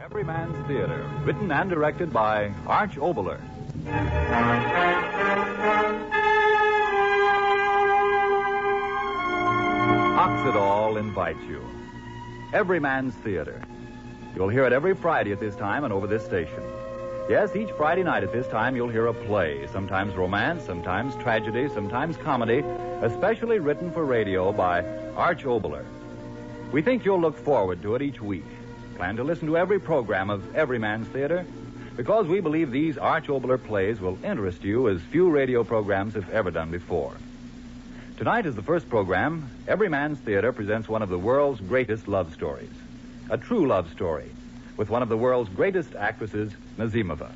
Everyman's Theater, written and directed by Arch Oboler. Oxidol invites you. Everyman's Theater. You'll hear it every Friday at this time and over this station. Yes, each Friday night at this time you'll hear a play, sometimes romance, sometimes tragedy, sometimes comedy, especially written for radio by Arch Oboler. We think you'll look forward to it each week. Plan to listen to every program of Everyman's Theater because we believe these Arch Oboler plays will interest you as few radio programs have ever done before. Tonight is the first program. Everyman's Theater presents one of the world's greatest love stories. A true love story with one of the world's greatest actresses, Nazimova.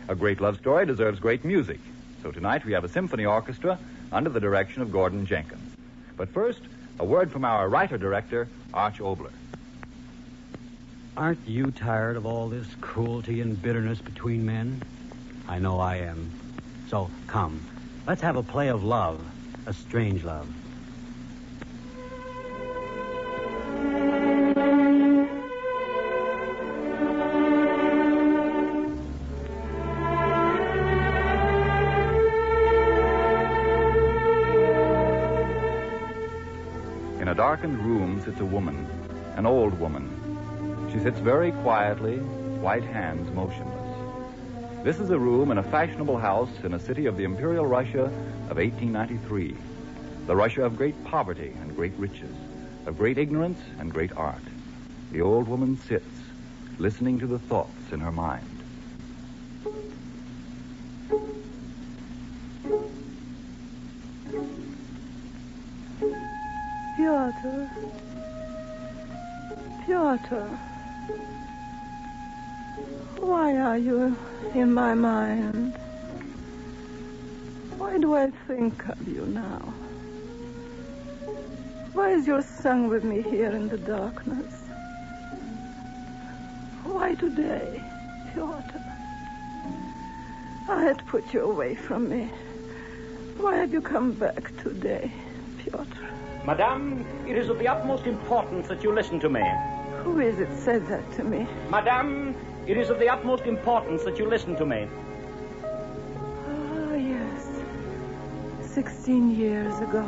A great love story deserves great music. So tonight we have a symphony orchestra under the direction of Gordon Jenkins. But first, a word from our writer-director, Arch Oboler. Aren't you tired of all this cruelty and bitterness between men? I know I am. So, come. Let's have a play of love. A strange love. In a darkened room sits a woman, an old woman. She sits very quietly, white hands motionless. This is a room in a fashionable house in a city of the Imperial Russia of 1893. The Russia of great poverty and great riches, of great ignorance and great art. The old woman sits, listening to the thoughts in her mind. Pyotr, why are you in my mind? Why do I think of you now? Why is your son with me here in the darkness? Why today, Pyotr? I had put you away from me. Why have you come back today, Pyotr? Madame, it is of the utmost importance that you listen to me. Who is it said that to me? Madame, it is of the utmost importance that you listen to me. Ah, yes. 16 years ago.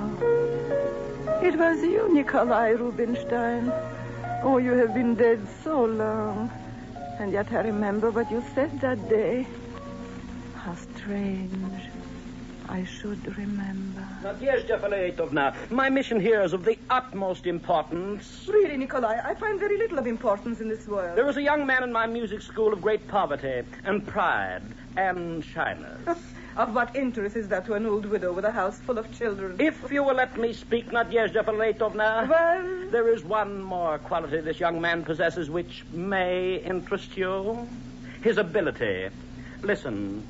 It was you, Nikolai Rubinstein. Oh, you have been dead so long. And yet I remember what you said that day. How strange. I should remember. Nadyezhda Fedotovna, my mission here is of the utmost importance. Really, Nikolai, I find very little of importance in this world. There was a young man in my music school of great poverty and pride and shyness. Of what interest is that to an old widow with a house full of children? If you will let me speak, Nadyezhda Fedotovna. Well? There is one more quality this young man possesses which may interest you. His ability. Listen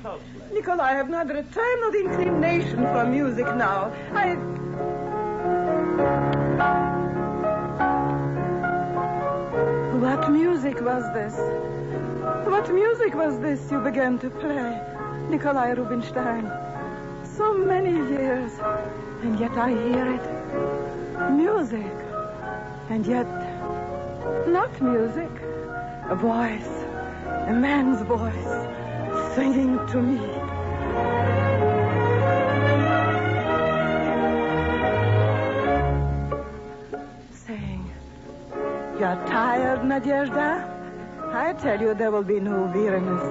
closely. Nikolai, I have neither a time nor the inclination for music now. What music was this? What music was this you began to play, Nikolai Rubinstein? So many years, and yet I hear it. Music, and yet not music. A voice, a man's voice, singing to me. Saying, "You're tired, Nadyezhda? I tell you there will be no weariness.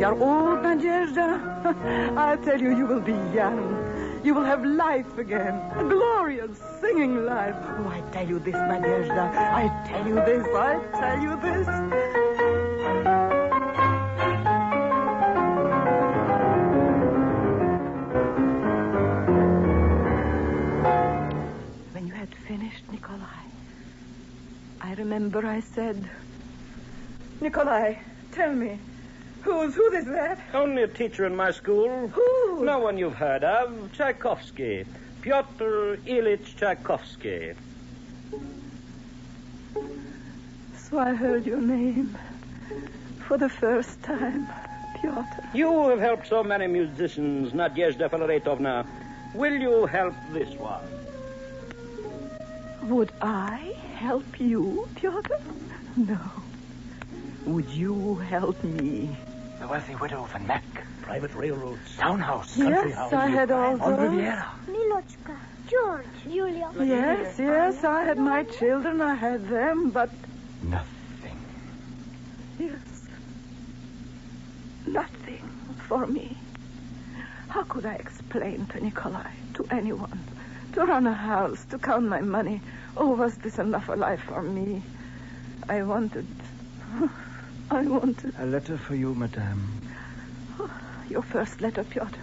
You're old, Nadyezhda? I tell you, you will be young. You will have life again. A glorious singing life. Oh, I tell you this, Nadyezhda. I tell you this. I tell you this." Finished, Nikolai. I remember I said, "Nikolai, tell me, who is that?" Only a teacher in my school. Who? No one you've heard of. Tchaikovsky. Pyotr Ilyich Tchaikovsky. So I heard your name for the first time, Pyotr. You have helped so many musicians, Nadyezhda Fedotovna. Will you help this one? Would I help you, Pyotr? No. Would you help me? The wealthy widow of a neck, private railroads, townhouse, Yes, country house. I had all On those. Riviera. Milochka, George, Julia. Yes, I had my children, I had them, but... Nothing. Yes. Nothing for me. How could I explain to Nikolai, to anyone, to run a house, to count my money? Oh, was this enough a life for me? I wanted... A letter for you, madame. Your first letter, Pyotr.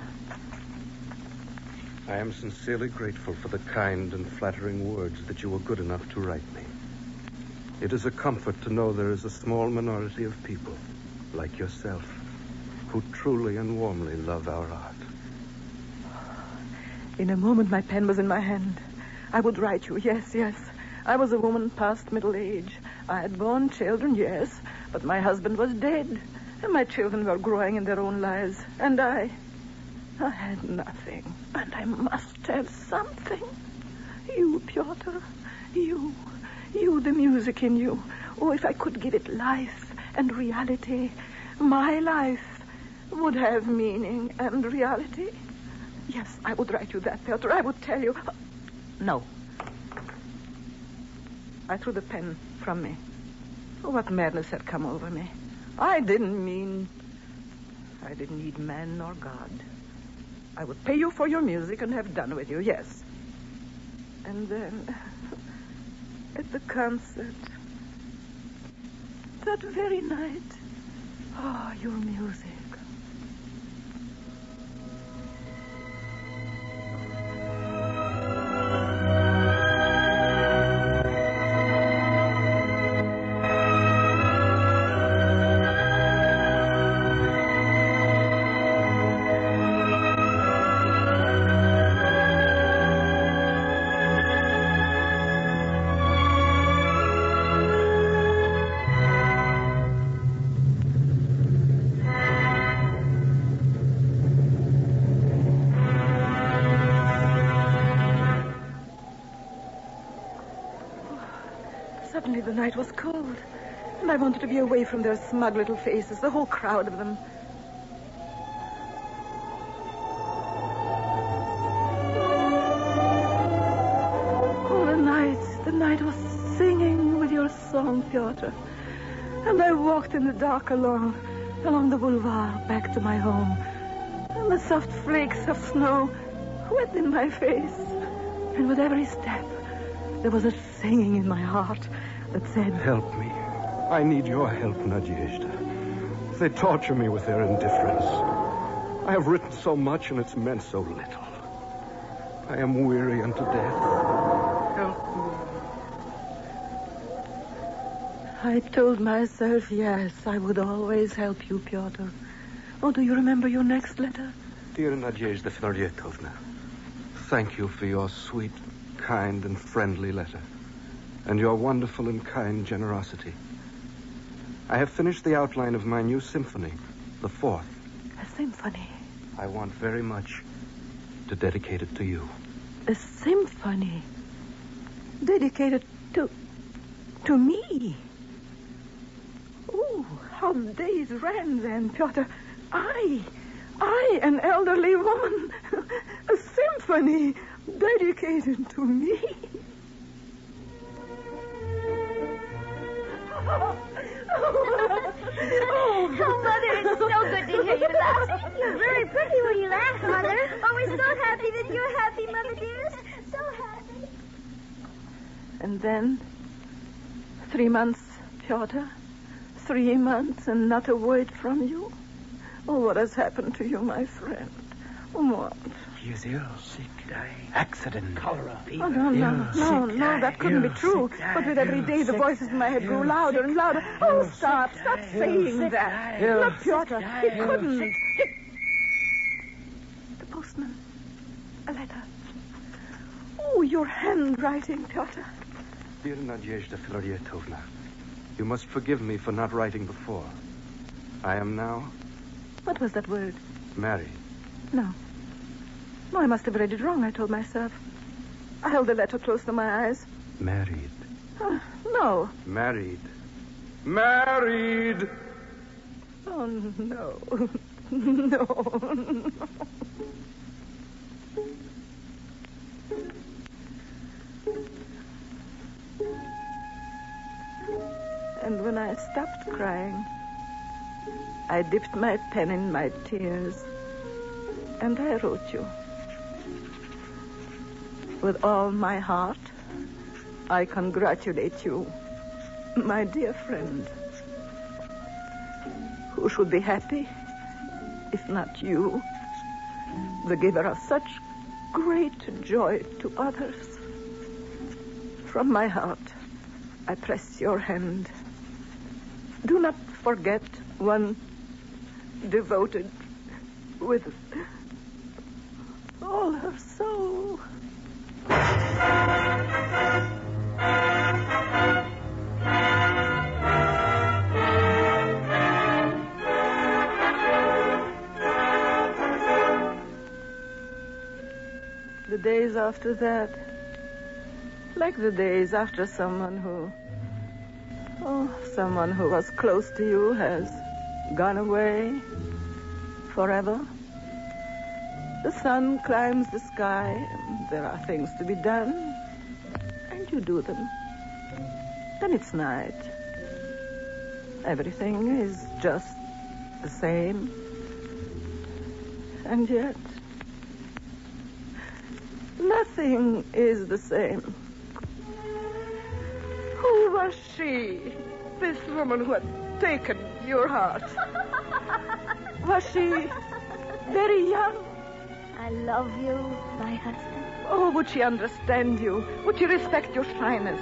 I am sincerely grateful for the kind and flattering words that you were good enough to write me. It is a comfort to know there is a small minority of people, like yourself, who truly and warmly love our art. In a moment, my pen was in my hand. I would write you, yes. I was a woman past middle age. I had borne children, yes, but my husband was dead, and my children were growing in their own lives, and I had nothing, and I must have something. You, Pyotr, you, the music in you. Oh, if I could give it life and reality, my life would have meaning and reality. Yes, I would write you that, Pyotr. I would tell you. No. I threw the pen from me. Oh, what madness had come over me. I didn't need man nor God. I would pay you for your music and have done with you, yes. And then, at the concert, that very night, oh, your music. Suddenly the night was cold, and I wanted to be away from their smug little faces, the whole crowd of them. Oh, the night was singing with your song, Pyotr. And I walked in the dark along the boulevard back to my home. And the soft flakes of snow wet in my face. And with every step, there was a singing in my heart that said, Help me. I need your help, Nadezhda. They torture me with their indifference. I have written so much, and it's meant so little. I am weary unto death. Help me. I told myself, yes, I would always help you, Pyotr. Oh, do you remember your next letter? Dear Nadezhda Fedoryevna, thank you for your sweet, kind, and friendly letter, and your wonderful and kind generosity. I have finished the outline of my new symphony, the fourth. A symphony? I want very much to dedicate it to you. A symphony? Dedicated to me? Oh, how days ran then, Pyotr. I, an elderly woman, a symphony dedicated to me. Oh, Mother, it's so good to hear you laugh. You're very pretty when you laugh, Mother. Oh, we're so happy that you're happy, Mother dearest. So happy. And then, 3 months, Pyotr. 3 months and not a word from you. Oh, what has happened to you, my friend? What? He is ill, sick, dying, accident, cholera, fever. Oh, no, that couldn't be true. But with every day, the voices in my head grew louder and louder. Oh, stop saying that. Look, Pyotr, he couldn't. The postman. A letter. Oh, your handwriting, Pyotr. Dear Nadezhda Fedoryevna, you must forgive me for not writing before. I am now... What was that word? married. No, I must have read it wrong, I told myself. I held the letter close to my eyes. Married. No. Married. Married! Oh, no. No. And when I stopped crying, I dipped my pen in my tears, and I wrote you. With all my heart, I congratulate you, my dear friend. Who should be happy, if not you, the giver of such great joy to others? From my heart, I press your hand. Do not forget one devoted with all her soul. The days after that, like the days after someone who was close to you has gone away forever. The sun climbs the sky, and there are things to be done, and you do them. Then it's night. Everything is just the same. And yet, nothing is the same. Who was she, this woman who had taken your heart? Was she very young? I love you, my husband. Oh, would she understand you? Would she respect your shyness?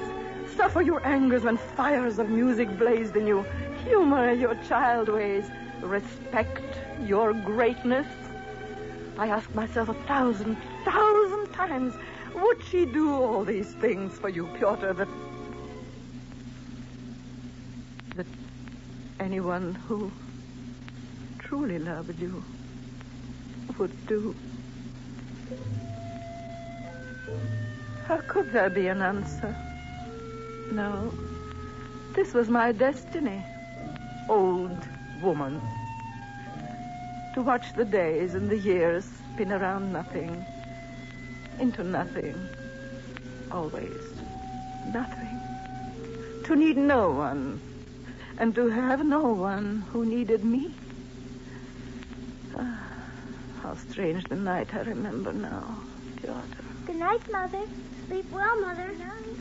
Suffer your angers when fires of music blazed in you? Humor your child ways? Respect your greatness? I ask myself 1,000 times, would she do all these things for you, Piotr, that anyone who truly loved you would do? How could there be an answer? No. This was my destiny, old woman. To watch the days and the years spin around nothing, into nothing, always nothing. To need no one, and to have no one who needed me. How strange the night I remember now, Piotr. Good night, Mother. Sleep well, Mother. Good night.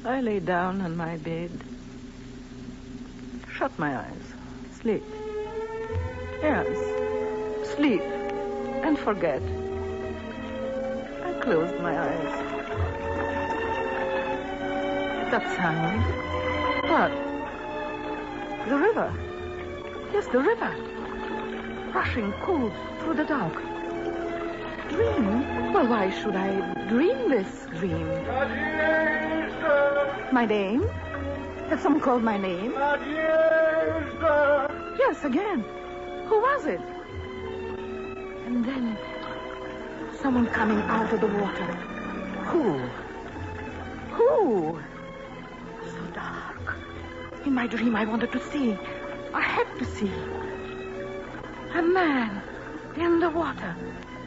I lay down on my bed, shut my eyes, sleep. Yes, sleep and forget. I closed my eyes. That sound. What? The river. Yes, the river. Rushing cool through the dark. Dream? Well, why should I dream this dream? My name? Had someone called my name? Yes, again. Who was it? And then someone coming out of the water. Who? So dark. In my dream, I wanted to see. I had to see. A man in the water.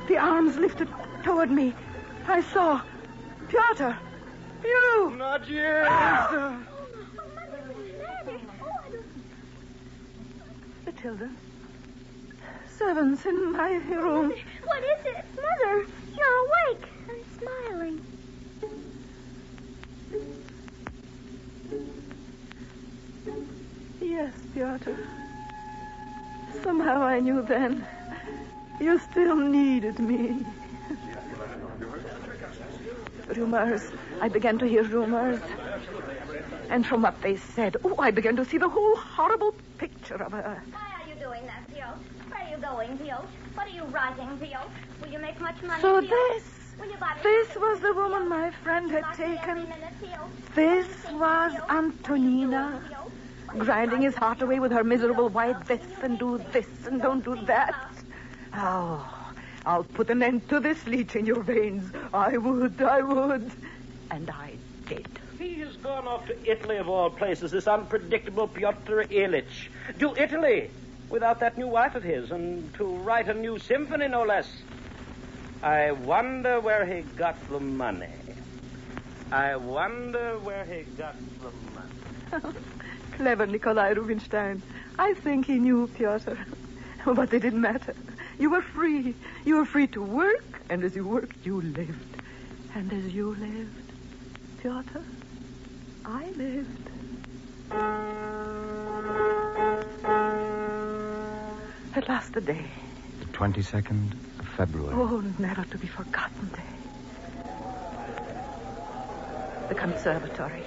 The arms lifted toward me. I saw Piotr. You. Not yet. The children. Servants in my room. What is it? Mother, you're awake and smiling. Yes, Piotr. Somehow I knew then you still needed me. Rumors. I began to hear rumors. And from what they said, I began to see the whole horrible picture of her. Why are you doing that, Piotr? Where are you going, Piotr? What are you writing, Piotr? Will you make much money, So Piotr? this was the woman my friend had taken. This was Antonina, grinding his heart away with her miserable wife, this and do this and don't do that. Oh, I'll put an end to this leech in your veins. I would. and I did. He has gone off to Italy, of all places, this unpredictable Piotr Ilyich. To Italy, without that new wife of his, and to write a new symphony, no less. I wonder where he got the money. Clever Nikolai Rubinstein. I think he knew Piotr. But it didn't matter. You were free. You were free to work, and as you worked, you lived. And as you lived, Piotr, I lived. At last the day. The 22nd of February. Oh, never to be forgotten day. The conservatory.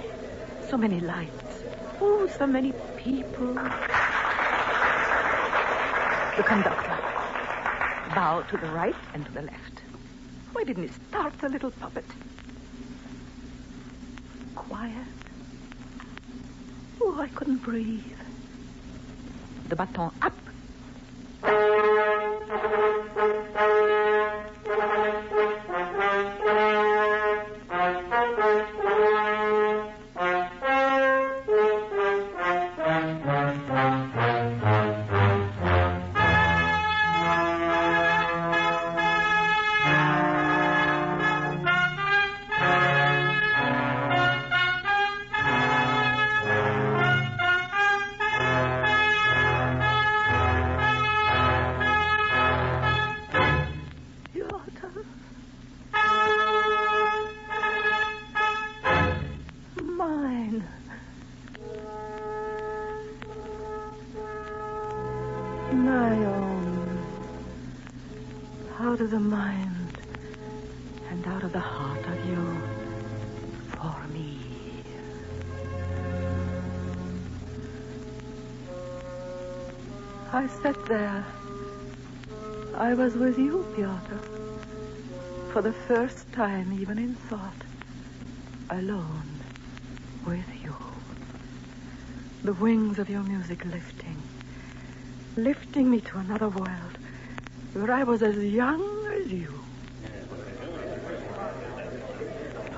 So many lights. Oh, so many people. The conductor. Bow to the right and to the left. Why didn't he start the little puppet? Quiet. Oh, I couldn't breathe. The baton up. My own. Out of the mind and out of the heart of you. For me. I sat there. I was with you, Piotr. For the first time, even in thought. Alone with you. The wings of your music lifting me to another world where I was as young as you.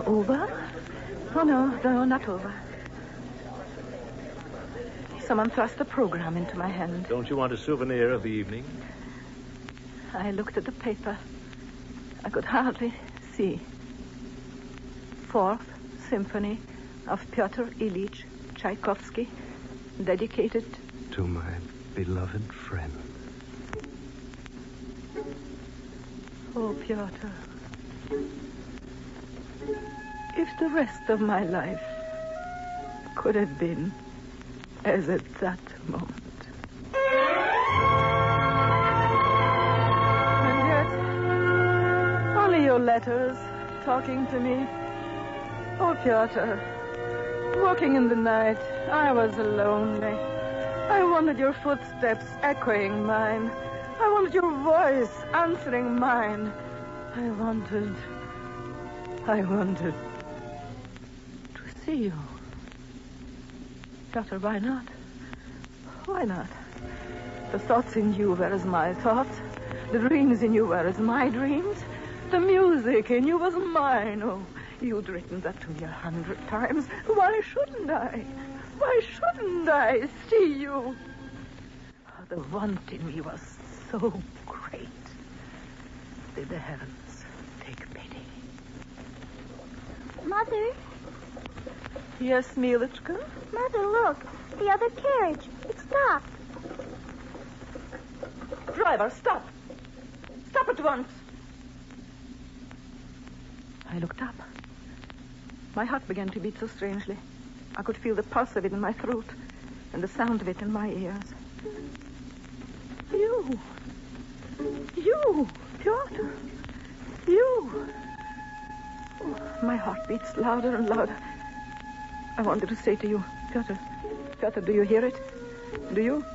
Over? Oh, no, not over. Someone thrust a program into my hand. Don't you want a souvenir of the evening? I looked at the paper. I could hardly see. 4th Symphony of Piotr Ilyich Tchaikovsky, dedicated to my beloved friend. Oh, Piotr. If the rest of my life could have been as at that moment. And yet, only your letters talking to me. Oh, Piotr, walking in the night, I was lonely. I wanted your footsteps echoing mine. I wanted your voice answering mine. I wanted to see you. Piotr, why not? Why not? The thoughts in you were as my thoughts. The dreams in you were as my dreams. The music in you was mine. Oh, you'd written that to me 100 times. Why shouldn't I? Why shouldn't I see you? Oh, the want in me was so great. Did the heavens take pity? Mother? Yes, Milechka? Mother, look. The other carriage. It stopped. Driver, stop. Stop at once. I looked up. My heart began to beat so strangely. I could feel the pulse of it in my throat and the sound of it in my ears. You, Piotr. You. Oh, my heart beats louder and louder. I wanted to say to you, Piotr, do you hear it? Do you?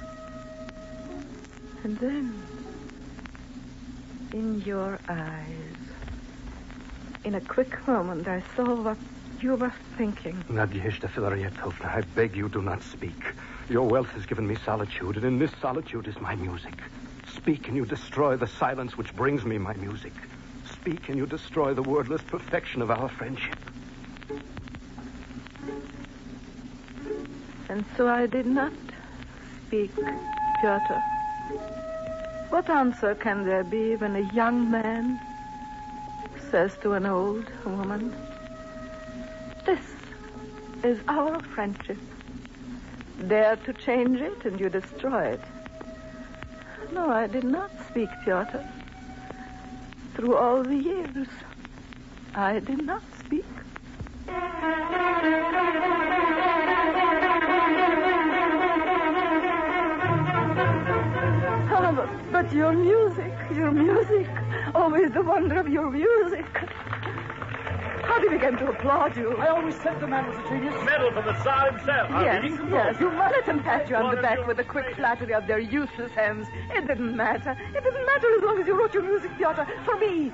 And then, in your eyes, in a quick moment, I saw what you were thinking. Nadyezhda Filarietovna, I beg you, do not speak. Your wealth has given me solitude, and in this solitude is my music. Speak, and you destroy the silence which brings me my music. Speak, and you destroy the wordless perfection of our friendship. And so I did not speak, Piotr. What answer can there be when a young man says to an old woman, "This is our friendship. Dare to change it and you destroy it"? No, I did not speak, Piotr. Through all the years, I did not speak. But your music, always the wonder of your music. How they began to applaud you. I always said the man was a genius. Medal from the Tsar himself. Yes. You let them pat you on the back with the quick flattery of their useless hands. It didn't matter. It didn't matter as long as you wrote your music, Piotr. For me.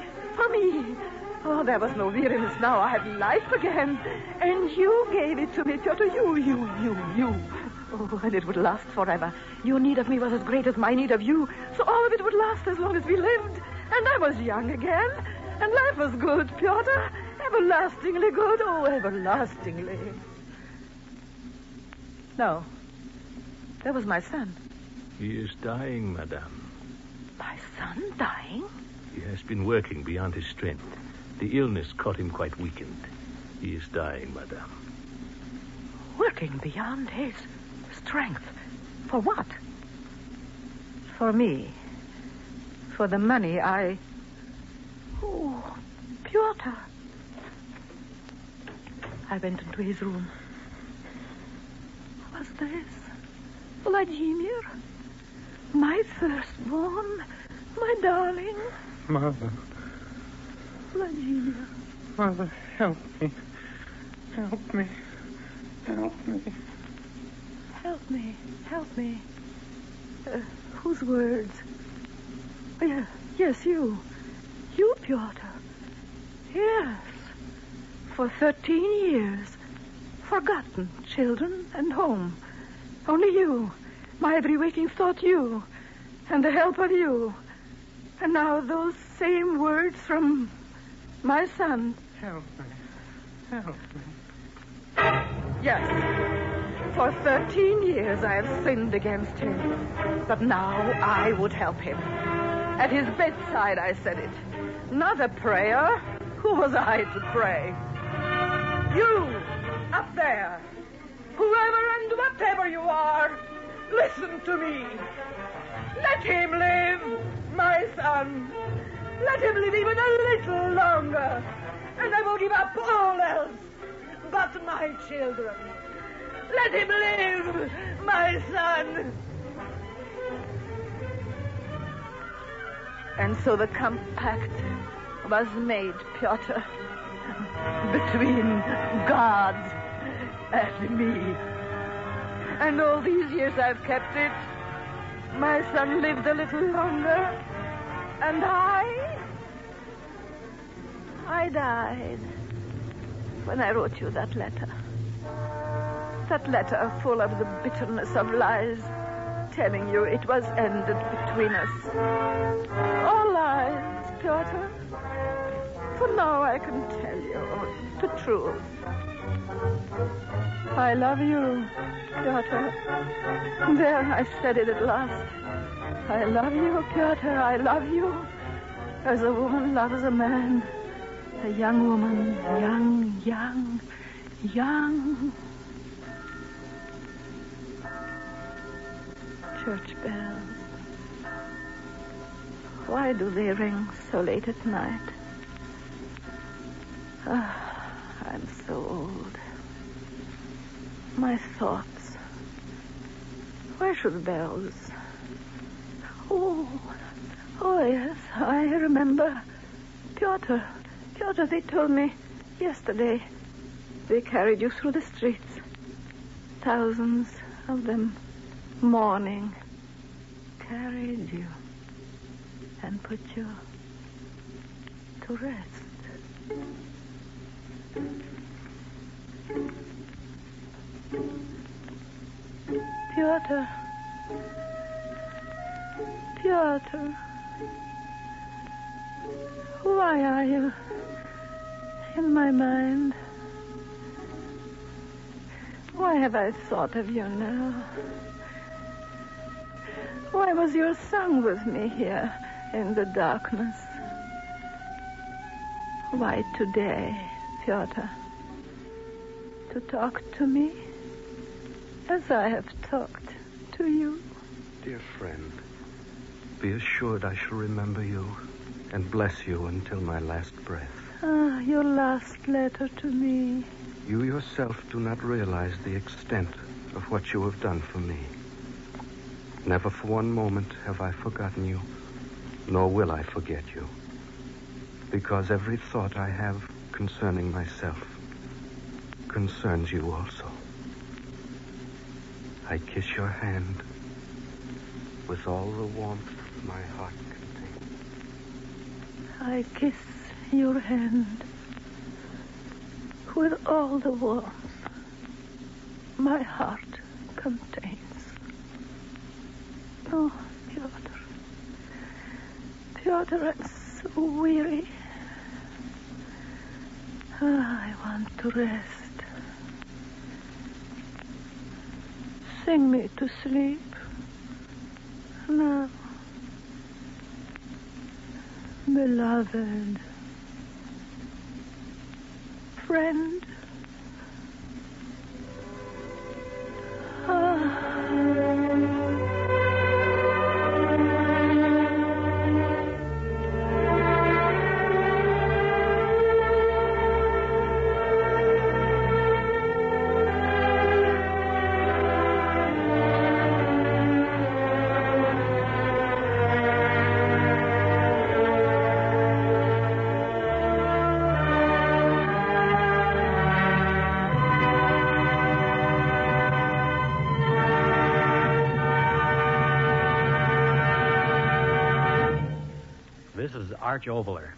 Oh, there was no weariness now. I had life again. And you gave it to me, Piotr. You. Oh, and it would last forever. Your need of me was as great as my need of you. So all of it would last as long as we lived. And I was young again. And life was good, Piotr. Everlastingly good. Oh, everlastingly. No. That was my son. He is dying, madame. My son dying? He has been working beyond his strength. The illness caught him quite weakened. He is dying, madame. Working beyond his strength. For what? For me. For the money Oh, Piotr. I went into his room. Was this Vladimir? My firstborn? My darling? Mother. Vladimir. Mother, help me. Help me. Help me. Whose words? Yes, you. You, Piotr. Yes. For 13 years. Forgotten children and home. Only you. My every waking thought, you. And the help of you. And now those same words from my son. Help me. Yes. For 13 years I have sinned against him. But now I would help him. At his bedside I said it. Not a prayer. Who was I to pray? You, up there. Whoever and whatever you are, listen to me. Let him live, my son. Let him live even a little longer. And I will give up all else but my children. Let him live, my son. And so the compact was made, Piotr, between God and me. And all these years I've kept it. My son lived a little longer. And I died when I wrote you that letter. That letter full of the bitterness of lies, telling you it was ended between us. All lies, Piotr. For now I can tell you the truth. I love you, Piotr. There, I said it at last. I love you, Piotr. I love you. As a woman loves a man. A young woman. Young. Church bells. Why do they ring so late at night? I'm so old. My thoughts. Why should bells? Oh, yes, I remember. Piotr, they told me yesterday. They carried you through the streets. Thousands of them mourning. Carried you and put you to rest. Piotr. Why are you in my mind? Why have I thought of you now? Why was your son with me here in the darkness? Why today, Pyotr? To talk to me as I have talked to you? Dear friend, be assured I shall remember you and bless you until my last breath. Ah, your last letter to me. You yourself do not realize the extent of what you have done for me. Never for one moment have I forgotten you, nor will I forget you. Because every thought I have concerning myself concerns you also. I kiss your hand with all the warmth my heart contains. I kiss your hand with all the warmth my heart contains. Oh, Pyotr. Pyotr, I'm so weary. I want to rest. Sing me to sleep. Now. Beloved. Friend. This is Arch Oboler.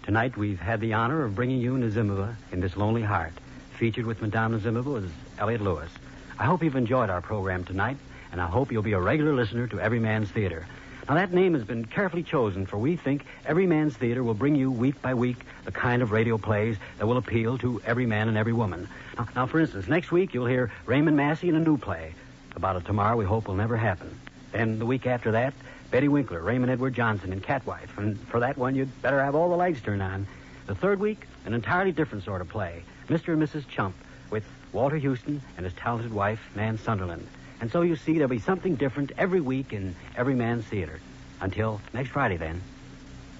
Tonight we've had the honor of bringing you Nazimova in This Lonely Heart. Featured with Madame Nazimova is Elliot Lewis. I hope you've enjoyed our program tonight, and I hope you'll be a regular listener to Everyman's Theater. Now, that name has been carefully chosen, for we think Everyman's Theater will bring you week by week the kind of radio plays that will appeal to every man and every woman. Now, for instance, next week you'll hear Raymond Massey in a new play about a tomorrow we hope will never happen. Then the week after that, Betty Winkler, Raymond Edward Johnson in Catwife. And for that one, you'd better have all the lights turned on. The third week, an entirely different sort of play, Mr. and Mrs. Chump, with Walter Houston and his talented wife, Nan Sunderland. And so you see, there'll be something different every week in Everyman's Theater. Until next Friday, then.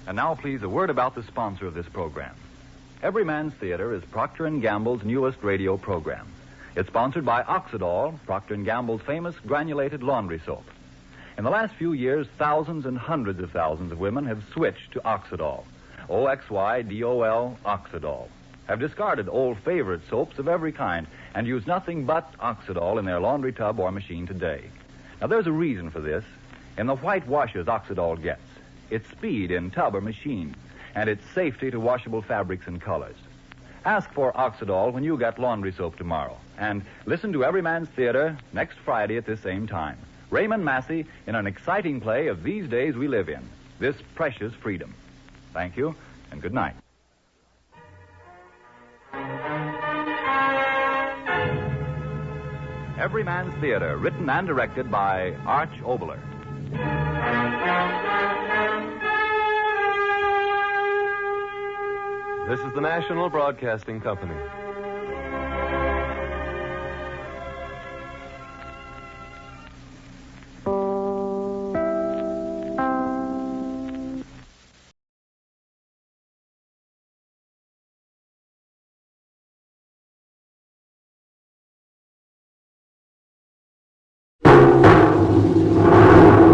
And now, please, a word about the sponsor of this program. Everyman's Theater is Procter & Gamble's newest radio program. It's sponsored by Oxydol, Procter & Gamble's famous granulated laundry soap. In the last few years, thousands and hundreds of thousands of women have switched to Oxydol. Oxydol, Oxydol. Have discarded old favorite soaps of every kind and use nothing but Oxydol in their laundry tub or machine today. Now, there's a reason for this. In the white washes Oxydol gets, its speed in tub or machine, and its safety to washable fabrics and colors. Ask for Oxydol when you get laundry soap tomorrow. And listen to Everyman's Theater next Friday at this same time. Raymond Massey in an exciting play of these days we live in, This Precious Freedom. Thank you, and good night. Everyman's Theater, written and directed by Arch Oboler. This is the National Broadcasting Company.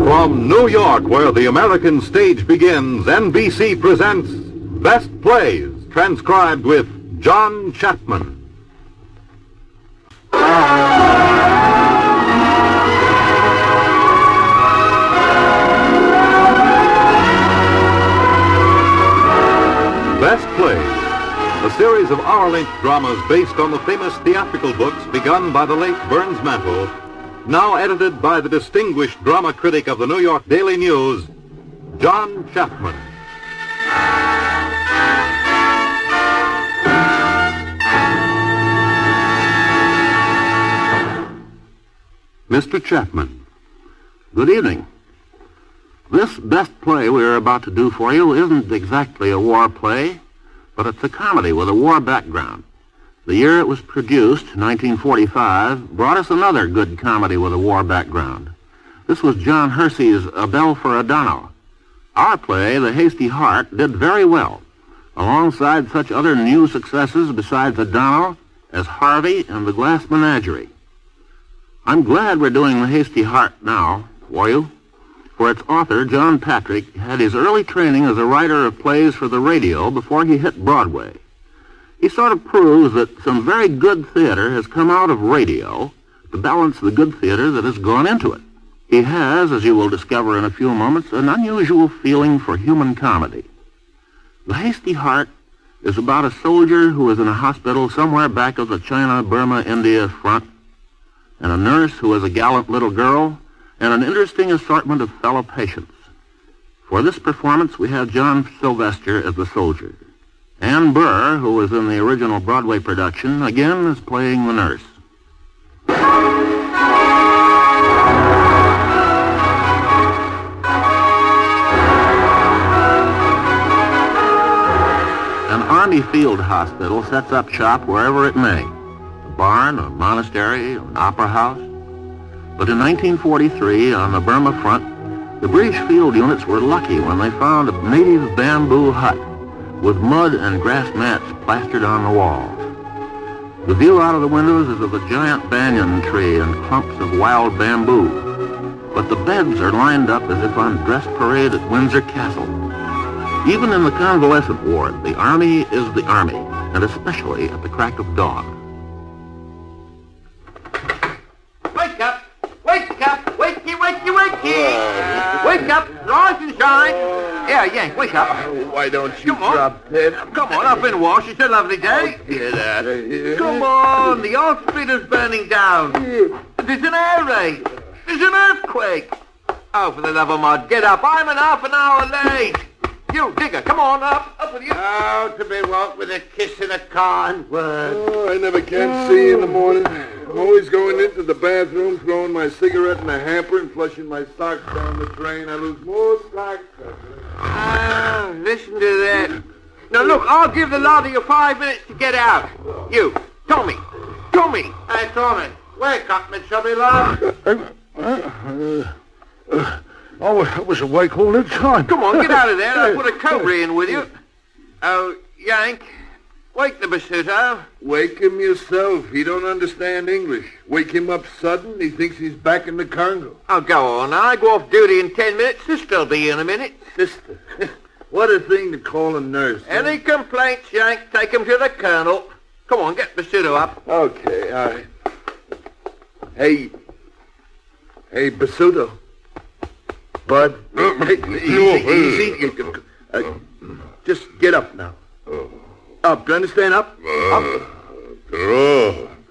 From New York, where the American stage begins, NBC presents Best Plays, transcribed with John Chapman. Best Plays, a series of hour-length dramas based on the famous theatrical books begun by the late Burns Mantle, now edited by the distinguished drama critic of the New York Daily News, John Chapman. Mr. Chapman. Good evening. This best play we're about to do for you isn't exactly a war play, but it's a comedy with a war background. The year it was produced, 1945, brought us another good comedy with a war background. This was John Hersey's A Bell for Adano. Our play, The Hasty Heart, did very well, alongside such other new successes besides Adano as Harvey and The Glass Menagerie. I'm glad we're doing The Hasty Heart now for you, for its author, John Patrick, had his early training as a writer of plays for the radio before he hit Broadway. He sort of proves that some very good theater has come out of radio to balance the good theater that has gone into it. He has, as you will discover in a few moments, an unusual feeling for human comedy. The Hasty Heart is about a soldier who is in a hospital somewhere back of the China-Burma-India front, and a nurse who is a gallant little girl, and an interesting assortment of fellow patients. For this performance, we have John Sylvester as the soldier. Ann Burr, who was in the original Broadway production, again is playing the nurse. An Army field hospital sets up shop wherever it may. A barn, a monastery, an opera house. But in 1943, on the Burma front, the British field units were lucky when they found a native bamboo hut with mud and grass mats plastered on the walls. The view out of the windows is of a giant banyan tree and clumps of wild bamboo. But the beds are lined up as if on dress parade at Windsor Castle. Even in the convalescent ward, the Army is the Army, and especially at the crack of dawn. Wake up! Wake up! Wakey, wakey, wakey! Wake up! Rise and shine! Yeah, Yank, wake up. Why don't you drop dead? Come on, up and wash. It's a lovely day. Hear that? Come on, the hospital's burning down. There's an air raid. There's an earthquake. Oh, for the love of God, get up. I'm an half an hour late. You, Digger, come on, up with you. Oh, to be woke with a kiss and a kind word. Oh, I never can see in the morning. I'm always going into the bathroom, throwing my cigarette in a hamper and flushing my socks down the drain. I lose more socks. Oh, listen to that. Now, look, I'll give the lot of you 5 minutes to get out. You, Tommy. Hey, Tommy, wake up, my chubby lad. I was awake all the time. Come on, get out of there. I'll put a cobra in with you. Oh, Yank, wake the Basuto. Wake him yourself. He don't understand English. Wake him up sudden. He thinks he's back in the Congo. Oh, go on. I go off duty in 10 minutes. Sister'll be in a minute. Sister? What a thing to call a nurse. Any complaints, Yank, take them to the colonel. Come on, get Basuto up. Okay, all right. Hey, Basuto. Bud, easy. Just get up now. Up, do you understand? Up.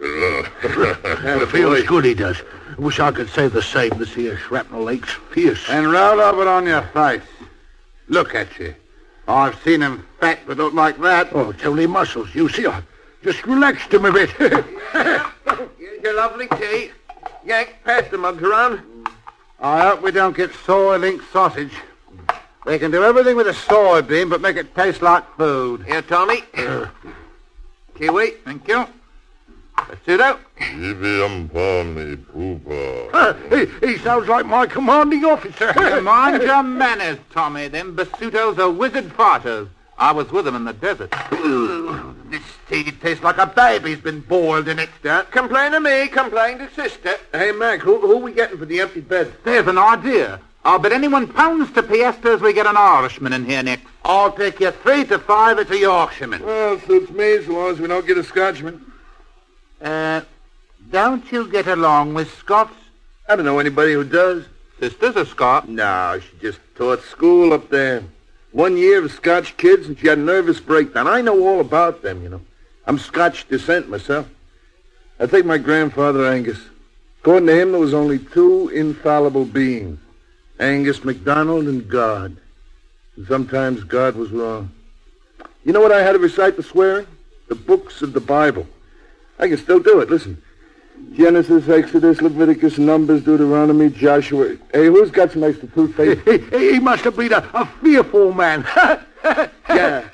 It feels good, he does. I wish I could say the same. This here shrapnel ache's fierce. And round up it on your face. Look at you. I've seen him fat, but not like that. Oh, it's only muscles. You see, I just relaxed him a bit. Here's your lovely tea. Yank, pass the mugs around. I hope we don't get soy-link sausage. They can do everything with a soybean, but make it taste like food. Here, Tommy. Kiwi. Thank you. Basuto. He sounds like my commanding officer. Mind your manners, Tommy. Them Basutos are wizard fighters. I was with them in the desert. This tea tastes like a baby's been boiled in it. Don't complain to me. Complain to Sister. Hey, Mac, who are we getting for the empty bed? There's an idea. I'll bet anyone pounds to piastres we get an Irishman in here next. I'll take you 3 to 5. It's a Yorkshireman. Well, suits me so long as we don't get a Scotchman. Don't you get along with Scots? I don't know anybody who does. Sister's a Scot. No, she just taught school up there. 1 year of Scotch kids, and she had a nervous breakdown. I know all about them, you know. I'm Scotch descent myself. I take my grandfather Angus. According to him, there was only 2 infallible beings. Angus MacDonald and God. And sometimes God was wrong. You know what I had to recite for swearing? The books of the Bible. I can still do it. Listen. Genesis, Exodus, Leviticus, Numbers, Deuteronomy, Joshua. Hey, who's got some extra toothpaste? He must have been a fearful man. Yeah.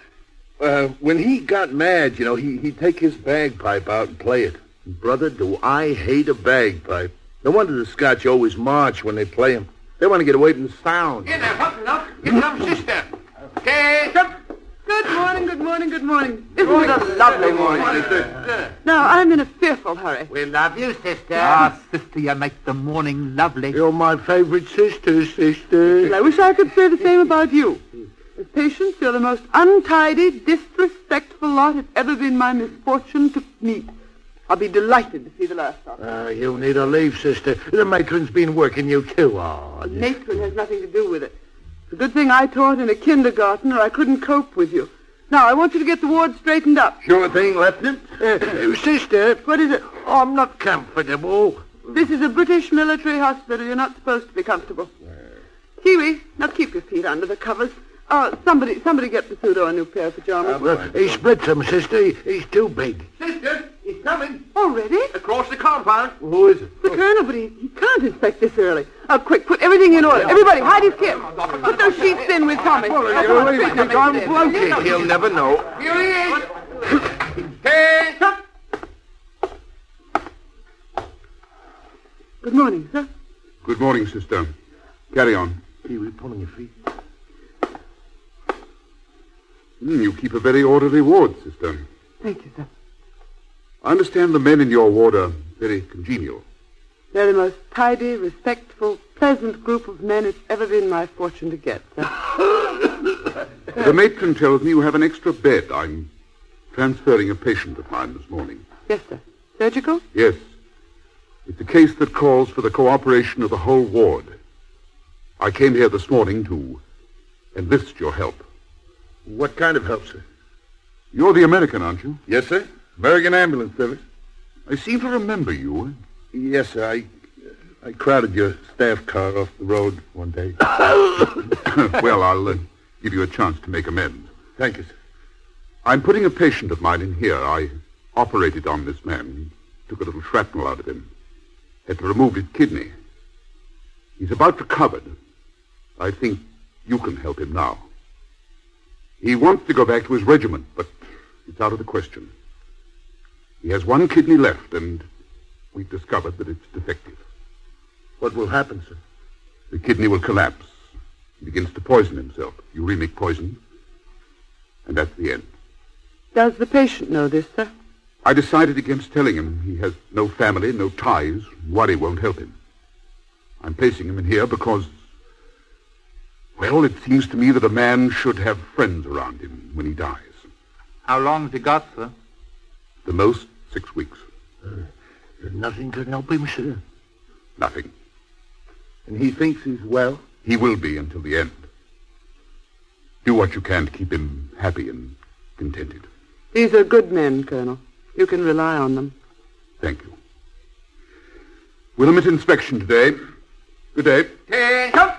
When he got mad, he'd take his bagpipe out and play it. Brother, do I hate a bagpipe. No wonder the Scotch always march when they play him. They want to get away from the sound. Get there, Humphrey, up. Get some sister. Okay. Good morning. Isn't it a lovely morning? Now, I'm in a fearful hurry. We love you, sister. Sister, you make the morning lovely. You're my favorite sister. Well, I wish I could say the same about you. As patients, you're the most untidy, disrespectful lot it's ever been my misfortune to meet. I'll be delighted to see the last of it. You need a leave, sister. The matron's been working you too hard. Matron has nothing to do with it. It's a good thing I taught in a kindergarten or I couldn't cope with you. Now, I want you to get the ward straightened up. Sure thing, Lieutenant. Sister. What is it? Oh, I'm not comfortable. This is a British military hospital. You're not supposed to be comfortable. Kiwi, now keep your feet under the covers. Somebody get the pseudo a new pair of pajamas. He splits them, sister. He's too big. Sister, he's coming. Already? Across the compound. Who is it? The colonel, but he can't inspect this early. Quick, put everything in order. Everybody, hide his kit. Put those sheets in with Tommy. I'm bloated. He'll never know. Here he is. Okay. Good morning, sir. Good morning, sister. Carry on. Kiwi, pulling your feet. You keep a very orderly ward, sister. Thank you, sir. I understand the men in your ward are very congenial. They're the most tidy, respectful, pleasant group of men it's ever been my fortune to get, sir. The matron tells me you have an extra bed. I'm transferring a patient of mine this morning. Yes, sir. Surgical? Yes. It's a case that calls for the cooperation of the whole ward. I came here this morning to enlist your help. What kind of help, sir? You're the American, aren't you? Yes, sir. American Ambulance Service. I seem to remember you. Yes, sir. I crowded your staff car off the road one day. Well, I'll give you a chance to make amends. Thank you, sir. I'm putting a patient of mine in here. I operated on this man. Took a little shrapnel out of him. Had to remove his kidney. He's about recovered. I think you can help him now. He wants to go back to his regiment, but it's out of the question. He has one kidney left, and we've discovered that it's defective. What will happen, sir? The kidney will collapse. He begins to poison himself. Uremic poison. And that's the end. Does the patient know this, sir? I decided against telling him. He has no family, no ties. Worry won't help him. I'm placing him in here because... well, it seems to me that a man should have friends around him when he dies. How long's he got, sir? The most, 6 weeks. Nothing can help him, sir. Nothing. And he thinks he's well? He will be until the end. Do what you can to keep him happy and contented. These are good men, Colonel. You can rely on them. Thank you. We'll omit inspection today. Good day. Come.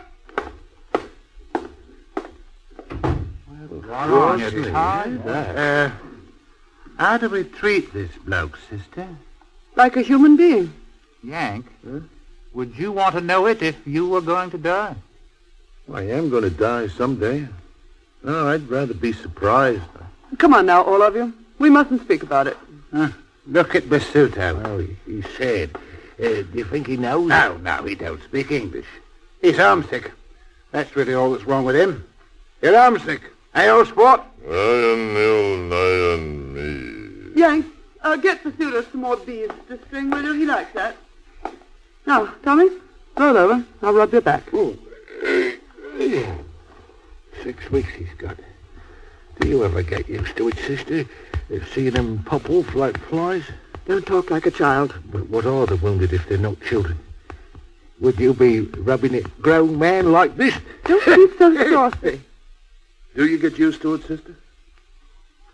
How do we treat this bloke, sister? Like a human being. Yank, would you want to know it if you were going to die? I am going to die someday. No, I'd rather be surprised. Come on now, all of you. We mustn't speak about it. Look at Basuto. Oh, he said. Do you think he knows? No, he don't speak English. He's homesick. That's really all that's wrong with him. You're homesick. Hey, old sport. Yank, get the pseudo some more beads to string, will you? He likes that. Now, Tommy, roll over. I'll rub your back. 6 weeks he's got. Do you ever get used to it, sister? Seeing them pop off like flies? Don't talk like a child. But what are the wounded if they're not children? Would you be rubbing it grown man like this? Don't be so saucy. Do you get used to it, sister?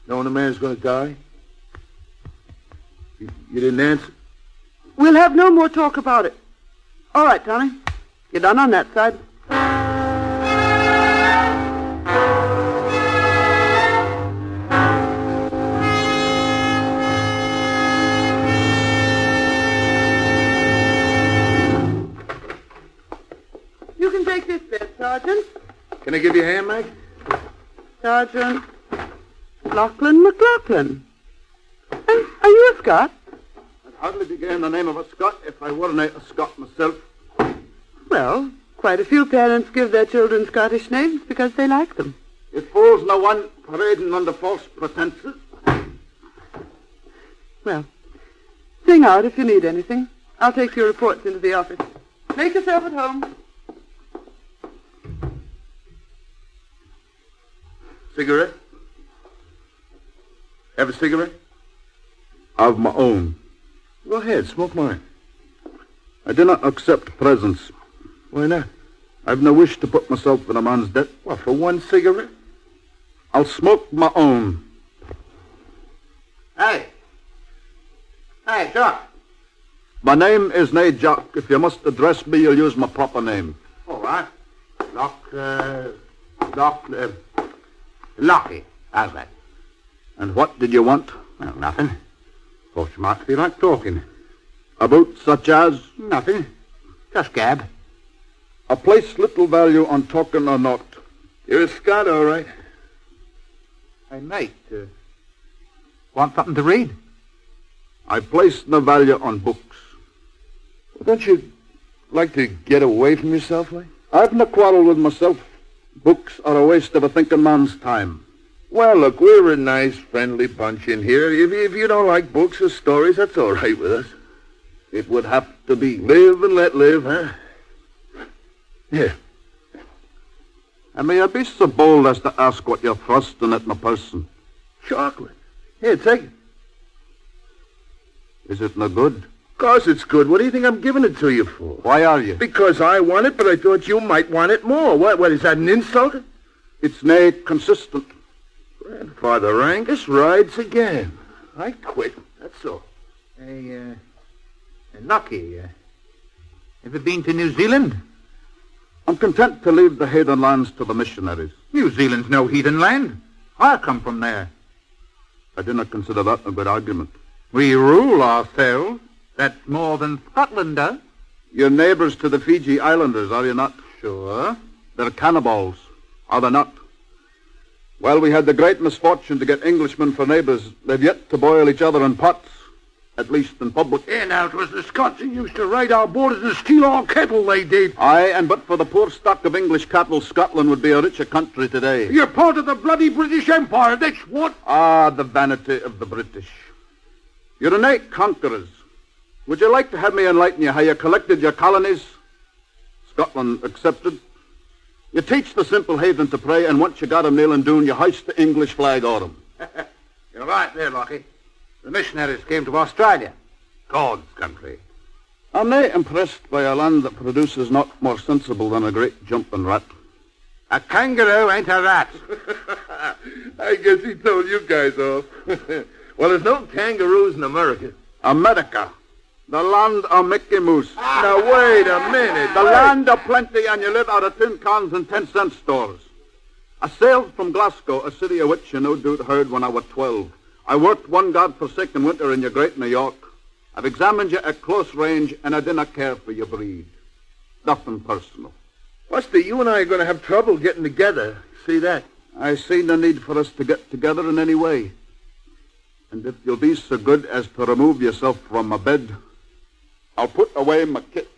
Knowing a man's going to die? You didn't answer? We'll have no more talk about it. All right, Tommy. You're done on that side. take this bed, Sergeant. Can I give you a hand, Meg? Sergeant Lachlan McLaughlin. Are you a Scot? I'd hardly be getting the name of a Scot if I weren't a Scot myself. Well, quite a few parents give their children Scottish names because they like them. It fools no one parading under false pretenses. Well, sing out if you need anything. I'll take your reports into the office. Make yourself at home. Cigarette? Have a cigarette? Of my own. Go ahead, smoke mine. I do not accept presents. Why not? I've no wish to put myself in a man's debt. What, for one cigarette? I'll smoke my own. Hey, Jock. My name is nae Jock. If you must address me, you'll use my proper name. All right. Lockie. How's that? And what did you want? Well, nothing. Thought you might feel like talking. About such as? Nothing. Just gab. I place little value on talking or not. You're a Scot, all right. Hey, mate, want something to read? I place no value on books. Well, don't you like to get away from yourself, like? I've no quarrel with myself. Books are a waste of a thinking man's time. Well, look, we're a nice, friendly bunch in here. If you don't like books or stories, that's all right with us. It would have to be. Live and let live, huh? Here. And may I be so bold as to ask what you're thrusting at my person? Chocolate. Here, take it. Is it no good? Of course it's good. What do you think I'm giving it to you for? Why are you? Because I want it, but I thought you might want it more. What, is that an insult? It's nae consistent. Grandfather Angus rides again. I quit, that's all. Hey, Lucky, ever been to New Zealand? I'm content to leave the heathen lands to the missionaries. New Zealand's no heathen land. I come from there. I do not consider that a good argument. We rule ourselves. That's more than Scotland does. You're neighbours to the Fiji Islanders, are you not? Sure. They're cannibals, are they not? Well, we had the great misfortune to get Englishmen for neighbours. They've yet to boil each other in pots, at least in public. Yeah, now, it was the Scots who used to raid our borders and steal our cattle, they did. Aye, and but for the poor stock of English cattle, Scotland would be a richer country today. You're part of the bloody British Empire, that's what. Ah, the vanity of the British. You're innate conquerors. Would you like to have me enlighten you how you collected your colonies? Scotland accepted. You teach the simple heathen to pray, and once you got 'em kneeling down, you hoist the English flag on 'em. You're right there, Lockie. The missionaries came to Australia. God's country. I'm nae impressed by a land that produces naught more sensible than a great jumping rat. A kangaroo ain't a rat. I guess he told you guys off. Well, there's no kangaroos in America. America. The land of Mickey Mouse. Now, wait a minute. The land of plenty, and you live out of tin cans and 10-cent stores. I sailed from Glasgow, a city of which you no doubt heard when I was 12. I worked one godforsaken winter in your great New York. I've examined you at close range, and I dinna care for your breed. Nothing personal. Buster, you and I are going to have trouble getting together. See that? I see no need for us to get together in any way. And if you'll be so good as to remove yourself from my bed, I'll put away my kit.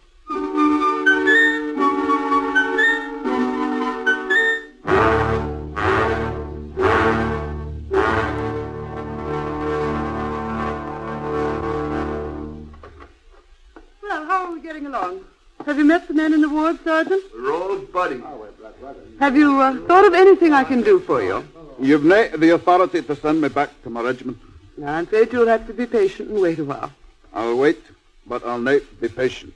Well, how are we getting along? Have you met the men in the ward, Sergeant? We're all buddies. Have you thought of anything I can do for you? You've nae the authority to send me back to my regiment. Now, I'm afraid you'll have to be patient and wait a while. I'll wait, but I'll nae be patient.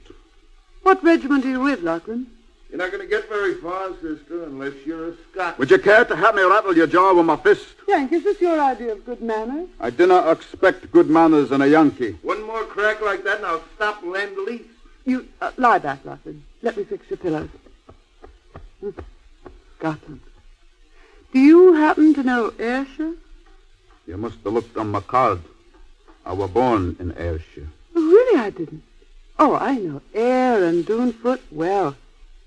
What regiment are you with, Lachlan? You're not going to get very far, sister, unless you're a Scot. Would you care to have me rattle your jaw with my fist? Yank, is this your idea of good manners? I do not expect good manners in a Yankee. One more crack like that and I'll stop Lend-Lease. You lie back, Lachlan. Let me fix your pillows. Scotland. Do you happen to know Ayrshire? You must have looked on my card. I was born in Ayrshire. Oh, really, I didn't. Oh, I know Ayr and Doonfoot well.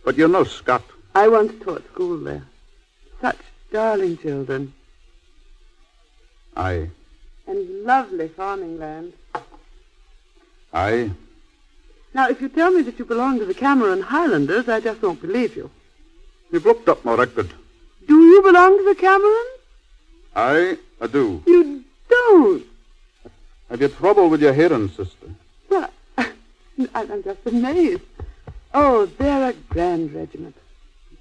But you're no Scot. I once taught school there. Such darling children. Aye. And lovely farming land. Aye. Now, if you tell me that you belong to the Cameron Highlanders, I just won't believe you. You've looked up my record. Do you belong to the Camerons? Aye, I do. You don't? Have you trouble with your hearing, sister? Well, I'm just amazed. Oh, they're a grand regiment.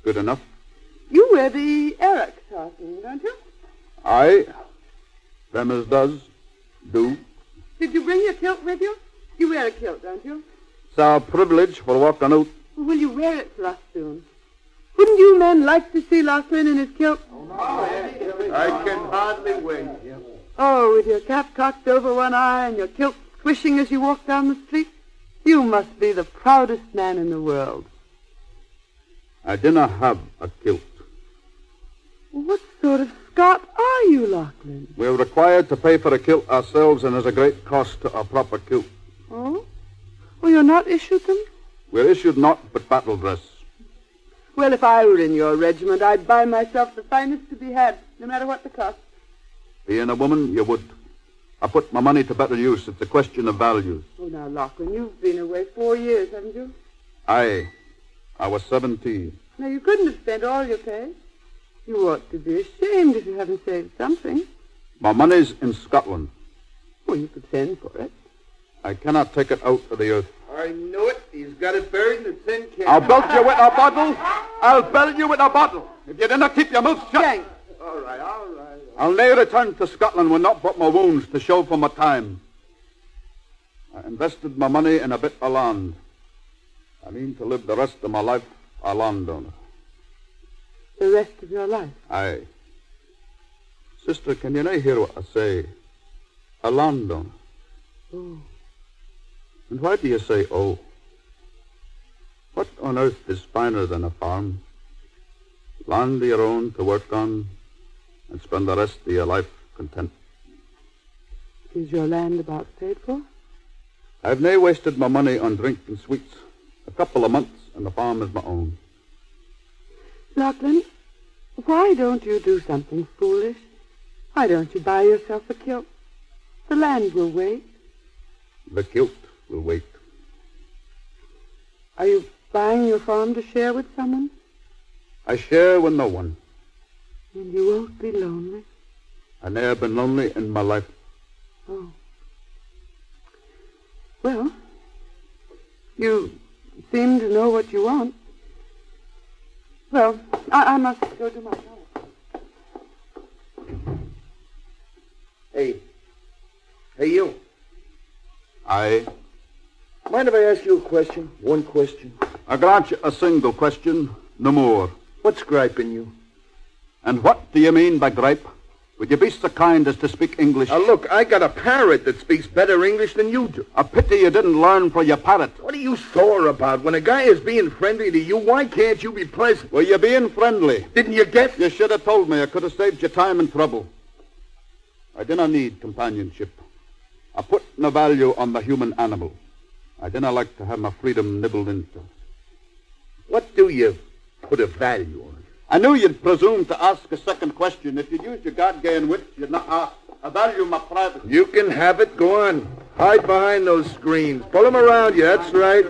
Good enough. You wear the Eric tartan, don't you? Aye. Them as do. Did you bring your kilt with you? You wear a kilt, don't you? It's our privilege for walking out. Well, will you wear it for us soon? Wouldn't you men like to see Lachlan in his kilt? I can hardly wait. Oh, with your cap cocked over one eye and your kilt swishing as you walk down the street? You must be the proudest man in the world. I dinna have a kilt. What sort of Scot are you, Lachlan? We're required to pay for a kilt ourselves, and there's a great cost to a proper kilt. Oh? Well, you're not issued them? We're issued naught but battle dress. Well, if I were in your regiment, I'd buy myself the finest to be had, no matter what the cost. Being a woman, you would. I put my money to better use. It's a question of values. Oh, now, Lachlan, you've been away 4 years, haven't you? Aye. I was 17. Now, you couldn't have spent all your pay. You ought to be ashamed if you haven't saved something. My money's in Scotland. Well, you could send for it. I cannot take it out of the earth. I knew it. He's got it buried in the tin can. I'll belt you with a bottle. I'll belt you with a bottle. If you didn't keep your mouth shut. Thanks. All right. I'll never return to Scotland with not but my wounds to show for my time. I invested my money in a bit of land. I mean to live the rest of my life a landowner. The rest of your life? Aye. Sister, can you not hear what I say? A landowner. Oh. And why do you say, oh? What on earth is finer than a farm? Land of your own to work on and spend the rest of your life content. Is your land about paid for? I've nae wasted my money on drink and sweets. A couple of months and the farm is my own. Lachlan, why don't you do something foolish? Why don't you buy yourself a kilt? The land will wait. The kilt will wait. Are you buying your farm to share with someone? I share with no one. And you won't be lonely? I've never been lonely in my life. Oh. Well, you seem to know what you want. Well, I must go to my house. Hey, you. Aye. Mind if I ask you a question? One question. I grant you a single question, no more. What's griping you? And what do you mean by gripe? Would you be so kind as to speak English? Now, look, I got a parrot that speaks better English than you do. A pity you didn't learn for your parrot. What are you sore about? When a guy is being friendly to you, why can't you be pleasant? Well, you're being friendly. Didn't you guess? You should have told me. I could have saved you time and trouble. I didn't need companionship. I put no value on the human animal. I didn't like to have my freedom nibbled into. What do you put a value on? I knew you'd presume to ask a second question. If you'd used your God-given wit, you'd not ask. I value my privacy. You can have it. Go on. Hide behind those screens. Pull them around you. That's right.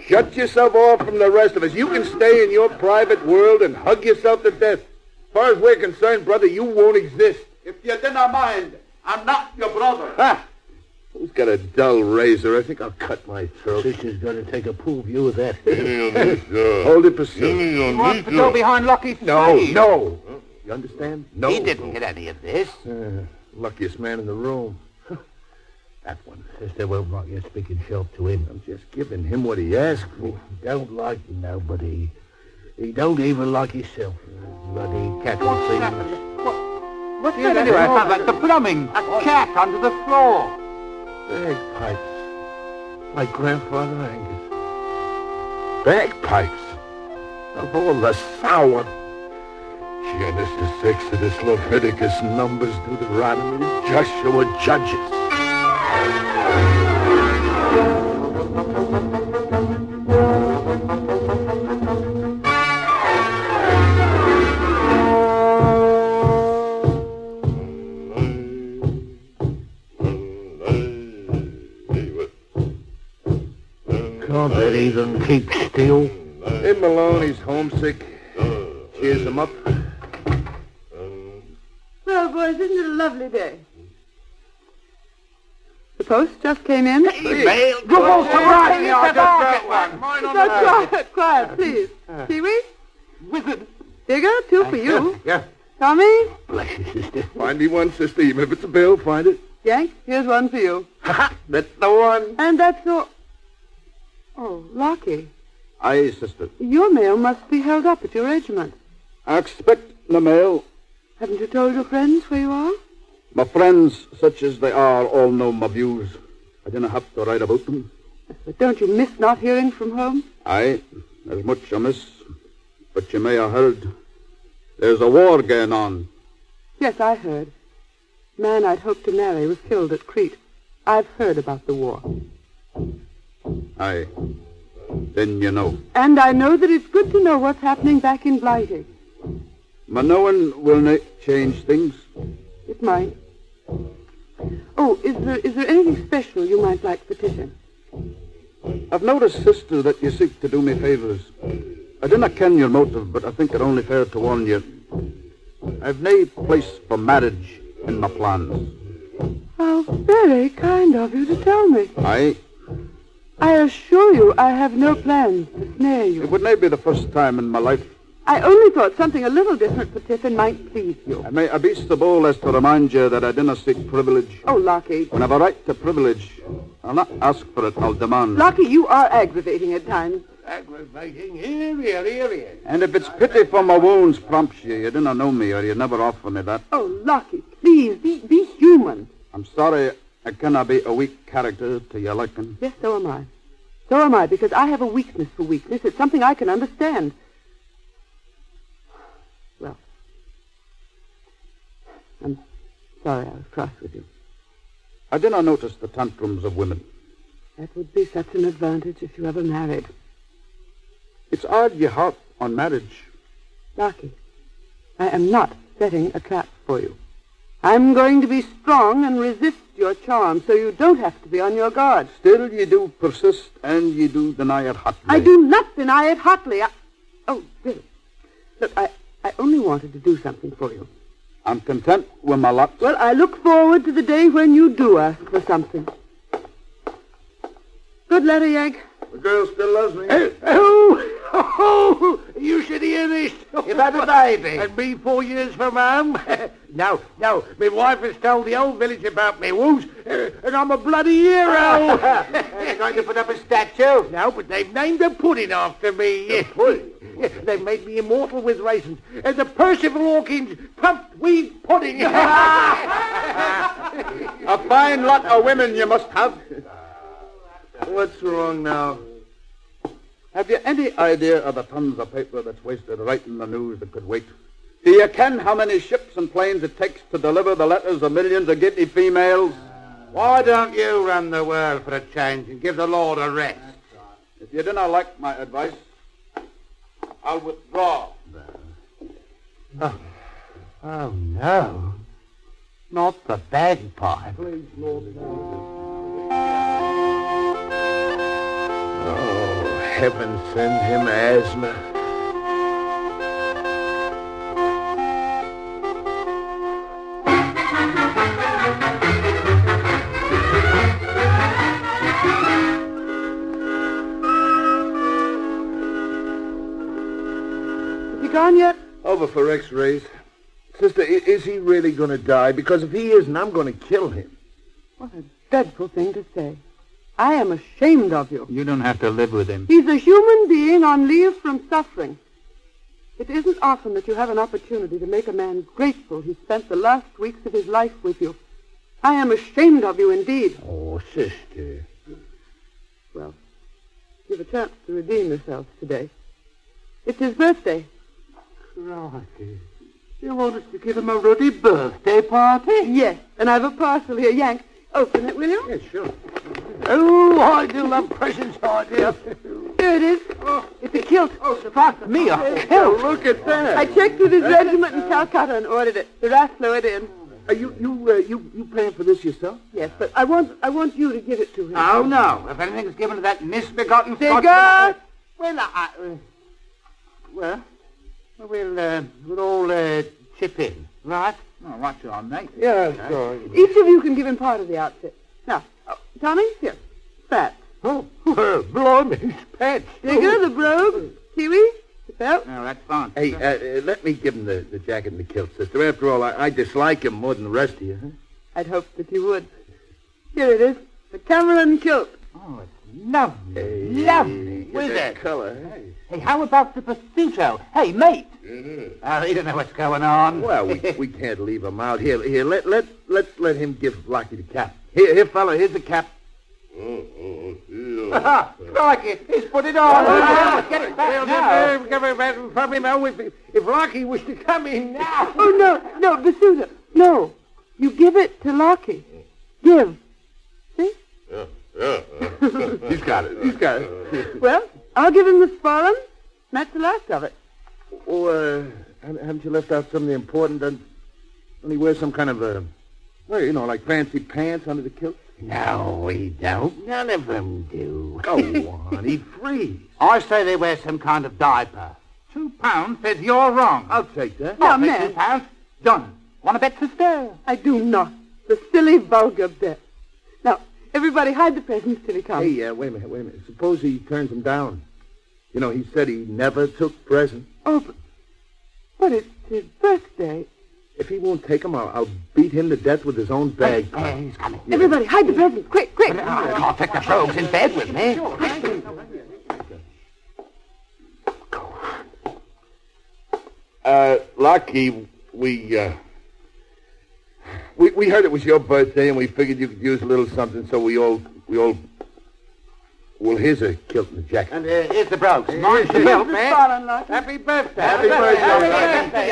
Shut yourself off from the rest of us. You can stay in your private world and hug yourself to death. As far as we're concerned, brother, you won't exist. If you didn't mind, I'm not your brother. Ha! Who's got a dull razor? I think I'll cut my throat. Sister's going to take a pool view of that. Hold it, Pursuit. You want to go behind Lucky's No. face? You understand? No. He didn't get any of this. Luckiest man in the room. That one. Sister won't want you speaking shelf to him. I'm just giving him what he asked for. He don't like you now, but he don't even like himself. Bloody cat won't see him. What's that anyway? I found like the plumbing. A cat under the floor. Bagpipes. My grandfather Angus. Bagpipes. Of all the sour. Genesis, Exodus, Leviticus, Numbers, Deuteronomy, Joshua, Judges. I bet he doesn't keep still. Leave him alone. He's homesick. Cheers him up. Well, boys, isn't it a lovely day? The post just came in. Hey, go on, somebody. I just got one. So quiet, please. Pee-wee? Wizard. Digger, 2 for you. Yeah. Tommy? Bless you, sister. Find me one, sister. Even if it's a bill, find it. Yank, here's one for you. That's the one. And that's all. Oh, Lockie. Aye, sister. Your mail must be held up at your regiment. I expect the mail. Haven't you told your friends where you are? My friends, such as they are, all know my views. I didn't have to write about them. But don't you miss not hearing from home? Aye, there's much I miss. But you may have heard. There's a war going on. Yes, I heard. Man I'd hoped to marry was killed at Crete. I've heard about the war. Aye. Then you know. And I know that it's good to know what's happening back in Blighty. My knowing will not change things. It might. Oh, is there anything special you might like petition? I've noticed, sister, that you seek to do me favours. I do not ken your motive, but I think it only fair to warn you. I've no place for marriage in my plans. How very kind of you to tell me. Aye. I assure you I have no plans to snare you. It would not be the first time in my life. I only thought something a little different for Tiffin might please you. I may be so bold as to remind you that I didn't seek privilege. Oh, Lockie. When I have a right to privilege, I'll not ask for it, I'll demand. Lockie, you are aggravating at times. Aggravating? Here. And if it's pity for my wounds prompts you, you didn't know me or you'd never offer me that. Oh, Lockie, please, be human. I'm sorry I cannot be a weak character to your liking. Yes, so am I. So am I, because I have a weakness for weakness. It's something I can understand. Well, I'm sorry I was cross with you. I did not notice the tantrums of women. That would be such an advantage if you ever married. It's odd you harp on marriage. Lockie, I am not setting a trap for you. I'm going to be strong and resist your charm, so you don't have to be on your guard. Still, you do persist, and you do deny it hotly. I do not deny it hotly. Oh, Bill, look, I only wanted to do something for you. I'm content with my lot. Well, I look forward to the day when you do ask for something. Good letter, Yank. The girl still loves me. Oh, you should hear this. You've had a baby. And me 4 years from home. No, my wife has told the whole village about me wounds, and I'm a bloody hero. They're going to put up a statue. No, but they've named a pudding after me. Pudding? They've made me immortal with raisins. And the Percival Hawkins pumped wheat pudding. A fine lot of women you must have. What's wrong now? Have you any idea of the tons of paper that's wasted writing the news that could wait? Do you ken how many ships and planes it takes to deliver the letters of millions of giddy females? Why don't you run the world for a change and give the Lord a rest? If you do not like my advice, I'll withdraw. Oh, no. Not the bagpipe. Please, Lord. Oh, heaven send him asthma. Is he gone yet? Over for x-rays. Sister, is he really going to die? Because if he isn't, I'm going to kill him. What a dreadful thing to say. I am ashamed of you. You don't have to live with him. He's a human being on leave from suffering. It isn't often that you have an opportunity to make a man grateful he spent the last weeks of his life with you. I am ashamed of you indeed. Oh, sister. Well, you have a chance to redeem yourself today. It's his birthday. Crikey. You want us to give him a ruddy birthday party? Yes, and I've a parcel here, Yank. Open it, will you? Yes, sure. Oh, I do love presents, I do. Here it is. Oh, it's a kilt. Oh, surprise me, a kilt. Look at that. I checked with his regiment in Calcutta and ordered it. The RAF flew it in. Are you paying for this yourself? Yes, but I want you to give it to him. Oh, no. If anything's given to that misbegotten Digger! We'll all chip in, right? Oh, what's your name? Yeah, sorry. Each of you can give him part of the outfit. Now, Tommy, here. Fat. Oh, blimey, Spats. Digger, the brogue. Kiwi, the belt. No, that's fine. Hey, let me give him the jacket and the kilt, sister. After all, I dislike him more than the rest of you. Huh? I'd hope that you would. Here it is, the Cameron kilt. Oh, it's lovely. Lovely. Where's that color? Hey, how about the Pursuito? Hey, mate. Oh, he don't know what's going on. Well, we can't leave him out. Here, let's let him give Lucky the cap. Here, fella, here's the cap. Crikey, he's put it on. Get it back now. If Lucky was to come in now. Oh, no, Basuda. No, you give it to Lucky. Give. See? He's got it. Well, I'll give him the sporran. That's the last of it. Oh, haven't you left out some of the important? Don't he wear some kind of, like fancy pants under the kilt? No, we don't. None of them do. Go on, he'd freeze. I say they wear some kind of diaper. £2 says you're wrong. I'll take that. Now, man. £2. Done. Want to bet, sister? I do not. The silly, vulgar bet. Now, everybody hide the presents till he comes. Hey, wait a minute. Suppose he turns them down. You know, he said he never took presents. Oh, but it's his birthday. If he won't take them, I'll beat him to death with his own bag. Hey, he's coming. Yeah. Everybody, hide the presents. Quick. I can't take the frogs in bed with me. Lucky, we heard it was your birthday, and we figured you could use a little something, so we all... Well, here's a kilt and a jacket. And here's the brogues. Mine's the belt, man. Happy birthday. Happy birthday.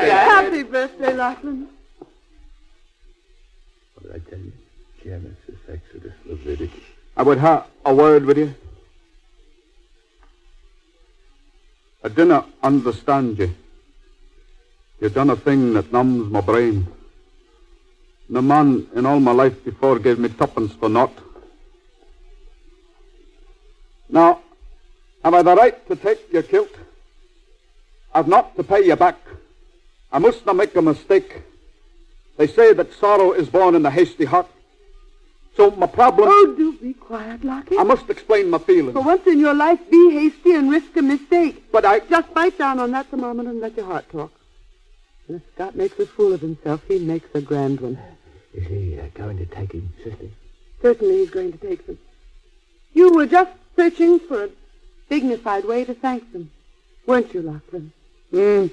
Happy birthday, Lachlan. What did I tell you? Genesis, Exodus, Leviticus. I would have a word with you. I didn't understand you. You done a thing that numbs my brain. No man in all my life before gave me tuppence for naught. Now, have I the right to take your kilt? I've not to pay you back. I must not make a mistake. They say that sorrow is born in the hasty heart. So my problem... Oh, do be quiet, Lucky. I must explain my feelings. For once in your life, be hasty and risk a mistake. But I... Just bite down on that thermometer and let your heart talk. If Scott makes a fool of himself, he makes a grand one. Is he going to take him, sister? Certainly he's going to take them. You were just searching for a dignified way to thank them, weren't you, Lachlan? Then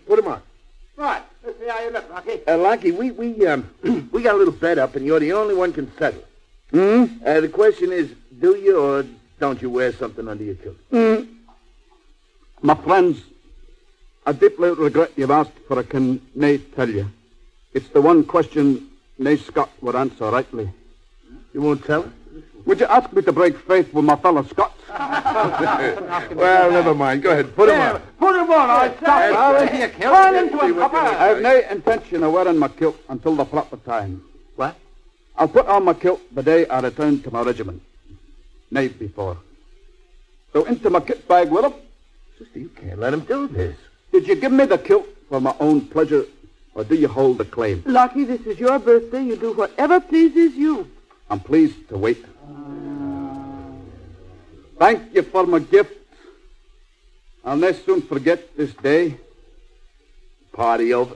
put him on. Right. Let's see how you look, Lucky. Lucky, we got a little bet up, and you're the only one can settle. The question is, do you or don't you wear something under your kilt? My friends, I deeply regret you've asked, for I can nae tell you. It's the one question nae Scot would answer rightly. You won't tell her? Would you ask me to break faith with my fellow Scots? Well, never mind. Go ahead. Put him on. Put him on. I have no intention of wearing my kilt until the proper time. What? I'll put on my kilt the day I return to my regiment. Night before. So into my kit bag with him. Sister, you can't let him do this. Did you give me the kilt for my own pleasure, or do you hold the claim? Lucky, this is your birthday. You do whatever pleases you. I'm pleased to wait. Thank you for my gift. I'll not soon forget this day. Party over?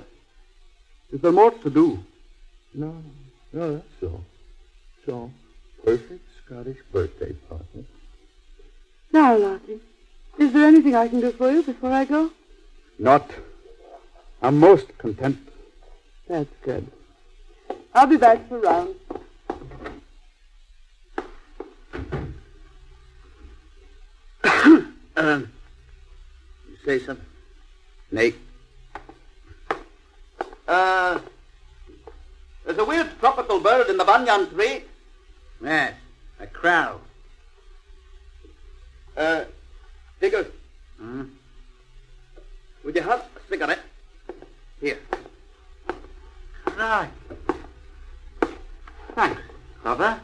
Is there more to do? No, that's all. So, perfect Scottish birthday party. Now, Lucky, is there anything I can do for you before I go? Not. I'm most content. That's good. I'll be back for rounds. You say something? Nate. There's a weird tropical bird in the banyan tree. Yes, a crow. Digger. Would you have a cigarette? Here. right. Thanks, Father.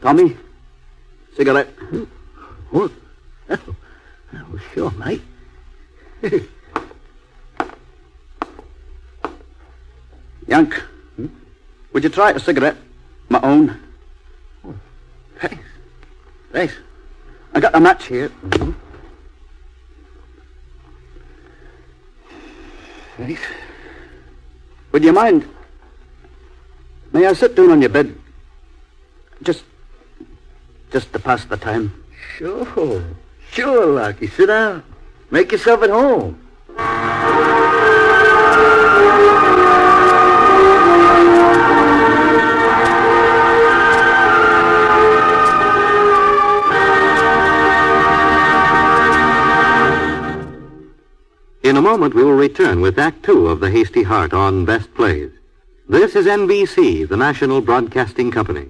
Tommy, cigarette. What? Oh, sure, mate. Yank, would you try a cigarette? My own. Oh, thanks. I got a match here. Thanks. Would you mind? May I sit down on your bed? Just to pass the time. Sure, Lucky. Sit down. Make yourself at home. In a moment, we will return with Act Two of The Hasty Heart on Best Plays. This is NBC, the National Broadcasting Company.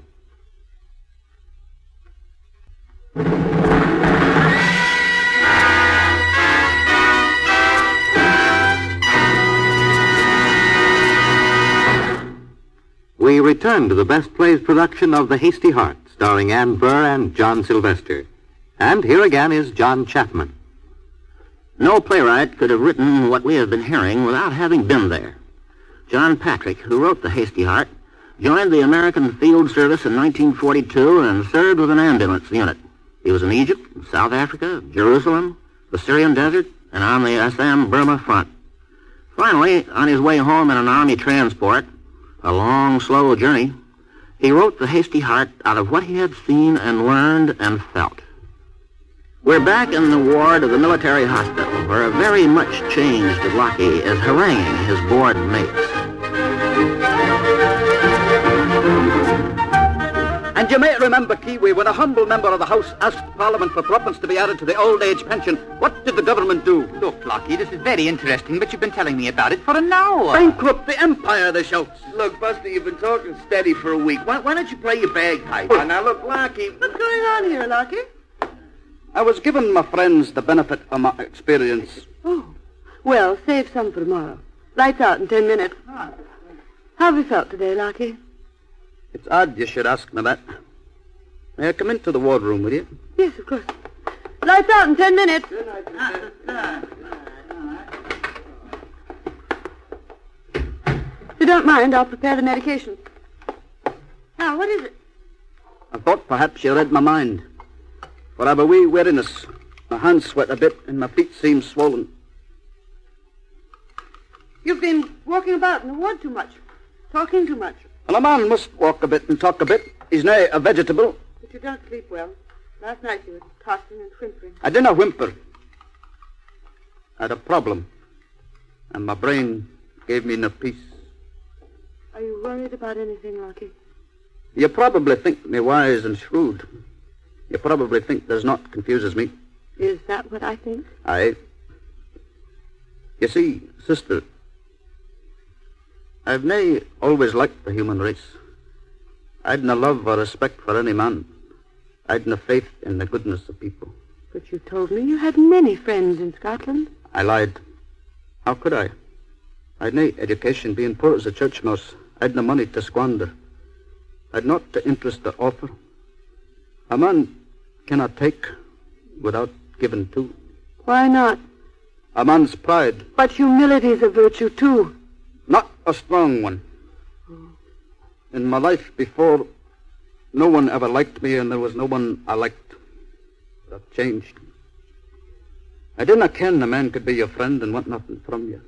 We return to the Best Plays production of The Hasty Heart, starring Ann Burr and John Sylvester. And here again is John Chapman. No playwright could have written what we have been hearing without having been there. John Patrick, who wrote The Hasty Heart, joined the American Field Service in 1942 and served with an ambulance unit. He was in Egypt, South Africa, Jerusalem, the Syrian desert, and on the Assam-Burma front. Finally, on his way home in an army transport, a long, slow journey, he wrote The Hasty Heart out of what he had seen and learned and felt. We're back in the ward of the military hospital, where a very much changed Lockie is haranguing his bored mates. And you may remember, Kiwi, when a humble member of the House asked Parliament for twopence to be added to the old age pension, what did the government do? Look, Lockie, this is very interesting, but you've been telling me about it for an hour. Bankrupt the empire, they shouts. Look, Buster, you've been talking steady for a week. Why don't you play your bagpipe? Now, look, Lockie. What's going on here, Lockie? I was giving my friends the benefit of my experience. Oh, well, save some for tomorrow. Lights out in 10 minutes. How have you felt today, Lockie? It's odd you should ask me that. May I come into the wardroom with you? Yes, of course. Lights out in 10 minutes. Good night. If you don't mind, I'll prepare the medication. Now, what is it? I thought perhaps you read my mind. For I've a wee weariness. My hands sweat a bit and my feet seem swollen. You've been walking about in the ward too much. Talking too much. Well, a man must walk a bit and talk a bit. He's nae a vegetable. But you don't sleep well. Last night you were tossing and whimpering. I didn't whimper. I had a problem. And my brain gave me no peace. Are you worried about anything, Lockie? You probably think me wise and shrewd. You probably think there's naught confuses me. Is that what I think? Aye. You see, sister, I've nae always liked the human race. I'd no love or respect for any man. I'd no faith in the goodness of people. But you told me you had many friends in Scotland. I lied. How could I? I'd nae education, being poor as a church mouse. I'd no money to squander. I'd not the interest to offer. A man cannot take without giving too. Why not? A man's pride. But humility's a virtue, too. Not a strong one. In my life before, no one ever liked me, and there was no one I liked. That changed. I didn't ken a man could be your friend and want nothing from you.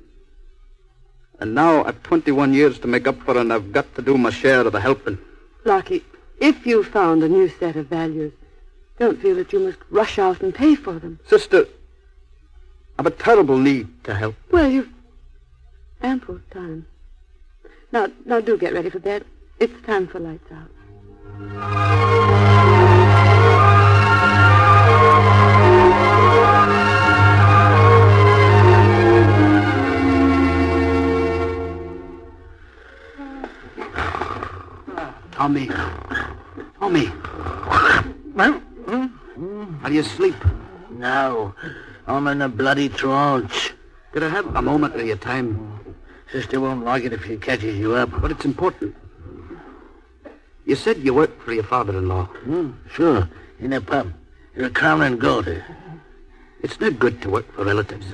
And now I've 21 years to make up for, and I've got to do my share of the helping. Lockie, if you found a new set of values, don't feel that you must rush out and pay for them. Sister, I've a terrible need to help. Well, you've ample time. Now do get ready for bed. It's time for lights out. Tommy. Are you asleep? No, I'm in a bloody trance. Could I have a moment of your time? Sister won't like it if she catches you up. But it's important. You said you worked for your father-in-law. Sure, in a pub. You're a crown and goater. It's no good to work for relatives.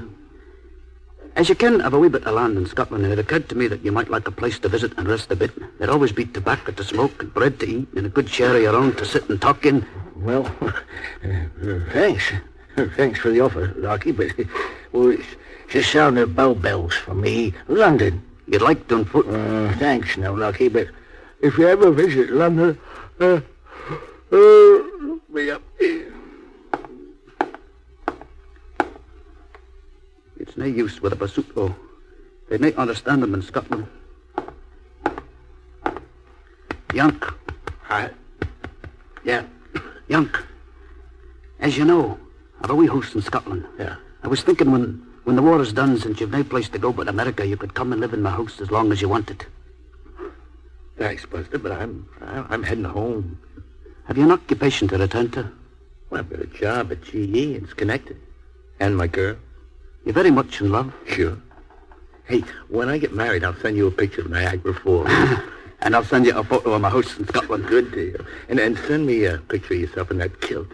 As you can have a wee bit of land in Scotland, and it occurred to me that you might like a place to visit and rest a bit. There'd always be tobacco to smoke, and bread to eat, and a good sherry around to sit and talk in. Well, thanks. Thanks for the offer, Rocky, but it's just sounded bow bells for me. London. You'd like to on foot? Thanks, no, Rocky, but if you ever visit London, look me up. It's no use with a bazooka. They may understand them in Scotland. Yank. Yeah. Yank. As you know, I've a wee house in Scotland. Yeah. I was thinking when the war is done, since you've no place to go but America, you could come and live in my house as long as you wanted. Thanks, Buster, but I'm heading home. Have you an occupation to return to? Well, I've got a job at GE. It's connected. And my girl. You're very much in love? Sure. Hey, when I get married, I'll send you a picture of Niagara Falls. And I'll send you a photo of my house in Scotland. Good deal. And send me a picture of yourself in that kilt.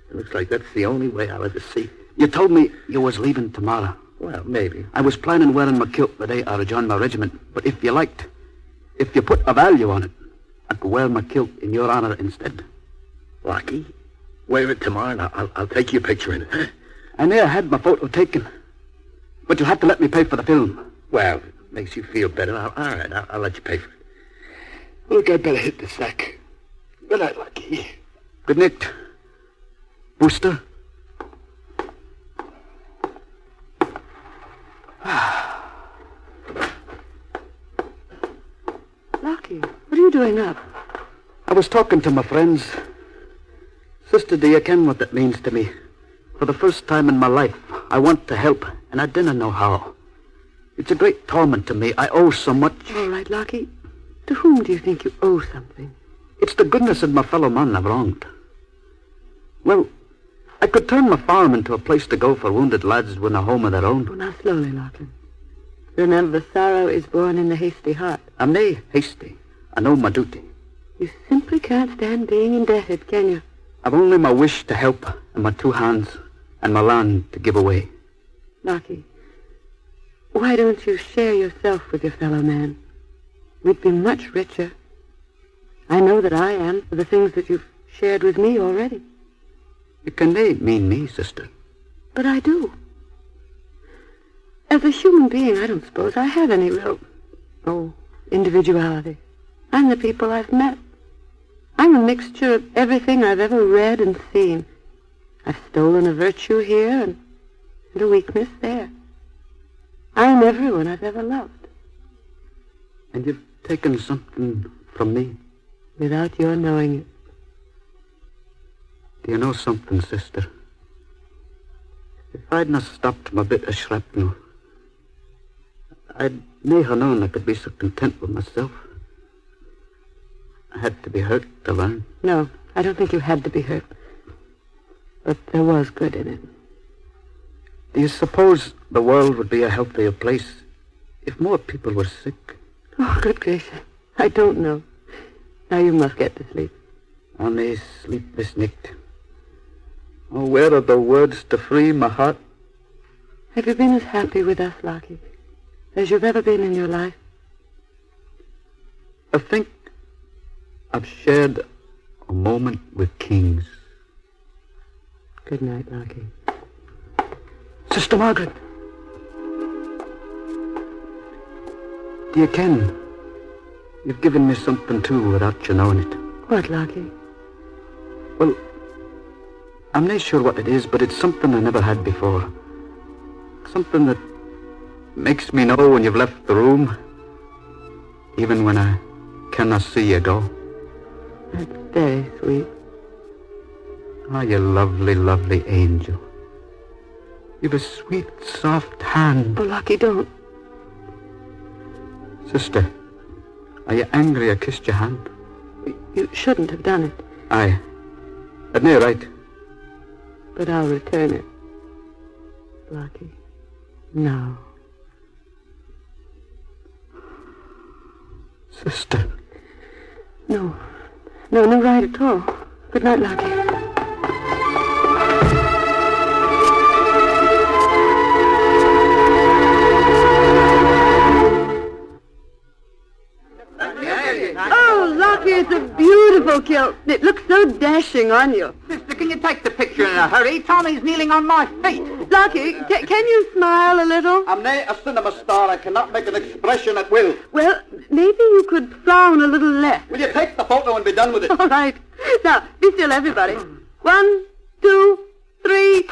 It looks like that's the only way I'll ever see. You told me you was leaving tomorrow. Well, maybe. I was planning wearing my kilt the day I rejoined my regiment. But if you liked, if you put a value on it, I could wear my kilt in your honor instead. Rocky, wear it tomorrow and I'll take your picture in it. I never had my photo taken. But you'll have to let me pay for the film. Well, if it makes you feel better, all right, I'll let you pay for it. Look, I'd better hit the sack. Good night, Lucky. Good night, Booster. Lucky, what are you doing up? I was talking to my friends. Sister, do you ken what that means to me? For the first time in my life, I want to help, and I didn't know how. It's a great torment to me. I owe so much. All right, Lucky. To whom do you think you owe something? It's the goodness of my fellow man I've wronged. Well, I could turn my farm into a place to go for wounded lads with a home of their own. Oh, now, slowly, Lachlan. Remember, sorrow is born in the hasty heart. I'm nae hasty. I know my duty. You simply can't stand being indebted, can you? I've only my wish to help and my 2 hands and my land to give away. Lucky, why don't you share yourself with your fellow man? We'd be much richer. I know that I am for the things that you've shared with me already. You can nae mean me, sister. But I do. As a human being, I don't suppose I have any real, individuality. I'm the people I've met. I'm a mixture of everything I've ever read and seen. I've stolen a virtue here and a weakness there. I'm everyone I've ever loved. And you've taken something from me? Without your knowing it. Do you know something, sister? If I'd not stopped my bit of shrapnel, I'd never known I could be so content with myself. I had to be hurt to learn. No, I don't think you had to be hurt. But there was good in it. Do you suppose the world would be a healthier place if more people were sick? Oh, good gracious. I don't know. Now you must get to sleep. Only sleep this night. Oh, where are the words to free my heart? Have you been as happy with us, Lucky, as you've ever been in your life? I think I've shared a moment with kings. Good night, Lucky. Sister Margaret. Do you ken? You've given me something too without you knowing it. What, Lucky? Well, I'm not sure what it is, but it's something I never had before. Something that makes me know when you've left the room, even when I cannot see you go. That's very sweet. Oh, you lovely, lovely angel. You've a sweet, soft hand. Oh, Lucky, don't. Sister, are you angry I kissed your hand? You shouldn't have done it. Aye. I'd nae right. But I'll return it. Lucky. No. Sister. No, no right at all. Good night, Lucky. Oh, Lucky, it's a beautiful kilt. It looks so dashing on you. Sister, can you take the picture in a hurry? Tommy's kneeling on my feet. Lucky, can you smile a little? I'm nae a cinema star. I cannot make an expression at will. Well, maybe you could frown a little less. Will you take the photo and be done with it? All right. Now, be still, everybody. 1, 2, 3.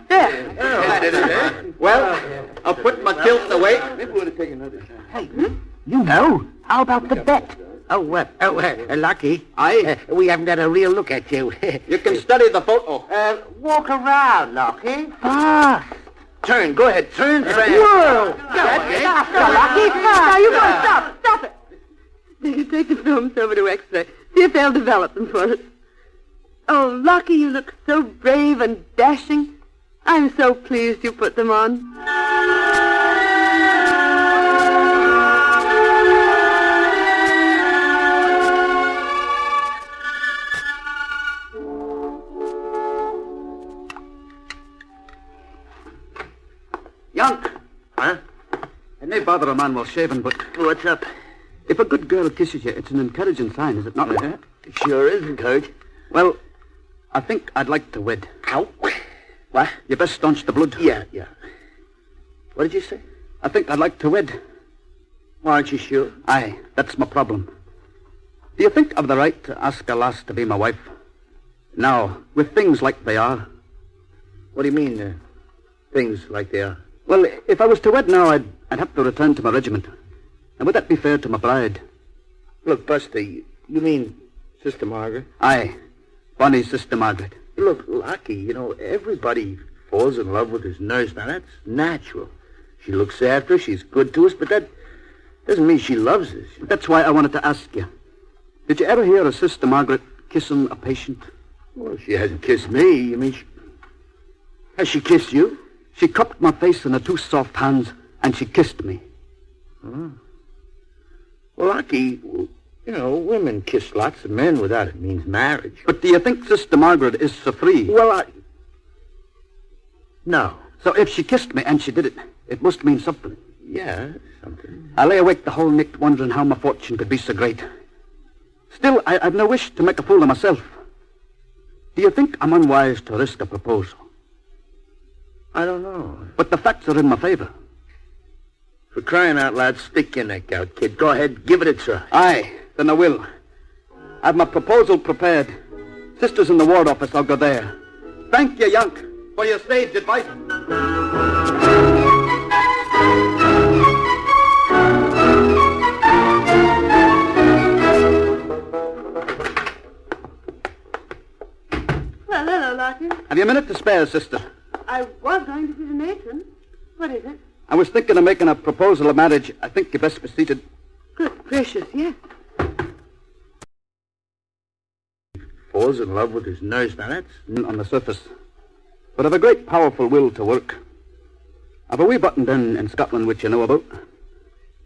There. Well, I'll put my kilt away. Maybe we'll take another. Hey, you know, how about the bet? Oh, what? Lucky. Aye? We haven't had a real look at you. You can study the photo. Walk around, Lucky. Fast. Turn, go ahead, turn fast. Whoa! Stop, Lucky, fast. Now, you go, stop it. They can take the films over to X-ray. See if they'll develop them for us. Oh, Lucky, you look so brave and dashing. I'm so pleased you put them on. Yonk. Huh? It may bother a man while shaving, but... What's up? If a good girl kisses you, it's an encouraging sign, is it not? It sure is encouraging. Well, I think I'd like to wed. How? What? You best staunch the blood. Yeah. What did you say? I think I'd like to wed. Aren't you sure? Aye, that's my problem. Do you think I've the right to ask a lass to be my wife? Now, with things like they are. What do you mean, things like they are? Well, if I was to wed now, I'd have to return to my regiment. And would that be fair to my bride? Look, Buster, you mean Sister Margaret? Aye, Bonnie's Sister Margaret. Look, Lucky, everybody falls in love with his nurse. Now, that's natural. She looks after us, she's good to us, but that doesn't mean she loves us. That's why I wanted to ask you. Did you ever hear of Sister Margaret kissing a patient? Well, she hasn't kissed me. You mean has she kissed you? She cupped my face in her two soft hands, and she kissed me. Oh. Well, Lucky, women kiss lots of men without it means marriage. But do you think Sister Margaret is so free? Well, No. So if she kissed me and she did it, it must mean something. Yeah, something. I lay awake the whole night wondering how my fortune could be so great. Still, I've no wish to make a fool of myself. Do you think I'm unwise to risk a proposal? I don't know. But the facts are in my favor. For crying out loud, stick your neck out, kid. Go ahead, give it a try. Aye, then I will. I've my proposal prepared. Sister's in the ward office, I'll go there. Thank you, Yonk, for your sage advice. Well, hello, Larkin. Have you a minute to spare, sister? I was going to see the matron. What is it? I was thinking of making a proposal of marriage. I think you best be seated. Good gracious, yes. Falls in love with his nurse. Now, that's... On the surface. But I've a great powerful will to work. I've a wee button down in Scotland which you know about.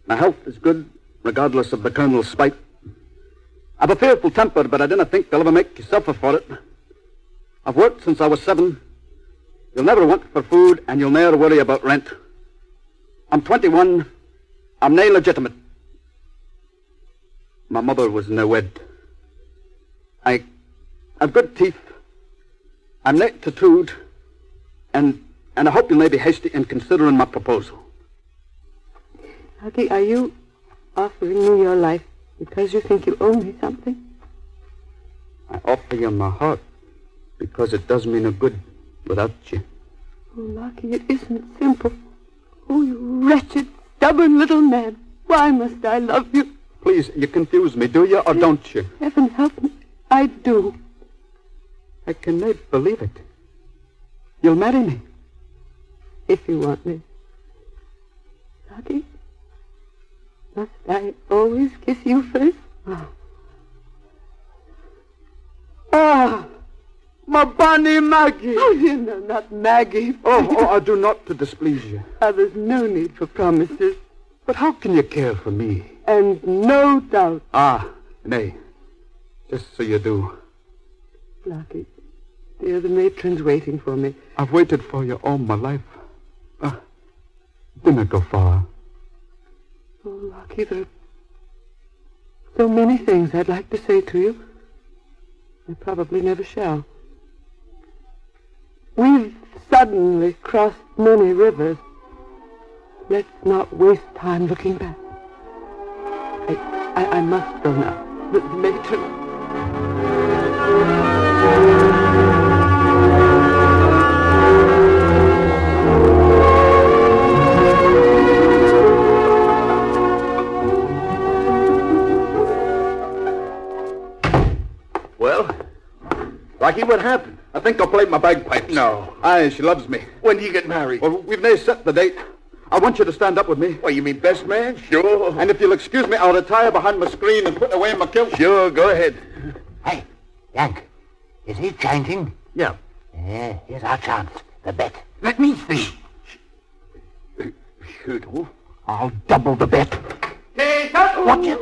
My health is good, regardless of the Colonel's spite. I've a fearful temper, but I didn't think they'll ever make you suffer for it. I've worked since I was 7. You'll never want for food, and you'll never worry about rent. I'm 21. I'm nae legitimate. My mother was no wed. I've good teeth. I'm nae tattooed. And I hope you may be hasty in considering my proposal. Lucky, are you offering me your life because you think you owe me something? I offer you my heart because it does me no good without you. Oh, Lucky, it isn't simple. Oh, you wretched, stubborn little man. Why must I love you? Please, you confuse me, do you, or don't you? Heaven help me. I do. I cannot believe it. You'll marry me. If you want me. Lucky, must I always kiss you first? Ah, my bonny Maggie. Oh, you know, not Maggie. Oh, I do not to displease you. There's no need for promises. But how can you care for me? and no doubt. Ah, nay. Just so you do. Blackie, dear, the matron's waiting for me. I've waited for you all my life. Didn't go far. Oh, Blackie, there are so many things I'd like to say to you. I probably never shall. We've suddenly crossed many rivers. Let's not waste time looking back. I must go now. The matron... Well, Blackie, what happened? I think I'll play my bagpipes. No. Aye, she loves me. When do you get married? Well, we've nae set the date. I want you to stand up with me. Well, you mean best man? Sure. And if you'll excuse me, I'll retire behind my screen and put away my kilt. Sure, go ahead. Hey, Yank, is he changing? Yeah. Here's our chance. The bet. Let me see. Shoot, I'll double the bet. Hey, Watch it.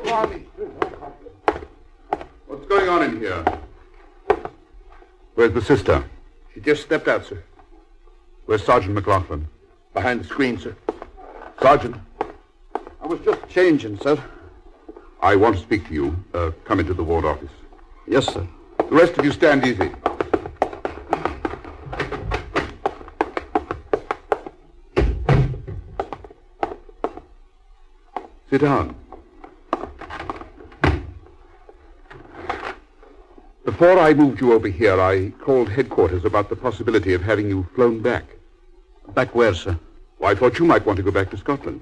What's going on in here? Where's the sister? She just stepped out, sir. Where's Sergeant McLaughlin? Behind the screen, sir. Sergeant, I was just changing, sir. I want to speak to you. Come into the ward office. Yes, sir. The rest of you stand easy. Sit down. Before I moved you over here, I called headquarters about the possibility of having you flown back. Back where, sir? Well, I thought you might want to go back to Scotland.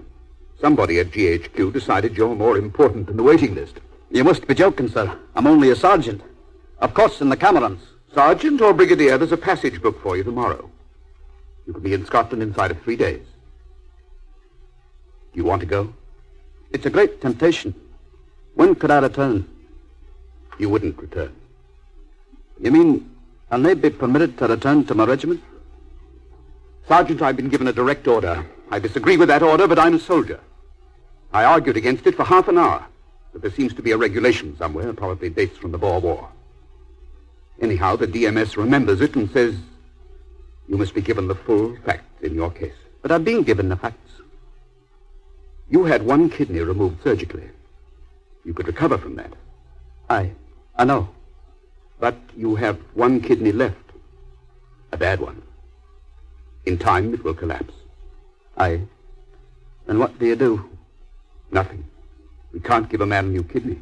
Somebody at GHQ decided you're more important than the waiting list. You must be joking, sir. I'm only a sergeant. Of course, in the Camerons. Sergeant or brigadier, there's a passage booked for you tomorrow. You can be in Scotland inside of 3 days. Do you want to go? It's a great temptation. When could I return? You wouldn't return. You mean I'll not be permitted to return to my regiment? Sergeant, I've been given a direct order. I disagree with that order, but I'm a soldier. I argued against it for half an hour, but there seems to be a regulation somewhere, probably dates from the Boer War. Anyhow, the DMS remembers it and says you must be given the full facts in your case. But I've been given the facts. You had one kidney removed surgically. You could recover from that. I know. But you have one kidney left. A bad one. In time, it will collapse. Aye. Then what do you do? Nothing. We can't give a man a new kidney.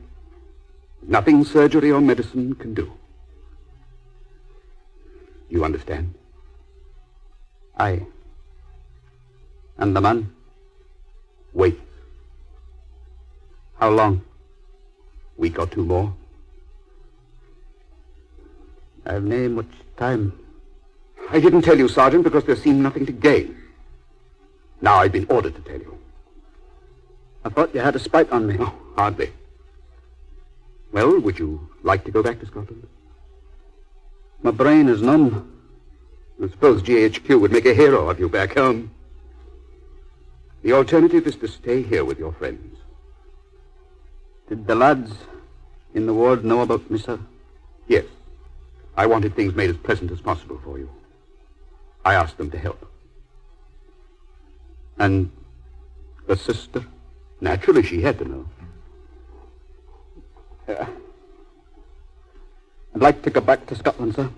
Nothing surgery or medicine can do. You understand? Aye. And the man? Wait. How long? Week or two more. I've nae much time. I didn't tell you, Sergeant, because there seemed nothing to gain. Now I've been ordered to tell you. I thought you had a spite on me. Oh, hardly. Well, would you like to go back to Scotland? My brain is numb. I suppose GHQ would make a hero of you back home. The alternative is to stay here with your friends. Did the lads in the ward know about me, sir? Yes. I wanted things made as pleasant as possible for you. I asked them to help. And the sister? Naturally, she had to know. I'd like to go back to Scotland, sir.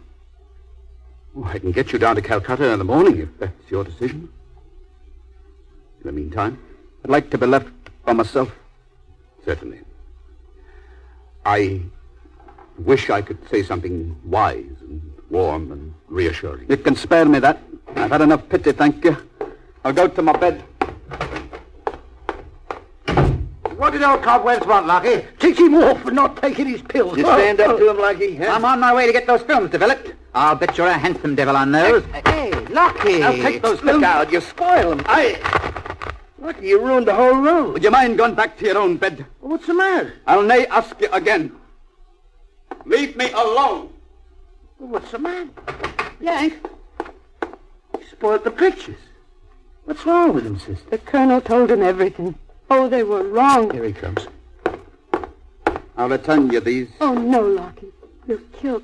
Oh, I can get you down to Calcutta in the morning if that's your decision. In the meantime? I'd like to be left by myself. Certainly. I wish I could say something wise and warm and reassuring. You can spare me that. I've had enough pity, thank you. I'll go to my bed. What did old Cobwebs want, Lockie? Teach him off for not taking his pills. You stand up to him, Lockie? Huh? I'm on my way to get those films developed. I'll bet you're a handsome devil on those. Hey, Lockie. I'll take those films. Look out, you spoil them. Lockie, you ruined the whole room. Would you mind going back to your own bed? What's the matter? I'll nae ask you again. Leave me alone. What's the matter? Yank, you spoiled the pictures. What's wrong with him, sister? The colonel told him everything. Oh, they were wrong. Here he comes. I'll return you these. Oh, no, Lockie. You're killed.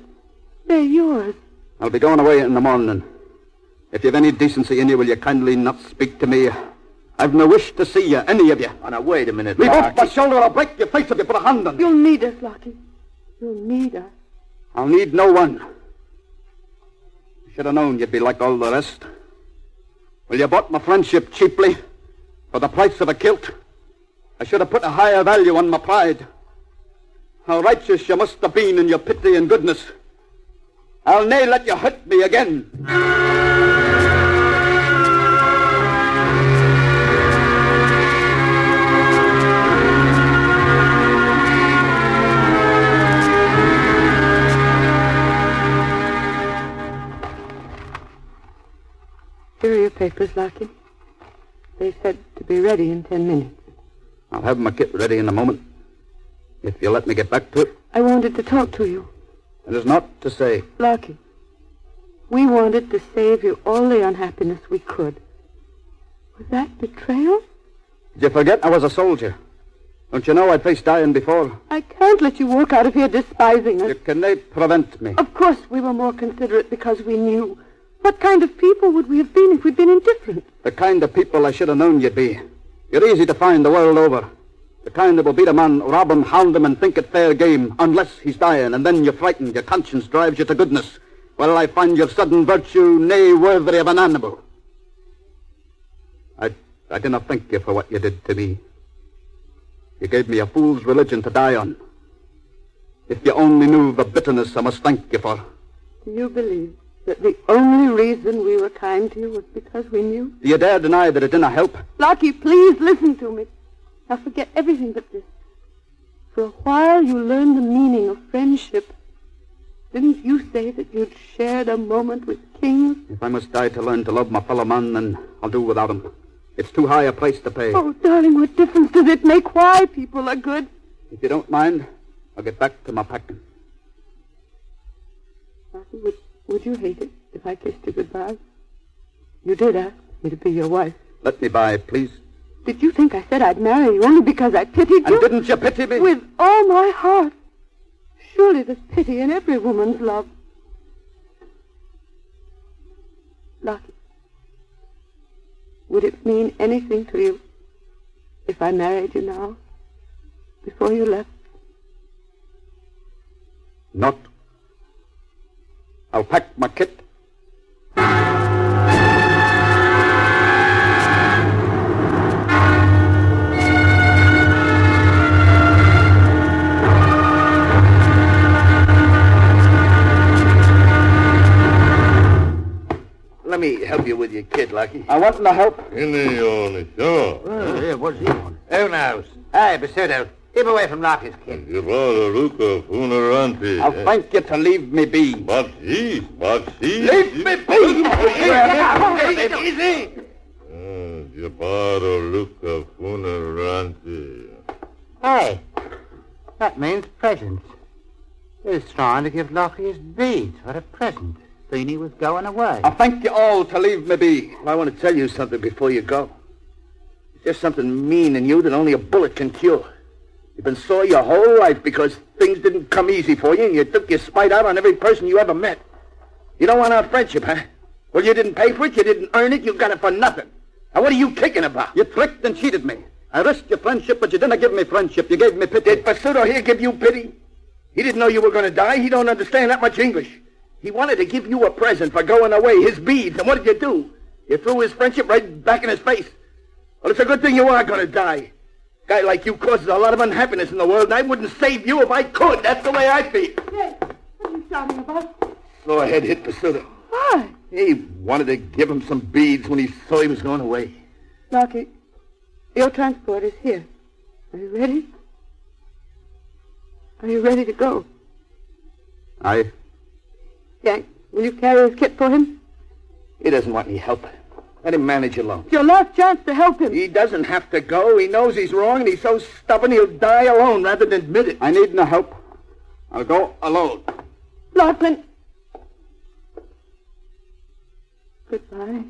They're yours. I'll be going away in the morning. If you've any decency in you, will you kindly not speak to me? I've no wish to see you, any of you. Oh, now, wait a minute, Leave Lockie. off my shoulder or I'll break your face if you put a hand on me. You'll need us, Lockie. You'll need us. I'll need no one. You should have known you'd be like all the rest. Well, you bought my friendship cheaply for the price of a kilt. I should have put a higher value on my pride. How righteous you must have been in your pity and goodness. I'll nae let you hurt me again. Here are your papers, Lockie. They said to be ready in 10 minutes. I'll have my kit ready in a moment. If you'll let me get back to it. I wanted to talk to you. It is not to say. Lockie, we wanted to save you all the unhappiness we could. Was that betrayal? Did you forget I was a soldier? Don't you know I'd faced dying before? I can't let you walk out of here despising us. You can prevent me. Of course we were more considerate because we knew. What kind of people would we have been if we'd been indifferent? The kind of people I should have known you'd be. You're easy to find the world over. The kind that will beat a man, rob him, hound him, and think it fair game, unless he's dying, and then you're frightened, your conscience drives you to goodness. Well, I find your sudden virtue nae worthy of an animal. I did not thank you for what you did to me. You gave me a fool's religion to die on. If you only knew the bitterness I must thank you for. Do you believe that the only reason we were kind to you was because we knew? Do you dare deny that it didn't help? Lockie, please listen to me. Now forget everything but this. For a while you learned the meaning of friendship. Didn't you say that you'd shared a moment with kings? If I must die to learn to love my fellow man, then I'll do without him. It's too high a price to pay. Oh, darling, what difference does it make why people are good? If you don't mind, I'll get back to my packing. Lockie, would you hate it if I kissed you goodbye? You did ask me to be your wife. Let me by, please. Did you think I said I'd marry you only because I pitied you? And didn't you pity me? With all my heart. Surely there's pity in every woman's love. Lockie, would it mean anything to you if I married you now, before you left? Not. I'll pack my kit. Let me help you with your kid, Lucky. I want no help. Yeah, what's he want? Who knows? Hey, Basuto, keep away from Lockie's kid. I'll thank you to leave me be. Leave me be! Easy! Hey, that means presents. He's trying to give Lockie his beads for a present. Seen he was going away. I thank you all to leave me be. Well, I want to tell you something before you go. There's something mean in you that only a bullet can cure. You've been sore your whole life because things didn't come easy for you, and you took your spite out on every person you ever met. You don't want our friendship, huh? Well, you didn't pay for it, you didn't earn it, you got it for nothing. Now, what are you kicking about? You tricked and cheated me. I risked your friendship, but you didn't give me friendship. You gave me pity. Did Basuto here give you pity? He didn't know you were going to die. He don't understand that much English. He wanted to give you a present for going away, his beads, and what did you do? You threw his friendship right back in his face. Well, it's a good thing you are going to die. A guy like you causes a lot of unhappiness in the world, and I wouldn't save you if I could. That's the way I feel. Hey, what are you shouting about? Slow ahead hit Basuto. Why? He wanted to give him some beads when he saw he was going away. Lockie, your transport is here. Are you ready? Are you ready to go? Aye. Yank, will you carry his kit for him? He doesn't want any help. Let him manage alone. It's your last chance to help him. He doesn't have to go. He knows he's wrong, and he's so stubborn he'll die alone rather than admit it. I need no help. I'll go alone. Lachlan. Goodbye.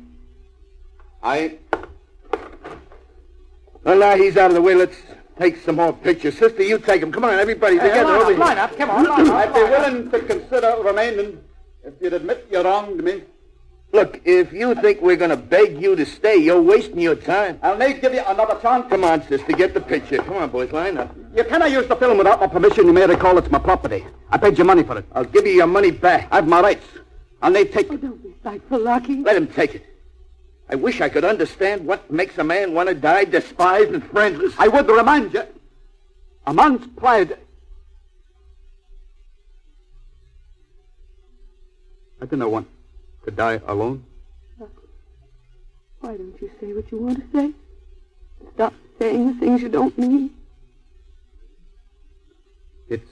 Well, now he's out of the way. Let's take some more pictures. Sister, you take them. Come on, everybody together over here. Line up. Come on, line up. I'd be willing to consider remaining if you'd admit you wronged me. Look, if you think we're going to beg you to stay, you're wasting your time. I'll need to give you another chance. Come on, sister, get the picture. Come on, boys, line up. You cannot use the film without my permission. You may recall it's my property. I paid you money for it. I'll give you your money back. I have my rights. I'll need to take it. Don't be spiteful, Lucky. Let him take it. I wish I could understand what makes a man want to die despised and friendless. I would remind you, a man's pride. I do not want to die alone. Why don't you say what you want to say? Stop saying the things you don't mean. It's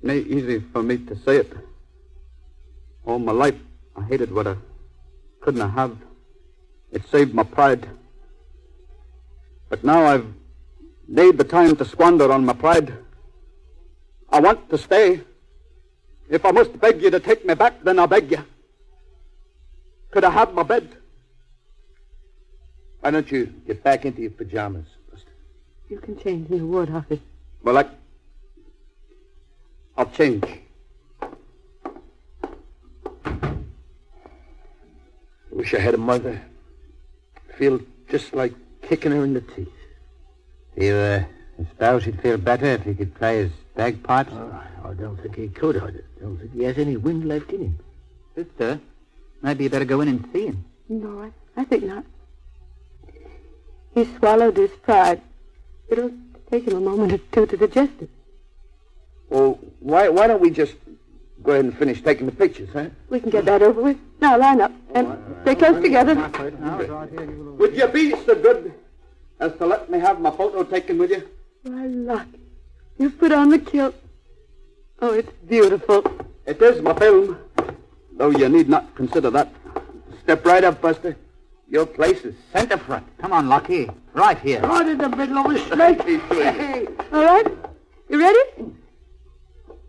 not easy for me to say it. All my life, I hated what I couldn't have. It saved my pride. But now I've made the time to squander on my pride. I want to stay. If I must beg you to take me back, then I'll beg you. Could I have my bed? Why don't you get back into your pajamas, Buster? You can change me a word, Harvey. Well, I'll change. I wish I had a mother. I feel just like kicking her in the teeth. You suppose he'd feel better if he could play his bagpipes? I don't think he could. I don't think he has any wind left in him. Sister, maybe you better go in and see him. No, I think not. He swallowed his pride. It'll take him a moment or two to digest it. Well, why don't we just go ahead and finish taking the pictures, huh? We can get that over with. Now, line up and stay close together. Would you be so good as to let me have my photo taken with you? Why, Lucky, you've put on the kilt. Oh, it's beautiful. It is my film, though you need not consider that. Step right up, Buster. Your place is center front. Come on, Lucky. Right here. Right in the middle of a snake. Hey, all right? You ready?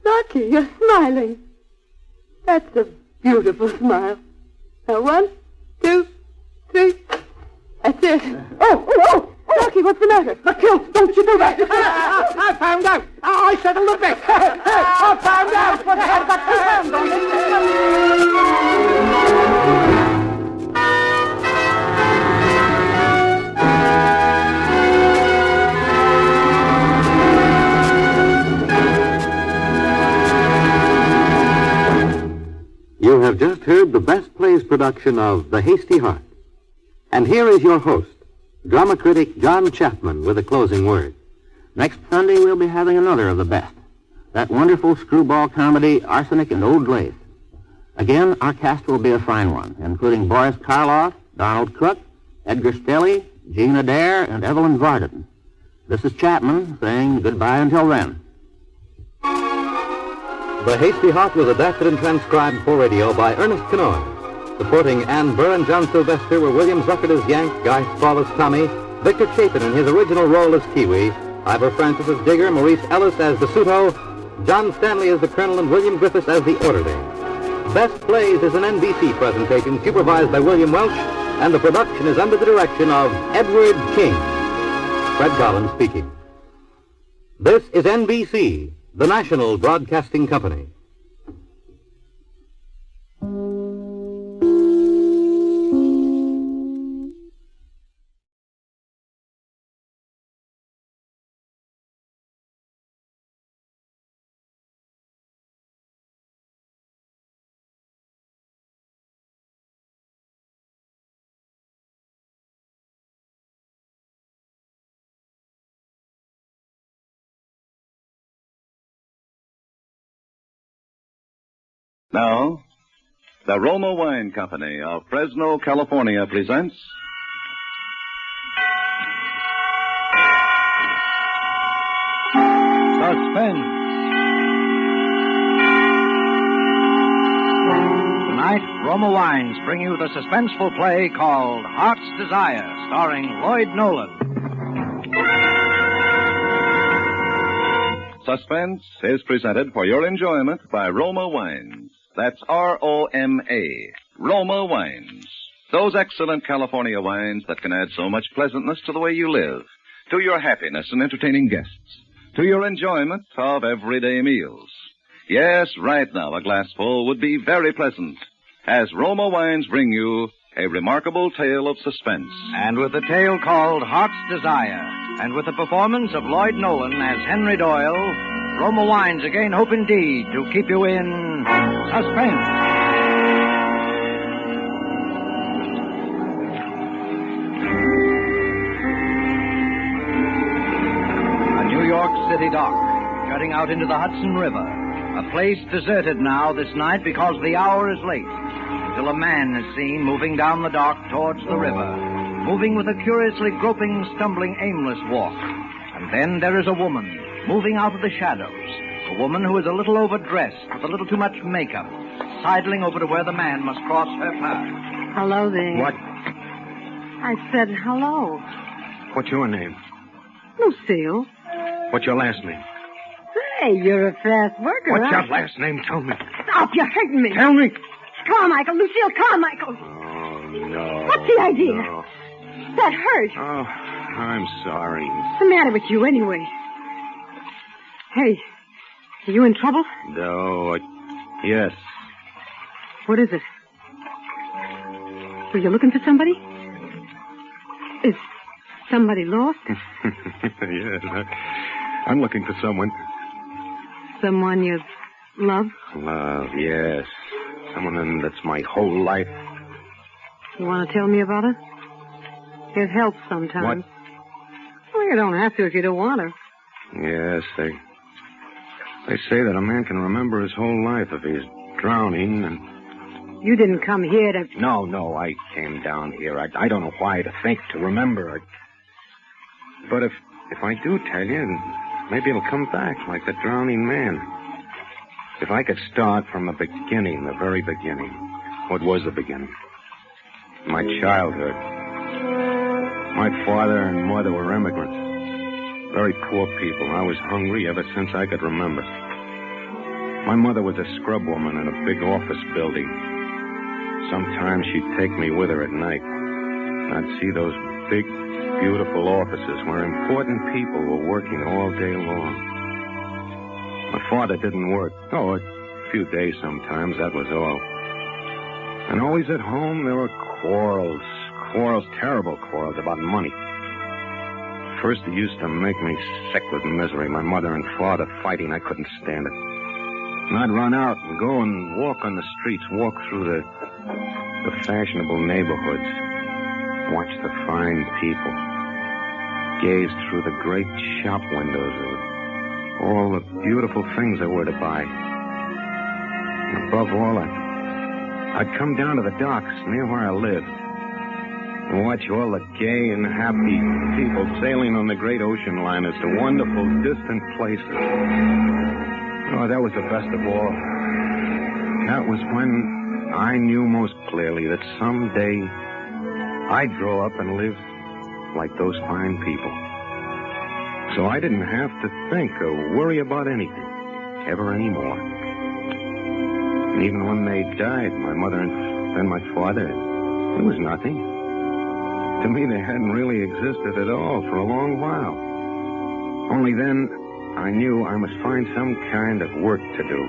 Lucky, you're smiling. That's a beautiful smile. Now, 1, 2, 3. That's it. Oh! Lucky, what's the matter? The kilt! Don't you do that! I found out! I settled the bet! I found out! I've got to found on You have just heard the Best Plays production of The Hasty Heart. And here is your host, drama critic John Chapman, with a closing word. Next Sunday, we'll be having another of the best. That wonderful screwball comedy, Arsenic and Old Lace. Again, our cast will be a fine one, including Boris Karloff, Donald Crook, Edgar Stelly, Jean Adair, and Evelyn Varden. This is Chapman saying goodbye until then. The Hasty Heart was adapted and transcribed for radio by Ernest Kenoy. Supporting Ann Burr and John Sylvester were William Zuckert as Yank, Guy Spall as Tommy, Victor Chapin in his original role as Kiwi, Ivor Francis as Digger, Maurice Ellis as DeSoto, John Stanley as the Colonel, and William Griffiths as the Orderly. Best Plays is an NBC presentation supervised by William Welch, and the production is under the direction of Edward King. Fred Collins speaking. This is NBC, the National Broadcasting Company. Now, the Roma Wine Company of Fresno, California presents Suspense. Tonight, Roma Wines bring you the suspenseful play called Heart's Desire, starring Lloyd Nolan. Suspense is presented for your enjoyment by Roma Wines. That's R-O-M-A. Roma Wines. Those excellent California wines that can add so much pleasantness to the way you live. to your happiness in entertaining guests, to your enjoyment of everyday meals. Yes, right now a glassful would be very pleasant, as Roma Wines bring you a remarkable tale of suspense. And with a tale called Heart's Desire, and with the performance of Lloyd Nolan as Henry Doyle, Roma Wines again hope indeed to keep you in suspense. A New York City dock, jutting out into the Hudson River. A place deserted now this night because the hour is late. Until a man is seen moving down the dock towards the river, moving with a curiously groping, stumbling, aimless walk. And then there is a woman moving out of the shadows, a woman who is a little overdressed, with a little too much makeup, sidling over to where the man must cross her path. Hello there. What? I said hello. What's your name? Lucille. What's your last name? Hey, you're a fast worker, What's huh? your last name? Tell me. Stop, you're hurting me. Tell me. Carmichael, Lucille Carmichael. Oh, no. What's the idea? No. That hurt. Oh, I'm sorry. What's the matter with you, anyway? Hey, are you in trouble? No, yes. What is it? Were you looking for somebody? Is somebody lost? Yes, I'm looking for someone. Someone you love? Love, yes. Someone that's my whole life. You want to tell me about her? It helps sometimes. What? Well, you don't have to if you don't want to. Yes, they say that a man can remember his whole life if he's drowning and... You didn't come here to... No, I came down here. I don't know why to think, to remember. But if I do tell you, maybe it'll come back like the drowning man. If I could start from the beginning, the very beginning. What was the beginning? My childhood. My father and mother were immigrants. Very poor people. I was hungry ever since I could remember. My mother was a scrub woman in a big office building. Sometimes she'd take me with her at night. I'd see those big, beautiful offices where important people were working all day long. My father didn't work. Oh, a few days sometimes, that was all. And always at home there were quarrels, terrible quarrels about money. First it used to make me sick with misery, my mother and father fighting. I couldn't stand it. And I'd run out and go and walk on the streets, walk through the fashionable neighborhoods, watch the fine people, gaze through the great shop windows of all the beautiful things there were to buy. And above all, I'd come down to the docks near where I lived and watch all the gay and happy people sailing on the great ocean liners to wonderful, distant places. Oh, that was the best of all. That was when I knew most clearly that someday I'd grow up and live like those fine people. So I didn't have to think or worry about anything, ever anymore. And even when they died, my mother and then my father, it was nothing. To me, they hadn't really existed at all for a long while. Only then, I knew I must find some kind of work to do.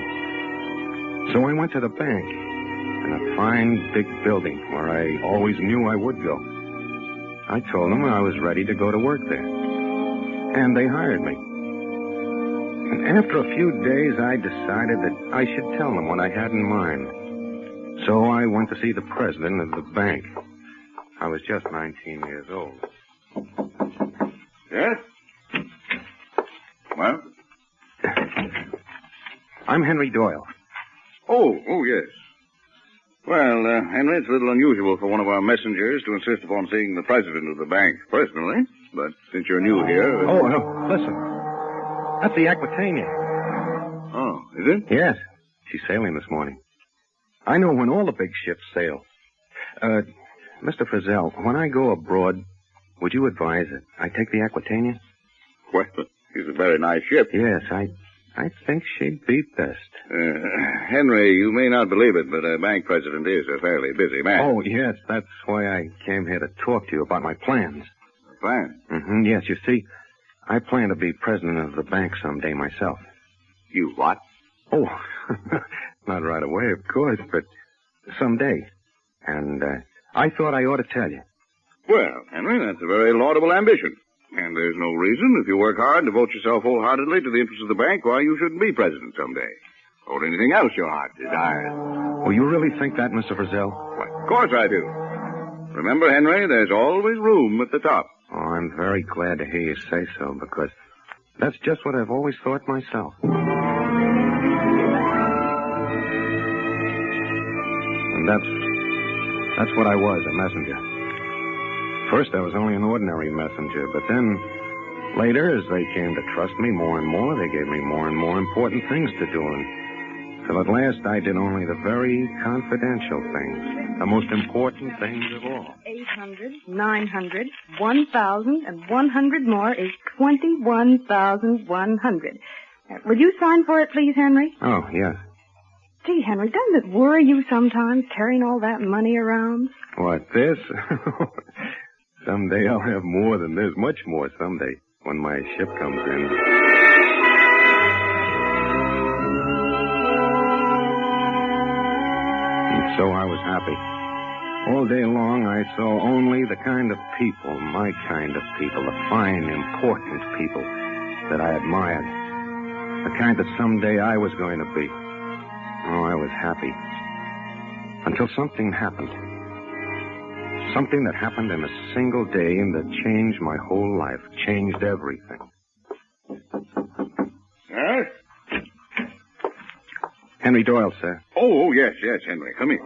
So I went to the bank in a fine, big building where I always knew I would go. I told them I was ready to go to work there. And they hired me. And after a few days, I decided that I should tell them what I had in mind. So I went to see the president of the bank. I was just 19 years old. Yes? Well? I'm Henry Doyle. Oh, yes. Well, Henry, it's a little unusual for one of our messengers to insist upon seeing the president of the bank personally. But since you're new here... Oh, no, listen. That's the Aquitania. Oh, is it? Yes. She's sailing this morning. I know when all the big ships sail. Mr. Frizzell, when I go abroad, would you advise that I take the Aquitania? Well, she's a very nice ship. Yes, I think she'd be best. Henry, you may not believe it, but a bank president is a fairly busy man. Oh, yes, that's why I came here to talk to you about my plans. plan? Mm-hmm, yes, you see, I plan to be president of the bank someday myself. You what? Oh, not right away, of course, but someday. And I thought I ought to tell you. Well, Henry, that's a very laudable ambition. And there's no reason, if you work hard and devote yourself wholeheartedly to the interests of the bank, why you shouldn't be president someday. Or anything else your heart desires. Oh, you really think that, Mr. Frizzell? Why, of course I do. Remember, Henry, there's always room at the top. Oh, I'm very glad to hear you say so, because that's just what I've always thought myself. And that's what I was, a messenger. First, I was only an ordinary messenger, but then, later, as they came to trust me more and more, they gave me more and more important things to do, until at last I did only the very confidential things, the most important things of all. 800, 900, 1,000, and 100 more is 21,100. Will you sign for it, please, Henry? Oh, yes. Gee, Henry, doesn't it worry you sometimes, carrying all that money around? What, this? Someday I'll have more than this, much more someday, when my ship comes in. And so I was happy. All day long I saw only the kind of people, my kind of people, the fine, important people that I admired. The kind that someday I was going to be. Oh, I was happy. Until something happened. Something that happened in a single day and that changed my whole life, changed everything. Huh? Henry Doyle, sir. Oh, yes, Henry. Come in.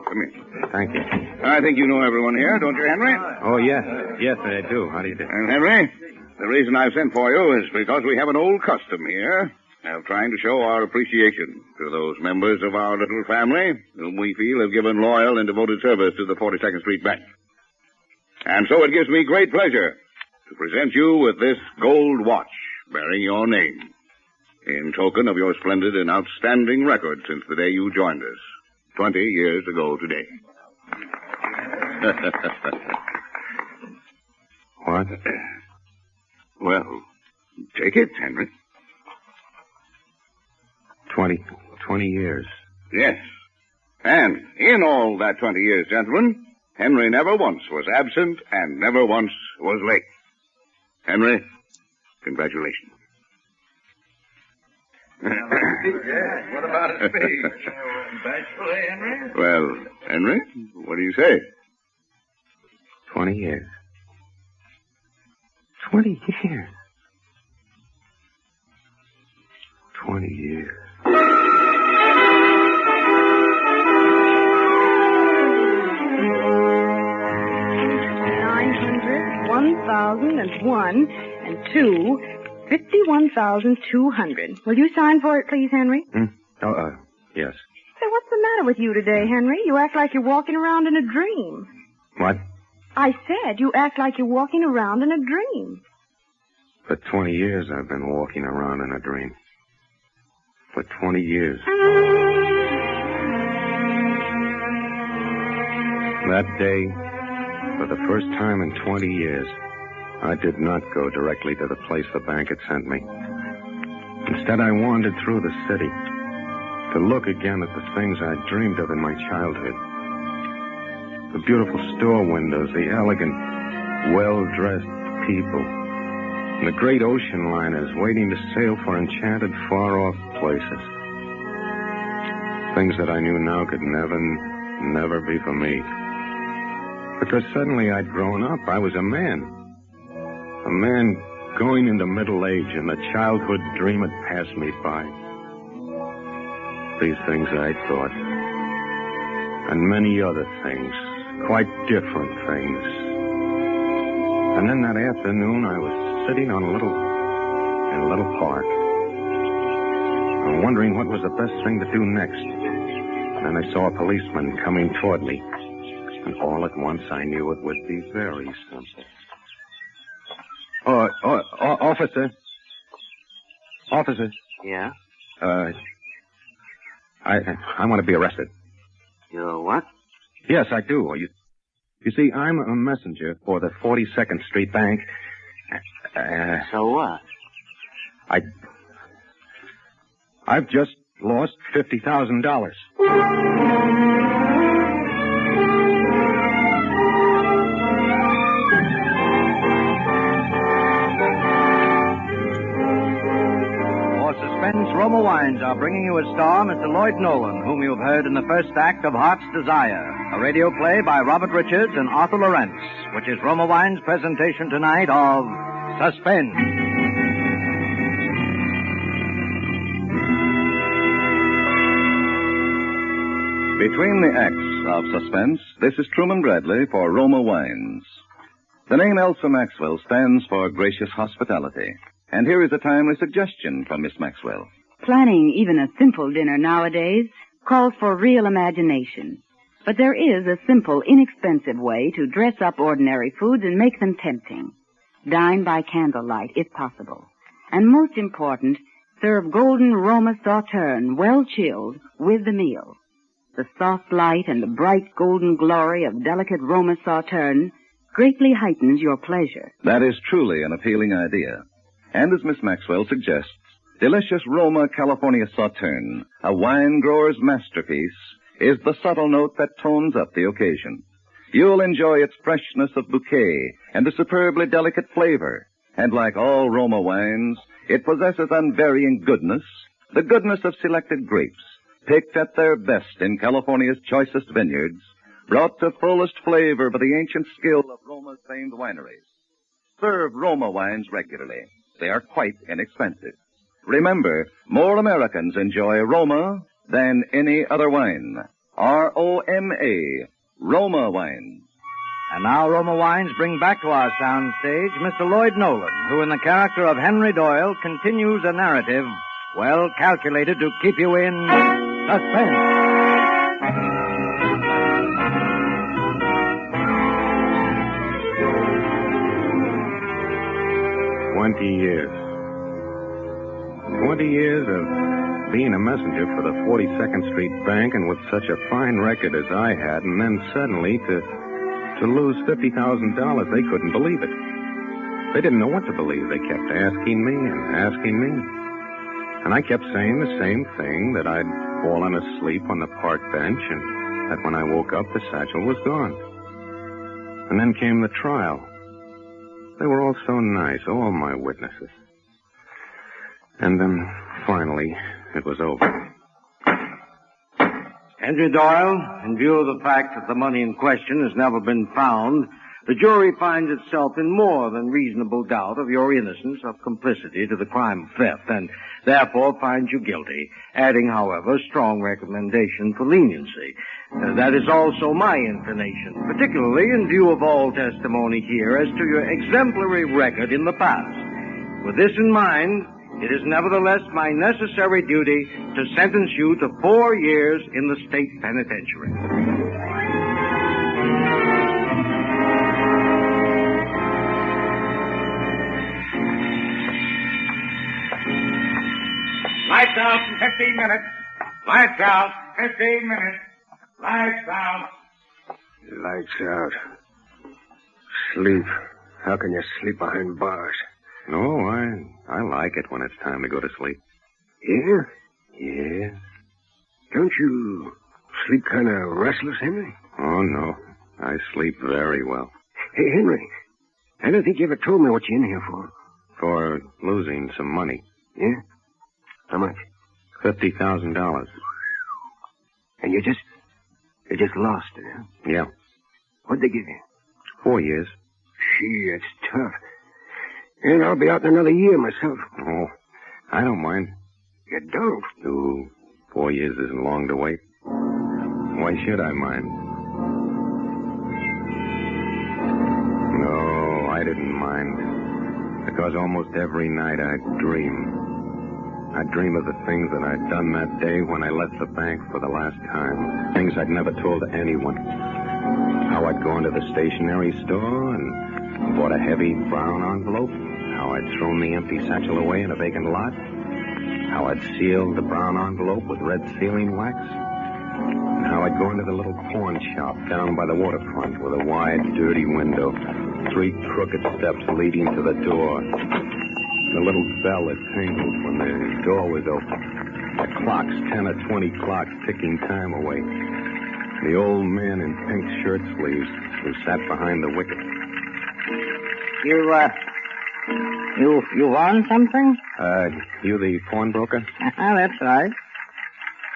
Thank you. I think you know everyone here, don't you, Henry? Oh, yes. Yes, I do. How do you do? And Henry, the reason I've sent for you is because we have an old custom here of trying to show our appreciation to those members of our little family whom we feel have given loyal and devoted service to the 42nd Street Bank. And so it gives me great pleasure to present you with this gold watch bearing your name in token of your splendid and outstanding record since the day you joined us, 20 years ago today. What? Well, take it, Henry. 20 years. Yes. And in all that 20 years, gentlemen, Henry never once was absent and never once was late. Henry, congratulations. What about a speech? Bashful, eh, Henry? Well, Henry, what do you say? 20 years. 20 years. 20 years. 1,001 and 2, 51,200. Will you sign for it, please, Henry? Yes. Say, what's the matter with you today, Henry? You act like you're walking around in a dream. What? I said you act like you're walking around in a dream. For 20 years I've been walking around in a dream. For 20 years. That day, for the first time in 20 years, I did not go directly to the place the bank had sent me. Instead, I wandered through the city to look again at the things I dreamed of in my childhood. The beautiful store windows, the elegant, well-dressed people, and the great ocean liners waiting to sail for enchanted, far-off places. Things that I knew now could never be for me. Because suddenly I'd grown up. I was a man. A man going into middle age, and the childhood dream had passed me by. These things I thought. And many other things. Quite different things. And then that afternoon I was sitting on a little park. And wondering what was the best thing to do next. And then I saw a policeman coming toward me. And all at once I knew it would be very simple. Officer. Officer. Yeah? I want to be arrested. You're what? Yes, I do. You see, I'm a messenger for the 42nd Street Bank, So what? I've just lost $50,000. Suspense, Roma Wines are bringing you as star Mr. Lloyd Nolan, whom you've heard in the first act of Heart's Desire, a radio play by Robert Richards and Arthur Lawrence, which is Roma Wines' presentation tonight of Suspense. Between the acts of Suspense, this is Truman Bradley for Roma Wines. The name Elsa Maxwell stands for gracious hospitality. And here is a timely suggestion from Miss Maxwell. Planning even a simple dinner nowadays calls for real imagination. But there is a simple, inexpensive way to dress up ordinary foods and make them tempting. Dine by candlelight, if possible. And most important, serve golden Roma sauterne, well chilled, with the meal. The soft light and the bright golden glory of delicate Roma sauterne greatly heightens your pleasure. That is truly an appealing idea. And as Miss Maxwell suggests, delicious Roma California Sauterne, a wine grower's masterpiece, is the subtle note that tones up the occasion. You'll enjoy its freshness of bouquet and the superbly delicate flavor. And like all Roma wines, it possesses unvarying goodness, the goodness of selected grapes, picked at their best in California's choicest vineyards, brought to fullest flavor by the ancient skill of Roma's famed wineries. Serve Roma wines regularly. They are quite inexpensive. Remember, more Americans enjoy Roma than any other wine. R-O-M-A, Roma wines. And now Roma Wines bring back to our sound stage Mr. Lloyd Nolan, who in the character of Henry Doyle continues a narrative well calculated to keep you in suspense. 20 years. 20 years of being a messenger for the 42nd Street Bank and with such a fine record as I had, and then suddenly to lose $50,000. They couldn't believe it. They didn't know what to believe. They kept asking me and asking me. And I kept saying the same thing, that I'd fallen asleep on the park bench and that when I woke up, the satchel was gone. And then came the trial. They were all so nice, all my witnesses. And then, finally, it was over. Henry Doyle, in view of the fact that the money in question has never been found, the jury finds itself in more than reasonable doubt of your innocence of complicity to the crime of theft, and therefore finds you guilty, adding, however, strong recommendation for leniency. That is also my inclination, particularly in view of all testimony here as to your exemplary record in the past. With this in mind, it is nevertheless my necessary duty to sentence you to 4 years in the state penitentiary. Lights out in 15 minutes. Lights out. 15 minutes. Lights out. Lights out. Sleep. How can you sleep behind bars? No, I like it when it's time to go to sleep. Yeah? Yeah. Don't you sleep kind of restless, Henry? Oh, no. I sleep very well. Hey, Henry, I don't think you ever told me what you're in here for. For losing some money. Yeah? How much? $50,000. And you just lost it, huh? Yeah. What'd they give you? 4 years. Gee, that's tough. And I'll be out in another year myself. Oh, I don't mind. You don't? No, 4 years isn't long to wait. Why should I mind? No, I didn't mind. Because almost every night I'd dream. I'd dream of the things that I'd done that day when I left the bank for the last time. Things I'd never told anyone. How I'd gone to the stationery store and bought a heavy brown envelope. How I'd thrown the empty satchel away in a vacant lot. How I'd sealed the brown envelope with red sealing wax. And how I'd go into the little pawn shop down by the waterfront with a wide, dirty window, 3 crooked steps leading to the door. The little bell that tingled when the door was open. The clocks, 10 or 20 clocks, ticking time away. The old man in pink shirt sleeves who sat behind the wicket. You want something? You the pawnbroker? That's right.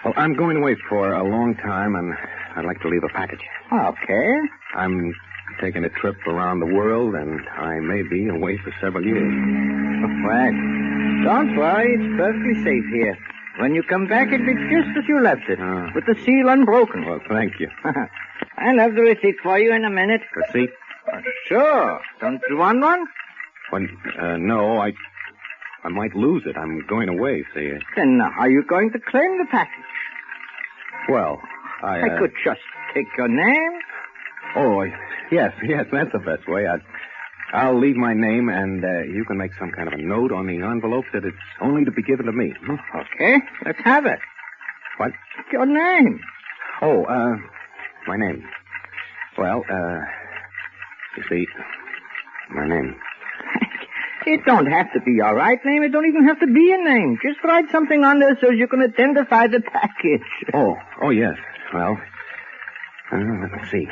Well, I'm going away for a long time, and I'd like to leave a package. Okay. I'm taking a trip around the world, and I may be away for several years. Well, don't worry. It's perfectly safe here. When you come back, it'll be just as you left it, with the seal unbroken. Well, thank you. I'll have the receipt for you in a minute. Receipt? Sure. Don't you want one? Well, no, I might lose it. I'm going away, see. Then how are you going to claim the package? Well, I could just take your name. Oh, yes, that's the best way. I'll leave my name, and you can make some kind of a note on the envelope that it's only to be given to me. Okay, let's have it. What? Your name. Oh, my name. Well, you see, my name. It don't have to be your right name. It don't even have to be a name. Just write something on there so you can identify the package. Oh, yes. Well, let me see.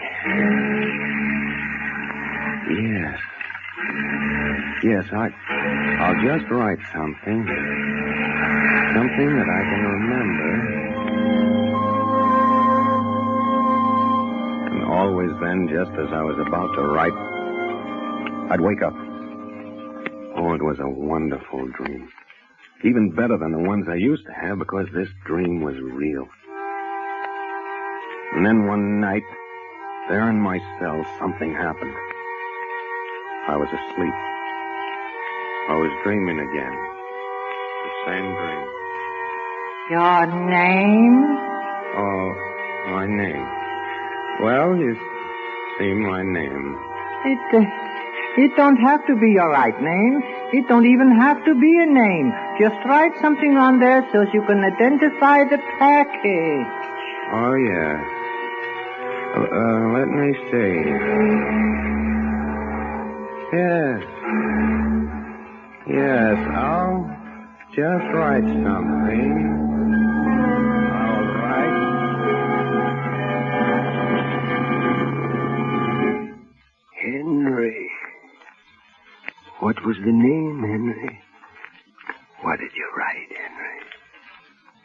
Yes, I'll just write something. Something that I can remember. And always then, just as I was about to write, I'd wake up. Oh, it was a wonderful dream. Even better than the ones I used to have, because this dream was real. And then one night, there in my cell, something happened. I was asleep. I was dreaming again. The same dream. Your name? Oh, my name. Well, you see, my name. It don't have to be your right name. It don't even have to be a name. Just write something on there so you can identify the package. Oh, yeah. Let me see. Yes, I'll just write something. All right. Henry. What was the name, Henry? What did you write, Henry?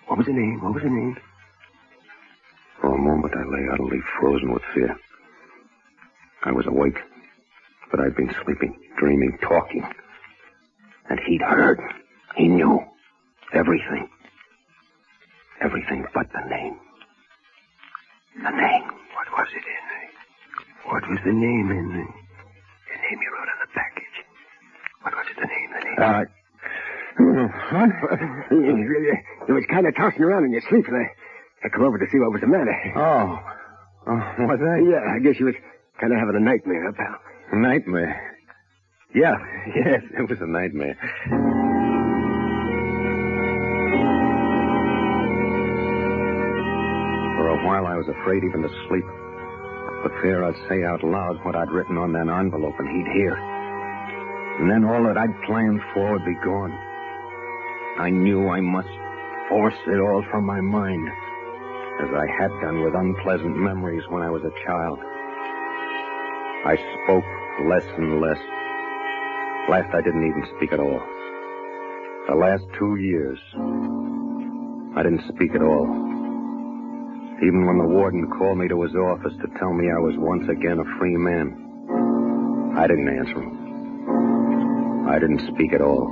What was the name? For a moment, I lay utterly frozen with fear. I was awake, but I'd been sleeping, dreaming, talking. And he'd heard. He knew. Everything. Everything but the name. The name. What was it, Henry? What was the name, Henry? The name you wrote on the package. What was it, the name? What? You was kind of tossing around in your sleep, and I come over to see what was the matter. Oh, was I? Yeah, I guess you was kind of having a nightmare, huh, pal? Nightmare? Yes, it was a nightmare. For a while, I was afraid even to sleep. For fear I'd say out loud what I'd written on that envelope and he'd hear. And then all that I'd planned for would be gone. I knew I must force it all from my mind, as I had done with unpleasant memories when I was a child. I spoke less and less. Last, I didn't even speak at all. The last 2 years, I didn't speak at all. Even when the warden called me to his office to tell me I was once again a free man, I didn't answer him. I didn't speak at all.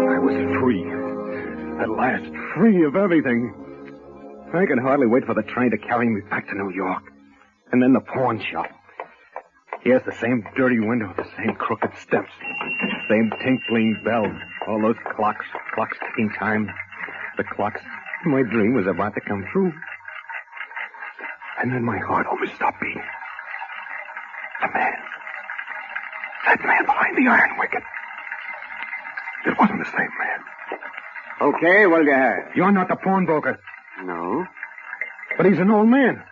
I was free. At last, free of everything. I could hardly wait for the train to carry me back to New York. And then the pawn shop. Yes, the same dirty window, the same crooked steps, same tinkling bell, all those clocks ticking time. The clocks my dream was about to come true. And then my heart almost stopped beating. That man behind the iron wicket. It wasn't the same man. Okay, what'll you have? You're not the pawnbroker. No. But he's an old man.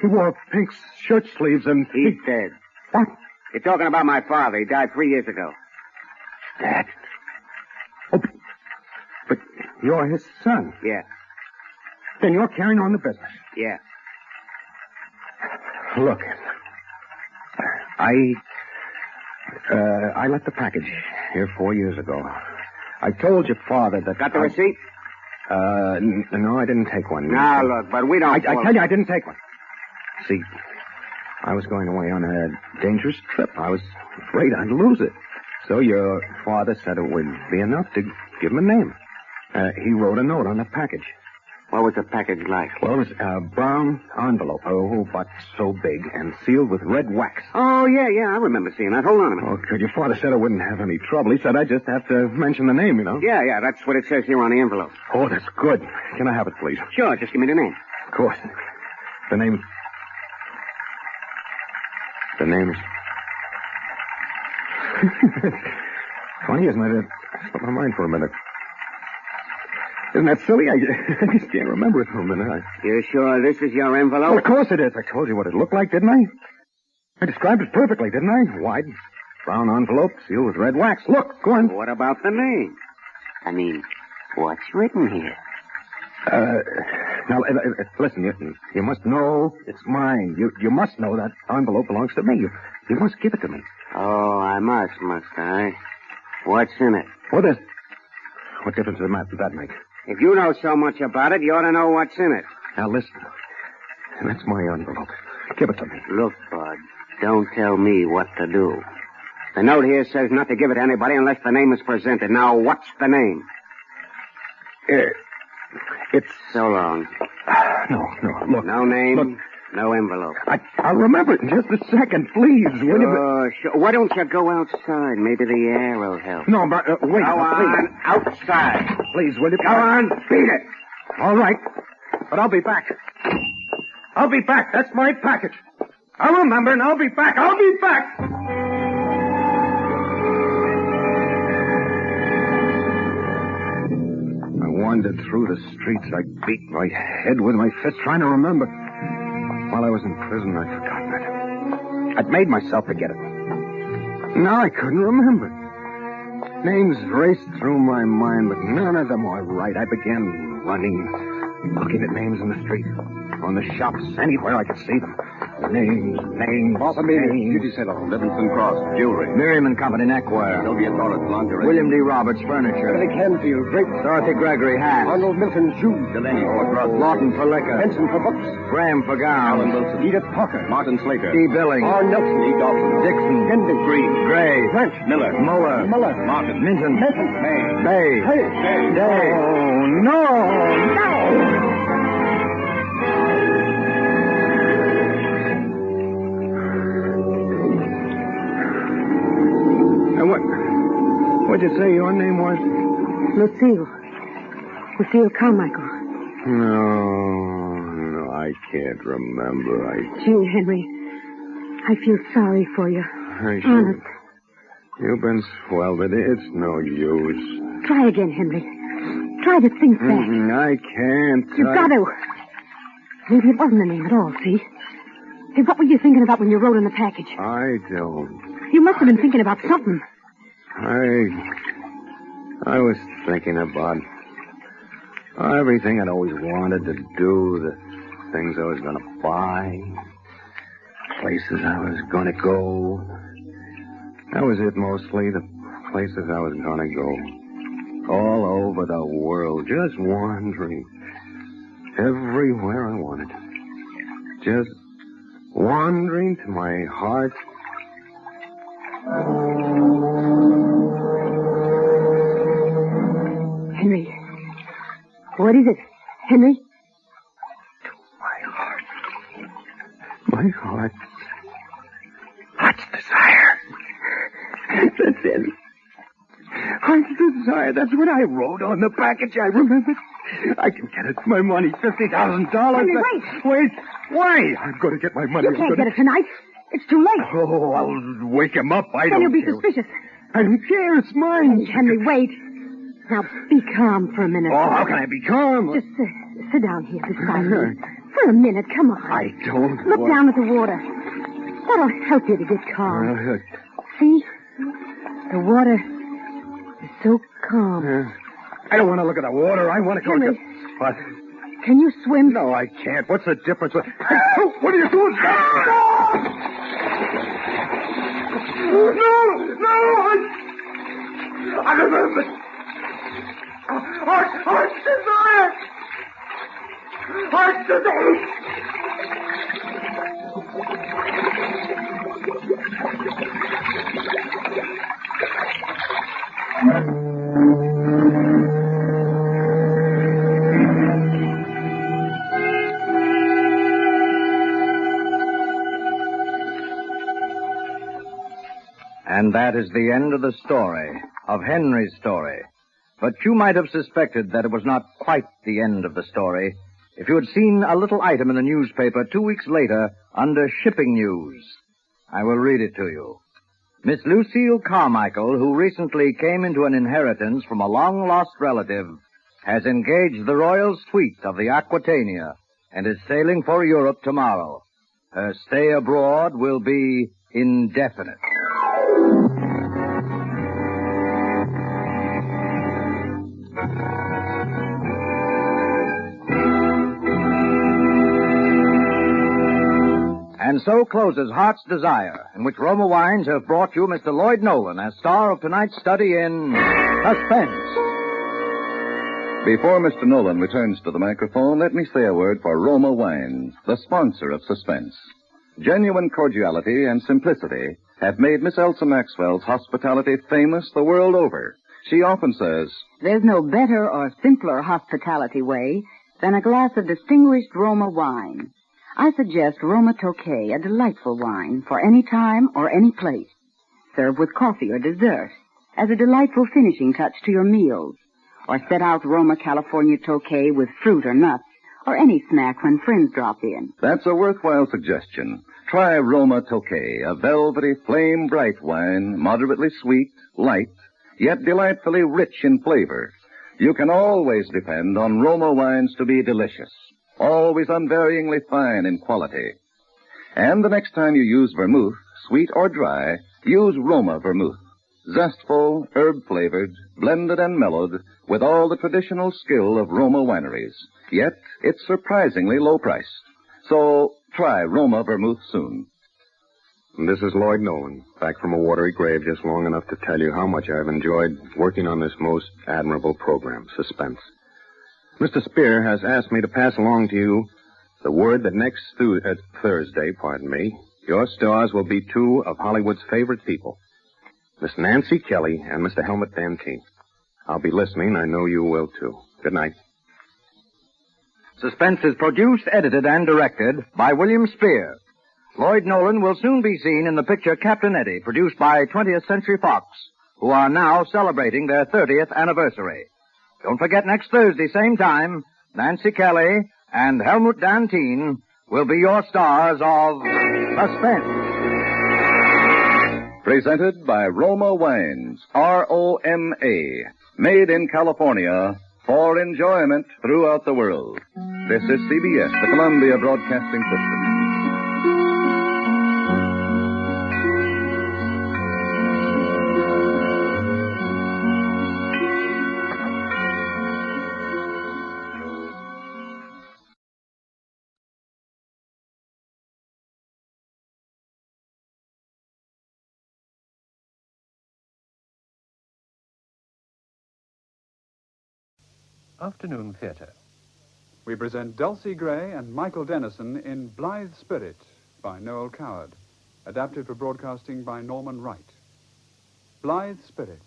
He wore pink shirt sleeves and... He's dead. What? You're talking about my father. He died 3 years ago. Dad? Oh, but you're his son. Yeah. Then you're carrying on the business. Yeah. Look, I left the package here 4 years ago. I told your father that... Got the receipt? No, I didn't take one. Now, look, but we don't... I tell you, I didn't take one. See, I was going away on a dangerous trip. I was afraid I'd lose it. So your father said it would be enough to give him a name. He wrote a note on the package. What was the package like? Well, it was a brown envelope, but so big, and sealed with red wax. Oh, yeah, I remember seeing that. Hold on a minute. Oh, good. Your father said I wouldn't have any trouble. He said I just have to mention the name, you know. Yeah, that's what it says here on the envelope. Oh, that's good. Can I have it, please? Sure, just give me the name. Of course. The name... The name's... Funny, isn't it? It slipped my mind for a minute. Isn't that silly? I just can't remember it for a minute. You sure this is your envelope? Well, of course it is. I told you what it looked like, didn't I? I described it perfectly, didn't I? Wide, brown envelope, sealed with red wax. Look, go on. What about the name? I mean, what's written here? Now, listen, you must know it's mine. You must know that envelope belongs to me. You must give it to me. Oh, I must I? What's in it? What difference does that make? If you know so much about it, you ought to know what's in it. Now, listen. That's my envelope. Give it to me. Look, Bud, don't tell me what to do. The note here says not to give it to anybody unless the name is presented. Now, what's the name? It's... So long. No, look. No name, look. No envelope. I'll remember it in just a second, please. Sure. Why don't you go outside? Maybe the air will help. No, but wait. Go on, outside. Please, will you? Go on, beat it. All right, but I'll be back. I'll be back. That's my package. I'll remember, and I'll be back. I'll be back. I wandered through the streets. I beat my head with my fist, trying to remember. While I was in prison, I'd forgotten it. I'd made myself forget it. Now I couldn't remember. Names raced through my mind, but none of them were right. I began running, looking at names in the street, on the shops, anywhere I could see them. Names. Judy Settle, Livingston Cross, Jewelry. Miriam and Company, Neckwear. Sylvia Torres, Lingerie. William D. Roberts, Furniture. Billy Canfield, Drapes. Dorothy Gregory, Hats. Arnold Milton, Shoes. Delaney, Horse. Lawton for Liquor. Benson for Books. Graham for Gowns. Alan Wilson. Edith Parker. Martin Slater. D. Billings. R. Nelson. E. Dawson. Dixon. Henry. Green. Gray. Branch. Miller. Muller. Martin. Minton. May. Day. Oh, no. What'd you say your name was? Lucille Carmichael. No, I can't remember. Gee, Henry, I feel sorry for you. Honest. You've been swell, but it's no use. Try again, Henry. Try to think back. I can't. You've got to. Maybe it wasn't the name at all, see? Hey, what were you thinking about when you wrote in the package? I don't. You must have been thinking about something. I was thinking about everything I'd always wanted to do, the things I was going to buy, places I was going to go. That was it mostly, the places I was going to go. All over the world, just wandering. Everywhere I wanted. Just wandering to my heart. Henry. What is it? Henry? My heart. My heart. Heart's desire. That's it. Heart's desire. That's what I wrote on the package. I remember. I can get it. My money, $50,000. Henry, wait. Why? I'm going to get my money. You can't get it tonight. It's too late. Oh, I'll wake him up. Then he'll be suspicious. I don't care. It's mine. Henry, wait. Now, be calm for a minute. Oh, how can I be calm? Just sit down here beside me. For a minute, come on. I don't Look want... down at the water. That'll help you to get calm. See? The water is so calm. I don't want to look at the water. I want to go Henry, to... What? Can you swim? No, I can't. What's the difference? What are you doing? No! I remember. Heart desire! Heart desire! And that is the end of the story, of Henry's story. But you might have suspected that it was not quite the end of the story if you had seen a little item in the newspaper 2 weeks later under shipping news. I will read it to you. Miss Lucille Carmichael, who recently came into an inheritance from a long-lost relative, has engaged the royal suite of the Aquitania and is sailing for Europe tomorrow. Her stay abroad will be indefinite. And so closes Heart's Desire, in which Roma Wines have brought you Mr. Lloyd Nolan as star of tonight's study in Suspense. Before Mr. Nolan returns to the microphone, let me say a word for Roma Wines, the sponsor of Suspense. Genuine cordiality and simplicity have made Miss Elsa Maxwell's hospitality famous the world over. She often says, "There's no better or simpler hospitality way than a glass of distinguished Roma wine. I suggest Roma Tokay, a delightful wine for any time or any place. Serve with coffee or dessert as a delightful finishing touch to your meals. Or set out Roma California Tokay with fruit or nuts or any snack when friends drop in." That's a worthwhile suggestion. Try Roma Tokay, a velvety, flame-bright wine, moderately sweet, light, yet delightfully rich in flavor. You can always depend on Roma wines to be delicious, always unvaryingly fine in quality. And the next time you use vermouth, sweet or dry, use Roma vermouth. Zestful, herb-flavored, blended and mellowed, with all the traditional skill of Roma wineries. Yet, it's surprisingly low-priced. So, try Roma vermouth soon. This is Lloyd Nolan, back from a watery grave just long enough to tell you how much I've enjoyed working on this most admirable program, Suspense. Mr. Spear has asked me to pass along to you the word that next Thursday, your stars will be two of Hollywood's favorite people, Miss Nancy Kelly and Mr. Helmut Van Tien. I'll be listening. I know you will, too. Good night. Suspense is produced, edited, and directed by William Spear. Lloyd Nolan will soon be seen in the picture Captain Eddie, produced by 20th Century Fox, who are now celebrating their 30th anniversary. Don't forget, next Thursday, same time, Nancy Kelly and Helmut Van Tien will be your stars of Suspense. Presented by Roma Wines, R-O-M-A, made in California for enjoyment throughout the world. This is CBS, the Columbia Broadcasting System. Afternoon Theatre. We present Dulcie Gray and Michael Dennison in Blithe Spirit by Noël Coward, adapted for broadcasting by Norman Wright. Blithe Spirit.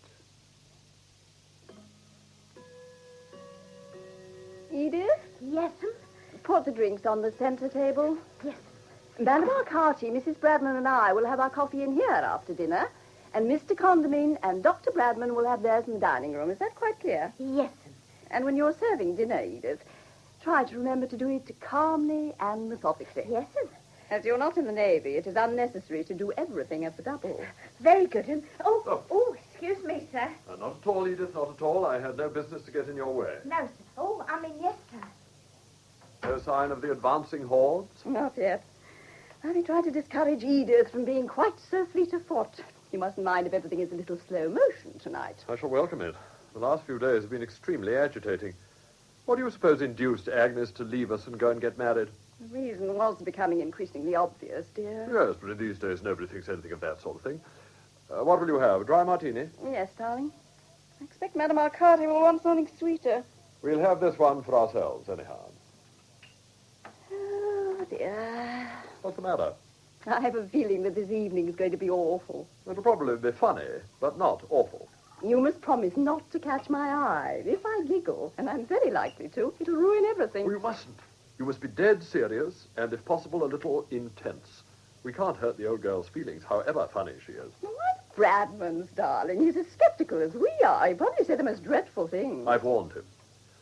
Edith? Yes, put the drinks on the centre table. Yes. Madam Arcati, Mrs. Bradman and I will have our coffee in here after dinner, and Mr. Condomine and Dr. Bradman will have theirs in the dining room. Is that quite clear? Yes. And when you're serving dinner, Edith, try to remember to do it calmly and methodically. Yes, sir. As you're not in the Navy, it is unnecessary to do everything at the double. Very good. And, excuse me, sir. Not at all, Edith, not at all. I had no business to get in your way. No, sir. Oh, I mean, yes, sir. No sign of the advancing hordes? Not yet. I've been trying to discourage Edith from being quite so fleet of foot. You mustn't mind if everything is a little slow motion tonight. I shall welcome it. The last few days have been extremely agitating. What do you suppose induced Agnes to leave us and go and get married? The reason was becoming increasingly obvious, dear. Yes, but in these days nobody thinks anything of that sort of thing. What will you have? A dry martini? Yes, darling. I expect Madame Arcati will want something sweeter. We'll have this one for ourselves, anyhow. Oh, dear. What's the matter? I have a feeling that this evening is going to be awful. It'll probably be funny, but not awful. You must promise not to catch my eye. If I giggle, and I'm very likely to, it'll ruin everything. You mustn't. You must be dead serious, and if possible, a little intense. We can't hurt the old girl's feelings, however funny she is. What Bradman's, darling? He's as skeptical as we are. He probably said the most dreadful things. I've warned him.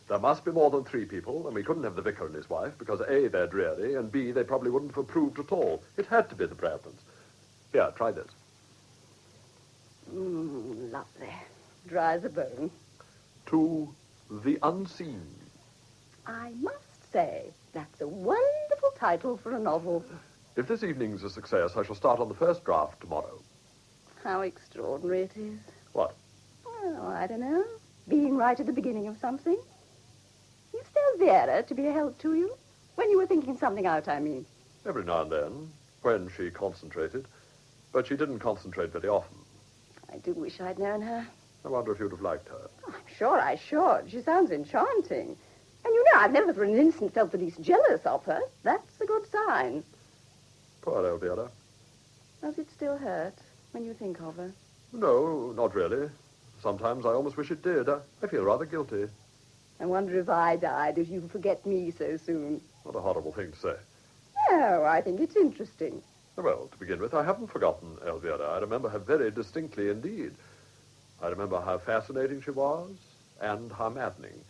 There must be more than 3 people, and we couldn't have the vicar and his wife, because A, they're dreary, and B, they probably wouldn't have approved at all. It had to be the Bradmans. Here, try this. Lovely. Dry as a bone. To the Unseen. I must say, that's a wonderful title for a novel. If this evening's a success, I shall start on the first draft tomorrow. How extraordinary it is. What? Oh, I don't know. Being right at the beginning of something. Is there Vera to be a help to you? When you were thinking something out, I mean. Every now and then, when she concentrated. But she didn't concentrate very often. I do wish I'd known her. I wonder if you'd have liked her. Oh, I'm sure I should. She sounds enchanting. And you know, I've never for an instant felt the least jealous of her. That's a good sign. Poor Elvira. Does it still hurt when you think of her? No, not really. Sometimes I almost wish it did. I feel rather guilty. I wonder if I died, if you forget me so soon. What a horrible thing to say. No, I think it's interesting. Well, to begin with, I haven't forgotten Elvira. I remember her very distinctly indeed. I remember how fascinating she was, and how maddening.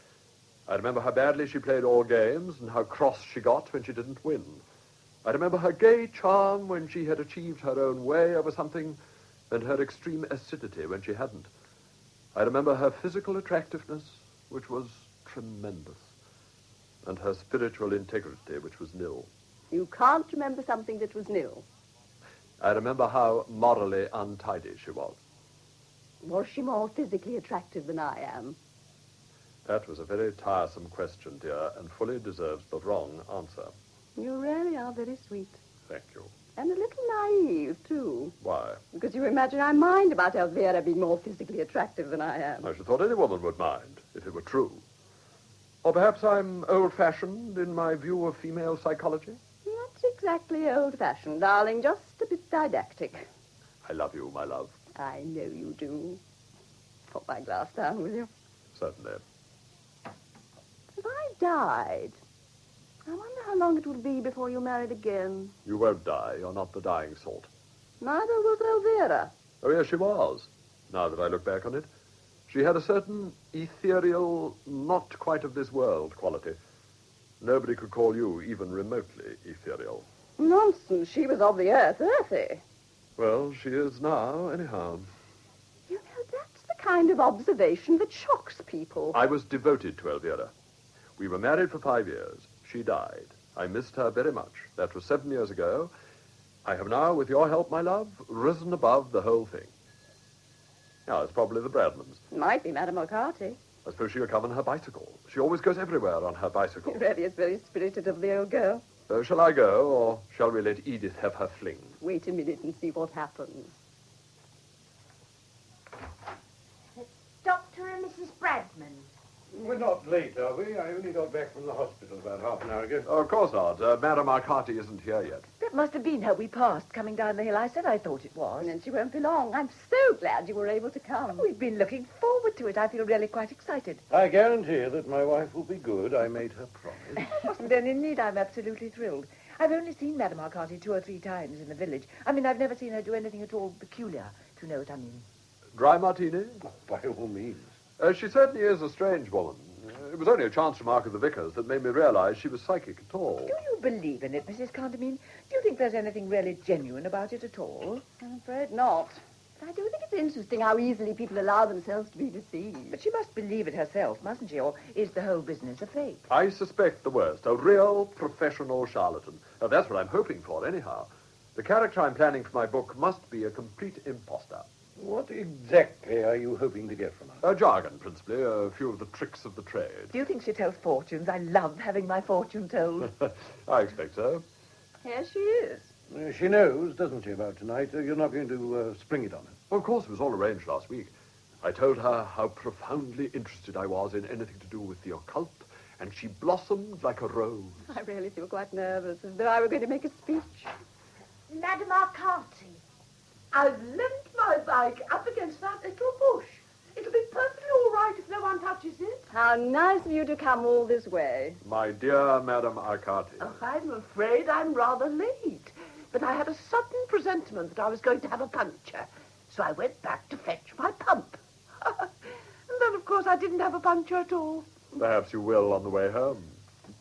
I remember how badly she played all games, and how cross she got when she didn't win. I remember her gay charm when she had achieved her own way over something, and her extreme acidity when she hadn't. I remember her physical attractiveness, which was tremendous, and her spiritual integrity, which was nil. You can't remember something that was nil. I remember how morally untidy she was. Was she more physically attractive than I am? That was a very tiresome question, dear, and fully deserves the wrong answer. You really are very sweet. Thank you. And a little naive, too. Why? Because you imagine I mind about Elvira being more physically attractive than I am. I should have thought any woman would mind, if it were true. Or perhaps I'm old-fashioned in my view of female psychology? Not exactly old-fashioned, darling, just a bit didactic. I love you, my love. I know you do. Put my glass down, will you? Certainly. If I died, I wonder how long it would be before you married again. You won't die. You're not the dying sort. Neither was Elvira. Oh, yes, she was, now that I look back on it. She had a certain ethereal, not quite of this world quality. Nobody could call you even remotely ethereal. Nonsense. She was of the earth, earthy. Well, she is now, anyhow. You know, that's the kind of observation that shocks people. I was devoted to Elvira. We were married for 5 years. She died. I missed her very much. That was 7 years ago. I have now, with your help, my love, risen above the whole thing. Now, it's probably the Bradmans. Might be Madame Arcati. I suppose she'll come on her bicycle. She always goes everywhere on her bicycle. It really is very spirited of the old girl. Shall I go, or shall we let Edith have her fling? Wait a minute and see what happens. Dr. and Mrs. Bradman. We're not late, are we? I only got back from the hospital about half an hour ago. Oh, of course not. Madame Arcati isn't here yet. That must have been her we passed coming down the hill. I said I thought it was. And she won't be long. I'm so glad you were able to come. We've been looking forward to it. I feel really quite excited. I guarantee that my wife will be good. I made her promise. Wasn't any need. I'm absolutely thrilled. I've only seen Madame Arcati 2 or 3 times in the village. I mean, I've never seen her do anything at all peculiar, if you know what I mean. Dry martini? Oh, by all means. She certainly is a strange woman. It was only a chance remark of the vicar's that made me realize she was psychic at all. Do you believe in it, Mrs. Condomine? Do you think there's anything really genuine about it at all? I'm afraid not. I do think it's interesting how easily people allow themselves to be deceived. But she must believe it herself, mustn't she? Or is the whole business a fake? I suspect the worst. A real professional charlatan. That's what I'm hoping for, anyhow. The character I'm planning for my book must be a complete imposter. What exactly are you hoping to get from her? Jargon, principally. A few of the tricks of the trade. Do you think she tells fortunes? I love having my fortune told. I expect so. Here she is. She knows, doesn't she, about tonight? You're not going to spring it on her. Well, of course, it was all arranged last week. I told her how profoundly interested I was in anything to do with the occult, and she blossomed like a rose. I really feel quite nervous, as though I were going to make a speech. Madame Arcati, I've leant my bike up against that little bush. It'll be perfectly all right if no one touches it. How nice of you to come all this way. My dear Madame Arcati. Oh, I'm afraid I'm rather late. But I had a sudden presentiment that I was going to have a puncture. So I went back to fetch my pump. And then, of course, I didn't have a puncture at all. Perhaps you will on the way home.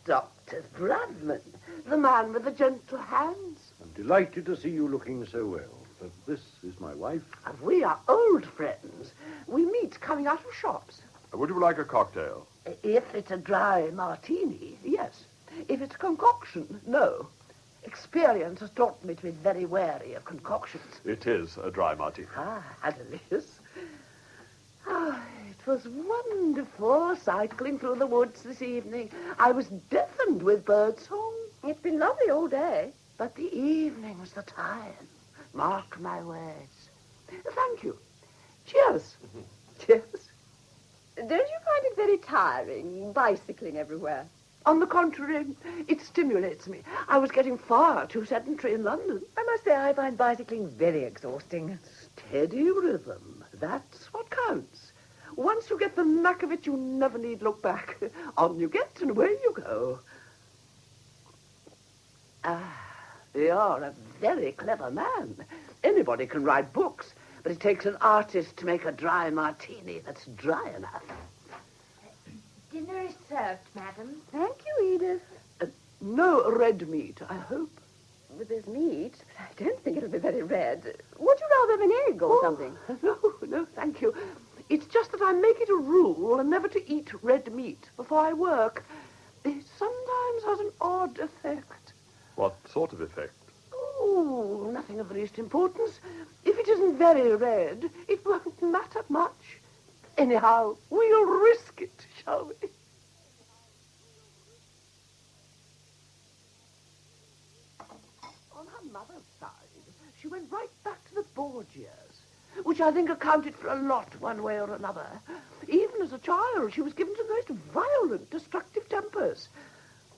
Dr. Bradman, the man with the gentle hands. I'm delighted to see you looking so well. But this is my wife. We are old friends. We meet coming out of shops. Would you like a cocktail? If it's a dry martini, yes. If it's concoction, no. Experience has taught me to be very wary of concoctions. It is a dry martini. Ah, delicious. It was wonderful cycling through the woods this evening. I was deafened with birdsong. It's been lovely all day. But the evening's the time. Mark my words. Thank you. Cheers. Cheers. Don't you find it very tiring, bicycling everywhere? On the contrary, it stimulates me. I was getting far too sedentary in London. I must say I find bicycling very exhausting. Steady rhythm. That's what counts. Once you get the knack of it, you never need look back. On you get and away you go. You're a very clever man. Anybody can write books, but it takes an artist to make a dry martini that's dry enough. Dinner is served, madam. Thank you, Edith. No red meat, I hope. With this meat, I don't think it'll be very red. Would you rather have an egg or something? No, thank you. It's just that I make it a rule never to eat red meat before I work. It sometimes has an odd effect. What sort of effect? Oh, nothing of the least importance. If it isn't very red, it won't matter much. Anyhow, we'll risk it, shall we? On her mother's side, she went right back to the Borgias, which I think accounted for a lot one way or another. Even as a child, she was given to the most violent, destructive tempers.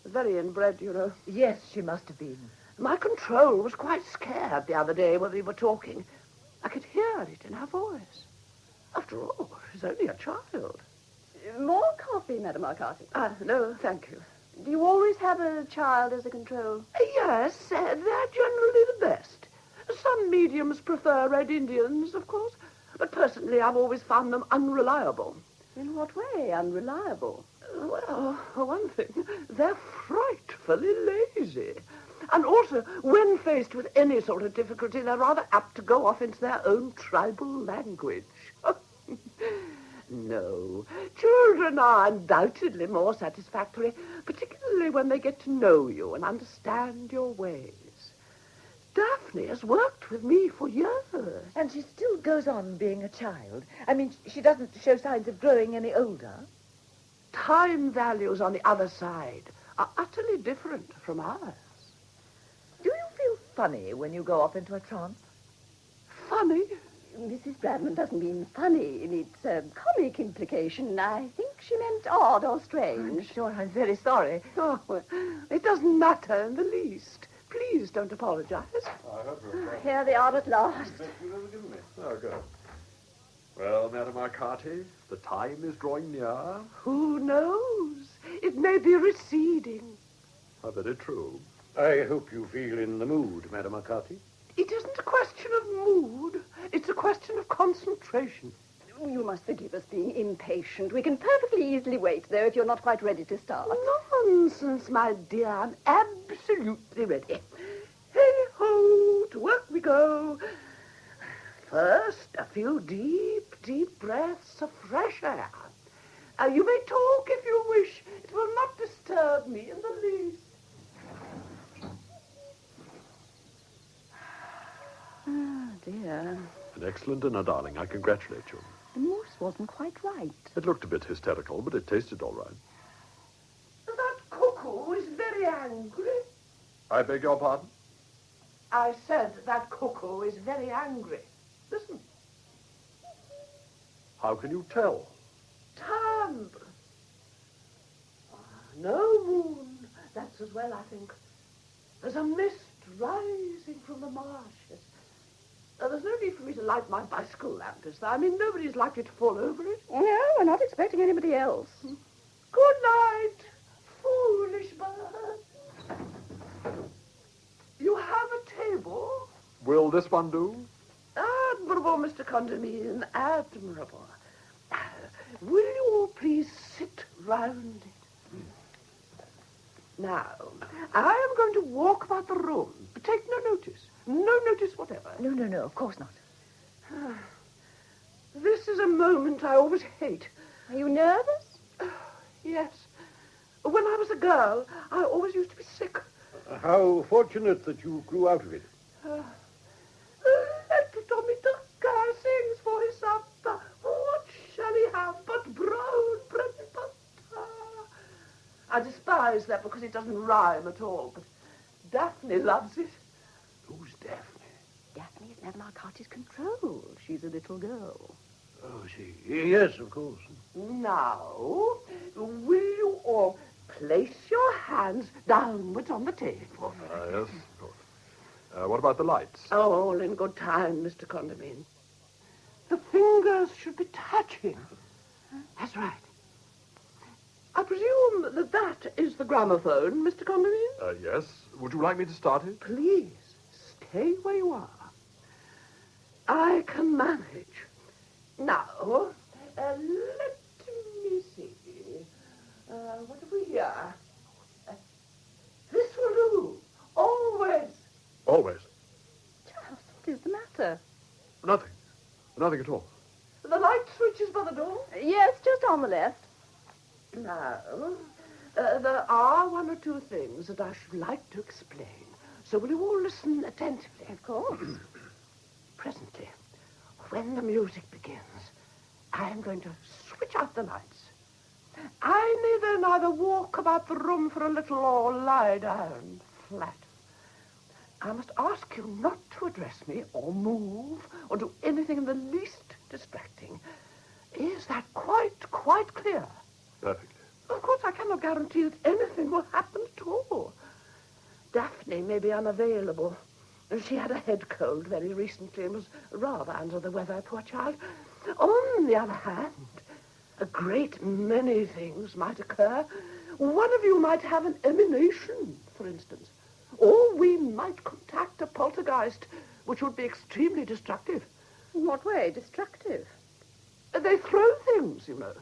Very inbred, you know. Yes, she must have been. My control was quite scared the other day when we were talking. I could hear it in her voice. After all, she's only a child. More coffee, Madame Arcati? No, thank you. Do you always have a child as a control? Yes, they're generally the best. Some mediums prefer Red Indians, of course, but personally I've always found them unreliable. In what way, unreliable? Well, for one thing, they're frightfully lazy. And also, when faced with any sort of difficulty, they're rather apt to go off into their own tribal language. No, children are undoubtedly more satisfactory, particularly when they get to know you and understand your ways. Daphne has worked with me for years. And she still goes on being a child. I mean, she doesn't show signs of growing any older. Time values on the other side are utterly different from ours. Do you feel funny when you go off into a trance? Funny? Mrs. Bradman doesn't mean funny. It's a comic implication. I think she meant odd or strange. I'm sure I'm very sorry. Oh, well, it doesn't matter in the least. Please don't apologize. I hope you're right. Here they are at last. Oh, good. Well, Madame Arcati, the time is drawing near. Who knows? It may be receding. How very true. I hope you feel in the mood, Madame Arcati. It isn't a question of mood. It's a question of concentration. You must forgive us being impatient. We can perfectly easily wait, though, if you're not quite ready to start. Nonsense, my dear. I'm absolutely ready. Hey-ho, to work we go. First, a few deep, deep breaths of fresh air. You may talk if you wish. It will not disturb me in the least. Oh, dear. An excellent dinner, darling. I congratulate you. The mousse wasn't quite right. It looked a bit hysterical, but it tasted all right. That cuckoo is very angry. I beg your pardon? I said that cuckoo is very angry. Listen. How can you tell? Timbre. No moon. That's as well, I think. There's a mist rising from the marshes. There's no need for me to light my bicycle lamp, is there? I mean, nobody's likely to fall over it. No, we're not expecting anybody else. Good night, foolish bird. You have a table? Will this one do? Admirable, Mr. Condomine, admirable. Will you all please sit round it? Now, I am going to walk about the room. Take no notice. No notice whatever. No, of course not. This is a moment I always hate. Are you nervous? Yes. When I was a girl, I always used to be sick. How fortunate that you grew out of it. Little Tommy Tucker sings for his supper. What shall he have but brown bread and butter? I despise that because it doesn't rhyme at all, but Daphne loves it. Who's Daphne? Daphne is Madame Arcati's control. She's a little girl. Oh, she. Yes, of course. Now, will you all place your hands downwards on the table? Yes, of course. What about the lights? Oh, all in good time, Mr. Condomine. The fingers should be touching. That's right. I presume that is the gramophone, Mr. Condomine? Yes. Would you like me to start it? Please, stay where you are. I can manage. Now, let me see. What have we here? This will do. Always. Always. Charles, what is the matter? Nothing. Nothing at all. The light switch is by the door? Yes, just on the left. Now, there are one or two things that I should like to explain. So will you all listen attentively? Of course. Presently, when the music begins, I am going to switch out the lights. I may then either walk about the room for a little or lie down flat. I must ask you not to address me or move or do anything in the least distracting. Is that quite clear? Perfectly. Of course, I cannot guarantee that anything will happen at all. Daphne may be unavailable. She had a head cold very recently and was rather under the weather, poor child. On the other hand, a great many things might occur. One of you might have an emanation, for instance. Or we might contact a poltergeist, which would be extremely destructive. In what way, destructive? They throw things, you know.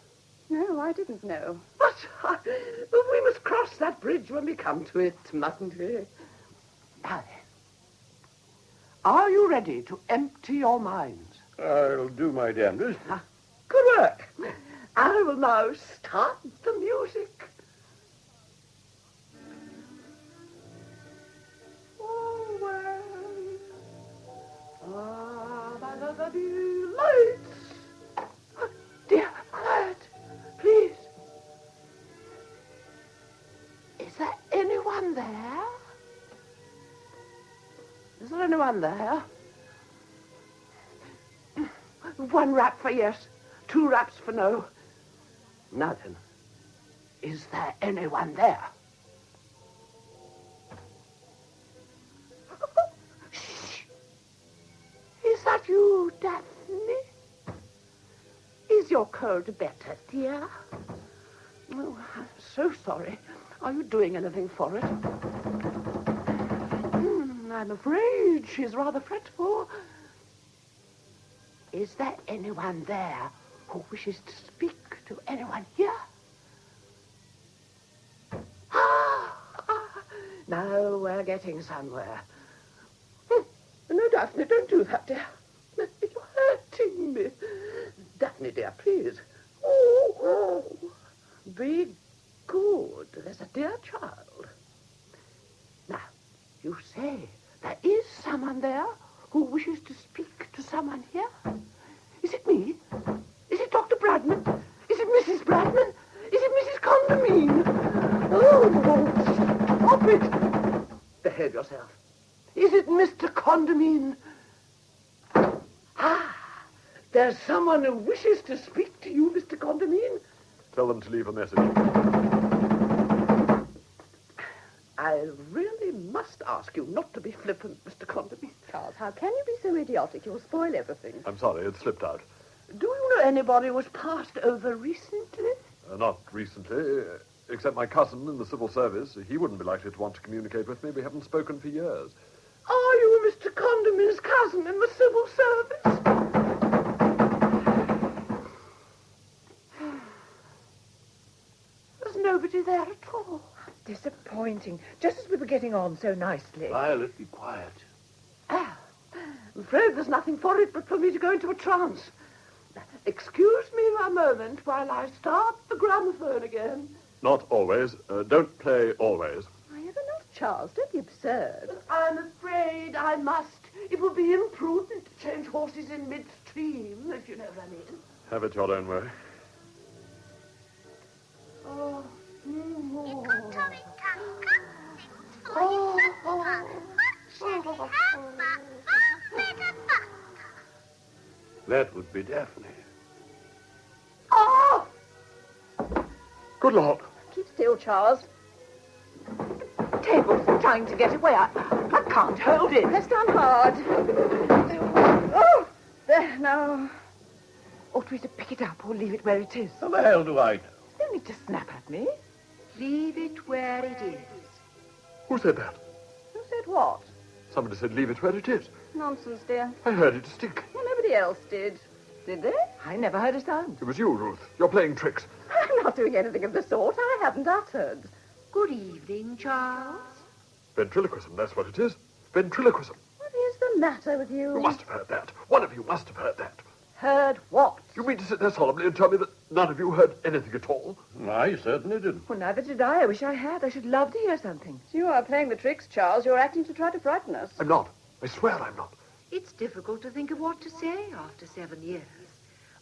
No, I didn't know. But we must cross that bridge when we come to it, mustn't we? Now then, are you ready to empty your minds? I'll do my damnedest. Good work. I will now start the music. Lights! Dear, quiet, please. Is there anyone there? Is there anyone there? 1 rap for yes, 2 raps for no. Now then, is there anyone there? Shh! Is that you, Daphne? Is your cold better, dear? Oh, I'm so sorry. Are you doing anything for it? I'm afraid she's rather fretful. Is there anyone there who wishes to speak to anyone here? Now we're getting somewhere. No, Daphne, don't do that, dear. petting me. Daphne, dear, please. Oh, be good. There's a dear child. Now, you say there is someone there who wishes to speak to someone here? Is it me? Is it Dr. Bradman? Is it Mrs. Bradman? Is it Mrs. Condomine? Oh, stop it. Behave yourself. Is it Mr. Condomine? Ah, there's someone who wishes to speak to you, Mr. Condomine. Tell them to leave a message. I really must ask you not to be flippant, Mr. Condomine. Charles, how can you be so idiotic? You'll spoil everything. I'm sorry, it slipped out. Do you know anybody who was passed over recently? Not recently, except my cousin in the civil service. He wouldn't be likely to want to communicate with me. We haven't spoken for years. Are you Mr. Condomine's cousin in the civil service? There's nobody there at all. Disappointing. Just as we were getting on so nicely. Violet, be quiet. I'm afraid there's nothing for it but for me to go into a trance. Excuse me a moment while I start the gramophone again. Not always. Don't play always. I ever not, Charles. Don't be absurd. But I'm afraid I must. It would be imprudent to change horses in midstream, if you know what I mean. Have it your own way. Oh. That would be Daphne. Oh! Good Lord. Keep still, Charles. The table's trying to get away. I can't hold it. Press down hard. Oh! There, now. Ought we to pick it up or leave it where it is? How the hell do I know? You don't need to snap at me. Leave it where it is. Who said that? Who said what? Somebody said leave it where it is. Nonsense, dear. I heard it distinctly. Well, nobody else did. Did they? I never heard a sound. It was you, Ruth. You're playing tricks. I'm not doing anything of the sort. I haven't uttered. Good evening, Charles. Ventriloquism, that's what it is. Ventriloquism. What is the matter with you? You must have heard that. One of you must have heard that. Heard what? You mean to sit there solemnly and tell me that none of you heard anything at all? I certainly didn't. Well, neither did I. I wish I had. I should love to hear something. You are playing the tricks, Charles. You're acting to try to frighten us. I'm not. I swear I'm not. It's difficult to think of what to say after 7 years.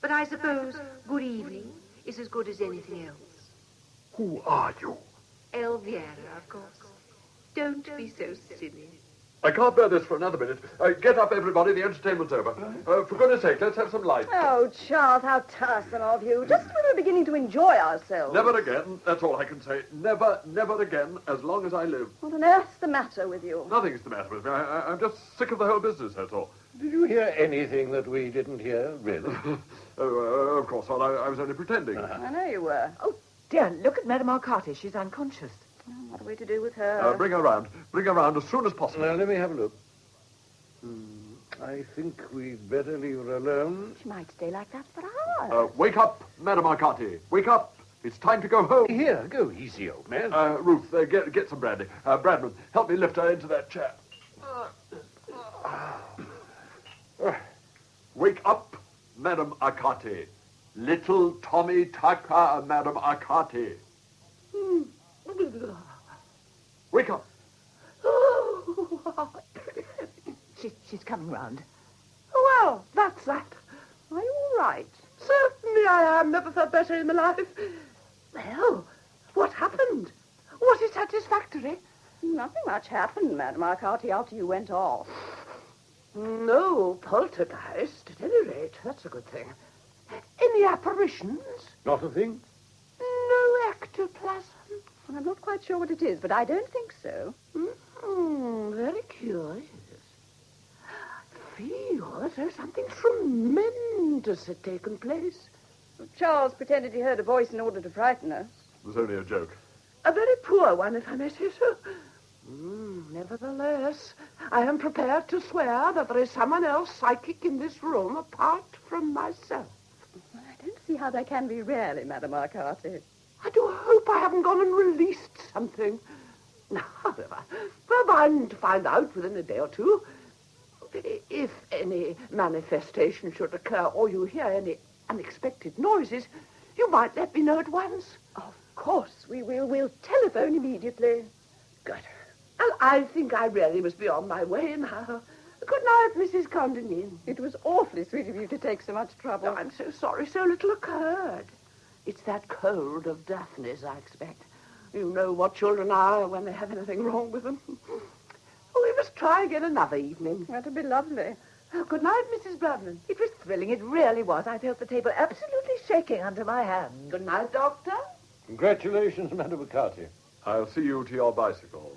But I suppose good evening is as good as anything else. Who are you? Elvira, of course. Don't be so silly. I can't bear this for another minute. Get up, everybody. The entertainment's over. For goodness sake, let's have some light. Oh, Charles, how tiresome of you. Just when we're beginning to enjoy ourselves. Never again. That's all I can say. Never, never again, as long as I live. What on earth's the matter with you? Nothing's the matter with me. I'm just sick of the whole business, that's all. Did you hear anything that we didn't hear, really? Of course not. I was only pretending. I know you were. Oh, dear, look at Madame Arcati. She's unconscious. What are we to do with her? Bring her round. Bring her round as soon as possible. Now, let me have a look. I think we'd better leave her alone. She might stay like that for hours. Wake up, Madame Arcati. Wake up. It's time to go home. Here, go easy, old man. Ruth, get some brandy. Bradman, help me lift her into that chair. Wake up, Madame Arcati. Little Tommy Tucker, Madame Arcati. Wake up. She's coming round. Well, that's that. Are you all right? Certainly I am. Never felt better in my life. Well, what happened? Was it satisfactory? Nothing much happened, Madame Arcati, after you went off. No poltergeist, at any rate. That's a good thing. Any apparitions? Not a thing? No ectoplasm? Well, I'm not quite sure what it is, but I don't think so. Very curious. I feel as though something tremendous had taken place. Charles pretended he heard a voice in order to frighten us. It was only a joke. A very poor one, if I may say so. Nevertheless, I am prepared to swear that there is someone else psychic in this room apart from myself. I don't see how there can be really, Madame Arcati. I do hope I haven't gone and released something. However, we're bound to find out within a day or two. If any manifestation should occur or you hear any unexpected noises, you might let me know at once. Of course, we will. We'll telephone immediately. Good. Well, I think I really must be on my way now. Good night, Mrs. Condomine. It was awfully sweet of you to take so much trouble. Oh, I'm so sorry so little occurred. It's that cold of Daphne's, I expect. You know what children are when they have anything wrong with them. We must try again another evening. That'll be lovely. Oh, good night, Mrs. Bradman. It was thrilling. It really was. I felt the table absolutely shaking under my hand. Good night, Doctor. Congratulations, Madam Arcati. I'll see you to your bicycle.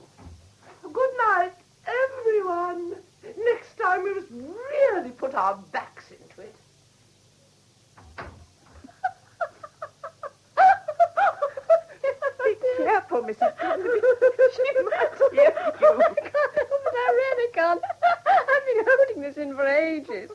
Good night, everyone. Next time we must really put our backs into it. Be careful, Mrs. Condomine. She might hear you. But I really can't. I've been holding this in for ages.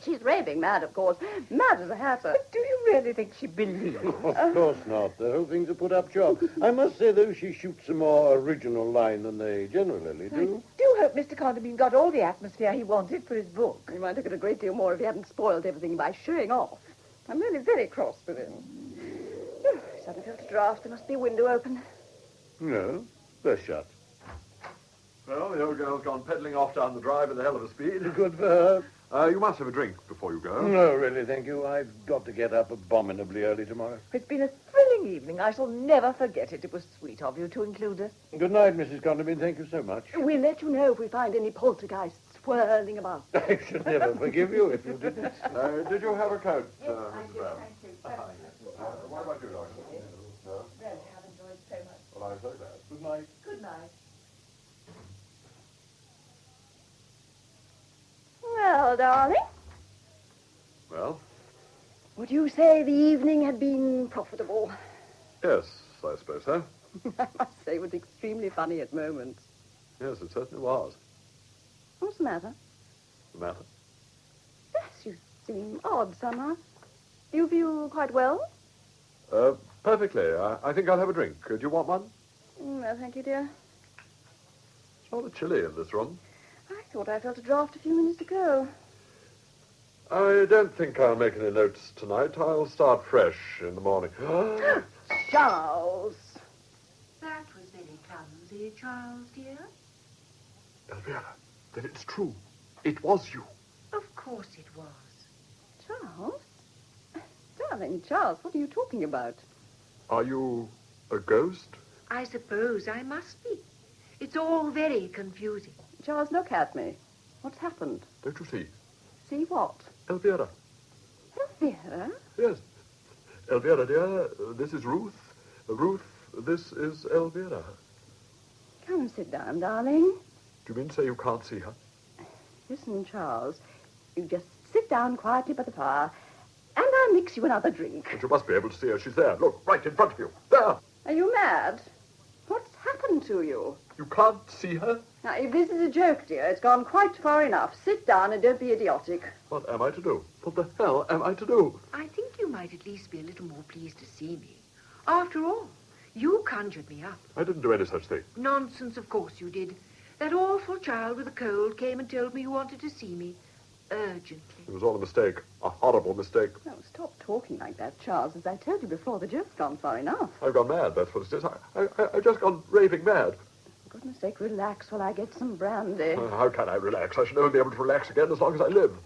She's raving mad, of course. Mad as a hatter. But do you really think she believes? Of course not. The whole thing's a put-up job. I must say, though, she shoots a more original line than they generally do. I do hope Mr. Condomine got all the atmosphere he wanted for his book. He might have got a great deal more if he hadn't spoiled everything by showing off. I'm really very cross with him. Suddenly felt a draft. There must be a window open. No, they're shut. Well, the old girl's gone pedaling off down the drive at a hell of a speed. Good for her. You must have a drink before you go. No, really, thank you. I've got to get up abominably early tomorrow. It's been a thrilling evening. I shall never forget it. It was sweet of you to include us. Good night, Mrs. Condomine. Thank you so much. We'll let you know if we find any poltergeists swirling about. I should never forgive you if you didn't. Did you have a coat, Yes, Mrs. Brown? thank you. What about you, Doctor? No? Really have enjoyed so much. Well, I'm so glad. Good night. Good night. Well, darling, Well, would you say the evening had been profitable? yes, I suppose so. I must say it was extremely funny at moments. Yes, it certainly was. What's the matter? The matter? Yes, you seem odd somehow. You feel quite well? Perfectly. I think I'll have a drink. Do you want one? No, thank you, dear. It's rather chilly in this room. I thought I felt a draft a few minutes ago. I don't think I'll make any notes tonight. I'll start fresh in the morning. Charles! That was very clumsy, Charles, dear. Elvira, then it's true. It was you. Of course it was. Charles? Darling, Charles, what are you talking about? Are you a ghost? I suppose I must be. It's all very confusing. Charles, look at me. What's happened? Don't you see? See what? Elvira. Elvira? Yes. Elvira, dear, this is Ruth. Ruth, this is Elvira. Come sit down, darling. Do you mean to say you can't see her? Listen, Charles, you just sit down quietly by the fire, and I'll mix you another drink. But you must be able to see her. She's there. Look, right in front of you. There. Are you mad? What's happened to you? You can't see her? Now, if this is a joke, dear, it's gone quite far enough. Sit down and don't be idiotic. What am I to do? What the hell am I to do? I think you might at least be a little more pleased to see me. After all, you conjured me up. I didn't do any such thing. Nonsense, of course you did. That awful child with a cold came and told me you wanted to see me. Urgently. It was all a mistake. A horrible mistake. No, stop talking like that, Charles. As I told you before, the joke's gone far enough. I've gone mad, that's what it is. I've just gone raving mad. For goodness sake, relax while I get some brandy. How can I relax? I should never be able to relax again as long as I live.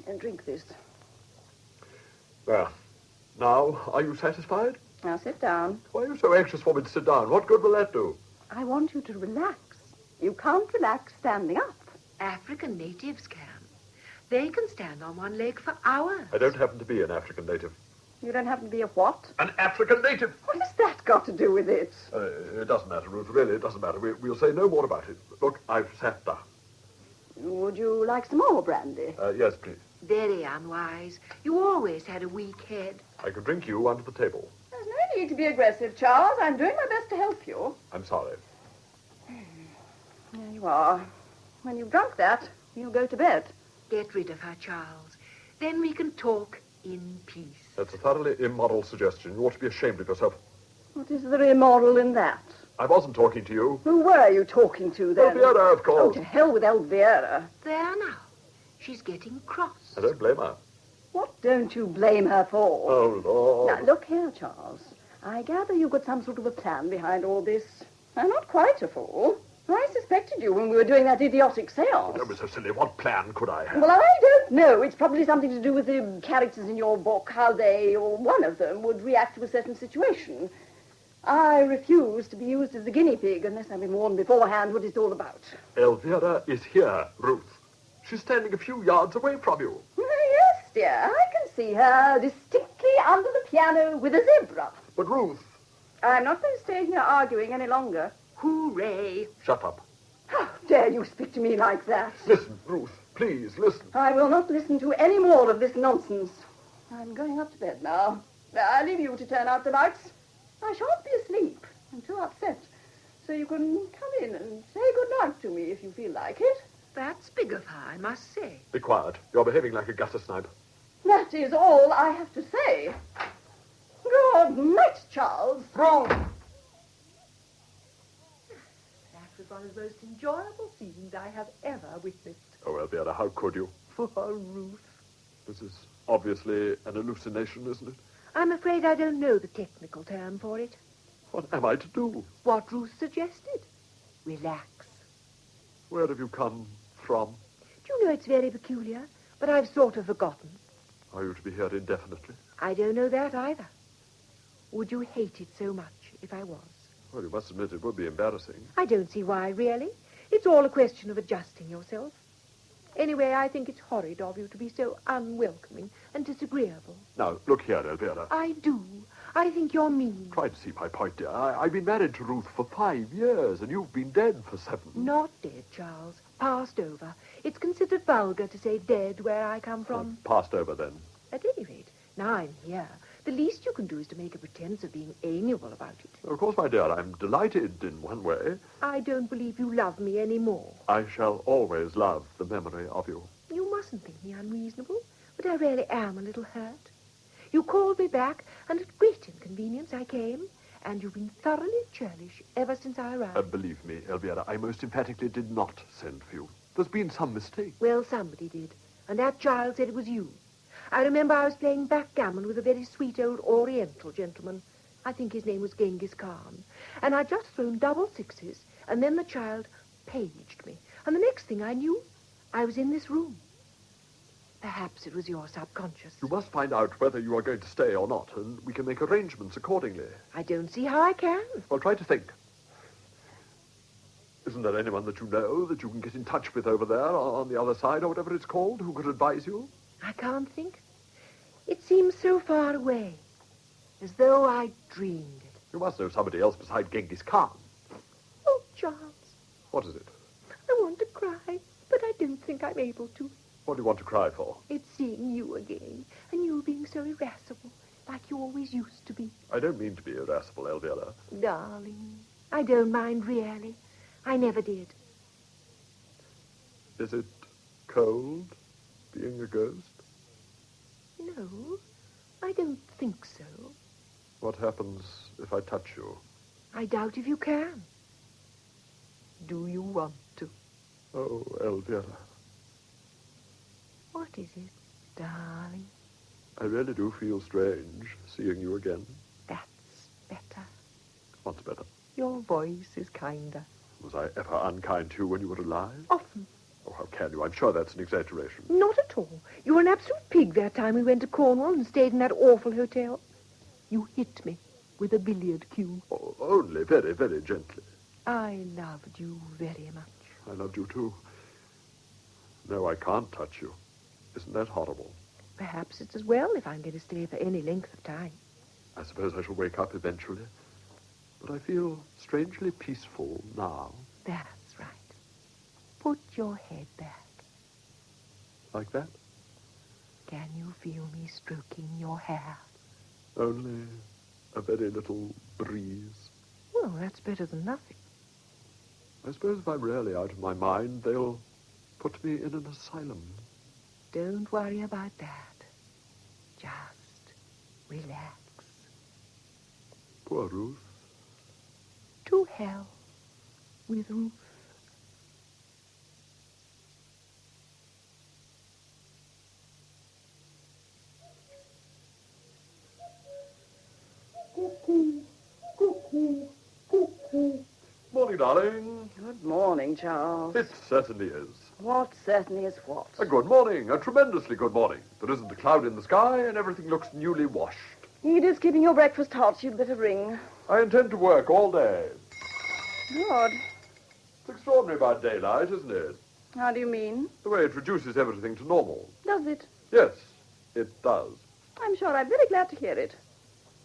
And drink this. There. Now, are you satisfied? Now sit down. Why are you so anxious for me to sit down? What good will that do? I want you to relax. You can't relax standing up. African natives can. They can stand on one leg for hours. I don't happen to be an African native. You don't happen to be a what? An African native! What has that got to do with it? It doesn't matter, Ruth. Really, it doesn't matter. We'll say no more about it. Look, I've sat down. Would you like some more brandy? Yes, please. Very unwise. You always had a weak head. I could drink you under the table. There's no need to be aggressive, Charles. I'm doing my best to help you. I'm sorry. There you are. When you've drunk that, you'll go to bed. Get rid of her, Charles. Then we can talk in peace. That's a thoroughly immoral suggestion. You ought to be ashamed of yourself. What is there immoral in that? I wasn't talking to you. Who were you talking to, then? Elvira, of course. Oh, to hell with Elvira. There now. She's getting cross. I don't blame her. What don't you blame her for? Oh, Lord. Now, look here, Charles. I gather you've got some sort of a plan behind all this. I'm not quite a fool. I suspected you when we were doing that idiotic séance. Don't be so silly. What plan could I have? Well, I don't know. It's probably something to do with the characters in your book, how they, or one of them, would react to a certain situation. I refuse to be used as a guinea pig unless I've been warned beforehand what it's all about. Elvira is here, Ruth. She's standing a few yards away from you. Yes, dear. I can see her distinctly under the piano with a zebra. But Ruth... I'm not going to stay here arguing any longer. Hooray. Shut up. How dare you speak to me like that? Listen, Ruth. Please, listen. I will not listen to any more of this nonsense. I'm going up to bed now. I'll leave you to turn out the lights. I shan't be asleep. I'm too upset. So you can come in and say good night to me if you feel like it. That's big of her, I must say. Be quiet. You're behaving like a gutter snipe. That is all I have to say. Good night, Charles. Ruth! That was one of the most enjoyable scenes I have ever witnessed. Oh, Elvira, how could you? Poor Ruth. This is obviously an hallucination, isn't it? I'm afraid I don't know the technical term for it. What am I to do? What Ruth suggested. Relax. Where have you come from? Do you know it's very peculiar, but I've sort of forgotten. Are you to be here indefinitely? I don't know that either. Would you hate it so much if I was? Well, you must admit it would be embarrassing. I don't see why, really. It's all a question of adjusting yourself. Anyway, I think it's horrid of you to be so unwelcoming and disagreeable. Now, look here, Elvira. I do. I think you're mean. Try to see my point, dear. I've been married to Ruth for 5 years, and you've been dead for 7. Not dead, Charles. Passed over. It's considered vulgar to say dead where I come from. Passed over, then. At any rate, now I'm here. The least you can do is to make a pretense of being amiable about it. Of course, my dear, I'm delighted in one way. I don't believe you love me any more. I shall always love the memory of you. You mustn't think me unreasonable, but I really am a little hurt. You called me back, and at great inconvenience I came, and you've been thoroughly churlish ever since I arrived. Believe me, Elvira, I most emphatically did not send for you. There's been some mistake. Well, somebody did, and that child said it was you. I remember I was playing backgammon with a very sweet old Oriental gentleman. I think his name was Genghis Khan. And I'd just thrown double sixes, and then the child paged me. And the next thing I knew, I was in this room. Perhaps it was your subconscious. You must find out whether you are going to stay or not, and we can make arrangements accordingly. I don't see how I can. Well, try to think. Isn't there anyone that you know that you can get in touch with over there on the other side, or whatever it's called, who could advise you? I can't think. It seems so far away, as though I dreamed it. You must know somebody else besides Genghis Khan. Oh, Charles. What is it? I want to cry, but I don't think I'm able to. What do you want to cry for? It's seeing you again, and you being so irascible, like you always used to be. I don't mean to be irascible, Elvira. Darling, I don't mind really. I never did. Is it cold, being a ghost? No, I don't think so. What happens if I touch you? I doubt if you can. Do you want to? Oh, Elvira. What is it, darling? I really do feel strange seeing you again. That's better. What's better? Your voice is kinder. Was I ever unkind to you when you were alive? Often. Oh, how can you? I'm sure that's an exaggeration. Not at all. You were an absolute pig that time we went to Cornwall and stayed in that awful hotel. You hit me with a billiard cue. Oh, only very, very gently. I loved you very much. I loved you too. No, I can't touch you. Isn't that horrible? Perhaps it's as well if I'm going to stay for any length of time. I suppose I shall wake up eventually. But I feel strangely peaceful now. That's right. Put your head back. Like that? Can you feel me stroking your hair? Only a very little breeze. Well, that's better than nothing. I suppose if I'm really out of my mind, they'll put me in an asylum. Don't worry about that. Just relax. Poor Ruth. to hell with Ruth. Morning, darling. Good morning, Charles. It certainly is. What certainly is what? A good morning, a tremendously good morning. There isn't a cloud in the sky, and everything looks newly washed. Edith's keeping your breakfast hot. You'd better ring. I intend to work all day. Good. It's extraordinary about daylight, isn't it? How do you mean? The way it reduces everything to normal. Does it? Yes, it does. I'm sure I'm very glad to hear it.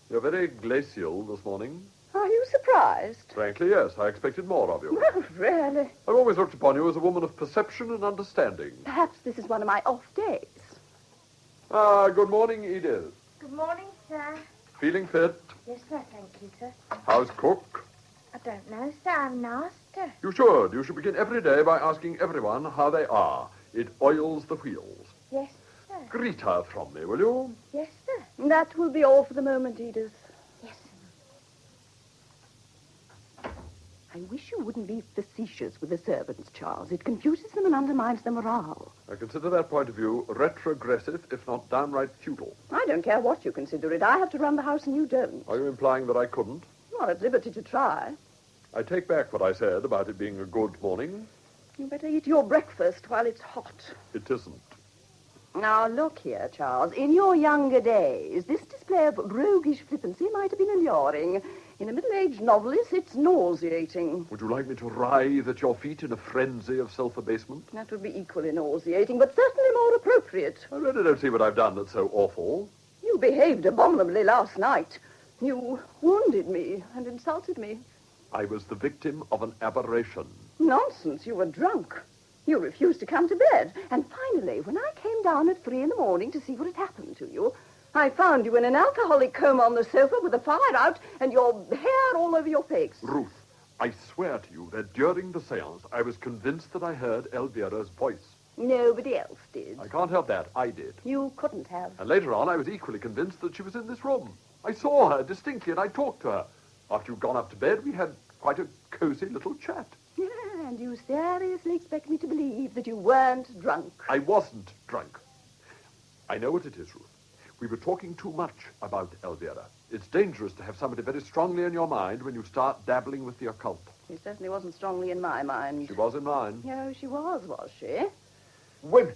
You're very glacial this morning. Are you surprised? Frankly, yes. I expected more of you. Well, really? I've always looked upon you as a woman of perception and understanding. Perhaps this is one of my off days. Good morning, Edith. Good morning, sir. Feeling fit? Yes, sir, thank you, sir. How's cook? I don't know, sir. I haven't asked her. You should. You should begin every day by asking everyone how they are. It oils the wheels. Yes, sir. Greet her from me, will you? Yes, sir. That will be all for the moment, Edith. Yes, I wish you wouldn't be facetious with the servants, Charles. It confuses them and undermines their morale. I consider that point of view retrogressive, if not downright futile. I don't care what you consider it. I have to run the house and you don't. Are you implying that I couldn't? You are at liberty to try. I take back what I said about it being a good morning. You better eat your breakfast while it's hot. It isn't. Now, look here, Charles. In your younger days, this display of roguish flippancy might have been alluring. In a middle-aged novelist, it's nauseating. Would you like me to writhe at your feet in a frenzy of self-abasement? That would be equally nauseating, but certainly more appropriate. I really don't see what I've done that's so awful. You behaved abominably last night. You wounded me and insulted me. I was the victim of an aberration. Nonsense, you were drunk. You refused to come to bed. And finally, when I came down at 3 a.m. to see what had happened to you, I found you in an alcoholic coma on the sofa with the fire out and your hair all over your face. Ruth, I swear to you that during the séance, I was convinced that I heard Elvira's voice. Nobody else did. I can't help that. I did. You couldn't have. And later on, I was equally convinced that she was in this room. I saw her distinctly, and I talked to her. After you'd gone up to bed, we had quite a cozy little chat. Yeah, and you seriously expect me to believe that you weren't drunk? I wasn't drunk. I know what it is, Ruth. We were talking too much about Elvira. It's dangerous to have somebody very strongly in your mind when you start dabbling with the occult. She certainly wasn't strongly in my mind. She was in mine. No, she was she? Women.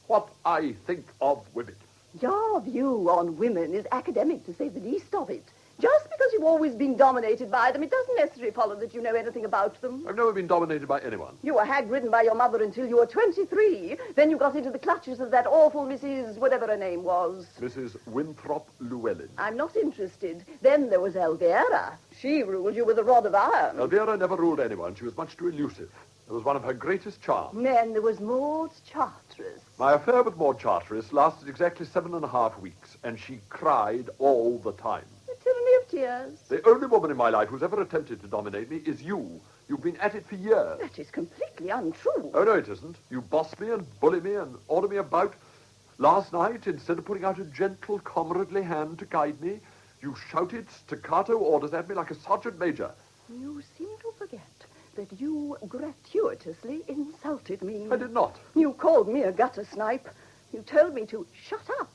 What I think of women. Your view on women is academic, to say the least of it. Just because you've always been dominated by them, it doesn't necessarily follow that you know anything about them. I've never been dominated by anyone. You were hag-ridden by your mother until you were 23. Then you got into the clutches of that awful Mrs. whatever her name was. Mrs. Winthrop Llewellyn. I'm not interested. Then there was Elvira. She ruled you with a rod of iron. Elvira never ruled anyone. She was much too elusive. It was one of her greatest charms. Then there was Maud Charteris. My affair with Maud Charteris lasted exactly 7.5 weeks, and she cried all the time. The tyranny of tears. The only woman in my life who's ever attempted to dominate me is you. You've been at it for years. That is completely untrue. Oh, no, it isn't. You boss me and bully me and order me about. Last night, instead of putting out a gentle, comradely hand to guide me, you shouted staccato orders at me like a sergeant major. You seem to forget that you gratuitously insulted me. I did not. You called me a gutter snipe. You told me to shut up.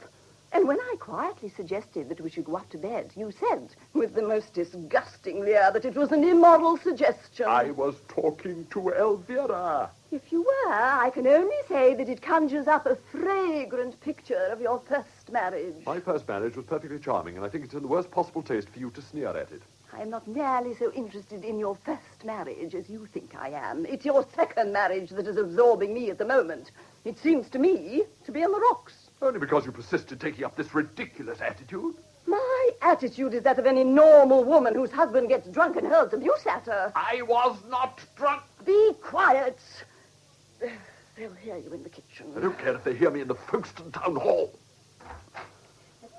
And when I quietly suggested that we should go up to bed, you said, with the most disgusting leer, that it was an immoral suggestion. I was talking to Elvira. If you were, I can only say that it conjures up a fragrant picture of your first marriage. My first marriage was perfectly charming, and I think it's in the worst possible taste for you to sneer at it. I am not nearly so interested in your first marriage as you think I am. It's your second marriage that is absorbing me at the moment. It seems to me to be on the rocks. Only because you persist in taking up this ridiculous attitude. My attitude is that of any normal woman whose husband gets drunk and hurls abuse at her. I was not drunk. Be quiet. They'll hear you in the kitchen. I don't care if they hear me in the Folkestone Town Hall.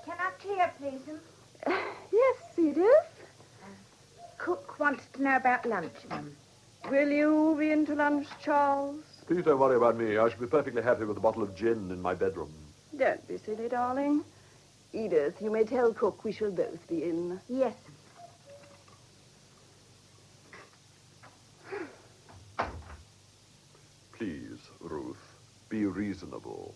Can I clear, please? Yes, Edith? Cook wants to know about lunch, Mum. Will you be into lunch, Charles? Please don't worry about me. I shall be perfectly happy with a bottle of gin in my bedroom. Don't be silly, darling. Edith, you may tell Cook we shall both be in. Yes. reasonable.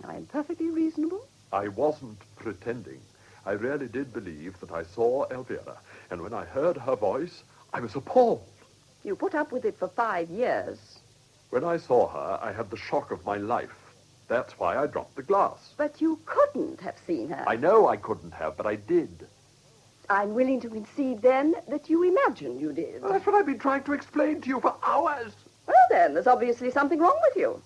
I'm perfectly reasonable. I wasn't pretending. I really did believe that I saw Elvira, and when I heard her voice, I was appalled. You put up with it for 5 years. When I saw her, I had the shock of my life. That's why I dropped the glass. But you couldn't have seen her. I know I couldn't have, but I did. I'm willing to concede, then, that you imagined you did. Well, that's what I've been trying to explain to you for hours. Well, then, there's obviously something wrong with you.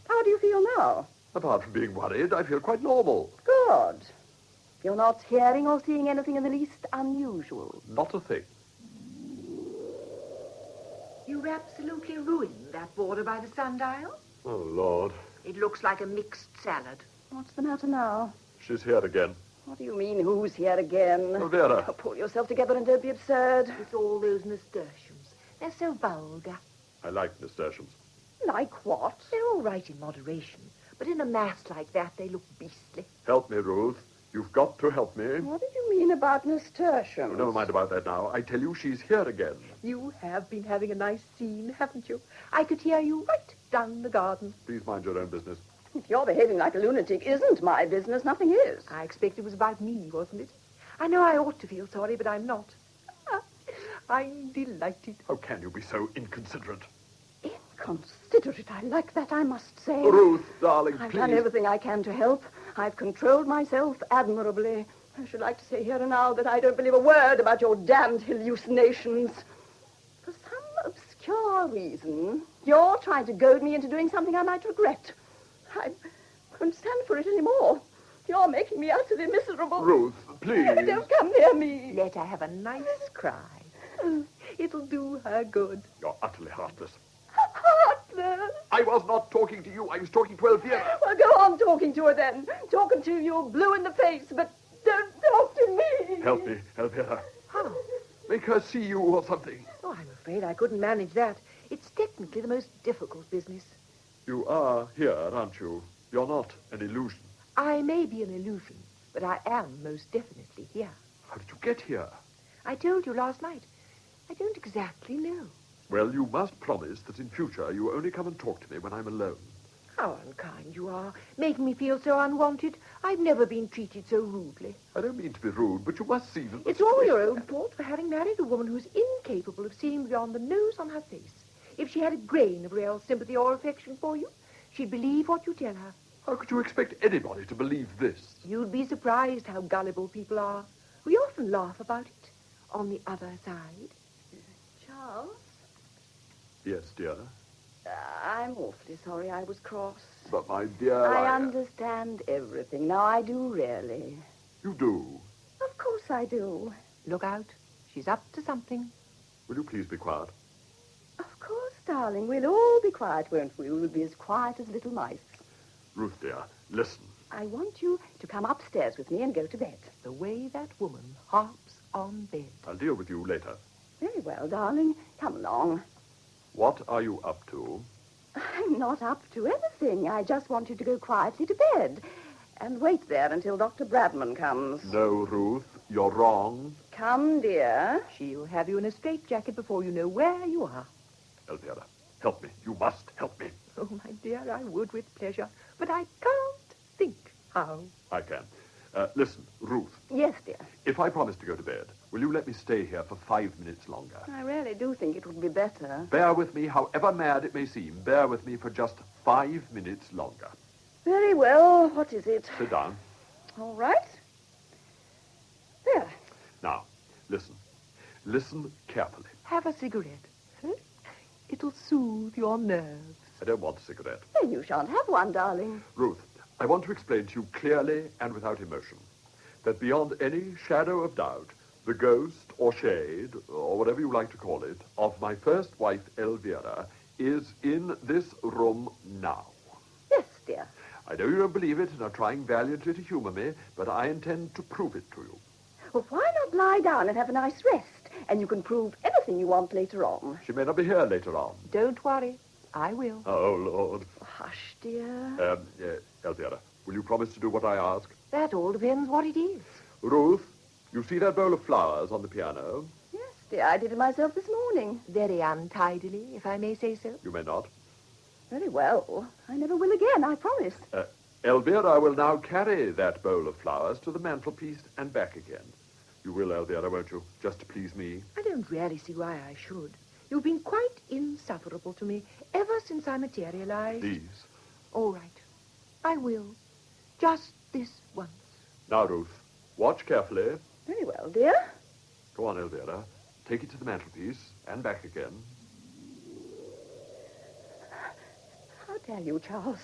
How do you feel now? Apart from being worried, I feel quite normal. Good. You're not hearing or seeing anything in the least unusual. Not a thing. You absolutely ruined that border by the sundial. Oh, Lord. It looks like a mixed salad. What's the matter now? She's here again. What do you mean, who's here again? Oh, Vera. Oh, pull yourself together and don't be absurd. It's all those nasturtiums. They're so vulgar. I like nasturtiums. Like what? They're all right in moderation, but in a mass like that, they look beastly. Help me, Ruth. You've got to help me. What did you mean about nasturtiums? Oh, never mind about that now. I tell you, she's here again. You have been having a nice scene, haven't you? I could hear you right down the garden. Please mind your own business. If you're behaving like a lunatic isn't my business, nothing is. I expect it was about me, wasn't it? I know I ought to feel sorry, but I'm not. I'm delighted. How can you be so inconsiderate? Inconsiderate, I like that, I must say. Ruth, darling, I've please. done everything I can to help. I've controlled myself admirably. I should like to say here and now that I don't believe a word about your damned hallucinations. For some obscure reason, you're trying to goad me into doing something I might regret. I couldn't stand for it anymore. You're making me utterly miserable. Ruth, please. Don't come near me. Let her have a nice cry. It'll do her good. You're utterly heartless. Heartless? I was not talking to you. I was talking to Elvira. Well, go on talking to her then. Talking to you blue in the face, but don't talk to me. Help me, Elvira. How? Make her see you or something. Oh, I'm afraid I couldn't manage that. It's technically the most difficult business. You are here, aren't you? You're not an illusion. I may be an illusion, but I am most definitely here. How did you get here? I told you last night. I don't exactly know. Well, you must promise that in future you only come and talk to me when I'm alone. How unkind you are, making me feel so unwanted. I've never been treated so rudely. I don't mean to be rude, but you must see that... It's all your own fault for having married a woman who's incapable of seeing beyond the nose on her face. If she had a grain of real sympathy or affection for you, she'd believe what you tell her. How could you expect anybody to believe this? You'd be surprised how gullible people are. We often laugh about it. On the other side... Charles? Yes, dear. I'm awfully sorry I was cross. But, my dear, I understand everything. Now, I do really. You do? Of course I do. Look out. She's up to something. Will you please be quiet? Of course, darling. We'll all be quiet, won't we? We'll be as quiet as little mice. Ruth, dear, listen. I want you to come upstairs with me and go to bed. The way that woman harps on bed. I'll deal with you later. Very well, darling. Come along. What are you up to? I'm not up to anything. I just want you to go quietly to bed and wait there until Dr. Bradman comes. No, Ruth, you're wrong. Come, dear. She'll have you in a straitjacket before you know where you are. Elvira, help me. You must help me. Oh, my dear, I would with pleasure, but I can't think how. I can. Listen, Ruth. Yes, dear. If I promise to go to bed, will you let me stay here for 5 minutes longer? I really do think it would be better. Bear with me, however mad it may seem. Bear with me for just 5 minutes longer. Very well. What is it? Sit down. All right. There. Now, listen. Listen carefully. Have a cigarette. It'll soothe your nerves. I don't want a cigarette. Then you shan't have one, darling. Ruth, I want to explain to you clearly and without emotion that beyond any shadow of doubt, the ghost or shade, or whatever you like to call it, of my first wife, Elvira, is in this room now. Yes, dear. I know you don't believe it and are trying valiantly to humor me, but I intend to prove it to you. Well, why not lie down and have a nice rest? And you can prove anything you want later on. She may not be here later on. Don't worry. I will. Oh, Lord. Hush, dear. Elvira, will you promise to do what I ask? That all depends what it is. Ruth, you see that bowl of flowers on the piano? Yes, dear. I did it myself this morning. Very untidily, if I may say so. You may not. Very well. I never will again, I promise. Elvira will now carry that bowl of flowers to the mantelpiece and back again. You will, Elvira, won't you? Just to please me. I don't really see why I should. You've been quite insufferable to me ever since I materialized. Please. All right. I will. Just this once. Now, Ruth, watch carefully. Very well, dear. Go on, Elvira. Take it to the mantelpiece and back again. How dare you, Charles?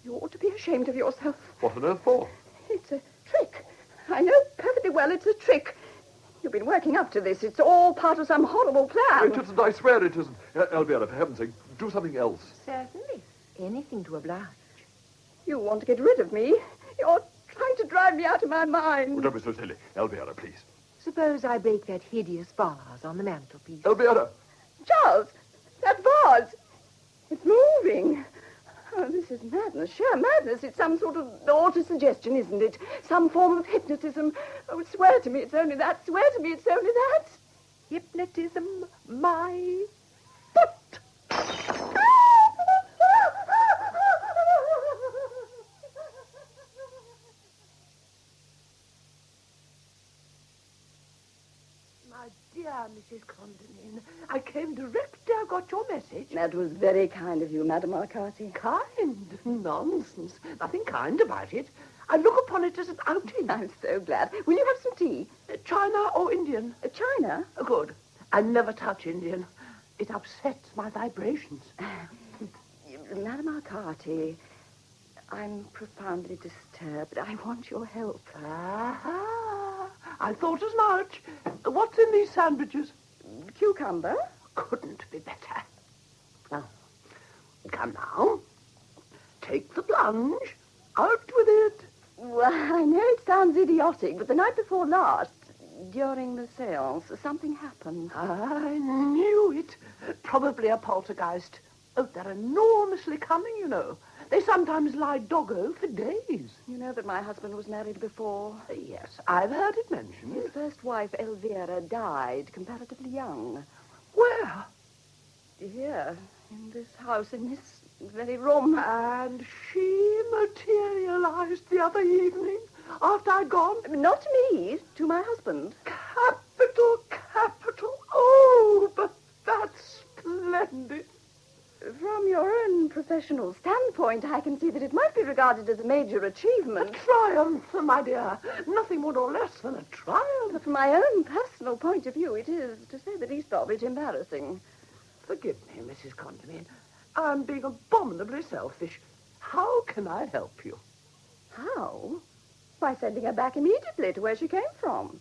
You ought to be ashamed of yourself. What on earth for? It's a trick. I know perfectly well it's a trick. You've been working up to this. It's all part of some horrible plan. It isn't. I swear it isn't. Elvira, for heaven's sake, do something else. Certainly. Anything to oblige. You want to get rid of me. You're trying to drive me out of my mind. Oh, don't be so silly. Elvira, please. Suppose I break that hideous vase on the mantelpiece. Elvira! Charles, that vase. It's moving. Oh, this is madness, sheer madness. It's some sort of auto-suggestion, isn't it? Some form of hypnotism. Oh, swear to me it's only that. Swear to me it's only that. Hypnotism, my Dear Mrs. Condomine, I came directly. I got your message. That was very kind of you, Madame Arcati. Kind? Nonsense. Nothing kind about it. I look upon it as an outing. I'm so glad. Will you have some tea? China or Indian? China? Good. I never touch Indian. It upsets my vibrations. Madame Arcati, I'm profoundly disturbed. I want your help. I thought as much. What's in these sandwiches? Cucumber. Couldn't be better. Now, come now. Take the plunge. Out with it. Well, I know it sounds idiotic, but the night before last, during the séance, something happened. I knew it. Probably a poltergeist. Oh, they're enormously cunning, you know. They sometimes lie doggo for days. You know that my husband was married before? Yes, I've heard it mentioned. His first wife, Elvira, died comparatively young. Where? Here, in this house, in this very room. And she materialized the other evening after I'd gone? Not to me, to my husband. Capital, capital. Oh, but that's splendid. From your own professional standpoint, I can see that it might be regarded as a major achievement. A triumph, my dear. Nothing more nor less than a triumph. But from my own personal point of view, it is, to say the least of it, embarrassing. Forgive me, Mrs. Condomine. I'm being abominably selfish. How can I help you? How? By sending her back immediately to where she came from.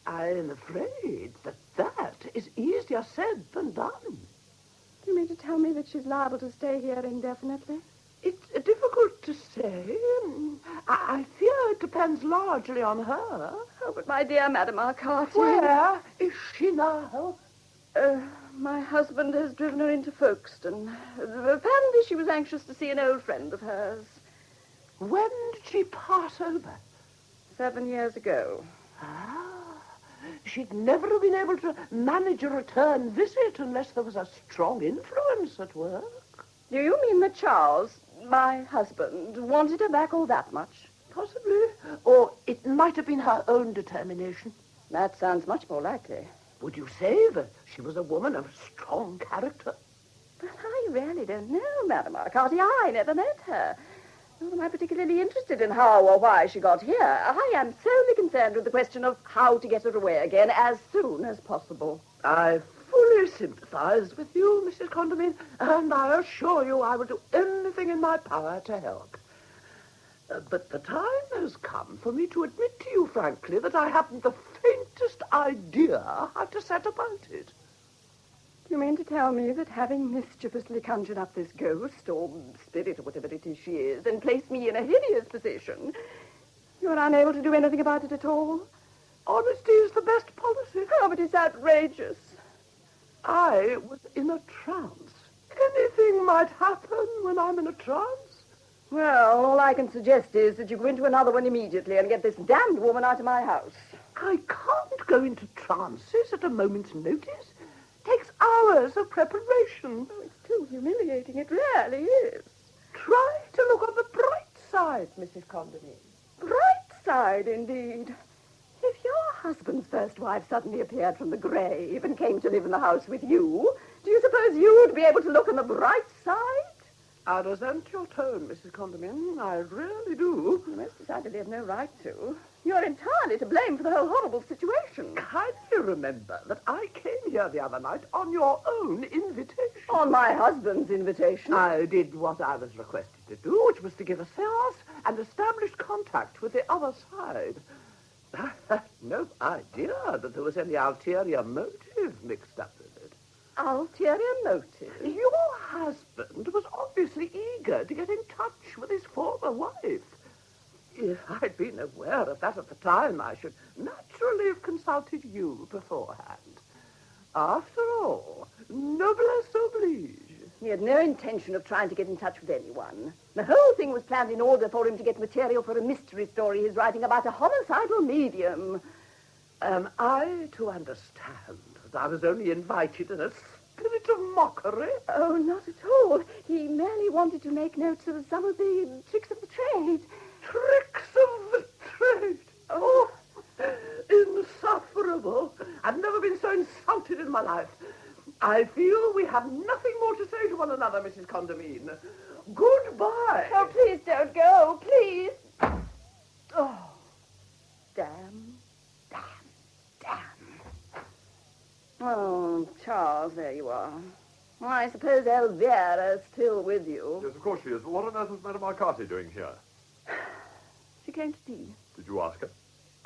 I'm afraid that is easier said than done. Do you mean to tell me that she's liable to stay here indefinitely? It's difficult to say. I fear it depends largely on her. Oh, but my dear Madame Arcati... Where is she now? My husband has driven her into Folkestone. Apparently she was anxious to see an old friend of hers. When did she pass over? 7 years ago. She'd never have been able to manage a return visit unless there was a strong influence at work. Do you mean that Charles, my husband, wanted her back all that much? Possibly. Or it might have been her own determination. That sounds much more likely. Would you say that she was a woman of strong character? But I really don't know, Madame Arcati. I never met her. Nor am I particularly interested in how or why she got here. I am solely concerned with the question of how to get her away again as soon as possible. I fully sympathize with you, Mrs. Condomine, and I assure you I will do anything in my power to help. But the time has come for me to admit to you, frankly, that I haven't the faintest idea how to set about it. You mean to tell me that having mischievously conjured up this ghost, or spirit, or whatever it is she is, and placed me in a hideous position, you're unable to do anything about it at all? Honesty is the best policy. Oh, but it's outrageous. I was in a trance. Anything might happen when I'm in a trance. Well, all I can suggest is that you go into another one immediately and get this damned woman out of my house. I can't go into trances at a moment's notice. It takes hours of preparation. Oh, it's too humiliating. It really is. Try to look on the bright side, Mrs. Condomine. Bright side, indeed. If your husband's first wife suddenly appeared from the grave and came to live in the house with you, do you suppose you'd be able to look on the bright side? I resent your tone, Mrs. Condomine. I really do. You most decidedly have no right to. You're entirely to blame for the whole horrible situation. Kindly remember that I came here the other night on your own invitation. On my husband's invitation? I did what I was requested to do, which was to give a séance and establish contact with the other side. I had no idea that there was any ulterior motive mixed up with it. Ulterior motive? Your husband was obviously eager to get in touch with his former wife. If I'd been aware of that at the time, I should naturally have consulted you beforehand. After all, novelist oblige. He had no intention of trying to get in touch with anyone. The whole thing was planned in order for him to get material for a mystery story he's writing about a homicidal medium. Am I to understand that I was only invited in a spirit of mockery? Oh, not at all. He merely wanted to make notes of some of the tricks of the trade. Tricks of the trade? Oh, insufferable. I've never been so insulted in my life. I feel we have nothing more to say to one another, Mrs. Condomine. Goodbye. Oh, please don't go, please. Oh, damn. Oh, Charles, there you are. Well, I suppose Elvira's still with you. Yes, of course she is. But what on earth was Madame Arcati doing here? She came to tea. Did you ask her?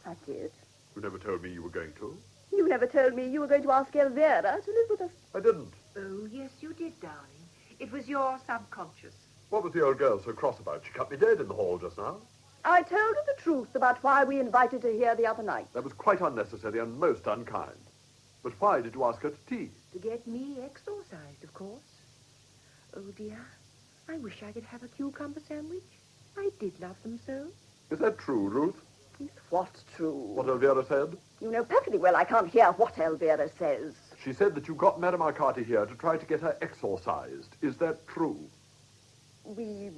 I did. You never told me you were going to. You never told me you were going to ask Elvira to live with us. I didn't. Oh, yes, you did, darling. It was your subconscious. What was the old girl so cross about? She cut me dead in the hall just now. I told her the truth about why we invited her here the other night. That was quite unnecessary and most unkind. But why did you ask her to tea? To get me exorcised, of course. Oh, dear. I wish I could have a cucumber sandwich. I did love them so. Is that true, Ruth? What's true? What Elvira said? You know perfectly well I can't hear what Elvira says. She said that you got Madame Arcati here to try to get her exorcised. Is that true? We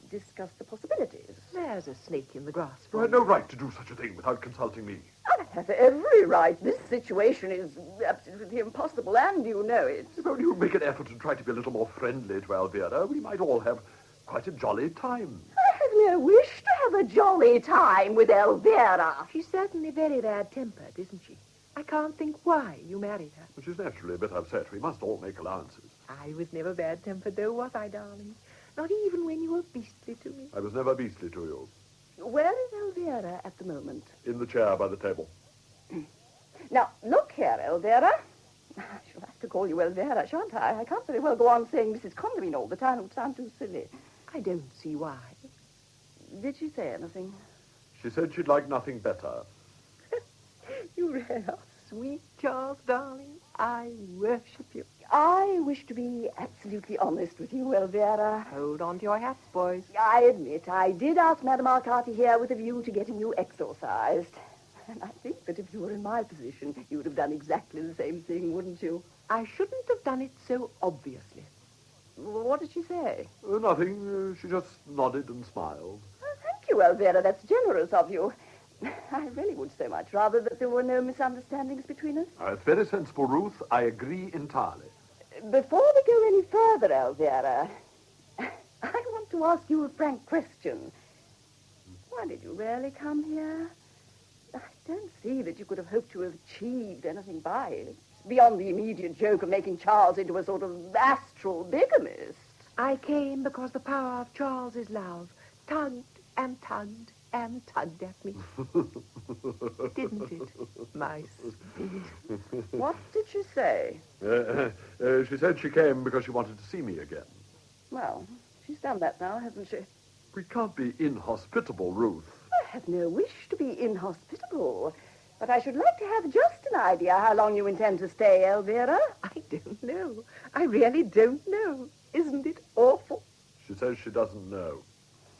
discussed the possibilities. There's a snake in the grass. You had no right to do such a thing without consulting me. I have every right. This situation is absolutely impossible, and you know it. If only you'd make an effort and try to be a little more friendly to Elvira, we might all have quite a jolly time. I have no wish to have a jolly time with Elvira. She's certainly very bad-tempered, isn't she? I can't think why you married her. But she's naturally a bit upset. We must all make allowances. I was never bad-tempered, though, was I, darling? Not even when you were beastly to me. I was never beastly to you. Where is Elvira at the moment? In the chair by the table. Now, look here, Elvira. I shall have to call you Elvira, shan't I? I can't very well go on saying Mrs. Condomine all the time. It would sound too silly. I don't see why. Did she say anything? She said she'd like nothing better. You really are sweet, Charles, darling. I worship you. I wish to be absolutely honest with you, Elvira. Hold on to your hats, boys. I admit I did ask Madame Arcati here with a view to getting you exorcised. And I think that if you were in my position, you would have done exactly the same thing, wouldn't you? I shouldn't have done it so obviously. What did she say? Nothing. She just nodded and smiled. Oh, thank you, Elvira. That's generous of you. I really would so much rather that there were no misunderstandings between us. It's very sensible, Ruth. I agree entirely. Before we go any further, Elvira, I want to ask you a frank question. Why did you really come here? I don't see that you could have hoped to have achieved anything by it, beyond the immediate joke of making Charles into a sort of astral bigamist. I came because the power of Charles's love tugged and tugged and tugged at me. Didn't it, my sweet? What did she say? She said she came because she wanted to see me again. Well, she's done that now, hasn't she? We can't be inhospitable, Ruth. I have no wish to be inhospitable, but I should like to have just an idea how long you intend to stay, Elvira. I don't know. I really don't know. Isn't it awful? She says she doesn't know.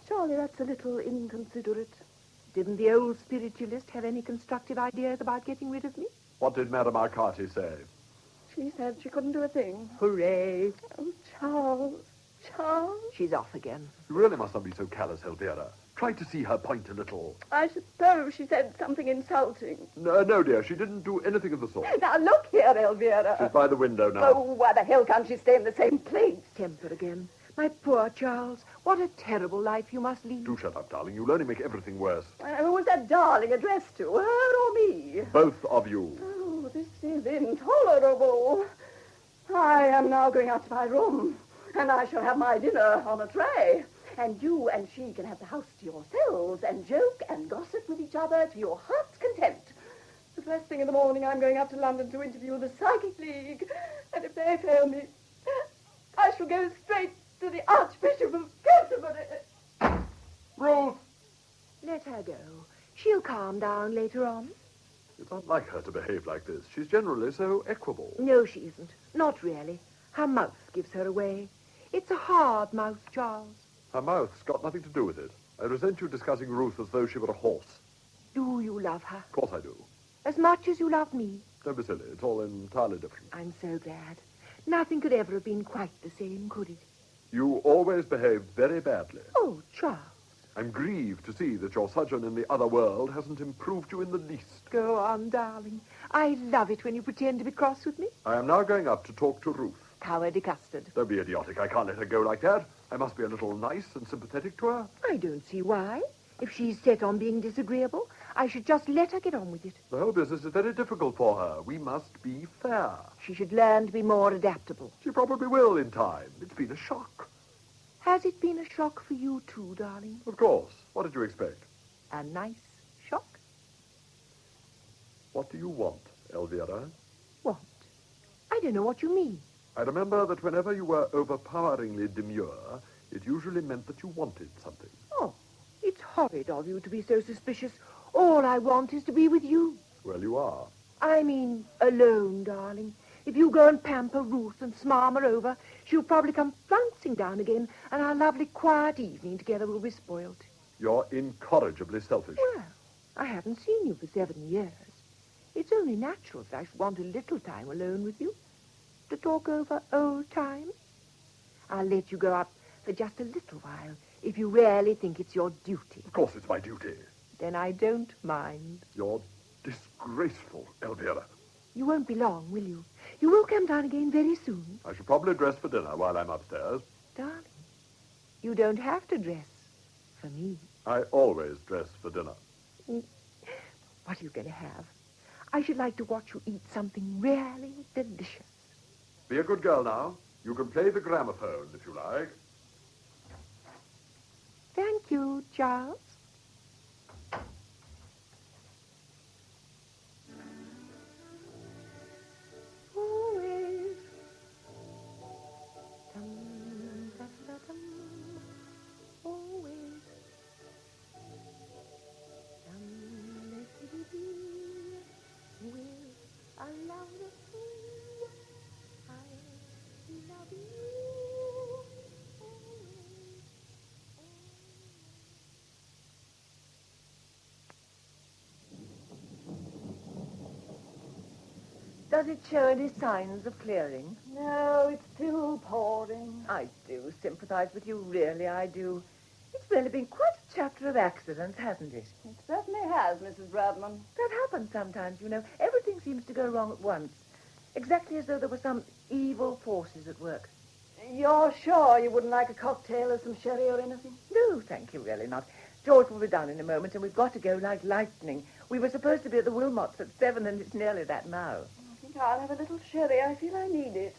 Surely that's a little inconsiderate. Didn't the old spiritualist have any constructive ideas about getting rid of me? What did Madame Arcati say? She said she couldn't do a thing. Hooray. Oh, Charles. Charles? She's off again. You really must not be so callous, Elvira. Try to see her point a little. I suppose she said something insulting. No, dear, she didn't do anything of the sort. Now, look here, Elvira. She's by the window now. Oh, why the hell can't she stay in the same place? Temper again. My poor Charles, what a terrible life you must lead. Do shut up, darling. You'll only make everything worse. Who was that darling addressed to, her or me? Both of you. Oh, this is intolerable. I am now going out to my room, and I shall have my dinner on a tray. And you and she can have the house to yourselves and joke and gossip with each other to your heart's content. The first thing in the morning, I'm going up to London to interview the Psychic League. And if they fail me, I shall go straight to the Archbishop of Canterbury. Ruth! Let her go. She'll calm down later on. It's not like her to behave like this. She's generally so equable. No, she isn't. Not really. Her mouth gives her away. It's a hard mouth, Charles. Her mouth's got nothing to do with it. I resent you discussing Ruth as though she were a horse. Do you love her? Of course I do. As much as you love me? Don't be silly. It's all entirely different. I'm so glad. Nothing could ever have been quite the same, could it? You always behaved very badly. Oh, Charles. I'm grieved to see that your sojourn in the other world hasn't improved you in the least. Go on, darling. I love it when you pretend to be cross with me. I am now going up to talk to Ruth. Cowardy custard. Don't be idiotic. I can't let her go like that. I must be a little nice and sympathetic to her. I don't see why. If she's set on being disagreeable, I should just let her get on with it. The whole business is very difficult for her. We must be fair. She should learn to be more adaptable. She probably will in time. It's been a shock. Has it been a shock for you too, darling? Of course. What did you expect? A nice shock? What do you want, Elvira? What? I don't know what you mean. I remember that whenever you were overpoweringly demure, it usually meant that you wanted something. Oh, it's horrid of you to be so suspicious. All I want is to be with you. Well, you are. I mean, alone, darling. If you go and pamper Ruth and smarm her over, she'll probably come flouncing down again, and our lovely quiet evening together will be spoilt. You're incorrigibly selfish. Well, I haven't seen you for 7 years. It's only natural that I should want a little time alone with you, to talk over old times. I'll let you go up for just a little while, if you really think it's your duty. Of course it's my duty. Then I don't mind. You're disgraceful, Elvira. You won't be long, will you? You will come down again very soon. I shall probably dress for dinner while I'm upstairs. Darling, you don't have to dress for me. I always dress for dinner. What are you going to have? I should like to watch you eat something really delicious. Be a good girl now. You can play the gramophone if you like. Thank you, Charles. Does it show any signs of clearing? No, it's still pouring. I do sympathize with you, really, I do. It's really been quite a chapter of accidents, hasn't it? It certainly has, Mrs. Bradman. That happens sometimes, you know. Everything seems to go wrong at once. Exactly as though there were some evil forces at work. You're sure you wouldn't like a cocktail or some sherry or anything? No, thank you, really not. George will be down in a moment, and we've got to go like lightning. We were supposed to be at the Wilmots at 7, and it's nearly that now. I think I'll have a little sherry. I feel I need it.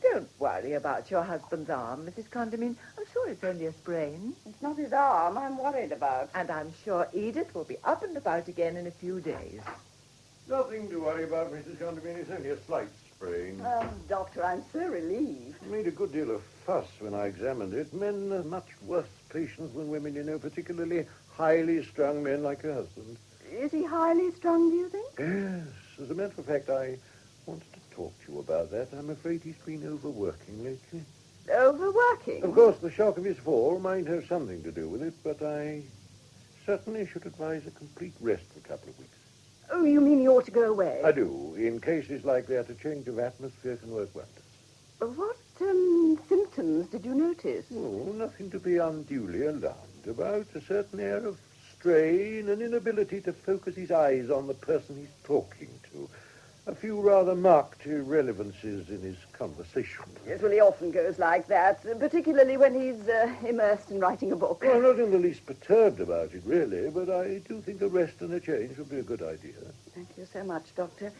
Don't worry about your husband's arm, Mrs. Condomine. I'm sure it's only a sprain. It's not his arm I'm worried about. And I'm sure Edith will be up and about again in a few days. Nothing to worry about, Mrs. Condomine. It's only a slight sprain. Doctor, I'm so relieved. It made a good deal of fuss when I examined it. Men are much worse patients than women, you know, particularly highly strung men like your husband. Is he highly strung, do you think? Yes. As a matter of fact, I wanted to talk to you about that. I'm afraid he's been overworking lately. Overworking? Of course, the shock of his fall might have something to do with it, but I certainly should advise a complete rest for a couple of weeks. Oh, you mean he ought to go away? I do. In cases like that, a change of atmosphere can work wonders. What symptoms did you notice? Oh, nothing to be unduly alarmed about. A certain air of strain, an inability to focus his eyes on the person he's talking to. A few rather marked irrelevances in his conversation. Yes, well, he often goes like that, particularly when he's immersed in writing a book. Well, I'm not in the least perturbed about it, really, but I do think a rest and a change would be a good idea. Thank you so much, Doctor.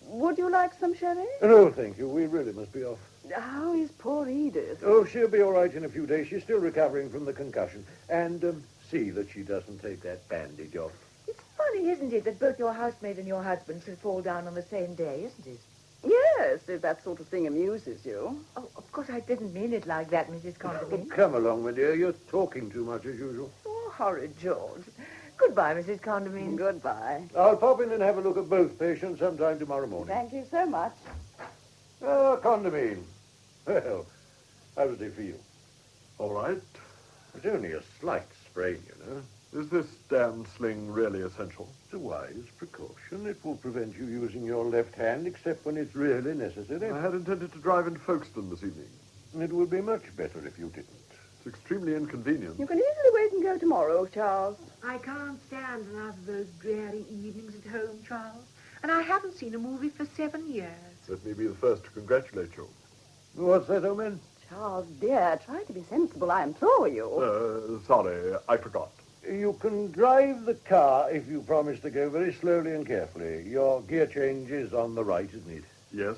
Would you like some sherry? No, thank you. We really must be off. How is poor Edith? Oh, she'll be all right in a few days. She's still recovering from the concussion. And see that she doesn't take that bandage off. It's funny, isn't it, that both your housemaid and your husband should fall down on the same day, isn't it? Yes, if that sort of thing amuses you. Oh, of course, I didn't mean it like that, Mrs. Condomine. Oh, come along, my dear. You're talking too much as usual. Oh, horrid George. Goodbye, Mrs. Condomine. Goodbye. I'll pop in and have a look at both patients sometime tomorrow morning. Thank you so much. Condomine. Well, how does he feel? All right. It's only a slight sprain, you know. Is this damn sling really essential? It's a wise precaution. It will prevent you using your left hand except when it's really necessary. I had intended to drive into Folkestone this evening. It would be much better if you didn't. It's extremely inconvenient. You can easily wait and go tomorrow, Charles. I can't stand another of those dreary evenings at home, Charles. And I haven't seen a movie for 7 years. Let me be the first to congratulate you. What's that, old man? Charles, dear, try to be sensible, I implore you. Sorry, I forgot. You can drive the car if you promise to go very slowly and carefully. Your gear change is on the right, isn't it? Yes.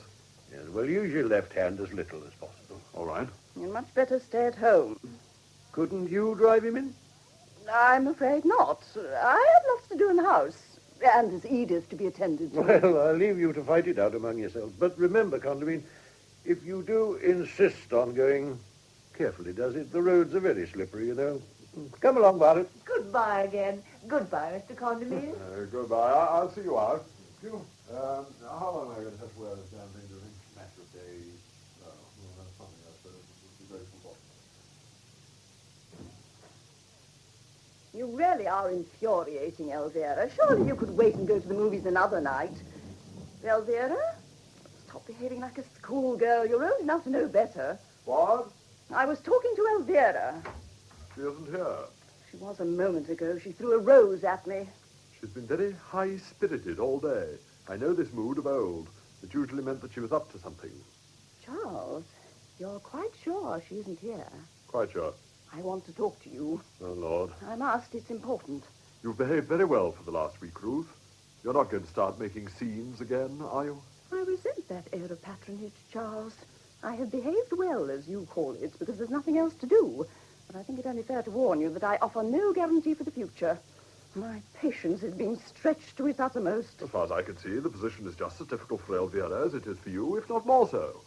Yes, well, use your left hand as little as possible. All right. You'd much better stay at home. Couldn't you drive him in? I'm afraid not. I have lots to do in the house. And there's Edith to be attended to. Well, I'll leave you to fight it out among yourselves. But remember, Condomine, if you do insist on going carefully, does it? The roads are very slippery, you know. Come along, Violet. Goodbye again. Goodbye, Mr. Condomine. Goodbye. I'll see you out. How long am I going to have to wear this damn thing, do you think? Matter of days. Oh, well, that's something I suppose would be very important. You really are infuriating, Elvira. Surely you could wait and go to the movies another night. Elvira? Stop behaving like a schoolgirl. You're old enough to know better. What? I was talking to Elvira. She isn't here. She was a moment ago. She threw a rose at me. She's been very high-spirited all day. I know this mood of old. It usually meant that she was up to something. Charles, you're quite sure she isn't here? Quite sure. I want to talk to you. Oh, Lord. I must. It's important. You've behaved very well for the last week, Ruth. You're not going to start making scenes again, are you? I resent that air of patronage, Charles. I have behaved well, as you call it, because there's nothing else to do. But I think it only fair to warn you that I offer no guarantee for the future. My patience is being stretched to its uttermost. As far as I can see, the position is just as difficult for Elvira as it is for you, if not more so.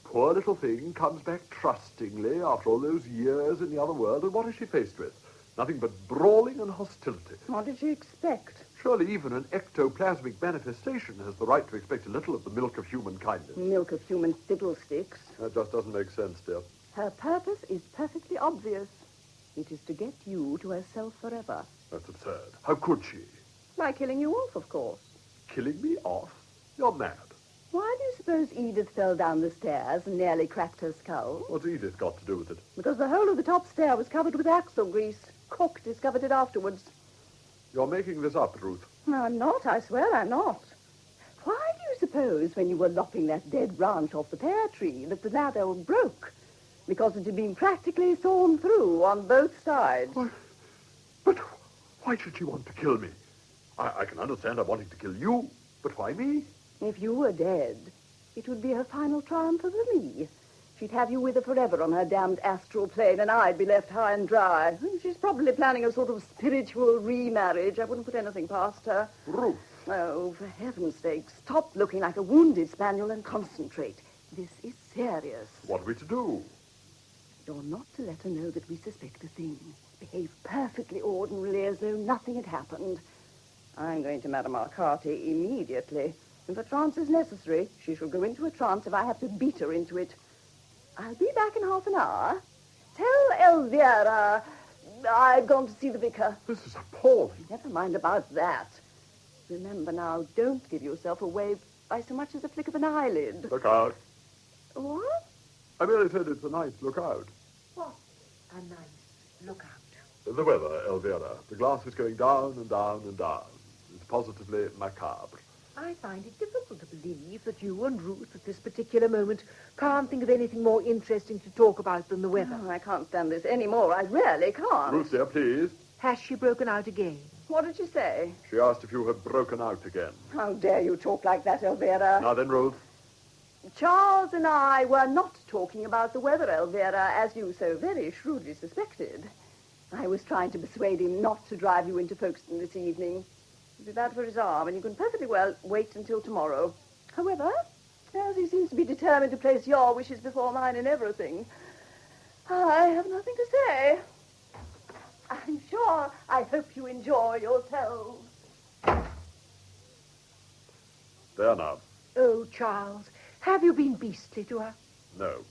Poor little thing comes back trustingly after all those years in the other world, and what is she faced with? Nothing but brawling and hostility. What did she expect? Surely even an ectoplasmic manifestation has the right to expect a little of the milk of human kindness. Milk of human fiddlesticks. That just doesn't make sense, dear. Her purpose is perfectly obvious. It is to get you to herself forever. That's absurd. How could she? By killing you off, of course. Killing me off? You're mad. Why do you suppose Edith fell down the stairs and nearly cracked her skull? What's Edith got to do with it? Because the whole of the top stair was covered with axle grease. Cook discovered it afterwards. You're making this up, Ruth. No, I'm not. I swear I'm not. Why do you suppose when you were lopping that dead branch off the pear tree that the ladder broke? Because it had been practically sawn through on both sides. But why should she want to kill me? I can understand her wanting to kill you, but why me? If you were dead, it would be her final triumph over me. She'd have you with her forever on her damned astral plane, and I'd be left high and dry. She's probably planning a sort of spiritual remarriage. I wouldn't put anything past her. Ruth. Oh, for heaven's sake, stop looking like a wounded spaniel and concentrate. This is serious. What are we to do? You're not to let her know that we suspect a thing. Behave perfectly ordinarily as though nothing had happened. I'm going to Madame Arcati immediately. If a trance is necessary, she shall go into a trance if I have to beat her into it. I'll be back in half an hour. Tell Elvira I've gone to see the vicar. This is appalling. Never mind about that. Remember now, don't give yourself away by so much as a flick of an eyelid. Look out. What? I merely said it's a nice lookout. What a nice lookout. The weather, Elvira. The glass is going down and down and down. It's positively macabre. I find it difficult to believe that you and Ruth at this particular moment can't think of anything more interesting to talk about than the weather. Oh, I can't stand this anymore. I really can't. Ruth, dear, please. Has she broken out again? What did she say? She asked if you had broken out again. How dare you talk like that, Elvira? Now then, Ruth. Charles and I were not talking about the weather, Elvira, as you so very shrewdly suspected. I was trying to persuade him not to drive you into Folkestone this evening. It'd be bad for his arm, and you can perfectly well wait until tomorrow. However, as he seems to be determined to place your wishes before mine in everything, I have nothing to say. I'm sure I hope you enjoy yourselves. There now. Oh, Charles, have you been beastly to her? No.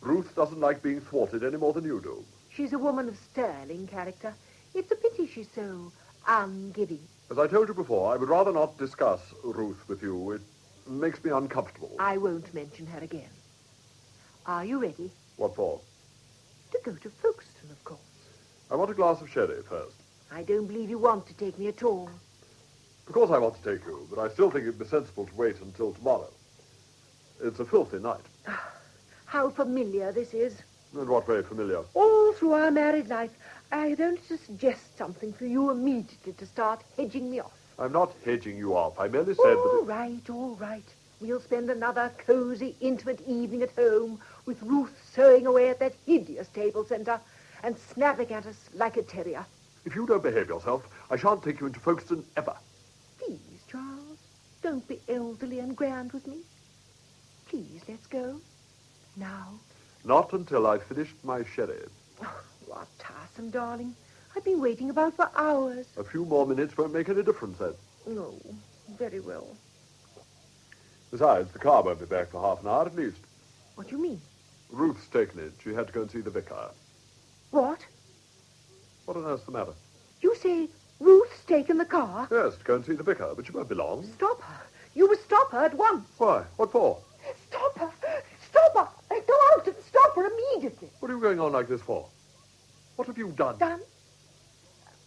Ruth doesn't like being thwarted any more than you do. She's a woman of sterling character. It's a pity she's so ungiving. As I told you before, I would rather not discuss Ruth with you. It makes me uncomfortable. I won't mention her again. Are you ready? What for? To go to Folkestone, of course. I want a glass of sherry first. I don't believe you want to take me at all. Of course I want to take you, but I still think it'd be sensible to wait until tomorrow. It's a filthy night. How familiar this is. In what way familiar? All through our married life, I had only to suggest something for you immediately to start hedging me off. I'm not hedging you off. I merely said All right. We'll spend another cosy, intimate evening at home with Ruth sewing away at that hideous table centre and snapping at us like a terrier. If you don't behave yourself, I shan't take you into Folkestone ever. Please, Charles, don't be elderly and grand with me. Please, let's go. Now. Not until I've finished my sherry. Oh, you are tiresome, darling. I've been waiting about for hours. A few more minutes won't make any difference, then. No, very well. Besides, the car won't be back for half an hour at least. What do you mean? Ruth's taken it. She had to go and see the vicar. What? What on earth's the matter? You say Ruth's taken the car? Yes, to go and see the vicar, but she won't be long. Stop her. You must stop her at once. Why? What for? Stop her. Stop her. Go out and stop her immediately. What are you going on like this for? What have you done? Done?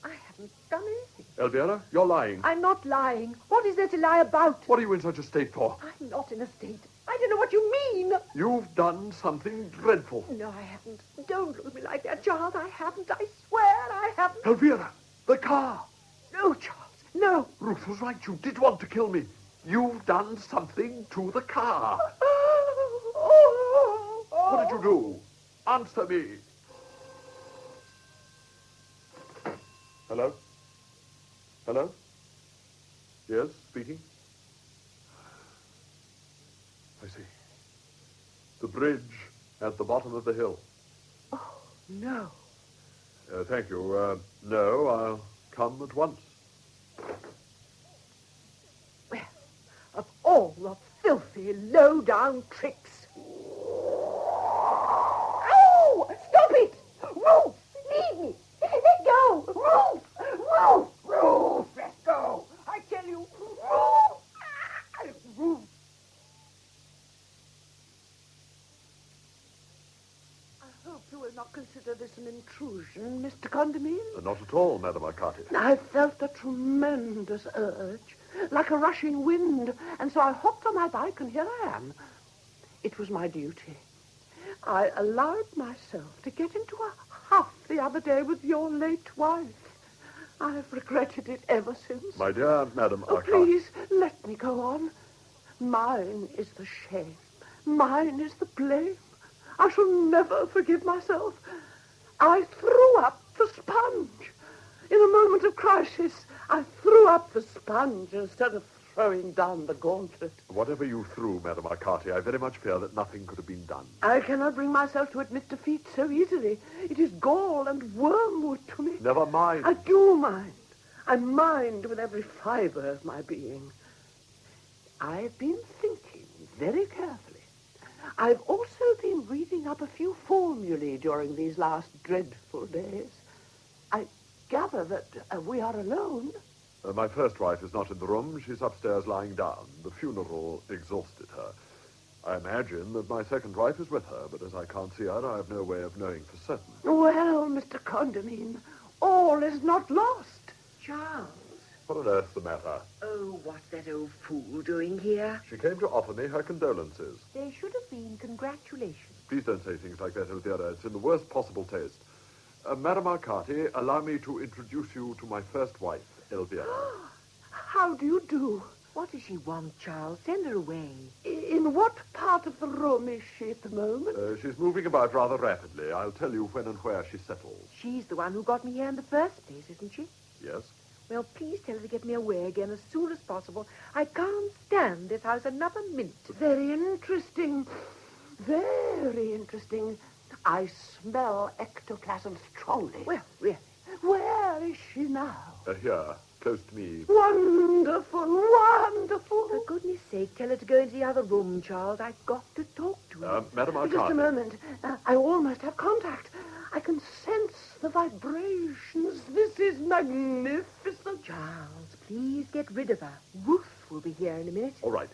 I haven't done anything. Elvira, you're lying. I'm not lying. What is there to lie about? What are you in such a state for? I'm not in a state. I don't know what you mean. You've done something dreadful. No, I haven't. Don't look at me like that, Charles. I haven't. I swear I haven't. Elvira, the car. No, Charles. No. Ruth was right. You did want to kill me. You've done something to the car. What did you do? Answer me. Hello? Hello? Yes, speaking? I see. The bridge at the bottom of the hill. Oh, no. Thank you. No, I'll come at once. Well, of all the filthy, low-down tricks. Oh! Stop it! Ruth! Leave me! Let go! Ruth! Ruth! Ruth! Let go! I tell you, Ruth! Ruth! I hope you will not consider this an intrusion, Mr. Condomine. Not at all, Madame Arcati. I felt a tremendous urge, like a rushing wind, and so I hopped on my bike, and here I am. It was my duty. I allowed myself to get into a huff the other day with your late wife. I've regretted it ever since. My dear Madame Oh, Arcati. please, let me go on. Mine is the shame. Mine is the blame. I shall never forgive myself. I threw up the sponge. In a moment of crisis, I threw up the sponge instead of throwing down the gauntlet. Whatever you threw, Madame Arcati, I very much fear that nothing could have been done. I cannot bring myself to admit defeat so easily. It is gall and wormwood to me. Never mind. I do mind. I mind with every fibre of my being. I've been thinking very carefully. I've also been reading up a few formulae during these last dreadful days. I gather that we are alone. My first wife is not in the room. She's upstairs lying down. The funeral exhausted her. I imagine that my second wife is with her, but as I can't see her, I have no way of knowing for certain. Well, Mr. Condomine, all is not lost. Charles. What on earth's the matter? Oh, what's that old fool doing here? She came to offer me her condolences. They should have been congratulations. Please don't say things like that, Elvira. It's in the worst possible taste. Madame Arcati, allow me to introduce you to my first wife, Elvira. How do you do? What does she want, Charles? Send her away. In what part of the room is she at the moment? She's moving about rather rapidly. I'll tell you when and where she settles. She's the one who got me here in the first place, isn't she? Yes? Well, please tell her to get me away again as soon as possible. I can't stand this house another minute. Very interesting. Very interesting. I smell ectoplasm strongly. Well, really? Where is she now? Here, close to me. Wonderful, wonderful. For goodness sake, tell her to go into the other room, Charles. I've got to talk to her. Madam Arcati. Just a moment. I almost have contact. I can sense the vibrations. This is magnificent. Charles, please get rid of her. Ruth will be here in a minute. All right.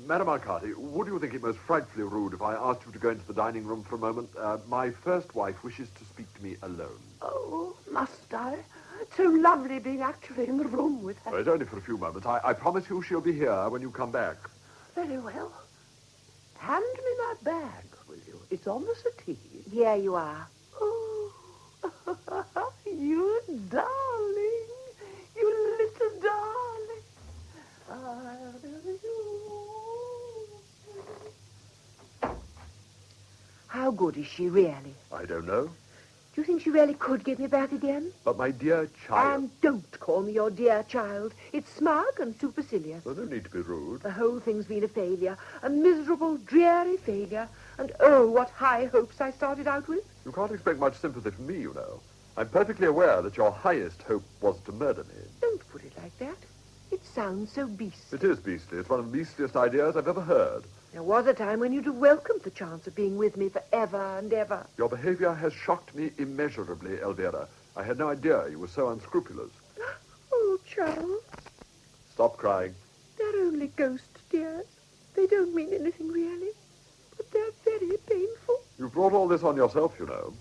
Madam Arcati, would you think it most frightfully rude if I asked you to go into the dining room for a moment? My first wife wishes to speak to me alone. Oh, must I? It's so lovely being actually in the room with her. It's only for a few moments. I promise you she'll be here when you come back. Very well. Hand me my bag, will you? It's on the settee. Here you are. Oh, you darling. You little darling. How good is she, really? I don't know. Do you think she really could get me back again? But my dear child... And don't call me your dear child. It's smug and supercilious. Well, no need to be rude. The whole thing's been a failure. A miserable, dreary failure. And oh, what high hopes I started out with. You can't expect much sympathy from me, you know. I'm perfectly aware that your highest hope was to murder me. Don't put it like that. It sounds so beastly. It is beastly. It's one of the beastliest ideas I've ever heard. There was a time when you'd have welcomed the chance of being with me forever and ever. Your behavior has shocked me immeasurably, Elvira. I had no idea you were so unscrupulous. Oh, Charles. Stop crying. They're only ghosts, dear. They don't mean anything really. But they're very painful. You brought all this on yourself, you know.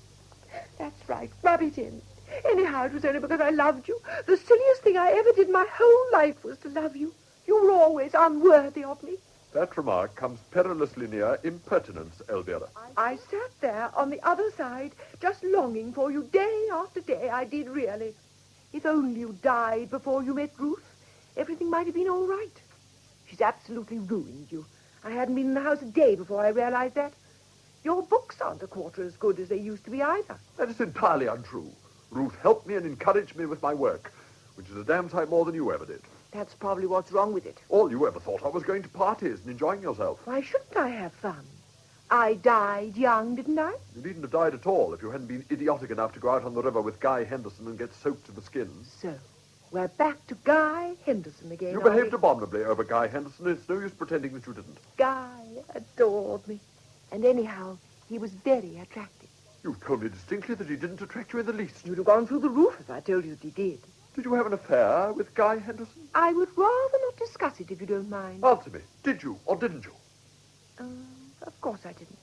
That's right. Rub it in. Anyhow, it was only because I loved you. The silliest thing I ever did my whole life was to love you. You were always unworthy of me. That remark comes perilously near impertinence, Elvira. I sat there on the other side, just longing for you day after day. I did really. If only you died before you met Ruth, everything might have been all right. She's absolutely ruined you. I hadn't been in the house a day before I realized that. Your books aren't a quarter as good as they used to be either. That is entirely untrue. Ruth helped me and encouraged me with my work, which is a damn sight more than you ever did. That's probably what's wrong with it. All you ever thought of was going to parties and enjoying yourself. Why shouldn't I have fun? I died young, didn't I? You needn't have died at all if you hadn't been idiotic enough to go out on the river with Guy Henderson and get soaked to the skin. So, we're back to Guy Henderson again. You behaved abominably over Guy Henderson. It's no use pretending that you didn't. Guy adored me. And anyhow, he was very attractive. You told me distinctly that he didn't attract you in the least. You'd have gone through the roof if I told you that he did. Did you have an affair with Guy Henderson? I would rather not discuss it if you don't mind. Answer me. Did you or didn't you? Of course I didn't.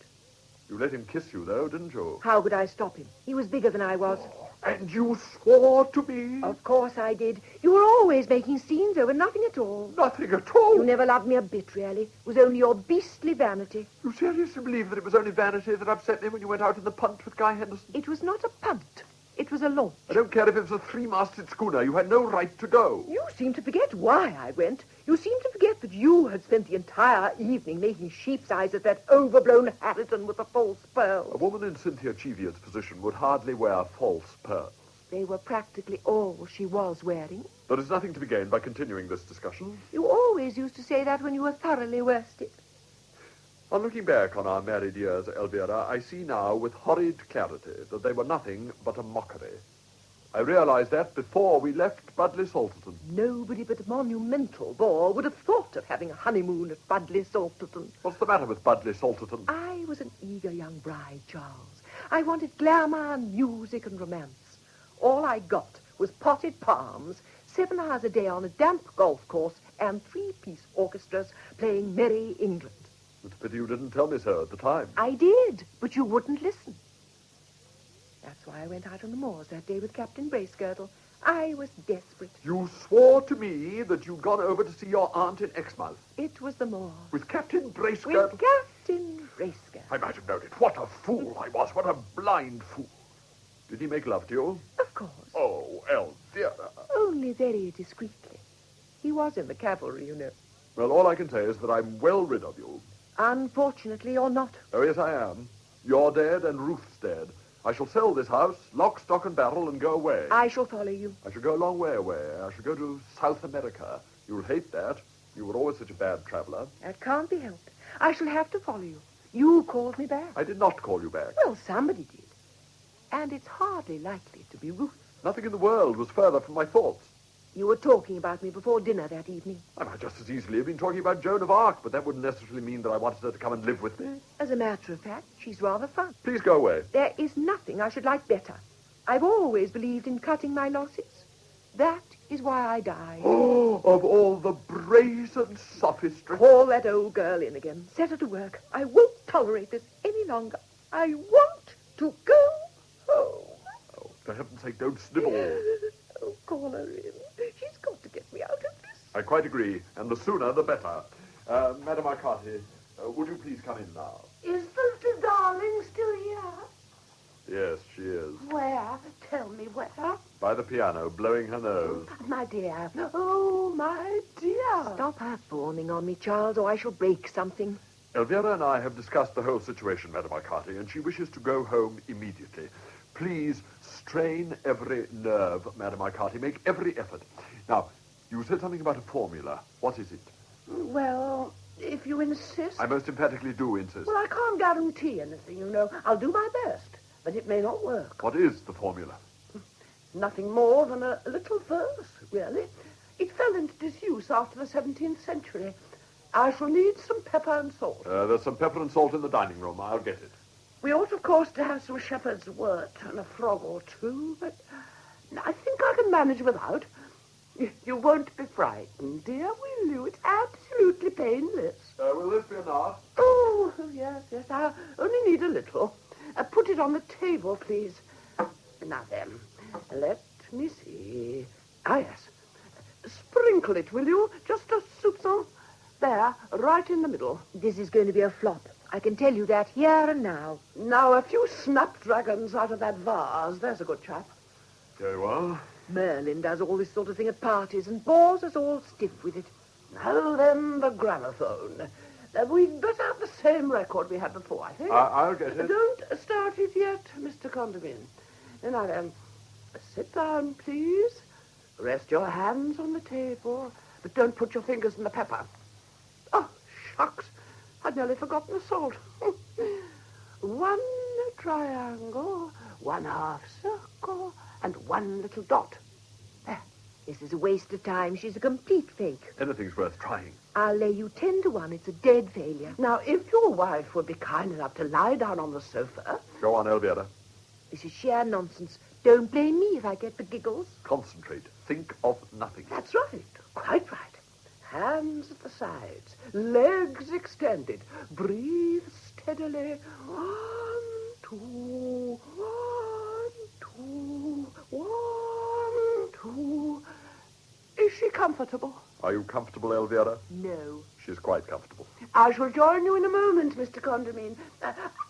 You let him kiss you, though, didn't you? How could I stop him? He was bigger than I was. And you swore to me? Of course I did. You were always making scenes over nothing at all. Nothing at all? You never loved me a bit, really. It was only your beastly vanity. You seriously believe that it was only vanity that upset me when you went out in the punt with Guy Henderson? It was not a punt. It was a launch. I don't care if it was a three-masted schooner. You had no right to go. You seem to forget why I went. You seem to forget that you had spent the entire evening making sheep's eyes at that overblown Harriton with the false pearls. A woman in Cynthia Cheevier's position would hardly wear false pearls. They were practically all she was wearing. There is nothing to be gained by continuing this discussion. You always used to say that when you were thoroughly worsted. On looking back on our married years, Elvira, I see now with horrid clarity that they were nothing but a mockery. I realized that before we left Budley Salterton. Nobody but a monumental bore would have thought of having a honeymoon at Budley Salterton. What's the matter with Budley Salterton? I was an eager young bride, Charles. I wanted glamour and music and romance. All I got was potted palms, 7 hours a day on a damp golf course and 3-piece orchestras playing Merry England. It's a pity you didn't tell me so at the time. I did, but you wouldn't listen. That's why I went out on the moors that day with Captain Bracegirdle. I was desperate. You swore to me that you'd gone over to see your aunt in Exmouth. It was the moor. With Captain Bracegirdle? With Captain Bracegirdle. I might have known it. What a fool I was. What a blind fool. Did he make love to you? Of course. Oh, Elvira. Only very discreetly. He was in the cavalry, you know. Well, all I can say is that I'm well rid of you. Unfortunately, you're not. Oh, yes, I am. You're dead and Ruth's dead. I shall sell this house, lock, stock, and barrel, and go away. I shall follow you. I shall go a long way away. I shall go to South America. You'll hate that. You were always such a bad traveler. That can't be helped. I shall have to follow you. You called me back. I did not call you back. Well, somebody did. And it's hardly likely to be Ruth. Nothing in the world was further from my thoughts. You were talking about me before dinner that evening. I might just as easily have been talking about Joan of Arc, but that wouldn't necessarily mean that I wanted her to come and live with me. As a matter of fact, she's rather fun. Please go away. There is nothing I should like better. I've always believed in cutting my losses. That is why I died. Oh, of all the brazen sophistry. Call that old girl in again. Set her to work. I won't tolerate this any longer. I want to go home. Oh, for heaven's sake, don't snivel. Oh, call her in. She's got to get me out of this. I quite agree, and the sooner the better. Madam Arcati, would you please come in now? Is the little darling still here? Yes, she is. Where? Tell me where. By the piano, blowing her nose. My dear. Oh, my dear. Stop her fawning on me, Charles, or I shall break something. Elvira and I have discussed the whole situation, Madam Arcati, and she wishes to go home immediately. Please strain every nerve, Madam Arcati. Make every effort. Now, you said something about a formula. What is it? Well, if you insist. I most emphatically do insist. Well, I can't guarantee anything, you know. I'll do my best, but it may not work. What is the formula? Nothing more than a little verse, really. It fell into disuse after the 17th century. I shall need some pepper and salt. There's some pepper and salt in the dining room. I'll get it. We ought, of course, to have some shepherd's wort and a frog or two, but I think I can manage without. You won't be frightened, dear, will you? It's absolutely painless. Will this be enough? Oh, yes, I only need a little. Put it on the table, please. Now then, let me see. Ah, yes. Sprinkle it, will you? Just a soupçon. There, right in the middle. This is going to be a flop. I can tell you that here and now. Now, a few snapdragons out of that vase. There's a good chap. Very well. Merlin does all this sort of thing at parties and bores us all stiff with it. Now then, the gramophone. We'd better have the same record we had before, I think. I'll get it. Don't start it yet, Mr. Condomine. Now then, sit down, please. Rest your hands on the table, but don't put your fingers in the pepper. Oh, shucks. I'd nearly forgotten the salt. One triangle, one half circle, and one little dot. There. This is a waste of time. She's a complete fake. Anything's worth trying. I'll lay you 10 to 1. It's a dead failure. Now, if your wife would be kind enough to lie down on the sofa... Go on, Elvira. This is sheer nonsense. Don't blame me if I get the giggles. Concentrate. Think of nothing. That's right. Quite right. Hands at the sides. Legs extended. Breathe steadily. 1, 2, 1, 2, 1, 2. Is she comfortable? Are you comfortable, Elvira? No. She's quite comfortable. I shall join you in a moment, Mr. Condomine.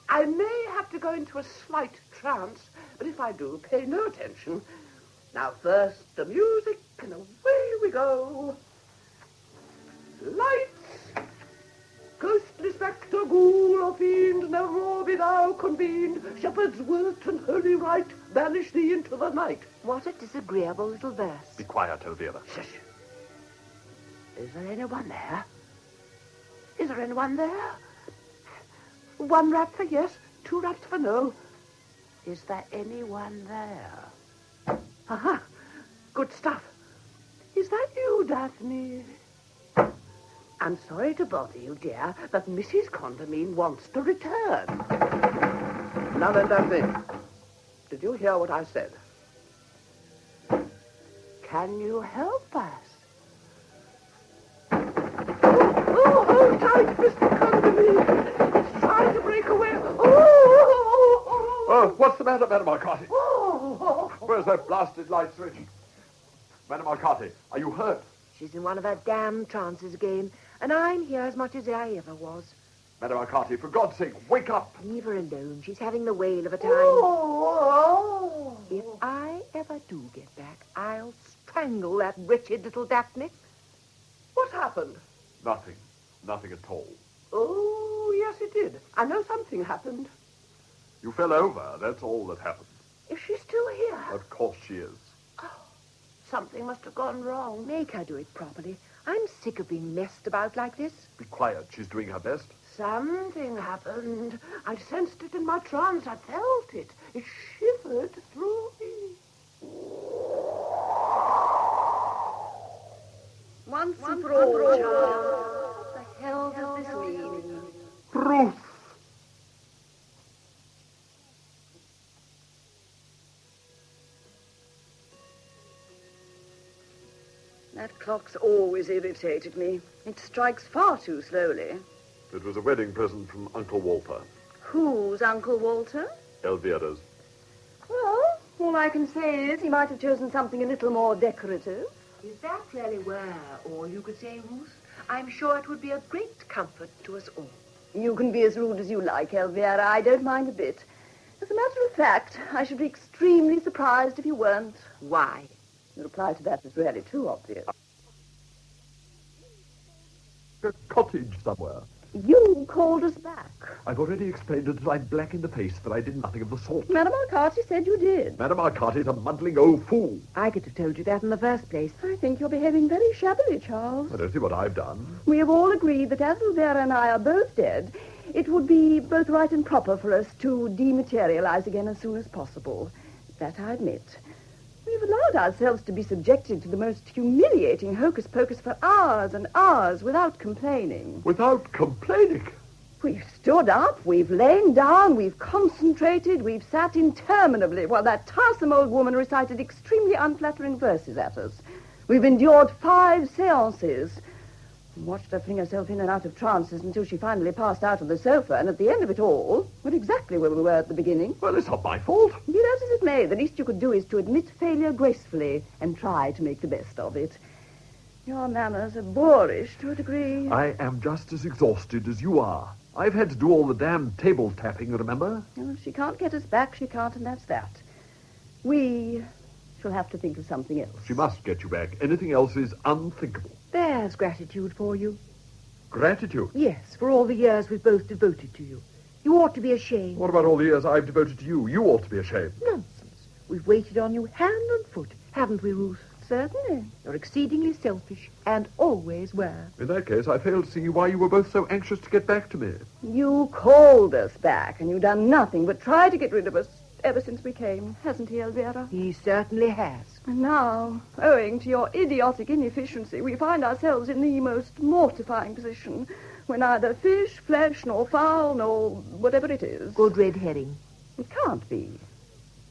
I may have to go into a slight trance, but if I do, pay no attention. Now, first the music, and away we go. Lights! Ghostly spectre, ghoul or fiend, never be thou convened. Shepherd's wort and holy rite banish thee into the night. What a disagreeable little verse. Be quiet, Elvira. Shush. Is there anyone there? Is there anyone there? 1 rat for yes, 2 rats for no. Is there anyone there? Aha! Good stuff. Is that you, Daphne? I'm sorry to bother you, dear, but Mrs. Condomine wants to return. Now then, Daphne, did you hear what I said? Can you help us? Oh, hold tight, Mr. Condomine. It's trying to break away. Oh, what's the matter, Madam Arcati? Where's that blasted light switch? Madam Arcati, are you hurt? She's in one of her damn trances again, and I'm here as much as I ever was. Madam Arcati, for God's sake, wake up. Leave her alone. She's having the whale of a time. If I ever do get back, I'll strangle that wretched little Daphne. What happened? Nothing. Nothing at all. Oh, yes, it did. I know something happened. You fell over. That's all that happened. Is she still here? Of course she is. Something must have gone wrong. Make her do it properly. I'm sick of being messed about like this. Be quiet. She's doing her best. Something happened. I sensed it in my trance. I felt it. It shivered through me. Once and for all, Charles, what the hell does this mean? Ruth! That clock's always irritated me. It strikes far too slowly. It was a wedding present from Uncle Walter. Whose Uncle Walter? Elvira's. Well, all I can say is he might have chosen something a little more decorative. If that really were all you could say, Ruth, I'm sure it would be a great comfort to us all. You can be as rude as you like, Elvira. I don't mind a bit. As a matter of fact, I should be extremely surprised if you weren't. Why? The reply to that is really too obvious. A cottage somewhere. You called us back. I've already explained until I'm black in the face that I did nothing of the sort. Madame Arcati said you did. Madame Arcati's a muddling old fool. I could have told you that in the first place. I think you're behaving very shabbily, Charles. I don't see what I've done. We have all agreed that as Elvira and I are both dead, it would be both right and proper for us to dematerialize again as soon as possible. That I admit. We've allowed ourselves to be subjected to the most humiliating hocus-pocus for hours and hours without complaining. Without complaining? We've stood up, we've lain down, we've concentrated, we've sat interminably while that tiresome old woman recited extremely unflattering verses at us. We've endured 5 séances. Watched her fling herself in and out of trances until she finally passed out on the sofa, and at the end of it all, we're exactly where we were at the beginning. Well, it's not my fault. Be that as it may, the least you could do is to admit failure gracefully and try to make the best of it. Your manners are boorish to a degree. I am just as exhausted as you are. I've had to do all the damn table tapping, remember? Well, if she can't get us back, she can't, and that's that. We shall have to think of something else. She must get you back. Anything else is unthinkable. There's gratitude for you. Gratitude? Yes, for all the years we've both devoted to you. You ought to be ashamed. What about all the years I've devoted to you? You ought to be ashamed. Nonsense. We've waited on you hand and foot, haven't we, Ruth? Certainly. You're exceedingly selfish, and always were. In that case, I fail to see why you were both so anxious to get back to me. You called us back, and you've done nothing but try to get rid of us ever since we came, hasn't he, Elvira? He certainly has. And now, owing to your idiotic inefficiency, we find ourselves in the most mortifying position. We're neither fish, flesh, nor fowl, nor whatever it is. Good red herring. It can't be.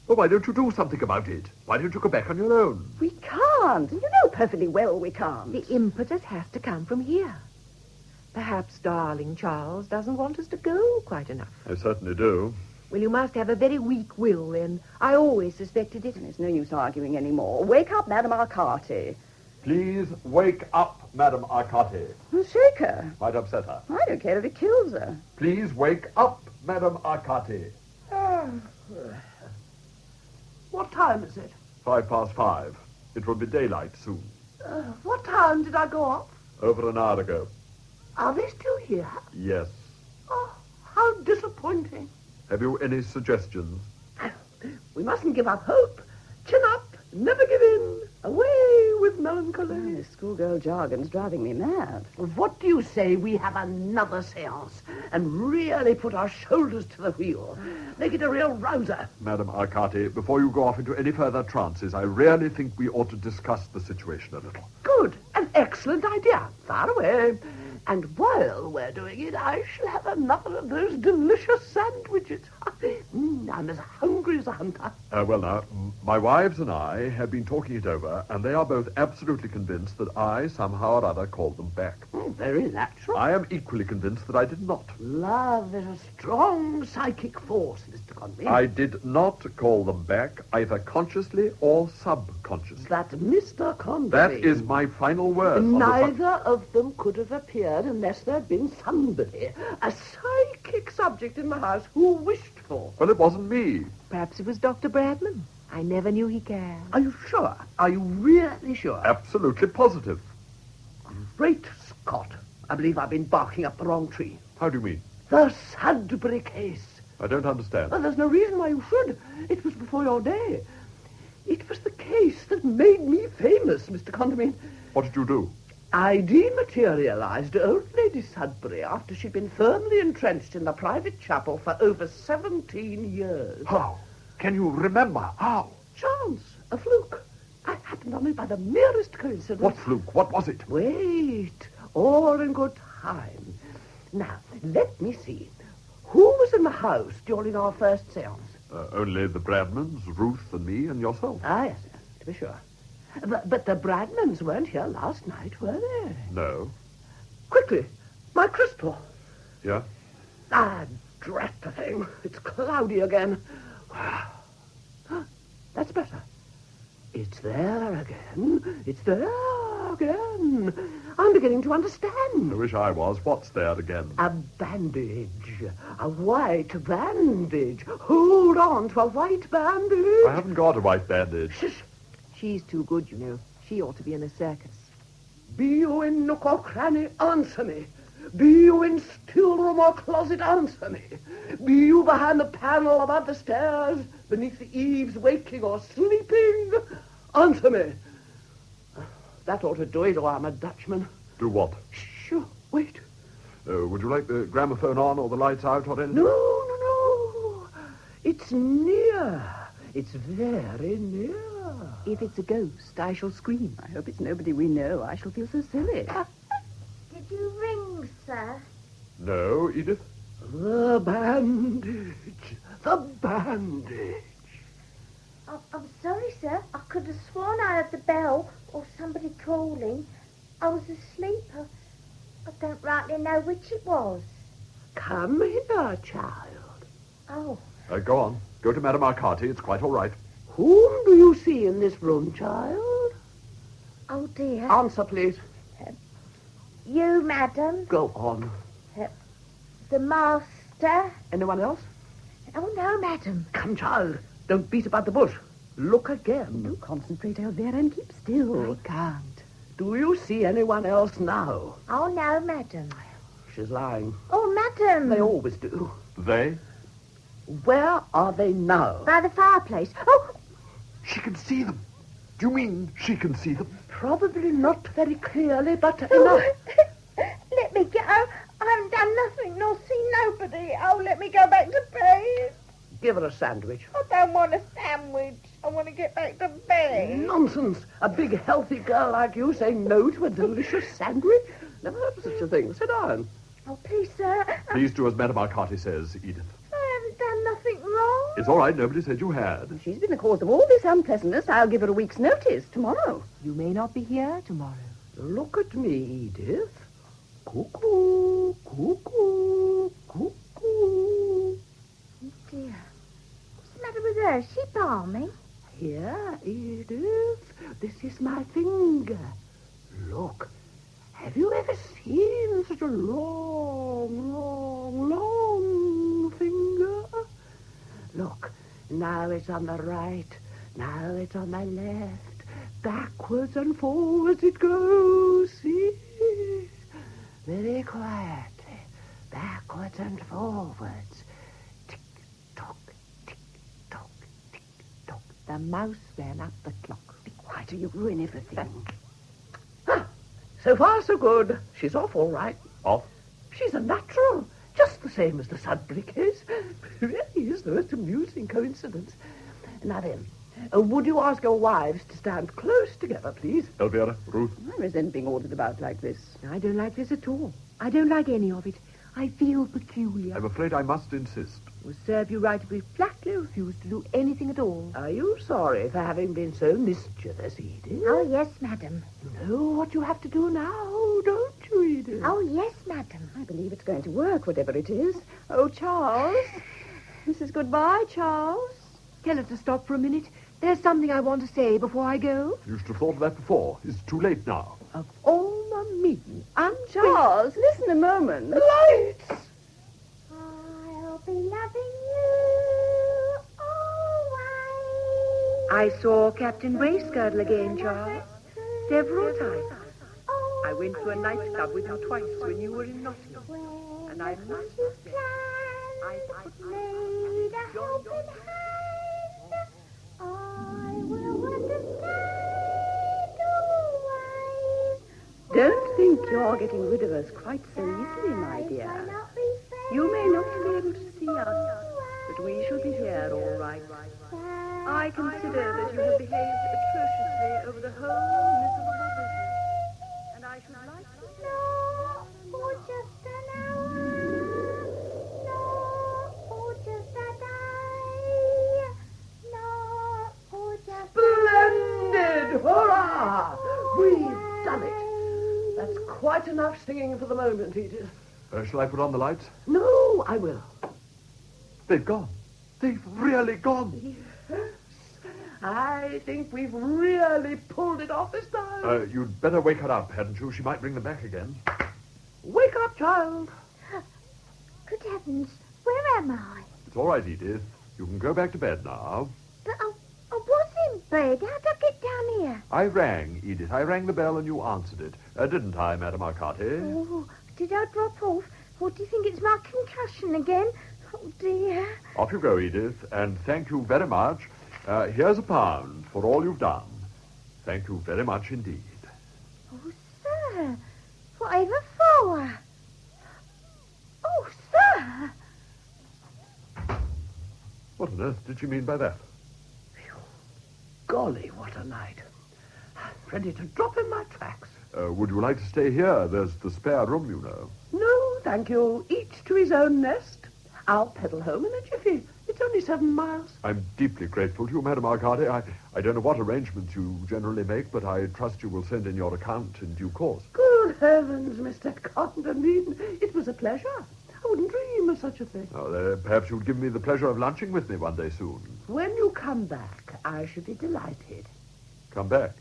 Well, why don't you do something about it? Why don't you go back on your own? We can't. You know perfectly well we can't. The impetus has to come from here. Perhaps darling Charles doesn't want us to go quite enough. I certainly do. Well, you must have a very weak will, then. I always suspected it. There's no use arguing any more. Wake up, Madame Arcati. Please wake up, Madame Arcati. Shake her. Might upset her. I don't care if it kills her. Please wake up, Madame Arcati. What time is it? 5:05. It will be daylight soon. What time did I go off? Over an hour ago. Are they still here? Yes. Oh, how disappointing. Have you any suggestions? We mustn't give up hope. Chin up, never give in. Away with melancholy. This schoolgirl jargon's driving me mad. What do you say we have another séance and really put our shoulders to the wheel? Make it a real rouser. Madame Arcati, before you go off into any further trances, I really think we ought to discuss the situation a little. Good. An excellent idea. Far away. And while we're doing it, I shall have another of those delicious sandwiches. I'm as hungry as a hunter. Well, now, my wives and I have been talking it over, and they are both absolutely convinced that I, somehow or other, called them back. Very natural. I am equally convinced that I did not. Love is a strong psychic force, Mr. Condomine. I did not call them back, either consciously or subconsciously. But, Mr. Condomine... That is my final word. Neither of them could have appeared unless there'd been somebody, a psychic subject in the house, who wished for. Well, it wasn't me. Perhaps it was Dr. Bradman. I never knew he cared. Are you sure? Are you really sure? Absolutely positive. Great Scott. I believe I've been barking up the wrong tree. How do you mean? The Sudbury case. I don't understand. Well, there's no reason why you should. It was before your day. It was the case that made me famous, Mr. Condomine. What did you do? I dematerialized old Lady Sudbury after she'd been firmly entrenched in the private chapel for over 17 years. How? Can you remember? How? Chance. A fluke. I happened on it by the merest coincidence. What fluke? What was it? Wait. All in good time. Now, let me see. Who was in the house during our first séance? Only the Bradmans, Ruth and me and yourself. Ah, yes, to be sure. But the Bradmans weren't here last night, were they? No. Quickly, my crystal. Yeah? Ah, drat the thing. It's cloudy again. That's better. It's there again. It's there again. I'm beginning to understand. I wish I was. What's there again? A bandage. A white bandage. Hold on to a white bandage. I haven't got a white bandage. She's too good, you know. She ought to be in a circus. Be you in nook or cranny, answer me. Be you in still room or closet, answer me. Be you behind the panel above the stairs, beneath the eaves, waking or sleeping, answer me. That ought to do it, or I'm a Dutchman. Do what? Sure, wait. Would you like the gramophone on or the lights out or anything? No. It's near. It's very near. If it's a ghost, I shall scream. I hope it's nobody we know. I shall feel so silly. Did you ring, sir? No, Edith. The bandage. The bandage. I'm sorry, sir. I could have sworn I heard the bell or somebody calling. I was asleep. I don't rightly know which it was. Come here, child. Oh. Go on. Go to Madame Arcati. It's quite all right. Whom do you see in this room, child? Oh, dear. Answer, please. You, madam. Go on. The master. Anyone else? Oh, no, madam. Come, child. Don't beat about the bush. Look again. Do concentrate out there and keep still. I can't. Do you see anyone else now? Oh, no, madam. She's lying. Oh, madam. They always do. They? Where are they now? By the fireplace. Oh! She can see them. Do you mean she can see them? Probably not very clearly, but enough. Let me go. I haven't done nothing nor seen nobody. Oh, let me go back to bed. Give her a sandwich. I don't want a sandwich. I want to get back to bed. Nonsense. A big, healthy girl like you saying no to a delicious sandwich? Never heard of such a thing. Sit down. Oh, please, sir. Please do as Madame Arcati says, Edith. I haven't done nothing wrong. It's all right. Nobody said you had. She's been the cause of all this unpleasantness. I'll give her a week's notice tomorrow. You may not be here tomorrow. Look at me, Edith. Cuckoo, cuckoo, cuckoo. Oh, dear. What's the matter with her? Is she balmy? Here, Edith. This is my finger. Look. Have you ever seen such a long finger? Look, now it's on the right, now it's on the left. Backwards and forwards it goes, see? Very quietly, backwards and forwards. Tick-tock, tick-tock, tick-tock. The mouse ran up the clock. Be quiet or you ruin everything. So far, so good. She's off all right. Off? She's a natural, just the same as the Sudbury case. Really is the most amusing coincidence. Now then, would you ask your wives to stand close together, please? Elvira, Ruth. I resent being ordered about like this. I don't like this at all. I don't like any of it. I feel peculiar. I'm afraid I must insist. It would serve you right if we flatly refused to do anything at all. Are you sorry for having been so mischievous, Edith? Oh, yes, madam. You know what you have to do now, don't you, Edith? Oh, yes, madam. I believe it's going to work, whatever it is. Oh, Charles. This is goodbye, Charles. Tell her to stop for a minute. There's something I want to say before I go. You should have thought of that before. It's too late now. Of all the mean and Charles, listen a moment. The lights! I'll be loving you always. I saw Captain Bracegirdle again, Charles. Several times. I went to a nightclub with you twice when you were in Nottingham. And I must say, I made a helping hand. I will understand always. Don't think you're getting rid of us quite so easily, my dear. You may not be able to see us, but we shall be here all right. I consider that you have behaved atrociously over the whole miserable business, and I should like to No, for just an hour. No, for just a day. No, for just Splendid! Hurrah! We've done it. That's quite enough singing for the moment, Edith. Shall I put on the lights? No, I will. They've gone. They've really gone. Yes. I think we've really pulled it off this time. You'd better wake her up, hadn't you? She might bring them back again. Wake up, child. Good heavens, where am I? It's all right, Edith. You can go back to bed now. But I was in bed. How'd I get down here? I rang, Edith. I rang the bell and you answered it. Didn't I, Madame Arcati? Oh, did I drop off? Or do you think it's my concussion again? Oh, dear. Off you go, Edith, and thank you very much. Here's £1 for all you've done. Thank you very much indeed. Oh, sir. Whatever for? Oh, sir. What on earth did she mean by that? Golly, what a night. I'm ready to drop in my tracks. Would you like to stay here? There's the spare room, you know. No, thank you. Each to his own nest. I'll pedal home in a jiffy. It's only 7 miles. I'm deeply grateful to you, Madame Arcati. I don't know what arrangements you generally make, but I trust you will send in your account in due course. Good heavens, Mr. Condomine. It was a pleasure. I wouldn't dream of such a thing. Oh, perhaps you'd give me the pleasure of lunching with me one day soon. When you come back, I should be delighted. Come back.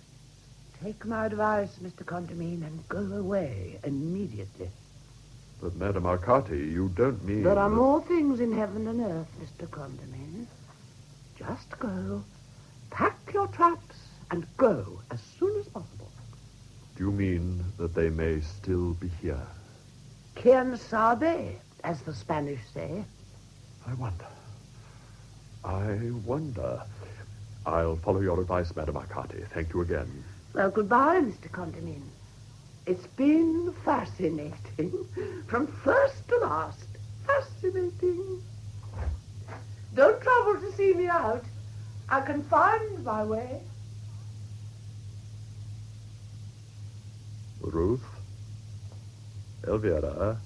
Take my advice, Mr. Condomine, and go away immediately. But, Madame Arcati, you don't mean... There are more things in heaven and earth, Mr. Condomine. Just go, pack your traps, and go as soon as possible. Do you mean that they may still be here? Quien sabe, as the Spanish say. I wonder. I'll follow your advice, Madame Arcati. Thank you again. Well, goodbye, Mr. Condomine. It's been fascinating. From first to last. Fascinating. Don't trouble to see me out. I can find my way. Ruth? Elvira?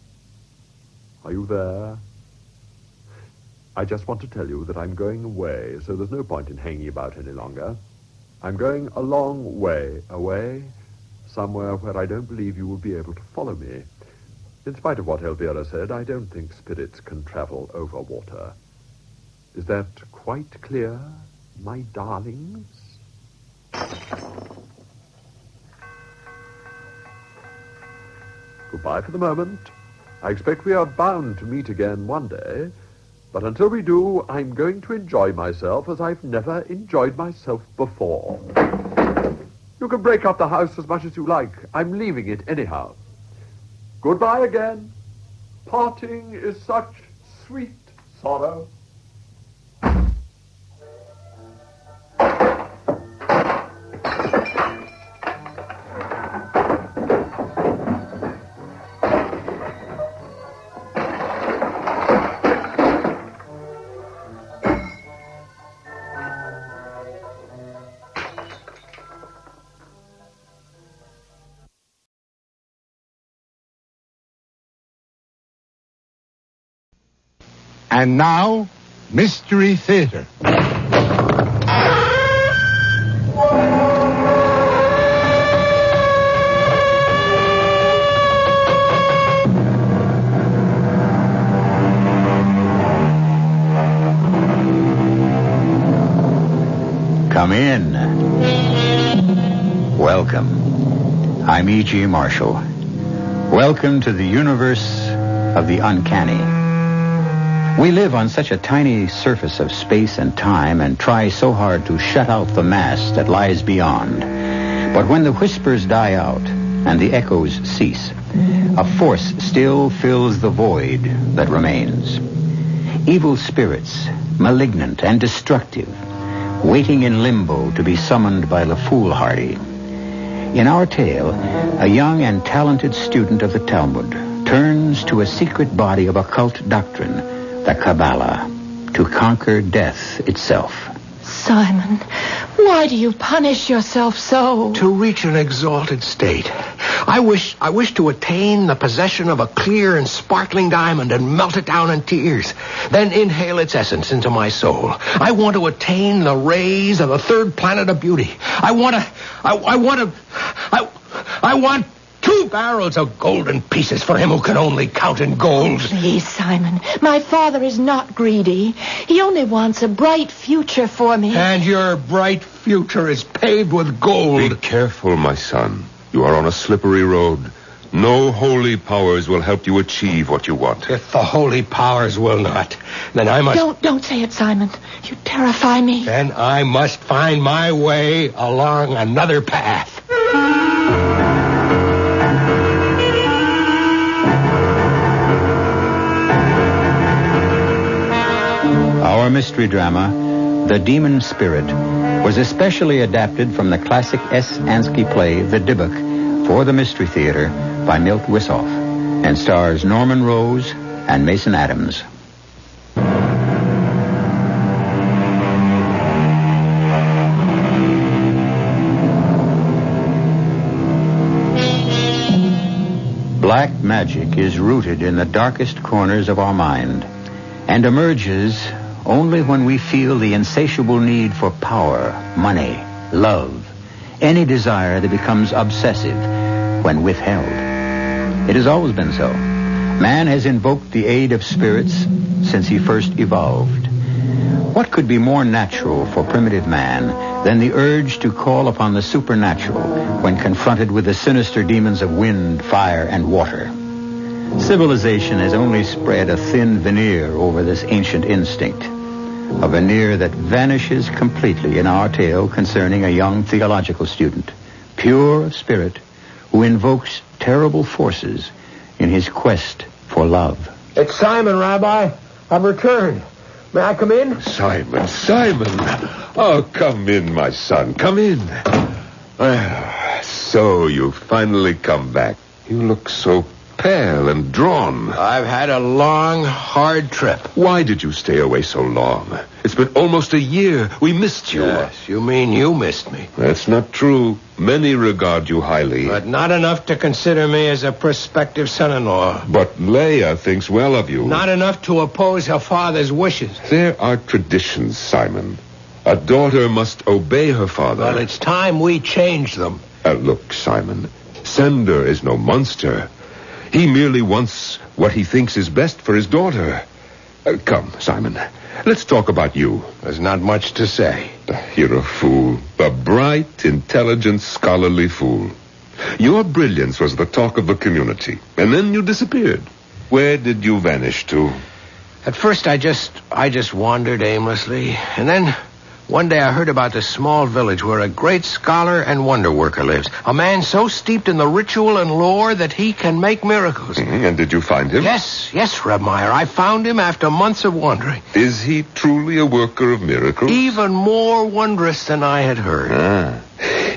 Are you there? I just want to tell you that I'm going away, so there's no point in hanging about any longer. I'm going a long way away, somewhere where I don't believe you will be able to follow me. In spite of what Elvira said, I don't think spirits can travel over water. Is that quite clear, my darlings? Goodbye for the moment. I expect we are bound to meet again one day, but until we do, I'm going to enjoy myself as I've never enjoyed myself before. You can break up the house as much as you like. I'm leaving it anyhow. Goodbye again. Parting is such sweet sorrow. And now, Mystery Theater. Come in. Welcome. I'm E.G. Marshall. Welcome to the universe of the uncanny. We live on such a tiny surface of space and time and try so hard to shut out the mass that lies beyond. But when the whispers die out and the echoes cease, a force still fills the void that remains. Evil spirits, malignant and destructive, waiting in limbo to be summoned by the foolhardy. In our tale, a young and talented student of the Talmud turns to a secret body of occult doctrine, the Kabbalah, to conquer death itself. Simon, why do you punish yourself so? To reach an exalted state. I wish to attain the possession of a clear and sparkling diamond and melt it down in tears. Then inhale its essence into my soul. I want to attain the rays of the third planet of beauty. I want 2 barrels of golden pieces for him who can only count in gold. Please, Simon, my father is not greedy. He only wants a bright future for me. And your bright future is paved with gold. Be careful, my son. You are on a slippery road. No holy powers will help you achieve what you want. If the holy powers will not, then I must... Don't say it, Simon. You terrify me. Then I must find my way along another path. Our mystery drama, The Demon Spirit, was especially adapted from the classic S. Ansky play, The Dybbuk, for the Mystery Theater by Milt Wissoff, and stars Norman Rose and Mason Adams. Black magic is rooted in the darkest corners of our mind and emerges only when we feel the insatiable need for power, money, love, any desire that becomes obsessive when withheld. It has always been so. Man has invoked the aid of spirits since he first evolved. What could be more natural for primitive man than the urge to call upon the supernatural when confronted with the sinister demons of wind, fire, and water? Civilization has only spread a thin veneer over this ancient instinct, a veneer that vanishes completely in our tale concerning a young theological student, pure of spirit, who invokes terrible forces in his quest for love. It's Simon, Rabbi. I've returned. May I come in? Simon. Oh, come in, my son. Come in. So you've finally come back. You look so pale and drawn. I've had a long, hard trip. Why did you stay away so long? It's been almost a year. We missed you. Yes, you mean you missed me. That's not true. Many regard you highly. But not enough to consider me as a prospective son-in-law. But Leah thinks well of you. Not enough to oppose her father's wishes. There are traditions, Simon. A daughter must obey her father. Well, it's time we change them. Look, Simon, Sender is no monster. He merely wants what he thinks is best for his daughter. Come, Simon, let's talk about you. There's not much to say. You're a fool. A bright, intelligent, scholarly fool. Your brilliance was the talk of the community, and then you disappeared. Where did you vanish to? At first, I just wandered aimlessly, and then one day I heard about this small village where a great scholar and wonder worker lives. A man so steeped in the ritual and lore that he can make miracles. Mm-hmm. And did you find him? Yes, Reb Meyer. I found him after months of wandering. Is he truly a worker of miracles? Even more wondrous than I had heard.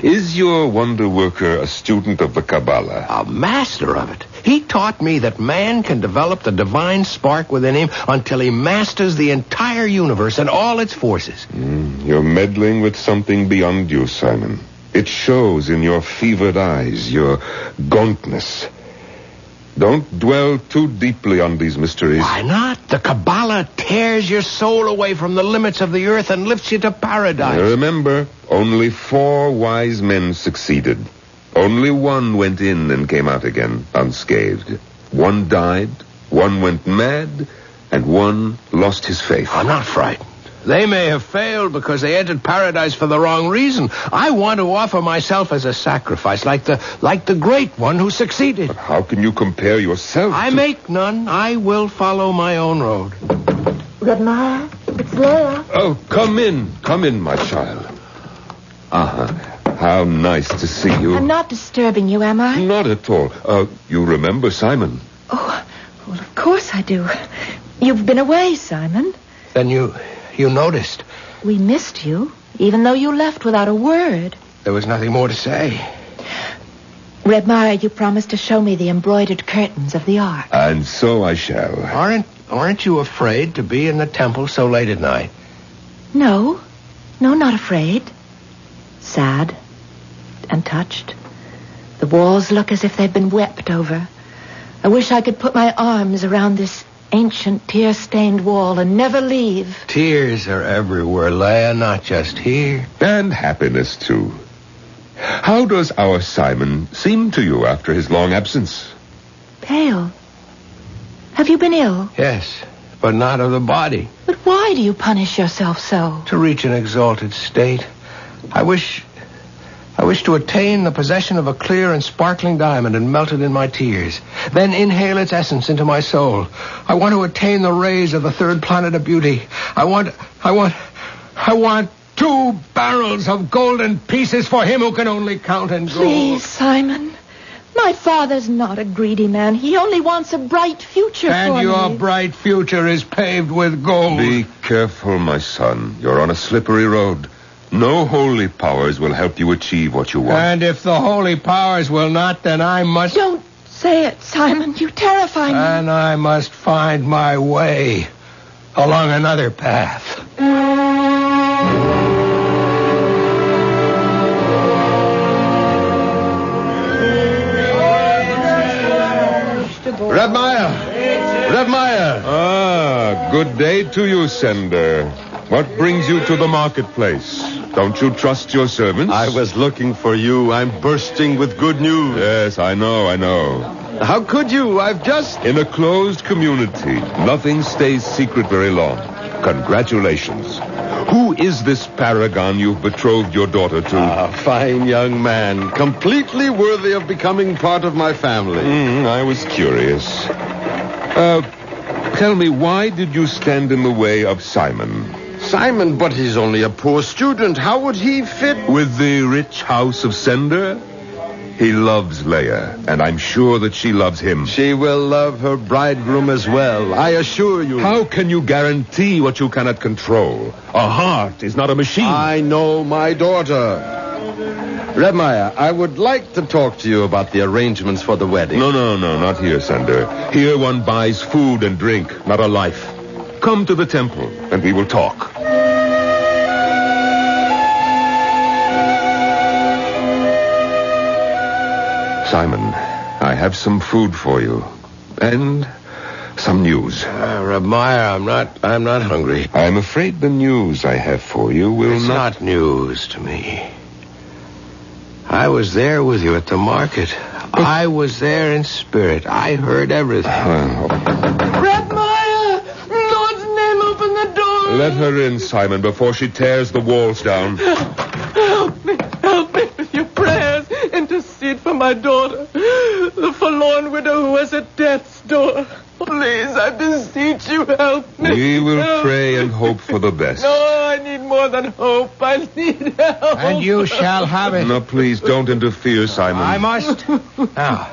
Is your wonder worker a student of the Kabbalah? A master of it. He taught me that man can develop the divine spark within him until he masters the entire universe and all its forces. You're meddling with something beyond you, Simon. It shows in your fevered eyes, your gauntness. Don't dwell too deeply on these mysteries. Why not? The Kabbalah tears your soul away from the limits of the earth and lifts you to paradise. Remember, only 4 wise men succeeded. Only 1 went in and came out again unscathed. 1 died, 1 went mad, and 1 lost his faith. I'm not frightened. They may have failed because they entered paradise for the wrong reason. I want to offer myself as a sacrifice, like the great one who succeeded. But how can you compare yourself I make none. I will follow my own road. Redmire, it's Leah. Oh, come in, my child. How nice to see you. I'm not disturbing you, am I? Not at all. You remember Simon? Oh, well, of course I do. You've been away, Simon. Then you noticed. We missed you, even though you left without a word. There was nothing more to say. Redmire, you promised to show me the embroidered curtains of the Ark. And so I shall. Aren't you afraid to be in the temple so late at night? No, not afraid. Sad and touched. The walls look as if they'd been wept over. I wish I could put my arms around this ancient tear-stained wall and never leave. Tears are everywhere, Leia, not just here. And happiness, too. How does our Simon seem to you after his long absence? Pale. Have you been ill? Yes, but not of the body. But why do you punish yourself so? To reach an exalted state. I wish to attain the possession of a clear and sparkling diamond and melt it in my tears. Then inhale its essence into my soul. I want to attain the rays of the 3rd planet of beauty. I want 2 barrels of golden pieces for him who can only count in gold. Please, Simon. My father's not a greedy man. He only wants a bright future for me. And your bright future is paved with gold. Be careful, my son. You're on a slippery road. No holy powers will help you achieve what you want. And if the holy powers will not, then I must... Don't say it, Simon. You terrify me. And I must find my way along another path. Redmire! Ah, good day to you, Sender. What brings you to the marketplace? Don't you trust your servants? I was looking for you. I'm bursting with good news. Yes, I know. How could you? I've just... In a closed community, nothing stays secret very long. Congratulations. Who is this paragon you've betrothed your daughter to? A fine young man, completely worthy of becoming part of my family. I was curious. Tell me, why did you stand in the way of Simon? Simon, but he's only a poor student. How would he fit? With the rich house of Sender? He loves Leia, and I'm sure that she loves him. She will love her bridegroom as well, I assure you. How can you guarantee what you cannot control? A heart is not a machine. I know my daughter. Redmire, I would like to talk to you about the arrangements for the wedding. No, not here, Sender. Here one buys food and drink, not a life. Come to the temple, and we will talk. Simon, I have some food for you. And some news. Redmire, I'm not hungry. I'm afraid the news I have for you will It's not news to me. I was there with you at the market. I was there in spirit. I heard everything. Redmire! In Lord's name, open the door! Let her in, Simon, before she tears the walls down. Help me with your prayers. Intercede for my daughter, the forlorn widow who is at death's door. Please, I beseech you, help me. We will pray and hope for the best. No, I need more than hope. I need help. And you shall have it. No, please, don't interfere, Simon. I must. Now,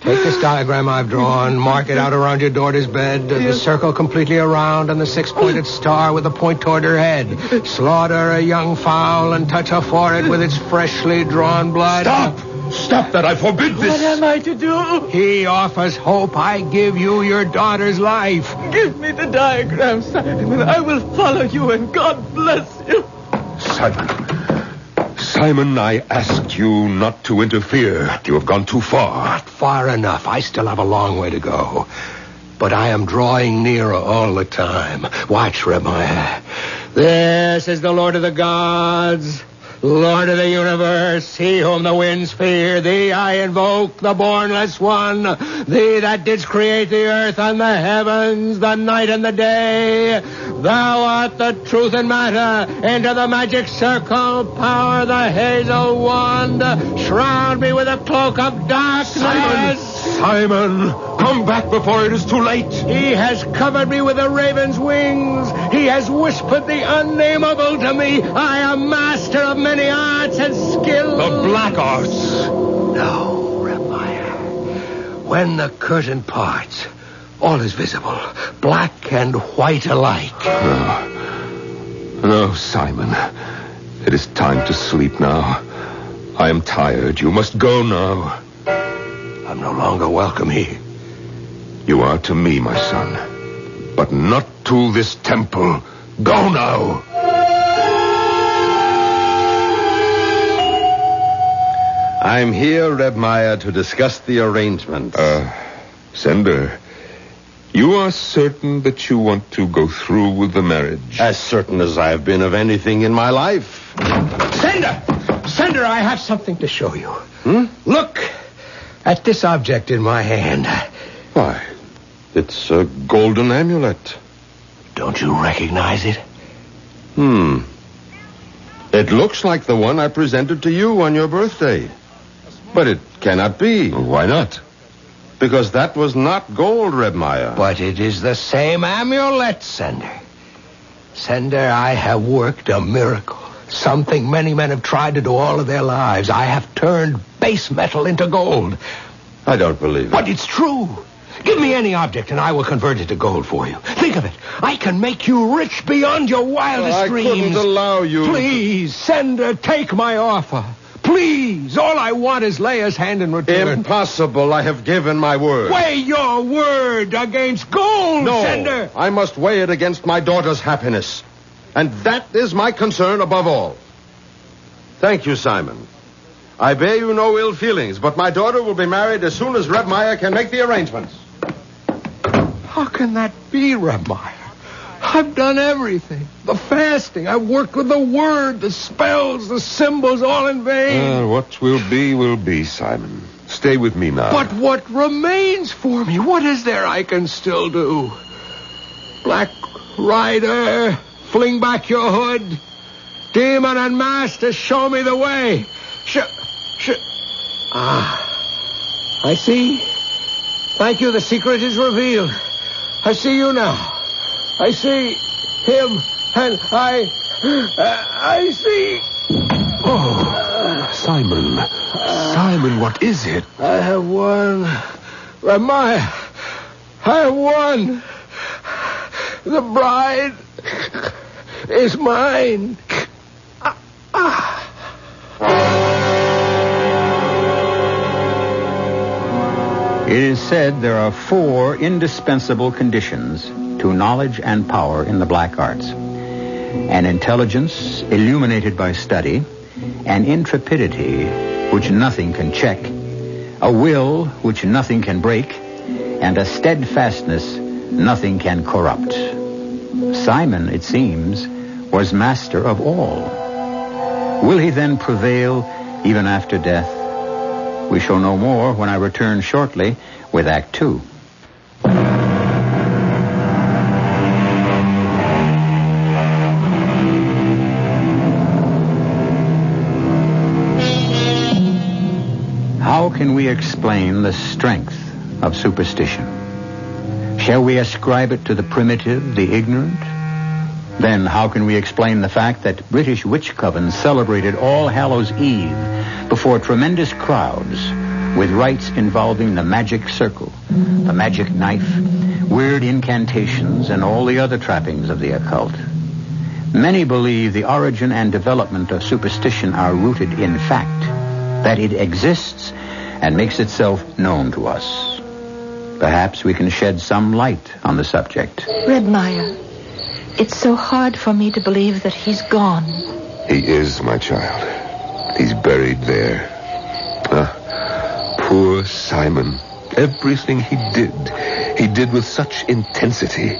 take this diagram I've drawn, mark it out around your daughter's bed, the circle completely around, and the 6-pointed star with a point toward her head. Slaughter a young fowl and touch her forehead with its freshly drawn blood. Stop that. I forbid this. What am I to do? He offers hope. I give you your daughter's life. Give me the diagram, Simon. I will follow you, and God bless you. Simon, I asked you not to interfere. You have gone too far. Not far enough. I still have a long way to go. But I am drawing nearer all the time. Watch, Remaya. This is the Lord of the gods, Lord of the universe, he whom the winds fear. Thee I invoke, the bornless one, thee that didst create the earth and the heavens, the night and the day. Thou art the truth and matter. Into the magic circle, power the hazel wand. Shroud me with a cloak of darkness. Simon, come back before it is too late. He has covered me with a raven's wings. He has whispered the unnameable to me. I am master of many arts and skills. The black arts. No, Remaya. When the curtain parts, all is visible, black and white alike. No, Simon. It is time to sleep now. I am tired. You must go now. I'm no longer welcome here. You are to me, my son, but not to this temple. Go now. I'm here, Reb Maya, to discuss the arrangements. Sender, you are certain that you want to go through with the marriage? As certain as I have been of anything in my life. Sender, I have something to show you. Look at this object in my hand. Why, it's a golden amulet. Don't you recognize it? It looks like the one I presented to you on your birthday. But it cannot be. Why not? Because that was not gold, Reb Maya. But it is the same amulet, Sender. Sender, I have worked a miracle. Something many men have tried to do all of their lives. I have turned base metal into gold. I don't believe it. But it's true. Give me any object and I will convert it to gold for you. Think of it. I can make you rich beyond your wildest dreams. I couldn't allow you. Please, Sender, take my offer. Please. All I want is Leia's hand in return. Impossible. I have given my word. Weigh your word against gold, No, Sender. I must weigh it against my daughter's happiness. And that is my concern above all. Thank you, Simon. I bear you no ill feelings, but my daughter will be married as soon as Reb Maya can make the arrangements. How can that be, Reb Maya? I've done everything. The fasting. I've worked with the word, the spells, the symbols, all in vain. What will be, Simon. Stay with me now. But what remains for me? What is there I can still do? Black Rider, fling back your hood. Demon and master, show me the way. I see. Thank you, the secret is revealed. I see you now. I see him, and I see... Oh, Simon. Simon, what is it? I have won. Ramaya, I have won. The bride is mine. It is said there are 4 indispensable conditions to knowledge and power in the black arts. An intelligence illuminated by study, an intrepidity which nothing can check, a will which nothing can break, and a steadfastness nothing can corrupt. Simon, it seems, was master of all. Will he then prevail even after death? We shall know more when I return shortly with Act 2. How can we explain the strength of superstition? Shall we ascribe it to the primitive, the ignorant? Then how can we explain the fact that British witch covens celebrated All Hallows Eve before tremendous crowds with rites involving the magic circle, the magic knife, weird incantations, and all the other trappings of the occult? Many believe the origin and development of superstition are rooted in fact, that it exists and makes itself known to us. Perhaps we can shed some light on the subject. Red Maya, it's so hard for me to believe that he's gone. He is, my child. He's buried there. Poor Simon. Everything he did with such intensity.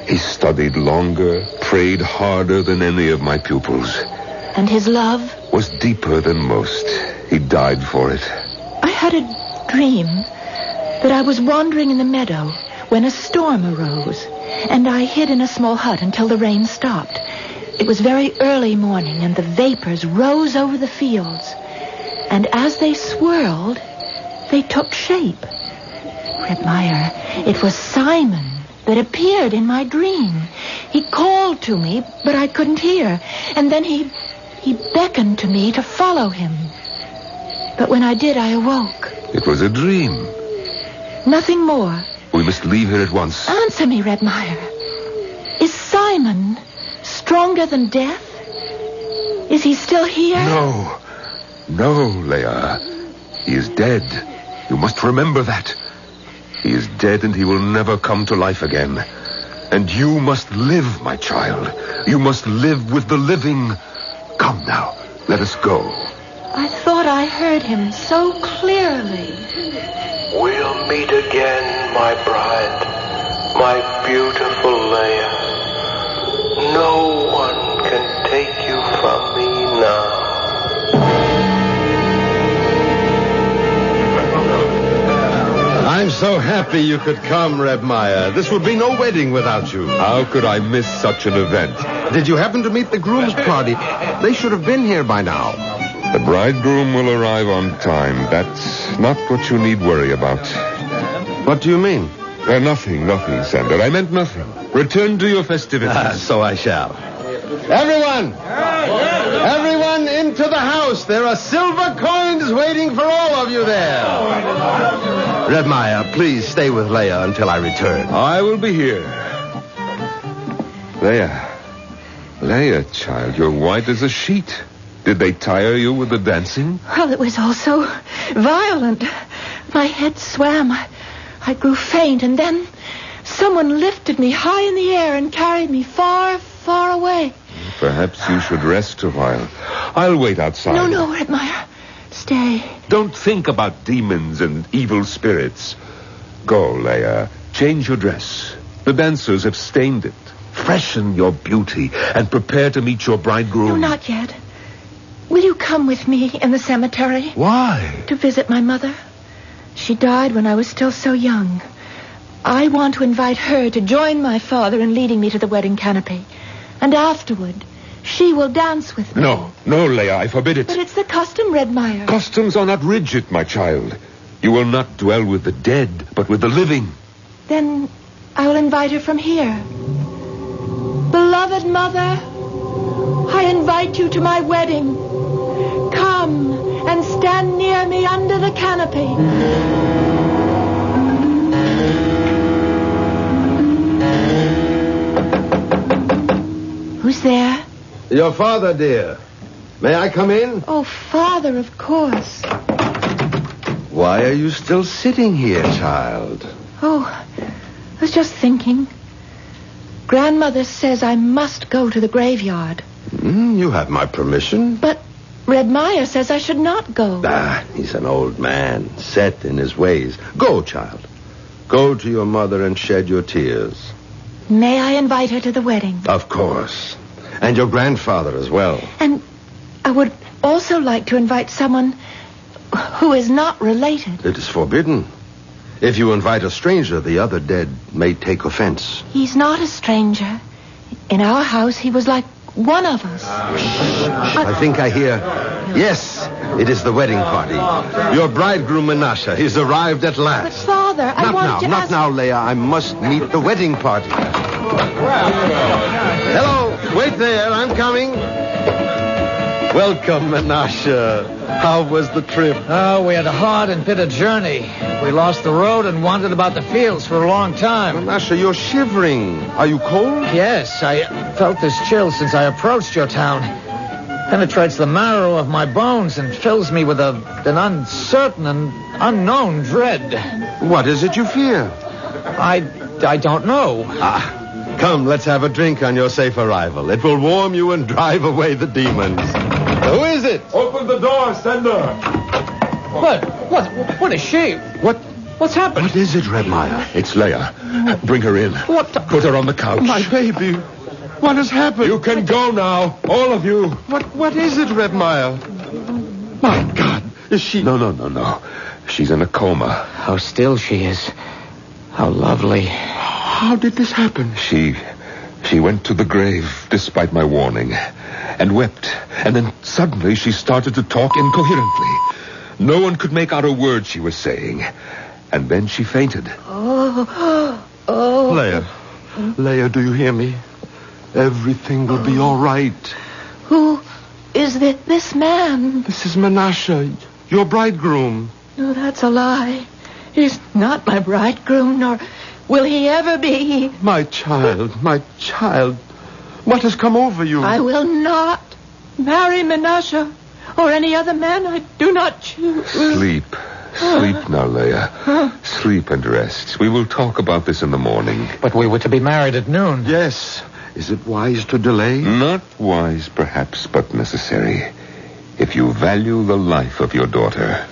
He studied longer, prayed harder than any of my pupils. And his love? Was deeper than most. He died for it. I had a dream that I was wandering in the meadow when a storm arose, and I hid in a small hut until the rain stopped. It was very early morning, and the vapors rose over the fields. And as they swirled, they took shape. Red Meyer, it was Simon that appeared in my dream. He called to me, but I couldn't hear. And then he beckoned to me to follow him. But when I did, I awoke. It was a dream. Nothing more. We must leave here at once. Answer me, Red Meyer. Is Simon stronger than death? Is he still here? No, Leah. He is dead. You must remember that. He is dead and he will never come to life again. And you must live, my child. You must live with the living. Come now, let us go. I thought I heard him so clearly. We'll meet again, my bride, my beautiful Leah. No one can take you from me now. I'm so happy you could come, Reb Meyer. This would be no wedding without you. How could I miss such an event? Did you happen to meet the groom's party? They should have been here by now. The bridegroom will arrive on time. That's not what you need worry about. What do you mean? Nothing, Sander. I meant nothing. Return to your festivities. So I shall. Everyone! Everyone into the house. There are silver coins waiting for all of you there. Red Meyer, please stay with Leah until I return. I will be here. Leah, child, you're white as a sheet. Did they tire you with the dancing? Well, it was all so violent. My head swam. I grew faint, and then someone lifted me high in the air and carried me far, far away. Perhaps you should rest a while. I'll wait outside. No, Red Meyer. Stay. Don't think about demons and evil spirits. Go, Leah. Change your dress. The dancers have stained it. Freshen your beauty and prepare to meet your bridegroom. No, not yet. Will you come with me in the cemetery? Why? To visit my mother. She died when I was still so young. I want to invite her to join my father in leading me to the wedding canopy. And afterward, she will dance with me. No, Leah, I forbid it. But it's the custom, Red Meyer. Customs are not rigid, my child. You will not dwell with the dead, but with the living. Then I will invite her from here. Beloved mother, I invite you to my wedding. Come and stand near me under the canopy. Who's there? Your father, dear. May I come in? Oh, Father, of course. Why are you still sitting here, child? Oh, I was just thinking. Grandmother says I must go to the graveyard. You have my permission. But Red Meyer says I should not go. He's an old man, set in his ways. Go, child. Go to your mother and shed your tears. May I invite her to the wedding? Of course. And your grandfather as well. And I would also like to invite someone who is not related. It is forbidden. If you invite a stranger, the other dead may take offense. He's not a stranger. In our house, he was like one of us. I think I hear... Yes, it is the wedding party. Your bridegroom, Menashe, he's arrived at last. But, Father, I want to Not ask... now, Leah. I must meet the wedding party. Hello. Wait there. I'm coming. Welcome, Menashe. How was the trip? Oh, we had a hard and bitter journey. We lost the road and wandered about the fields for a long time. Menashe, you're shivering. Are you cold? Yes, I felt this chill since I approached your town. Penetrates the marrow of my bones and fills me with an uncertain and unknown dread. What is it you fear? I don't know. Come, let's have a drink on your safe arrival. It will warm you and drive away the demons. Who is it? Open the door, Sender. What is she? What's happened? What is it, Redmeyer? It's Leia. Bring her in. What the... Put her on the couch. My baby. What has happened? You can go now, all of you. What is it, Redmeyer? My God, is she... No. She's in a coma. How still she is. How lovely. How did this happen? She went to the grave despite my warning and wept. And then suddenly she started to talk incoherently. No one could make out a word she was saying. And then she fainted. Leia, do you hear me? Everything will be all right. Who is this man? This is Menashe, your bridegroom. No, that's a lie. He's not my bridegroom, nor will he ever be. My child. What has come over you? I will not marry Menashe or any other man I do not choose. Sleep now, Leia. Sleep and rest. We will talk about this in the morning. But we were to be married at noon. Yes. Is it wise to delay? Not wise, perhaps, but necessary. If you value the life of your daughter.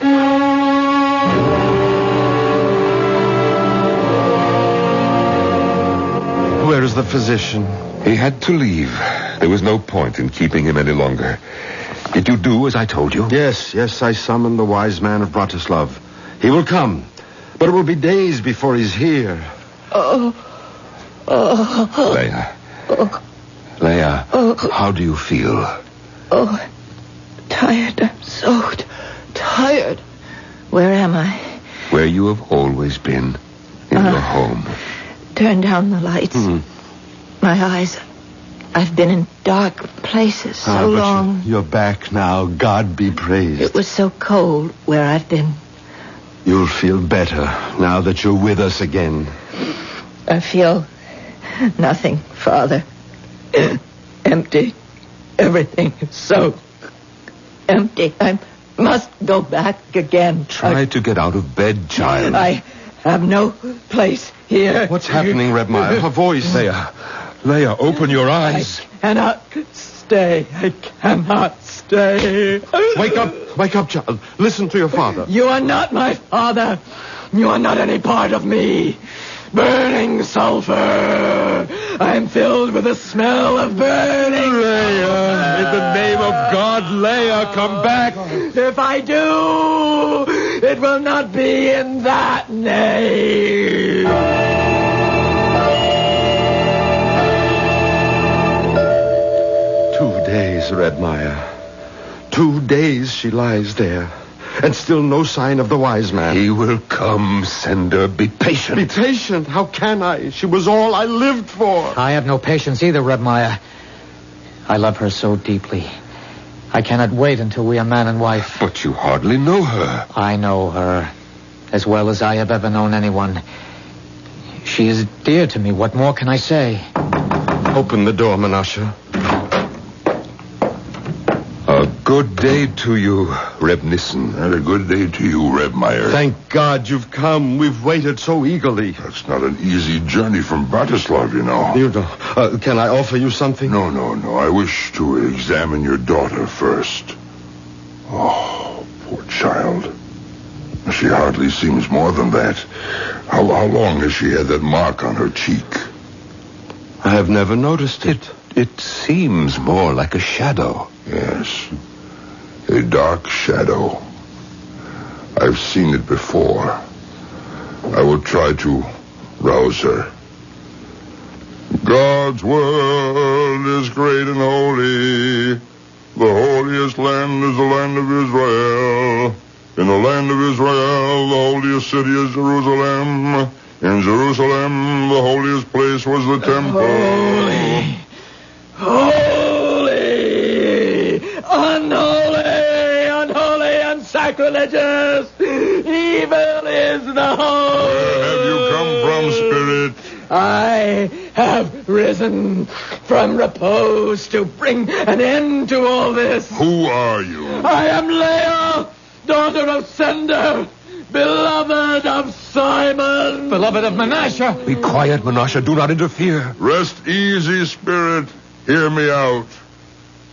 Where is the physician? He had to leave. There was no point in keeping him any longer. Did you do as I told you? Yes, I summoned the wise man of Bratislav. He will come, but it will be days before he's here. Leia, how do you feel? Tired. I'm so tired. Where am I? Where you have always been, in your home. Turn down the lights. My eyes... I've been in dark places so long. You're back now. God be praised. It was so cold where I've been. You'll feel better now that you're with us again. I feel nothing, Father. Empty. Everything is so empty. I must go back again. Try to get out of bed, child. I have no place here. What's happening, Redmeyer? Her voice. Leia, open your eyes. I cannot stay. Wake up, child. Listen to your father. You are not my father. You are not any part of me. Burning sulfur. I am filled with the smell of burning. Leia, in the name of God, Leia, come back. If I do, it will not be in that name. 2 days, Redmeyer. 2 days she lies there. And still no sign of the wise man. He will come, Sender. Be patient. Be patient? How can I? She was all I lived for. I have no patience either, Redmeyer. I love her so deeply. I cannot wait until we are man and wife. But you hardly know her. I know her as well as I have ever known anyone. She is dear to me. What more can I say? Open the door, Menashe. A good day to you, Reb Nissen. And a good day to you, Reb Meyer. Thank God you've come. We've waited so eagerly. That's not an easy journey from Bratislav, you know. You don't. Can I offer you something? No. I wish to examine your daughter first. Oh, poor child. She hardly seems more than that. How long has she had that mark on her cheek? I have never noticed it. It seems more like a shadow. Yes, a dark shadow. I've seen it before. I will try to rouse her. God's word is great and holy. The holiest land is the land of Israel. In the land of Israel, the holiest city is Jerusalem. In Jerusalem, the holiest place was the temple. Unholy, and sacrilegious. Evil is the whole. Where have you come from, Spirit? I have risen from repose to bring an end to all this. Who are you? I am Leia, daughter of Sender, beloved of Simon. Beloved of Menashe. Be quiet, Menashe. Do not interfere. Rest easy, Spirit. Hear me out.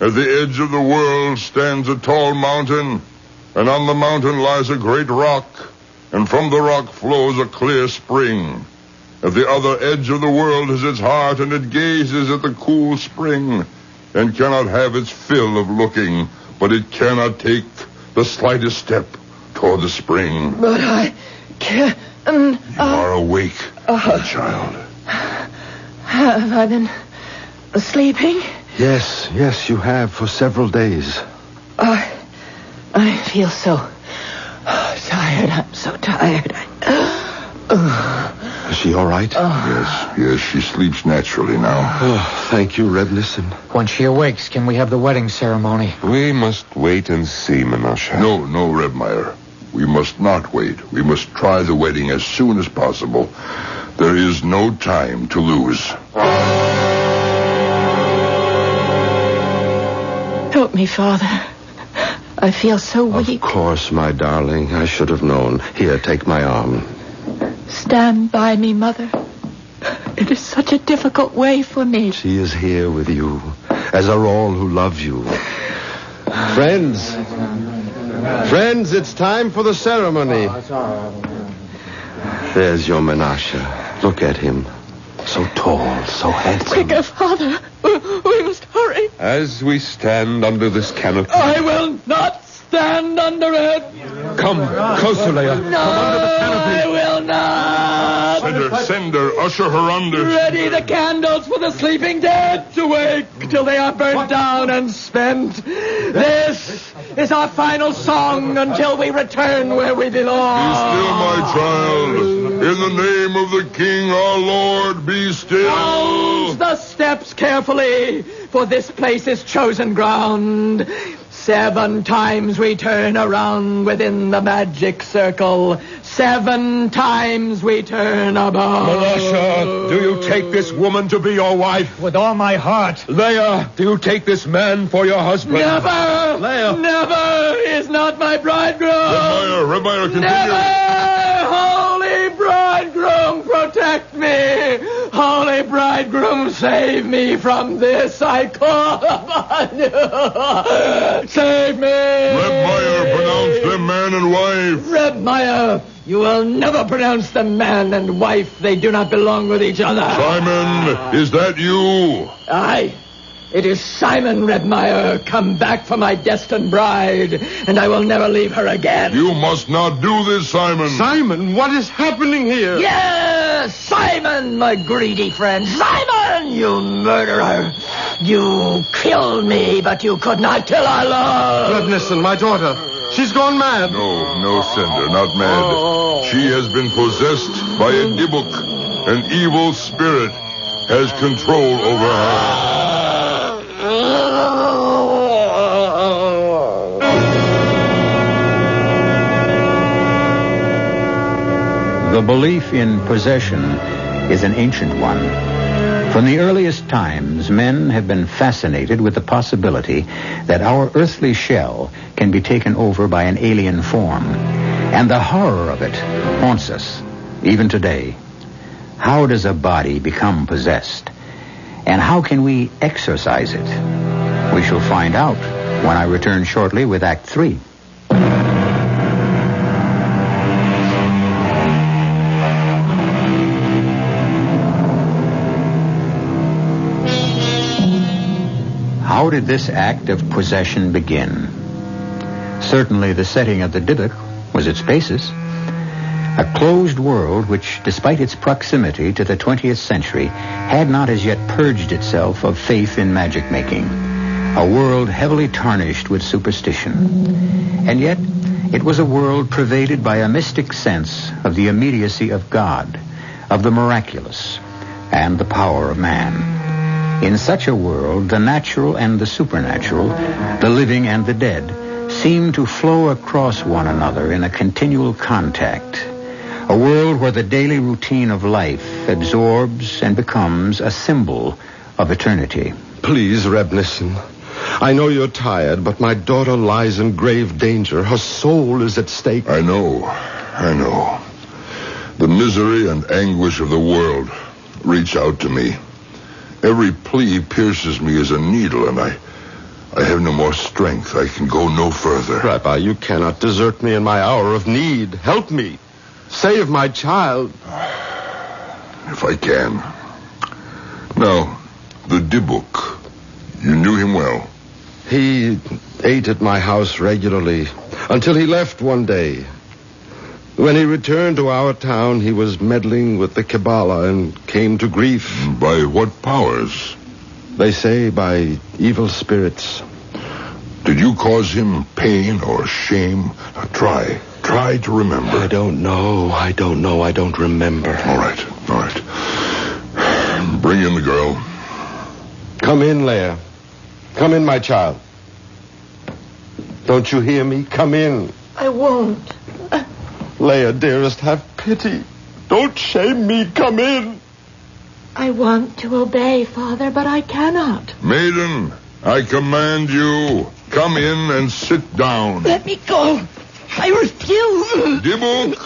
At the edge of the world stands a tall mountain, and on the mountain lies a great rock, and from the rock flows a clear spring. At the other edge of the world is its heart, and it gazes at the cool spring, and cannot have its fill of looking, but it cannot take the slightest step toward the spring. But I can't... You are awake, my child. Have I been sleeping? Yes, you have for several days. I feel so tired. I'm so tired. Is she all right? Yes, she sleeps naturally now. Oh, thank you, Reb Nissen. When she awakes, can we have the wedding ceremony? We must wait and see, Menashe. No, Reb Meyer. We must not wait. We must try the wedding as soon as possible. There is no time to lose. Help me, Father. I feel so weak. Of course, my darling. I should have known. Here, take my arm. Stand by me, Mother. It is such a difficult way for me. She is here with you, as are all who love you. Friends, it's time for the ceremony. There's your Menashe. Look at him. So tall, so handsome. Quicker, Father. We must hurry. As we stand under this canopy... I will not stand under it. Come, closer, Leia. No, come under the canopy. I will not. Send her, usher her under. Ready the candles for the sleeping dead to wake till they are burnt down and spent. This is our final song until we return where we belong. Be still, my child. In the name of the King, our Lord, be still. Mount the steps carefully, for this place is chosen ground. 7 times we turn around within the magic circle. 7 times we turn about. Menashe, do you take this woman to be your wife? With all my heart. Leia, do you take this man for your husband? Never! Leia. Never is not my bridegroom! Reb Meyer, continue. Never! Holy bridegroom, protect me! Holy bridegroom, save me from this, I call upon you! Save me! Reb Meyer, pronounce them man and wife. Reb Meyer, you will never pronounce them man and wife. They do not belong with each other. Simon, is that you? Aye. It is Simon Reb Meyer, come back for my destined bride, and I will never leave her again. You must not do this, Simon. Simon, what is happening here? Yes, Simon, my greedy friend. Simon, you murderer. You killed me, but you could not kill our love. Reb Nissen, my daughter. She's gone mad. No, Sender, not mad. She has been possessed by a dybbuk. An evil spirit has control over her. The belief in possession is an ancient one. From the earliest times, men have been fascinated with the possibility that our earthly shell can be taken over by an alien form. And the horror of it haunts us, even today. How does a body become possessed? And how can we exorcise it? We shall find out when I return shortly with Act 3. How did this act of possession begin? Certainly the setting of the dybbuk was its basis. A closed world which, despite its proximity to the 20th century, had not as yet purged itself of faith in magic-making. A world heavily tarnished with superstition. And yet, it was a world pervaded by a mystic sense of the immediacy of God, of the miraculous, and the power of man. In such a world, the natural and the supernatural, the living and the dead, seem to flow across one another in a continual contact. A world where the daily routine of life absorbs and becomes a symbol of eternity. Please, Reb Nissen. I know you're tired, but my daughter lies in grave danger. Her soul is at stake. I know. The misery and anguish of the world reach out to me. Every plea pierces me as a needle, and I have no more strength. I can go no further. Rabbi, you cannot desert me in my hour of need. Help me. Save my child. If I can. Now, the dybbuk. You knew him well. He ate at my house regularly until he left one day. When he returned to our town, he was meddling with the Kabbalah and came to grief. By what powers? They say by evil spirits. Did you cause him pain or shame? Now, try to remember. I don't know. I don't remember. All right. Bring in the girl. Come in, Leah. Come in, my child. Don't you hear me? Come in. I won't. Leah, dearest, have pity. Don't shame me. Come in. I want to obey, Father, but I cannot. Maiden, I command you, come in and sit down. Let me go. I refuse. Dybbuk,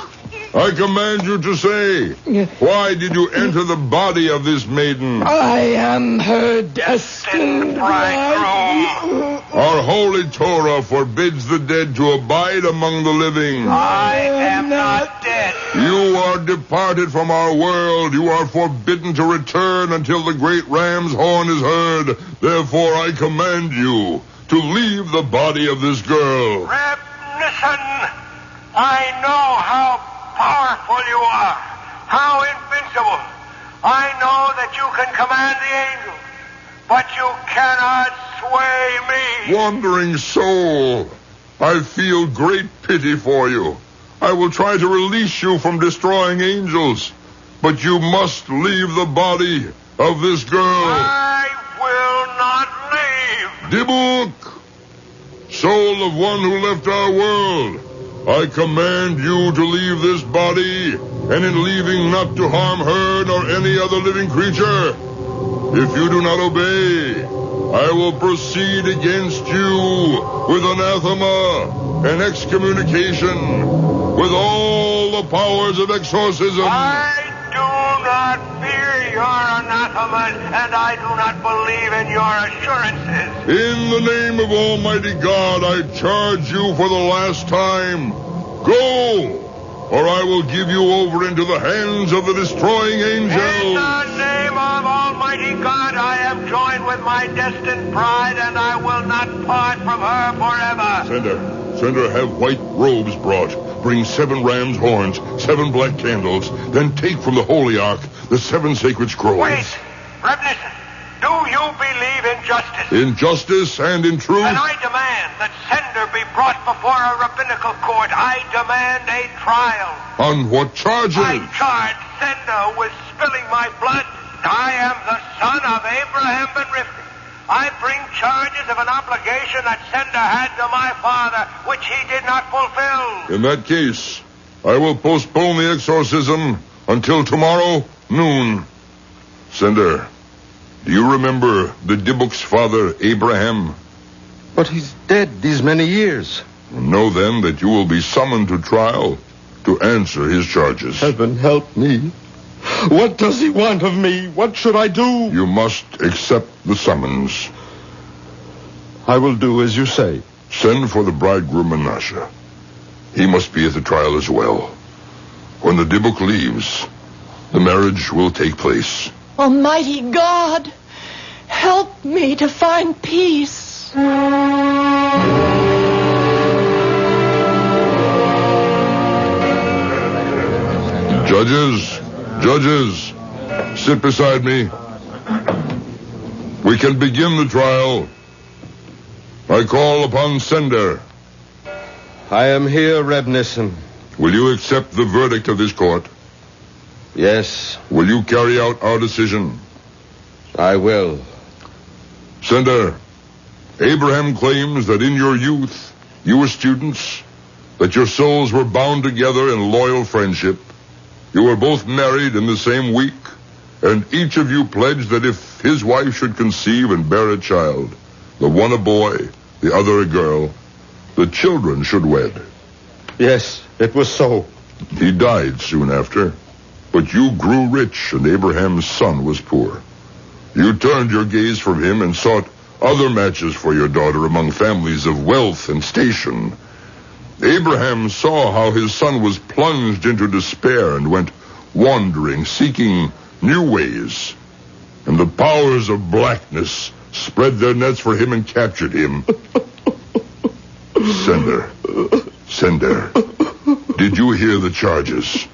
I command you to say, why did you enter the body of this maiden? I am her destined bride. Our holy Torah forbids the dead to abide among the living. I am not dead. You are departed from our world. You are forbidden to return until the great ram's horn is heard. Therefore, I command you to leave the body of this girl. Reb Nissen, I know how powerful you are, how invincible. I know that you can command the angels, but you cannot sway me. Wandering soul, I feel great pity for you. I will try to release you from destroying angels, but you must leave the body of this girl. I will not leave. Dybbuk, soul of one who left our world, I command you to leave this body, and in leaving not to harm her nor any other living creature. If you do not obey, I will proceed against you with anathema and excommunication, with all the powers of exorcism. I do not fear your anathema, and I do not believe in your assurances. In the name of Almighty God, I charge you for the last time. Go, or I will give you over into the hands of the destroying angels. In the name of Almighty God, I am joined with my destined bride, and I will not part from her forever. Send her, have white robes brought. Bring 7 ram's horns, 7 black candles. Then take from the holy ark the 7 sacred scrolls. Wait, Reb Nissen, do you believe in justice? In justice and in truth. Then I demand that Sender be brought before a rabbinical court. I demand a trial. On what charges? I charge Sender with spilling my blood. I am the son of Abraham ben Rivka. I bring charges of an obligation that Sender had to my father, which he did not fulfill. In that case, I will postpone the exorcism until tomorrow noon. Sender, do you remember the dybbuk's father, Abraham? But he's dead these many years. Know then that you will be summoned to trial to answer his charges. Heaven help me. What does he want of me? What should I do? You must accept the summons. I will do as you say. Send for the bridegroom Menashe. He must be at the trial as well. When the dybbuk leaves, the marriage will take place. Almighty God, help me to find peace. Judges, sit beside me. We can begin the trial. I call upon Sender. I am here, Reb Nissen. Will you accept the verdict of this court? Yes. Will you carry out our decision? I will. Sender, Abraham claims that in your youth, you were students, that your souls were bound together in loyal friendship. You were both married in the same week, and each of you pledged that if his wife should conceive and bear a child, the one a boy, the other a girl, the children should wed. Yes, it was so. He died soon after, but you grew rich, and Abraham's son was poor. You turned your gaze from him and sought other matches for your daughter among families of wealth and station. Abraham saw how his son was plunged into despair and went wandering, seeking new ways. And the powers of blackness spread their nets for him and captured him. Sender, did you hear the charges?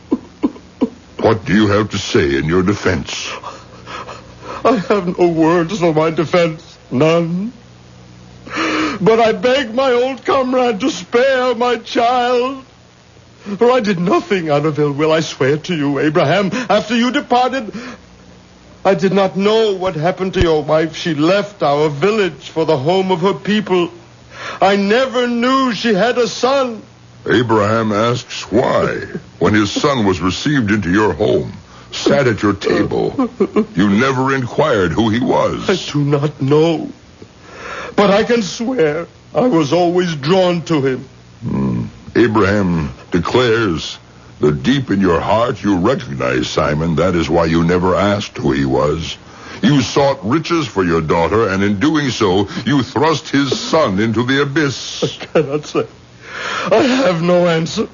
What do you have to say in your defense? I have no words for my defense. None. But I beg my old comrade to spare my child. For I did nothing out of ill will, I swear to you, Abraham. After you departed, I did not know what happened to your wife. She left our village for the home of her people. I never knew she had a son. Abraham asks why, when his son was received into your home, sat at your table, you never inquired who he was. I do not know. But I can swear I was always drawn to him. Abraham declares that deep in your heart you recognize Simon. That is why you never asked who he was. You sought riches for your daughter, and in doing so, you thrust his son into the abyss. I cannot say. I have no answer.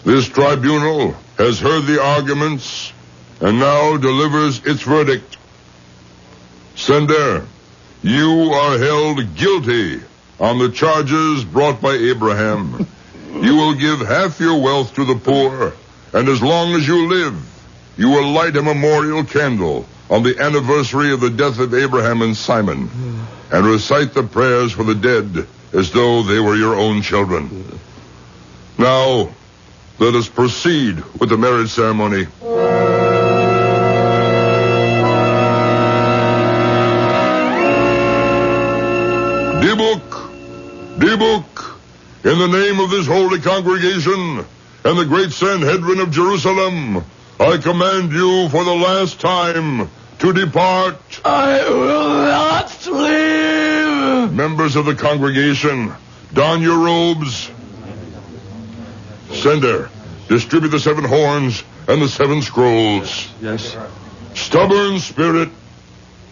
This tribunal has heard the arguments and now delivers its verdict. Sender, you are held guilty on the charges brought by Abraham. You will give half your wealth to the poor, and as long as you live, you will light a memorial candle on the anniversary of the death of Abraham and Simon, and recite the prayers for the dead as though they were your own children. Now, let us proceed with the marriage ceremony. Dybbuk, in the name of this holy congregation and the great Sanhedrin of Jerusalem, I command you for the last time to depart. I will not leave. Members of the congregation, don your robes. Sender, distribute the 7 horns and the 7 scrolls. Yes. Stubborn spirit,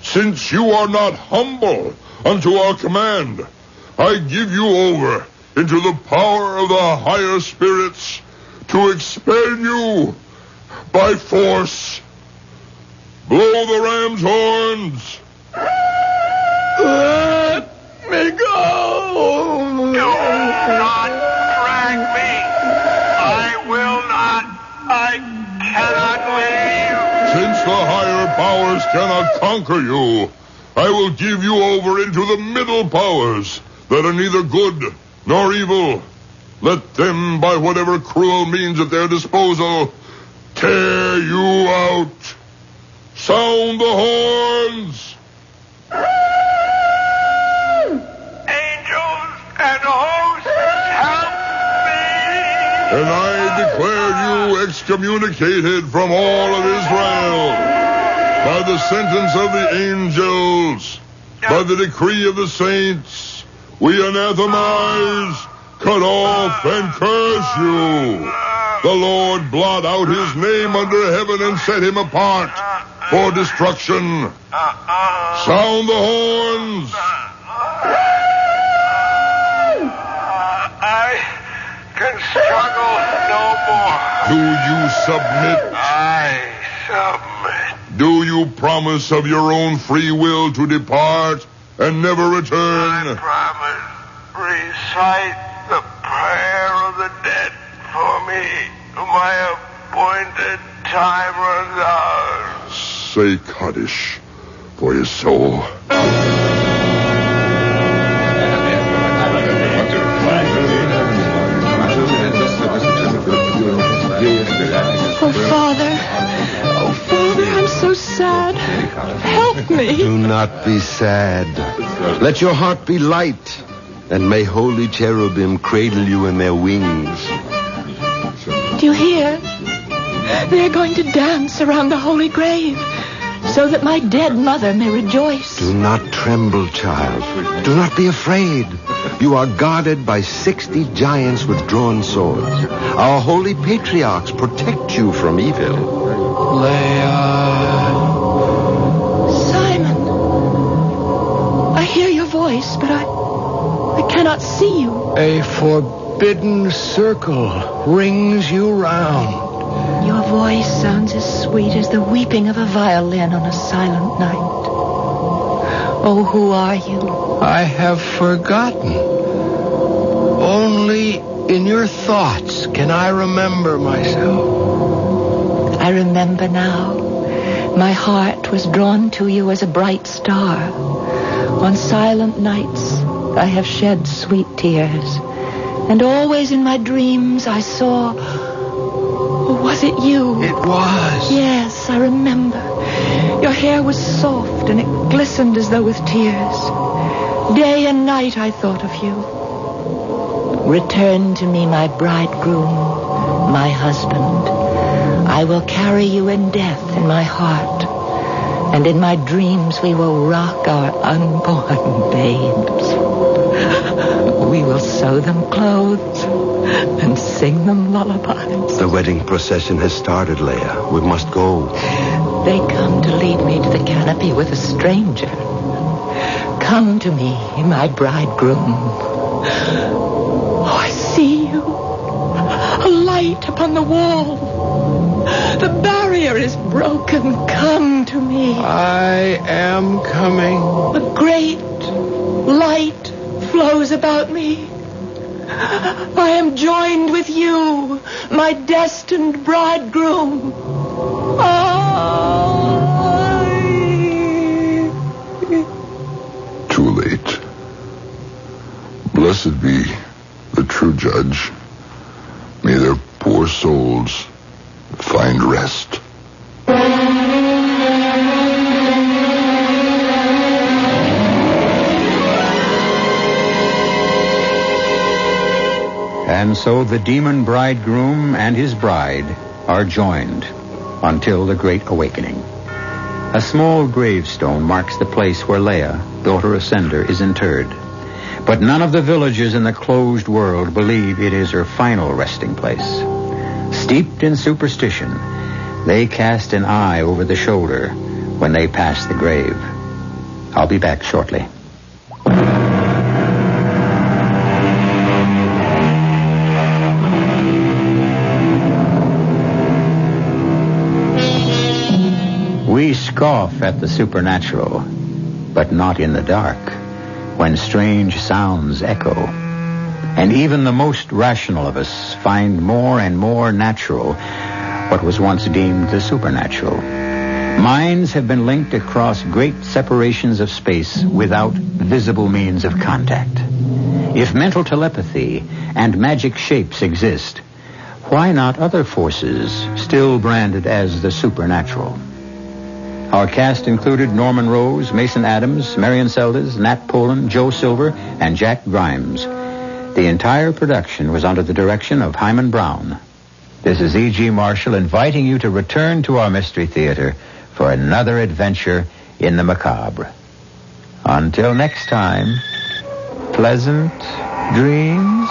since you are not humble unto our command, I give you over into the power of the higher spirits to expel you by force. Blow the ram's horns. Let me go. Do not drag me. I will not. I cannot leave. Since the higher powers cannot conquer you, I will give you over into the middle powers that are neither good nor evil. Let them, by whatever cruel means at their disposal, tear you out. Sound the horns. Angels and hosts, help me. And I declare you excommunicated from all of Israel by the sentence of the angels, by the decree of the saints. We anathemize, cut off, and curse you. The Lord blot out his name under heaven and set him apart for destruction. Sound the horns. I can struggle no more. Do you submit? I submit. Do you promise of your own free will to depart and never return? I promise. Recite the prayer of the dead for me. My appointed time runs out. Say Kaddish for his soul. Oh, Father, I'm so sad. Help me. Do not be sad. Let your heart be light, and may holy cherubim cradle you in their wings. Do you hear? They're going to dance around the holy grave so that my dead mother may rejoice. Do not tremble, child. Do not be afraid. You are guarded by 60 giants with drawn swords. Our holy patriarchs protect you from evil. Simon. but I cannot see you. A forbidden circle rings you round. Your voice sounds as sweet as the weeping of a violin on a silent night. Oh, who are you? I have forgotten. Only in your thoughts can I remember myself. I remember now. My heart was drawn to you as a bright star. On silent nights, I have shed sweet tears. And always in my dreams, I saw... Oh, was it you? It was. Yes, I remember. Your hair was soft, and it glistened as though with tears. Day and night I thought of you. Return to me, my bridegroom, my husband. I will carry you in death in my heart, and in my dreams we will rock our unborn babes. We will sew them clothes and sing them lullabies. The wedding procession has started, Leia. We must go. They come to lead me to the canopy with a stranger. Come to me, my bridegroom. Oh, I see you. A light upon the wall. The barrier is broken. Come to me. I am coming. A great light flows about me. I am joined with you, my destined bridegroom. Too late. Blessed be the true judge. May their poor souls find rest. And so the demon bridegroom and his bride are joined until the great awakening. A small gravestone marks the place where Leia, daughter of Sender, is interred. But none of the villagers in the closed world believe it is her final resting place. Steeped in superstition, they cast an eye over the shoulder when they pass the grave. I'll be back shortly. We scoff at the supernatural, but not in the dark, when strange sounds echo. And even the most rational of us find more and more natural what was once deemed the supernatural. Minds have been linked across great separations of space without visible means of contact. If mental telepathy and magic shapes exist, why not other forces still branded as the supernatural? Our cast included Norman Rose, Mason Adams, Marion Seldes, Nat Poland, Joe Silver, and Jack Grimes. The entire production was under the direction of Hyman Brown. This is E.G. Marshall inviting you to return to our Mystery Theater for another adventure in the macabre. Until next time, pleasant dreams.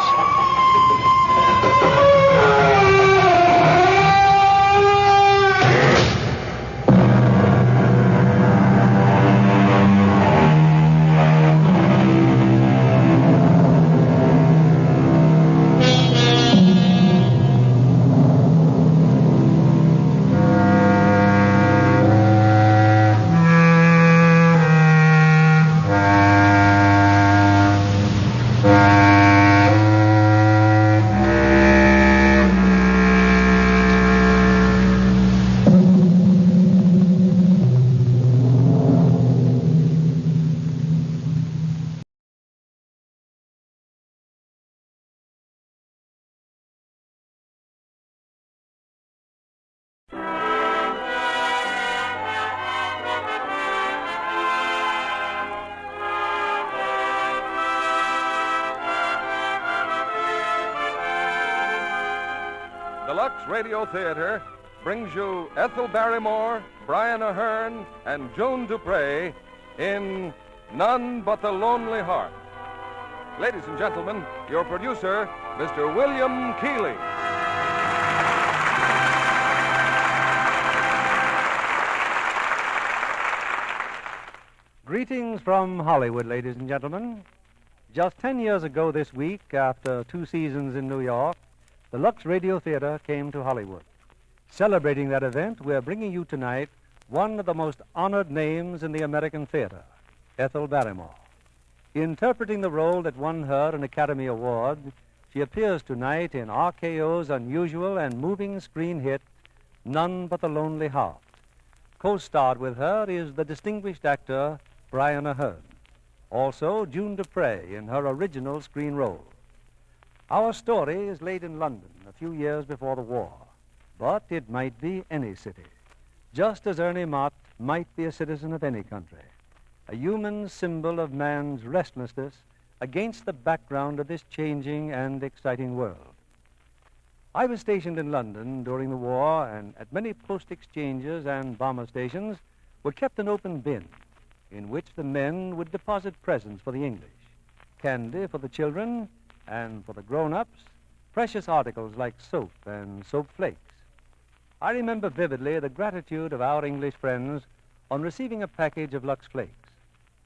Deluxe Radio Theater brings you Ethel Barrymore, Brian Ahern, and Joan Dupre in None But the Lonely Heart. Ladies and gentlemen, your producer, Mr. William Keighley. Greetings from Hollywood, ladies and gentlemen. Just 10 years ago this week, after 2 seasons in New York, the Lux Radio Theater came to Hollywood. Celebrating that event, we're bringing you tonight one of the most honored names in the American theater, Ethel Barrymore. Interpreting the role that won her an Academy Award, she appears tonight in RKO's unusual and moving screen hit, None But the Lonely Heart. Co-starred with her is the distinguished actor Brian Aherne. Also, June Dupre in her original screen role. Our story is laid in London a few years before the war, but it might be any city, just as Ernie Mott might be a citizen of any country, a human symbol of man's restlessness against the background of this changing and exciting world. I was stationed in London during the war, and at many post exchanges and bomber stations were kept an open bin in which the men would deposit presents for the English, candy for the children, and for the grown-ups, precious articles like soap and soap flakes. I remember vividly the gratitude of our English friends on receiving a package of Lux Flakes,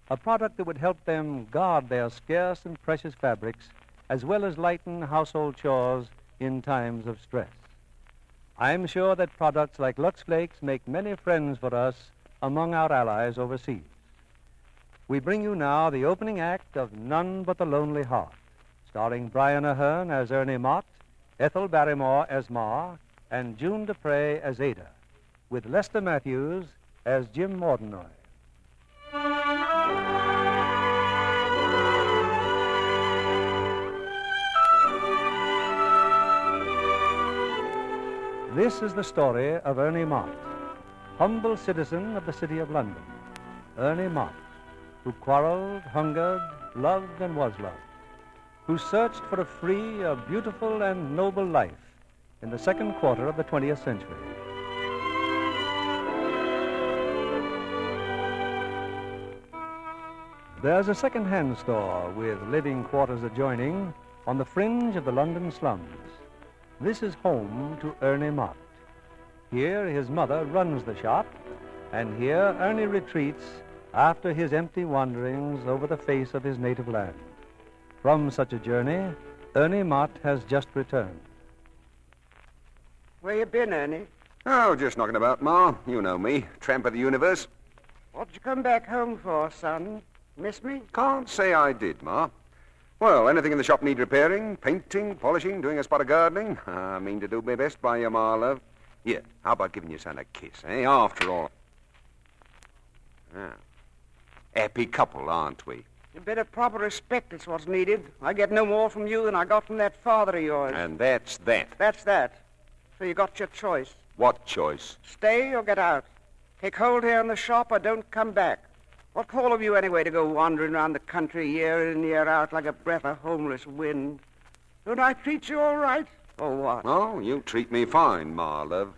a product that would help them guard their scarce and precious fabrics as well as lighten household chores in times of stress. I'm sure that products like Lux Flakes make many friends for us among our allies overseas. We bring you now the opening act of None But the Lonely Heart, starring Brian Aherne as Ernie Mott, Ethel Barrymore as Ma, and June Dupre as Ada, with Lester Matthews as Jim Mordenoy. This is the story of Ernie Mott, humble citizen of the city of London. Ernie Mott, who quarreled, hungered, loved, and was loved, who searched for a free, a beautiful, and noble life in the second quarter of the 20th century. There's a second-hand store with living quarters adjoining on the fringe of the London slums. This is home to Ernie Mott. Here his mother runs the shop, and here Ernie retreats after his empty wanderings over the face of his native land. From such a journey, Ernie Mott has just returned. Where you been, Ernie? Oh, just knocking about, Ma. You know me, tramp of the universe. What'd you come back home for, son? Miss me? Can't say I did, Ma. Well, anything in the shop need repairing, painting, polishing, doing a spot of gardening? I mean to do my best by you, Ma, love. Here, how about giving your son a kiss, eh? After all. Ah. Happy couple, aren't we? A bit of proper respect is what's needed. I get no more from you than I got from that father of yours. And that's that. That's that. So you got your choice. What choice? Stay or get out. Take hold here in the shop or don't come back. What call of you anyway to go wandering around the country year in, year out like a breath of homeless wind? Don't I treat you all right? Or what? Oh, you treat me fine, Ma, love.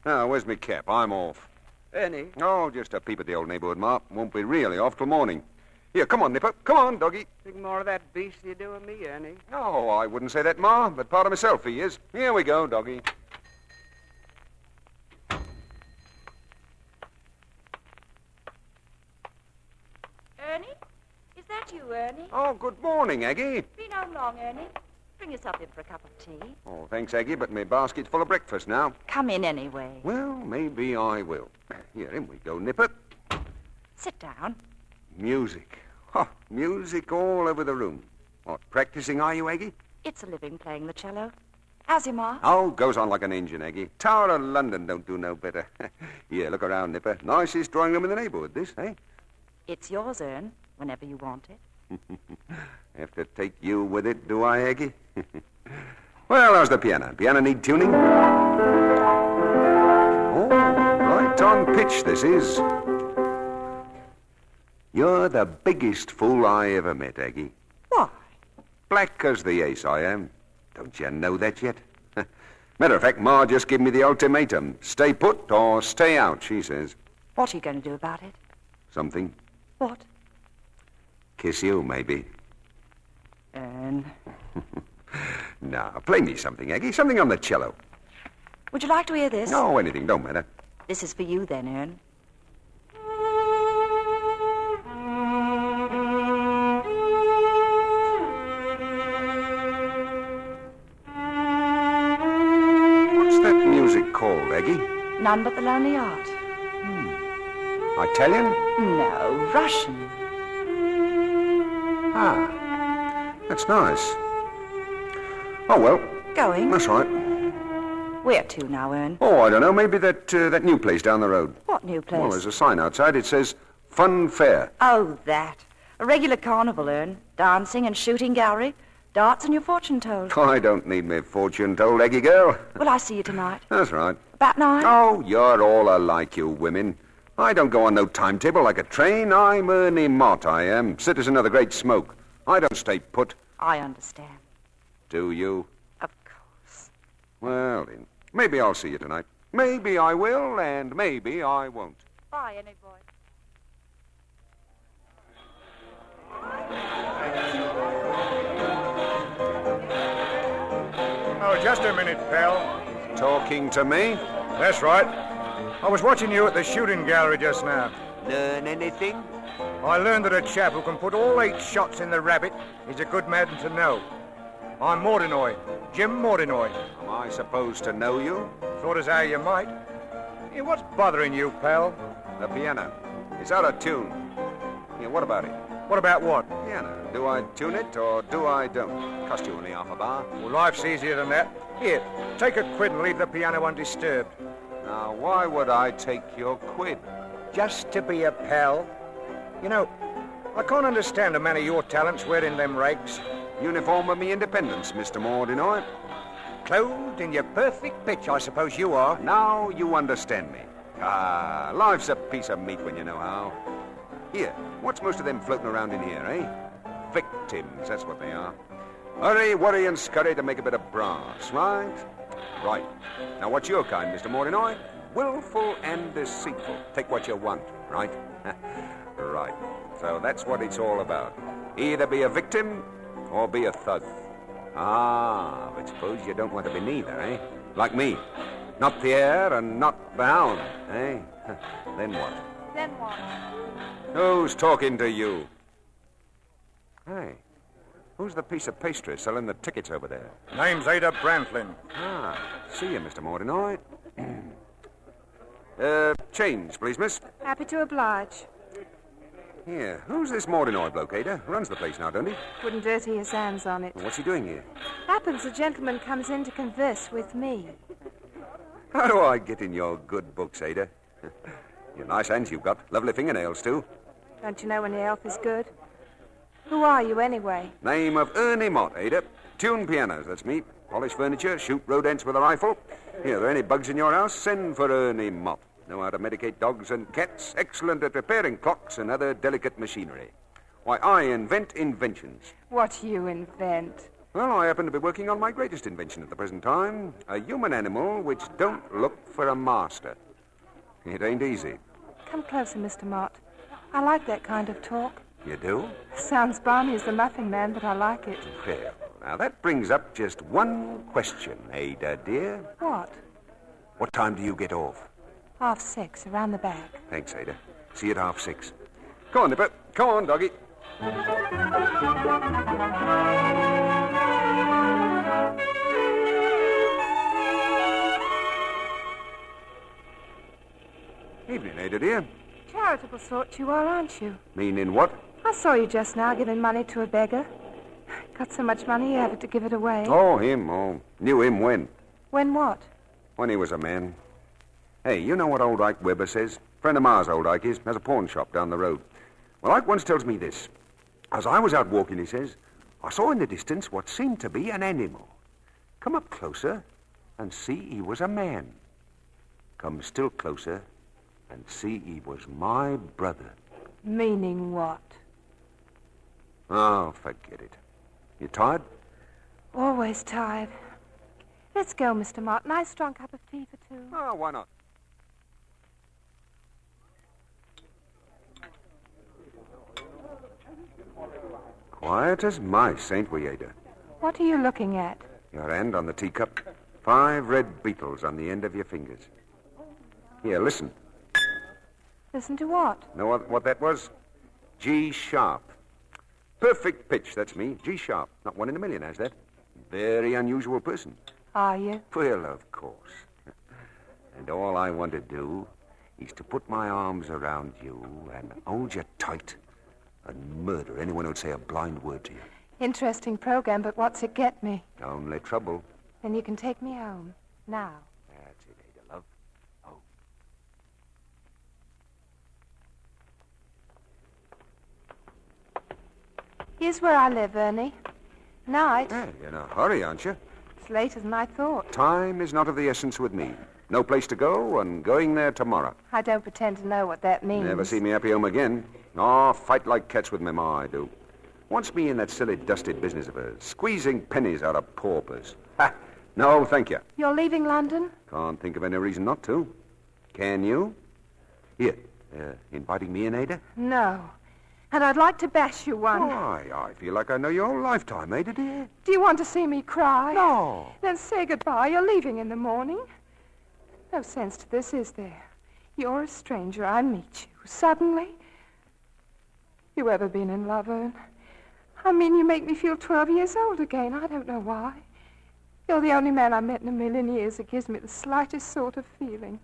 Now, where's my cap? I'm off. Ernie? Oh, just a peep at the old neighborhood, Ma. Won't be really off till morning. Here, come on, Nipper. Come on, doggy. Think more of that beast you do with me, Ernie. Oh, I wouldn't say that, Ma, but part of myself he is. Here we go, doggy. Ernie? Is that you, Ernie? Oh, good morning, Aggie. Been home long, Ernie? Bring yourself in for a cup of tea. Oh, thanks, Aggie, but my basket's full of breakfast now. Come in anyway. Well, maybe I will. Here, in we go, Nipper. Sit down. Music. Oh, music all over the room. What, practicing are you, Aggie? It's a living playing the cello. How's your ma? Oh, goes on like an engine, Aggie. Tower of London don't do no better. Here, look around, Nipper. Nicest drawing room in the neighborhood, this, eh? It's yours, Ern, whenever you want it. Have to take you with it, do I, Aggie? Well, how's the piano? Piano need tuning? Oh, right on pitch this is. You're the biggest fool I ever met, Aggie. Why? Black as the ace I am. Don't you know that yet? Matter of fact, Ma just gave me the ultimatum. Stay put or stay out, she says. What are you going to do about it? Something. What? Kiss you, maybe. Ern. Now, play me something, Aggie. Something on the cello. Would you like to hear this? No, anything. Don't matter. This is for you then, Ern. None But the Lonely Heart. Italian? No, Russian. Ah, that's nice. Oh, well. Going? That's right. Where to now, Ern? Oh, I don't know. Maybe that new place down the road. What new place? Well, there's a sign outside. It says, Fun Fair. Oh, that. A regular carnival, Ern. Dancing and shooting gallery. Darts and your fortune told. I don't need me fortune told, Eggy girl. Will I see you tonight? That's right. About 9? Oh, you're all alike, you women. I don't go on no timetable like a train. I'm Ernie Mott, I am. Citizen of the Great Smoke. I don't stay put. I understand. Do you? Of course. Well, then, maybe I'll see you tonight. Maybe I will, and maybe I won't. Bye, Ernie boy. Oh, just a minute, pal. Talking to me? That's right. I was watching you at the shooting gallery just now. Learn anything? I learned that a chap who can put all 8 shots in the rabbit is a good man to know. I'm Mordinoy, Jim Mordinoy. Am I supposed to know you? Thought as how you might. Yeah, what's bothering you, pal? The piano. It's out of tune. Yeah, what about it? What about what? Piano. Do I tune it or do I don't? Cost you only half a bar. Well, life's easier than that. Here, take a quid and leave the piano undisturbed. Now, why would I take your quid? Just to be a pal. You know, I can't understand a man of your talents wearing them rags. Uniform of me independence, Mr. Mordinoy. Clothed in your perfect pitch, I suppose you are. Now you understand me. Ah, life's a piece of meat when you know how. Here, what's most of them floating around in here, eh? Victims, that's what they are. Hurry, worry, and scurry to make a bit of brass, right? Right. Now, what's your kind, Mr. Mordinoy? Willful and deceitful. Take what you want, right? Right. So that's what it's all about. Either be a victim or be a thug. Ah, but suppose you don't want to be neither, eh? Like me. Not the heir and not the hound, eh? Then what? Then what? Who's talking to you? Hey, who's the piece of pastry selling the tickets over there? Name's Ada Brantlin. Ah, see you, Mr. Mordinoy. Change, please, miss. Happy to oblige. Here, who's this Mordinoy bloke, Ada? Runs the place now, don't he? Wouldn't dirty his hands on it. What's he doing here? Happens a gentleman comes in to converse with me. How do I get in your good books, Ada? Your nice hands you've got. Lovely fingernails, too. Don't you know when your health is good? Who are you, anyway? Name of Ernie Mott, Ada. Tune pianos, that's me. Polish furniture, shoot rodents with a rifle. Here, are there any bugs in your house? Send for Ernie Mott. Know how to medicate dogs and cats. Excellent at repairing clocks and other delicate machinery. Why, I invent inventions. What you invent? Well, I happen to be working on my greatest invention at the present time. A human animal which don't look for a master. It ain't easy. Come closer, Mr. Mott. I like that kind of talk. You do? Sounds balmy as the Muffin Man, but I like it. Well, now that brings up just one question, Ada, dear. What? What time do you get off? 6:30, around the back. Thanks, Ada. See you at 6:30. Come on, Nipper. Come on, doggy. Evening, Ada, dear. Charitable sort you are, aren't you? Meaning what? I saw you just now giving money to a beggar. Got so much money you had to give it away. Oh, him. Oh, knew him when? When what? When he was a man. Hey, you know what old Ike Weber says? Friend of Ma's, old Ike is. Has a pawn shop down the road. Well, Ike once tells me this. As I was out walking, he says, I saw in the distance what seemed to be an animal. Come up closer and see he was a man. Come still closer and see he was my brother. Meaning what? Oh, forget it. You tired? Always tired. Let's go, Mr. Mott. Nice strong cup of tea for two. Oh, why not? Quiet as mice, ain't we, Ada? What are you looking at? Your hand on the teacup. 5 red beetles on the end of your fingers. Here, listen. Listen to what? Know what that was? G sharp. Perfect pitch, that's me. G sharp. Not one in a million has that. Very unusual person. Are you? Well, of course. And all I want to do is to put my arms around you and hold you tight and murder anyone who'd say a blind word to you. Interesting program, but what's it get me? Only trouble. Then you can take me home. Now. That's it, Ada, love. Oh. Here's where I live, Ernie. Night. Hey, you're in a hurry, aren't you? It's later than I thought. Time is not of the essence with me. No place to go, and going there tomorrow. I don't pretend to know what that means. Never see me happy home again. Oh, fight like cats with me ma, I do. Wants me in that silly, dusted business of hers, squeezing pennies out of paupers. Ha! No, thank you. You're leaving London? Can't think of any reason not to. Can you? Here, inviting me in, Ada? No. And I'd like to bash you one. Why, I feel like I know your whole lifetime, Ada, dear. Do you want to see me cry? No. Then say goodbye. You're leaving in the morning. No sense to this, is there? You're a stranger. I meet you. Suddenly. You ever been in love, Ern? I mean, you make me feel 12 years old again. I don't know why. You're the only man I've met in a million years that gives me the slightest sort of feeling.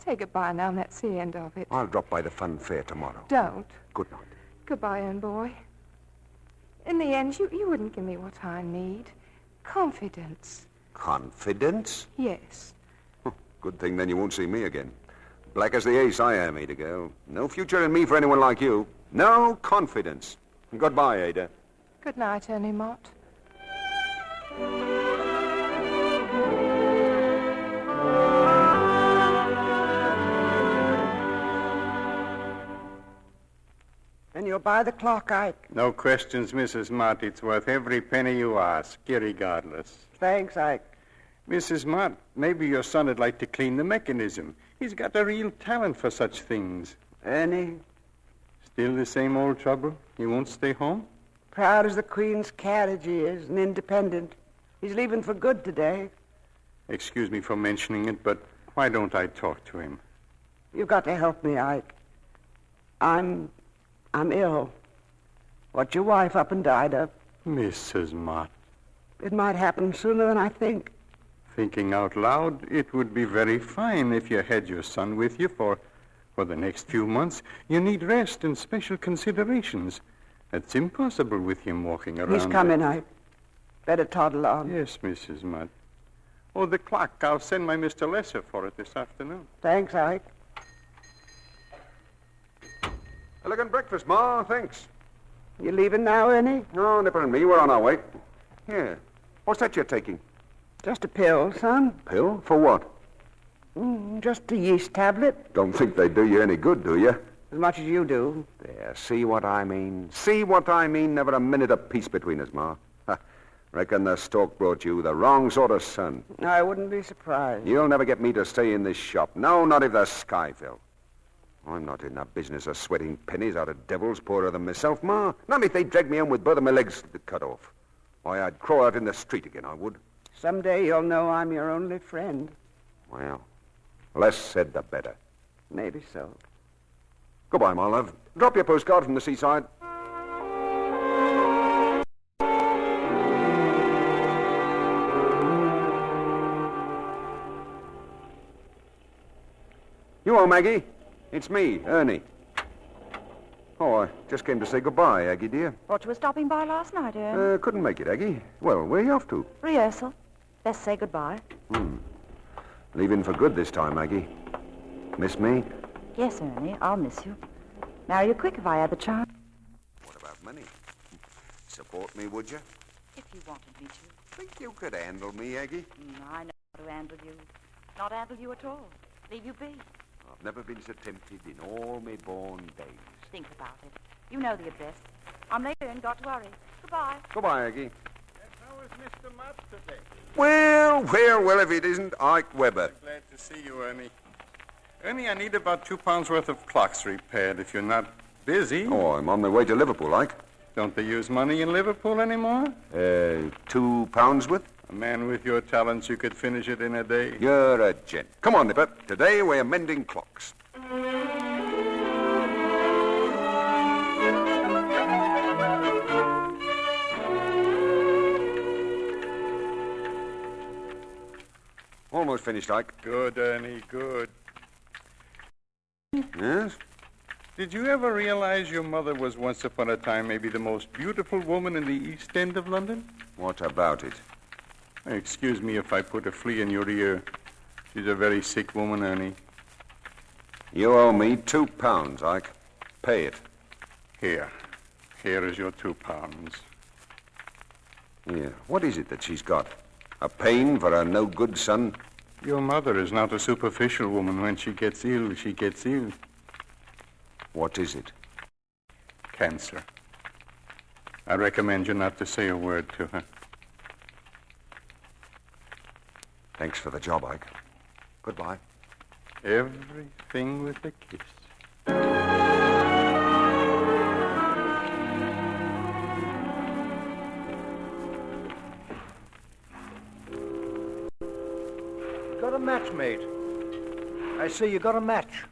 Say goodbye now, and that's the end of it. I'll drop by the fun fair tomorrow. Don't. Good night. Goodbye, Ern boy. In the end, you wouldn't give me what I need. Confidence. Confidence? Yes. Good thing then you won't see me again. Black as the ace I am, Ada girl. No future in me for anyone like you. No confidence. Goodbye, Ada. Good night, Ernie Mott. And you'll buy the clock, Ike. No questions, Mrs. Mott. It's worth every penny you ask, irregardless. Thanks, Ike. Mrs. Mott, maybe your son would like to clean the mechanism. He's got a real talent for such things. Ernie? Still the same old trouble? He won't stay home? Proud as the Queen's carriage he is, and independent. He's leaving for good today. Excuse me for mentioning it, but why don't I talk to him? You've got to help me, Ike. I'm ill. What your wife up and died of. Mrs. Mott. It might happen sooner than I think. Thinking out loud, it would be very fine if you had your son with you for the next few months. You need rest and special considerations. It's impossible with him walking around. He's coming, Ike. Better toddle on. Yes, Mrs. Mott. Oh, the clock. I'll send my Mr. Lesser for it this afternoon. Thanks, Ike. Elegant breakfast, Ma. Thanks. You leaving now, Ernie? No, Nipper and me, we're on our way. Here. What's that you're taking? Just a pill, son. Pill? For what? Just a yeast tablet. Don't think they do you any good, do you? As much as you do. There, see what I mean? See what I mean? Never a minute of peace between us, Ma. Reckon the stork brought you the wrong sort of son. I wouldn't be surprised. You'll never get me to stay in this shop. No, not if the sky fell. I'm not in the business of sweating pennies out of devils poorer than myself, Ma. Not if they drag me home with both of my legs cut off. Why, I'd crawl out in the street again, I would. Someday you'll know I'm your only friend. Well, less said the better. Maybe so. Goodbye, my love. Drop your postcard from the seaside. You are, Maggie. It's me, Ernie. Oh, I just came to say goodbye, Aggie, dear. Thought you were stopping by last night, Ern. Couldn't make it, Aggie. Well, where are you off to? Rehearsal. Best say goodbye. Leaving for good this time, Aggie. Miss me? Yes, Ernie, I'll miss you. Marry you quick if I had the chance. What about money? Support me, would you? If you wanted me to. Think you could handle me, Aggie? I know how to handle you. Not handle you at all. Leave you be. I've never been so tempted in all my born days. Think about it. You know the address. I'm late and got to hurry. Goodbye. Goodbye, Aggie. And how is Mr. Mott today? Well, if it isn't Ike Weber. Glad to see you, Ernie. Ernie, I need about £2 worth of clocks repaired if you're not busy. Oh, I'm on my way to Liverpool, Ike. Don't they use money in Liverpool anymore? £2 worth? A man with your talents, you could finish it in a day. You're a gent. Come on, Nipper. Today we're mending clocks. almost finished, Ike. Good, Ernie, good. Yes? Did you ever realize your mother was once upon a time maybe the most beautiful woman in the East End of London? What about it? Excuse me if I put a flea in your ear. She's a very sick woman, Ernie. You owe me £2, Ike. Pay it. Here. Here is your £2. Yeah. What is it that she's got? A pain for her no-good son? Your mother is not a superficial woman. When she gets ill, she gets ill. What is it? Cancer. I recommend you not to say a word to her. Thanks for the job, Ike. Goodbye. Everything with a kiss. Got a match, mate. I say you got a match.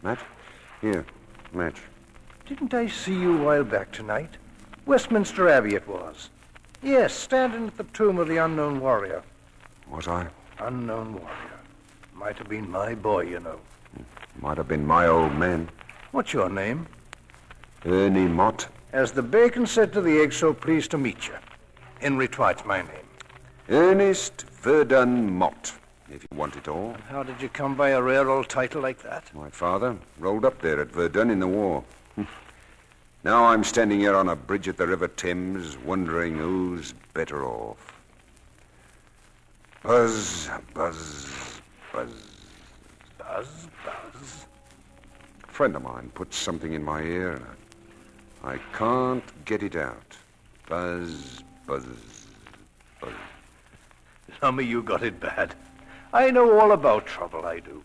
Match? Here, match. Didn't I see you a while back tonight? Westminster Abbey it was. Yes, standing at the tomb of the unknown warrior. Was I? Unknown warrior. Might have been my boy, you know. Might have been my old man. What's your name? Ernie Mott. As the bacon said to the egg, so pleased to meet you. Henry Twite's my name. Ernest Verdun Mott, if you want it all. How did you come by a rare old title like that? My father rolled up there at Verdun in the war. Now I'm standing here on a bridge at the River Thames, wondering who's better off. Buzz, buzz, buzz. Buzz, buzz. A friend of mine put something in my ear, and I can't get it out. Buzz, buzz, buzz. Lummy, you got it bad. I know all about trouble, I do.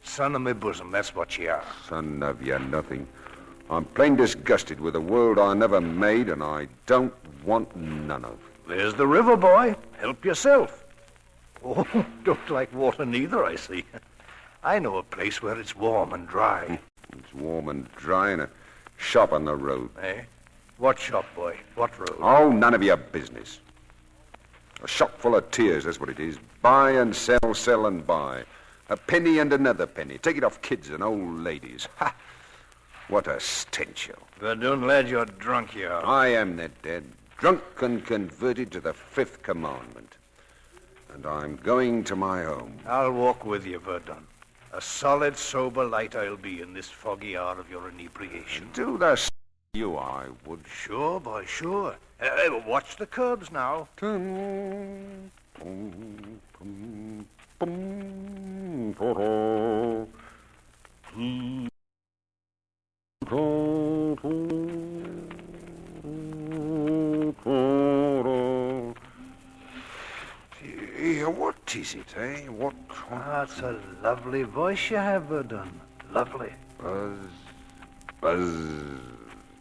Son of my bosom, that's what you are. Son of you nothing. I'm plain disgusted with a world I never made, and I don't want none of. There's the river, boy. Help yourself. Oh, don't like water neither, I see. I know a place where it's warm and dry. It's warm and dry in a shop on the road. Eh? What shop, boy? What road? Oh, none of your business. A shop full of tears, that's what it is. Buy and sell, sell and buy. A penny and another penny. Take it off kids and old ladies. Ha! What a stench. Verdun, lad, you're drunk, you are. I am that dead. Drunk and converted to the 5th commandment. And I'm going to my home. I'll walk with you, Verdun. A solid, sober light I'll be in this foggy hour of your inebriation. Do the you, I would. Sure, boy, sure. Watch the curbs now. What is it, eh? What? It's a lovely voice you have, Verdun. Lovely. Buzz, buzz,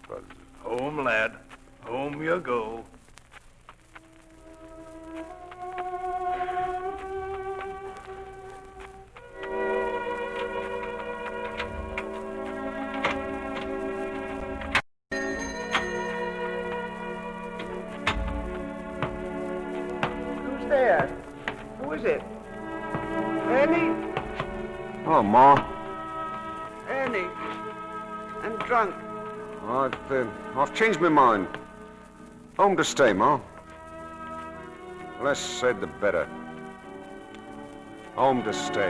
buzz. Home, lad. Home you go. Who's there? Who is it? Ernie? Oh, Ma. Ernie. I'm drunk. I've changed my mind. Home to stay, Ma. Less said, the better. Home to stay.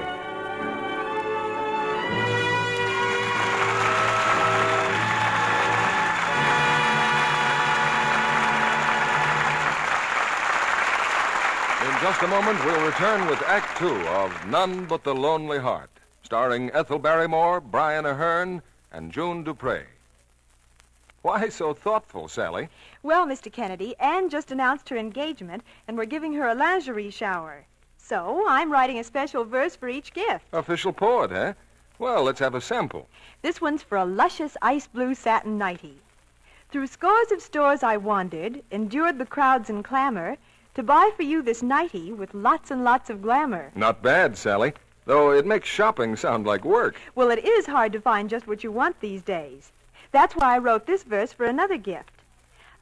In just a moment, we'll return with Act Two of None But the Lonely Heart, starring Ethel Barrymore, Brian Ahern, and June Dupre. Why so thoughtful, Sally? Well, Mr. Kennedy, Anne just announced her engagement, and we're giving her a lingerie shower. So I'm writing a special verse for each gift. Official poet, eh? Well, let's have a sample. This one's for a luscious ice blue satin nightie. Through scores of stores I wandered, endured the crowds and clamor, to buy for you this nightie with lots and lots of glamour. Not bad, Sally. Though it makes shopping sound like work. Well, it is hard to find just what you want these days. That's why I wrote this verse for another gift.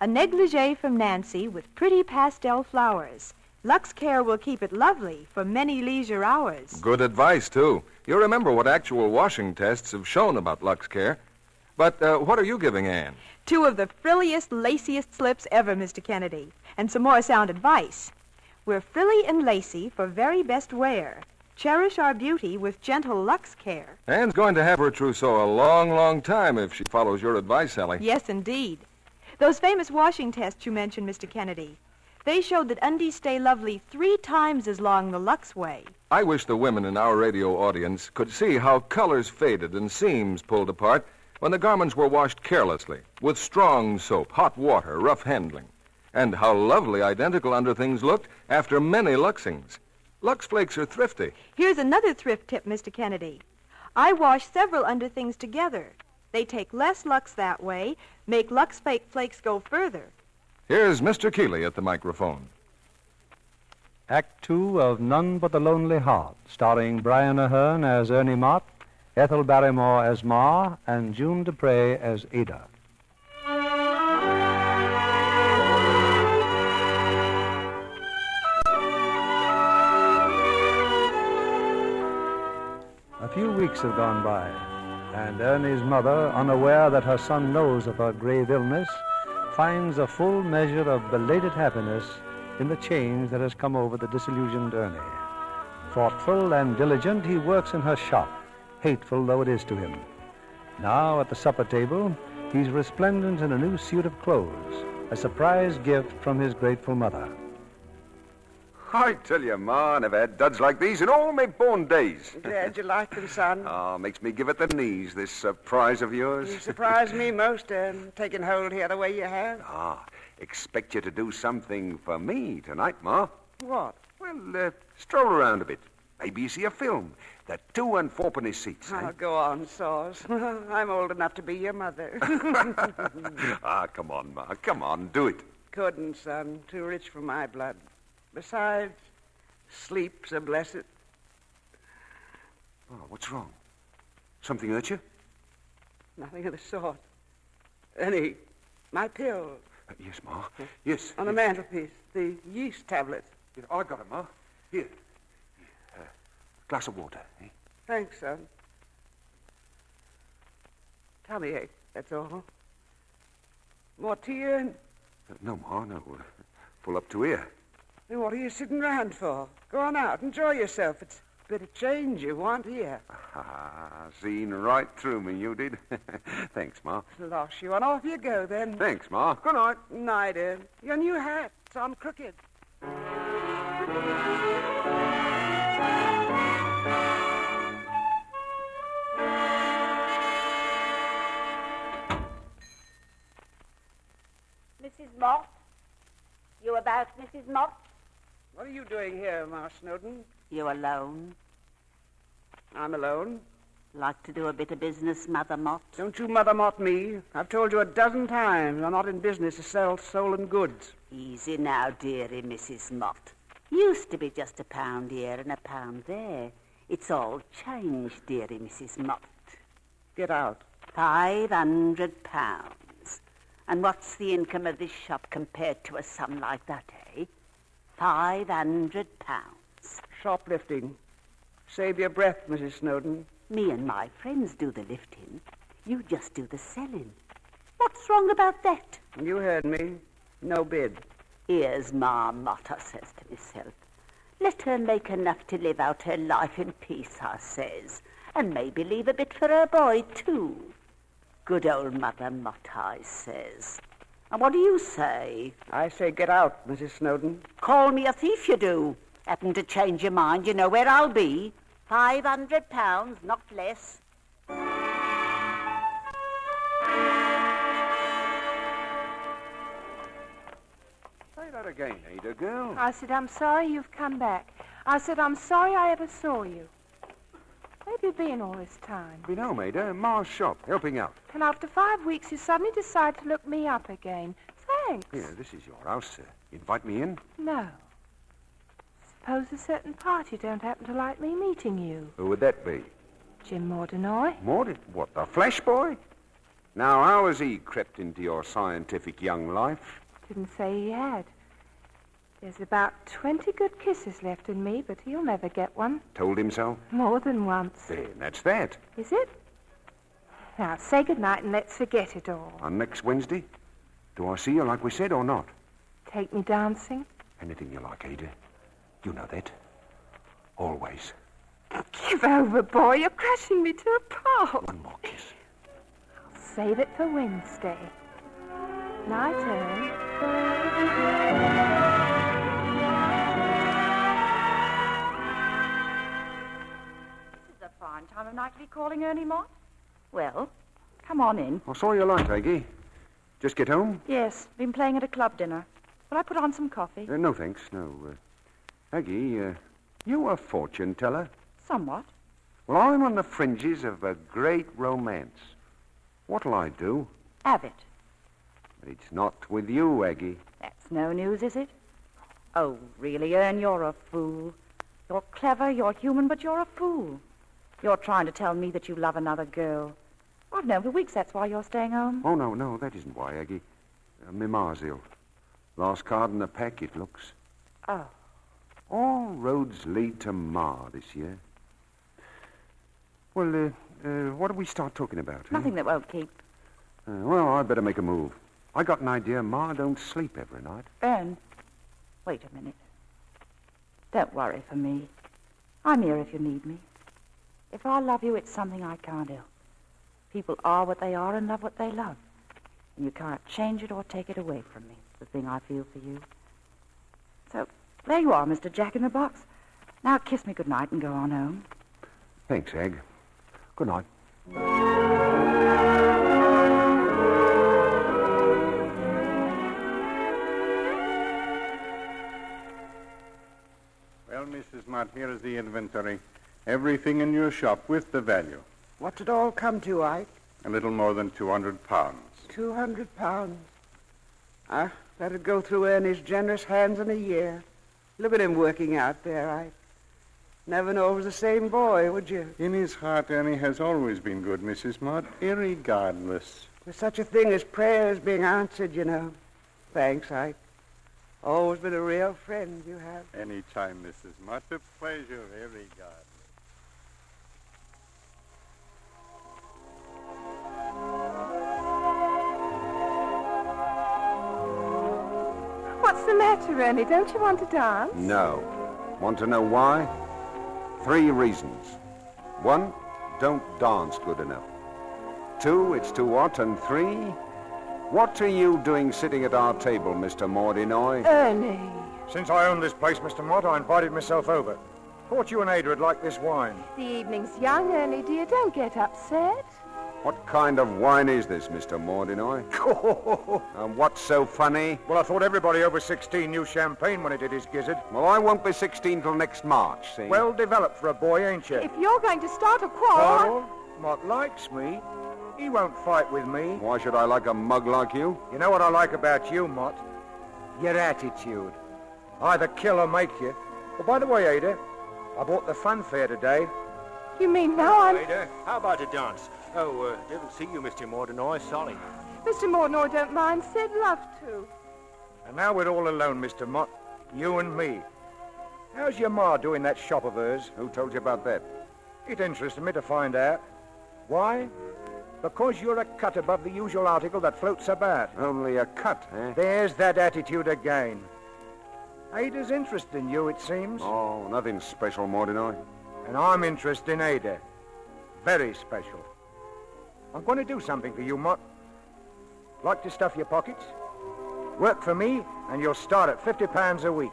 A negligee from Nancy with pretty pastel flowers. Lux Care will keep it lovely for many leisure hours. Good advice, too. You remember what actual washing tests have shown about Lux Care. But what are you giving Anne? 2 of the frilliest, laciest slips ever, Mr. Kennedy, and some more sound advice. We're frilly and lacy for very best wear. Cherish our beauty with gentle Lux Care. Anne's going to have her trousseau a long, long time if she follows your advice, Sally. Yes, indeed. Those famous washing tests you mentioned, Mr. Kennedy, they showed that undies stay lovely 3 times as long the Lux way. I wish the women in our radio audience could see how colors faded and seams pulled apart when the garments were washed carelessly, with strong soap, hot water, rough handling, and how lovely identical underthings looked after many Luxings. Lux Flakes are thrifty. Here's another thrift tip, Mr. Kennedy. I wash several underthings together. They take less Lux that way, make Lux Flakes go further. Here's Mr. Keeley at the microphone. Act 2 of None But the Lonely Heart, starring Brian Aherne as Ernie Mott, Ethel Barrymore as Ma, and June Dupre as Ada. A few weeks have gone by, and Ernie's mother, unaware that her son knows of her grave illness, finds a full measure of belated happiness in the change that has come over the disillusioned Ernie. Thoughtful and diligent, he works in her shop, hateful though it is to him. Now, at the supper table, he's resplendent in a new suit of clothes, a surprise gift from his grateful mother. I tell you, Ma, I never had duds like these in all my born days. Glad you like them, son. Oh, makes me give it the knees, this surprise of yours. You surprised me most, taking hold here the way you have. Expect you to do something for me tonight, Ma. What? Well, stroll around a bit. Maybe you see a film. The 2 and 4 seats. Oh, go on, Saws. I'm old enough to be your mother. Come on, Ma. Come on, do it. Couldn't, son. Too rich for my blood. Besides, sleep's a blessed. Oh, what's wrong? Something hurt you? Nothing of the sort. Ernie, my pill. Yes, Ma. Yes. On the mantelpiece, the yeast tablets. Yeah, I got it, Ma. Here. Glass of water, eh? Thanks, son. Tummy ache, that's all. More tea, Ern? No, Ma, no. Full up to here. Then what are you sitting round for? Go on out, enjoy yourself. It's a bit of change you want here. Seen right through me, you did. Thanks, Ma. Losh you, and off you go, then. Thanks, Ma. Good night. Night, Ern. Your new hat's on crooked. Mrs. Mott? You about, Mrs. Mott? What are you doing here, Ma Snowden? You alone? I'm alone. Like to do a bit of business, Mother Mott? Don't you Mother Mott me. I've told you a dozen times I'm not in business to sell stolen goods. Easy now, dearie Mrs. Mott. Used to be just £1 here and £1 there. It's all changed, dearie Mrs. Mott. Get out. £500. And what's the income of this shop compared to a sum like that, eh? £500. Shoplifting. Save your breath, Mrs. Snowden. Me and my friends do the lifting. You just do the selling. What's wrong about that? You heard me. No bid. Here's Ma Mott, I says to myself. Let her make enough to live out her life in peace, I says. And maybe leave a bit for her boy, too. Good old Mother Mott, I says. And what do you say? I say get out, Mrs. Snowden. Call me a thief, you do. Happen to change your mind, you know where I'll be. £500, not less. Say that again, Ada, girl. I said, I'm sorry you've come back. I said, I'm sorry I ever saw you. Where have you been all this time? Been home, Ada. Ma's shop, helping out. And after 5 weeks, you suddenly decide to look me up again. Thanks. Here, this is your house, sir. Invite me in? No. Suppose a certain party don't happen to like me meeting you. Who would that be? Jim Mordenoy. What, the Flash Boy? Now, how has he crept into your scientific young life? Didn't say he had. There's about 20 good kisses left in me, but he'll never get one. Told him so? More than once. Then that's that. Is it? Now, say goodnight and let's forget it all. On next Wednesday? Do I see you like we said or not? Take me dancing? Anything you like, Ada. You know that. Always. Give over, boy. You're crushing me to a pulp. One more kiss. I'll save it for Wednesday. Night, Ern. This is a fine time of night to be calling Ernie Mott. Well, come on in. I saw you late, Aggie. Just get home? Yes, been playing at a club dinner. Will I put on some coffee? No, thanks. No. Aggie, you a fortune teller? Somewhat. Well, I'm on the fringes of a great romance. What'll I do? Have it. But it's not with you, Aggie. That's no news, is it? Oh, really, Ern, you're a fool. You're clever, you're human, but you're a fool. You're trying to tell me that you love another girl. I've known for weeks that's why you're staying home. Oh, no, that isn't why, Aggie. My ma's ill. Last card in the pack, it looks. Oh. All roads lead to Ma this year. Well, what do we start talking about? Nothing that won't keep. Well, I'd better make a move. I got an idea Ma don't sleep every night. Ern, wait a minute. Don't worry for me. I'm here if you need me. If I love you, it's something I can't help. People are what they are and love what they love. And you can't change it or take it away from me. It's the thing I feel for you. So, there you are, Mr. Jack-in-the-Box. Now kiss me goodnight and go on home. Thanks, Egg. Good night. Well, Mrs. Mott, here is the inventory. Everything in your shop with the value. What's it all come to, Ike? A little more than 200 pounds. 200 pounds. That'd go through Ernie's generous hands in a year. Look at him working out there, Ike. Never know it was the same boy, would you? In his heart, Ernie has always been good, Mrs. Mott, irregardless. There's such a thing as prayers being answered, you know. Thanks, Ike. Always been a real friend, you have. Any time, Mrs. Mott. A pleasure, irregardless. What's the matter, Ernie? Don't you want to dance? No. Want to know why? 3 reasons. 1, don't dance good enough. 2, it's too hot. And 3, what are you doing sitting at our table, Mr. Mordinoy? Ernie. Since I own this place, Mr. Mott, I invited myself over. Thought you and Ada would like this wine. The evening's young, Ernie, dear. Don't get upset. What kind of wine is this, Mr. Mordinoy? And what's so funny? Well, I thought everybody over 16 knew champagne when he did his gizzard. Well, I won't be 16 till next March, see? Well developed for a boy, ain't you? If you're going to start a quarrel... Mott likes me. He won't fight with me. Why should I like a mug like you? You know what I like about you, Mott? Your attitude. Either kill or make you. Oh, by the way, Ada, I bought the fun fair today. You mean now I'm... Ada, how about a dance? Oh, didn't see you, Mr. Mordinoy. Sorry. Mr. Mordinoy don't mind. Said love to. And now we're all alone, Mr. Mott. You and me. How's your ma doing that shop of hers? Who told you about that? It interested me to find out. Why? Because you're a cut above the usual article that floats about. Only a cut, eh? There's that attitude again. Ada's interested in you, it seems. Oh, nothing special, Mordinoy. And I'm interested in Ada. Very special. I'm going to do something for you, Mott. Like to stuff your pockets? Work for me, and you'll start at £50 a week.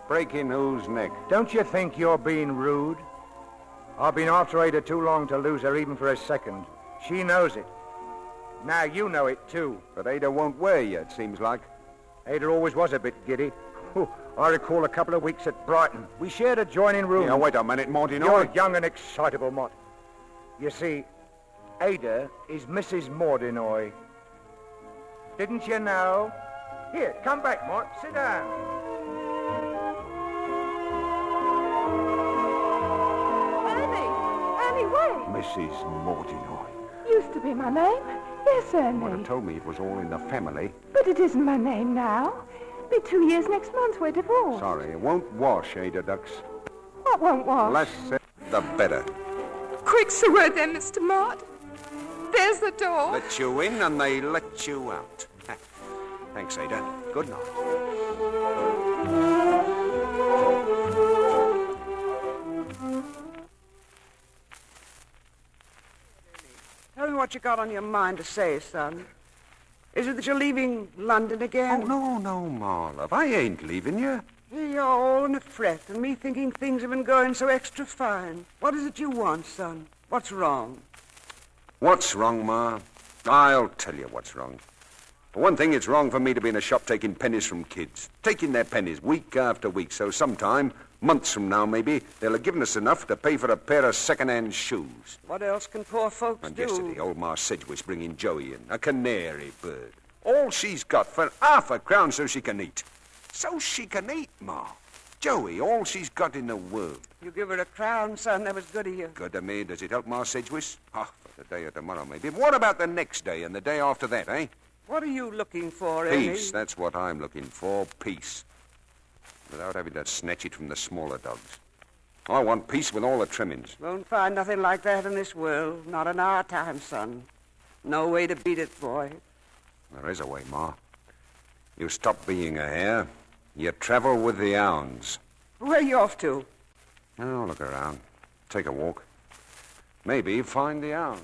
Breaking whose neck? Don't you think you're being rude? I've been after Ada too long to lose her even for a second. She knows it. Now you know it, too. But Ada won't wear you, it seems like. Ada always was a bit giddy. I recall a couple of weeks at Brighton. We shared adjoining rooms. Now, wait a minute, Mordinoy. You're young and excitable, Mott. You see, Ada is Mrs. Mordinoy. Didn't you know? Here, come back, Mott. Sit down. Ernie, wait. Mrs. Mordinoy. Used to be my name. Yes, Ernie. Would have told me it was all in the family. But it isn't my name now. Be 2 years next month. We're divorced. Sorry, it won't wash, Ada Ducks. What won't wash? Less said, the better. Quick's the word then, Mr. Mott. There's the door. Let you in and they let you out. Thanks, Ada. Good night. Tell me what you got on your mind to say, son. Is it that you're leaving London again? Oh, no, Ma, love. I ain't leaving you. Here you're all in a fret, and me thinking things have been going so extra fine. What is it you want, son? What's wrong? What's wrong, Ma? I'll tell you what's wrong. For one thing, it's wrong for me to be in a shop taking pennies from kids. Taking their pennies week after week, so sometime, months from now maybe, they'll have given us enough to pay for a pair of second-hand shoes. What else can poor folks And do? yesterday, old Ma Sedgwick's bringing Joey in, a canary bird. All she's got for £0.50 so she can eat. So she can eat, Ma. Joey, all she's got in the world. You give her a crown, son. That was good of you. Good to me. Does it help Ma Sedgwick? For the day of tomorrow, maybe. But what about the next day and the day after that, eh? What are you looking for, Ernie? Peace. That's what I'm looking for. Peace. Without having to snatch it from the smaller dogs. I want peace with all the trimmings. Won't find nothing like that in this world. Not in our time, son. No way to beat it, boy. There is a way, Ma. You stop being a hare. You travel with the hounds. Where are you off to? Oh, look around. Take a walk. Maybe find the hounds.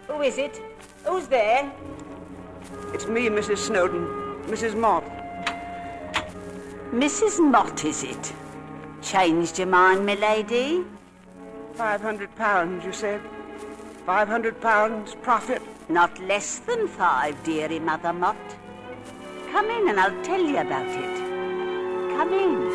Who is it? Who's there? It's me, Mrs. Snowden. Mrs. Mott. Mrs. Mott, is it? Changed your mind, milady? £500, you said? £500 profit? Not less than 5, dearie Mother Mott. Come in and I'll tell you about it. Come in.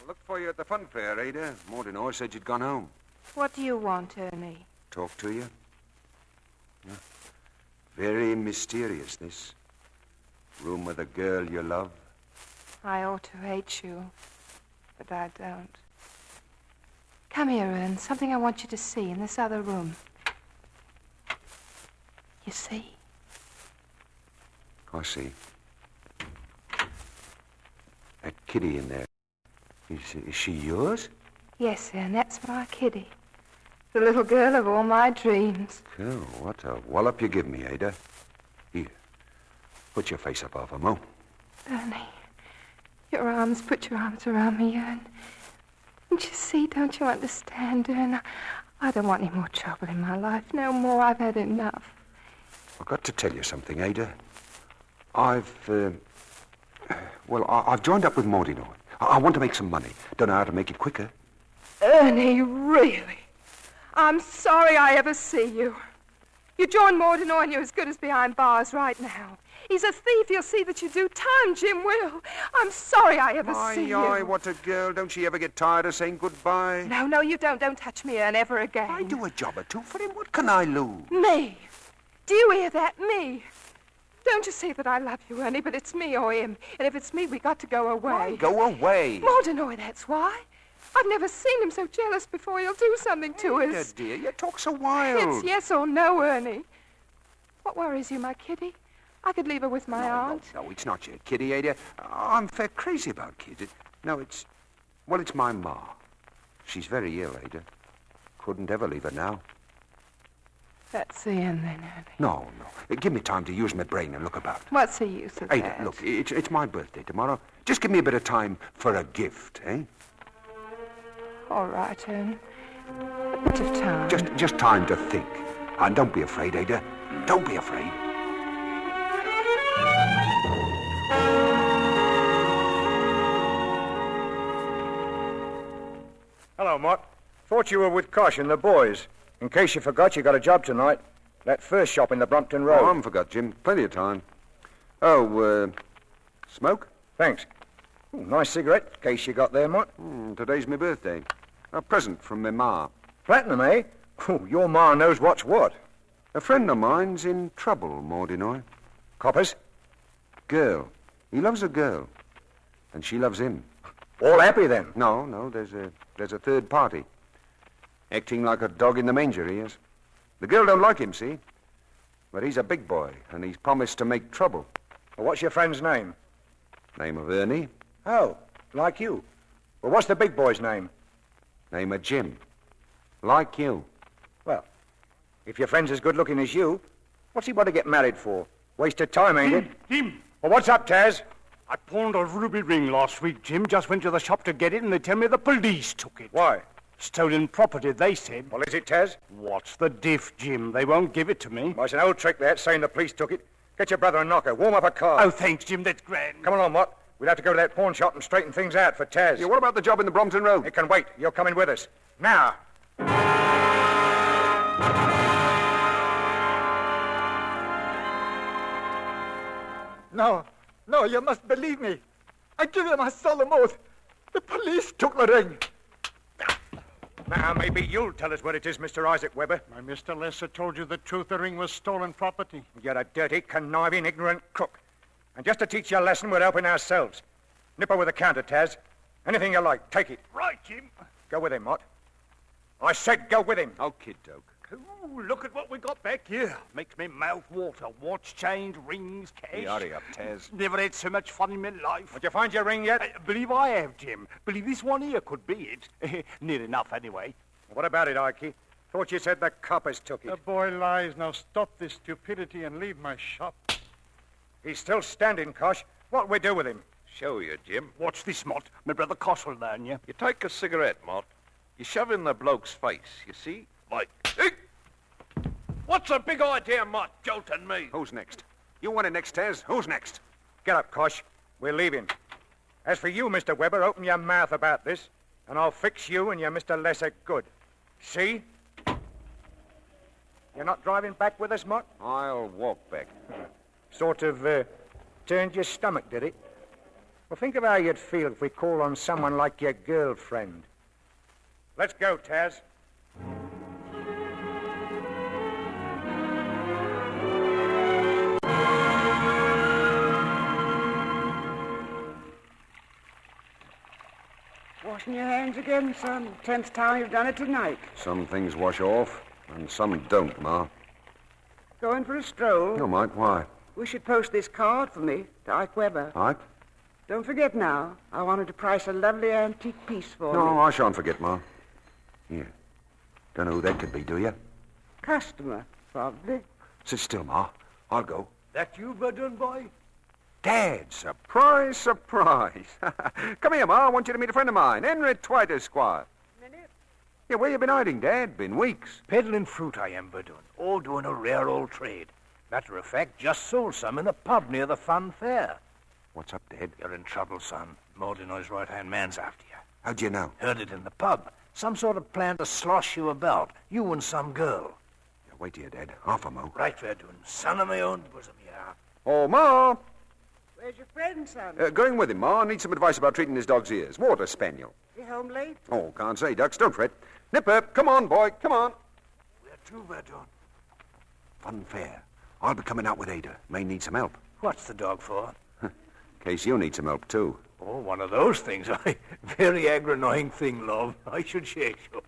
Looked for you at the fun fair, Ada. Mordinoy said you'd gone home. What do you want, Ernie? Talk to you? Yeah. Very mysterious, this. Room with a girl you love. I ought to hate you, but I don't. Come here, Ern. Something I want you to see in this other room. You see? I see. That kitty in there. Is she yours? Yes, Ern, that's my kitty. The little girl of all my dreams. Oh, what a wallop you give me, Ada. Here. Put your face up off her, Mo. Ernie, put your arms around me, Ern. Don't you see, don't you understand, Ern? I don't want any more trouble in my life. No more. I've had enough. I've got to tell you something, Ada. I've joined up with Mordinoy. I want to make some money. Don't know how to make it quicker. Ernie, really? I'm sorry I ever see you. You joined Mordinoy and you're as good as behind bars right now. He's a thief. You'll see that you do time, Jim will. I'm sorry I ever see you. Aye, what a girl. Don't she ever get tired of saying goodbye? No, you don't. Don't touch me, Ern, ever again. I do a job or two for him. What can I lose? Me? Do you hear that? Me? Don't you see that I love you, Ernie, but it's me or him. And if it's me, we got to go away. Why go away? Mordinoy, that's why. I've never seen him so jealous before. He'll do something to us. Dear, you talk so wild. It's yes or no, Ernie. What worries you, my kitty? I could leave her with my aunt. No, it's not your kitty, Ada. I'm fair crazy about kids. It's my ma. She's very ill, Ada. Couldn't ever leave her now. That's the end, then, Ernie. No. Give me time to use my brain and look about. What's the use of Ada, that? look, it's my birthday tomorrow. Just give me a bit of time for a gift, eh? All right, Ern. A bit of time. Just time to think. And don't be afraid, Ada. Don't be afraid. Hello, Mott. Thought you were with Kosh and the boys. In case you forgot, you got a job tonight. That first shop in the Brompton Road. Oh, I haven't forgot, Jim. Plenty of time. Oh, smoke? Thanks. Ooh, nice cigarette, in case you got there, Mott. Today's my birthday. A present from my ma. Platinum, eh? Ooh, your ma knows what's what. A friend of mine's in trouble, Mordinoy. Coppers? Girl. He loves a girl, and she loves him. All happy, then? No, there's a third party. Acting like a dog in the manger, he is. The girl don't like him, see? But he's a big boy, and he's promised to make trouble. Well, what's your friend's name? Name of Ernie. Oh, like you. Well, what's the big boy's name? Name of Jim. Like you. Well, if your friend's as good-looking as you, what's he want to get married for? Waste of time, ain't it? Jim! Well, what's up, Taz? I pawned a ruby ring last week, Jim. Just went to the shop to get it, and they tell me the police took it. Why? Stolen property, they said. Well, is it, Taz? What's the diff, Jim? They won't give it to me. Well, it's an old trick, that, saying the police took it. Get your brother a knocker. Warm up a car. Oh, thanks, Jim. That's grand. Come along, Mott. We'll have to go to that pawn shop and straighten things out for Taz. Yeah, what about the job in the Brompton Road? It can wait. You're coming with us. Now. No, you must believe me. I give you my solemn oath. The police took the ring. Now, maybe you'll tell us what it is, Mr. Isaac Weber. My Mr. Lesser told you the truth. The ring was stolen property. You're a dirty, conniving, ignorant crook. And just to teach you a lesson, we're helping ourselves. Nip her with the counter, Taz. Anything you like, take it. Right, Jim. Go with him, Mott. I said go with him. Oh, kid doke. Ooh, look at what we got back here. Makes me mouth water. Watch, chains, rings, cash. Hurry up, Taz. Never had so much fun in my life. Did you find your ring yet? Believe I have, Jim. Believe this one here could be it. Near enough, anyway. What about it, Ikey? Thought you said the coppers took it. The boy lies. Now stop this stupidity and leave my shop. He's still standing, Kosh. What'll we do with him? Show you, Jim. Watch this, Mott. My brother Kosh will learn you. You take a cigarette, Mott. You shove in the bloke's face, you see? Like, hey! What's the big idea, Mott, jolting me? Who's next? You want it next, Taz? Who's next? Get up, Kosh. We're leaving. As for you, Mr. Weber, open your mouth about this, and I'll fix you and your Mr. Lesser good. See? You're not driving back with us, Mott? I'll walk back. Sort of, turned your stomach, did it? Well, think of how you'd feel if we called on someone like your girlfriend. Let's go, Taz. Washing your hands again, son. 10th time you've done it tonight. Some things wash off, and some don't, Ma. Going for a stroll? No, Mike, why? We should post this card for me to Ike Weber. Ike? Don't forget now. I wanted to price a lovely antique piece for me. No, I shan't forget, Ma. Here. Don't know who that could be, do you? Customer, probably. Sit still, Ma. I'll go. That you, Verdun boy? Dad, surprise, surprise. Come here, Ma. I want you to meet a friend of mine, Henry Twite, Esquire. Yeah, where you been hiding, Dad? Been weeks. Peddling fruit I am, Verdun. All doing a rare old trade. Matter of fact, just sold some in a pub near the fun fair. What's up, Dad? You're in trouble, son. Mordinoy's right-hand man's after you. How'd you know? Heard it in the pub. Some sort of plan to slosh you about. You and some girl. Yeah, wait here, Dad. Half a mo. Right, Verdun. Son of my own bosom, yeah. Oh, Ma. Where's your friend, son? Going with him, Ma. Need some advice about treating his dog's ears. Water spaniel. You home late? Oh, can't say, Ducks. Don't fret. Nipper, come on, boy. Come on. Where to, Verdun? Fun fair. I'll be coming out with Ada. May need some help. What's the dog for? In case you need some help, too. Oh, one of those things. Very aggravating thing, love. I should shake you.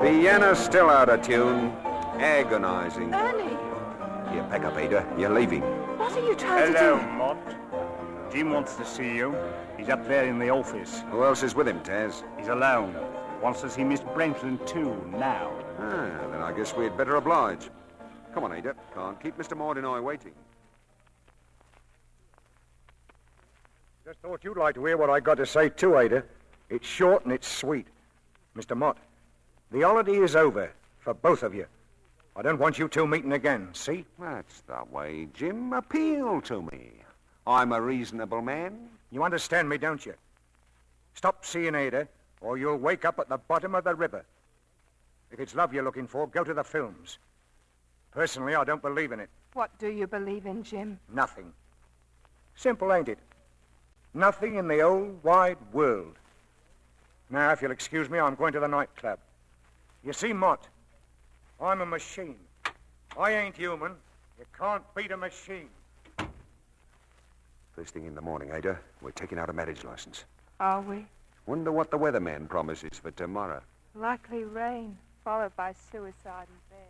Piano's still out of tune. Agonizing. Ernie, Here, pack up, Ada. You're leaving. what are you trying to Hello, do? Mott. Jim wants to see you. He's up there in the office. Who else is with him, Taz? He's alone. Wants to see Miss Brentland, too, now. Then I guess we'd better oblige. Come on, Ada. Can't keep Mr. Mordinoy waiting. Just thought you'd like to hear what I got to say, too, Ada. It's short and it's sweet. Mr. Mott, the holiday is over for both of you. I don't want you two meeting again, see? That's the way, Jim. Appeal to me. I'm a reasonable man. You understand me, don't you? Stop seeing Ada, or you'll wake up at the bottom of the river. If it's love you're looking for, go to the films. Personally, I don't believe in it. What do you believe in, Jim? Nothing. Simple, ain't it? Nothing in the whole wide world. Now, if you'll excuse me, I'm going to the nightclub. You see, Mott, I'm a machine. I ain't human. You can't beat a machine. First thing in the morning, Ada, we're taking out a marriage license. Are we? Wonder what the weatherman promises for tomorrow. Likely rain, followed by suicide in bed.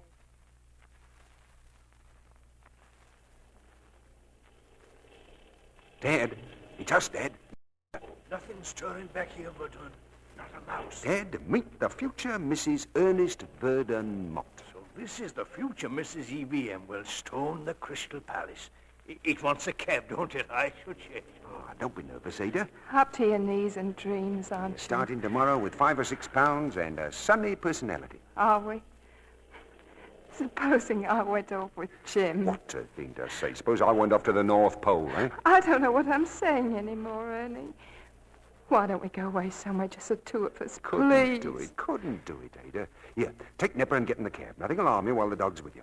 Dad, it's us, Dad. Nothing stirring back here, Verdun. Not a mouse. Dad, meet the future Mrs. Ernest Verdun Mott. So this is the future Mrs. E.B.M. will stone the Crystal Palace. It wants a cab, don't it? I should say. Oh, don't be nervous, Ada. Up to your knees in dreams, aren't you? Starting tomorrow with 5 or 6 pounds and a sunny personality. Are we? Supposing I went off with Jim. What a thing to say. Suppose I went off to the North Pole, eh? I don't know what I'm saying anymore, Ernie. Why don't we go away somewhere, just the two of us, please? Couldn't do it, Ada. Here, take Nipper and get in the cab. Nothing will harm you while the dog's with you.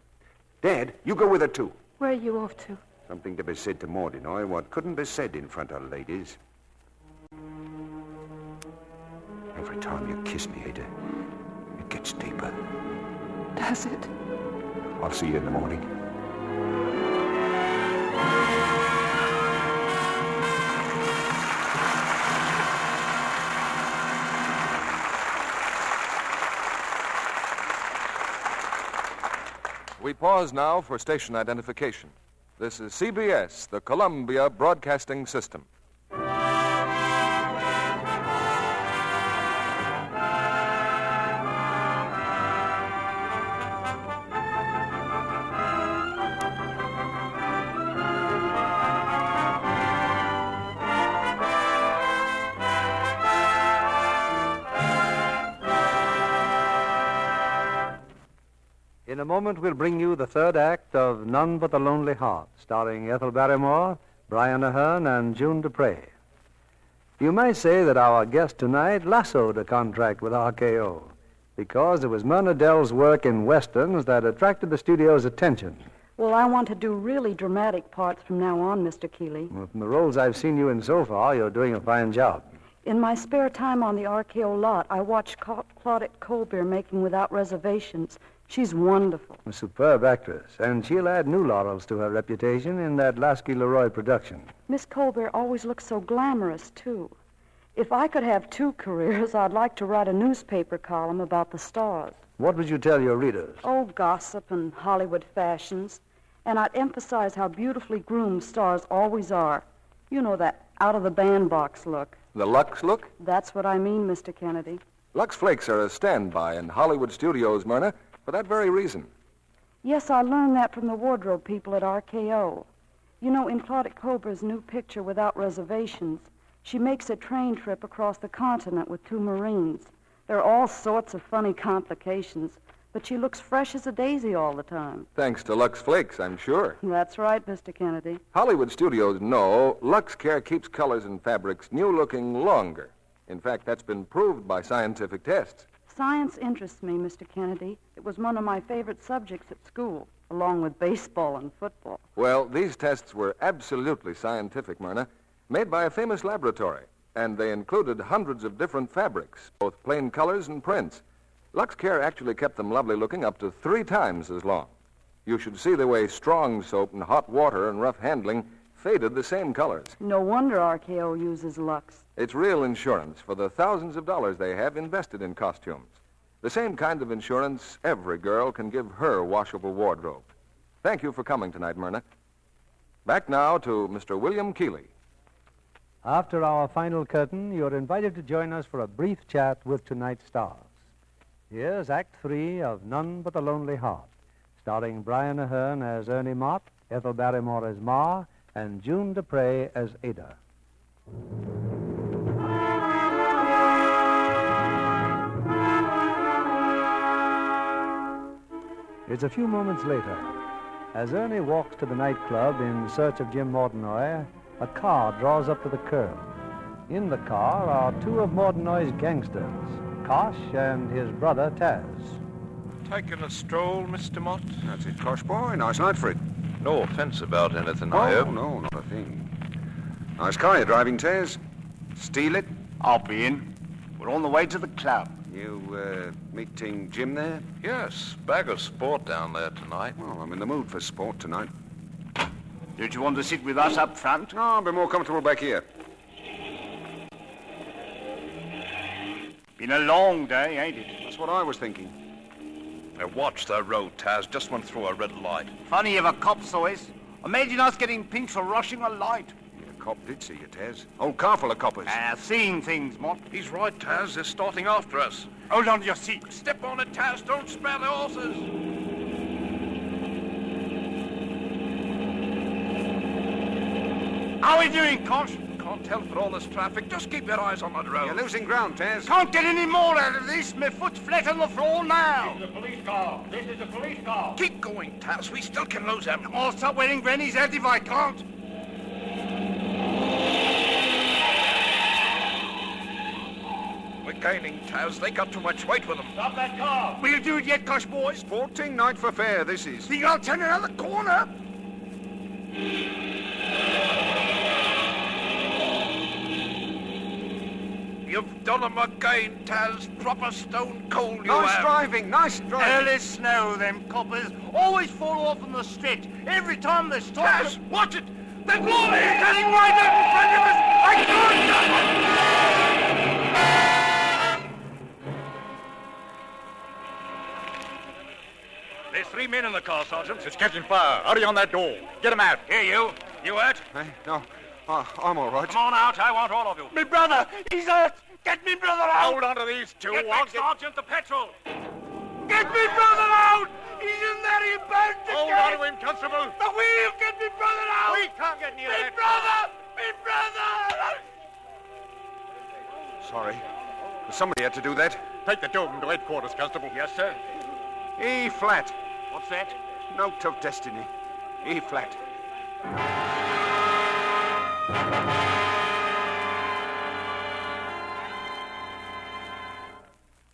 Dad, you go with her, too. Where are you off to? Something to be said to Mordinoy, what couldn't be said in front of ladies. Every time you kiss me, Ada, it gets deeper. Does it? I'll see you in the morning. We pause now for station identification. This is CBS, the Columbia Broadcasting System. In a moment, we'll bring you the third act of None But the Lonely Heart, starring Ethel Barrymore, Brian Ahern, and June Dupre. You may say that our guest tonight lassoed a contract with RKO because it was Myrna Dell's work in westerns that attracted the studio's attention. Well, I want to do really dramatic parts from now on, Mr. Keeley. Well, from the roles I've seen you in so far, you're doing a fine job. In my spare time on the RKO lot, I watch Claudette Colbert making Without Reservations. She's wonderful. A superb actress, and she'll add new laurels to her reputation in that Lasky-Leroy production. Miss Colbert always looks so glamorous, too. If I could have 2 careers, I'd like to write a newspaper column about the stars. What would you tell your readers? Oh, gossip and Hollywood fashions. And I'd emphasize how beautifully groomed stars always are. You know, that out-of-the-bandbox look. The Lux look? That's what I mean, Mr. Kennedy. Lux Flakes are a standby in Hollywood studios, Myrna, for that very reason. Yes, I learned that from the wardrobe people at RKO. You know, in Claudette Colbert's new picture, Without Reservations, she makes a train trip across the continent with 2 Marines. There are all sorts of funny complications, but she looks fresh as a daisy all the time. Thanks to Lux Flakes, I'm sure. That's right, Mr. Kennedy. Hollywood studios know Lux Care keeps colors and fabrics new-looking longer. In fact, that's been proved by scientific tests. Science interests me, Mr. Kennedy. It was one of my favorite subjects at school, along with baseball and football. Well, these tests were absolutely scientific, Myrna, made by a famous laboratory, and they included hundreds of different fabrics, both plain colors and prints. Lux Care actually kept them lovely looking up to 3 times as long. You should see the way strong soap and hot water and rough handling faded the same colors. No wonder RKO uses Lux. It's real insurance for the thousands of dollars they have invested in costumes. The same kind of insurance every girl can give her washable wardrobe. Thank you for coming tonight, Myrna. Back now to Mr. William Keeley. After our final curtain, you're invited to join us for a brief chat with tonight's stars. Here's Act 3 of None But the Lonely Heart, starring Brian Ahern as Ernie Mott, Ethel Barrymore as Ma, and June Dupre as Ada. It's a few moments later. As Ernie walks to the nightclub in search of Jim Mordinoy, a car draws up to the curb. In the car are 2 of Mordinoy's gangsters, Kosh and his brother Taz. Taking a stroll, Mr. Mott? That's it, Kosh boy. Nice night for it. No offense about anything, Oh, I hope. no, not a thing. Nice car you're driving, Tez. Steal it? I'll be in. We're on the way to the club. You, meeting Jim there? Yes, bag of sport down there tonight. Well, I'm in the mood for sport tonight. Did you want to sit with us up front? No, I'll be more comfortable back here. Been a long day, ain't it? That's what I was thinking. Now watch the road, Taz. Just went through a red light. Funny if a cop saw us. Imagine us getting pinched for rushing a light. A cop did see you, Taz. Whole car full of coppers. Seeing things, Mott. He's right, Taz. They're starting after us. Hold on to your seat. Step on it, Taz. Don't spare the horses. How are we doing, Kosh? Can't tell for all this traffic. Just keep your eyes on that road. You're losing ground, Taz. Can't get any more out of this. My foot's flat on the floor now. This is a police car. This is a police car. Keep going, Taz. We still can lose him. I'll stop wearing granny's hat if I can't. We're gaining, Taz. They got too much weight with them. Stop that car. We'll do it yet, Kosh boys. Sporting night for fair, this is. Think I'll turn another corner? You've done them again, Taz. Proper stone cold you Nice have. driving, nice driving. Early snow, them coppers. Always fall off on the stretch. Every time they stop... Taz, watch it! That lorry is heading right up in front of us! I can't... There's 3 men in the car, Sergeant. It's catching fire. Hurry on that door. Get them out. Here, you. You hurt? Hey, no, I'm all right. Come on out. I want all of you. Me brother, he's hurt. Get me brother out. Hold on to these two. Get back, Sergeant, the petrol. Get me brother out. He's in there. He burned to Hold on to him, Constable. The wheel. Get me brother out. We can't get near that. Me brother. Sorry. Somebody had to do that. Take the Dogan to headquarters, Constable. Yes, sir. E flat. What's that? Note of destiny. E flat.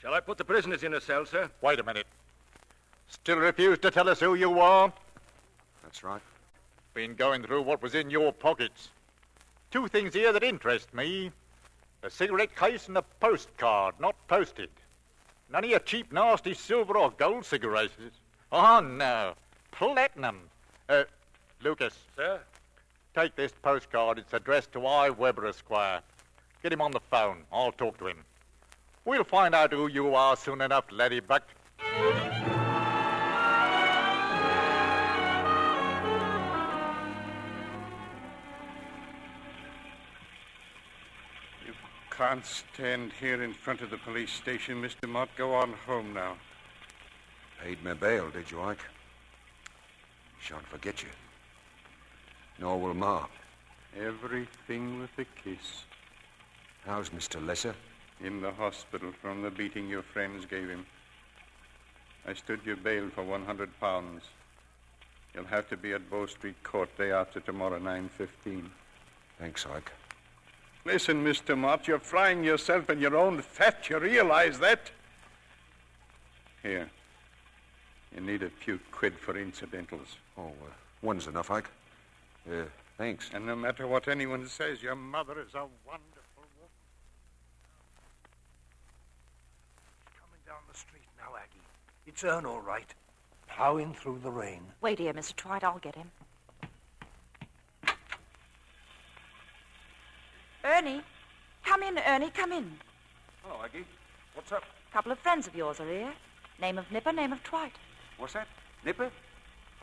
Shall I put the prisoners in a cell, sir? Wait a minute. Still refuse to tell us who you are? That's right. Been going through what was in your pockets. 2 things here that interest me. A cigarette case and a postcard, not posted. None of your cheap, nasty silver or gold cigarettes. Oh, no. Platinum. Lucas. Sir? Take this postcard. It's addressed to I. Weber, Esquire. Get him on the phone. I'll talk to him. We'll find out who you are soon enough, Laddybuck. You can't stand here in front of the police station, Mr. Mott. Go on home now. Paid my bail, did you, Ike? Shan't forget you. Nor will Ma. Everything with a kiss. How's Mr. Lesser? In the hospital from the beating your friends gave him. I stood your bail for £100. You'll have to be at Bow Street Court day after tomorrow, 9:15. Thanks, Ike. Listen, Mr. Mott, you're frying yourself in your own fat. You realize that? Here. You need a few quid for incidentals. Oh, one's enough, Ike. Thanks. And no matter what anyone says, your mother is a wonderful woman. Coming down the street now, Aggie. It's Ern, all right. Plowing through the rain. Wait here, Mr. Twite. I'll get him. Ernie. Come in, Ernie. Come in. Oh, Aggie. What's up? A couple of friends of yours are here. Name of Nipper, name of Twite. What's that? Nipper?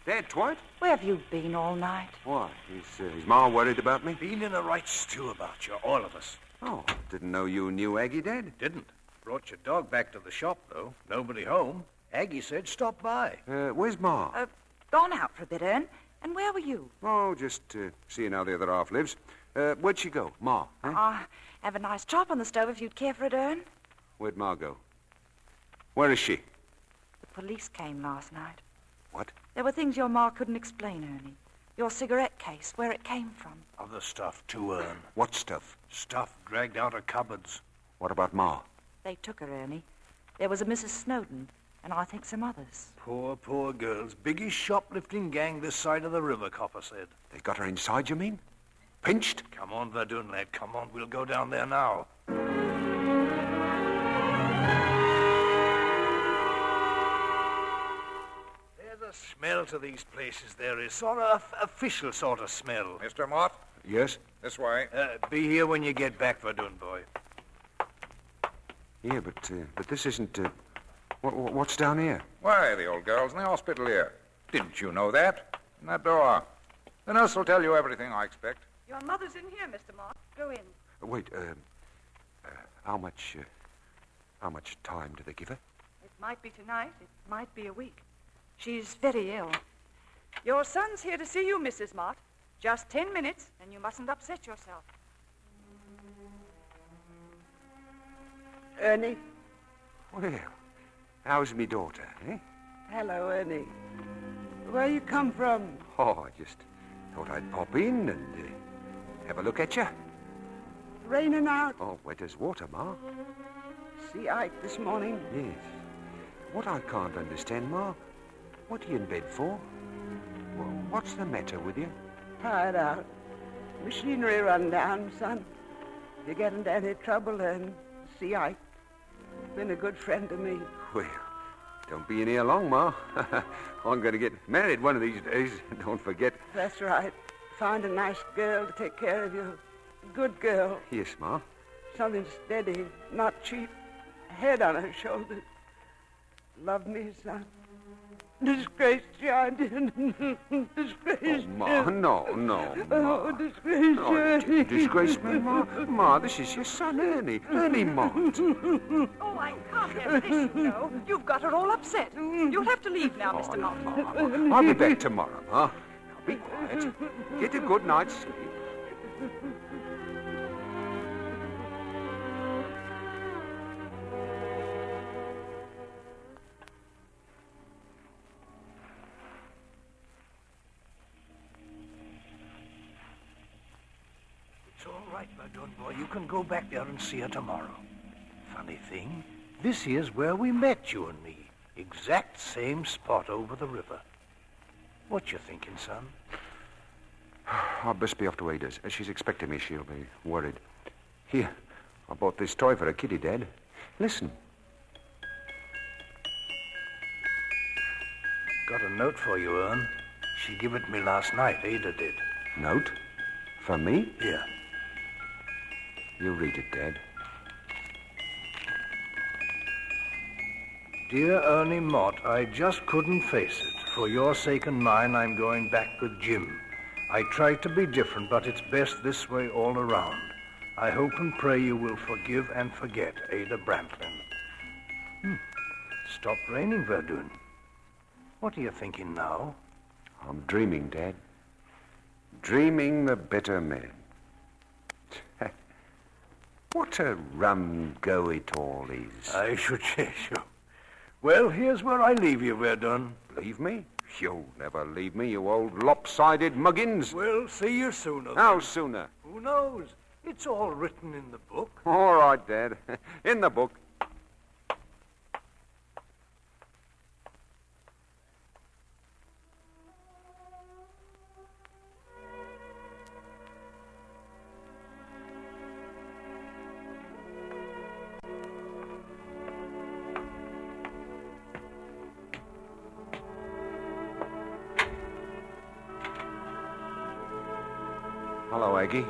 Dad, Twite? Where have you been all night? Why? Is Ma worried about me? Been in a right stew about you, all of us. Oh, didn't know you knew Aggie, Dad. Didn't. Brought your dog back to the shop, though. Nobody home. Aggie said stop by. Where's Ma? Gone out for a bit, Ern. And where were you? Oh, just seeing how the other half lives. Where'd she go? Ma, huh? Have a nice chop on the stove if you'd care for it, Ern. Where'd Ma go? Where is she? The police came last night. What? There were things your ma couldn't explain, Ernie. Your cigarette case, where it came from. Other stuff, too, Ern. What stuff? Stuff dragged out of cupboards. What about Ma? They took her, Ernie. There was a Mrs. Snowden, and I think some others. Poor girls. Biggest shoplifting gang this side of the river, Copper said. They got her inside, you mean? Pinched? Come on, Verdun, lad. Come on. We'll go down there now. There's a smell to these places. There is sort of official sort of smell. Mr. Mott? Yes? This way. Be here when you get back, Verdun, boy. Yeah, but this isn't... what's down here? Why, the old girl's in the hospital here. Didn't you know that? In that door. The nurse will tell you everything, I expect. Your mother's in here, Mr. Mott. Go in. Wait, how much time do they give her? It might be tonight. It might be a week. She's very ill. Your son's here to see you, Mrs. Mott. Just 10 minutes, and you mustn't upset yourself. Ernie? Well, how's me daughter, eh? Hello, Ernie. Where you come from? Oh, I just thought I'd pop in and have a look at you. Raining out? Oh, wet as water, Ma. See Ike this morning? Yes. What I can't understand, Ma, what are you in bed for? Well, what's the matter with you? Tired out. Machinery run down, son. If you get into any trouble, then see Ike. Been a good friend to me. Well, don't be in here long, Ma. I'm going to get married one of these days. Don't forget. That's right. Find a nice girl to take care of you. Good girl. Yes, Ma. Something steady, not cheap. Head on her shoulders. Love me, son. Disgraced you, I did. Disgraced Oh, Ma, no, Ma. Oh, disgraced you. Disgrace me, Ma. Ma, this is your son, Ernie. Ernie Mott. Oh, I can't have this, you know. You've got her all upset. You'll have to leave now, Mr. Mott. I'll be back tomorrow, Ma. Now, be quiet. Get a good night's sleep. It's all right, Verdun, boy. You can go back there and see her tomorrow. Funny thing, this here's where we met, you and me. Exact same spot over the river. What you thinking, son? I'll best be off to Ada's. She's expecting me. She'll be worried. Here, I bought this toy for a kitty, Dad. Listen. Got a note for you, Ern. She gave it me last night, Ada did. Note? For me? Here. You read it, Dad. Dear Ernie Mott, I just couldn't face it. For your sake and mine, I'm going back with Jim. I tried to be different, but it's best this way all around. I hope and pray you will forgive and forget Ada Brantlin. Stopped raining, Verdun. What are you thinking now? I'm dreaming, Dad. Dreaming the better man. What a rum go it all is. I should say so. Well, here's where I leave you, Verdun. Leave me? You'll never leave me, you old lopsided muggins. We'll see you sooner. How sooner? Who knows? It's all written in the book. All right, Dad. In the book. Hello, Aggie.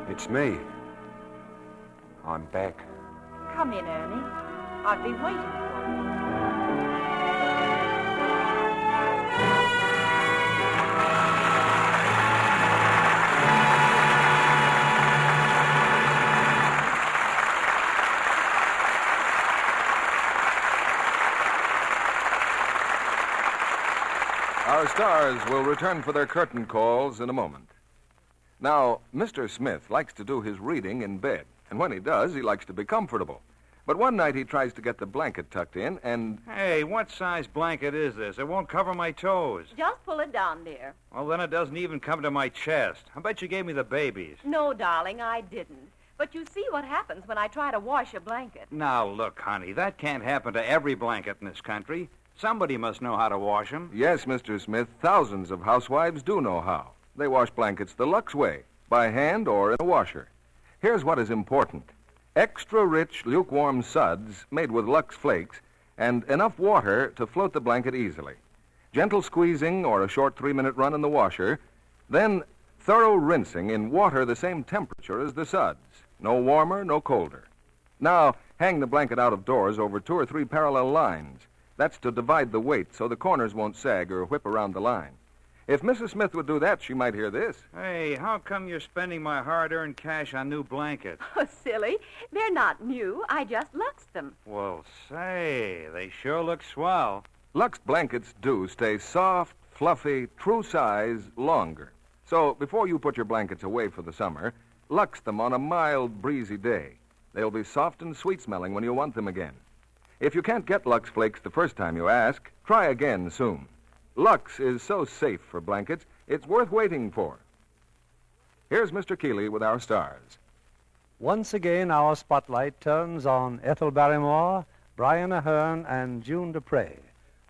It's me. I'm back. Come in, Ernie. I've been waiting for Our stars will return for their curtain calls in a moment. Now, Mr. Smith likes to do his reading in bed, and when he does, he likes to be comfortable. But one night he tries to get the blanket tucked in, and... Hey, what size blanket is this? It won't cover my toes. Just pull it down, dear. Well, then it doesn't even come to my chest. I bet you gave me the babies. No, darling, I didn't. But you see what happens when I try to wash a blanket. Now, look, honey, that can't happen to every blanket in this country. Somebody must know how to wash them. Yes, Mr. Smith, thousands of housewives do know how. They wash blankets the Lux way, by hand or in a washer. Here's what is important. Extra rich, lukewarm suds made with Lux flakes and enough water to float the blanket easily. Gentle squeezing or a short 3-minute run in the washer, then thorough rinsing in water the same temperature as the suds. No warmer, no colder. Now, hang the blanket out of doors over 2 or 3 parallel lines. That's to divide the weight so the corners won't sag or whip around the line. If Mrs. Smith would do that, she might hear this. Hey, how come you're spending my hard-earned cash on new blankets? Oh, silly. They're not new. I just luxed them. Well, say, they sure look swell. Lux blankets do stay soft, fluffy, true size longer. So before you put your blankets away for the summer, Lux them on a mild, breezy day. They'll be soft and sweet-smelling when you want them again. If you can't get Lux Flakes the first time you ask, try again soon. Lux is so safe for blankets, it's worth waiting for. Here's Mr. Keeley with our stars. Once again, our spotlight turns on Ethel Barrymore, Brian Ahern, and June Dupre,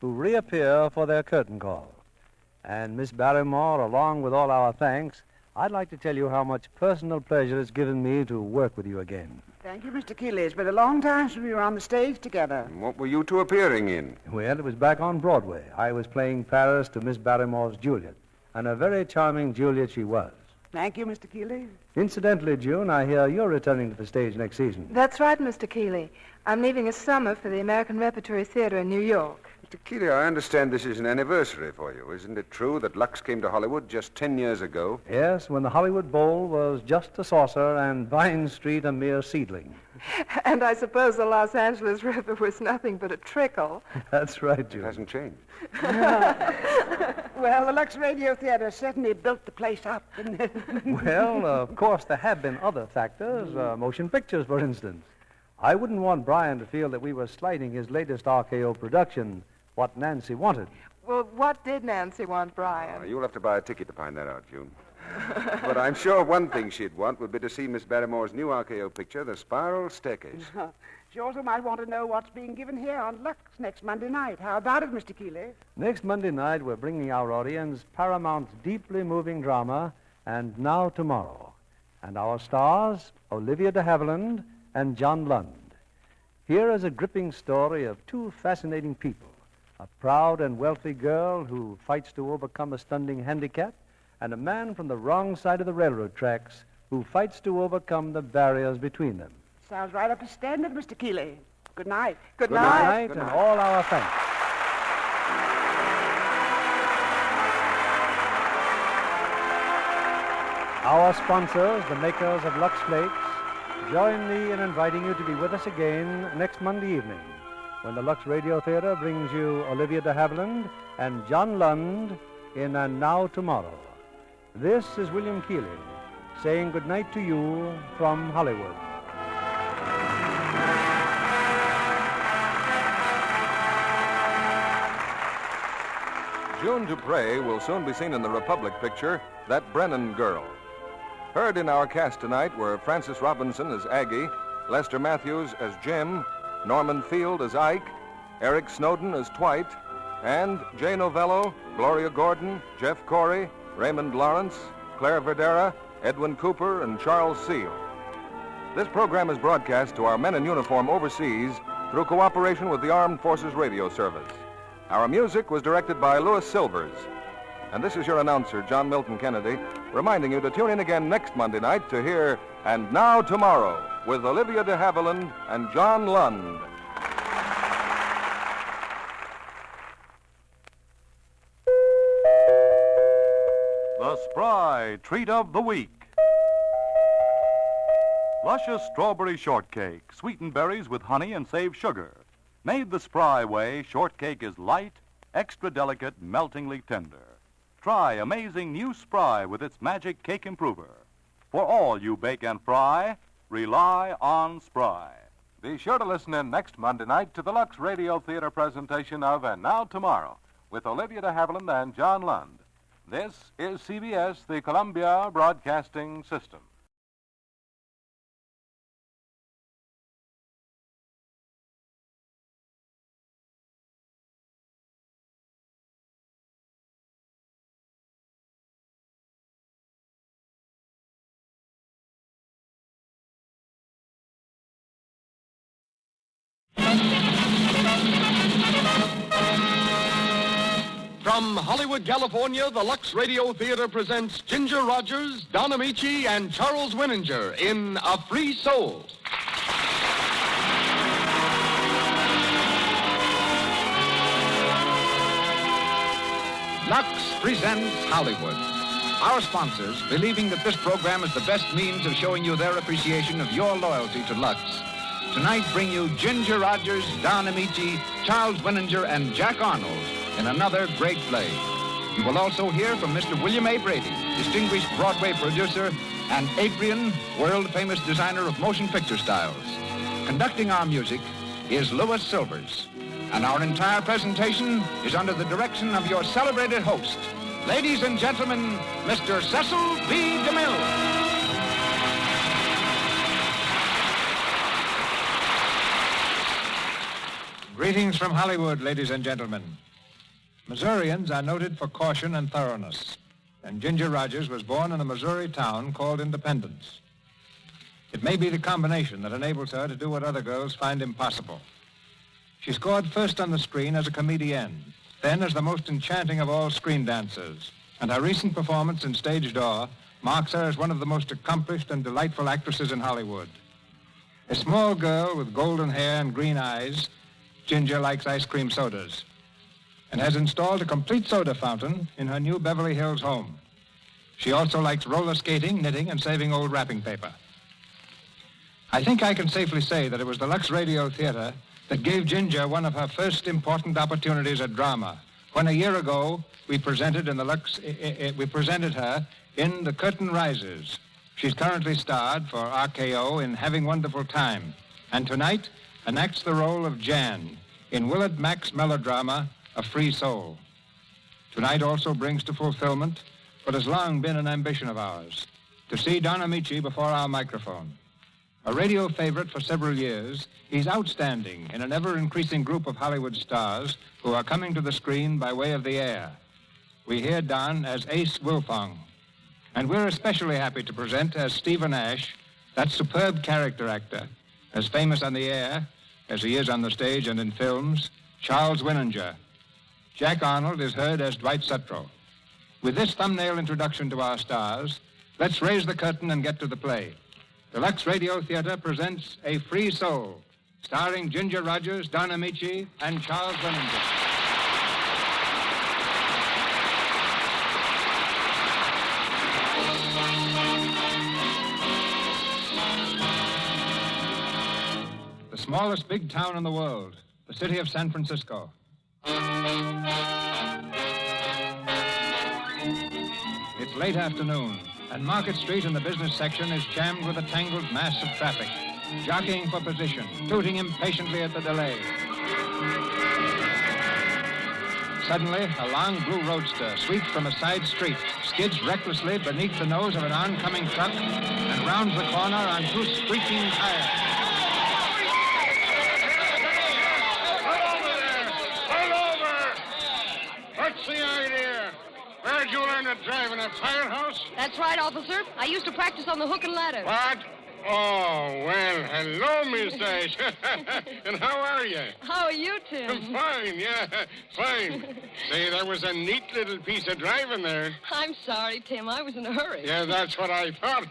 who reappear for their curtain call. And Miss Barrymore, along with all our thanks, I'd like to tell you how much personal pleasure it's given me to work with you again. Thank you, Mr. Keeley. It's been a long time since we were on the stage together. And what were you two appearing in? Well, it was back on Broadway. I was playing Paris to Miss Barrymore's Juliet, and a very charming Juliet she was. Thank you, Mr. Keeley. Incidentally, June, I hear you're returning to the stage next season. That's right, Mr. Keeley. I'm leaving this summer for the American Repertory Theater in New York. Mr. Keeley, I understand this is an anniversary for you. Isn't it true that Lux came to Hollywood just 10 years ago? Yes, when the Hollywood Bowl was just a saucer and Vine Street a mere seedling. And I suppose the Los Angeles River was nothing but a trickle. That's right, June. It hasn't changed. Well, the Lux Radio Theater certainly built the place up, didn't it? Well, of course, there have been other factors, motion pictures, for instance. I wouldn't want Brian to feel that we were slighting his latest RKO production, What Nancy Wanted. Well, what did Nancy want, Brian? You'll have to buy a ticket to find that out, June. But I'm sure one thing she'd want would be to see Miss Barrymore's new RKO picture, The Spiral Staircase. She also might want to know what's being given here on Lux next Monday night. How about it, Mr. Keeley? Next Monday night, we're bringing our audience Paramount's deeply moving drama, And Now Tomorrow. And our stars, Olivia de Havilland and John Lund. Here is a gripping story of two fascinating people, a proud and wealthy girl who fights to overcome a stunning handicap, and a man from the wrong side of the railroad tracks who fights to overcome the barriers between them. Sounds right up to standard, Mr. Keeley. Good night. Good night, and all our thanks. Our sponsors, the makers of Lux Flakes, join me in inviting you to be with us again next Monday evening when the Lux Radio Theater brings you Olivia de Havilland and John Lund in And Now Tomorrow. This is William Keeley saying good night to you from Hollywood. June Dupre will soon be seen in the Republic picture, That Brennan Girl. Heard in our cast tonight were Francis Robinson as Aggie, Lester Matthews as Jim, Norman Field as Ike, Eric Snowden as Dwight, and Jay Novello, Gloria Gordon, Jeff Corey, Raymond Lawrence, Claire Verdera, Edwin Cooper, and Charles Seal. This program is broadcast to our men in uniform overseas through cooperation with the Armed Forces Radio Service. Our music was directed by Louis Silvers. And this is your announcer, John Milton Kennedy, reminding you to tune in again next Monday night to hear And Now Tomorrow with Olivia de Havilland and John Lund. The Spry Treat of the Week. Luscious strawberry shortcake, sweeten berries with honey and save sugar. Made the Spry way, shortcake is light, extra delicate, meltingly tender. Try amazing new Spry with its magic cake improver. For all you bake and fry, rely on Spry. Be sure to listen in next Monday night to the Lux Radio Theater presentation of And Now Tomorrow with Olivia de Havilland and John Lund. This is CBS, the Columbia Broadcasting System. From Hollywood, California, the Lux Radio Theater presents Ginger Rogers, Don Amici, and Charles Winninger in A Free Soul. Lux presents Hollywood. Our sponsors, believing that this program is the best means of showing you their appreciation of your loyalty to Lux, tonight bring you Ginger Rogers, Don Amici, Charles Winninger, and Jack Arnold in another great play. You will also hear from Mr. William A. Brady, distinguished Broadway producer, and Adrian, world-famous designer of motion picture styles. Conducting our music is Louis Silvers. And our entire presentation is under the direction of your celebrated host, ladies and gentlemen, Mr. Cecil B. DeMille. Greetings from Hollywood, ladies and gentlemen. Missourians are noted for caution and thoroughness, and Ginger Rogers was born in a Missouri town called Independence. It may be the combination that enables her to do what other girls find impossible. She scored first on the screen as a comedienne, then as the most enchanting of all screen dancers, and her recent performance in Stage Door marks her as one of the most accomplished and delightful actresses in Hollywood. A small girl with golden hair and green eyes, Ginger likes ice cream sodas and has installed a complete soda fountain in her new Beverly Hills home. She also likes roller skating, knitting, and saving old wrapping paper. I think I can safely say that it was the Lux Radio Theater that gave Ginger one of her first important opportunities at drama, when a year ago we presented her in The Curtain Rises. She's currently starred for RKO in Having Wonderful Time, and tonight enacts the role of Jan in Willard Mack's melodrama, A Free Soul. Tonight also brings to fulfillment what has long been an ambition of ours, to see Don Amici before our microphone. A radio favorite for several years, he's outstanding in an ever-increasing group of Hollywood stars who are coming to the screen by way of the air. We hear Don as Ace Wilfong, and we're especially happy to present as Stephen Ash, that superb character actor, as famous on the air as he is on the stage and in films, Charles Winninger. Jack Arnold is heard as Dwight Sutro. With this thumbnail introduction to our stars, let's raise the curtain and get to the play. The Lux Radio Theater presents A Free Soul, starring Ginger Rogers, Don Amici, and Charles Winninger. The smallest big town in the world, the city of San Francisco. It's late afternoon, and Market Street in the business section is jammed with a tangled mass of traffic, jockeying for position, tooting impatiently at the delay. Suddenly, a long blue roadster sweeps from a side street, skids recklessly beneath the nose of an oncoming truck, and rounds the corner on two screeching tires. What's the idea? Where'd you learn to drive in a firehouse? That's right, officer. I used to practice on the hook and ladder. What? Oh, well, hello, Miss Ash. And how are you? How are you, Tim? Fine, yeah, fine. Say, that was a neat little piece of driving there. I'm sorry, Tim. I was in a hurry. Yeah, that's what I thought.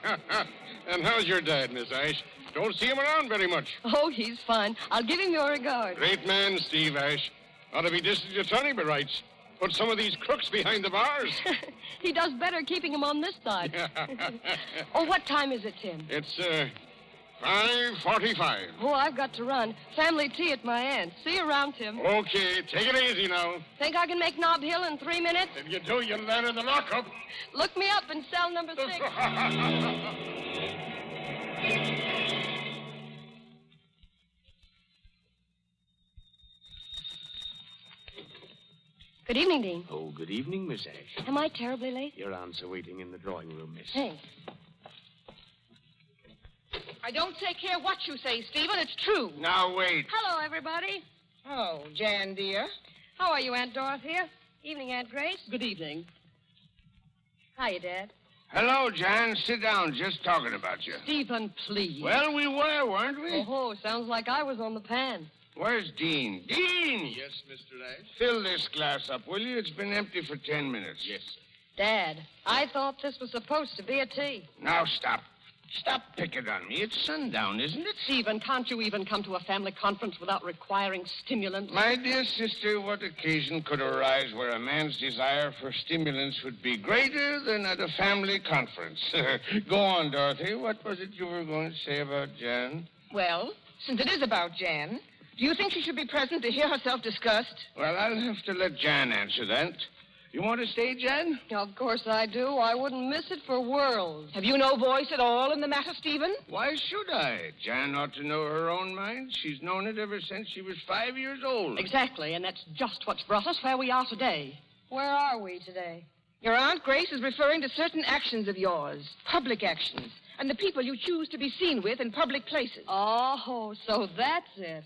And how's your dad, Miss Ash? Don't see him around very much. Oh, he's fine. I'll give him your regard. Great man, Steve Ash. Ought to be district attorney by rights. Put some of these crooks behind the bars. He does better keeping him on this side. Oh, what time is it, Tim? It's, 5:45. Oh, I've got to run. Family tea at my aunt's. See you around, Tim. Okay, take it easy now. Think I can make Nob Hill in 3 minutes? If you do, you'll land in the lockup. Look me up in cell number 6. Good evening, Dean. Oh, good evening, Miss Ash. Am I terribly late? Your aunt's waiting in the drawing room, miss. Hey. I don't take care what you say, Stephen. It's true. Now, wait. Hello, everybody. Oh, Jan, dear. How are you, Aunt Dorothea? Evening, Aunt Grace. Good evening. Hiya, Dad. Hello, Jan. Sit down. Just talking about you. Stephen, please. Well, we were, weren't we? Oh, sounds like I was on the pan. Where's Dean? Dean! Yes, Mr. Ash? Fill this glass up, will you? It's been empty for 10 minutes. Yes. Dad, I thought this was supposed to be a tea. Now stop. Stop picking on me. It's sundown, isn't it? Stephen, can't you even come to a family conference without requiring stimulants? My dear sister, what occasion could arise where a man's desire for stimulants would be greater than at a family conference? Go on, Dorothy. What was it you were going to say about Jan? Well, since it is about Jan, do you think she should be present to hear herself discussed? Well, I'll have to let Jan answer that. You want to stay, Jan? Of course I do. I wouldn't miss it for worlds. Have you no voice at all in the matter, Stephen? Why should I? Jan ought to know her own mind. She's known it ever since she was 5 years old. Exactly, and that's just what's brought us where we are today. Where are we today? Your Aunt Grace is referring to certain actions of yours, public actions, and the people you choose to be seen with in public places. Oh, so that's it.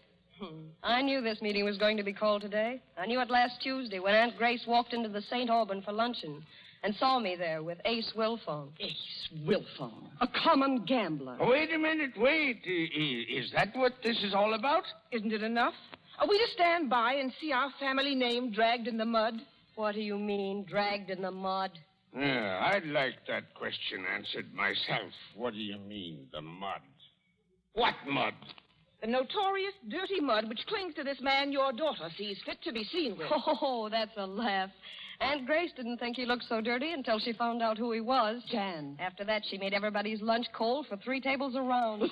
I knew this meeting was going to be called today. I knew it last Tuesday when Aunt Grace walked into the St. Auburn for luncheon and saw me there with Ace Wilfone. Ace Wilfone? A common gambler. Oh, wait a minute, wait. Is that what this is all about? Isn't it enough? Are we to stand by and see our family name dragged in the mud? What do you mean, dragged in the mud? Yeah, I'd like that question answered myself. What do you mean, the mud? What mud? The notorious dirty mud which clings to this man your daughter sees fit to be seen with. Oh, that's a laugh. Aunt Grace didn't think he looked so dirty until she found out who he was. Jan. After that, she made everybody's lunch cold for 3 tables around.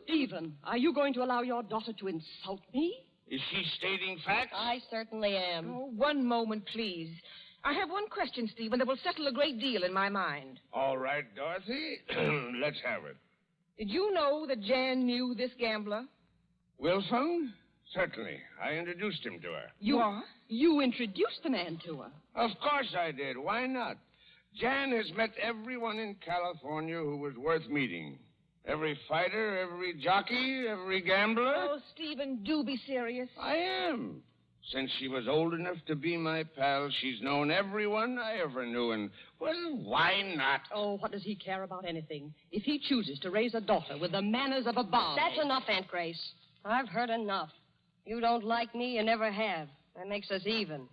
Stephen, are you going to allow your daughter to insult me? Is she stating facts? I certainly am. Oh, one moment, please. I have one question, Stephen, that will settle a great deal in my mind. All right, Dorothy. Let's have it. Did you know that Jan knew this gambler? Wilson? Certainly. I introduced him to her. You introduced the man to her? Of course I did. Why not? Jan has met everyone in California who was worth meeting. Every fighter, every jockey, every gambler. Oh, Stephen, do be serious. I am. Since she was old enough to be my pal, she's known everyone I ever knew, and, well, why not? Oh, what does he care about anything? If he chooses to raise a daughter with the manners of a bomb. That's enough, Aunt Grace. I've heard enough. You don't like me, you never have. That makes us even.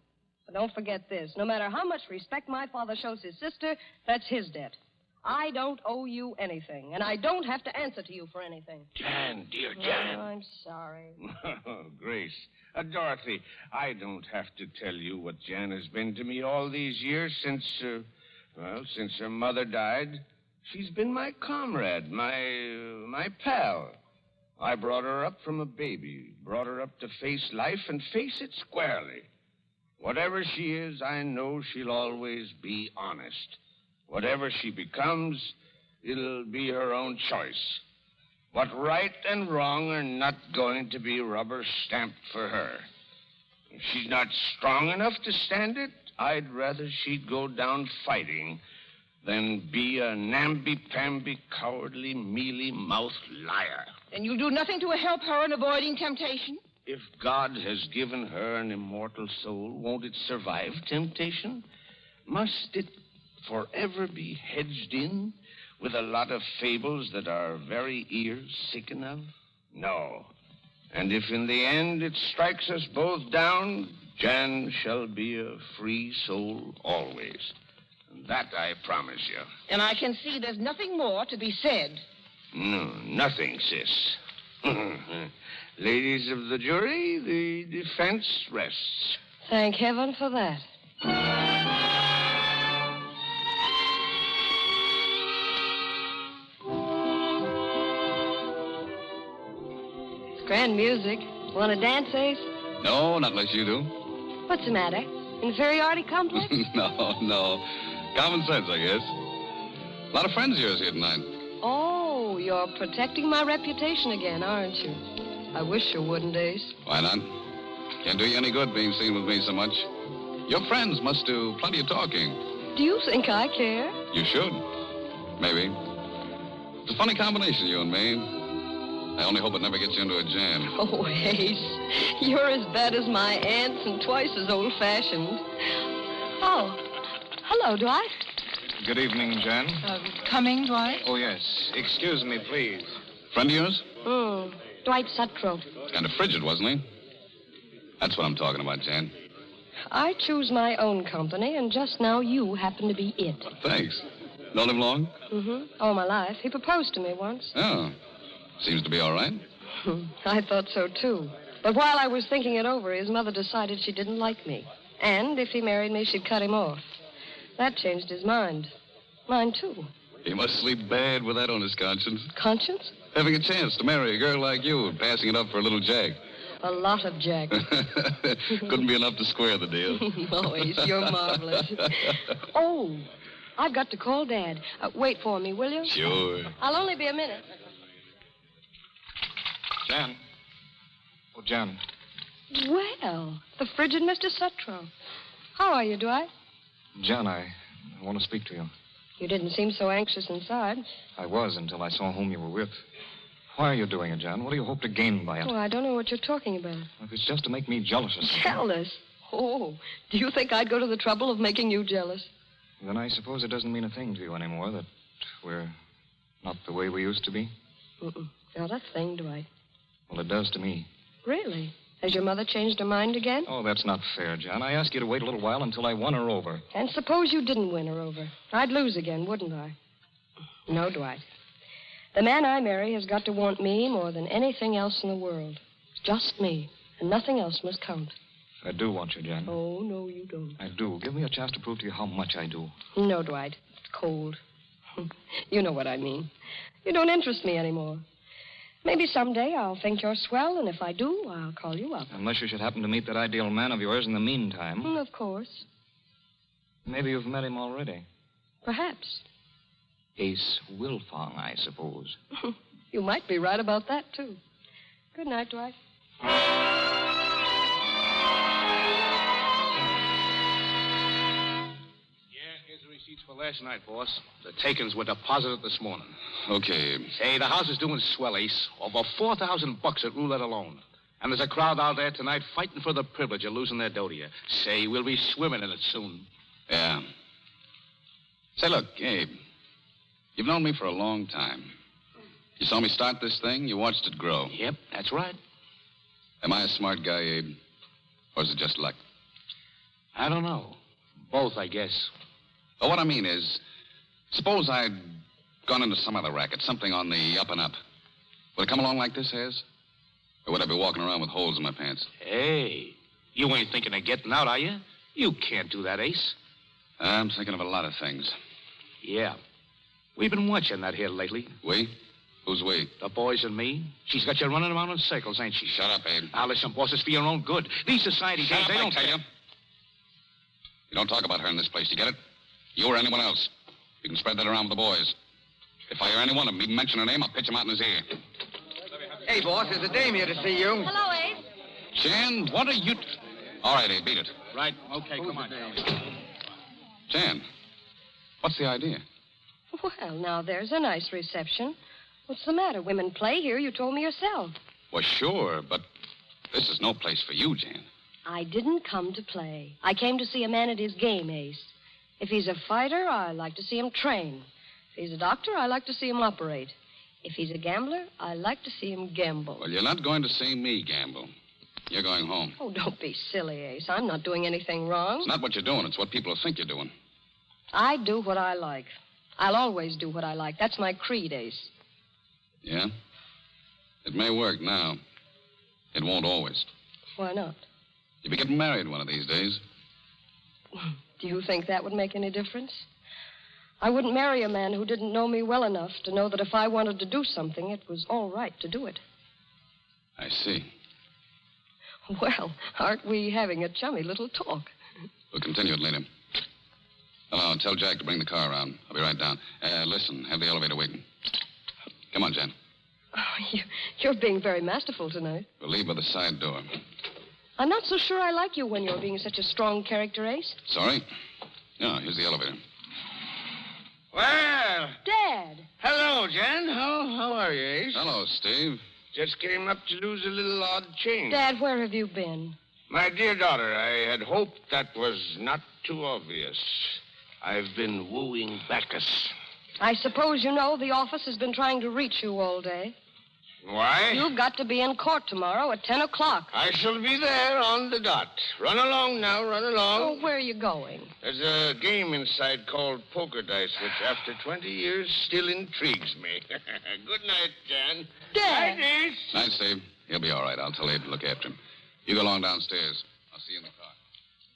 But don't forget this. No matter how much respect my father shows his sister, that's his debt. I don't owe you anything, and I don't have to answer to you for anything. Jan, dear Jan. Oh, I'm sorry. Grace. Dorothy, I don't have to tell you what Jan has been to me all these years since her mother died. She's been my comrade, my pal. I brought her up from a baby, brought her up to face life and face it squarely. Whatever she is, I know she'll always be honest. Whatever she becomes, it'll be her own choice. But right and wrong are not going to be rubber-stamped for her. If she's not strong enough to stand it, I'd rather she'd go down fighting than be a namby-pamby, cowardly, mealy-mouthed liar. And you'll do nothing to help her in avoiding temptation? If God has given her an immortal soul, won't it survive temptation? Must it forever be hedged in with a lot of fables that our very ears sicken of? No. And if in the end it strikes us both down, Jan shall be a free soul always. And that I promise you. And I can see there's nothing more to be said. No, nothing, sis. Ladies of the jury, the defense rests. Thank heaven for that. Grand music. Want to dance, Ace? No, not unless you do. What's the matter? Inferiority complex? No. Common sense, I guess. A lot of friends of yours here tonight. Oh, you're protecting my reputation again, aren't you? I wish you wouldn't, Ace. Why not? Can't do you any good being seen with me so much. Your friends must do plenty of talking. Do you think I care? You should. Maybe. It's a funny combination, you and me. I only hope it never gets you into a jam. Oh, Ace, you're as bad as my aunts and twice as old-fashioned. Oh, hello, Dwight. Good evening, Jan. Coming, Dwight? Oh, yes. Excuse me, please. Friend of yours? Dwight Sutcroft. Kind of frigid, wasn't he? That's what I'm talking about, Jan. I choose my own company, and just now you happen to be it. Thanks. Known him long? Mm-hmm. All my life. He proposed to me once. Oh. Seems to be all right. I thought so, too. But while I was thinking it over, his mother decided she didn't like me. And if he married me, she'd cut him off. That changed his mind. Mine, too. He must sleep bad with that on his conscience. Conscience? Having a chance to marry a girl like you and passing it up for a little jack. A lot of jack. Couldn't be enough to square the deal. Oh, Ace, you're marvelous. Oh, I've got to call Dad. Wait for me, will you? Sure. I'll only be a minute. Jan. Oh, Jan. Well, the frigid Mr. Sutro. How are you, Dwight? Jan, I want to speak to you. You didn't seem so anxious inside. I was until I saw whom you were with. Why are you doing it, Jan? What do you hope to gain by it? Oh, I don't know what you're talking about. If it's just to make me jealous or something. Jealous? Oh, do you think I'd go to the trouble of making you jealous? Then I suppose it doesn't mean a thing to you anymore that we're not the way we used to be? Mm-mm. Not a thing, Dwight. Well, it does to me. Really? Has your mother changed her mind again? Oh, that's not fair, John. I asked you to wait a little while until I won her over. And suppose you didn't win her over. I'd lose again, wouldn't I? No, Dwight. The man I marry has got to want me more than anything else in the world. Just me, and nothing else must count. I do want you, Jan. Oh, no, you don't. I do. Give me a chance to prove to you how much I do. No, Dwight. It's cold. You know what I mean. You don't interest me anymore. Maybe someday I'll think you're swell, and if I do, I'll call you up. Unless you should happen to meet that ideal man of yours in the meantime. Of course. Maybe you've met him already. Perhaps. Ace Wilfong, I suppose. You might be right about that, too. Good night, Dwight. Receipts for last night, boss. The takings were deposited this morning. Okay. Hey, the house is doing swell, Ace. Over $4,000 at roulette alone. And there's a crowd out there tonight fighting for the privilege of losing their dough to you. Say, we'll be swimming in it soon. Yeah. Say, look, Abe, you've known me for a long time. You saw me start this thing, you watched it grow. Yep, that's right. Am I a smart guy, Abe? Or is it just luck? I don't know. Both, I guess. Well, what I mean is, suppose I'd gone into some other racket, something on the up and up. Would it come along like this has? Or would I be walking around with holes in my pants? Hey, you ain't thinking of getting out, are you? You can't do that, Ace. I'm thinking of a lot of things. Yeah. We've been watching that here lately. We? Who's we? The boys and me. She's got you running around in circles, ain't she? Shut up, Abe. Now, listen, boss, it's for your own good. These society Shut guys, up, they don't I tell you. You don't talk about her in this place, you get it? You or anyone else. You can spread that around with the boys. If I hear any one of them even mention her name, I'll pitch him out in his ear. Hey, boss, there's a dame here to see you. Hello, Abe. Jan, what are you... All right, Abe, beat it. Right, okay, come on. Jan, what's the idea? Well, now, there's a nice reception. What's the matter? Women play here, you told me yourself. Well, sure, but this is no place for you, Jan. I didn't come to play. I came to see a man at his game, Ace. If he's a fighter, I like to see him train. If he's a doctor, I like to see him operate. If he's a gambler, I like to see him gamble. Well, you're not going to see me gamble. You're going home. Oh, don't be silly, Ace. I'm not doing anything wrong. It's not what you're doing. It's what people think you're doing. I do what I like. I'll always do what I like. That's my creed, Ace. Yeah? It may work now. It won't always. Why not? You'll be getting married one of these days. Do you think that would make any difference? I wouldn't marry a man who didn't know me well enough to know that if I wanted to do something, it was all right to do it. I see. Well, aren't we having a chummy little talk? We'll continue it later. Hello, tell Jack to bring the car around. I'll be right down. Listen, have the elevator waiting. Come on, Jan. Oh, you're being very masterful tonight. We'll leave by the side door. I'm not so sure I like you when you're being such a strong character, Ace. Sorry? No, here's the elevator. Well. Dad. Hello, Jan. How are you, Ace? Hello, Steve. Just came up to lose a little odd change. Dad, where have you been? My dear daughter, I had hoped that was not too obvious. I've been wooing Bacchus. I suppose you know the office has been trying to reach you all day. Why? You've got to be in court tomorrow at 10 o'clock. I shall be there on the dot. Run along now, run along. Oh, where are you going? There's a game inside called poker dice, which after 20 years still intrigues me. Good night, Jan. Dad. Night, Ace. Night, Steve. He'll be all right. I'll tell Abe to look after him. You go along downstairs. I'll see you in the car.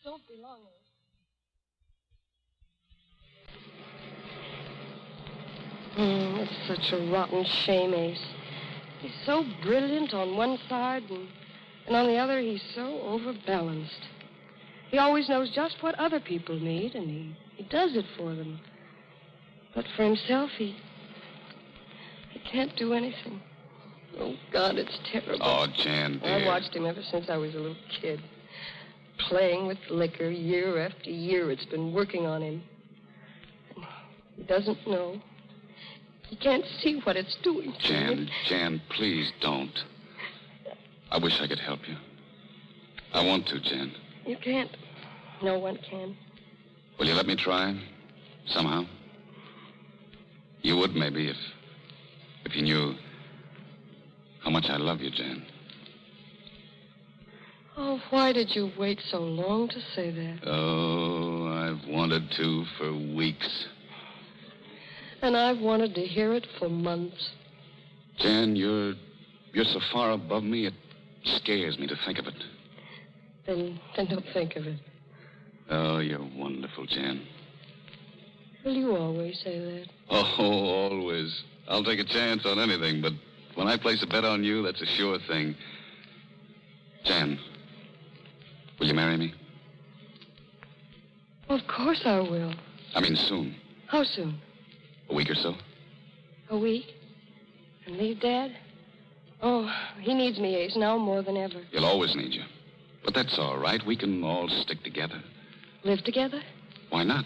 Don't be long. It's such a rotten shame, Ace. He's so brilliant on one side, and on the other, he's so overbalanced. He always knows just what other people need, and he does it for them. But for himself, he can't do anything. Oh, God, it's terrible. Oh, Jan, dear. I watched him ever since I was a little kid. Playing with liquor year after year. It's been working on him. And he doesn't know. He can't see what it's doing to him. Jan, please don't. I wish I could help you. I want to, Jan. You can't. No one can. Will you let me try? Somehow? You would, maybe, if you knew how much I love you, Jan. Oh, why did you wait so long to say that? Oh, I've wanted to for weeks. And I've wanted to hear it for months. Jan, you're so far above me, it scares me to think of it. Then don't think of it. Oh, you're wonderful, Jan. Will you always say that? Oh, always. I'll take a chance on anything, but when I place a bet on you, that's a sure thing. Jan, will you marry me? Of course I will. I mean, soon. How soon? A week or so? A week? And leave Dad? Oh, he needs me, Ace, now more than ever. He'll always need you. But that's all right. We can all stick together. Live together? Why not?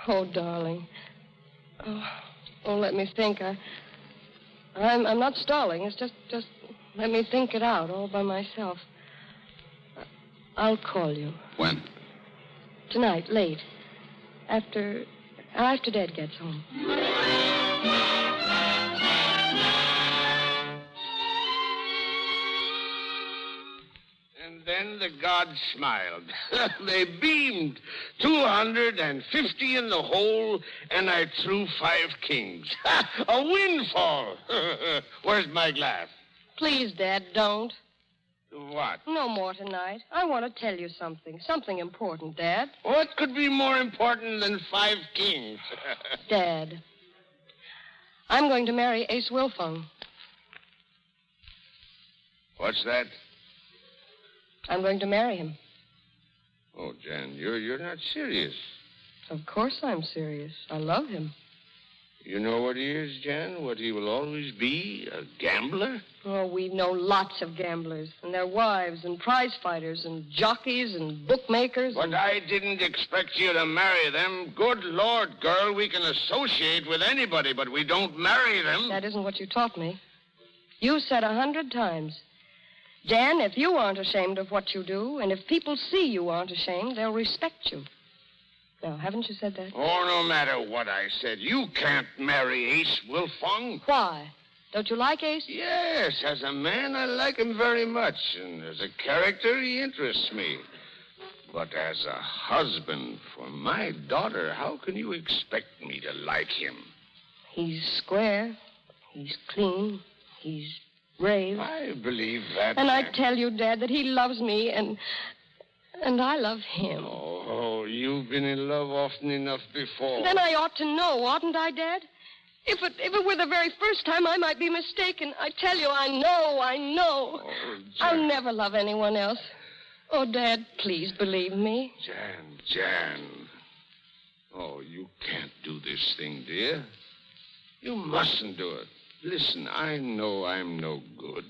Oh, darling. Oh, let me think. I'm not stalling. It's just let me think it out all by myself. I'll call you. When? Tonight, late. After Dad gets home. And then the gods smiled. They beamed. 250 in the hole, and I threw 5 kings. A windfall. Where's my glass? Please, Dad, don't. What? No more tonight. I want to tell you something. Something important, Dad. What could be more important than 5 kings? Dad, I'm going to marry Ace Wilfong. What's that? I'm going to marry him. Oh, Jan, you're not serious. Of course I'm serious. I love him. You know what he is, Jan? What he will always be? A gambler? Oh, we know lots of gamblers, and their wives, and prize fighters, and jockeys, and bookmakers. But I didn't expect you to marry them. Good Lord, girl, we can associate with anybody, but we don't marry them. That isn't what you taught me. You said 100 times, Jan, if you aren't ashamed of what you do, and if people see you aren't ashamed, they'll respect you. Now, haven't you said that? Oh, no matter what I said, you can't marry Ace Wilfong. Why? Don't you like Ace? Yes, as a man, I like him very much, and as a character, he interests me. But as a husband for my daughter, how can you expect me to like him? He's square. He's clean. He's brave. I believe that. And I tell you, Dad, that he loves me, and I love him. Oh, you've been in love often enough before. Then I ought to know, oughtn't I, Dad? If it were the very first time, I might be mistaken. I tell you, I know. Oh, I'll never love anyone else. Oh, Dad, please believe me. Jan. Oh, you can't do this thing, dear. You mustn't do it. Listen, I know I'm no good.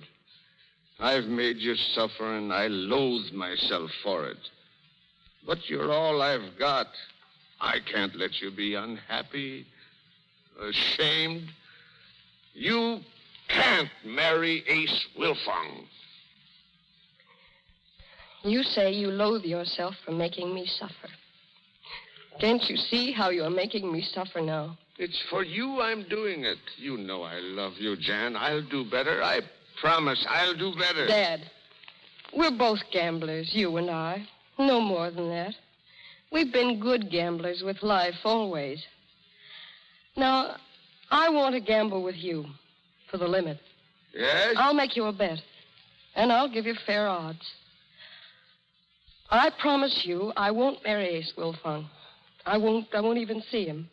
I've made you suffer, and I loathe myself for it. But you're all I've got. I can't let you be unhappy, ashamed. You can't marry Ace Wilfong. You say you loathe yourself for making me suffer. Can't you see how you're making me suffer now? It's for you I'm doing it. You know I love you, Jan. I'll do better. I promise I'll do better. Dad, we're both gamblers, you and I. No more than that. We've been good gamblers with life always. Now, I want to gamble with you for the limit. Yes? I'll make you a bet, and I'll give you fair odds. I promise you I won't marry Ace Wilfong. I won't even see him.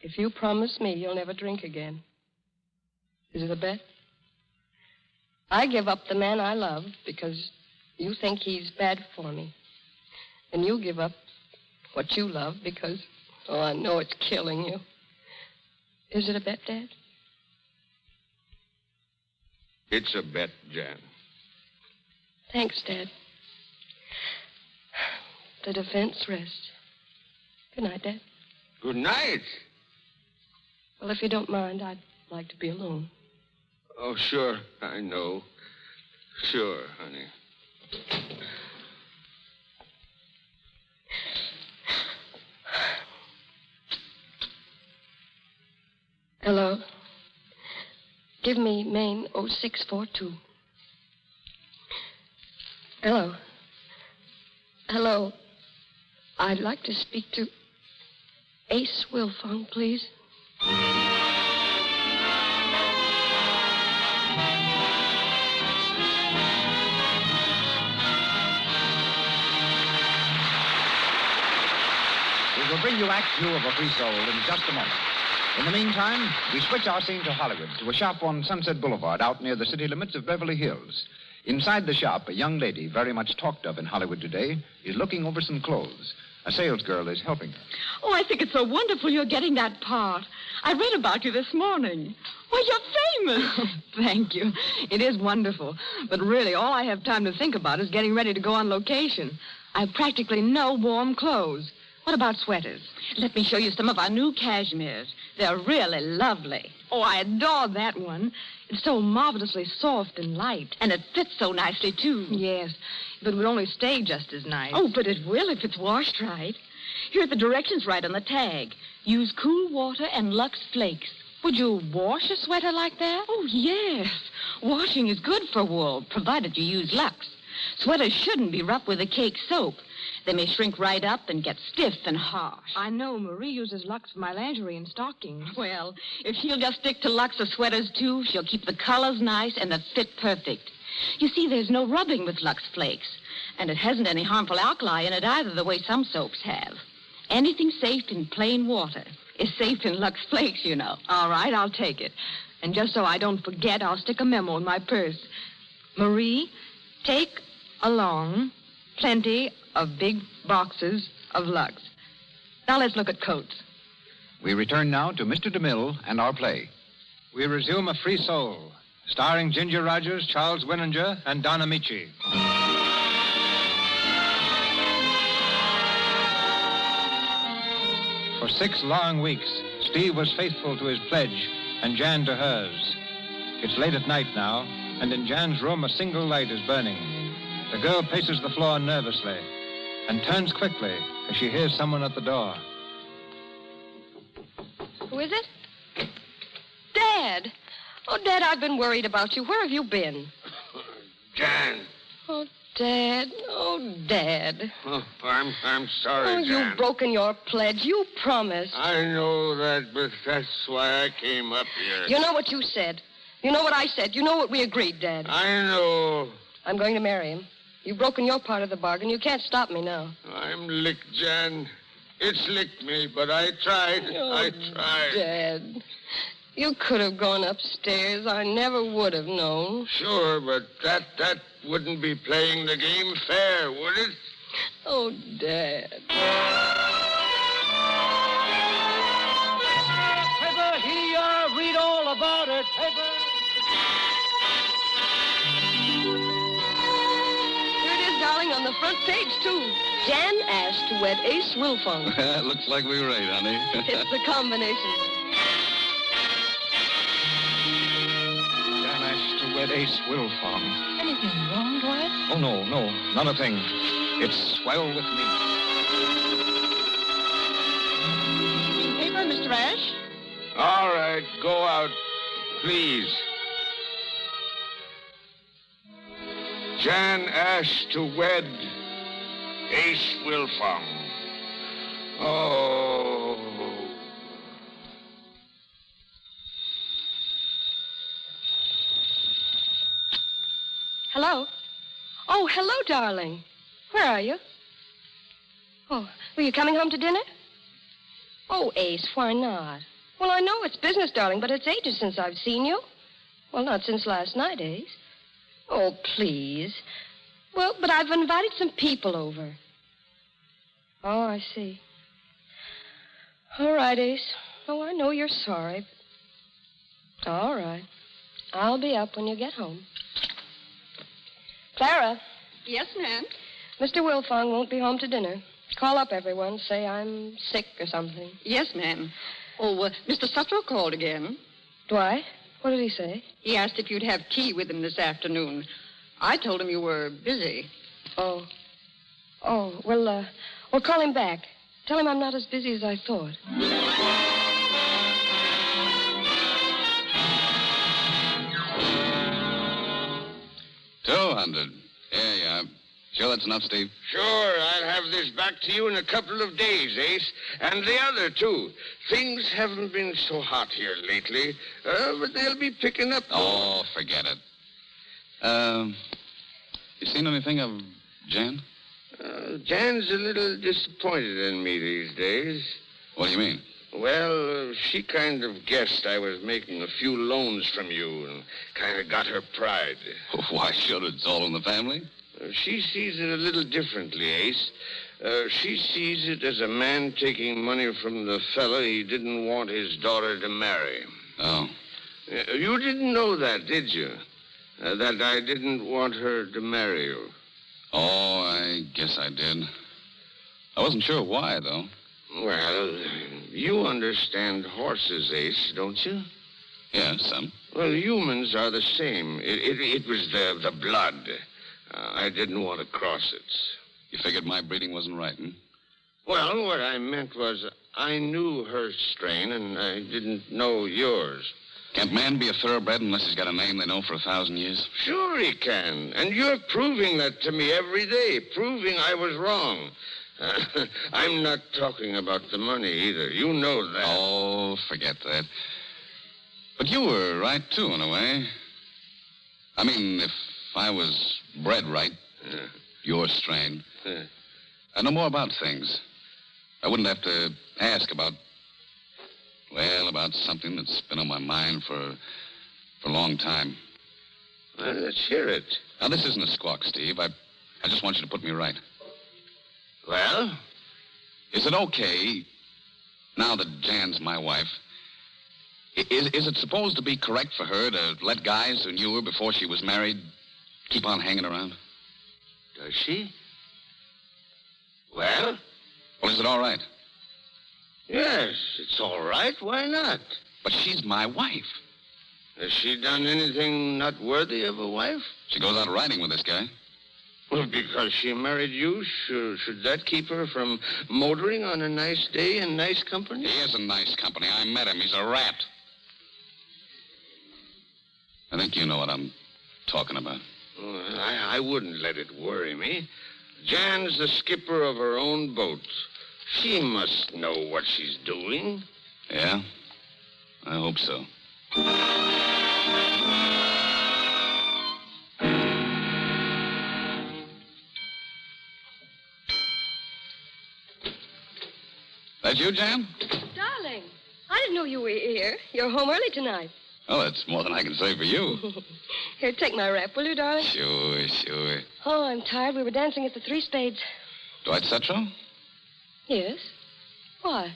If you promise me you'll never drink again. Is it a bet? I give up the man I love because you think he's bad for me. And you give up what you love because, I know it's killing you. Is it a bet, Dad? It's a bet, Jan. Thanks, Dad. The defense rests. Good night, Dad. Good night. Well, if you don't mind, I'd like to be alone. Oh, sure. I know. Sure, honey. Hello. Give me Maine 0642. Hello. Hello. I'd like to speak to Ace Wilfong, please. We will bring you Act 2 of A Free Soul in just a moment. In the meantime, we switch our scene to Hollywood, to a shop on Sunset Boulevard out near the city limits of Beverly Hills. Inside the shop, a young lady, very much talked of in Hollywood today, is looking over some clothes. A salesgirl is helping her. Oh, I think it's so wonderful you're getting that part. I read about you this morning. Why, you're famous. Thank you. It is wonderful. But really, all I have time to think about is getting ready to go on location. I have practically no warm clothes. What about sweaters? Let me show you some of our new cashmeres. They're really lovely. Oh, I adore that one. It's so marvelously soft and light. And it fits so nicely, too. Yes, but it would only stay just as nice. Oh, but it will if it's washed right. Here are the directions right on the tag. Use cool water and Lux Flakes. Would you wash a sweater like that? Oh, yes. Washing is good for wool, provided you use Lux. Sweaters shouldn't be rough with a cake soap. They may shrink right up and get stiff and harsh. I know. Marie uses Lux for my lingerie and stockings. Well, if she'll just stick to Lux for sweaters, too, she'll keep the colors nice and the fit perfect. You see, there's no rubbing with Lux Flakes. And it hasn't any harmful alkali in it either, the way some soaps have. Anything safe in plain water is safe in Lux Flakes, you know. All right, I'll take it. And just so I don't forget, I'll stick a memo in my purse. Marie, take along plenty of big boxes of Lux. Now let's look at coats. We return now to Mr. DeMille and our play. We resume A Free Soul, starring Ginger Rogers, Charles Winninger, and Don Amici. For 6 long weeks, Steve was faithful to his pledge and Jan to hers. It's late at night now, and in Jan's room a single light is burning. The girl paces the floor nervously and turns quickly as she hears someone at the door. Who is it? Dad. Oh, Dad, I've been worried about you. Where have you been? Jan. Oh, Dad. Oh, Dad. Oh, I'm sorry, Oh, Jan. you've broken your pledge. You promised. I know that, but that's why I came up here. You know what you said. You know what I said. You know what we agreed, Dad. I know. I'm going to marry him. You've broken your part of the bargain. You can't stop me now. I'm licked, Jan. It's licked me, but I tried. Oh, I tried. Dad, you could have gone upstairs. I never would have known. Sure, but that wouldn't be playing the game fair, would it? Oh, Dad. Paper here, read all about it. Paper. Darling, on the front page, too. Jan asked to wed Ace Wilfong. Looks like we were right, honey. It's the combination. Jan asked to wed Ace Wilfong. Anything wrong, Dwight? Oh, no, not a thing. It's swell with me. Paper, Mr. Ash? All right, go out, please. Jan Ash to wed Ace Wilfong. Oh. Hello? Oh, hello, darling. Where are you? Oh, were you coming home to dinner? Oh, Ace, why not? Well, I know it's business, darling, but it's ages since I've seen you. Well, not since last night, Ace. Oh, please. Well, but I've invited some people over. Oh, I see. All right, Ace. Oh, I know you're sorry. All right. I'll be up when you get home. Clara. Yes, ma'am. Mr. Wilfong won't be home to dinner. Call up everyone. Say I'm sick or something. Yes, ma'am. Oh, Mr. Sutro called again. Do I? What did he say? He asked if you'd have tea with him this afternoon. I told him you were busy. Oh. Oh, well, call him back. Tell him I'm not as busy as I thought. 200. Here you are. Sure that's enough, Steve? Sure, I'll have this back to you in a couple of days, Ace. And the other, too. Things haven't been so hot here lately, but they'll be picking up. Oh, forget it. You seen anything of Jan? Jan's a little disappointed in me these days. What do you mean? Well, she kind of guessed I was making a few loans from you and kind of got her pride. Why should it? It's all in the family. She sees it a little differently, Ace. She sees it as a man taking money from the fella he didn't want his daughter to marry. Oh. You didn't know that, did you? That I didn't want her to marry you. Oh, I guess I did. I wasn't sure why, though. Well, you understand horses, Ace, don't you? Yeah, some. Well, humans are the same. It was the blood. I didn't want to cross it. You figured my breeding wasn't right, hmm? Well, what I meant was I knew her strain, and I didn't know yours. Can't man be a thoroughbred unless he's got a name they know for 1,000 years? Sure he can. And you're proving that to me every day, proving I was wrong. I'm not talking about the money either. You know that. Oh, forget that. But you were right, too, in a way. I mean, if I was bred right, your strain, I know more about things. I wouldn't have to ask about something that's been on my mind for a long time. Well, let's hear it. Now, this isn't a squawk, Steve. I just want you to put me right. Well? Is it okay, now that Jan's my wife, is it supposed to be correct for her to let guys who knew her before she was married keep on hanging around? Does she? Well? Well, is it all right? Yes, it's all right. Why not? But she's my wife. Has she done anything not worthy of a wife? She goes out riding with this guy. Well, because she married you, should that keep her from motoring on a nice day in nice company? He is in nice company. I met him. He's a rat. I think you know what I'm talking about. Well, I wouldn't let it worry me. Jan's the skipper of her own boat. She must know what she's doing. Yeah? I hope so. That you, Jan? Darling, I didn't know you were here. You're home early tonight. Oh, that's more than I can say for you. Here, take my wrap, will you, darling? Sure. Oh, I'm tired. We were dancing at the Three Spades. Dwight Sutro? Yes? Why?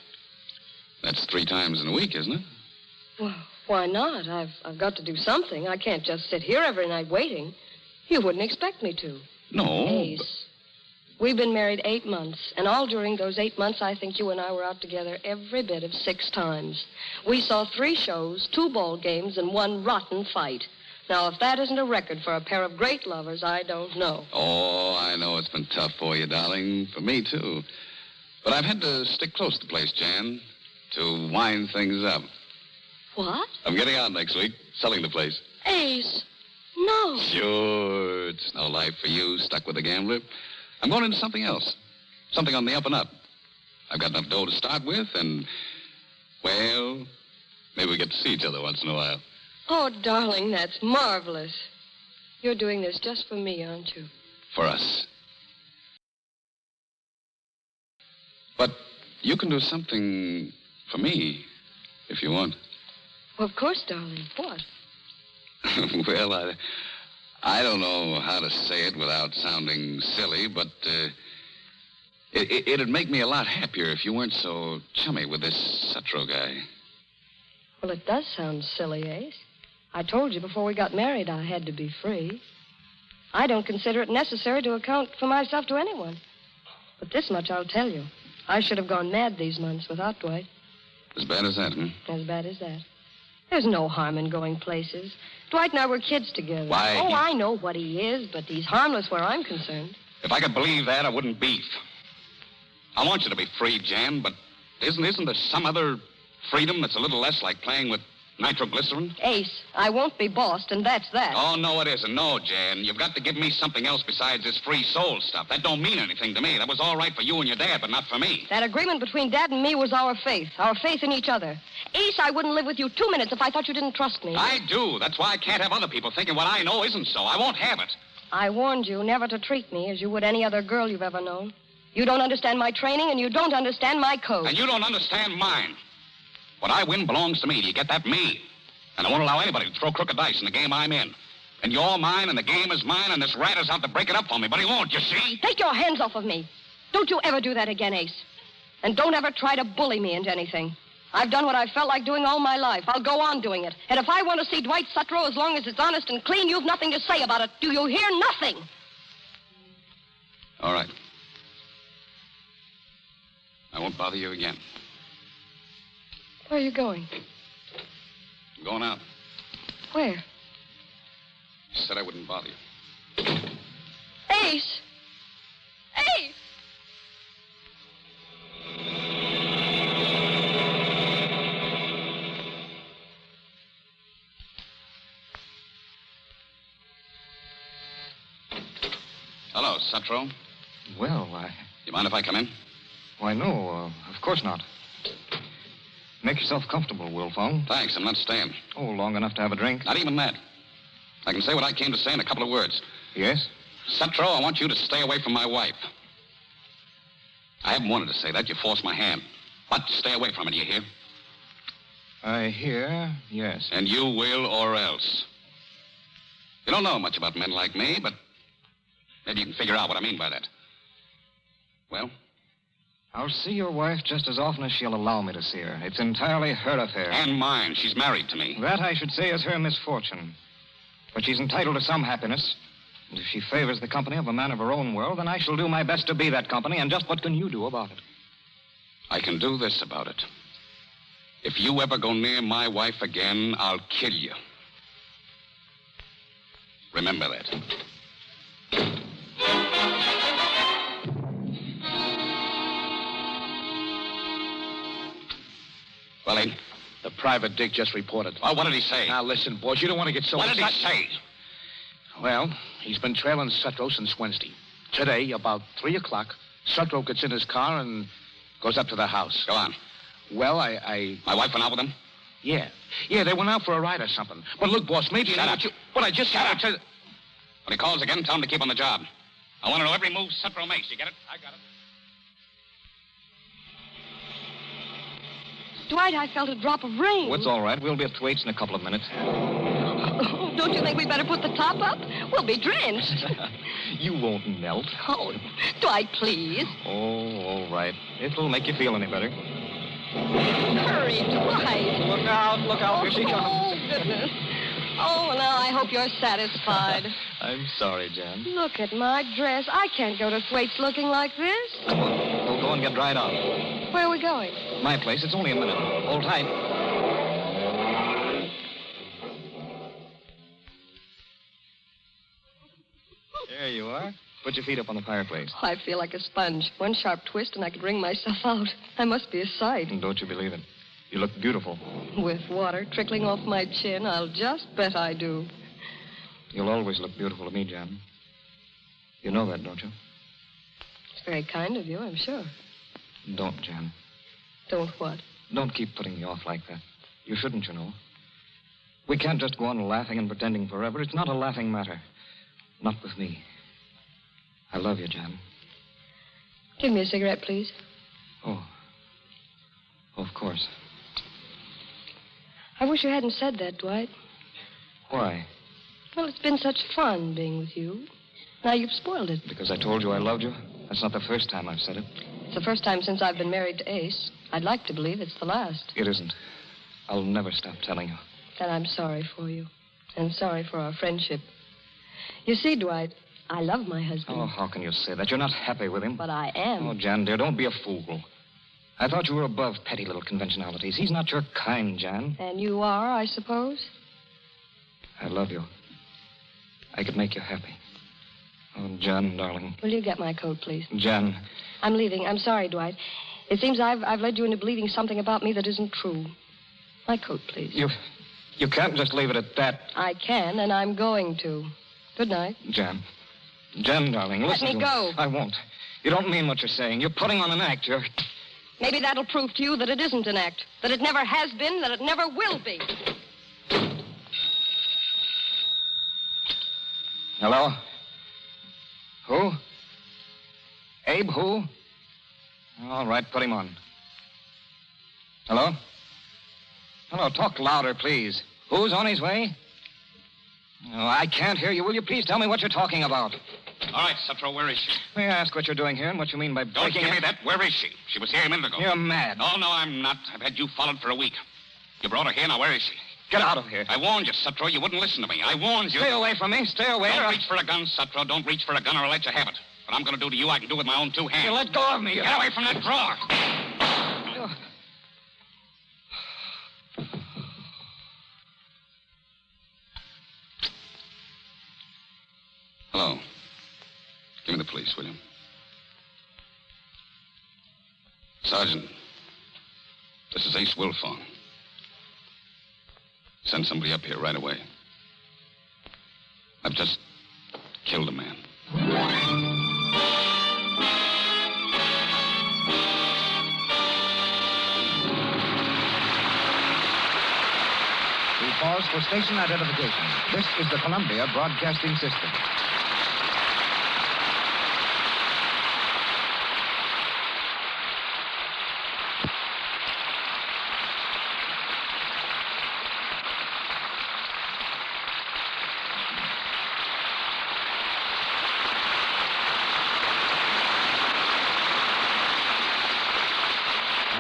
That's 3 times in a week, isn't it? Well, why not? I've got to do something. I can't just sit here every night waiting. You wouldn't expect me to. No. Ace, we've been married 8 months, and all during those 8 months, I think you and I were out together every bit of 6 times. We saw 3 shows, 2 ball games, and 1 rotten fight. Now, if that isn't a record for a pair of great lovers, I don't know. Oh, I know it's been tough for you, darling. For me, too. But I've had to stick close to the place, Jan, to wind things up. What? I'm getting out next week, selling the place. Ace. No. Sure, it's no life for you, stuck with a gambler. I'm going into something else. Something on the up and up. I've got enough dough to start with, and, well, maybe we get to see each other once in a while. Oh, darling, that's marvelous. You're doing this just for me, aren't you? For us. But you can do something for me, if you want. Well, of course, darling. What? Well, I don't know how to say it without sounding silly, but it'd make me a lot happier if you weren't so chummy with this Sutro guy. Well, it does sound silly, Ace. I told you before we got married I had to be free. I don't consider it necessary to account for myself to anyone. But this much I'll tell you. I should have gone mad these months without Dwight. As bad as that, huh? As bad as that. There's no harm in going places. Dwight and I were kids together. Why? Oh, I know what he is, but he's harmless where I'm concerned. If I could believe that, I wouldn't beef. I want you to be free, Jan, but isn't there some other freedom that's a little less like playing with nitroglycerin? Ace, I won't be bossed, and that's that. Oh, no, it isn't. No, Jan. You've got to give me something else besides this free soul stuff. That don't mean anything to me. That was all right for you and your dad, but not for me. That agreement between Dad and me was our faith in each other. Ace, I wouldn't live with you 2 minutes if I thought you didn't trust me. I do. That's why I can't have other people thinking what I know isn't so. I won't have it. I warned you never to treat me as you would any other girl you've ever known. You don't understand my training, and you don't understand my code. And you don't understand mine. What I win belongs to me. Do you get that? Me. And I won't allow anybody to throw crooked dice in the game I'm in. And you're mine, and the game is mine, and this rat is out to break it up for me, but he won't, you see? Take your hands off of me. Don't you ever do that again, Ace. And don't ever try to bully me into anything. I've done what I felt like doing all my life. I'll go on doing it. And if I want to see Dwight Sutro, as long as it's honest and clean, you've nothing to say about it. Do you hear? Nothing. All right. I won't bother you again. Where are you going? I'm going out. Where? You said I wouldn't bother you. Ace! Ace! Hello, Sutro. Well, You mind if I come in? Why, no, of course not. Make yourself comfortable, Wilfong. Thanks, I'm not staying. Oh, long enough to have a drink? Not even that. I can say what I came to say in a couple of words. Yes? Sutro, I want you to stay away from my wife. I haven't wanted to say that. You forced my hand. But stay away from it, do you hear? I hear, yes. And you will or else. You don't know much about men like me, but maybe you can figure out what I mean by that. Well? I'll see your wife just as often as she'll allow me to see her. It's entirely her affair. And mine. She's married to me. That, I should say, is her misfortune. But she's entitled to some happiness. And if she favors the company of a man of her own world, then I shall do my best to be that company. And just what can you do about it? I can do this about it. If you ever go near my wife again, I'll kill you. Remember that. Willie? The private dick just reported. Oh, what did he say? Now, listen, boys, you don't want to get so... What did he say? Well, he's been trailing Sutro since Wednesday. Today, about 3 o'clock, Sutro gets in his car and goes up to the house. Go on. Well, I... My wife went out with him? Yeah. Yeah, they went out for a ride or something. But look, boss, maybe... Shut up. What I just... Shut up. When he calls again, tell him to keep on the job. I want to know every move Sutro makes. You get it? I got it. Dwight, I felt a drop of rain. Oh, it's all right. We'll be at Thwaites in a couple of minutes. Oh, don't you think we better put the top up? We'll be drenched. You won't melt. Oh, Dwight, please. Oh, all right. It'll make you feel any better. Hurry, Dwight. Look out. Here she comes. Oh, goodness. Oh, well, now I hope you're satisfied. I'm sorry, Jan. Look at my dress. I can't go to Thwaites looking like this. We'll go and get dried out. Where are we going? My place. It's only a minute. Hold tight. There you are. Put your feet up on the fireplace. Oh, I feel like a sponge. One sharp twist and I could wring myself out. I must be a sight. And don't you believe it. You look beautiful. With water trickling off my chin, I'll just bet I do. You'll always look beautiful to me, Jan. You know that, don't you? It's very kind of you, I'm sure. Don't, Jan. Don't what? Don't keep putting me off like that. You shouldn't, you know. We can't just go on laughing and pretending forever. It's not a laughing matter. Not with me. I love you, Jan. Give me a cigarette, please. Oh, of course. I wish you hadn't said that, Dwight. Why? Well, it's been such fun being with you. Now you've spoiled it. Because I told you I loved you? That's not the first time I've said it. It's the first time since I've been married to Ace. I'd like to believe it's the last. It isn't. I'll never stop telling you. And I'm sorry for you. And sorry for our friendship. You see, Dwight, I love my husband. Oh, how can you say that? You're not happy with him. But I am. Oh, Jan, dear, don't be a fool. I thought you were above petty little conventionalities. He's not your kind, Jan. And you are, I suppose? I love you. I could make you happy. Oh, Jan, darling. Will you get my coat, please? Jan. I'm leaving. I'm sorry, Dwight. It seems I've led you into believing something about me that isn't true. My coat, please. You can't just leave it at that. I can, and I'm going to. Good night. Jan. Jan, darling, listen to me. Let me go. I won't. You don't mean what you're saying. You're putting on an act. Maybe that'll prove to you that it isn't an act. That it never has been, that it never will be. Hello? Who? Abe, who? All right, put him on. Hello? Hello, talk louder, please. Who's on his way? Oh, I can't hear you. Will you please tell me what you're talking about? All right, Sutro, where is she? May I ask what you're doing here and what you mean by Don't breaking give me in? that. Where is she? She was here a minute ago. You're mad. Oh, no, I'm not. I've had you followed for a week. You brought her here. Now, where is she? Get out of here. I warned you, Sutro. You wouldn't listen to me. I warned you. Stay away from me. Stay away. Don't reach for a gun, Sutro. Don't reach for a gun or I'll let you have it. What I'm going to do to you, I can do with my own two hands. You let go of me. Get away from that drawer. Hello. Give me the police, will you? Sergeant, this is Ace Wilfong. Send somebody up here right away. I've just killed a man. We pause for station identification. This is the Columbia Broadcasting System.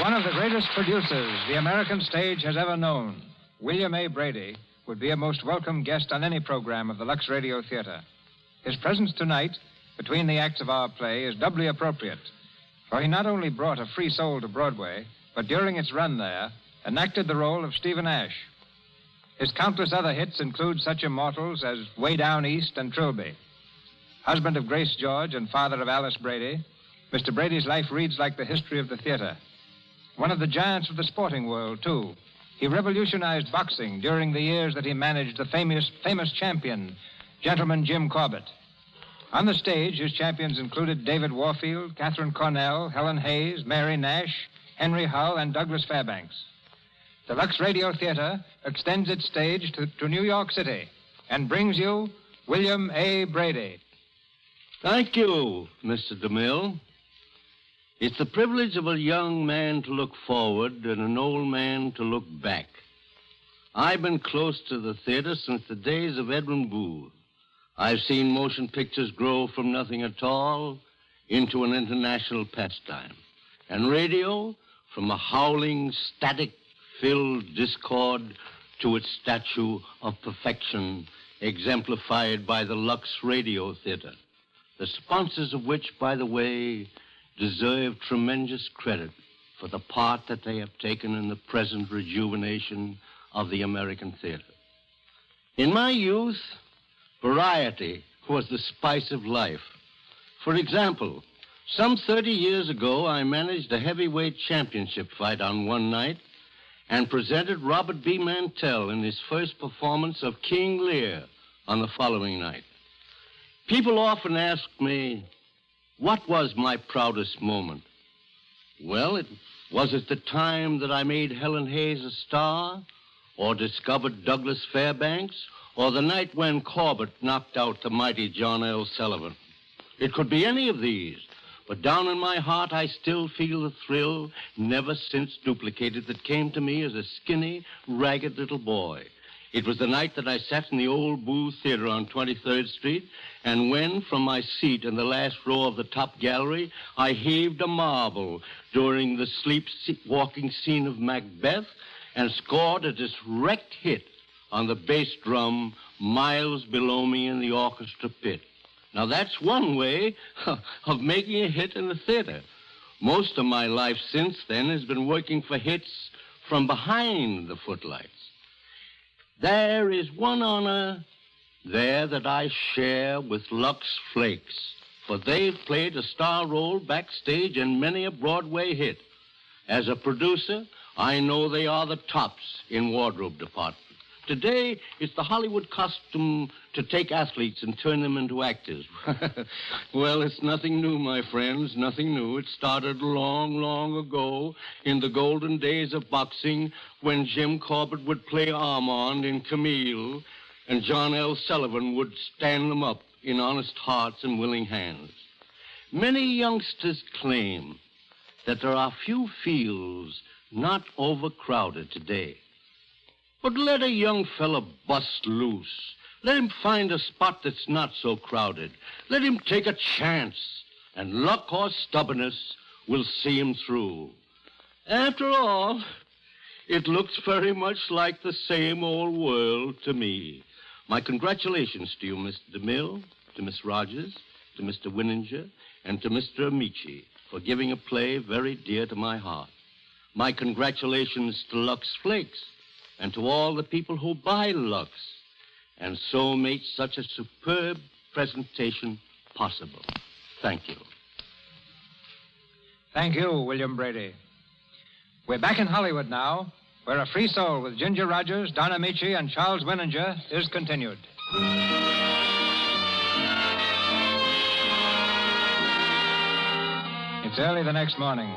One of the greatest producers the American stage has ever known, William A. Brady, would be a most welcome guest on any program of the Lux Radio Theater. His presence tonight, between the acts of our play, is doubly appropriate, for he not only brought A Free Soul to Broadway, but during its run there, enacted the role of Stephen Ash. His countless other hits include such immortals as Way Down East and Trilby. Husband of Grace George and father of Alice Brady, Mr. Brady's life reads like the history of the theater. One of the giants of the sporting world, too. He revolutionized boxing during the years that he managed the famous champion, Gentleman Jim Corbett. On the stage, his champions included David Warfield, Catherine Cornell, Helen Hayes, Mary Nash, Henry Hull, and Douglas Fairbanks. The Lux Radio Theater extends its stage to New York City and brings you William A. Brady. Thank you, Mr. DeMille. It's the privilege of a young man to look forward and an old man to look back. I've been close to the theater since the days of Edwin Booth. I've seen motion pictures grow from nothing at all into an international pastime, and radio from a howling, static-filled discord to its statue of perfection exemplified by the Lux Radio Theater, the sponsors of which, by the way, deserve tremendous credit for the part that they have taken in the present rejuvenation of the American theater. In my youth, variety was the spice of life. For example, some 30 years ago, I managed a heavyweight championship fight on one night, and presented Robert B. Mantell in his first performance of King Lear on the following night. People often ask me, what was my proudest moment? Well, was it the time that I made Helen Hayes a star, or discovered Douglas Fairbanks, or the night when Corbett knocked out the mighty John L. Sullivan? It could be any of these, but down in my heart I still feel the thrill, never since duplicated, that came to me as a skinny, ragged little boy. It was the night that I sat in the old Booth Theater on 23rd Street, and when, from my seat in the last row of the top gallery, I heaved a marble during the sleep-walking scene of Macbeth and scored a direct hit on the bass drum miles below me in the orchestra pit. Now, that's one way of making a hit in the theater. Most of my life since then has been working for hits from behind the footlights. There is one honor there that I share with Lux Flakes, for they've played a star role backstage in many a Broadway hit. As a producer, I know they are the tops in wardrobe department. Today, it's the Hollywood costume to take athletes and turn them into actors. Well, it's nothing new, my friends, nothing new. It started long, long ago in the golden days of boxing when Jim Corbett would play Armand in Camille and John L. Sullivan would stand them up in honest hearts and willing hands. Many youngsters claim that there are few fields not overcrowded today. But let a young fella bust loose. Let him find a spot that's not so crowded. Let him take a chance, and luck or stubbornness will see him through. After all, it looks very much like the same old world to me. My congratulations to you, Mr. DeMille, to Miss Rogers, to Mr. Winninger, and to Mr. Amici for giving a play very dear to my heart. My congratulations to Lux Flakes and to all the people who buy Lux and so make such a superb presentation possible. Thank you. Thank you, William Brady. We're back in Hollywood now, where A Free Soul with Ginger Rogers, Don Amici, and Charles Winninger is continued. It's early the next morning.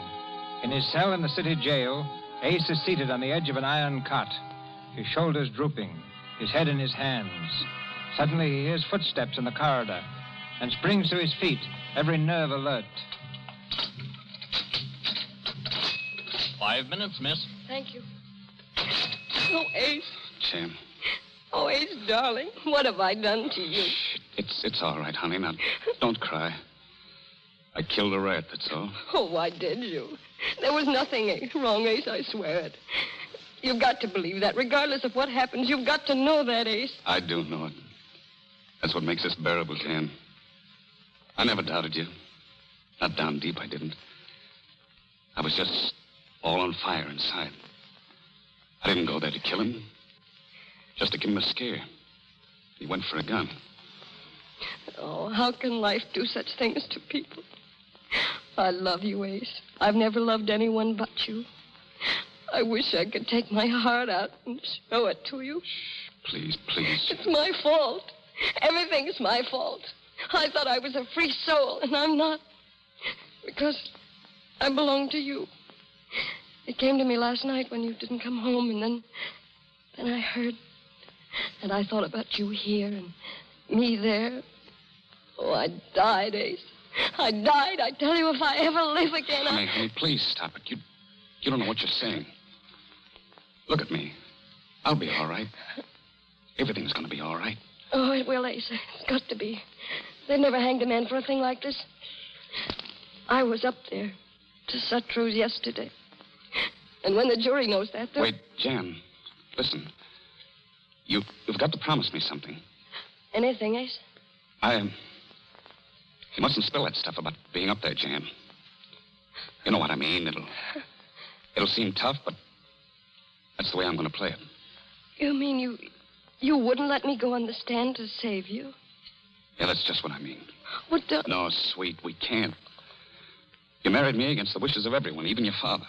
In his cell in the city jail, Ace is seated on the edge of an iron cot, his shoulders drooping, his head in his hands. Suddenly he hears footsteps in the corridor and springs to his feet, every nerve alert. 5 minutes, miss. Thank you. Oh, Ace. Jim. Oh, Ace, darling, what have I done to you? It's all right, honey. Now, don't cry. I killed a rat, that's all. Oh, why did you? There was nothing wrong, Ace, I swear it. You've got to believe that. Regardless of what happens, you've got to know that, Ace. I do know it. That's what makes this bearable, Jan. I never doubted you. Not down deep, I didn't. I was just all on fire inside. I didn't go there to kill him. Just to give him a scare. He went for a gun. Oh, how can life do such things to people? I love you, Ace. I've never loved anyone but you. I wish I could take my heart out and show it to you. Please, please. It's my fault. Everything's my fault. I thought I was a free soul, and I'm not. Because I belong to you. It came to me last night when you didn't come home, and then I heard. And I thought about you here and me there. Oh, I died, Ace. I died. I tell you, if I ever live again, Honey, please stop it. You don't know what you're saying. Look at me. I'll be all right. Everything's going to be all right. Oh, it will, Ace. It's got to be. They've never hanged a man for a thing like this. I was up there to Suttrose yesterday. And when the jury knows that, they'll... Wait, Jan. Listen. You've got to promise me something. Anything, Ace? You mustn't spill that stuff about being up there, Jan. You know what I mean. It'll seem tough, but that's the way I'm going to play it. You mean you wouldn't let me go on the stand to save you? Yeah, that's just what I mean. What the... No, sweet, we can't. You married me against the wishes of everyone, even your father.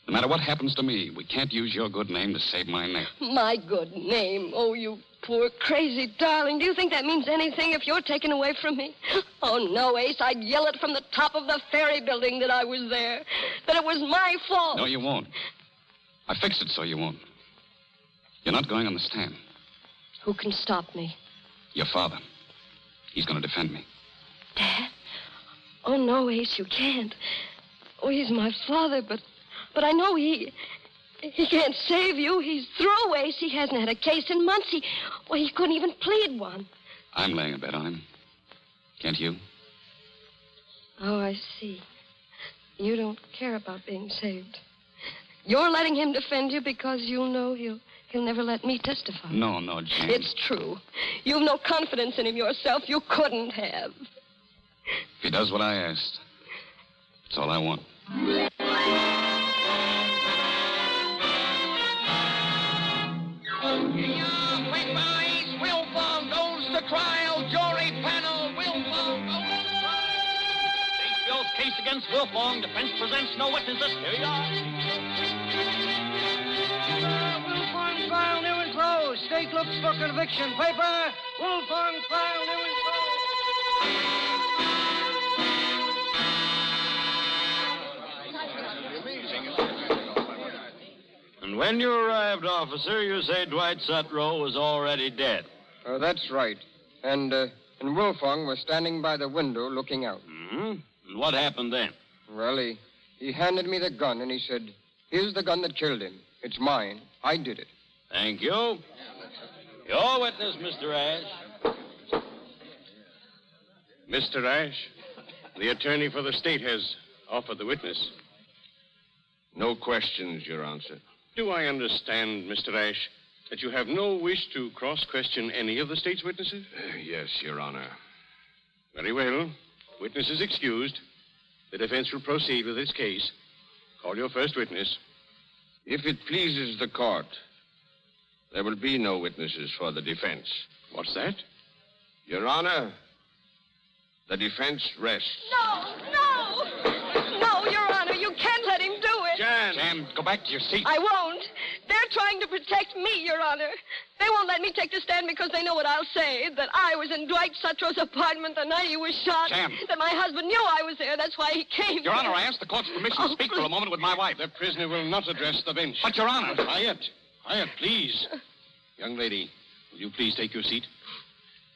No matter what happens to me, we can't use your good name to save my neck. My good name. Oh, you poor, crazy darling. Do you think that means anything if you're taken away from me? Oh, no, Ace. I'd yell it from the top of the ferry building that I was there. That it was my fault. No, you won't. I fixed it so you won't. You're not going on the stand. Who can stop me? Your father. He's going to defend me. Dad? Oh, no, Ace, you can't. Oh, he's my father, but I know he can't save you. He's through, Ace. He hasn't had a case in months. He couldn't even plead one. I'm laying a bet on him. Can't you? Oh, I see. You don't care about being saved. You're letting him defend you because you know he'll never let me testify. No, Jan. It's true. You've no confidence in him yourself. You couldn't have. If he does what I asked, that's all I want. Wilfong goes to trial. Jury panel. Wilfong goes to trial. State Bill's case against Wilfong. Defense presents no witnesses. Here you are. Wilfong trial new and closed. State looks for conviction. Paper. Wilfong trial new and closed. And when you arrived, officer, you say Dwight Sutro was already dead. That's right. And Wilfong was standing by the window looking out. Mm-hmm. And what happened then? Well, he handed me the gun, and he said, "Here's the gun that killed him. It's mine. I did it." Thank you. Your witness, Mr. Ash. Mr. Ash, the attorney for the state has offered the witness. No questions, Your Honor. Do I understand, Mr. Ash, that you have no wish to cross-question any of the state's witnesses? Yes, Your Honor. Very well. Witness is excused. The defense will proceed with its case. Call your first witness. If it pleases the court, there will be no witnesses for the defense. What's that? Your Honor, the defense rests. No, Your Honor, you can't let him do it. Jan, go back to your seat. I won't. They're trying to protect me, Your Honor. They won't let me take the stand because they know what I'll say, that I was in Dwight Sutro's apartment the night he was shot. Jan. That my husband knew I was there. That's why he came. Your Honor, I asked the court's permission to speak for a moment with my wife. The prisoner will not address the bench. But, Your Honor. Quiet, please. Young lady, will you please take your seat?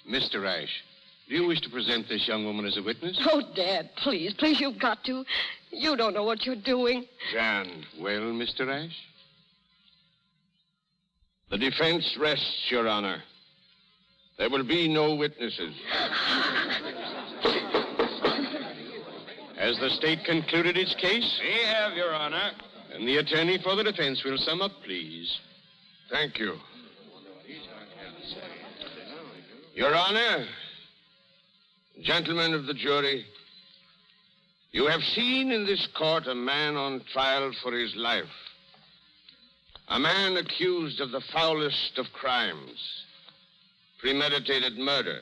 Mr. Ash, do you wish to present this young woman as a witness? Oh, Dad, please, you've got to. You don't know what you're doing. Jan, well, Mr. Ash? The defense rests, Your Honor. There will be no witnesses. Has the state concluded its case? We have, Your Honor. And the attorney for the defense will sum up, please. Thank you. Your Honor, gentlemen of the jury, you have seen in this court a man on trial for his life. A man accused of the foulest of crimes. Premeditated murder.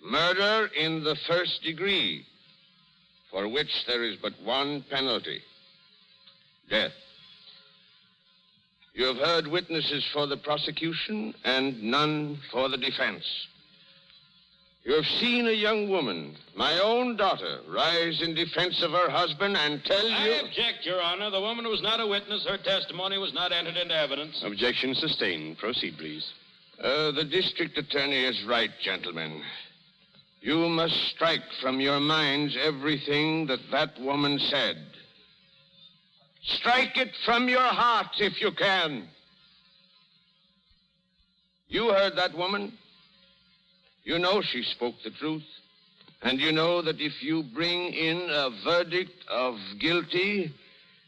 Murder in the first degree, for which there is but one penalty. Death. You have heard witnesses for the prosecution and none for the defense. You have seen a young woman, my own daughter, rise in defense of her husband and tell you... I object, Your Honor. The woman was not a witness. Her testimony was not entered into evidence. Objection sustained. Proceed, please. The district attorney is right, gentlemen. You must strike from your minds everything that woman said. Strike it from your heart if you can. You heard that woman. You know she spoke the truth. And you know that if you bring in a verdict of guilty,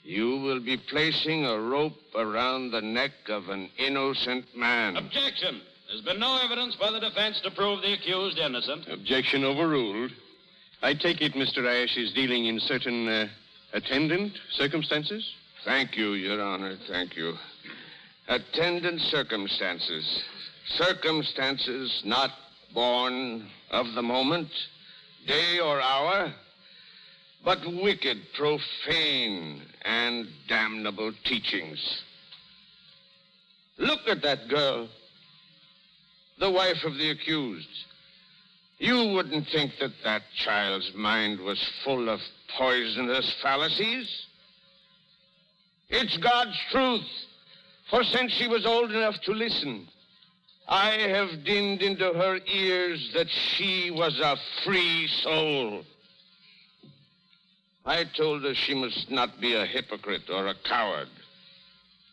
you will be placing a rope around the neck of an innocent man. Objection. There's been no evidence by the defense to prove the accused innocent. Objection overruled. I take it Mr. Ash is dealing in certain attendant circumstances? Thank you, Your Honor. Thank you. Attendant circumstances. Circumstances not born of the moment, day or hour, but wicked, profane, and damnable teachings. Look at that girl, the wife of the accused. You wouldn't think that that child's mind was full of poisonous fallacies. It's God's truth, for since she was old enough to listen, I have dinned into her ears that she was a free soul. I told her she must not be a hypocrite or a coward.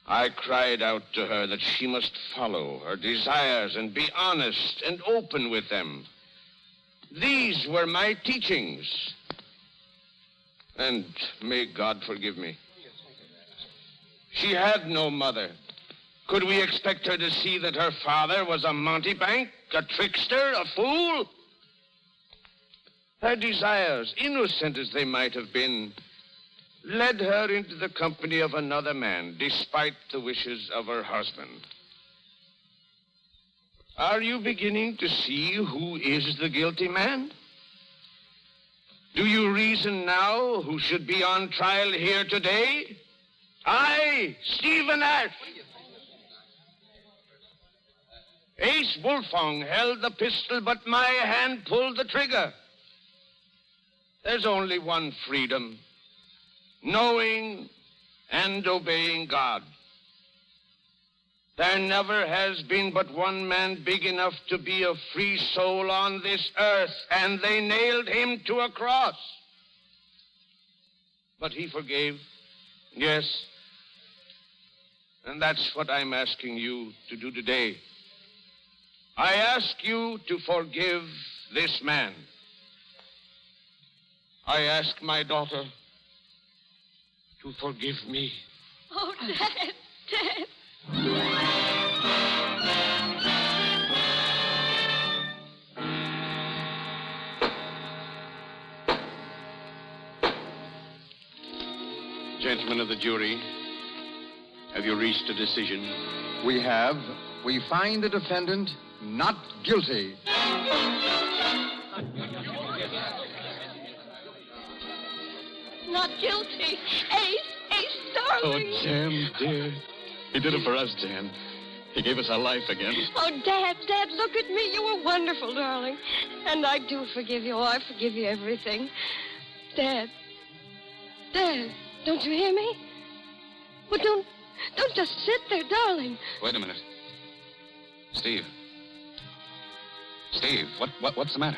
I cried out to her that she must follow her desires and be honest and open with them. These were my teachings. And may God forgive me. She had no mother. Could we expect her to see that her father was a mountebank, a trickster, a fool? Her desires, innocent as they might have been, led her into the company of another man, despite the wishes of her husband. Are you beginning to see who is the guilty man? Do you reason now who should be on trial here today? I, Stephen Ash. Ace Wolfong held the pistol, but my hand pulled the trigger. There's only one freedom: knowing and obeying God. There never has been but one man big enough to be a free soul on this earth, and they nailed him to a cross. But he forgave, yes, and that's what I'm asking you to do today. I ask you to forgive this man. I ask my daughter to forgive me. Oh, Dad, Dad. Gentlemen of the jury, have you reached a decision? We have. We find the defendant not guilty. Not guilty. Ace, darling. Oh, Jan, dear. He did it for us, Jan. He gave us our life again. Oh, Dad, look at me. You were wonderful, darling. And I do forgive you. Oh, I forgive you everything. Dad, don't you hear me? Well, don't just sit there, darling. Wait a minute. Steve, what's the matter?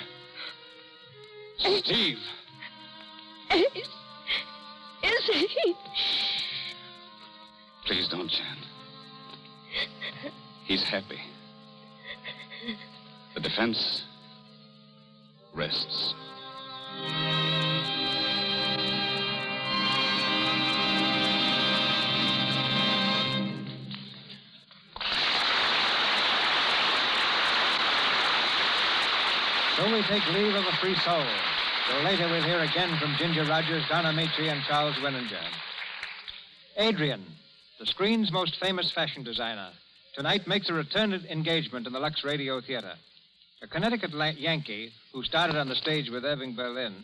Steve. Ace. Is he? Please don't, Jan. He's happy. The defense rests. So we take leave of a free soul. So later we'll hear again from Ginger Rogers, Donna Meachie, and Charles Winninger. Adrian, the screen's most famous fashion designer, tonight makes a return engagement in the Lux Radio Theater. A Connecticut Yankee who started on the stage with Irving Berlin,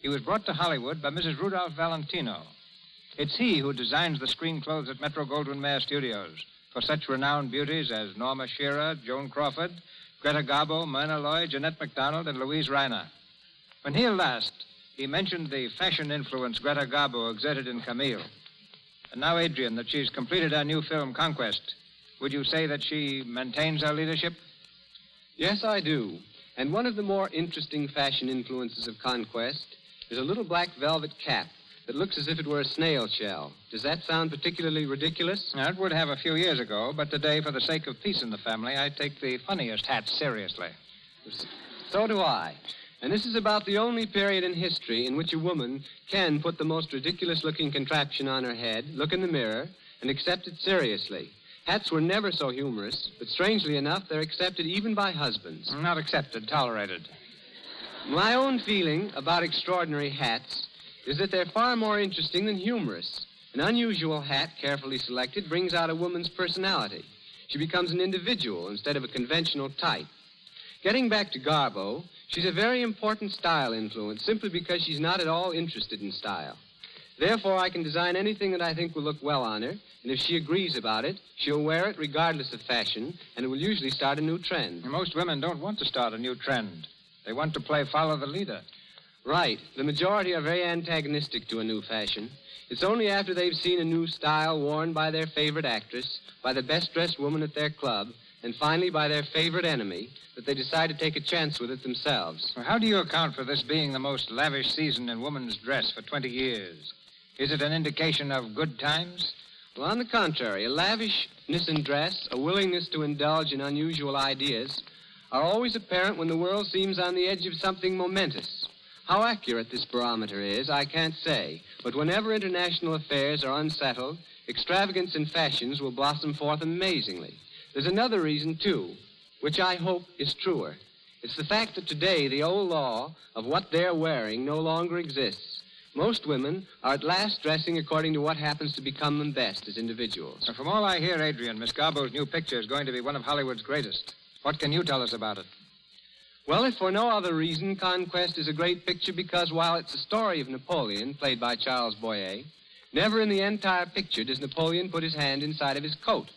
he was brought to Hollywood by Mrs. Rudolph Valentino. It's he who designs the screen clothes at Metro-Goldwyn-Mayer Studios for such renowned beauties as Norma Shearer, Joan Crawford, Greta Garbo, Myrna Loy, Jeanette MacDonald, and Louise Reiner. When here last, he mentioned the fashion influence Greta Garbo exerted in Camille. And now, Adrian, that she's completed her new film, Conquest, would you say that she maintains her leadership? Yes, I do. And one of the more interesting fashion influences of Conquest is a little black velvet cap that looks as if it were a snail shell. Does that sound particularly ridiculous? Now, it would have a few years ago, but today, for the sake of peace in the family, I take the funniest hats seriously. So do I. And this is about the only period in history in which a woman can put the most ridiculous-looking contraption on her head, look in the mirror, and accept it seriously. Hats were never so humorous, but strangely enough, they're accepted even by husbands. Not accepted, tolerated. My own feeling about extraordinary hats is that they're far more interesting than humorous. An unusual hat, carefully selected, brings out a woman's personality. She becomes an individual instead of a conventional type. Getting back to Garbo, She's a very important style influence simply because she's not at all interested in style. Therefore, I can design anything that I think will look well on her, and if she agrees about it, she'll wear it regardless of fashion, and it will usually start a new trend. Most women don't want to start a new trend. They want to play follow the leader. Right. The majority are very antagonistic to a new fashion. It's only after they've seen a new style worn by their favorite actress, by the best-dressed woman at their club, and finally by their favorite enemy, that they decide to take a chance with it themselves. Well, how do you account for this being the most lavish season in woman's dress for 20 years? Is it an indication of good times? Well, on the contrary, a lavishness in dress, a willingness to indulge in unusual ideas, are always apparent when the world seems on the edge of something momentous. How accurate this barometer is, I can't say, but whenever international affairs are unsettled, extravagance in fashions will blossom forth amazingly. There's another reason, too, which I hope is truer. It's the fact that today the old law of what they're wearing no longer exists. Most women are at last dressing according to what happens to become them best as individuals. From all I hear, Adrian, Miss Garbo's new picture is going to be one of Hollywood's greatest. What can you tell us about it? Well, if for no other reason, Conquest is a great picture because while it's a story of Napoleon, played by Charles Boyer, never in the entire picture does Napoleon put his hand inside of his coat.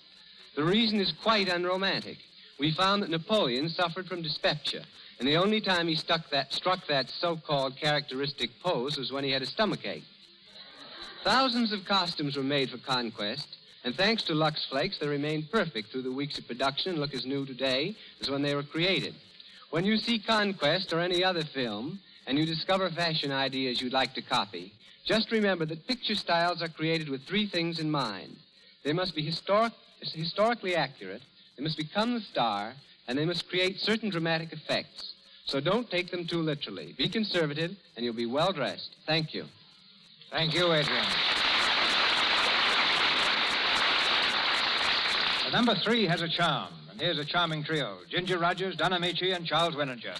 The reason is quite unromantic. We found that Napoleon suffered from dyspepsia, and the only time he struck that so-called characteristic pose was when he had a stomachache. Thousands of costumes were made for Conquest, and thanks to Lux Flakes, they remained perfect through the weeks of production and look as new today as when they were created. When you see Conquest or any other film, and you discover fashion ideas you'd like to copy, just remember that picture styles are created with three things in mind. They must be historically accurate, they must become the star, and they must create certain dramatic effects. So don't take them too literally. Be conservative, and you'll be well-dressed. Thank you. Thank you, Adrian. Number 3 has a charm, and here's a charming trio. Ginger Rogers, Don Amici, and Charles Winninger.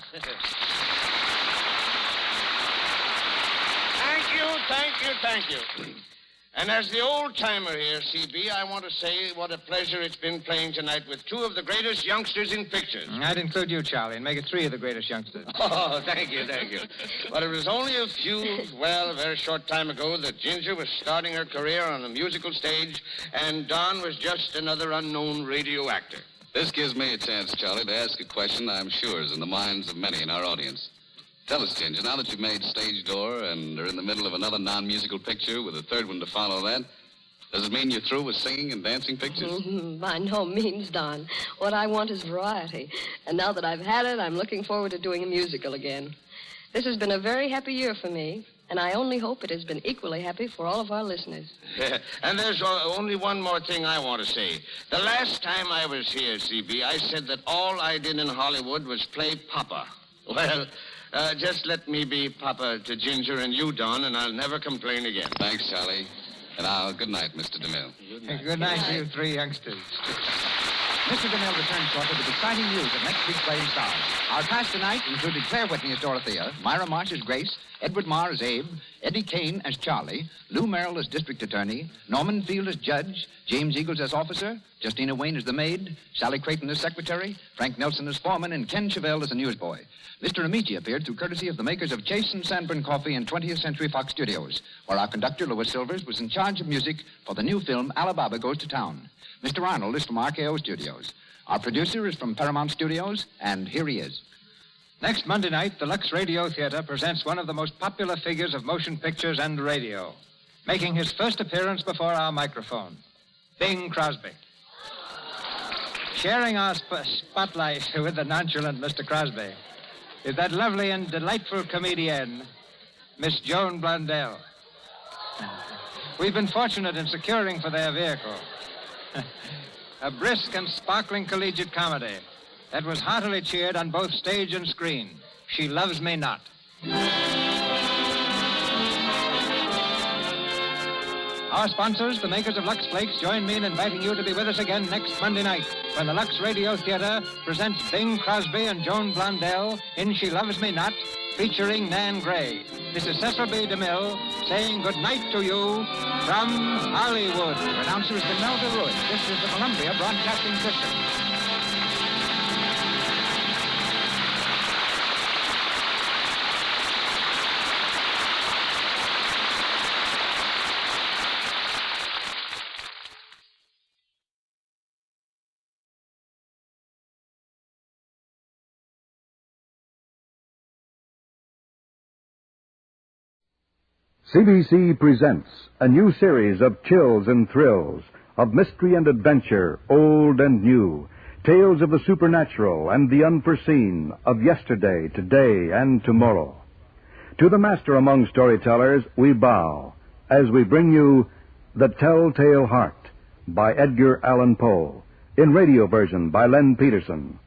Thank you. And as the old-timer here, CB, I want to say what a pleasure it's been playing tonight with two of the greatest youngsters in pictures. I'd include you, Charlie, and make it 3 of the greatest youngsters. Oh, thank you. But it was only a very short time ago that Ginger was starting her career on the musical stage, and Don was just another unknown radio actor. This gives me a chance, Charlie, to ask a question I'm sure is in the minds of many in our audience. Tell us, Ginger, now that you've made Stage Door and are in the middle of another non-musical picture with a third one to follow that, does it mean you're through with singing and dancing pictures? By no means, Don. What I want is variety. And now that I've had it, I'm looking forward to doing a musical again. This has been a very happy year for me, and I only hope it has been equally happy for all of our listeners. And there's only one more thing I want to say. The last time I was here, CB, I said that all I did in Hollywood was play Papa. Well, just let me be Papa to Ginger and you, Don, and I'll never complain again. Thanks, Charlie. And good night, Mr. DeMille. Good night to you 3 youngsters. Mr. DeMille returns shortly with exciting news of next week's playing stars. Our cast tonight included Claire Whitney as Dorothea, Myra Marsh as Grace, Edward Marr as Abe, Eddie Kane as Charlie, Lou Merrill as District Attorney, Norman Field as Judge, James Eagles as Officer, Justina Wayne as the Maid, Sally Creighton as Secretary, Frank Nelson as Foreman, and Ken Chevelle as the Newsboy. Mr. Amici appeared through courtesy of the makers of Chase and Sanborn Coffee in 20th Century Fox Studios, where our conductor, Louis Silvers, was in charge of music for the new film Alibaba Goes to Town. Mr. Arnold is from RKO Studios. Our producer is from Paramount Studios, and here he is. Next Monday night, the Lux Radio Theater presents one of the most popular figures of motion pictures and radio, making his first appearance before our microphone, Bing Crosby. Sharing our spotlight with the nonchalant Mr. Crosby is that lovely and delightful comedian, Miss Joan Blundell. We've been fortunate in securing for their vehicle a brisk and sparkling collegiate comedy that was heartily cheered on both stage and screen. She Loves Me Not. Our sponsors, the makers of Lux Flakes, join me in inviting you to be with us again next Monday night when the Lux Radio Theater presents Bing Crosby and Joan Blondell in She Loves Me Not, featuring Nan Gray. This is Cecil B. DeMille saying good night to you from Hollywood. Your announcer has been Melville Ruiz. This is the Columbia Broadcasting System. CBC presents a new series of chills and thrills, of mystery and adventure, old and new, tales of the supernatural and the unforeseen, of yesterday, today, and tomorrow. To the master among storytellers, we bow as we bring you The Telltale Heart by Edgar Allan Poe, in radio version by Len Peterson.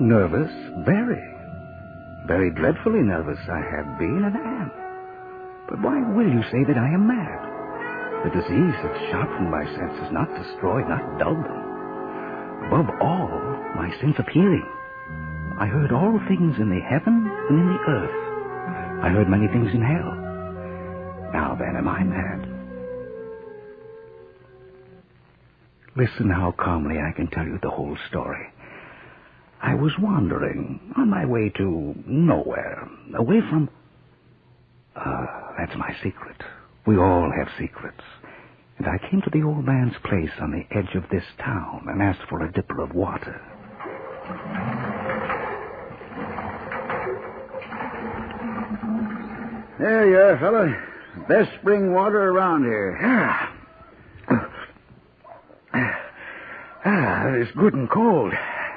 Nervous, very dreadfully nervous I have been and am. But why will you say that I am mad? The disease that sharpened my senses, not destroyed, not dulled them. Above all, my sense of hearing. I heard all things in the heaven and in the earth. I heard many things in hell. Now then, am I mad? Listen how calmly I can tell you the whole story. I was wandering on my way to nowhere, away from... that's my secret. We all have secrets. And I came to the old man's place on the edge of this town and asked for a dipper of water. There you are, fella. Best spring water around here. It's good and cold.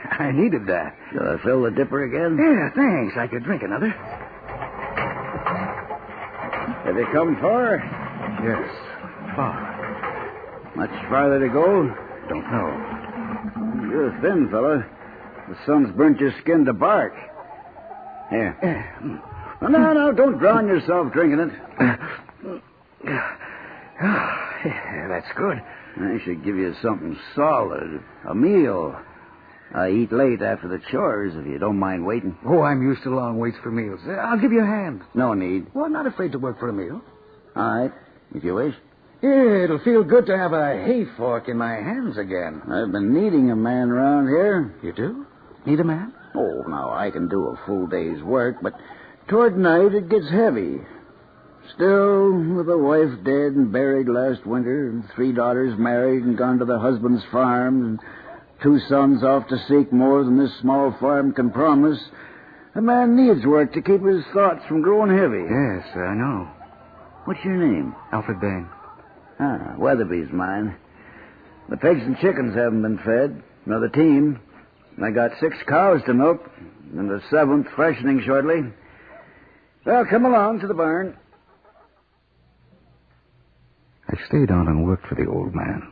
I needed that. Shall I fill the dipper again? Yeah, thanks. I could drink another. Have you come far? Yes, far. Much farther to go? Don't know. You're thin, fella. The sun's burnt your skin to bark. Here. Well, no, don't drown yourself drinking it. That's good. I should give you something solid. A meal. I eat late after the chores, if you don't mind waiting. Oh, I'm used to long waits for meals. I'll give you a hand. No need. Well, I'm not afraid to work for a meal. All right, if you wish. Yeah, it'll feel good to have a hay fork in my hands again. I've been needing a man around here. You do? Need a man? Oh, now, I can do a full day's work, but toward night it gets heavy. Still, with a wife dead and buried last winter, and 3 daughters married and gone to their husband's farm, and 2 sons off to seek more than this small farm can promise, a man needs work to keep his thoughts from growing heavy. Yes, I know. What's your name? Alfred Bain. Weatherby's mine. The pigs and chickens haven't been fed, nor the team. I got 6 cows to milk, and the 7th freshening shortly. Well, come along to the barn. I stayed on and worked for the old man.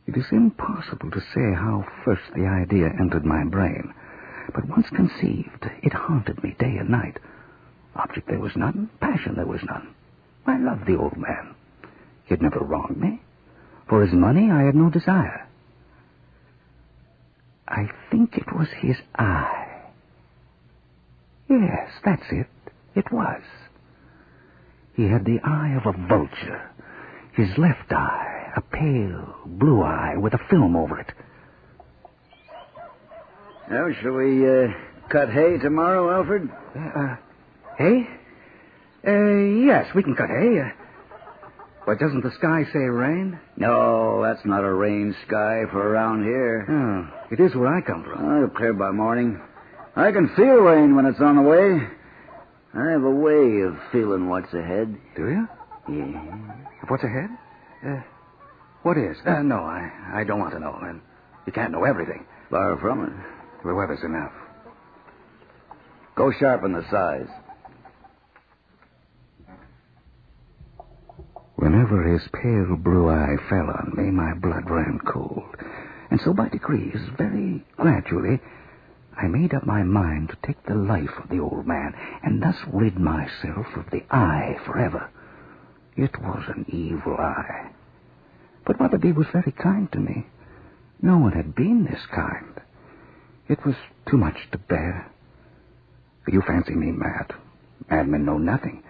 It is impossible to say how first the idea entered my brain, but once conceived, it haunted me day and night. Object there was none, passion there was none. I loved the old man. He had never wronged me. For his money, I had no desire. I think it was his eye. Yes, that's it. It was. He had the eye of a vulture. His left eye, a pale blue eye with a film over it. Now, shall we cut hay tomorrow, Alfred? Hay? Yes, we can cut hay. But doesn't the sky say rain? No, that's not a rain sky for around here. Oh, it is where I come from. It'll clear by morning. I can feel rain when it's on the way. I have a way of feeling what's ahead. Do you? Yeah. What's ahead? What is? No, I don't want to know. And you can't know everything. Far from it. The weather's enough. Go sharpen the size. Whenever his pale blue eye fell on me, my blood ran cold. And so by degrees, very gradually, I made up my mind to take the life of the old man and thus rid myself of the eye forever. It was an evil eye. But Weatherby was very kind to me. No one had been this kind. It was too much to bear. You fancy me mad. Madmen know nothing.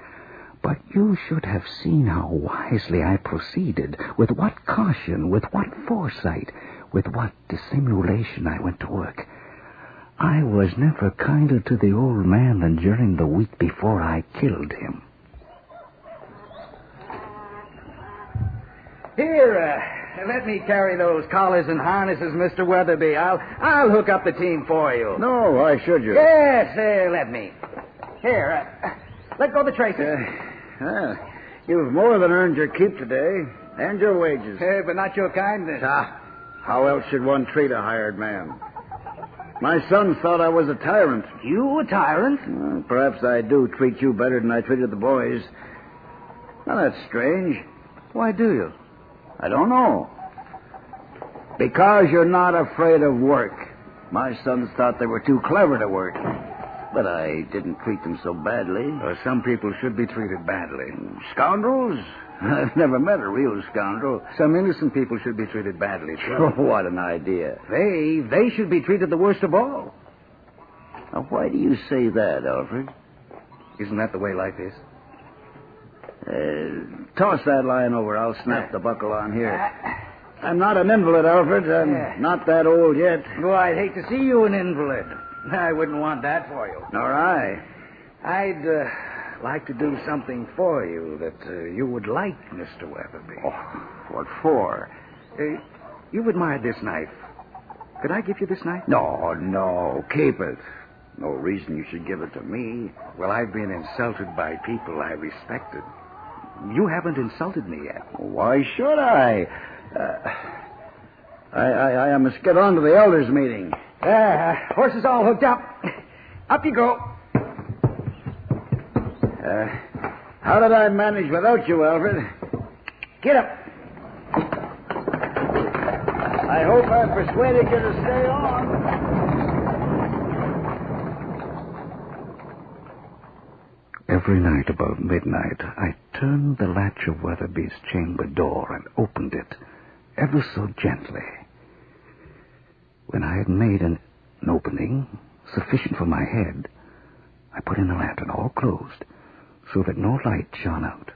But you should have seen how wisely I proceeded, with what caution, with what foresight, with what dissimulation I went to work. I was never kinder to the old man than during the week before I killed him. Here, let me carry those collars and harnesses, Mr. Weatherby. I'll hook up the team for you. No, why should you? Yes, let me. Here, let go the traces. You've more than earned your keep today, and your wages. But not your kindness. How else should one treat a hired man? My son thought I was a tyrant. You a tyrant? Well, perhaps I do treat you better than I treated the boys. Now, that's strange. Why do you? I don't know. Because you're not afraid of work. My sons thought they were too clever to work. But I didn't treat them so badly. Some people should be treated badly. Scoundrels? I've never met a real scoundrel. Some innocent people should be treated badly, too. Oh, what an idea. They should be treated the worst of all. Now, why do you say that, Alfred? Isn't that the way life is? Toss that line over. I'll snap the buckle on here. I'm not an invalid, Alfred. I'm not that old yet. Oh, I'd hate to see you an invalid. I wouldn't want that for you. Nor I. I'd like to do something for you that you would like, Mr. Weatherby. Oh, what for? You've admired this knife. Could I give you this knife? No. Keep it. No reason you should give it to me. Well, I've been insulted by people I respected. You haven't insulted me yet. Why should I? I must get on to the elders' meeting. Horses all hooked up. Up you go. How did I manage without you, Alfred? Get up. I hope I persuaded you to stay on. Every night about midnight, I turned the latch of Weatherby's chamber door and opened it, ever so gently. When I had made an opening sufficient for my head, I put in the lantern all closed so that no light shone out,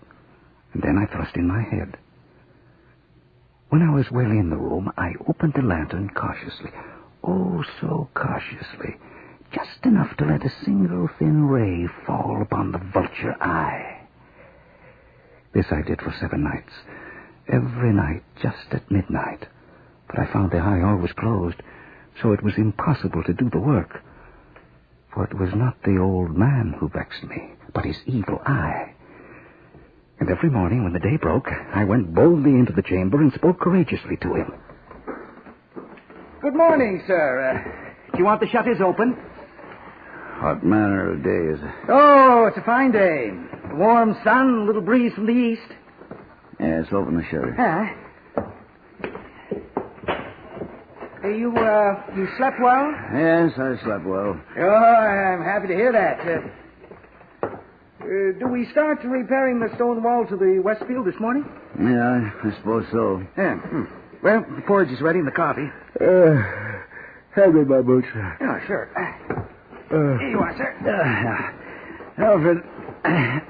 and then I thrust in my head. When I was well in the room, I opened the lantern cautiously, oh, so cautiously, just enough to let a single thin ray fall upon the vulture eye. This I did for 7 nights, every night just at midnight, but I found the eye always closed, so it was impossible to do the work. For it was not the old man who vexed me, but his evil eye. And every morning when the day broke, I went boldly into the chamber and spoke courageously to him. Good morning, sir. Do you want the shutters open? What manner of day is it? Oh, it's a fine day. Warm sun, a little breeze from the east. Yes, open the shutter. You slept well? Yes, I slept well. Oh, I'm happy to hear that. Do we start repairing the stone wall to the Westfield this morning? Yeah, I suppose so. Yeah. Well, the porridge is ready and the coffee. Hand me my boots. Oh, sure. Here you are, sir. Alfred,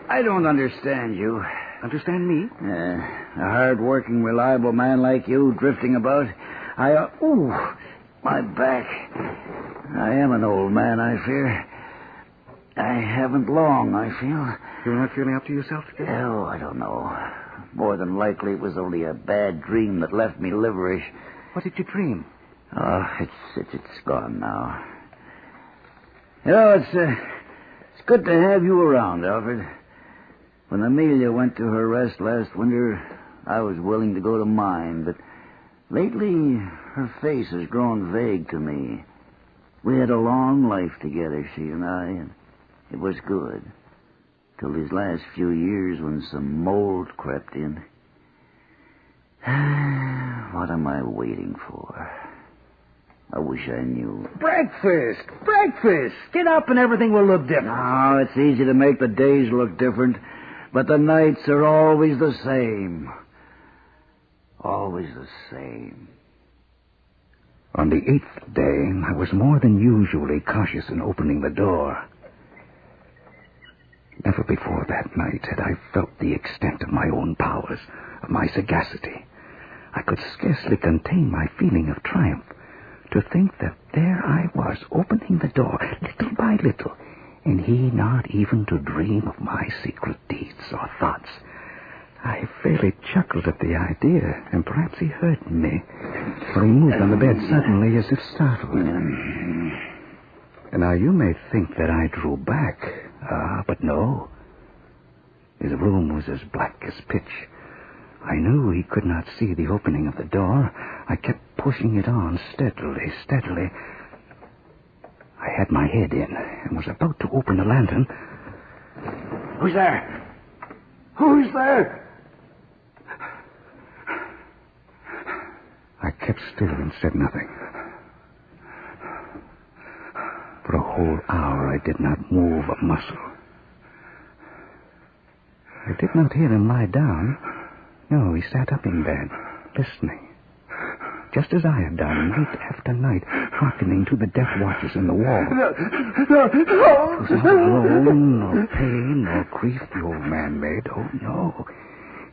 I don't understand you. Understand me? A hard-working, reliable man like you drifting about. My back. I am an old man, I fear. I haven't long, I feel. You're not feeling up to yourself today? Oh, I don't know. More than likely it was only a bad dream that left me liverish. What did you dream? Oh, it's gone now. You know, it's good to have you around, Alfred. When Amelia went to her rest last winter, I was willing to go to mine, but lately her face has grown vague to me. We had a long life together, she and I, and it was good. Till these last few years when some mold crept in. What am I waiting for? I wish I knew. Breakfast! Get up and everything will look different. Oh, it's easy to make the days look different, but the nights are always the same. Always the same. On the 8th day, I was more than usually cautious in opening the door. Never before that night had I felt the extent of my own powers, of my sagacity. I could scarcely contain my feeling of triumph to think that there I was, opening the door little by little, and he not even to dream of my secret deeds or thoughts. I fairly chuckled at the idea, and perhaps he heard me, for he moved on the bed suddenly as if startled. Now, you may think that I drew back, but no. His room was as black as pitch. I knew he could not see the opening of the door. I kept pushing it on steadily, steadily. I had my head in and was about to open the lantern. Who's there? Who's there? I kept still and said nothing. For a whole hour I did not move a muscle. I did not hear him lie down. No, he sat up in bed, listening. Just as I had done night after night, hearkening to the death watches in the wall. It was not groan, nor pain, nor grief the old man made. Oh, no.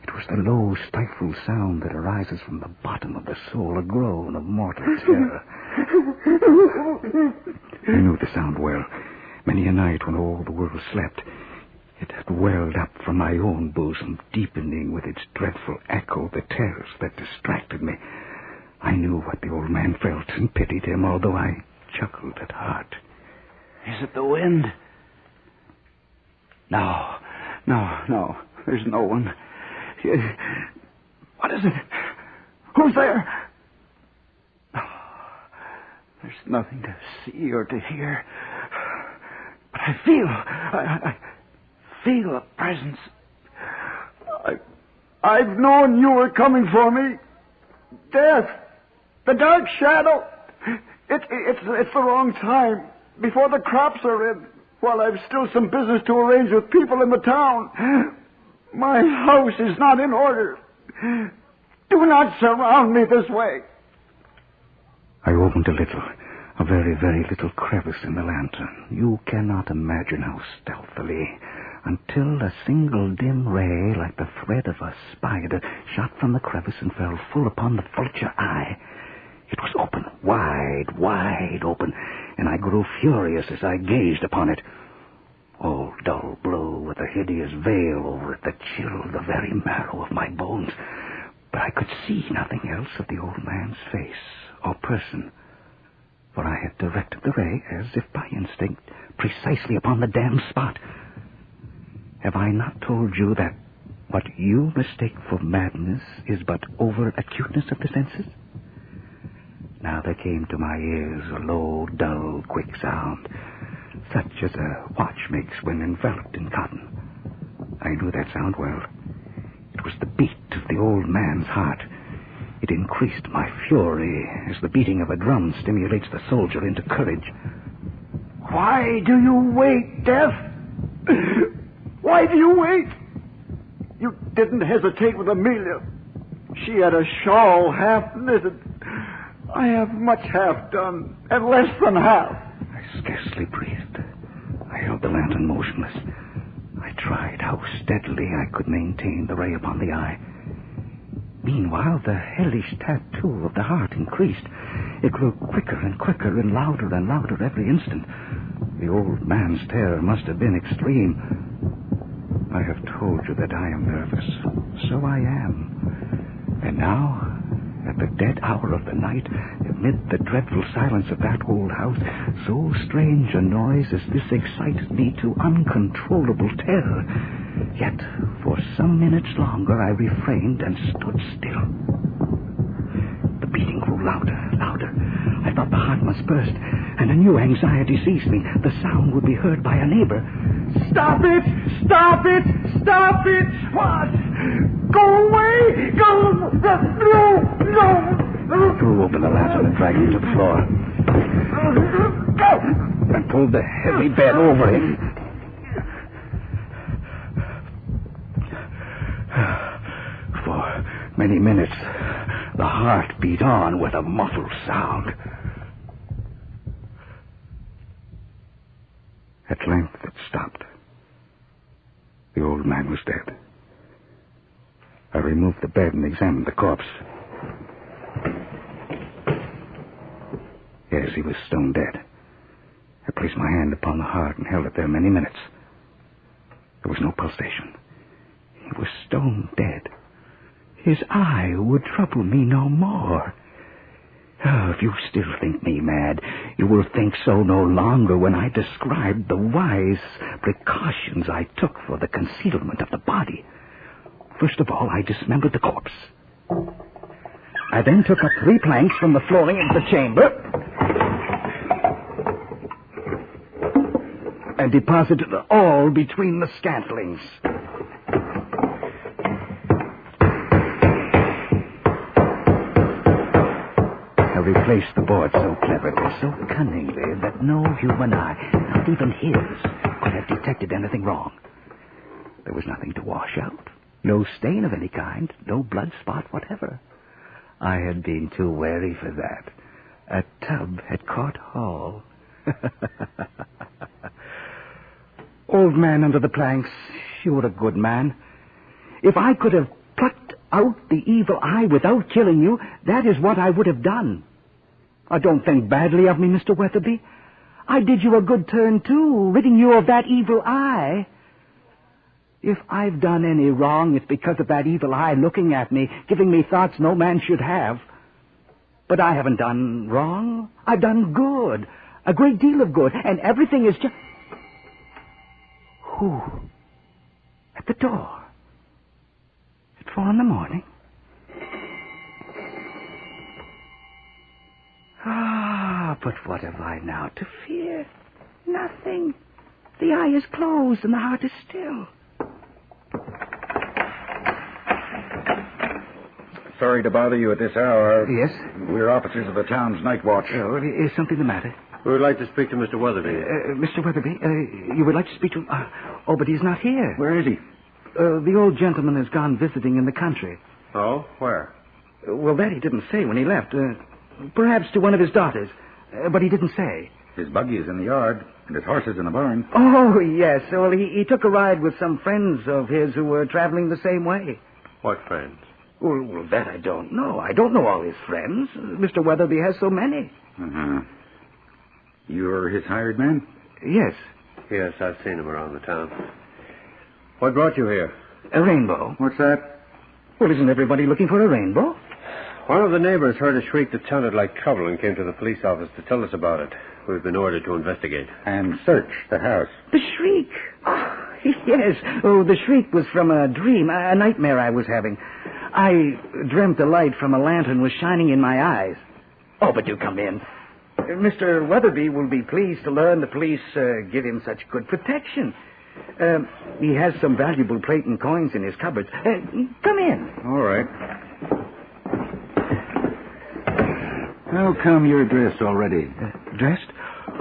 It was the low, stifled sound that arises from the bottom of the soul, a groan of mortal terror. I knew the sound well. Many a night when all the world slept, it had welled up from my own bosom, deepening with its dreadful echo the terrors that distracted me. I knew what the old man felt and pitied him, although I chuckled at heart. Is it the wind? No. There's no one. What is it? Who's there? There's nothing to see or to hear. But I feel a presence. I've known you were coming for me. Death. The dark shadow. It's the wrong time. Before the crops are in. While I've still some business to arrange with people in the town. My house is not in order. Do not surround me this way. I opened a little, a very, very little crevice in the lantern. You cannot imagine how stealthily, until a single dim ray, like the thread of a spider, shot from the crevice and fell full upon the vulture eye. It was open, wide open, and I grew furious as I gazed upon it. All dull blue with a hideous veil over it that chilled the very marrow of my bones. But I could see nothing else of the old man's face or person, for I had directed the ray, as if by instinct, precisely upon the damned spot. Have I not told you that what you mistake for madness is but over-acuteness of the senses? Now there came to my ears a low, dull, quick sound, such as a watch makes when enveloped in cotton. I knew that sound well. It was the beat of the old man's heart. It increased my fury as the beating of a drum stimulates the soldier into courage. Why do you wait, Death? Why do you wait? You didn't hesitate with Amelia. She had a shawl half knitted. I have much half done, and less than half. I scarcely breathed. I held the lantern motionless. I tried how steadily I could maintain the ray upon the eye. Meanwhile, the hellish tattoo of the heart increased. It grew quicker and quicker and louder every instant. The old man's terror must have been extreme. I have told you that I am nervous. So I am. And now, at the dead hour of the night, amid the dreadful silence of that old house, so strange a noise as this excited me to uncontrollable terror. Yet, for some minutes longer, I refrained and stood still. The beating grew louder. I thought the heart must burst, and a new anxiety seized me. The sound would be heard by a neighbor. Stop it! What? Go away! Go! No! I threw open the lantern and dragged him to the floor. And pulled the heavy bed over him. For many minutes, the heart beat on with a muffled sound. At length it stopped. The old man was dead. I removed the bed and examined the corpse. Yes, he was stone dead. I placed my hand upon the heart and held it there many minutes. There was no pulsation. He was stone dead. His eye would trouble me no more. Oh, if you still think me mad, you will think so no longer when I describe the wise precautions I took for the concealment of the body. First of all, I dismembered the corpse. I then took up 3 planks from the flooring of the chamber and deposited all between the scantlings. I replaced the board so cleverly, so cunningly, that no human eye, not even his, could have detected anything wrong. There was nothing to wash out, no stain of any kind, no blood spot whatever. I had been too wary for that. A tub had caught Hall. Old man under the planks, you were a good man. If I could have plucked out the evil eye without killing you, that is what I would have done. Don't think badly of me, Mr. Weatherby. I did you a good turn, too, ridding you of that evil eye. If I've done any wrong, it's because of that evil eye looking at me, giving me thoughts no man should have. But I haven't done wrong. I've done good, a great deal of good, and everything is just... Who? At the door? At 4 a.m? But what have I now to fear? Nothing. The eye is closed and the heart is still. Sorry to bother you at this hour. Yes? We're officers of the town's night watch. Oh, is something the matter? We would like to speak to Mr. Weatherby. Mr. Weatherby, you would like to speak to... oh, but he's not here. Where is he? The old gentleman has gone visiting in the country. Oh? Where? Well, that he didn't say when he left. Perhaps to one of his daughters. But he didn't say. His buggy is in the yard, and his horse is in the barn. Oh, yes. Well, he took a ride with some friends of his who were traveling the same way. What friends? Well, that I don't know. I don't know all his friends. Mr. Weatherby has so many. Uh-huh. You're his hired man? Yes. Yes, I've seen him around the town. What brought you here? A rainbow. What's that? Well, isn't everybody looking for a rainbow? One of the neighbors heard a shriek that sounded like trouble and came to the police office to tell us about it. We've been ordered to investigate. And search the house. The shriek. Oh, yes. Oh, the shriek was from a dream, a nightmare I was having. I dreamt the light from a lantern was shining in my eyes. Oh, but do come in. Mr. Weatherby will be pleased to learn the police give him such good protection. He has some valuable plate and coins in his cupboards. Come in. All right. How come you're dressed already? Dressed?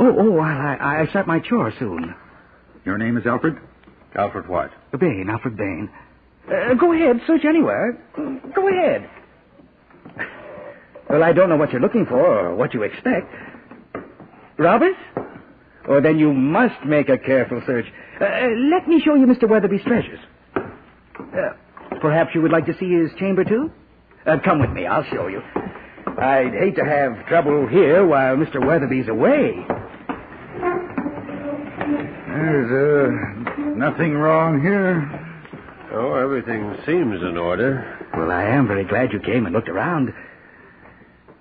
Oh, I start my chore soon. Your name is Alfred? Alfred what? Bain, Alfred Bain. Go ahead, search anywhere. Go ahead. Well, I don't know what you're looking for or what you expect. Robbers? Oh, then you must make a careful search. Let me show you Mr. Weatherby's treasures. Perhaps you would like to see his chamber, too? Come with me. I'll show you. I'd hate to have trouble here while Mr. Weatherby's away. There's nothing wrong here. Oh, everything seems in order. Well, I am very glad you came and looked around.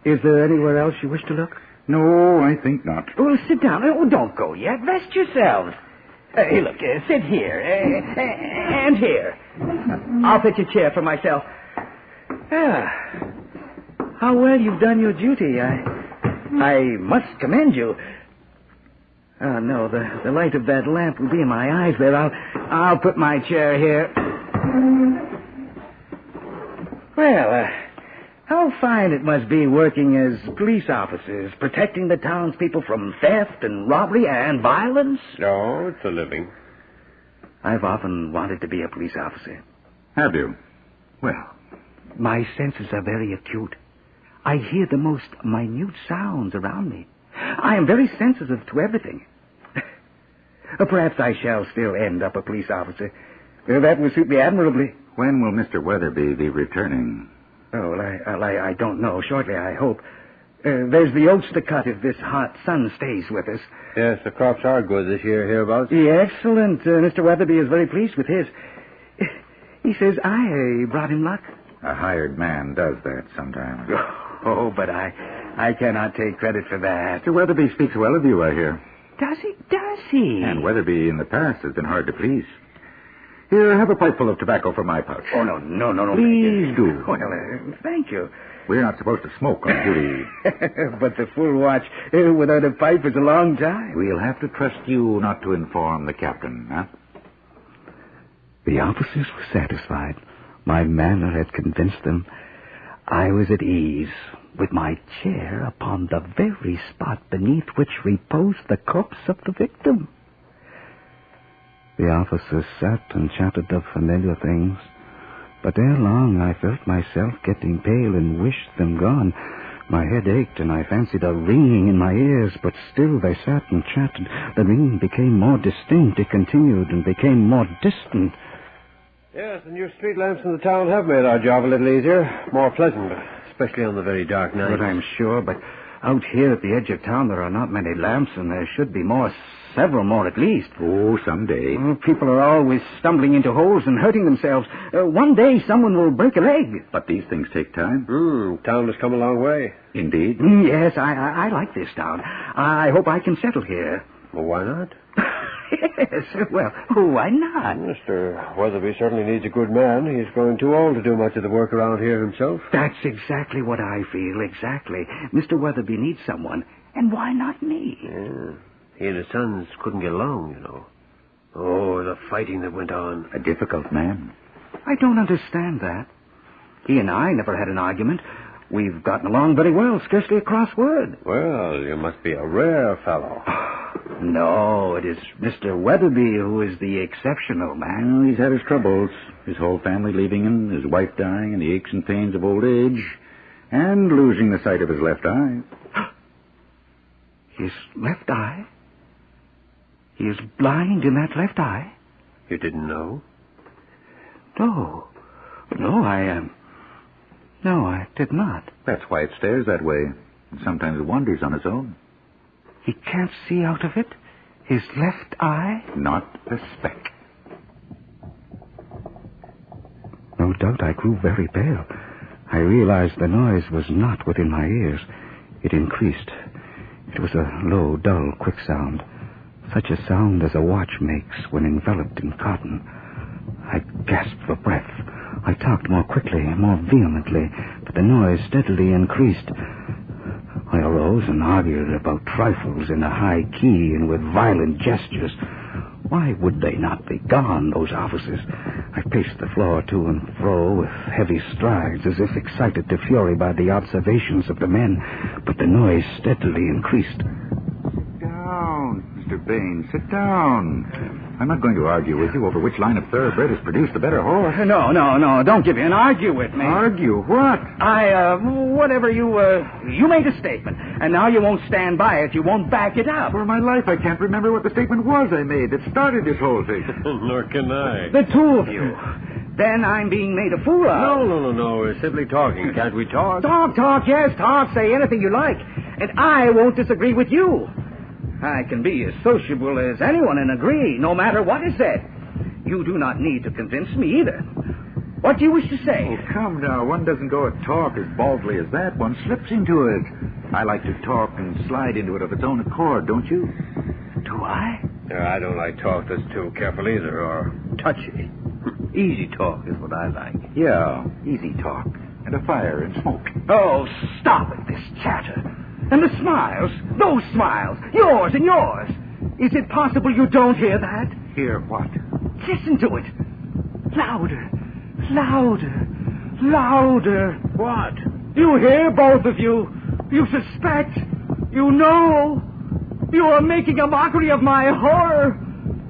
Is there anywhere else you wish to look? No, I think not. Well, sit down. Oh, don't go yet. Rest yourselves. Hey, look, sit here. And here. I'll fetch a chair for myself. How well you've done your duty. I must commend you. Oh, no, the light of that lamp will be in my eyes there. I'll put my chair here. Well, how fine it must be working as police officers, protecting the townspeople from theft and robbery and violence. Oh, it's a living. I've often wanted to be a police officer. Have you? Well, my senses are very acute. I hear the most minute sounds around me. I am very sensitive to everything. Perhaps I shall still end up a police officer. That will suit me admirably. When will Mr. Weatherby be returning? Oh, well, I don't know. Shortly, I hope. There's the oats to cut if this hot sun stays with us. Yes, the crops are good this year hereabouts. Excellent. Mr. Weatherby is very pleased with his. He says I brought him luck. A hired man does that sometimes. Oh, but I cannot take credit for that. Mr. Weatherby speaks well of you, I hear. Does he? Does he? And Weatherby in the past has been hard to please. Here, have a pipe full of tobacco from my pouch. Oh, no. Please do. Well, thank you. We're not supposed to smoke on duty. But the full watch without a pipe is a long time. We'll have to trust you not to inform the captain, huh? The officers were satisfied. My manner had convinced them. I was at ease, with my chair upon the very spot beneath which reposed the corpse of the victim. The officers sat and chatted of familiar things, but ere long I felt myself getting pale and wished them gone. My head ached, and I fancied a ringing in my ears, but still they sat and chatted. The ringing became more distinct. It continued and became more distant. Yes, the new street lamps in the town have made our job a little easier, more pleasant, especially on the very dark nights. But I'm sure, but out here at the edge of town there are not many lamps, and there should be more, several more at least. Oh, someday. People are always stumbling into holes and hurting themselves. One day someone will break a leg. But these things take time. Town has come a long way. Indeed. Yes, I like this town. I hope I can settle here. Well, why not? Yes, well, why not? Mr. Weatherby certainly needs a good man. He's growing too old to do much of the work around here himself. That's exactly what I feel, exactly. Mr. Weatherby needs someone, and why not me? Yeah. He and his sons couldn't get along, you know. Oh, the fighting that went on. A difficult man. I don't understand that. He and I never had an argument. We've gotten along very well, scarcely a cross word. Well, you must be a rare fellow. No, it is Mr. Weatherby who is the exceptional man. Well, he's had his troubles. His whole family leaving him, his wife dying, and the aches and pains of old age, and losing the sight of his left eye. His left eye? He is blind in that left eye? You didn't know? No, I did not. That's why it stares that way, and sometimes wanders on its own. He can't see out of it? His left eye? Not a speck. No doubt I grew very pale. I realized the noise was not within my ears. It increased. It was a low, dull, quick sound. Such a sound as a watch makes when enveloped in cotton. I gasped for breath. I talked more quickly, more vehemently, but the noise steadily increased. I arose and argued about trifles in a high key and with violent gestures. Why would they not be gone, those officers? I paced the floor to and fro with heavy strides, as if excited to fury by the observations of the men, but the noise steadily increased. Sit down, Mr. Bain, sit down. I'm not going to argue with you over which line of thoroughbred has produced the better horse. No, don't give in. Argue with me. Argue? What? You made a statement, and now you won't stand by it. You won't back it up. For my life, I can't remember what the statement was I made that started this whole thing. Nor can I. The two of you. Then I'm being made a fool of. No. We're simply talking. Can't we talk? Talk, yes, talk. Say anything you like. And I won't disagree with you. I can be as sociable as anyone and agree, no matter what is said. You do not need to convince me either. What do you wish to say? Oh, come now. One doesn't go at talk as baldly as that. One slips into it. I like to talk and slide into it of its own accord, don't you? Do I? I don't like talk that's too careful either, or touchy. Easy talk is what I like. Yeah, easy talk. And a fire and smoke. Oh, stop it, this chatter. And the smiles, those smiles, yours and yours. Is it possible you don't hear that? Hear what? Listen to it. Louder, louder, louder. What? You hear, both of you. You suspect. You know. You are making a mockery of my horror.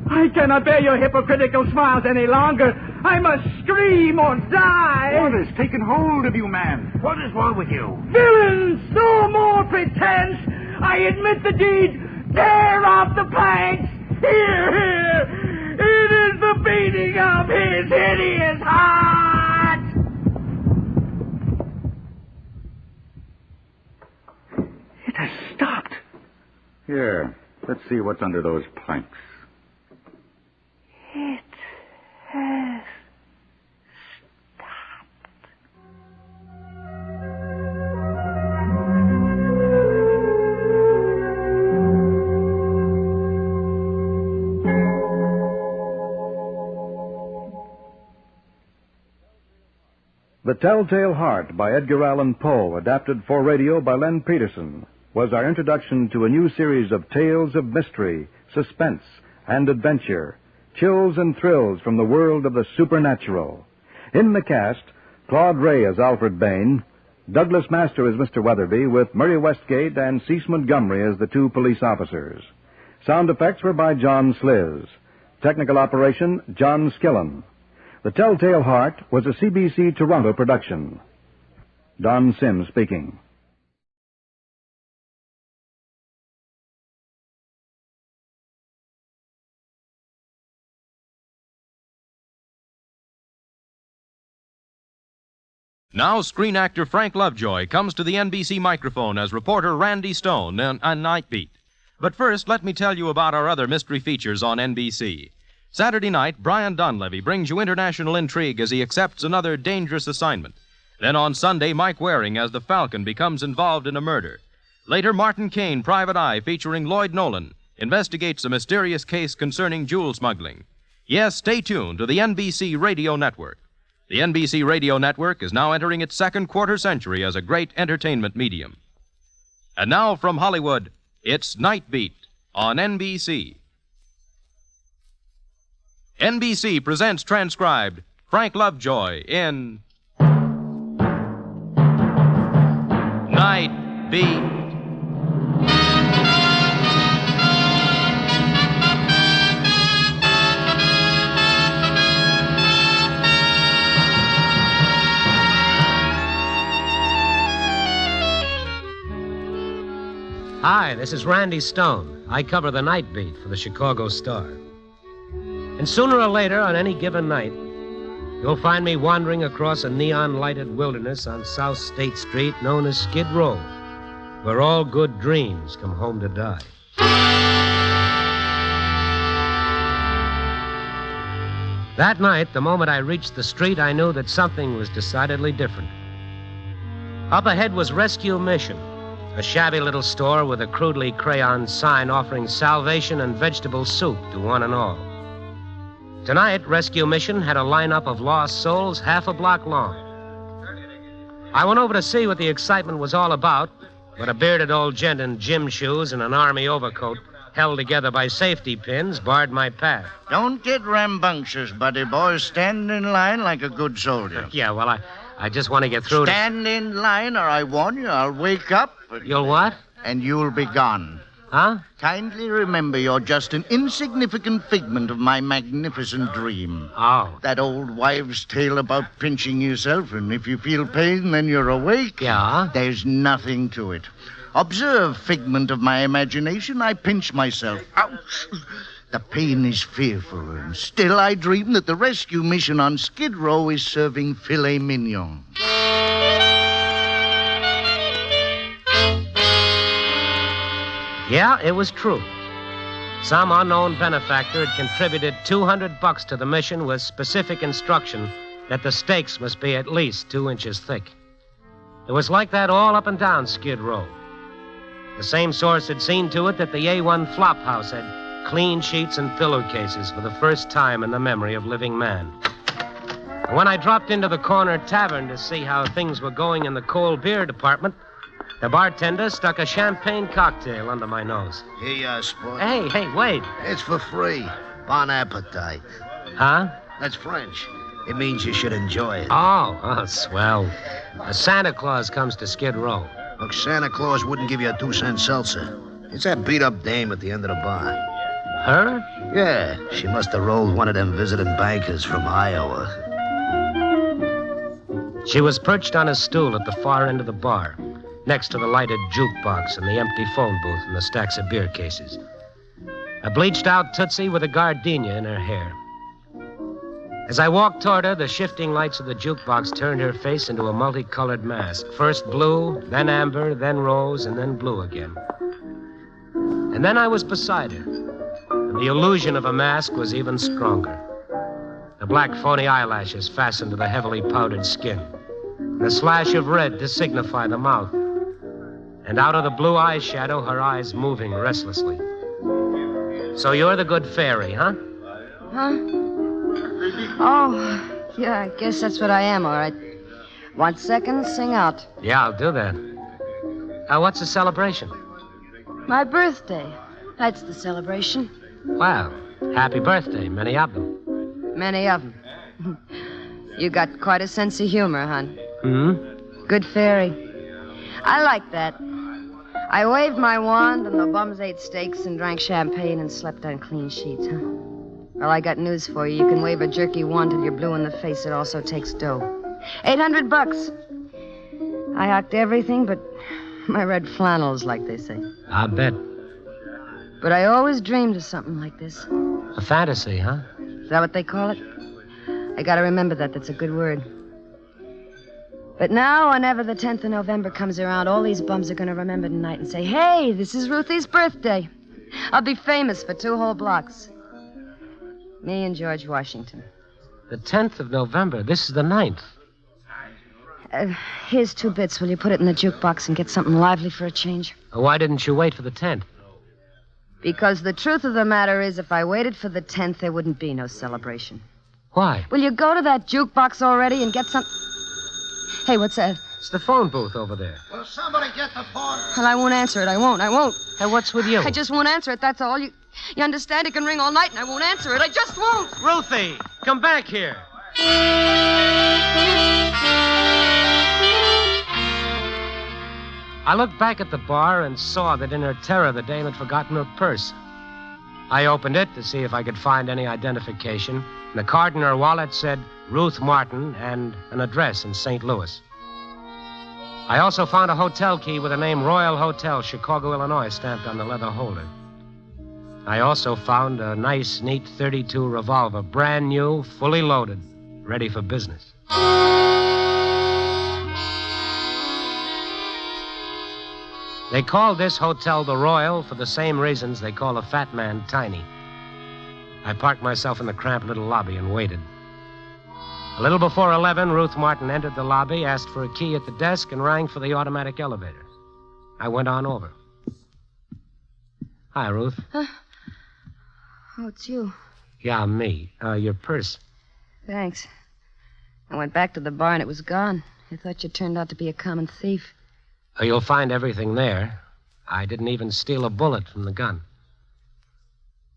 I cannot bear your hypocritical smiles any longer. I must scream or die. What has taken hold of you, man? What is wrong with you? Villains, no more pretense. I admit the deed. Tear off the planks. Here. It is the beating of his hideous heart. It has stopped. Here, let's see what's under those planks. It has The Telltale Heart by Edgar Allan Poe, adapted for radio by Len Peterson, was our introduction to a new series of tales of mystery, suspense, and adventure, chills and thrills from the world of the supernatural. In the cast, Claude Ray as Alfred Bain, Douglas Master as Mr. Weatherby, with Murray Westgate and Cease Montgomery as the two police officers. Sound effects were by John Sliz. Technical operation, John Skillen. The Telltale Heart was a CBC Toronto production. Don Sims speaking. Now, screen actor Frank Lovejoy comes to the NBC microphone as reporter Randy Stone on Night Beat. But first, let me tell you about our other mystery features on NBC. Saturday night, Brian Donlevy brings you international intrigue as he accepts another dangerous assignment. Then on Sunday, Mike Waring as the Falcon becomes involved in a murder. Later, Martin Caine, Private Eye, featuring Lloyd Nolan, investigates a mysterious case concerning jewel smuggling. Yes, stay tuned to the NBC Radio Network. The NBC Radio Network is now entering its second quarter century as a great entertainment medium. And now from Hollywood, it's Night Beat on NBC. NBC presents transcribed Frank Lovejoy in Night Beat. Hi, this is Randy Stone. I cover the Night Beat for the Chicago Star. And sooner or later, on any given night, you'll find me wandering across a neon-lighted wilderness on South State Street known as Skid Row, where all good dreams come home to die. That night, the moment I reached the street, I knew that something was decidedly different. Up ahead was Rescue Mission, a shabby little store with a crudely crayoned sign offering salvation and vegetable soup to one and all. Tonight, Rescue Mission had a lineup of lost souls half a block long. I went over to see what the excitement was all about, but a bearded old gent in gym shoes and an army overcoat held together by safety pins barred my path. Don't get rambunctious, buddy boy. Stand in line like a good soldier. Yeah, well, I just want to get through Stand in line, or I warn you, I'll wake up. You'll what? And you'll be gone. Huh? Kindly remember you're just an insignificant figment of my magnificent dream. Oh. That old wives' tale about pinching yourself, and if you feel pain, then you're awake. Yeah? There's nothing to it. Observe, figment of my imagination, I pinch myself. Ouch! The pain is fearful, and still I dream that the rescue mission on Skid Row is serving filet mignon. Yeah, it was true. Some unknown benefactor had contributed $200 to the mission with specific instruction that the stakes must be at least 2 inches thick. It was like that all up and down Skid Row. The same source had seen to it that the A1 flop house had clean sheets and pillowcases for the first time in the memory of living man. And when I dropped into the corner tavern to see how things were going in the cold beer department, the bartender stuck a champagne cocktail under my nose. Here you are, sport. Hey, wait. It's for free. Bon appetit. Huh? That's French. It means you should enjoy it. Oh, swell. Santa Claus comes to Skid Row. Look, Santa Claus wouldn't give you a 2-cent seltzer. It's that beat-up dame at the end of the bar. Her? Yeah, she must have rolled one of them visiting bankers from Iowa. She was perched on a stool at the far end of the bar, next to the lighted jukebox and the empty phone booth and the stacks of beer cases. A bleached-out Tootsie with a gardenia in her hair. As I walked toward her, the shifting lights of the jukebox turned her face into a multicolored mask. First blue, then amber, then rose, and then blue again. And then I was beside her, and the illusion of a mask was even stronger. The black phony eyelashes fastened to the heavily powdered skin, and a slash of red to signify the mouth. And out of the blue eyeshadow, her eyes moving restlessly. So you're the good fairy, huh? Huh? Oh, yeah, I guess that's what I am, all right. Want seconds? Sing out. Yeah, I'll do that. What's the celebration? My birthday. That's the celebration. Well, happy birthday. Many of them. Many of them. You got quite a sense of humor, hon. Hmm? Good fairy. I like that. I waved my wand, and the bums ate steaks and drank champagne and slept on clean sheets, huh? Well, I got news for you. You can wave a jerky wand till you're blue in the face. It also takes dough. $800. I hocked everything but my red flannels, like they say. I bet. But I always dreamed of something like this. A fantasy, huh? Is that what they call it? I gotta remember that. That's a good word. But now, whenever the 10th of November comes around, all these bums are gonna remember tonight and say, hey, this is Ruthie's birthday. I'll be famous for 2 whole blocks. Me and George Washington. The 10th of November. This is the 9th. Here's 2 bits. Will you put it in the jukebox and get something lively for a change? Why didn't you wait for the 10th? Because the truth of the matter is, if I waited for the 10th, there wouldn't be no celebration. Why? Will you go to that jukebox already and get some... Hey, what's that? It's the phone booth over there. Will somebody get the porter? Well, I won't answer it. I won't. Hey, what's with you? I just won't answer it, that's all. You understand? It can ring all night and I won't answer it. I just won't. Ruthie, come back here. I looked back at the bar and saw that in her terror the dame had forgotten her purse. I opened it to see if I could find any identification, and the card in her wallet said Ruth Martin and an address in St. Louis. I also found a hotel key with the name Royal Hotel, Chicago, Illinois, stamped on the leather holder. I also found a nice, neat .32 revolver, brand new, fully loaded, ready for business. They called this hotel the Royal for the same reasons they call a fat man Tiny. I parked myself in the cramped little lobby and waited. A little before 11, Ruth Martin entered the lobby, asked for a key at the desk, and rang for the automatic elevator. I went on over. Hi, Ruth. Oh, it's you. Yeah, me. Your purse. Thanks. I went back to the bar and it was gone. I thought you turned out to be a common thief. You'll find everything there. I didn't even steal a bullet from the gun.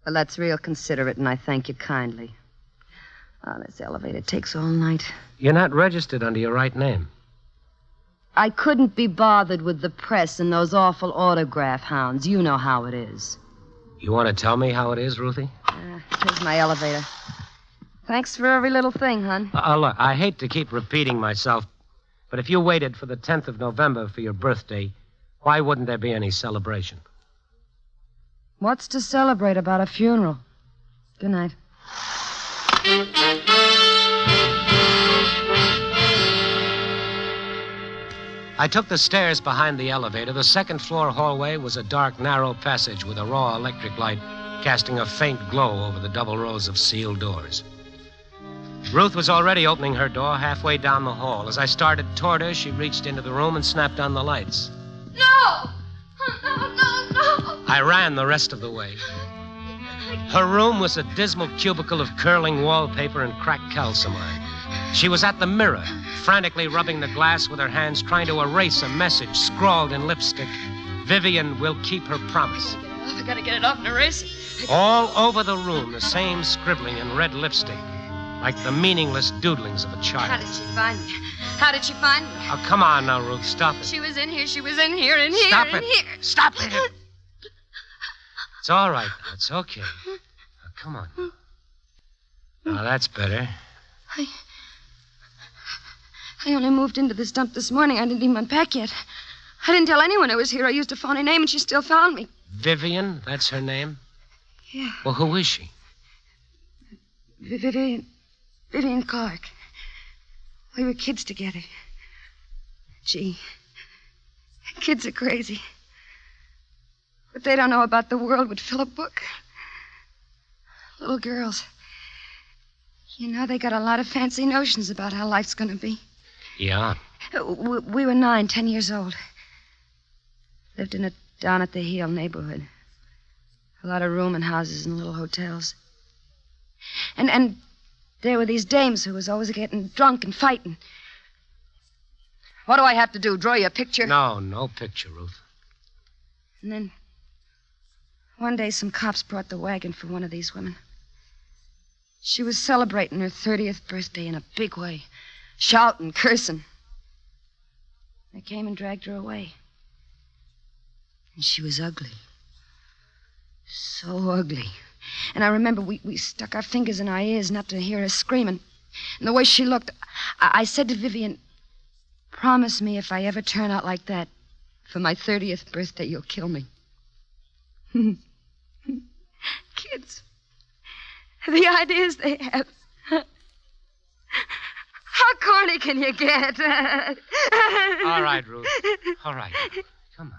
Well, that's real considerate, and I thank you kindly. Oh, this elevator takes all night. You're not registered under your right name. I couldn't be bothered with the press and those awful autograph hounds. You know how it is. You want to tell me how it is, Ruthie? Here's my elevator. Thanks for every little thing, hon. Look, I hate to keep repeating myself, but if you waited for the 10th of November for your birthday, why wouldn't there be any celebration? What's to celebrate about a funeral? Good night. I took the stairs behind the elevator. The second-floor hallway was a dark, narrow passage with a raw electric light casting a faint glow over the double rows of sealed doors. Ruth was already opening her door halfway down the hall. As I started toward her, she reached into the room and snapped on the lights. No! No! I ran the rest of the way. Her room was a dismal cubicle of curling wallpaper and cracked calcimine. She was at the mirror, frantically rubbing the glass with her hands, trying to erase a message scrawled in lipstick. Vivian will keep her promise. I gotta get it off and erase it. All over the room, the same scribbling in red lipstick, like the meaningless doodlings of a child. How did she find me? How did she find me? Oh, come on now, Ruth, stop it. She was in here, in here, in here, Stop in it. here. Stop it. It's all right. It's okay. Now, come on. Now, that's better. I only moved into this dump this morning. I didn't even unpack yet. I didn't tell anyone I was here. I used a phony name, and she still found me. Vivian, that's her name? Yeah. Well, who is she? Vivian Clark. We were kids together. Gee, kids are crazy. What they don't know about the world would fill a book. Little girls. You know, they got a lot of fancy notions about how life's going to be. Yeah. We were 9, 10 years old. Lived in a down at the heel neighborhood. A lot of rooming houses and little hotels. And there were these dames who was always getting drunk and fighting. What do I have to do? Draw you a picture? No picture, Ruth. And then one day some cops brought the wagon for one of these women. She was celebrating her 30th birthday in a big way, shouting, cursing. They came and dragged her away. And she was ugly. So ugly. And I remember we stuck our fingers in our ears not to hear her screaming. And the way she looked, I said to Vivian, promise me if I ever turn out like that, for my 30th birthday, you'll kill me. Kids. The ideas they have. How corny can you get? All right, Ruth. All right. Come on now.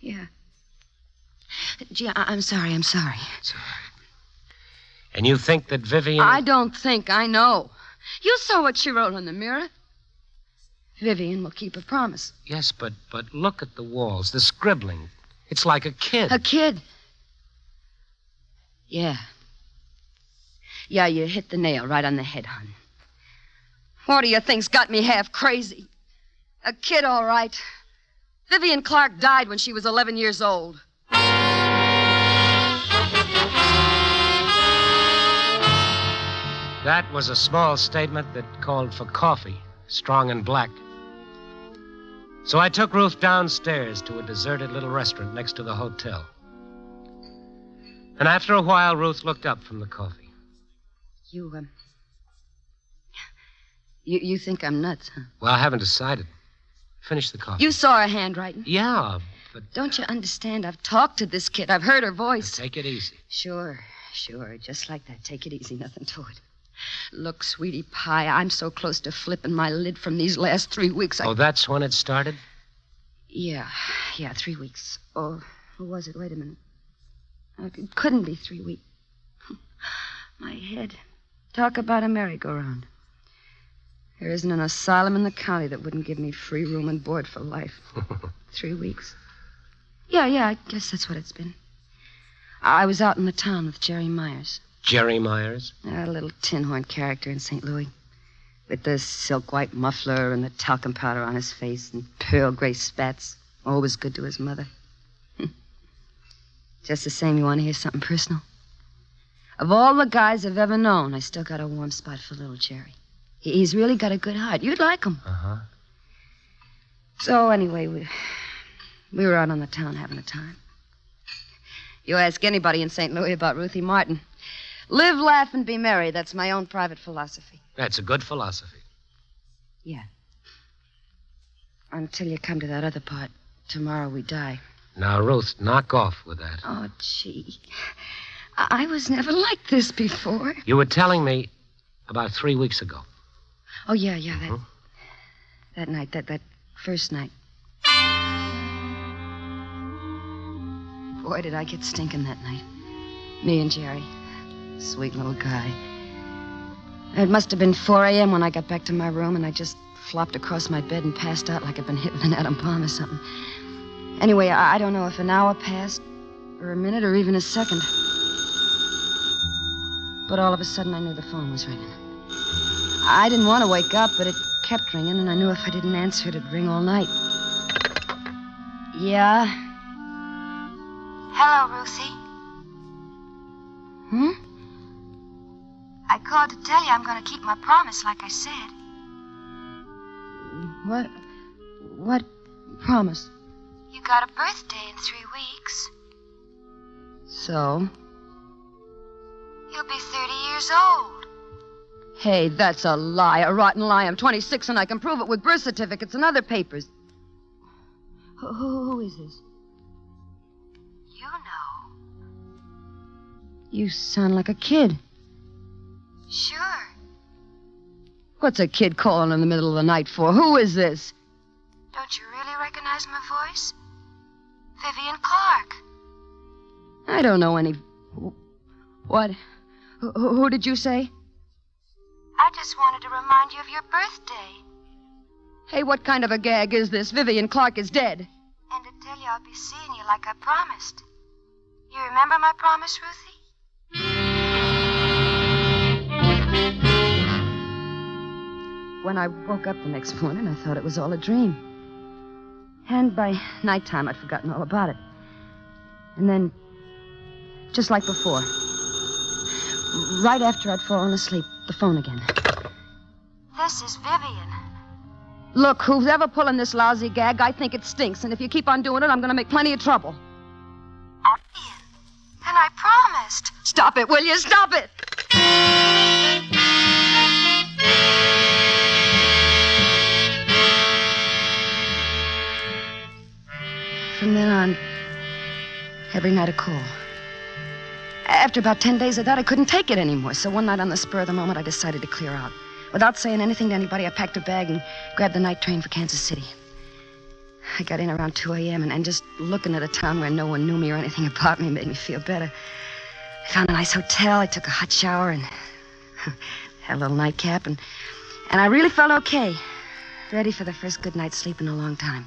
Yeah. Gee, I'm sorry. It's all right. And you think that Vivian... I don't think. I know. You saw what she wrote on the mirror. Vivian will keep her promise. Yes, but look at the walls, the scribbling. It's like a kid. A kid? Yeah. Yeah, you hit the nail right on the head, hon. What do you think's got me half crazy? A kid, all right. Vivian Clark died when she was 11 years old. That was a small statement that called for coffee, strong and black. So I took Ruth downstairs to a deserted little restaurant next to the hotel. And after a while, Ruth looked up from the coffee. You think I'm nuts, huh? Well, I haven't decided. Finish the coffee. You saw her handwriting? Yeah, but... Don't you understand? I've talked to this kid. I've heard her voice. Take it easy. Sure. Just like that. Take it easy. Nothing to it. Look, sweetie pie, I'm so close to flipping my lid from these last 3 weeks. Oh, that's when it started? Yeah, 3 weeks. Oh, who was it? Wait a minute. It couldn't be 3 weeks. My head. Talk about a merry-go-round. There isn't an asylum in the county that wouldn't give me free room and board for life. 3 weeks. Yeah, I guess that's what it's been. I was out in the town with Jerry Myers. Jerry Myers? A little tin horn character in St. Louis. With the silk white muffler and the talcum powder on his face and pearl gray spats. Always good to his mother. Just the same, you want to hear something personal? Of all the guys I've ever known, I still got a warm spot for little Jerry. He's really got a good heart. You'd like him. Uh-huh. So, anyway, we were out on the town having a time. You ask anybody in St. Louis about Ruthie Martin. Live, laugh, and be merry. That's my own private philosophy. That's a good philosophy. Yeah. Until you come to that other part. Tomorrow we die. Now, Ruth, knock off with that. Oh, gee. I was never like this before. You were telling me about 3 weeks ago. Oh, yeah, that night, that first night. Boy, did I get stinking that night. Me and Jerry. Sweet little guy. It must have been 4 a.m. when I got back to my room, and I just flopped across my bed and passed out like I'd been hit with an atom bomb or something. Anyway, I don't know if an hour passed, or a minute, or even a second. But all of a sudden, I knew the phone was ringing. I didn't want to wake up, but it kept ringing, and I knew if I didn't answer, it'd ring all night. Yeah? Hello, Ruthie. I called to tell you I'm going to keep my promise, like I said. What promise? You got a birthday in 3 weeks. So? You'll be 30 years old. Hey, that's a lie, a rotten lie. I'm 26, and I can prove it with birth certificates and other papers. Who is this? You know. You sound like a kid. Sure. What's a kid calling in the middle of the night for? Who is this? Don't you really recognize my voice? Vivian Clark. I don't know any... What? Who did you say? I just wanted to remind you of your birthday. Hey, what kind of a gag is this? Vivian Clark is dead. And to tell you I'll be seeing you like I promised. You remember my promise, Ruthie? when I woke up the next morning, I thought it was all a dream. And by nighttime, I'd forgotten all about it. And then, just like before, right after I'd fallen asleep, the phone again. This is Vivian. Look, who's ever pulling this lousy gag, I think it stinks. And if you keep on doing it, I'm going to make plenty of trouble. And I promised. Stop it, will you? Stop it! From then on, every night a call. After about 10 days of that, I couldn't take it anymore. So one night on the spur of the moment, I decided to clear out. Without saying anything to anybody, I packed a bag and grabbed the night train for Kansas City. I got in around 2 a.m., and just looking at a town where no one knew me or anything about me made me feel better. I found a nice hotel. I took a hot shower and had a little nightcap, and I really felt okay. Ready for the first good night's sleep in a long time.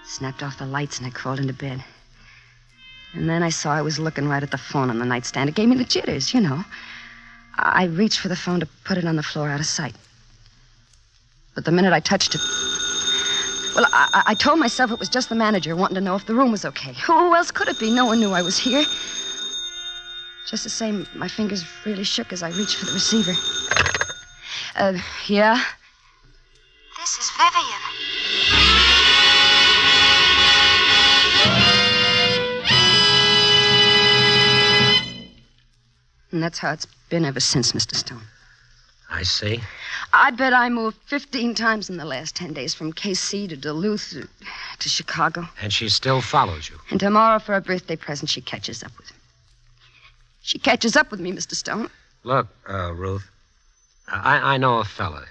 Snapped off the lights, and I crawled into bed. And then I saw I was looking right at the phone on the nightstand. It gave me the jitters, you know. I reached for the phone to put it on the floor out of sight. But the minute I touched it... Well, I told myself it was just the manager wanting to know if the room was okay. Who else could it be? No one knew I was here. Just the same, my fingers really shook as I reached for the receiver. Yeah? This is Vivian. And that's how it's been ever since, Mr. Stone. I see. I bet I moved 15 times in the last 10 days, from KC to Duluth to Chicago. And she still follows you. And tomorrow, for a birthday present, she catches up with me. She catches up with me, Mr. Stone. Look, Ruth, I know a fella.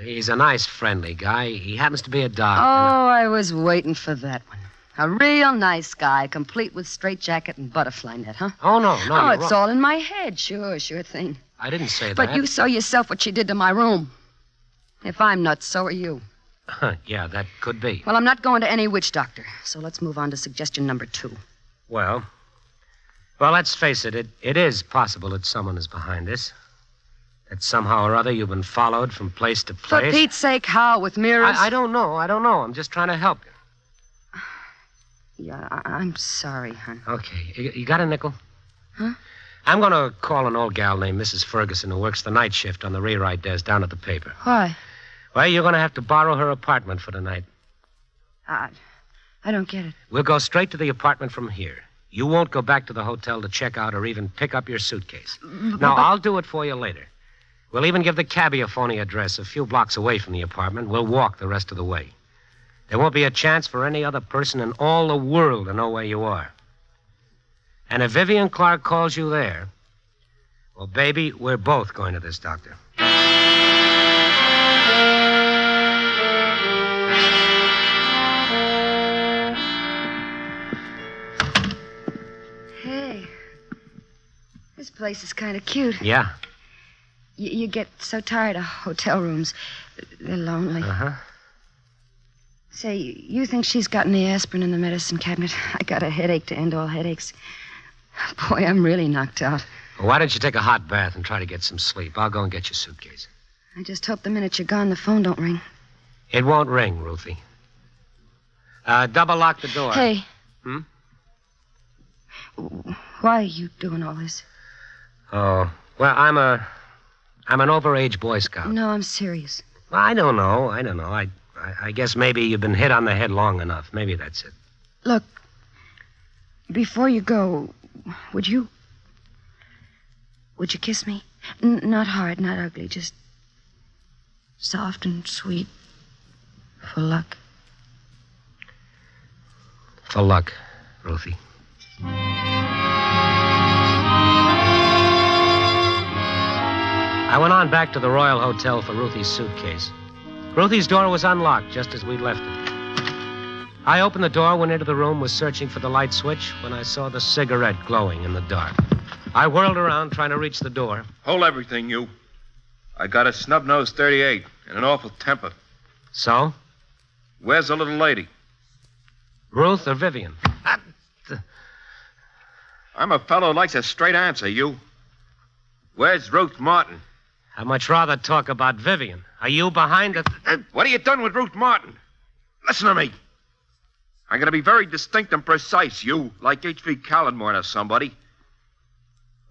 He's a nice, friendly guy. He happens to be a doctor. Oh, I was waiting for that one. A real nice guy, complete with straitjacket and butterfly net, huh? Oh, no, Oh, you're it's wrong. all in my head. Sure thing. I didn't say that. But you saw yourself what she did to my room. If I'm nuts, so are you. Yeah, that could be. Well, I'm not going to any witch doctor, so let's move on to suggestion number 2. Well, let's face it. It is possible that someone is behind this. That somehow or other you've been followed from place to For place. Pete's sake, how? With mirrors? I don't know. I'm just trying to help you. Yeah, I'm sorry, hon. Okay. You got a nickel? Huh? I'm going to call an old gal named Mrs. Ferguson who works the night shift on the rewrite desk down at the paper. Why? Well, you're going to have to borrow her apartment for the night. I don't get it. We'll go straight to the apartment from here. You won't go back to the hotel to check out or even pick up your suitcase. Now, I'll do it for you later. We'll even give the cabbie a phony address a few blocks away from the apartment. We'll walk the rest of the way. There won't be a chance for any other person in all the world to know where you are. And if Vivian Clark calls you there, well, baby, we're both going to this doctor. Hey, this place is kind of cute. Yeah. You get so tired of hotel rooms. They're lonely. Uh-huh. Say, you think she's gotten the aspirin in the medicine cabinet? I got a headache to end all headaches. Boy, I'm really knocked out. Well, why don't you take a hot bath and try to get some sleep? I'll go and get your suitcase. I just hope the minute you're gone, the phone don't ring. It won't ring, Ruthie. Double lock the door. Hey. Hmm? Why are you doing all this? Oh, well, I'm an overage Boy Scout. No, I'm serious. Well, I don't know. I guess maybe you've been hit on the head long enough. Maybe that's it. Look, before you go, would you kiss me? Not hard, not ugly, just soft and sweet. For luck. For luck, Ruthie. I went on back to the Royal Hotel for Ruthie's suitcase. Ruthie's door was unlocked just as we'd left it. I opened the door, went into the room, was searching for the light switch when I saw the cigarette glowing in the dark. I whirled around trying to reach the door. Hold everything, you. I got a snub-nosed 38 and an awful temper. So? Where's the little lady? Ruth or Vivian? I'm a fellow who likes a straight answer, you. Where's Ruth Martin? I'd much rather talk about Vivian. Are you behind it? What have you done with Ruth Martin? Listen to me. I'm going to be very distinct and precise, you, like H.V. Callenmore or somebody.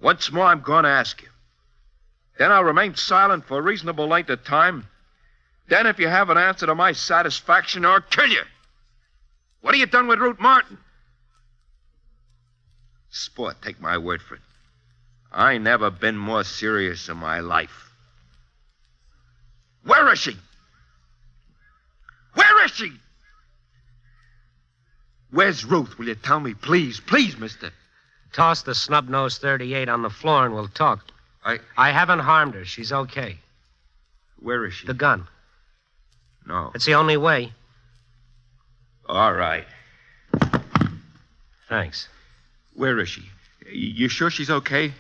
Once more, I'm going to ask you. Then I'll remain silent for a reasonable length of time. Then, if you have an answer to my satisfaction, I'll kill you. What have you done with Ruth Martin? Sport, take my word for it. I ain't never been more serious in my life. Where is she? Where is she? Where's Ruth? Will you tell me, please? Please, mister. Toss the snub-nosed 38 on the floor and we'll talk. I haven't harmed her. She's okay. Where is she? The gun. No. It's the only way. All right. Thanks. Where is she? You sure she's okay?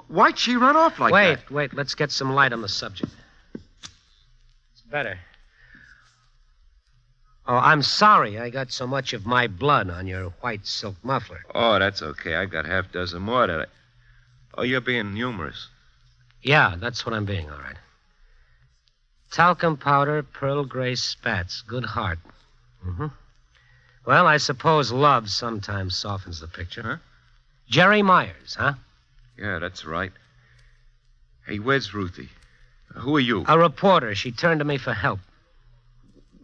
Why'd she run off like that? Wait. Let's get some light on the subject. It's better. Oh, I'm sorry I got so much of my blood on your white silk muffler. Oh, that's okay. I got half dozen more that Oh, you're being humorous. Yeah, that's what I'm being, all right. Talcum powder, pearl gray spats. Good heart. Mm-hmm. Well, I suppose love sometimes softens the picture. Huh? Jerry Myers, huh? Yeah, that's right. Hey, where's Ruthie? Who are you? A reporter. She turned to me for help.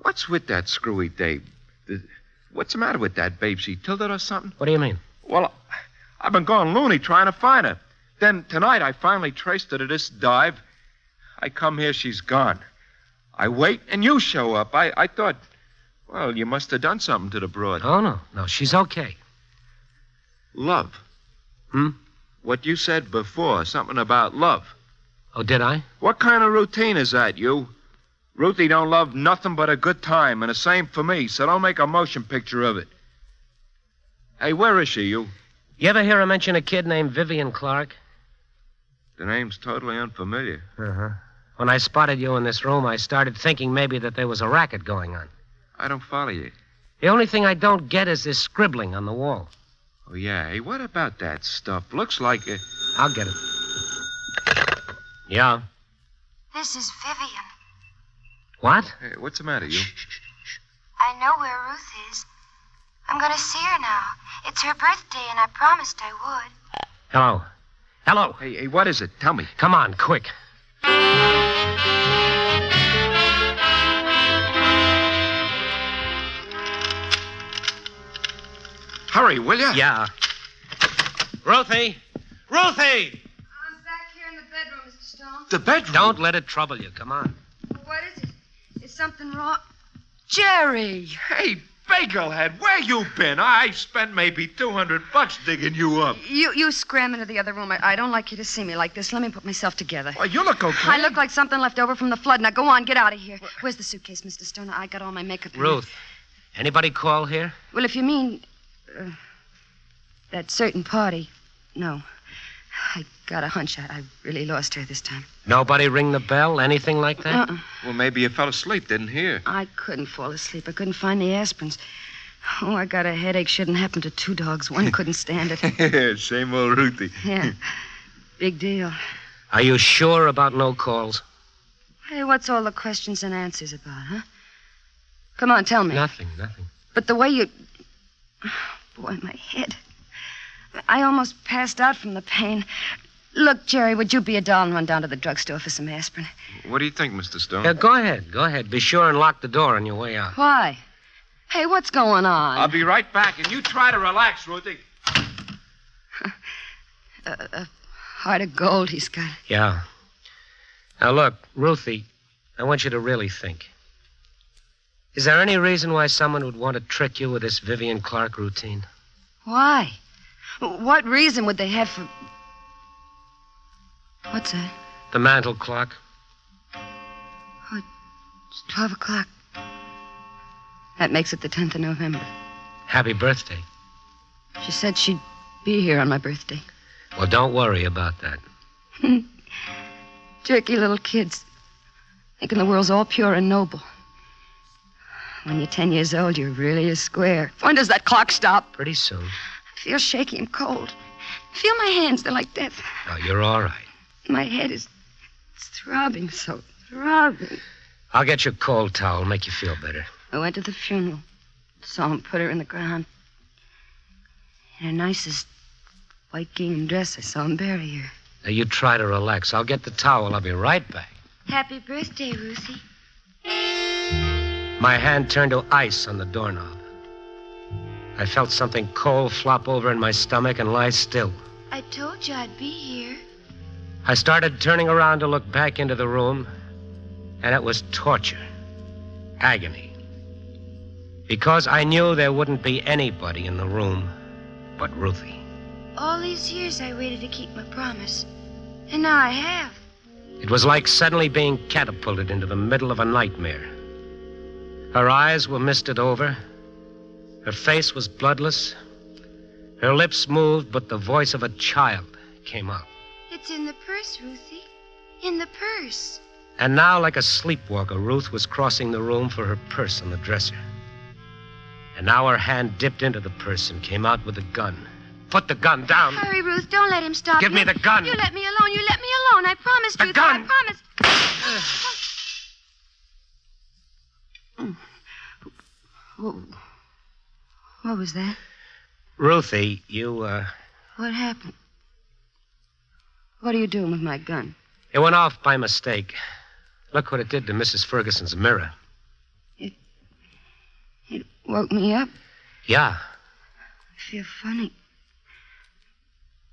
What's with that screwy Dave? What's the matter with that babe? She tilted or something? What do you mean? Well, I've been going loony trying to find her. Then tonight I finally traced her to this dive. I come here, she's gone. I wait, and you show up. I thought, well, you must have done something to the broad. Oh, no, she's okay. Love. What you said before, something about love. Oh, did I? What kind of routine is that, you? Ruthie don't love nothing but a good time, and the same for me, so don't make a motion picture of it. Hey, where is she, you? You ever hear her mention a kid named Vivian Clark? The name's totally unfamiliar. Uh-huh. When I spotted you in this room, I started thinking maybe that there was a racket going on. I don't follow you. The only thing I don't get is this scribbling on the wall. Oh, yeah. Hey, what about that stuff? Looks like a... I'll get it. Yeah. This is Vivian. What? Hey, what's the matter, you? I know where Ruth is. I'm going to see her now. It's her birthday, and I promised I would. Hello. Hello. Hey, what is it? Tell me. Come on, quick. Hurry, will you? Yeah. Ruthie! Ruthie! I'm back here in the bedroom, Mr. Stone. The bedroom? Don't let it trouble you. Come on. What is it? Is something wrong? Jerry! Hey, Bagelhead, where you been? I spent maybe $200 digging you up. You scram into the other room. I don't like you to see me like this. Let me put myself together. Well, you look okay. I look like something left over from the flood. Now, go on, get out of here. Where's the suitcase, Mr. Stone? I got all my makeup in Ruth, anybody call here? Well, if you mean that certain party, no. I got a hunch I really lost her this time. Nobody ring the bell? Anything like that? Well, maybe you fell asleep, didn't hear. I couldn't fall asleep. I couldn't find the aspirins. Oh, I got a headache. Shouldn't happen to two dogs. One couldn't stand it. Same old Ruthie. Yeah. Big deal. Are you sure about no calls? Hey, what's all the questions and answers about, huh? Come on, tell me. Nothing. But the way you... Oh, boy, my head. I almost passed out from the pain. Look, Jerry, would you be a doll and run down to the drugstore for some aspirin? What do you think, Mr. Stone? Yeah, go ahead. Be sure and lock the door on your way out. Why? Hey, what's going on? I'll be right back, and you try to relax, Ruthie. A heart of gold he's got. Yeah. Now, look, Ruthie, I want you to really think. Is there any reason why someone would want to trick you with this Vivian Clark routine? Why? What reason would they have for... What's that? The mantel clock. Oh, it's 12 o'clock. That makes it the 10th of November. Happy birthday. She said she'd be here on my birthday. Well, don't worry about that. Jerky little kids. Thinking the world's all pure and noble. When you're 10 years old, you're really a square. When does that clock stop? Pretty soon. I feel shaky and cold. Feel my hands. They're like death. Oh, you're all right. My head is It's throbbing so, throbbing. I'll get you a cold towel, make you feel better. I went to the funeral. Saw him put her in the ground. In her nicest white gingham dress, I saw him bury her. Now, you try to relax. I'll get the towel. I'll be right back. Happy birthday, Ruthie. My hand turned to ice on the doorknob. I felt something cold flop over in my stomach and lie still. I told you I'd be here. I started turning around to look back into the room, and it was torture, agony. Because I knew there wouldn't be anybody in the room but Ruthie. All these years I waited to keep my promise. And now I have. It was like suddenly being catapulted into the middle of a nightmare. Her eyes were misted over. Her face was bloodless. Her lips moved, but the voice of a child came out. It's in the purse, Ruthie. In the purse. And now, like a sleepwalker, Ruth was crossing the room for her purse on the dresser. And now her hand dipped into the purse and came out with a gun. Put the gun down. Hurry, Ruth. Don't let him stop you. Give me the gun. You let me alone. You let me alone. I promised you. The gun. I promised. What was that? Ruthie, you, What happened? What are you doing with my gun? It went off by mistake. Look what it did to Mrs. Ferguson's mirror. It woke me up. Yeah. I feel funny.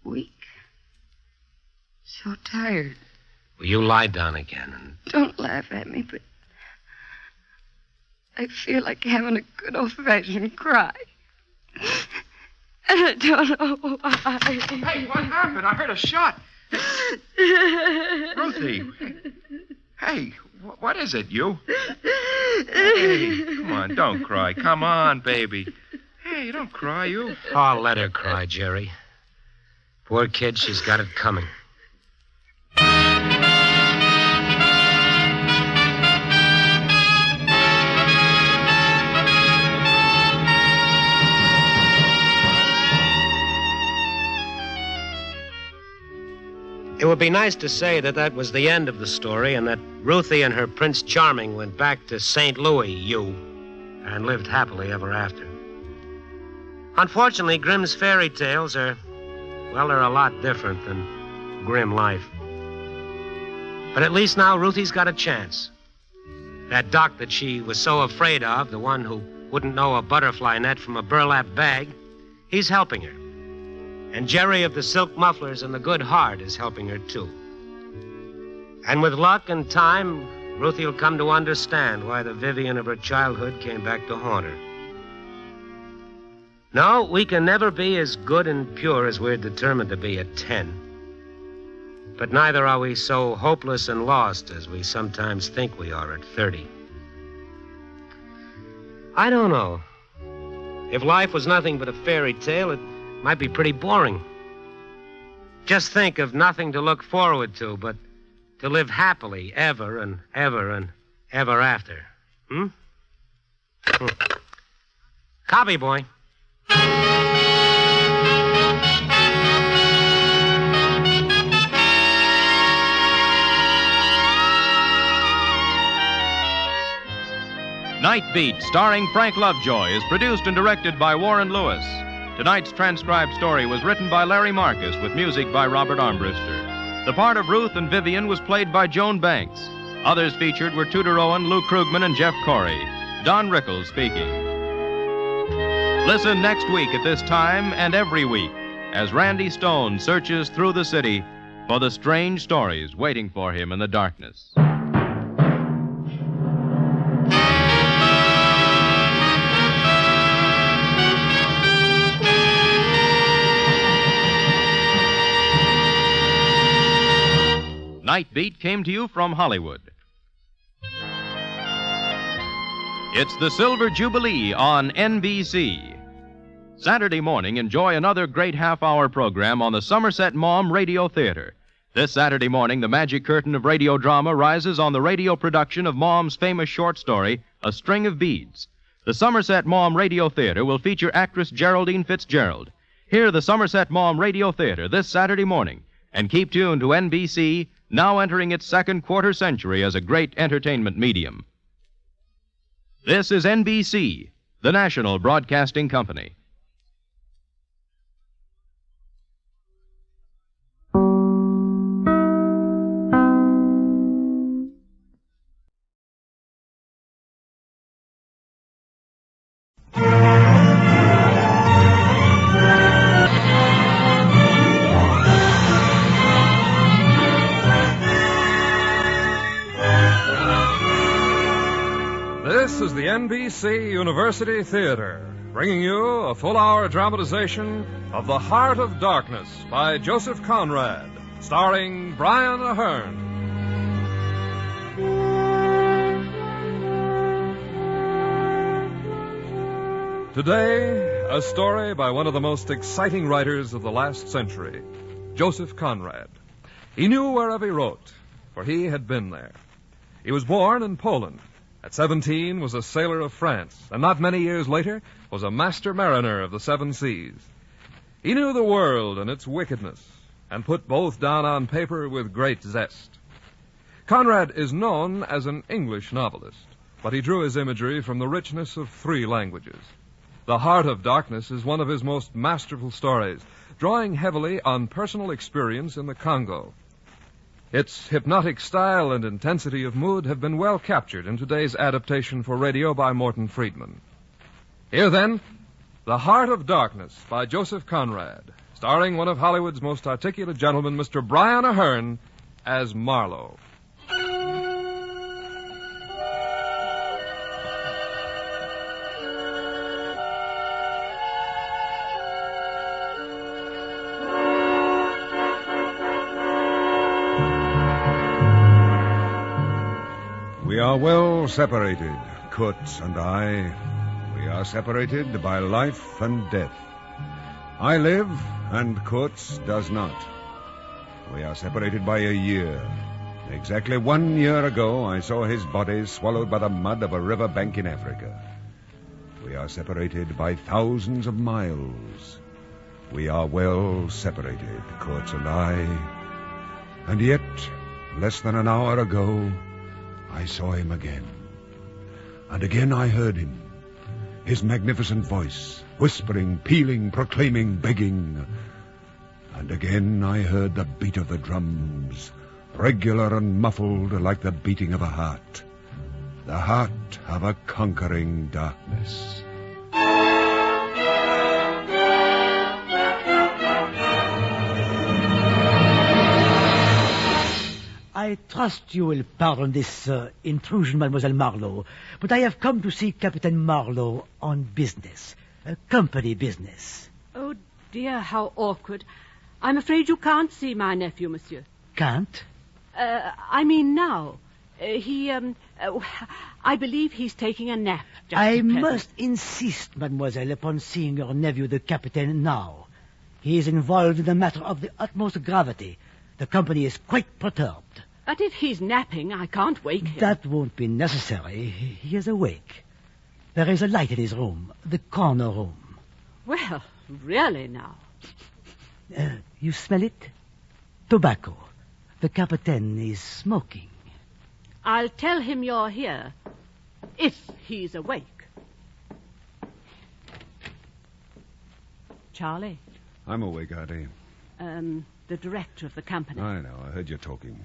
Weak. So tired. Well, you lie down again and... Don't laugh at me, but I feel like having a good old-fashioned cry. And I don't know why. Hey, what happened? I heard a shot. Ruthie. Hey, what is it, you? Hey, come on, don't cry. Come on, baby. Hey, don't cry, you. Oh, let her cry, Jerry. Poor kid, she's got it coming. It would be nice to say that that was the end of the story and that Ruthie and her Prince Charming went back to St. Louis, and lived happily ever after. Unfortunately, Grimm's fairy tales are, well, they're a lot different than grim life. But at least now Ruthie's got a chance. That doc that she was so afraid of, the one who wouldn't know a butterfly net from a burlap bag, he's helping her. And Jerry of the silk mufflers and the good heart is helping her, too. And with luck and time, Ruthie will come to understand why the Vivian of her childhood came back to haunt her. No, we can never be as good and pure as we're determined to be at 10. But neither are we so hopeless and lost as we sometimes think we are at 30. I don't know. If life was nothing but a fairy tale, it might be pretty boring. Just think of nothing to look forward to, but to live happily ever and ever and ever after. Copy, boy. Night Beat, starring Frank Lovejoy, is produced and directed by Warren Lewis. Tonight's transcribed story was written by Larry Marcus with music by Robert Armbruster. The part of Ruth and Vivian was played by Joan Banks. Others featured were Tudor Owen, Lou Krugman, and Jeff Corey. Don Rickles speaking. Listen next week at this time and every week as Randy Stone searches through the city for the strange stories waiting for him in the darkness. Night Beat came to you from Hollywood. It's the Silver Jubilee on NBC. Saturday morning, enjoy another great half-hour program on the Somerset Maugham Radio Theater. This Saturday morning, the magic curtain of radio drama rises on the radio production of Maugham's famous short story, A String of Beads. The Somerset Maugham Radio Theater will feature actress Geraldine Fitzgerald. Hear the Somerset Maugham Radio Theater this Saturday morning And keep tuned to NBC, now entering its second quarter century as a great entertainment medium. This is NBC, the national broadcasting company. This is the NBC University Theater, bringing you a full-hour dramatization of The Heart of Darkness by Joseph Conrad, starring Brian Aherne. Today, a story by one of the most exciting writers of the last century, Joseph Conrad. He knew wherever he wrote, for he had been there. He was born in Poland. At 17, was a sailor of France, and not many years later was a master mariner of the seven seas. He knew the world and its wickedness, and put both down on paper with great zest. Conrad is known as an English novelist, but he drew his imagery from the richness of 3 languages. The Heart of Darkness is one of his most masterful stories, drawing heavily on personal experience in the Congo. Its hypnotic style and intensity of mood have been well captured in today's adaptation for radio by Morton Friedman. Here, then, The Heart of Darkness by Joseph Conrad, starring one of Hollywood's most articulate gentlemen, Mr. Brian Aherne, as Marlowe. We are well separated, Kurtz and I. We are separated by life and death. I live, and Kurtz does not. We are separated by a year. Exactly 1 year ago, I saw his body swallowed by the mud of a river bank in Africa. We are separated by thousands of miles. We are well separated, Kurtz and I. And yet, less than an hour ago, I saw him again. And again I heard him. His magnificent voice, whispering, pealing, proclaiming, begging. And again I heard the beat of the drums, regular and muffled like the beating of a heart. The heart of a conquering darkness. I trust you will pardon this intrusion, Mademoiselle Marlowe, but I have come to see Captain Marlowe on business, company business. Oh, dear, how awkward. I'm afraid you can't see my nephew, monsieur. Can't? I mean now. I believe he's taking a nap. I must insist, mademoiselle, upon seeing your nephew, the captain, now. He is involved in a matter of the utmost gravity. The company is quite perturbed. But if he's napping, I can't wake him. That won't be necessary. He is awake. There is a light in his room, the corner room. Well, really now. You smell it? Tobacco. The captain is smoking. I'll tell him you're here, if he's awake. Charlie? I'm awake, Artie. The director of the company. I know. I heard you talking.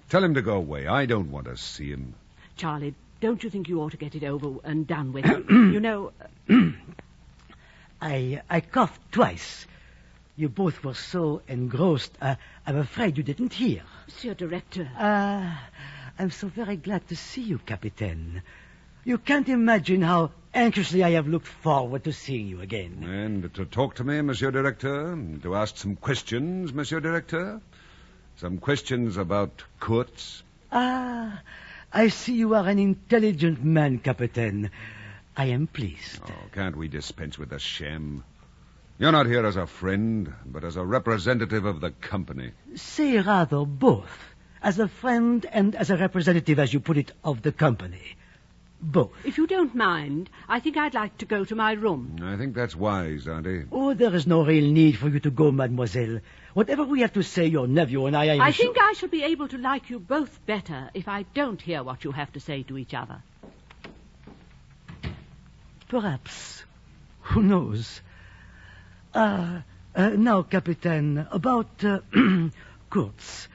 Tell him to go away. I don't want to see him. Charlie, don't you think you ought to get it over and done with? You know... I coughed twice. You both were so engrossed, I'm afraid you didn't hear. Monsieur Director. I'm so very glad to see you, Captain. You can't imagine how anxiously I have looked forward to seeing you again. And to talk to me, Monsieur Directeur, and to ask some questions, Monsieur Directeur? Some questions about Kurtz? I see you are an intelligent man, Captain. I am pleased. Oh, can't we dispense with the sham? You're not here as a friend, but as a representative of the company. Say rather both. As a friend and as a representative, as you put it, of the company. Both. If you don't mind, I think I'd like to go to my room. I think that's wise, Auntie. Oh, there is no real need for you to go, mademoiselle. Whatever we have to say, your nephew and I... I think I shall be able to like you both better if I don't hear what you have to say to each other. Perhaps. Who knows? Now, Captain, about Kurtz.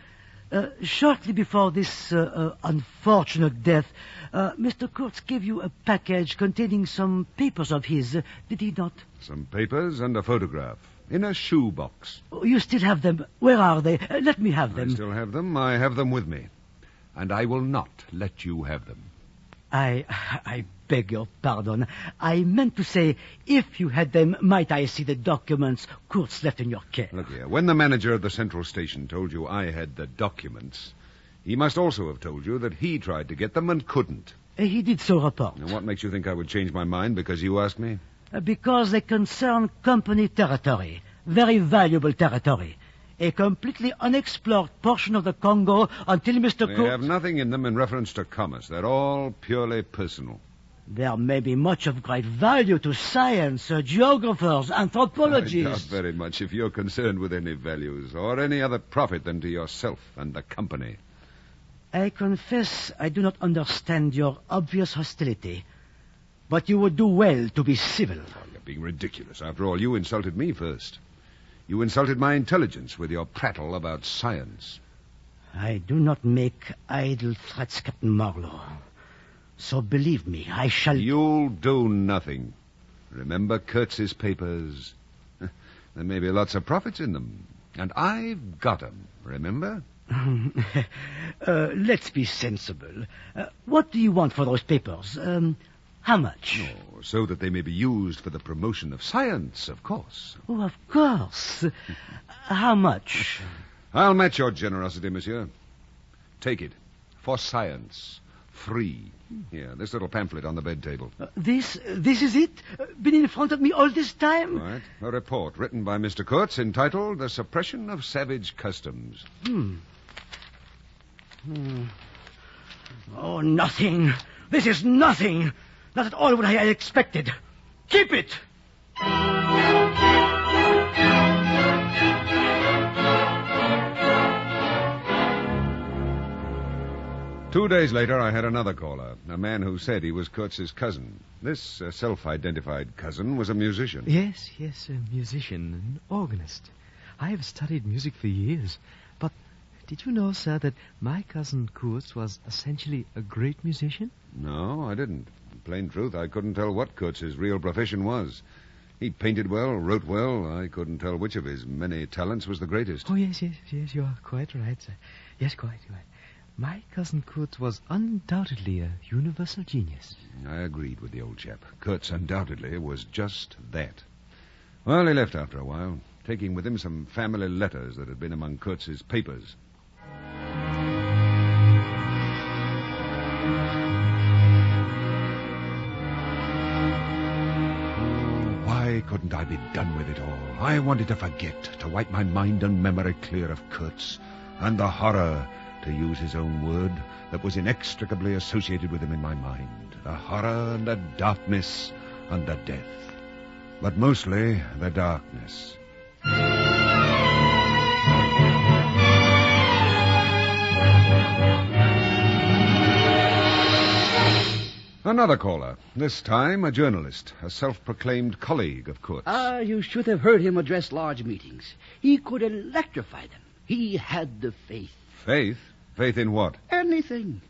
Shortly before this unfortunate death, Mr. Kurtz gave you a package containing some papers of his, did he not? Some papers and a photograph. In a shoebox. Oh, you still have them. Where are they? Let me have them. I still have them. I have them with me. And I will not let you have them. I beg your pardon. I meant to say, if you had them, might I see the documents Kurtz left in your care? Look here, when the manager of the central station told you I had the documents, he must also have told you that he tried to get them and couldn't. He did so report. Now, what makes you think I would change my mind because you asked me? Because they concern company territory. Very valuable territory. A completely unexplored portion of the Congo until Mr. Kurtz... They have nothing in them in reference to commerce. They're all purely personal. There may be much of great value to science, geographers, anthropologists. I doubt very much if you're concerned with any values or any other profit than to yourself and the company. I confess I do not understand your obvious hostility. But you would do well to be civil. Oh, you're being ridiculous. After all, you insulted me first. You insulted my intelligence with your prattle about science. I do not make idle threats, Captain Marlowe. So believe me, I shall... You'll do nothing. Remember Kurtz's papers. There may be lots of profits in them. And I've got 'em, remember? Let's be sensible. What do you want for those papers? How much? Oh, so that they may be used for the promotion of science, of course. Oh, of course. How much? I'll match your generosity, monsieur. Take it. For science. Free. Here, this little pamphlet on the bed table. This is it? Been in front of me all this time? Right. A report written by Mr. Kurtz entitled The Suppression of Savage Customs. Oh, nothing. This is nothing. Not at all what I had expected. Keep it! 2 days later, I had another caller, a man who said he was Kurtz's cousin. This self-identified cousin was a musician. Yes, a musician, an organist. I have studied music for years. But did you know, sir, that my cousin Kurtz was essentially a great musician? No, I didn't. In plain truth, I couldn't tell what Kurtz's real profession was. He painted well, wrote well. I couldn't tell which of his many talents was the greatest. Oh, yes, you are quite right, sir. Yes, quite right. My cousin Kurtz was undoubtedly a universal genius. I agreed with the old chap. Kurtz undoubtedly was just that. Well, he left after a while, taking with him some family letters that had been among Kurtz's papers. Why couldn't I be done with it all? I wanted to forget, to wipe my mind and memory clear of Kurtz and the horror, to use his own word, that was inextricably associated with him in my mind. The horror and the darkness and the death. But mostly the darkness. Another caller. This time a journalist, a self-proclaimed colleague of Kurtz. You should have heard him address large meetings. He could electrify them. He had the faith. Faith? Faith in what? Anything.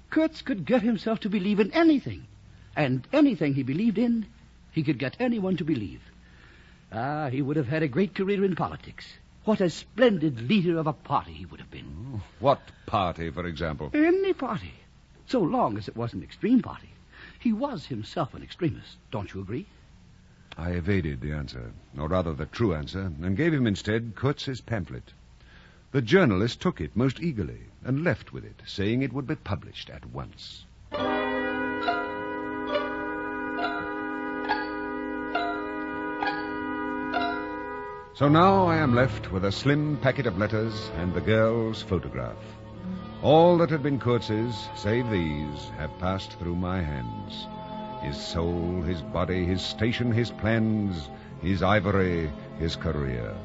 Kurtz could get himself to believe in anything. And anything he believed in, he could get anyone to believe. He would have had a great career in politics. What a splendid leader of a party he would have been. What party, for example? Any party. So long as it was an extreme party. He was himself an extremist. Don't you agree? I evaded the answer, or rather the true answer, and gave him instead Kurtz's pamphlet. The journalist took it most eagerly and left with it, saying it would be published at once. So now I am left with a slim packet of letters and the girl's photograph. All that had been Kurtz's, save these, have passed through my hands. His soul, his body, his station, his plans, his ivory, his career.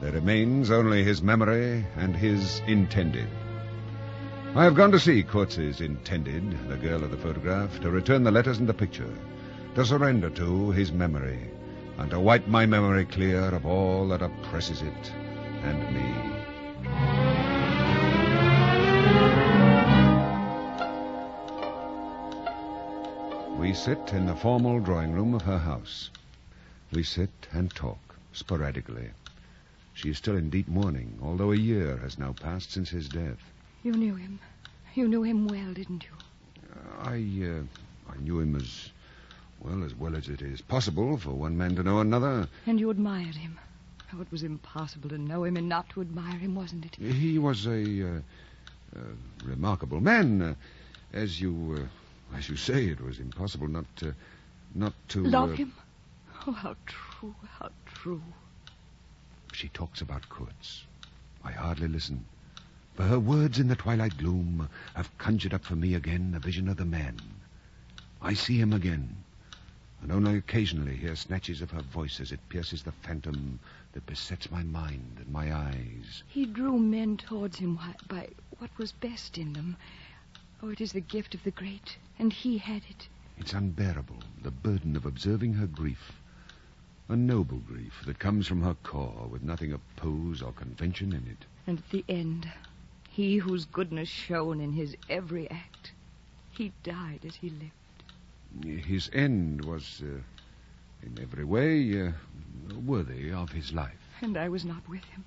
There remains only his memory and his intended. I have gone to see Kurtz's intended, the girl of the photograph, to return the letters and the picture, to surrender to his memory, and to wipe my memory clear of all that oppresses it and me. We sit in the formal drawing room of her house. We sit and talk, sporadically. She is still in deep mourning, although a year has now passed since his death. You knew him. You knew him well, didn't you? I knew him as well as it is possible for one man to know another. And you admired him. Oh, it was impossible to know him and not to admire him, wasn't it? He was a remarkable man. As you say, it was impossible not to... Love him? Oh, how true, how true. She talks about Kurtz. I hardly listen. For her words in the twilight gloom have conjured up for me again a vision of the man. I see him again, and only occasionally hear snatches of her voice as it pierces the phantom that besets my mind and my eyes. He drew men towards him by what was best in them. Oh, it is the gift of the great, and he had it. It's unbearable, the burden of observing her grief. A noble grief that comes from her core with nothing of pose or convention in it. And at the end, he whose goodness shone in his every act, he died as he lived. His end was, in every way, worthy of his life. And I was not with him.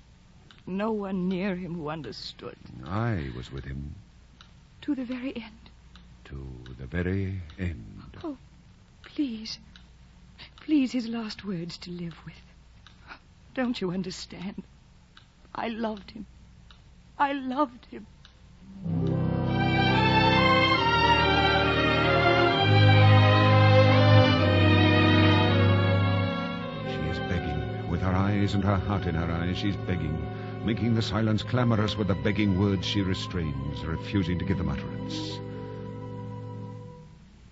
No one near him who understood. I was with him. To the very end. To the very end. Oh, please. Please, his last words to live with. Don't you understand? I loved him. I loved him. She is begging, with her eyes and her heart in her eyes. She's begging, making the silence clamorous with the begging words she restrains, refusing to give them utterance.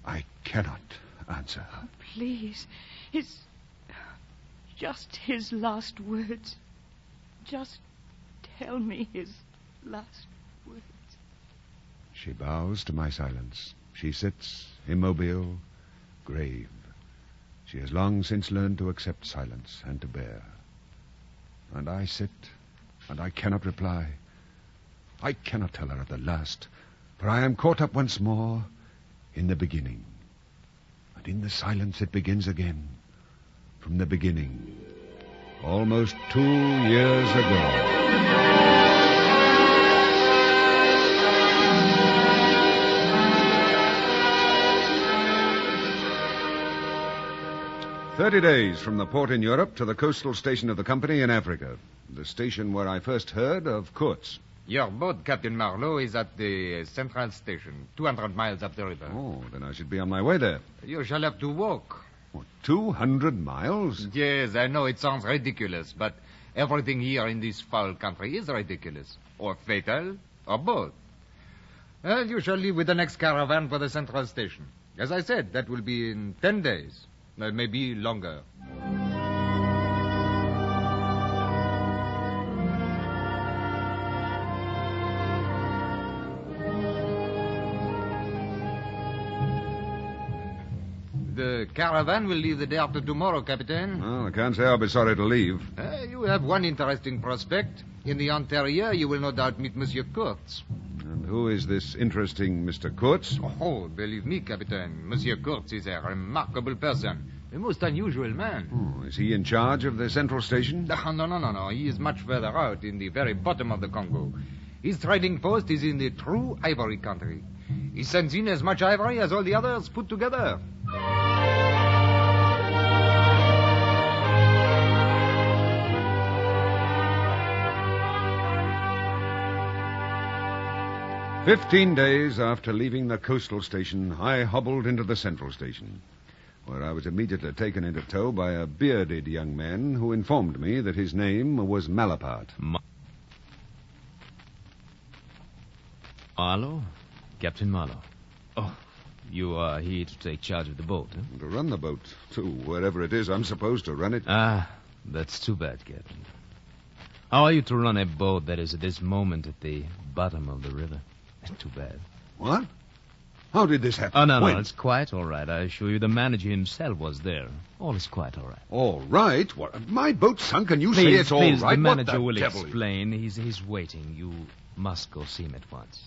I cannot answer her. Oh, please. Just his last words. Just tell me his last words. She bows to my silence. She sits, immobile, grave. She has long since learned to accept silence and to bear. And I sit, and I cannot reply. I cannot tell her of the last, for I am caught up once more in the beginning. And in the silence it begins again, from the beginning, almost 2 years ago. 30 days from the port in Europe to the coastal station of the company in Africa, the station where I first heard of Kurtz. Your boat, Captain Marlowe, is at the central station, 200 miles up the river. Oh, then I should be on my way there. You shall have to walk. What, 200 miles? Yes, I know it sounds ridiculous, but everything here in this foul country is ridiculous, or fatal, or both. Well, you shall leave with the next caravan for the central station. As I said, that will be in 10 days, maybe longer. The caravan will leave the day after tomorrow, Captain. Well, I can't say I'll be sorry to leave. You have one interesting prospect. In the interior, you will no doubt meet Monsieur Kurtz. And who is this interesting Mr. Kurtz? Oh, believe me, Captain. Monsieur Kurtz is a remarkable person. A most unusual man. Oh, is he in charge of the central station? No. He is much further out, in the very bottom of the Congo. His trading post is in the true ivory country. He sends in as much ivory as all the others put together. "15 days after leaving the coastal station, I hobbled into the central station, where I was immediately taken into tow by a bearded young man who informed me that his name was Malapart. Marlowe? Captain Marlowe. Oh, you are here to take charge of the boat, huh? To run the boat, to wherever it is I'm supposed to run it. Ah, that's too bad, Captain. How are you to run a boat that is at this moment at the bottom of the river? Too bad. What? How did this happen? Oh, no, When? no, it's quite all right. I assure you the manager himself was there. All is quite all right. All right? What? My boat sunk and you say Please, it's all please, right? the manager What will the devil? explain. He's waiting. You must go see him at once.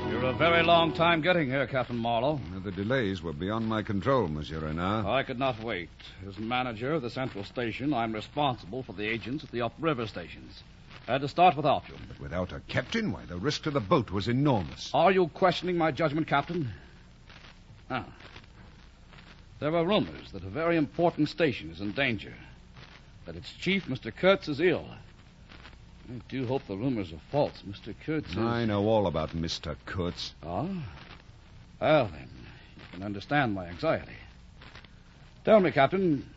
You're a very long time getting here, Captain Marlowe. The delays were beyond my control, Monsieur Renard. I could not wait. As manager of the central station, I'm responsible for the agents at the upriver stations. I had to start without you. But without a captain, why, the risk to the boat was enormous. Are you questioning my judgment, Captain? Ah. There are rumors that a very important station is in danger. That its chief, Mr. Kurtz, is ill. I do hope the rumors are false. Mr. Kurtz is... I know all about Mr. Kurtz. Ah? Well, then, you can understand my anxiety. Tell me, Captain,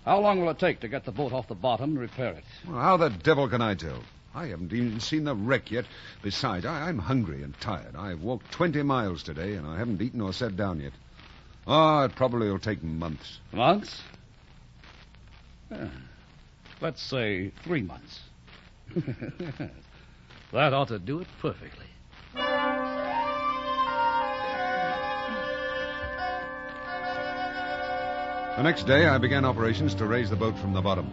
how long will it take to get the boat off the bottom and repair it? Well, how the devil can I tell? I haven't even seen the wreck yet. Besides, I'm hungry and tired. I've walked 20 miles today, and I haven't eaten or sat down yet. Oh, it probably will take months. Months? Let's say 3 months. That ought to do it perfectly. The next day, I began operations to raise the boat from the bottom.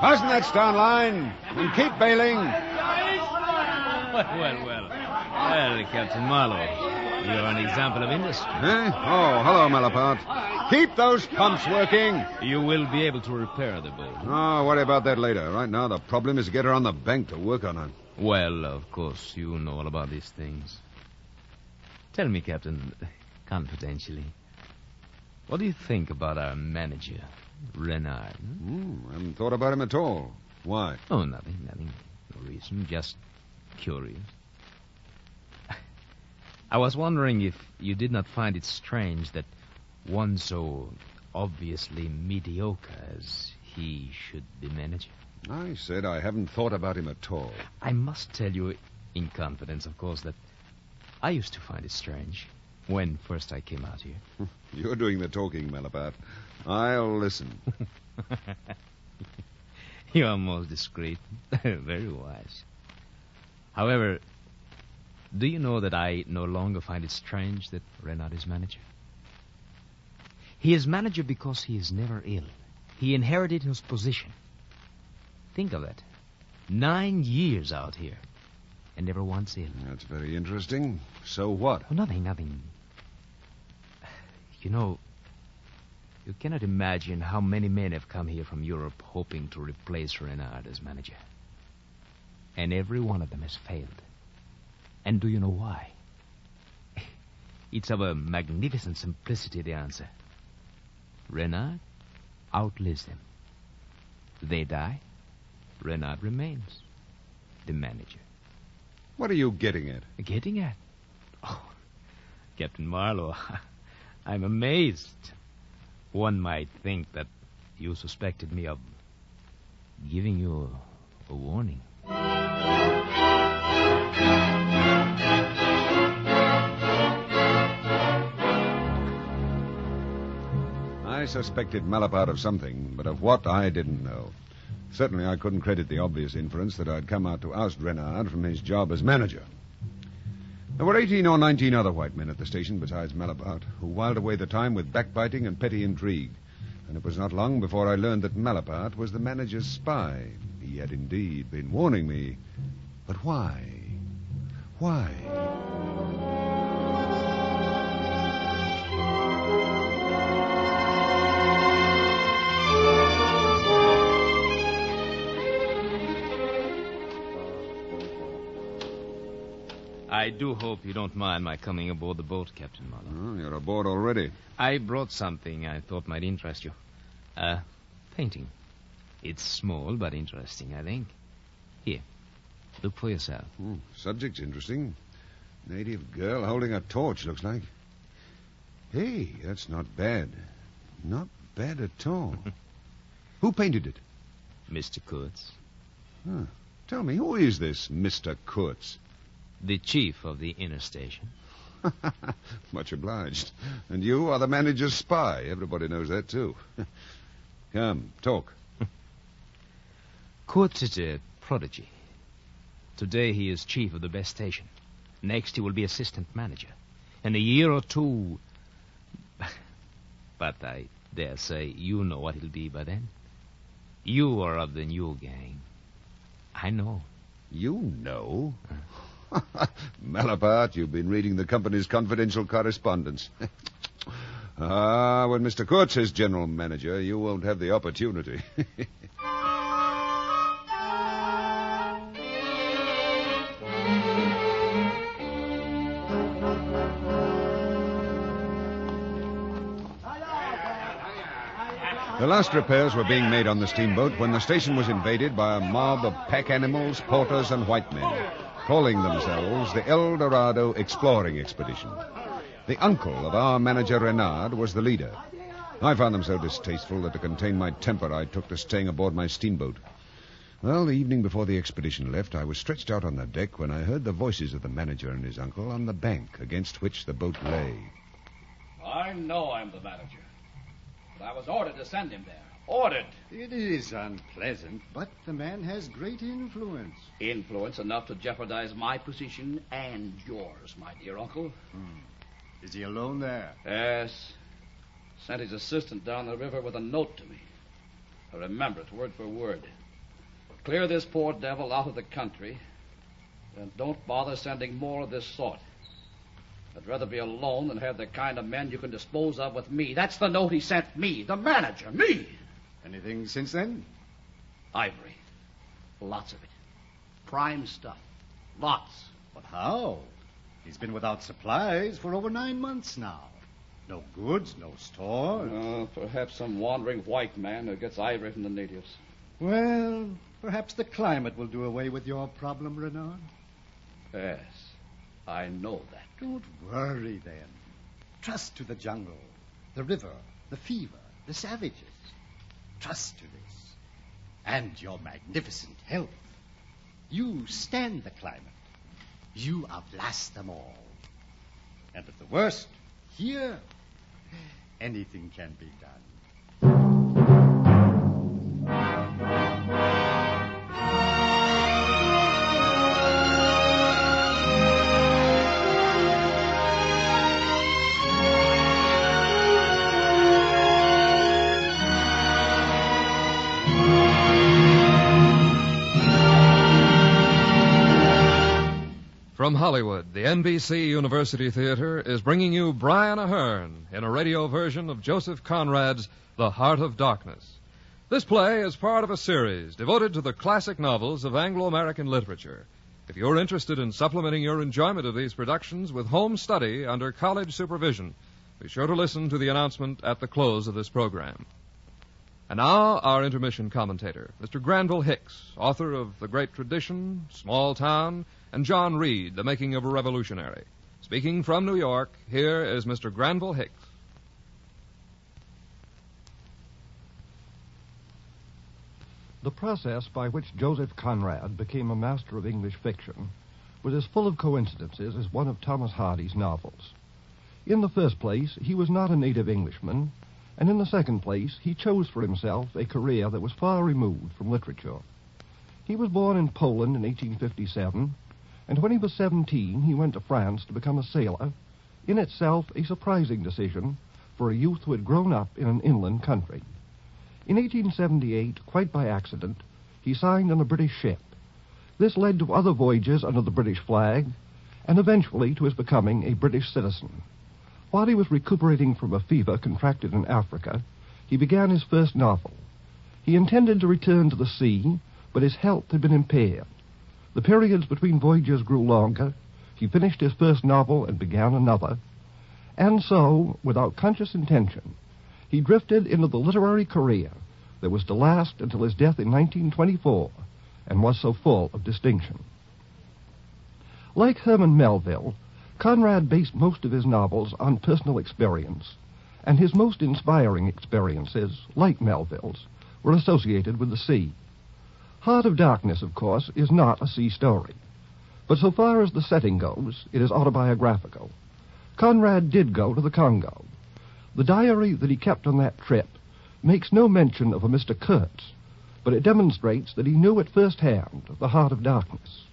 Fasten that stern line and keep bailing. Well, Captain Marlowe, you're an example of industry. Eh? Oh, hello, Malaparte. Keep those pumps working. You will be able to repair the boat. Oh, worry about that later. Right now, the problem is to get her on the bank to work on her. Well, of course, you know all about these things. Tell me, Captain, confidentially, what do you think about our manager, Renard? I haven't thought about him at all. Why? Oh, nothing. No reason, just curious. I was wondering if you did not find it strange that one so obviously mediocre as he should be manager. I said I haven't thought about him at all. I must tell you, in confidence, of course, that I used to find it strange when first I came out here. You're doing the talking, Malaparte. I'll listen. You are most discreet. Very wise. However, do you know that I no longer find it strange that Renard is manager? He is manager because he is never ill. He inherited his position. Think of that. 9 years out here, and never once ill. That's very interesting. So what? Oh, nothing. You know, you cannot imagine how many men have come here from Europe hoping to replace Renard as manager. And every one of them has failed. And do you know why? It's of a magnificent simplicity, the answer. Renard outlives them. They die. Renard remains. The manager. What are you getting at? Getting at? Oh, Captain Marlowe, I'm amazed. One might think that you suspected me of giving you a warning. I suspected Malaparte of something, but of what I didn't know. Certainly I couldn't credit the obvious inference that I'd come out to oust Renard from his job as manager. There were 18 or 19 other white men at the station besides Malaparte, who whiled away the time with backbiting and petty intrigue. And it was not long before I learned that Malaparte was the manager's spy. He had indeed been warning me. But why? Why? I do hope you don't mind my coming aboard the boat, Captain Marlowe. Oh, you're aboard already. I brought something I thought might interest you. Painting. It's small, but interesting, I think. Here, look for yourself. Subject's interesting. Native girl holding a torch, looks like. Hey, that's not bad. Not bad at all. Who painted it? Mr. Kurtz. Huh. Tell me, who is this Mr. Kurtz? The chief of the inner station. Much obliged. And you are the manager's spy. Everybody knows that, too. Come, talk. Kurtz is a prodigy. Today he is chief of the best station. Next he will be assistant manager. In a year or two... But I dare say you know what he'll be by then. You are of the new gang. I know. You know? Malapert, you've been reading the company's confidential correspondence. When Mr. Kurtz is general manager, you won't have the opportunity. The last repairs were being made on the steamboat when the station was invaded by a mob of pack animals, porters, and white men, calling themselves the El Dorado Exploring Expedition. The uncle of our manager Renard was the leader. I found them so distasteful that to contain my temper I took to staying aboard my steamboat. Well, the evening before the expedition left, I was stretched out on the deck when I heard the voices of the manager and his uncle on the bank against which the boat lay. I know I'm the manager. But I was ordered to send him there. Ordered. It is unpleasant, but the man has great influence. Influence enough to jeopardize my position and yours, my dear uncle. Is he alone there? Yes. Sent his assistant down the river with a note to me. I remember it word for word. Clear this poor devil out of the country, and don't bother sending more of this sort. I'd rather be alone than have the kind of men you can dispose of with me. That's the note he sent me, the manager, me. Anything since then? Ivory. Lots of it. Prime stuff. Lots. But how? He's been without supplies for over 9 months now. No goods, no store. Perhaps some wandering white man who gets ivory from the natives. Well, perhaps the climate will do away with your problem, Renard. Yes, I know that. Don't worry, then. Trust to the jungle, the river, the fever, the savages. Trust to this. And your magnificent health. You stand the climate. You outlast them all. And at the worst, here, anything can be done. From Hollywood, the NBC University Theater is bringing you Brian Ahern in a radio version of Joseph Conrad's The Heart of Darkness. This play is part of a series devoted to the classic novels of Anglo-American literature. If you're interested in supplementing your enjoyment of these productions with home study under college supervision, be sure to listen to the announcement at the close of this program. And now, our intermission commentator, Mr. Granville Hicks, author of The Great Tradition, Small Town, and John Reed, The Making of a Revolutionary. Speaking from New York, here is Mr. Granville Hicks. The process by which Joseph Conrad became a master of English fiction was as full of coincidences as one of Thomas Hardy's novels. In the first place, he was not a native Englishman, and in the second place, he chose for himself a career that was far removed from literature. He was born in Poland in 1857, and when he was 17, he went to France to become a sailor, in itself a surprising decision for a youth who had grown up in an inland country. In 1878, quite by accident, he signed on a British ship. This led to other voyages under the British flag, and eventually to his becoming a British citizen. While he was recuperating from a fever contracted in Africa, he began his first novel. He intended to return to the sea, but his health had been impaired. The periods between voyages grew longer. He finished his first novel and began another. And so, without conscious intention, he drifted into the literary career that was to last until his death in 1924 and was so full of distinction. Like Herman Melville, Conrad based most of his novels on personal experience, and his most inspiring experiences, like Melville's, were associated with the sea. Heart of Darkness, of course, is not a sea story. But so far as the setting goes, it is autobiographical. Conrad did go to the Congo. The diary that he kept on that trip makes no mention of a Mr. Kurtz, but it demonstrates that he knew at first hand the Heart of Darkness.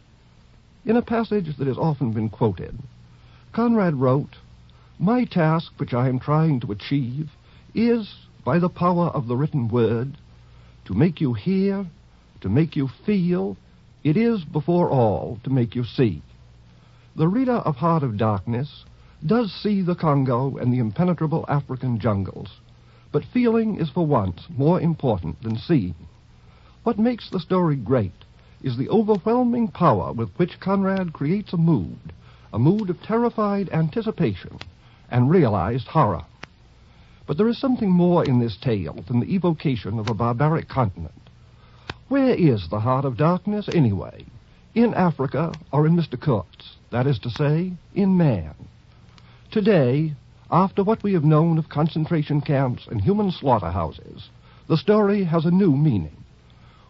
In a passage that has often been quoted, Conrad wrote, "My task which I am trying to achieve is, by the power of the written word, to make you hear, to make you feel, it is, before all, to make you see." The reader of Heart of Darkness does see the Congo and the impenetrable African jungles, but feeling is for once more important than seeing. What makes the story great is the overwhelming power with which Conrad creates a mood of terrified anticipation and realized horror. But there is something more in this tale than the evocation of a barbaric continent. Where is the Heart of Darkness, anyway? In Africa or in Mr. Kurtz? That is to say, in man. Today, after what we have known of concentration camps and human slaughterhouses, the story has a new meaning.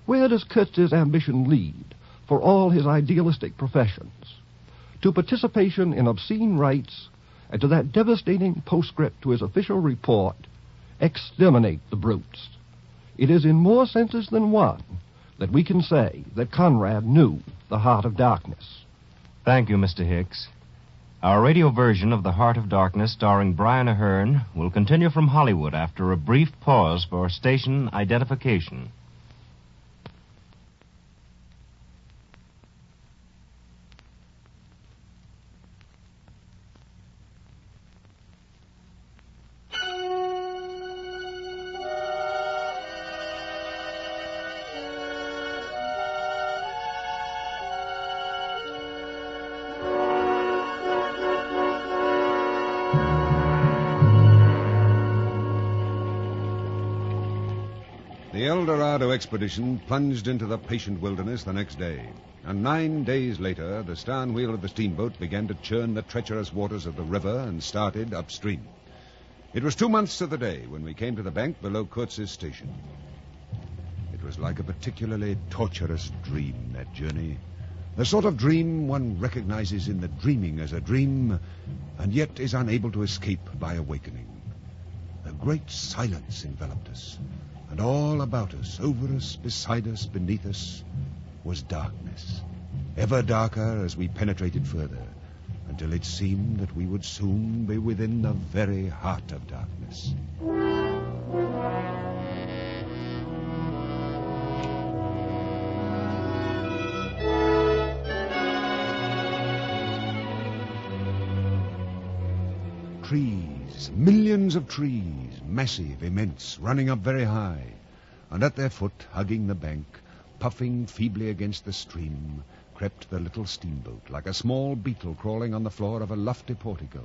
Where does Kurtz's ambition lead for all his idealistic professions? To participation in obscene rites and to that devastating postscript to his official report, "Exterminate the brutes." It is in more senses than one that we can say that Conrad knew the Heart of Darkness. Thank you, Mr. Hicks. Our radio version of The Heart of Darkness, starring Brian Ahern, will continue from Hollywood after a brief pause for station identification. The El Dorado expedition plunged into the patient wilderness the next day, and 9 days later, the stern wheel of the steamboat began to churn the treacherous waters of the river and started upstream. It was 2 months to the day when we came to the bank below Kurtz's station. It was like a particularly torturous dream, that journey. The sort of dream one recognizes in the dreaming as a dream, and yet is unable to escape by awakening. A great silence enveloped us, and all about us, over us, beside us, beneath us, was darkness, ever darker as we penetrated further, until it seemed that we would soon be within the very heart of darkness. Trees, millions of trees, massive, immense, running up very high, and at their foot, hugging the bank, puffing feebly against the stream, crept the little steamboat, like a small beetle crawling on the floor of a lofty portico.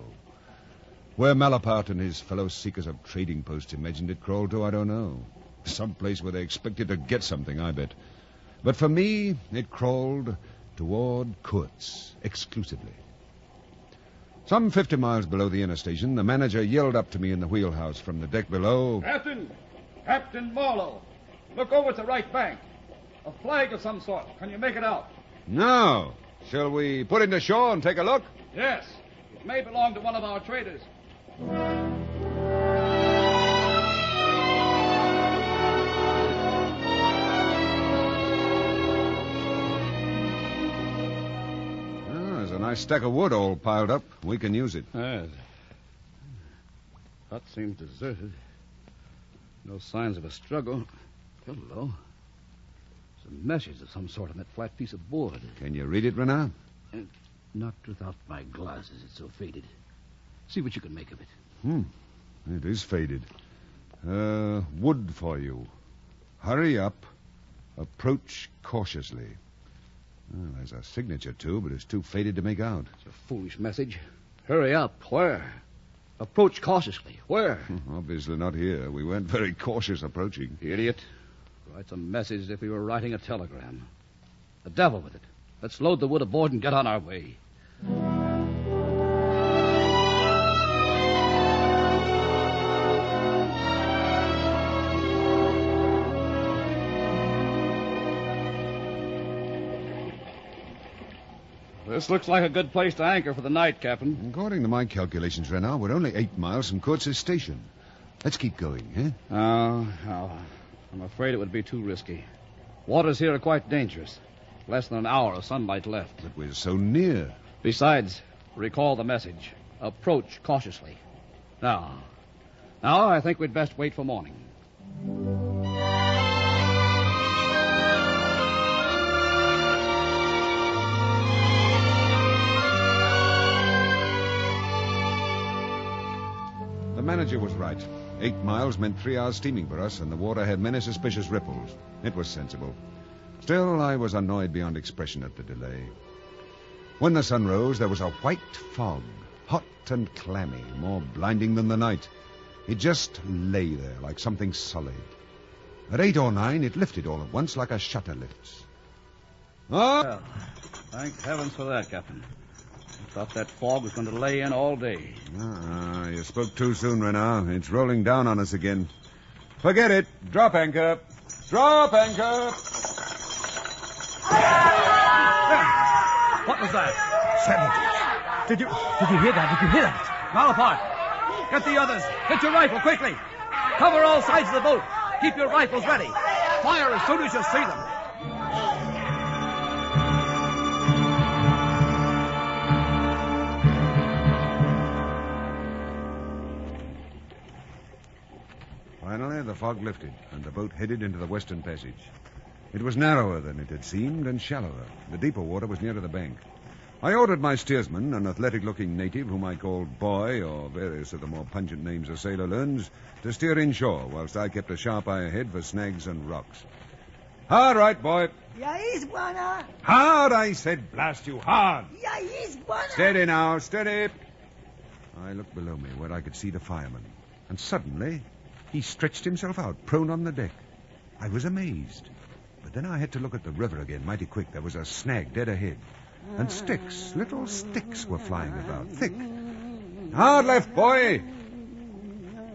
Where Malaparte and his fellow seekers of trading posts imagined it crawled to, I don't know. Some place where they expected to get something, I bet. But for me, it crawled toward Kurtz exclusively. Some 50 miles below the inner station, the manager yelled up to me in the wheelhouse from the deck below. Captain Marlowe, look over at the right bank. A flag of some sort. Can you make it out? No. Shall we put into shore and take a look? Yes. It may belong to one of our traders. There's a nice stack of wood all piled up. We can use it. Yes. Hut seems deserted. No signs of a struggle. Hello. Some meshes of some sort on that flat piece of board. Can you read it, Renard? Not without my glasses. It's so faded. See what you can make of it. It is faded. Wood for you. Hurry up. Approach cautiously. Well, there's a signature, too, but it's too faded to make out. It's a foolish message. Hurry up. Where? Approach cautiously. Where? Obviously not here. We weren't very cautious approaching. Idiot. Writes a message as if we were writing a telegram. The devil with it. Let's load the wood aboard and get on our way. This looks like a good place to anchor for the night, Captain. According to my calculations, Renard, we're only 8 miles from Kurtz's station. Let's keep going, eh? Oh, I'm afraid it would be too risky. Waters here are quite dangerous. Less than an hour of sunlight left. But we're so near. Besides, recall the message. Approach cautiously. Now, I think we'd best wait for morning. The manager was right. 8 miles meant 3 hours steaming for us, and the water had many suspicious ripples. It was sensible. Still, I was annoyed beyond expression at the delay. When the sun rose, there was a white fog, hot and clammy, more blinding than the night. It just lay there like something solid. At 8 or 9, it lifted all at once like a shutter lifts. Oh! Well, thank heavens for that, Captain. I thought that fog was going to lay in all day. You spoke too soon, Renard. It's rolling down on us again. Forget it. Drop anchor. Drop anchor. What was that? Savages. Did you hear that? Did you hear that? Malapart, get the others. Get your rifle quickly. Cover all sides of the boat. Keep your rifles ready. Fire as soon as you see them. Finally, the fog lifted, and the boat headed into the western passage. It was narrower than it had seemed, and shallower. The deeper water was nearer the bank. I ordered my steersman, an athletic-looking native whom I called Boy, or various of the more pungent names a sailor learns, to steer inshore, whilst I kept a sharp eye ahead for snags and rocks. Hard right, Boy. Yes, Bwana. Hard, I said. Blast you, hard. Yes, Bwana. Steady now, steady. I looked below me where I could see the fireman, and suddenly he stretched himself out, prone on the deck. I was amazed. But then I had to look at the river again mighty quick. There was a snag dead ahead. And sticks, little sticks were flying about, thick. Hard left, Boy.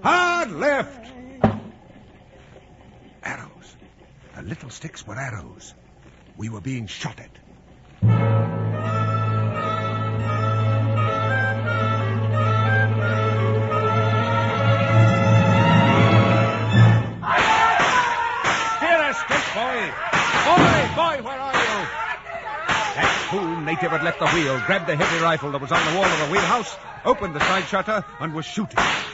Hard left. Arrows. The little sticks were arrows. We were being shot at. Boy, where are you? That fool native had left the wheel, grabbed the heavy rifle that was on the wall of the wheelhouse, opened the side shutter, and was shooting. I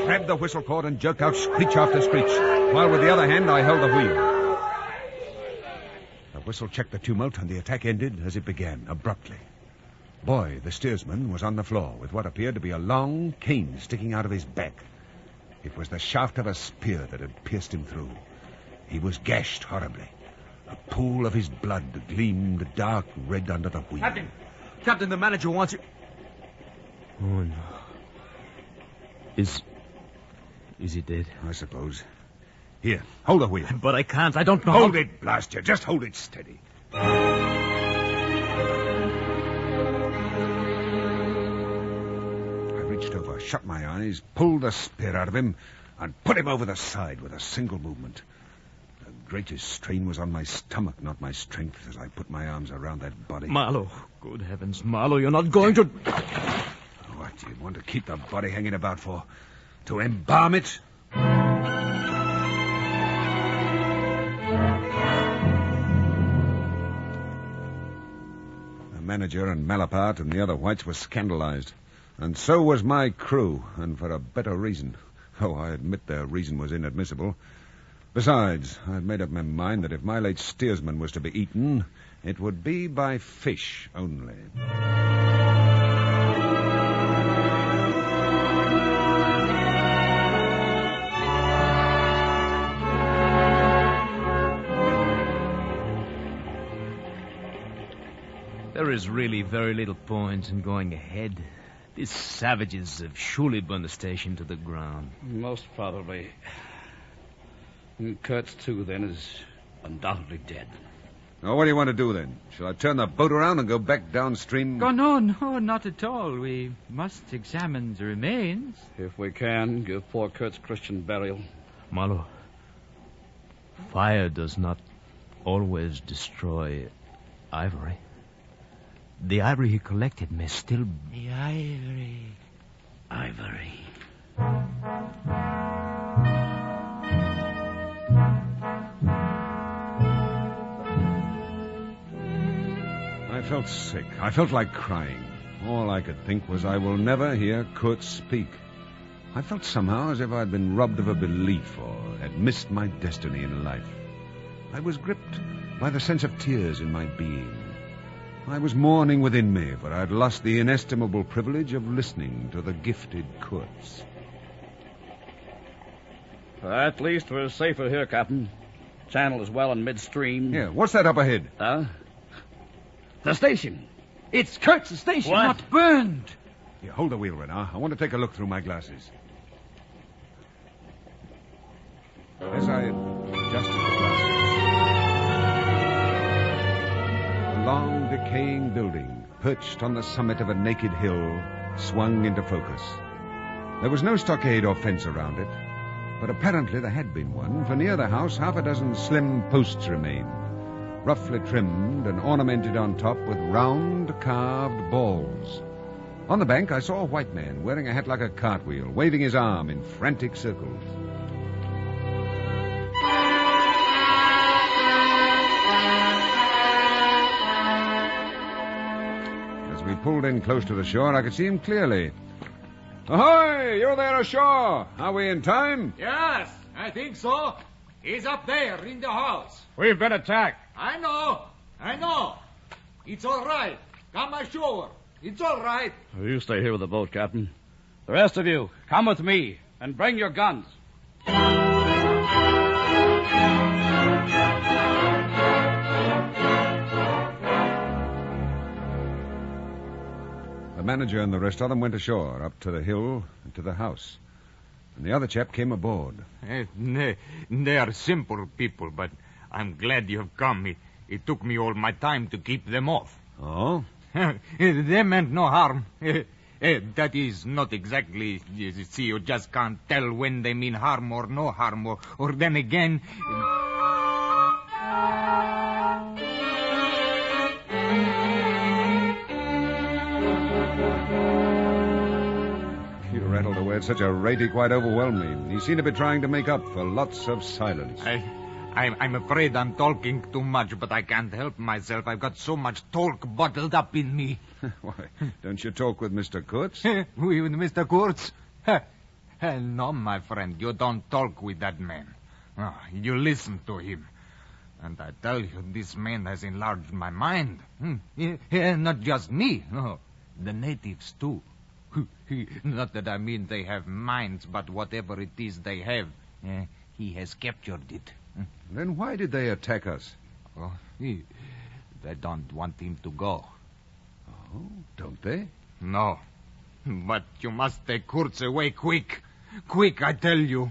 grabbed the whistle cord and jerked out screech after screech, while with the other hand I held the wheel. The whistle checked the tumult, and the attack ended as it began, abruptly. Boy, the steersman, was on the floor with what appeared to be a long cane sticking out of his back. It was the shaft of a spear that had pierced him through. He was gashed horribly. A pool of his blood gleamed dark red under the wheel. Captain, the manager wants you. Oh, no. Is he dead? I suppose. Here, hold the wheel. But I can't. I don't know. Hold it, blast you. Just hold it steady. I reached over, shut my eyes, pulled the spear out of him, and put him over the side with a single movement. The greatest strain was on my stomach, not my strength, as I put my arms around that body. Marlowe. Good heavens, Marlowe, you're not going to... What do you want to keep the body hanging about for? To embalm it? The manager and Malapart and the other whites were scandalized. And so was my crew, and for a better reason. Oh, I admit their reason was inadmissible. Besides, I'd made up my mind that if my late steersman was to be eaten, it would be by fish only. There is really very little point in going ahead. These savages have surely burned the station to the ground. Most probably. Kurtz, too, then, is undoubtedly dead. Now, what do you want to do, then? Shall I turn the boat around and go back downstream? Oh, no, not at all. We must examine the remains. If we can, give poor Kurtz Christian burial. Marlowe, fire does not always destroy Ivory? The ivory he collected may still... The ivory. Ivory. I felt sick. I felt like crying. All I could think was I will never hear Kurtz speak. I felt somehow as if I'd been robbed of a belief or had missed my destiny in life. I was gripped by the sense of tears in my being. I was mourning within me, for I'd lost the inestimable privilege of listening to the gifted Kurtz. At least we're safer here, Captain. Channel is well in midstream. Yeah, what's that up ahead? The station. It's Kurtz's station. What? Not burned. Here, hold the wheel, Renard. I want to take a look through my glasses. As I adjusted the glasses, a long, decaying building, perched on the summit of a naked hill, swung into focus. There was no stockade or fence around it, but apparently there had been one, for near the house half a dozen slim posts remained, roughly trimmed and ornamented on top with round, carved balls. On the bank, I saw a white man wearing a hat like a cartwheel, waving his arm in frantic circles. As we pulled in close to the shore, I could see him clearly. Ahoy! You there ashore! Are we in time? Yes, I think so. He's up there in the house. We've been attacked. I know. It's all right. Come ashore. It's all right. You stay here with the boat, Captain. The rest of you, come with me and bring your guns. The manager and the rest of them went ashore, up to the hill and to the house. And the other chap came aboard. They are simple people, but I'm glad you have come. It took me all my time to keep them off. Oh? They meant no harm. That is not exactly... You see, you just can't tell when they mean harm or no harm, or then again... You rattled away at such a rate he quite overwhelmed me. He seemed to be trying to make up for lots of silence. I'm afraid I'm talking too much, but I can't help myself. I've got so much talk bottled up in me. Why, don't you talk with Mr. Kurtz? With Mr. Kurtz? No, my friend, you don't talk with that man. You listen to him. And I tell you, this man has enlarged my mind. Not just me, no. The natives, too. Not that I mean they have minds, but whatever it is they have, he has captured it. Then why did they attack us? Oh, they don't want him to go. Oh, don't they? No. But you must take Kurtz away quick. Quick, I tell you.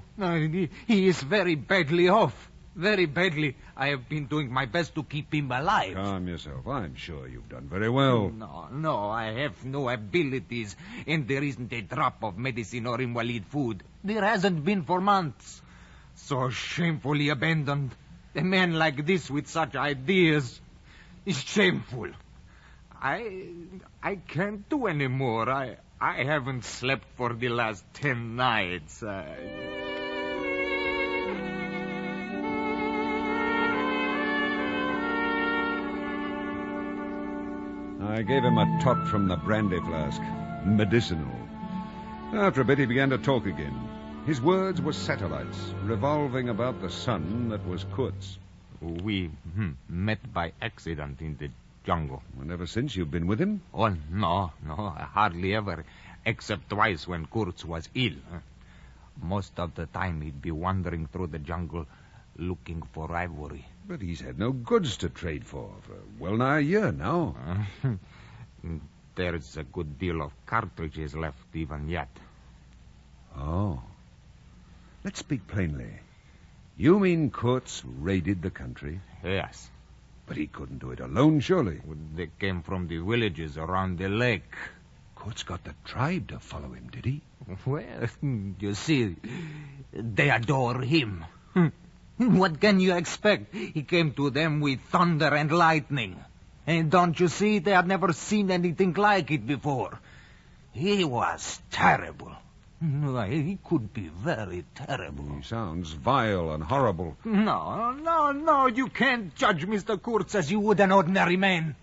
He is very badly off. Very badly. I have been doing my best to keep him alive. Calm yourself. I'm sure you've done very well. No, I have no abilities. And there isn't a drop of medicine or invalid food. There hasn't been for months. So shamefully abandoned. A man like this with such ideas is shameful. I can't do any more. I haven't slept for the last 10 nights. I gave him a tot from the brandy flask. Medicinal. After a bit, he began to talk again. His words were satellites, revolving about the sun that was Kurtz. We met by accident in the jungle. And ever since you've been with him? Oh, no, hardly ever, except twice when Kurtz was ill. Most of the time he'd be wandering through the jungle looking for ivory. But he's had no goods to trade for well nigh a year now. There's a good deal of cartridges left even yet. Oh. Let's speak plainly. You mean Kurtz raided the country? Yes. But he couldn't do it alone, surely. They came from the villages around the lake. Kurtz got the tribe to follow him, did he? Well, you see, they adore him. What can you expect? He came to them with thunder and lightning. And don't you see, they had never seen anything like it before. He was terrible. He could be very terrible. He sounds vile and horrible. No, you can't judge Mr. Kurtz as you would an ordinary man.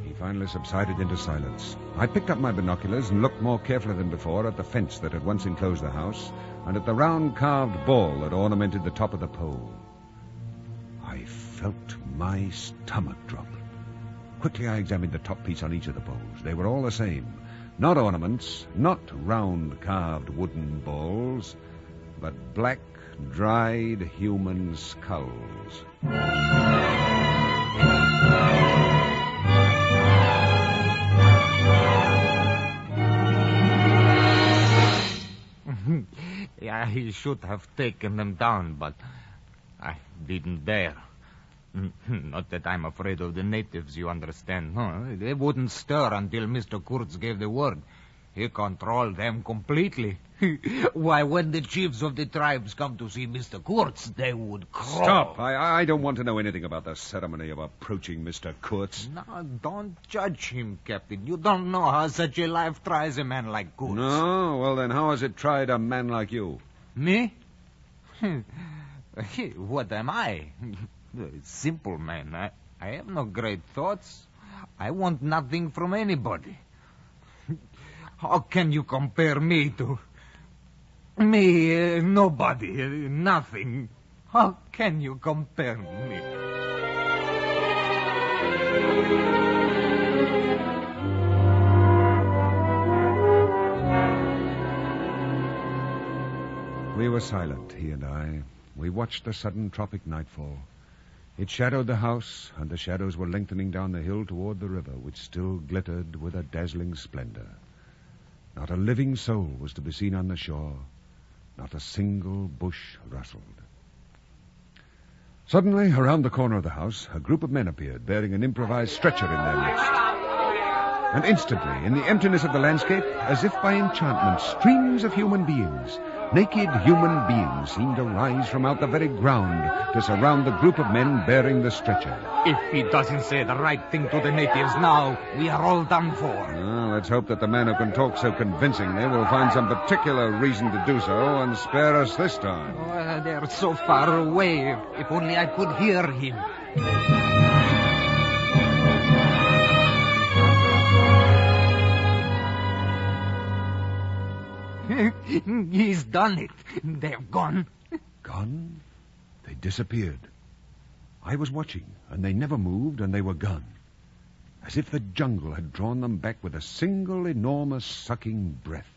He finally subsided into silence. I picked up my binoculars and looked more carefully than before at the fence that had once enclosed the house and at the round carved ball that ornamented the top of the pole. I felt my stomach drop. Quickly I examined the top piece on each of the poles. They were all the same. Not ornaments, not round carved wooden balls, but black, dried human skulls. He should have taken them down, but I didn't dare. Not that I'm afraid of the natives, you understand. They wouldn't stir until Mr. Kurtz gave the word. He controlled them completely. Why, when the chiefs of the tribes come to see Mr. Kurtz, they would crawl. Stop! I don't want to know anything about the ceremony of approaching Mr. Kurtz. No, don't judge him, Captain. You don't know how such a life tries a man like Kurtz. No? Well, then how has it tried a man like you? Me? What am I? A simple man. I have no great thoughts. I want nothing from anybody. How can you compare me to... Me, nobody, nothing. How can you compare me? We were silent, he and I. We watched the sudden tropic nightfall. It shadowed the house, and the shadows were lengthening down the hill toward the river, which still glittered with a dazzling splendor. Not a living soul was to be seen on the shore. Not a single bush rustled. Suddenly, around the corner of the house, a group of men appeared, bearing an improvised stretcher in their midst. And instantly, in the emptiness of the landscape, as if by enchantment, streams of human beings, naked human beings, seemed to rise from out the very ground to surround the group of men bearing the stretcher. If he doesn't say the right thing to the natives now, we are all done for. Well, let's hope that the man who can talk so convincingly will find some particular reason to do so and spare us this time. Oh, they're so far away. If only I could hear him. He's done it. They're gone. Gone? They disappeared. I was watching, and they never moved, and they were gone. As if the jungle had drawn them back with a single enormous sucking breath.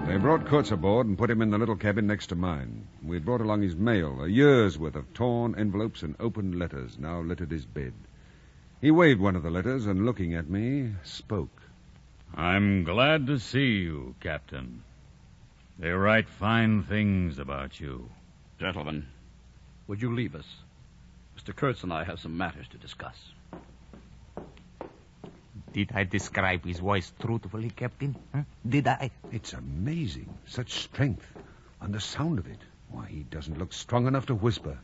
They brought Kurtz aboard and put him in the little cabin next to mine. We had brought along his mail, a year's worth of torn envelopes and opened letters, now littered his bed. He waved one of the letters and, looking at me, spoke. I'm glad to see you, Captain. They write fine things about you. Gentlemen, would you leave us? Mr. Kurtz and I have some matters to discuss. Did I describe his voice truthfully, Captain? Did I? It's amazing. Such strength. And the sound of it. Why, he doesn't look strong enough to whisper.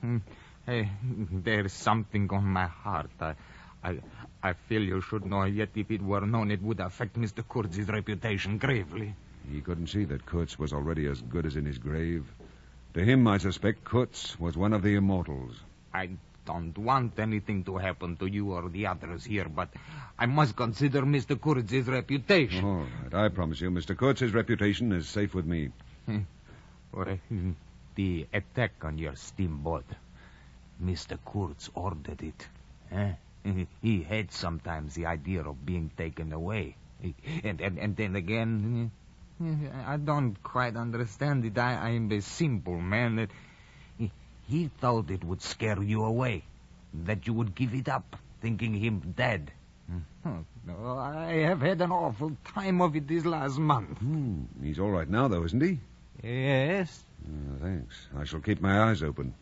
Hey, there's something on my heart. I feel you should know, yet if it were known, it would affect Mr. Kurtz's reputation gravely. He couldn't see that Kurtz was already as good as in his grave. To him, I suspect, Kurtz was one of the immortals. I don't want anything to happen to you or the others here, but I must consider Mr. Kurtz's reputation. All right, I promise you, Mr. Kurtz's reputation is safe with me. The attack on your steamboat. Mr. Kurtz ordered it. He had sometimes the idea of being taken away. And then again, I don't quite understand it. I am a simple man. He thought it would scare you away, that you would give it up, thinking him dead. I have had an awful time of it this last month. He's all right now, though, isn't he? Yes? Thanks. I shall keep my eyes open.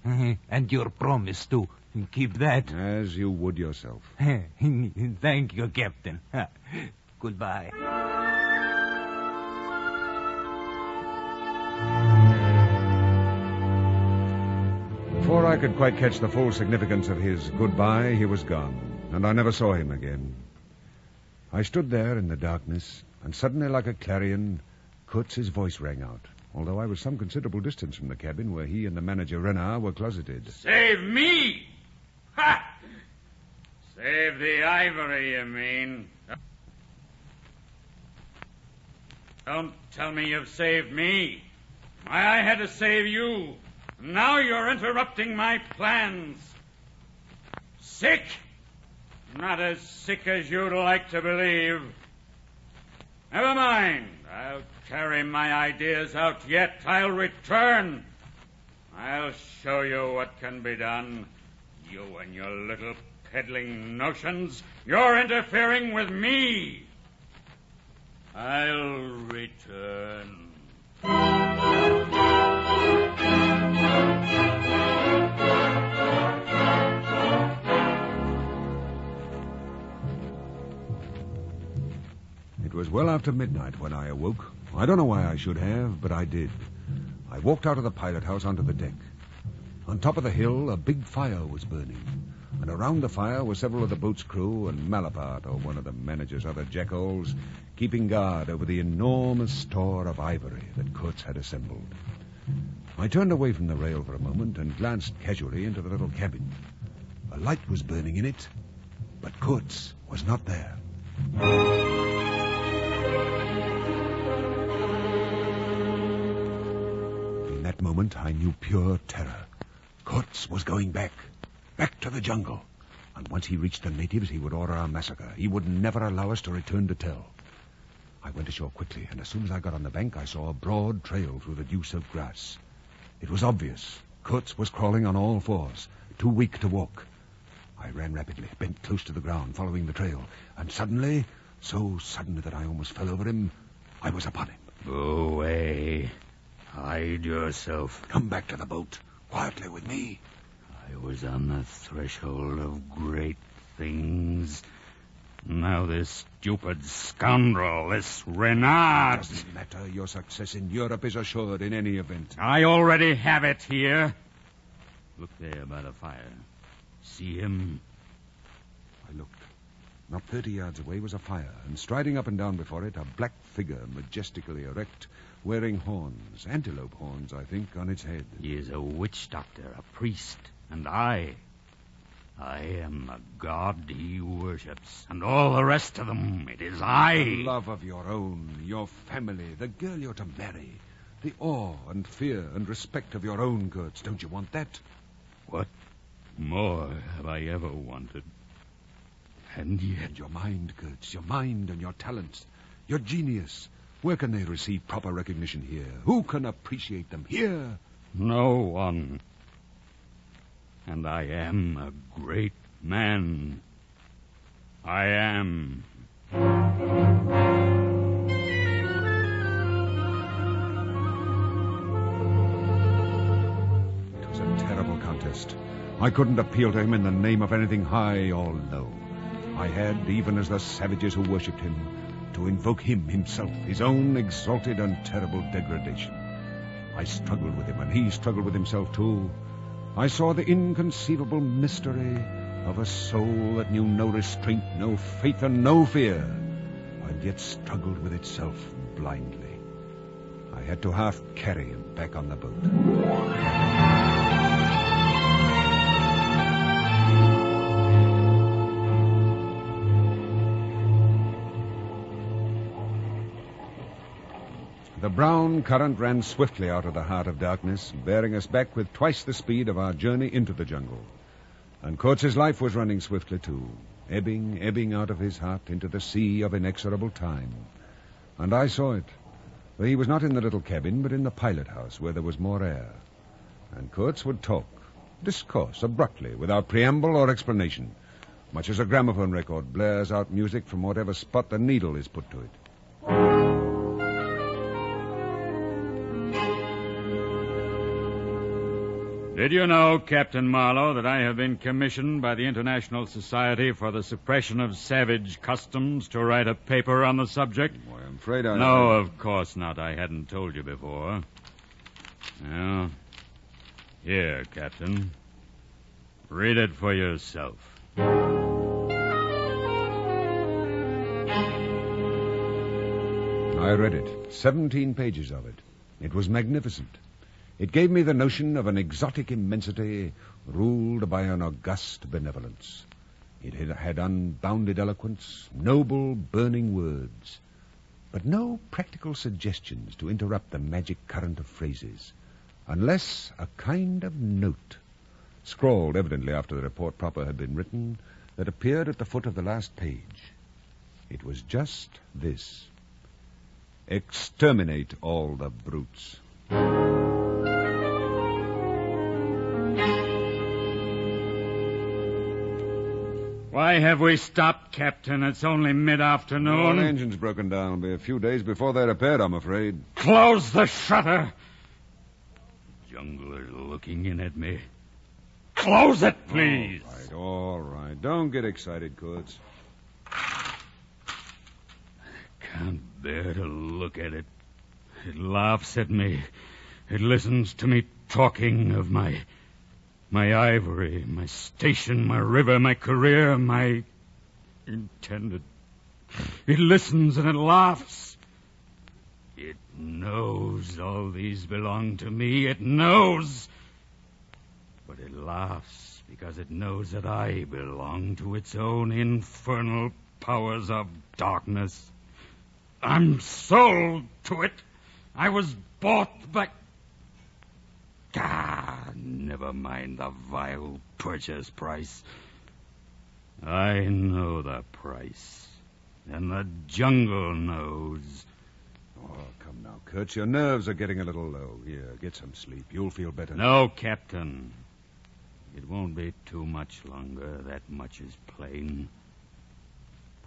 And your promise to keep that? As you would yourself. Thank you, Captain. Goodbye. Before I could quite catch the full significance of his goodbye, he was gone, and I never saw him again. I stood there in the darkness, and suddenly, like a clarion, Kurtz's voice rang out, although I was some considerable distance from the cabin where he and the manager Renard were closeted. Save me! Ha! Save the ivory, you mean? Don't tell me you've saved me. I had to save you. Now you're interrupting my plans. Sick? Not as sick as you'd like to believe. Never mind. I'll carry my ideas out yet. I'll return. I'll show you what can be done. You and your little peddling notions. You're interfering with me. I'll return. It was well after midnight when I awoke. I don't know why I should have, but I did. I walked out of the pilot house onto the deck. On top of the hill, a big fire was burning, and around the fire were several of the boat's crew and Malapart, or one of the manager's other jackals, keeping guard over the enormous store of ivory that Kurtz had assembled. I turned away from the rail for a moment and glanced casually into the little cabin. A light was burning in it, but Kurtz was not there. In that moment, I knew pure terror. Kurtz was going back to the jungle. And once he reached the natives, he would order our massacre. He would never allow us to return to tell. I went ashore quickly, and as soon as I got on the bank, I saw a broad trail through the dew-soaked grass. It was obvious. Kurtz was crawling on all fours, too weak to walk. I ran rapidly, bent close to the ground, following the trail, and suddenly, so suddenly that I almost fell over him, I was upon him. Go away. Hide yourself. Come back to the boat, quietly with me. I was on the threshold of great things. Now this stupid scoundrel, this Renard... Doesn't matter. Your success in Europe is assured in any event. I already have it here. Look there by the fire. See him? I looked. Not 30 yards away was a fire, and striding up and down before it, a black figure, majestically erect, wearing horns, antelope horns, I think, on its head. He is a witch doctor, a priest, and I am the god he worships, and all the rest of them, it is I. The love of your own, your family, the girl you're to marry, the awe and fear and respect of your own goods. Don't you want that? What more have I ever wanted? And yet... And your mind, Kurtz, your mind and your talents, your genius. Where can they receive proper recognition here? Who can appreciate them here? No one. And I am a great man. I am. It was a terrible contest. I couldn't appeal to him in the name of anything high or low. I had, even as the savages who worshipped him, to invoke him himself, his own exalted and terrible degradation. I struggled with him, and he struggled with himself, too. I saw the inconceivable mystery of a soul that knew no restraint, no faith, and no fear, and yet struggled with itself blindly. I had to half carry him back on the boat. The brown current ran swiftly out of the heart of darkness, bearing us back with twice the speed of our journey into the jungle. And Kurtz's life was running swiftly, too, ebbing out of his heart into the sea of inexorable time. And I saw it, for he was not in the little cabin, but in the pilot house, where there was more air. And Kurtz would talk, discourse abruptly, without preamble or explanation, much as a gramophone record blares out music from whatever spot the needle is put to it. Did you know, Captain Marlowe, that I have been commissioned by the International Society for the Suppression of Savage Customs to write a paper on the subject? Why, I'm afraid I... No, of course not. I hadn't told you before. Well, here, Captain. Read it for yourself. I read it. 17 pages of it. It was magnificent. It gave me the notion of an exotic immensity ruled by an august benevolence. It had unbounded eloquence, noble, burning words, but no practical suggestions to interrupt the magic current of phrases, unless a kind of note, scrawled evidently after the report proper had been written, that appeared at the foot of the last page. It was just this: exterminate all the brutes. Why have we stopped, Captain? It's only mid-afternoon. The engine's broken down. It'll be a few days before they're repaired, I'm afraid. Close the shutter. The jungle is looking in at me. Close it, please. All right. Don't get excited, Kurtz. Can't bear to look at it. It laughs at me. It listens to me talking of my ivory, my station, my river, my career, my intended. It listens and it laughs. It knows all these belong to me. It knows. But it laughs because it knows that I belong to its own infernal powers of darkness. I'm sold to it. I was bought by... Never mind the vile purchase price. I know the price. And the jungle knows. Oh, come now, Kurtz. Your nerves are getting a little low. Here, get some sleep. You'll feel better. No, Captain. It won't be too much longer. That much is plain.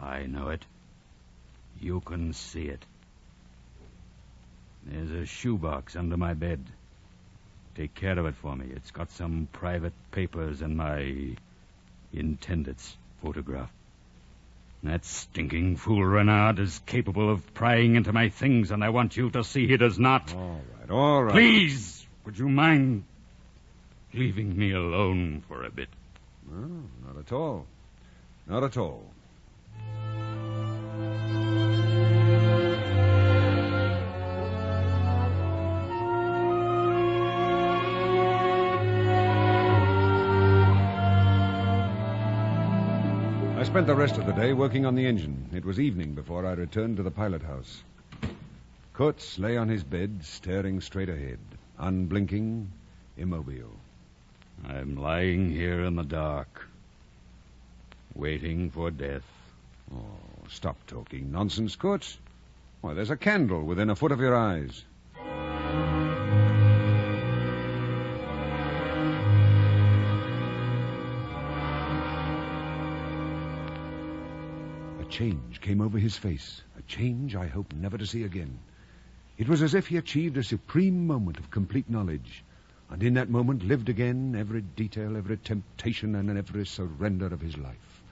I know it. You can see it. There's a shoebox under my bed. Take care of it for me. It's got some private papers and my intended's photograph. That stinking fool Renard is capable of prying into my things, and I want you to see he does not. All right. Please, would you mind leaving me alone for a bit? No, not at all. Not at all. I spent the rest of the day working on the engine. It was evening before I returned to the pilot house. Kurtz lay on his bed, staring straight ahead, unblinking, immobile. I'm lying here in the dark, waiting for death. Oh, stop talking nonsense, Kurtz. Why, there's a candle within a foot of your eyes. A change came over his face, a change I hope never to see again. It was as if he achieved a supreme moment of complete knowledge, and in that moment lived again every detail, every temptation, and every surrender of his life.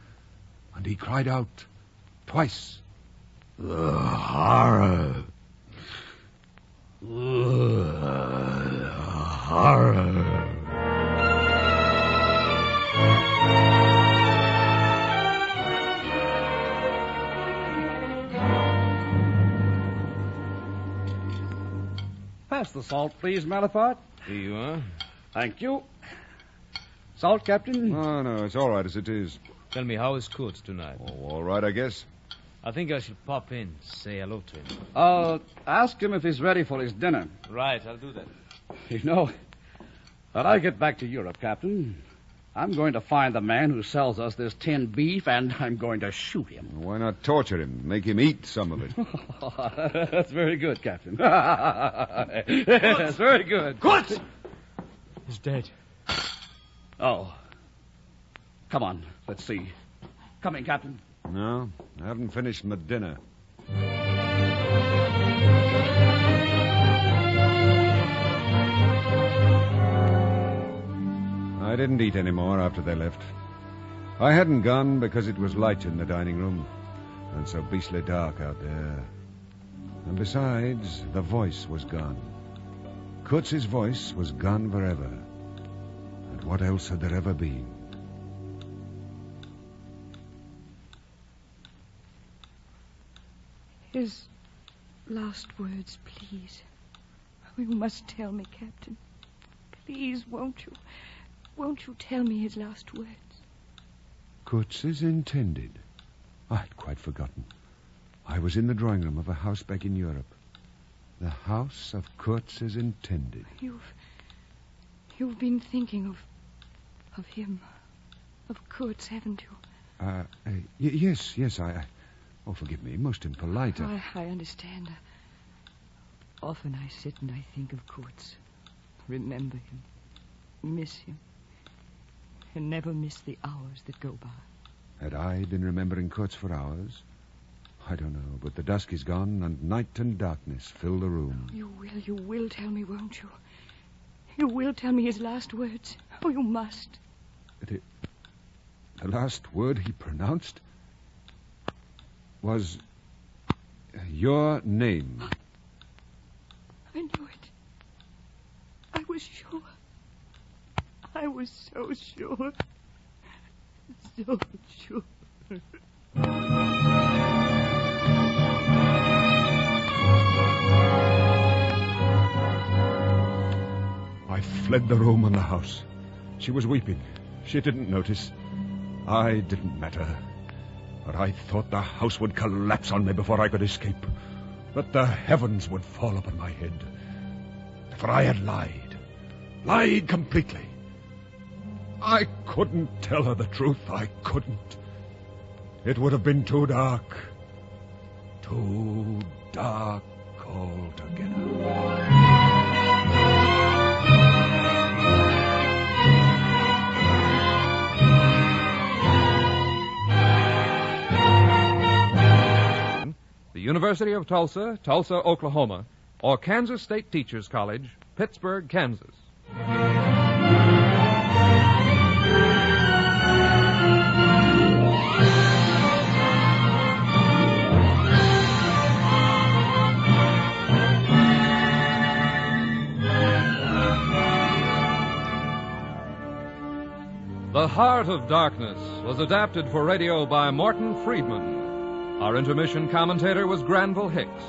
And he cried out twice, "The horror! The horror!" Pass the salt, please, Malapart. Here you are. Thank you. Salt, Captain? Oh, no, it's all right as it is. Tell me, how is Kurtz tonight? Oh, all right, I guess. I think I should pop in, say hello to him. I'll ask him if he's ready for his dinner. Right, I'll do that. You know, when I get back to Europe, Captain, I'm going to find the man who sells us this tinned beef, and I'm going to shoot him. Why not torture him? Make him eat some of it. That's very good, Captain. That's very good. Kurtz! He's dead. Oh. Come on, let's see. Come in, Captain. No, I haven't finished my dinner. I didn't eat any more after they left. I hadn't gone because it was light in the dining room and so beastly dark out there. And besides, the voice was gone. Kurtz's voice was gone forever. And what else had there ever been? His last words, please. Oh, you must tell me, Captain. Please, won't you? Won't you tell me his last words? Kurtz's intended. I'd quite forgotten. I was in the drawing room of a house back in Europe. The house of Kurtz's intended. You've been thinking of him, of Kurtz, haven't you? Yes, oh, forgive me, most impolite. I understand. Often I sit and I think of Kurtz, remember him, miss him, and never miss the hours that go by. Had I been remembering Kurtz for hours? I don't know, but the dusk is gone, and night and darkness fill the room. You will tell me, won't you? You will tell me his last words. Oh, you must. The last word he pronounced was your name. I knew it. I was sure. I was so sure. So sure. I fled the room and the house. She was weeping. She didn't notice. I didn't matter. But I thought the house would collapse on me before I could escape. That the heavens would fall upon my head. For I had lied. Lied completely. I couldn't tell her the truth. I couldn't. It would have been too dark. Too dark altogether. The University of Tulsa, Tulsa, Oklahoma, or Kansas State Teachers College, Pittsburgh, Kansas. The Heart of Darkness was adapted for radio by Morton Friedman. Our intermission commentator was Granville Hicks.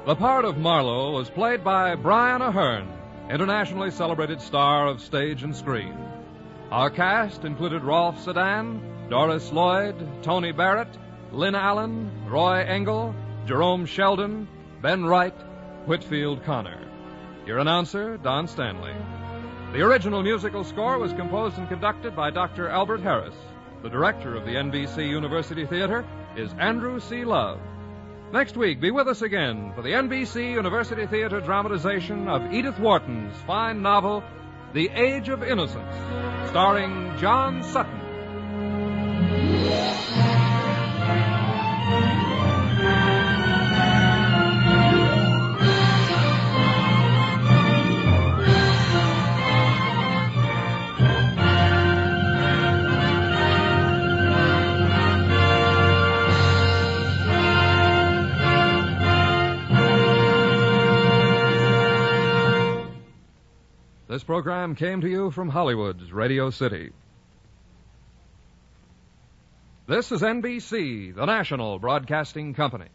The part of Marlowe was played by Brian Ahern, internationally celebrated star of stage and screen. Our cast included Rolf Sedan, Doris Lloyd, Tony Barrett, Lynn Allen, Roy Engel, Jerome Sheldon, Ben Wright, Whitfield Connor. Your announcer, Don Stanley. The original musical score was composed and conducted by Dr. Albert Harris. The director of the NBC University Theater is Andrew C. Love. Next week, be with us again for the NBC University Theater dramatization of Edith Wharton's fine novel, The Age of Innocence, starring John Sutton. This program came to you from Hollywood's Radio City. This is NBC, the national broadcasting company.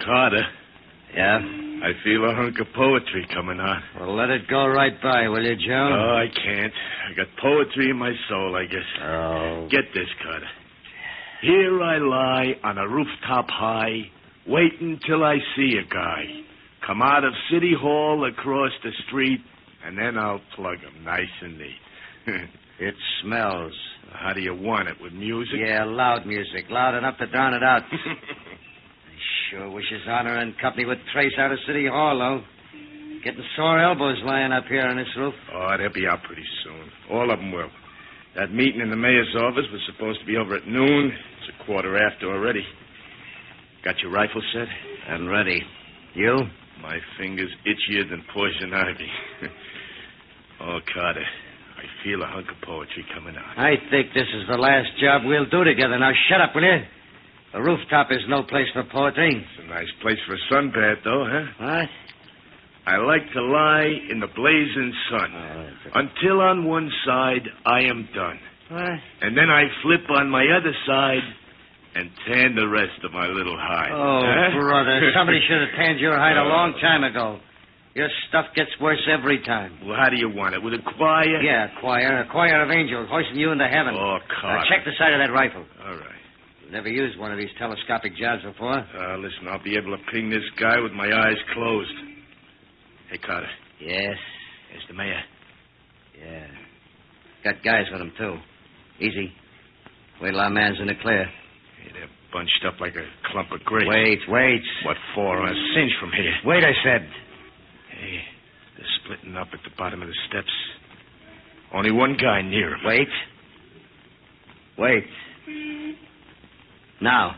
Carter. Yeah? I feel a hunk of poetry coming on. Well, let it go right by, will you, Joe? Oh, I can't. I got poetry in my soul, I guess. Oh. Get this, Carter. Here I lie on a rooftop high, waiting till I see a guy. Come out of City Hall across the street, and then I'll plug him nice and neat. It smells. How do you want it, with music? Yeah, loud music. Loud enough to drown it out. I sure wish His Honor and company would trace out of City Hall, though. Getting sore elbows lying up here on this roof. Oh, they'll be out pretty soon. All of them will. That meeting in the mayor's office was supposed to be over at noon. It's 1:15 already. Got your rifle set? I'm ready. You? My fingers itchier than poison ivy. Oh, Carter, I feel a hunk of poetry coming out. I think this is the last job we'll do together. Now, shut up, will you? The rooftop is no place for poetry. It's a nice place for a sunbath, though, huh? What? I like to lie in the blazing sun until on one side I am done. What? And then I flip on my other side and tan the rest of my little hide. Oh, brother, somebody should have tanned your hide a long time ago. Your stuff gets worse every time. Well, how do you want it? With a choir? Yeah, a choir of angels hoisting you into heaven. Oh, Carter. Now, check the side of that rifle. All right. Never used one of these telescopic jobs before. Listen, I'll be able to ping this guy with my eyes closed. Hey, Carter. Yes? There's the mayor. Yeah. Got guys with him, too. Easy. Wait till our man's in the clear. Hey, they're bunched up like a clump of grapes. Wait. What for? On a cinch from here. Wait, I said. Hey, they're splitting up at the bottom of the steps. Only one guy near him. Wait. Now.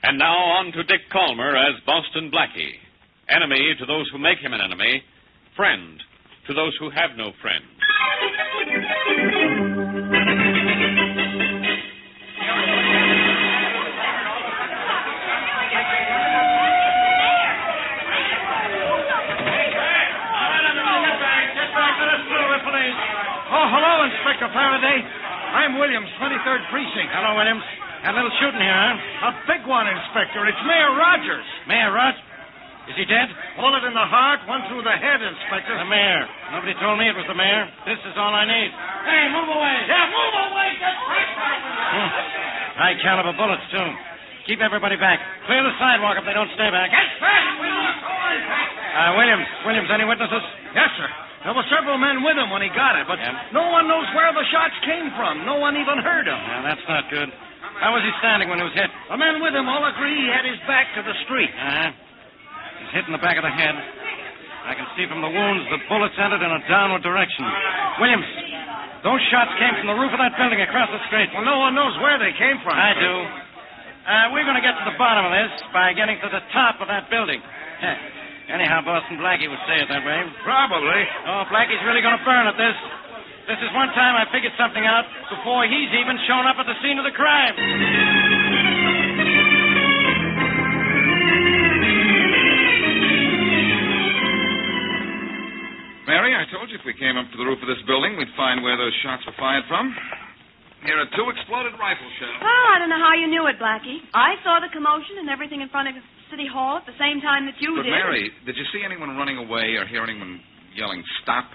And now on to Dick Calmer as Boston Blackie. Enemy to those who make him an enemy. Friend to those who have no friend. Oh, hello, Inspector Faraday. I'm Williams, 23rd Precinct. Hello, Williams. Had a little shooting here, huh? A big one, Inspector. It's Mayor Rogers. Mayor Rogers? Is he dead? Bullet in the heart, one through the head, Inspector. The mayor. Nobody told me it was the mayor. This is all I need. Hey, move away. Yeah, move away. Get right back. High caliber bullets, too. Keep everybody back. Clear the sidewalk if they don't stay back. Get back. Williams, any witnesses? Yes, sir. There were several men with him when he got it, but no one knows where the shots came from. No one even heard them. Yeah, that's not good. How was he standing when he was hit? The men with him all agree he had his back to the street. He's hit in the back of the head. I can see from the wounds the bullets entered in a downward direction. Williams, those shots came from the roof of that building across the street. Well, no one knows where they came from. I do. We're going to get to the bottom of this by getting to the top of that building. Anyhow, Boston Blackie would say it that way. Probably. Oh, Blackie's really going to burn at this. This is one time I figured something out before he's even shown up at the scene of the crime. Mary, I told you if we came up to the roof of this building, we'd find where those shots were fired from. Here are 2 exploded rifle shells. Well, I don't know how you knew it, Blackie. I saw the commotion and everything in front of City Hall at the same time that you But, did. Mary, did you see anyone running away or hear anyone yelling, stop?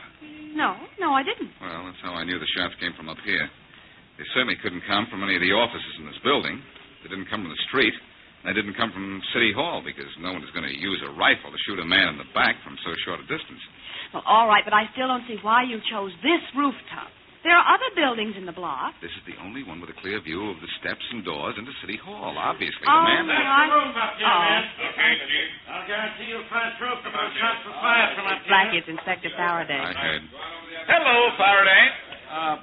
No, I didn't. Well, that's how I knew the shots came from up here. They certainly couldn't come from any of the offices in this building. They didn't come from the street. They didn't come from City Hall because no one is going to use a rifle to shoot a man in the back from so short a distance. Well, all right, but I still don't see why you chose this rooftop. There are other buildings in the block. This is the only one with a clear view of the steps and doors into City Hall, obviously. Oh, the man... That's the room up there, man. Okay, Chief. I'll guarantee you'll find proof that those shots were fired from up here. Blackie, it's Inspector Faraday. I heard. Hello, Faraday.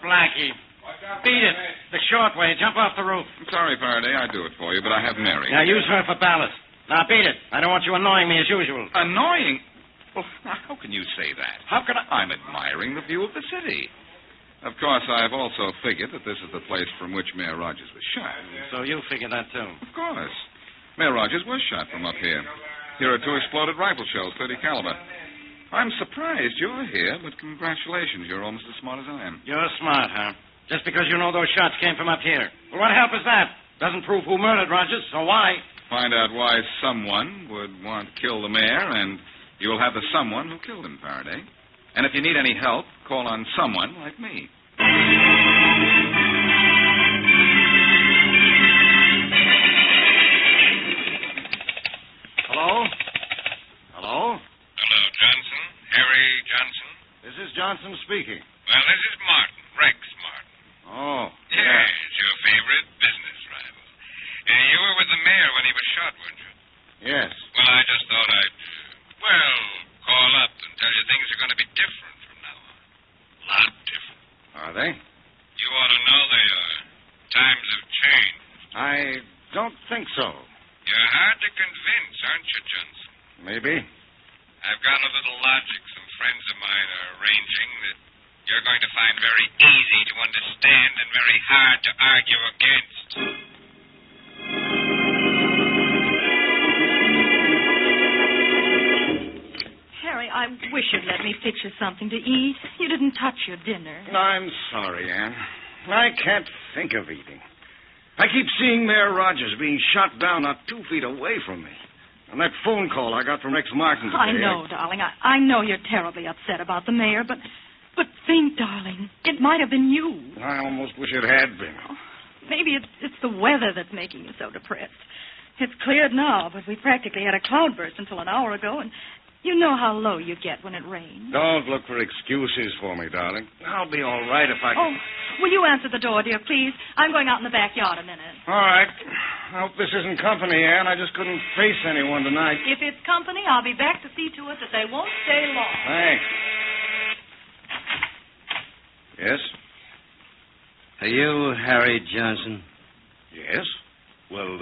Blackie. Beat it. The short way. Jump off the roof. I'm sorry, Faraday. I'd do it for you, but I have Mary. Now, use her for ballast. Now, beat it. I don't want you annoying me as usual. Annoying? Well, now, how can you say that? How can I... I'm admiring the view of the city. Of course, I've also figured that this is the place from which Mayor Rogers was shot. So you figured that, too? Of course. Mayor Rogers was shot from up here. Here are 2 exploded rifle shells, 30 caliber. I'm surprised you're here, but congratulations. You're almost as smart as I am. You're smart, huh? Just because you know those shots came from up here. Well, what help is that? Doesn't prove who murdered Rogers, so why? Find out why someone would want to kill the mayor, and you'll have the someone who killed him, Faraday. And if you need any help, call on someone like me. Hello? Hello? Hello, Johnson. Harry Johnson. This is Johnson speaking. Well, this is Martin, Rex Martin. Oh. Yes, your favorite business rival. You were with the mayor when he was shot, weren't you? Yes. Well, I just thought I'd, call up and tell you things are going to be different from now on. A lot different. Are they? You ought to know they are. Times have changed. I don't think so. You're hard to convince, aren't you, Johnson? Maybe. I've got a little logic some friends of mine are arranging that you're going to find very easy to understand and very hard to argue against. Harry, I wish you'd let me fix you something to eat. You didn't touch your dinner. I'm sorry, Anne. I can't think of eating. I keep seeing Mayor Rogers being shot down not 2 feet away from me. And that phone call I got from Rex Martin today. I know, darling. I know you're terribly upset about the mayor, but think, darling, it might have been you. I almost wish it had been. Oh, maybe it's the weather that's making you so depressed. It's cleared now, but we practically had a cloudburst until an hour ago, and you know how low you get when it rains. Don't look for excuses for me, darling. I'll be all right if I can... Oh, will you answer the door, dear, please? I'm going out in the backyard a minute. All right. I hope this isn't company, Anne. I just couldn't face anyone tonight. If it's company, I'll be back to see to it that they won't stay long. Thanks. Yes? Are you Harry Johnson? Yes? Well,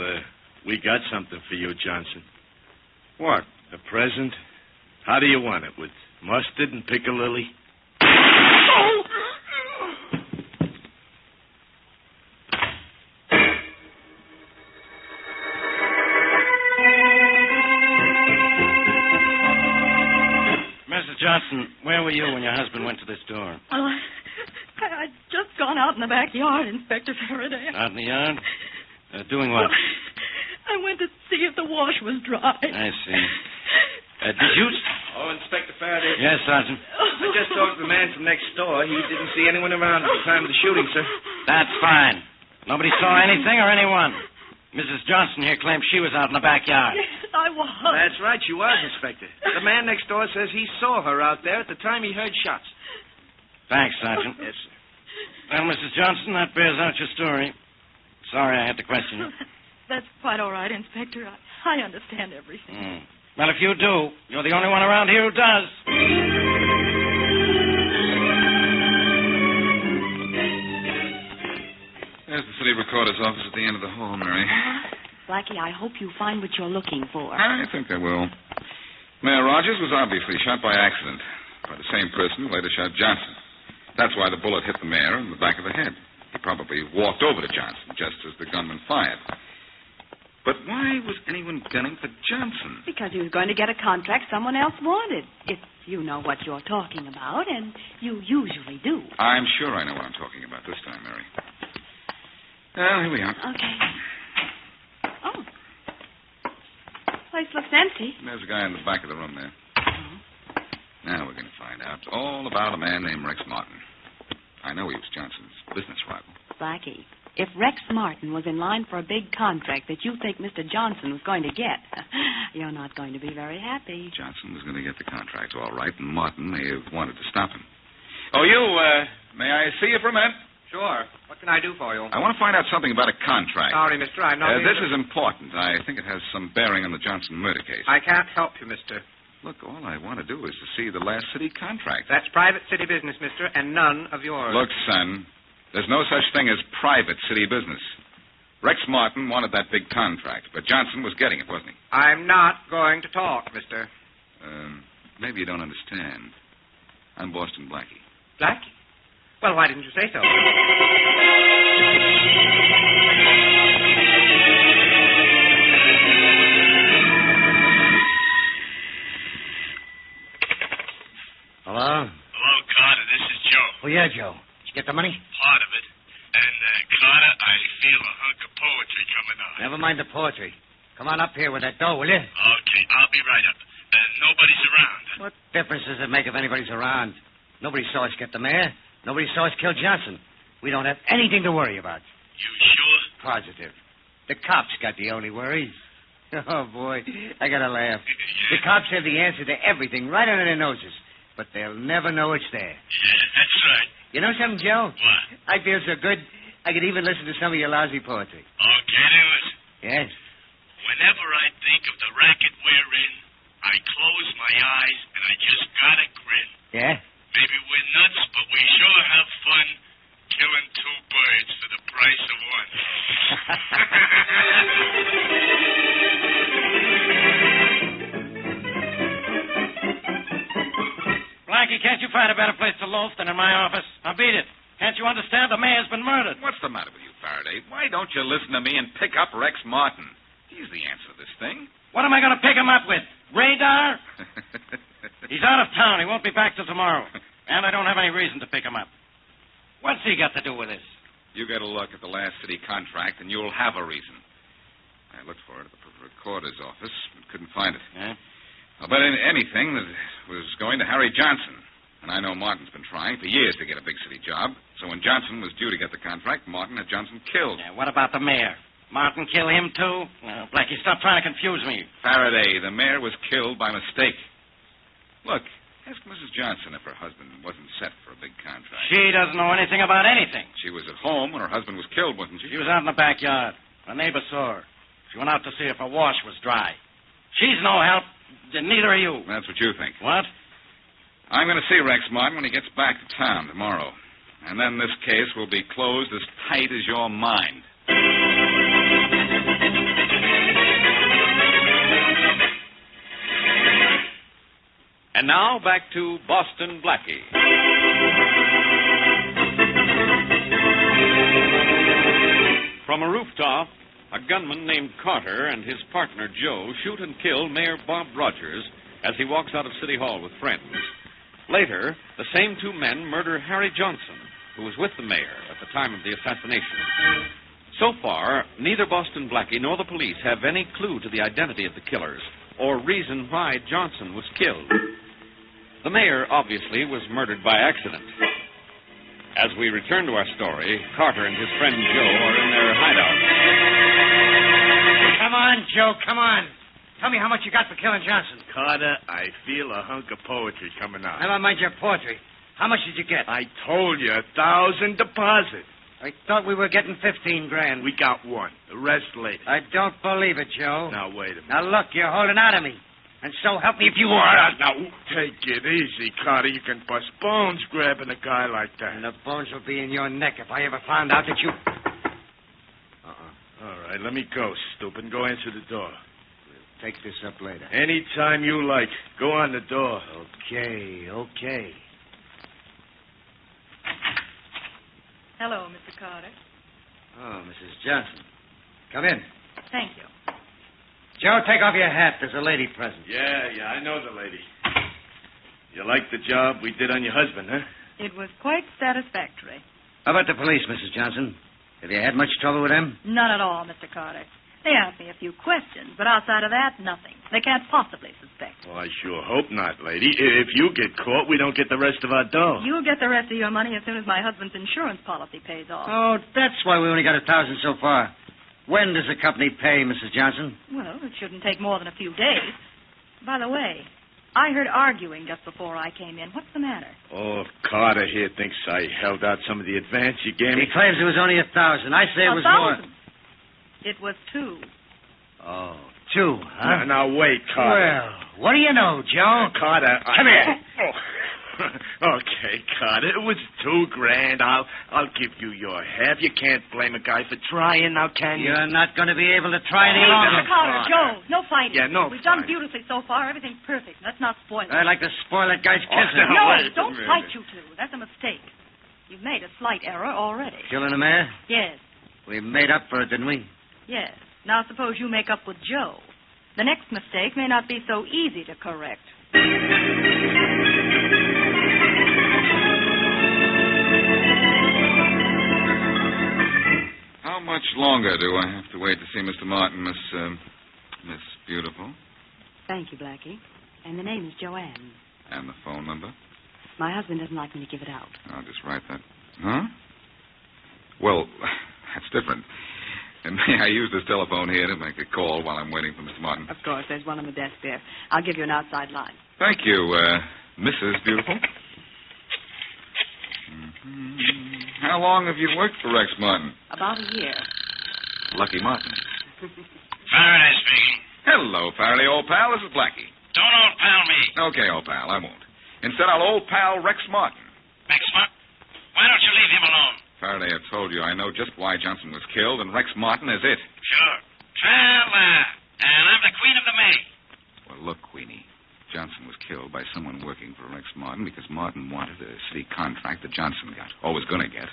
we got something for you, Johnson. What? A present? How do you want it? With mustard and piccalilli? Oh! Mrs. Johnson, where were you when your husband went to this door? Well, I'd just gone out in the backyard, Inspector Faraday. Out in the yard? Doing what? I went to see if the wash was dry. I see. Did you... Oh, Inspector Faraday. Yes, Sergeant. I just talked to the man from next door. He didn't see anyone around at the time of the shooting, sir. That's fine. Nobody saw anything or anyone. Mrs. Johnson here claims she was out in the backyard. Yes, I was. That's right, she was, Inspector. The man next door says he saw her out there at the time he heard shots. Thanks, Sergeant. Yes, sir. Well, Mrs. Johnson, that bears out your story. Sorry I had to question you. That's quite all right, Inspector. I understand everything. Well, if you do, you're the only one around here who does. There's the city recorder's office at the end of the hall, Mary. Blackie, I hope you find what you're looking for. I think they will. Mayor Rogers was obviously shot by accident by the same person who later shot Johnson. That's why the bullet hit the mayor in the back of the head. He probably walked over to Johnson just as the gunman fired. But why was anyone gunning for Johnson? Because he was going to get a contract someone else wanted. If you know what you're talking about, and you usually do. I'm sure I know what I'm talking about this time, Mary. Well, here we are. Okay. Oh. Place looks empty. There's a guy in the back of the room there. Now we're going to find out all about a man named Rex Martin. I know he was Johnson's business rival. Blackie, if Rex Martin was in line for a big contract that you think Mr. Johnson was going to get, you're not going to be very happy. Johnson was going to get the contract, all right, and Martin may have wanted to stop him. Oh, you, may I see you for a minute? Sure. What can I do for you? I want to find out something about a contract. Sorry, mister, I'm not... This is important. I think it has some bearing on the Johnson murder case. I can't help you, mister. Look, all I want to do is to see the last city contract. That's private city business, mister, and none of yours. Look, son, there's no such thing as private city business. Rex Martin wanted that big contract, but Johnson was getting it, wasn't he? I'm not going to talk, mister. Maybe you don't understand. I'm Boston Blackie. Blackie? Well, why didn't you say so? Hello? Hello, Carter. This is Joe. Oh, yeah, Joe. Did you get the money? Part of it. And, Carter, I feel a hunk of poetry coming on. Never mind the poetry. Come on up here with that dough, will you? Okay, I'll be right up. Nobody's around. What difference does it make if anybody's around? Nobody saw us get the mayor. Nobody saw us kill Johnson. We don't have anything to worry about. You sure? Positive. The cops got the only worries. Oh, boy, I gotta laugh. The cops have the answer to everything right under their noses, but they'll never know it's there. Yeah, that's right. You know something, Joe? What? I feel so good, I could even listen to some of your lousy poetry. Okay, then listen. Yes? Whenever I think of the racket we're in, I close my eyes and I just gotta grin. Yeah? Maybe we're nuts, but we sure have fun killing two birds for the price of one. Blackie, can't you find a better place to loaf than in my office? Now beat it. Can't you understand the mayor's been murdered? What's the matter with you, Faraday? Why don't you listen to me and pick up Rex Martin? He's the answer to this thing. What am I going to pick him up with? Radar? He's out of town. He won't be back till tomorrow. And I don't have any reason to pick him up. What's he got to do with this? You get a look at the last city contract, and you'll have a reason. I looked for it at the recorder's office, but couldn't find it. Yeah? I'll bet anything that was going to Harry Johnson. And I know Martin's been trying for years to get a big city job. So when Johnson was due to get the contract, Martin had Johnson killed. Yeah, what about the mayor? Martin kill him, too? Blackie, stop trying to confuse me. Faraday, the mayor was killed by mistake. Look, ask Mrs. Johnson if her husband wasn't set for a big contract. She doesn't know anything about anything. She was at home when her husband was killed, wasn't she? She was out in the backyard. A neighbor saw her. She went out to see if her wash was dry. She's no help. Neither are you. That's what you think. What? I'm going to see Rex Martin when he gets back to town tomorrow. And then this case will be closed as tight as your mind. And now back to Boston Blackie. From a rooftop, a gunman named Carter and his partner Joe shoot and kill Mayor Bob Rogers as he walks out of City Hall with friends. Later, the same two men murder Harry Johnson, who was with the mayor at the time of the assassination. So far, neither Boston Blackie nor the police have any clue to the identity of the killers or reason why Johnson was killed. The mayor, obviously, was murdered by accident. As we return to our story, Carter and his friend Joe are in their hideout. Come on, Joe, come on. Tell me how much you got for killing Johnson. Carter, I feel a hunk of poetry coming out. Never mind your poetry. How much did you get? I told you, 1,000 deposit. I thought we were getting 15 grand. We got one. The rest later. I don't believe it, Joe. Now, wait a minute. Now, look, you're holding out on me. And so help me if you are. Now, take it easy, Carter. You can bust bones grabbing a guy like that. And the bones will be in your neck if I ever found out that you... All right, let me go, stupid. Go answer the door. We'll take this up later. Anytime you like. Go on the door. Okay. Hello, Mr. Carter. Oh, Mrs. Johnson. Come in. Thank you. Joe, take off your hat. There's a lady present. Yeah, I know the lady. You like the job we did on your husband, huh? It was quite satisfactory. How about the police, Mrs. Johnson? Have you had much trouble with them? None at all, Mr. Carter. They asked me a few questions, but outside of that, nothing. They can't possibly suspect. Well, I sure hope not, lady. If you get caught, we don't get the rest of our dough. You'll get the rest of your money as soon as my husband's insurance policy pays off. Oh, that's why we only got 1,000 so far. When does the company pay, Mrs. Johnson? Well, it shouldn't take more than a few days. By the way, I heard arguing just before I came in. What's the matter? Oh, Carter here thinks I held out some of the advance you gave me. He claims it was only 1,000. I say it was more. 1,000? It was 2. Oh, 2, huh? Now, wait, Carter. Well, what do you know, Joe? Carter, Come here. Okay, Carter, it was $2,000. I'll give you your half. You can't blame a guy for trying, now can you? You're not going to be able to try any longer. Mr. Carter, Joe, no fighting. Yeah, no We've done beautifully so far. Everything's perfect. Let's not spoil it. I'd like to spoil that guy's kissing. No, don't fight, you two. That's a mistake. You've made a slight error already. Killing the mayor? Yes. We made up for it, didn't we? Yes. Now suppose you make up with Joe. The next mistake may not be so easy to correct. longer do I have to wait to see Mr. Martin, Miss Beautiful? Thank you, Blackie. And the name is Joanne. And the phone number? My husband doesn't like me to give it out. I'll just write that. Huh? Well, that's different. And may I use this telephone here to make a call while I'm waiting for Mr. Martin? Of course, there's one on the desk there. I'll give you an outside line. Thank you, Mrs. Beautiful. How long have you worked for Rex Martin? About a year. Lucky Martin. Faraday speaking. Hello, Faraday, old pal. This is Blackie. Don't old pal me. Okay, old pal, I won't. Instead, I'll old pal Rex Martin. Rex Martin? Why don't you leave him alone? Faraday, I've told you I know just why Johnson was killed, and Rex Martin is it. Sure. And I'm the queen of the May. Well, look, Queenie. Johnson was killed by someone working for Rex Martin because Martin wanted a city contract that Johnson got, or was going to get.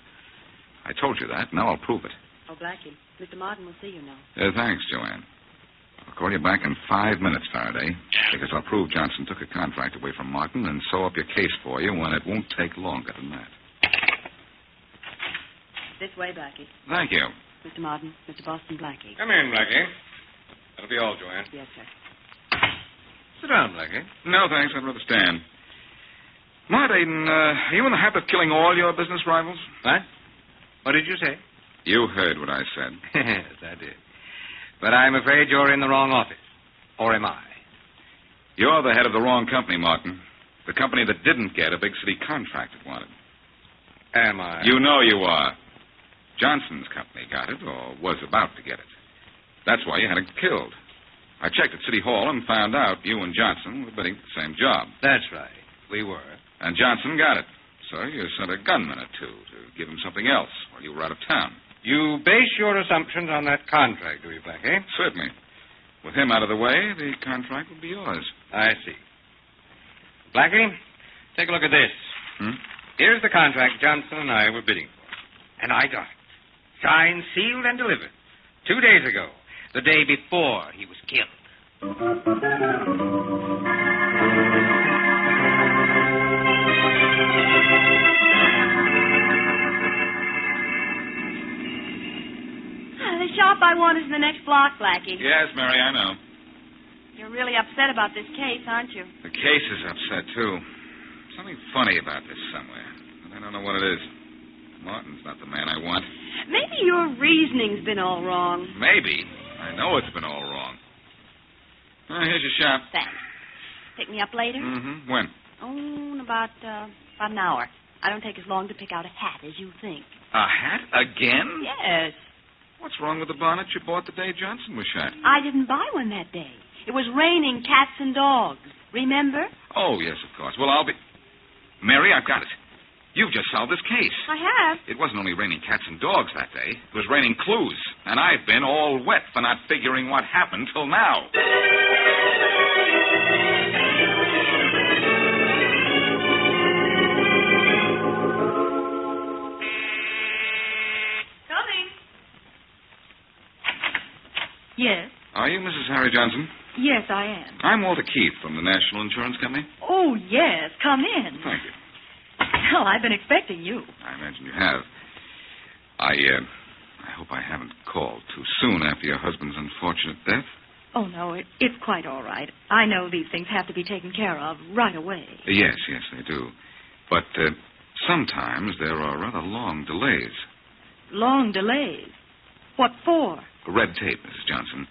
I told you that. Now I'll prove it. Oh, Blackie, Mr. Martin will see you now. Thanks, Joanne. I'll call you back in 5 minutes, Faraday, because I'll prove Johnson took a contract away from Martin and sew up your case for you when it won't take longer than that. This way, Blackie. Thank you. Mr. Martin, Mr. Boston Blackie. Come in, Blackie. That'll be all, Joanne. Yes, sir. Sit down, Blackie. No, thanks. I'd rather stand. Martin, are you in the habit of killing all your business rivals? What? What did you say? You heard what I said. Yes, I did. But I'm afraid you're in the wrong office. Or am I? You're the head of the wrong company, Martin. The company that didn't get a big city contract it wanted. Am I? You know you are. Johnson's company got it, or was about to get it. That's why you had it killed. I checked at City Hall and found out you and Johnson were bidding for the same job. That's right. We were. And Johnson got it. So you sent a gunman or two to give him something else while you were out of town. You base your assumptions on that contract, do you, Blackie? Certainly. With him out of the way, the contract would be yours. I see. Blackie, take a look at this. Here's the contract Johnson and I were bidding for. And I got it. Signed, sealed, and delivered. 2 days ago. The day before he was killed. The shop I want is in the next block, Blackie. Yes, Mary, I know. You're really upset about this case, aren't you? The case is upset, too. Something funny about this somewhere. And I don't know what it is. Martin's not the man I want. Maybe your reasoning's been all wrong. Maybe. I know it's been all wrong. Here's your shop. Thanks. Pick me up later? Mm-hmm. When? Oh, in about an hour. I don't take as long to pick out a hat as you think. A hat? Again? Yes. What's wrong with the bonnet you bought the day Johnson was shot? I didn't buy one that day. It was raining cats and dogs. Remember? Oh, yes, of course. Well, I'll be... Mary, I've got it. You've just solved this case. I have. It wasn't only raining cats and dogs that day. It was raining clues. And I've been all wet for not figuring what happened till now. Coming. Yes. Are you Mrs. Harry Johnson? Yes, I am. I'm Walter Keith from the National Insurance Company. Oh, yes. Come in. Thank you. Well, I've been expecting you. I imagine you have. I hope I haven't called too soon after your husband's unfortunate death. Oh, no, it's quite all right. I know these things have to be taken care of right away. Yes, they do. But sometimes there are rather long delays. Long delays? What for? Red tape, Mrs. Johnson.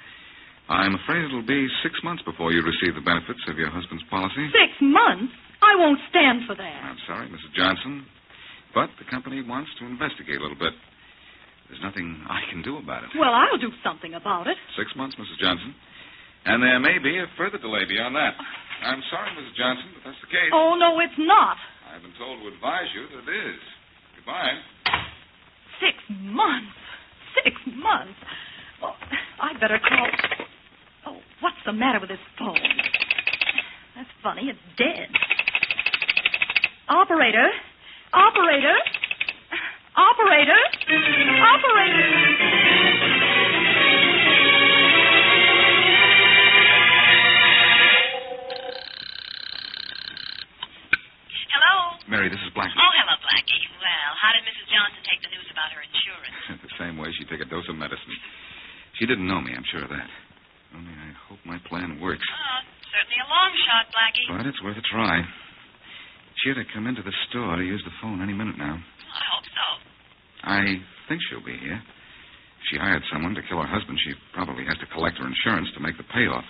I'm afraid it'll be 6 months before you receive the benefits of your husband's policy. 6 months? I won't stand for that. I'm sorry, Mrs. Johnson, but the company wants to investigate a little bit. There's nothing I can do about it. Well, I'll do something about it. 6 months, Mrs. Johnson. And there may be a further delay beyond that. I'm sorry, Mrs. Johnson, but that's the case. Oh, no, it's not. I've been told to advise you that it is. Goodbye. 6 months. 6 months. Oh, I'd better call. Oh, what's the matter with this phone? That's funny. It's dead. Operator? Operator? Operator? Operator? Hello? Mary, this is Blackie. Oh, hello, Blackie. Well, how did Mrs. Johnson take the news about her insurance? The same way she'd take a dose of medicine. She didn't know me, I'm sure of that. Only I hope my plan works. Certainly a long shot, Blackie. But it's worth a try. She ought to come into the store to use the phone any minute now. I hope so. I think she'll be here. If she hired someone to kill her husband, she probably has to collect her insurance to make the payoff.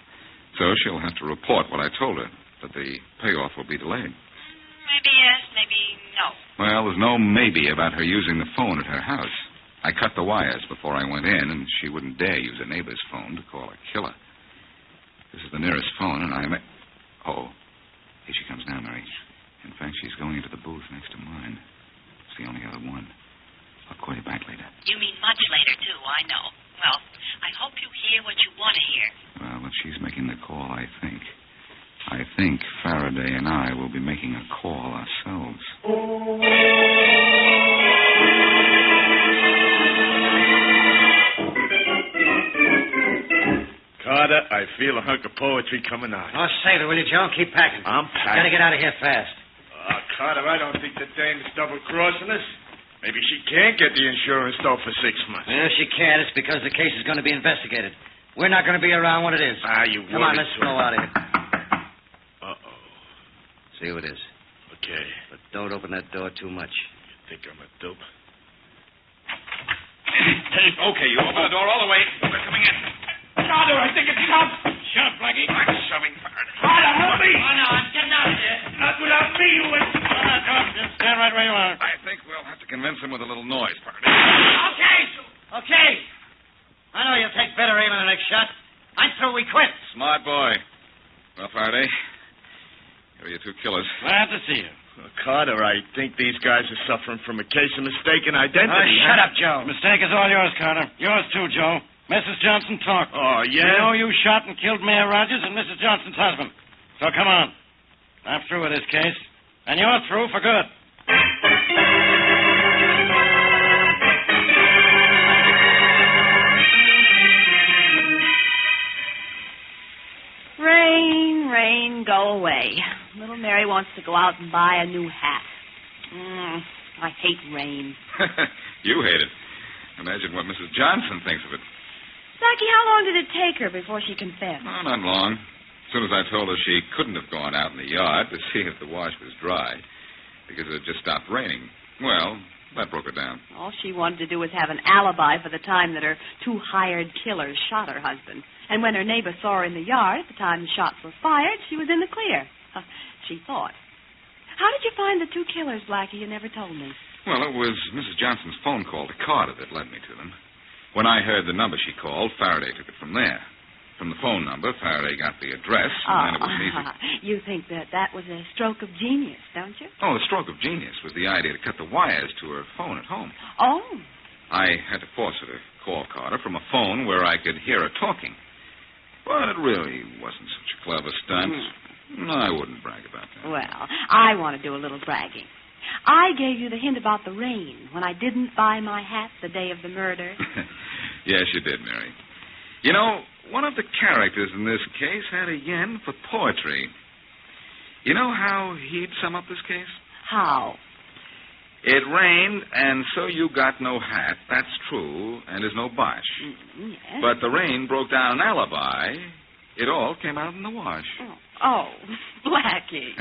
So she'll have to report what I told her, that the payoff will be delayed. Maybe yes, maybe no. Well, there's no maybe about her using the phone at her house. I cut the wires before I went in, and she wouldn't dare use a neighbor's phone to call a killer. This is the nearest phone, and Oh, here she comes now, Mary. In fact, she's going into the booth next to mine. It's the only other one. I'll call you back later. You mean much later, too, I know. Well, I hope you hear what you want to hear. Well, if she's making the call, I think Faraday and I will be making a call ourselves. Carter, I feel a hunk of poetry coming out. Oh, save it, will you, Joe? Keep packing. I'm packing. Gotta get out of here fast. Carter, I don't think the dame's double-crossing us. Maybe she can't get the insurance, though, for 6 months. Well, if she can't, it's because the case is going to be investigated. We're not going to be around when it is. You Come on, let's blow out of here. Uh-oh. See who it is. Okay. But don't open that door too much. You think I'm a dope? Okay, you open the door all the way. We're coming in. Carter, I think it's tough. Shut up, Blackie. I'm shoving Faraday. Carter, help me. Oh, no, I'm getting out of here. Not without me, you will. Just stand right where you are. I think we'll have to convince him with a little noise, Faraday. Okay. I know you'll take better aim on the next shot. I'm through. We quit. Smart boy. Well, Faraday, here are your 2 killers. Glad to see you. Carter, I think these guys are suffering from a case of mistaken identity. Shut up, Joe. Mistake is all yours, Carter. Yours, too, Joe. Mrs. Johnson talked. Oh, yeah? You know you shot and killed Mayor Rogers and Mrs. Johnson's husband. So come on. I'm through with this case. And you're through for good. Rain, go away. Little Mary wants to go out and buy a new hat. I hate rain. You hate it. Imagine what Mrs. Johnson thinks of it. Blackie, how long did it take her before she confessed? Oh, not long. As soon as I told her she couldn't have gone out in the yard to see if the wash was dry because it had just stopped raining, well, that broke her down. All she wanted to do was have an alibi for the time that her 2 hired killers shot her husband. And when her neighbor saw her in the yard at the time the shots were fired, she was in the clear. She thought. How did you find the 2 killers, Blackie? You never told me. Well, it was Mrs. Johnson's phone call to Carter that led me to them. When I heard the number she called, Faraday took it from there. From the phone number, Faraday got the address, and then it was easy. You think that was a stroke of genius, don't you? Oh, the stroke of genius was the idea to cut the wires to her phone at home. Oh. I had to force her to call Carter from a phone where I could hear her talking. But it really wasn't such a clever stunt. No, I wouldn't brag about that. Well, I want to do a little bragging. I gave you the hint about the rain when I didn't buy my hat the day of the murder. Yes, you did, Mary. You know, one of the characters in this case had a yen for poetry. You know how he'd sum up this case? How? It rained, and so you got no hat. That's true, and there's no bosh. Yes. But the rain broke down an alibi. It all came out in the wash. Oh, Blackie.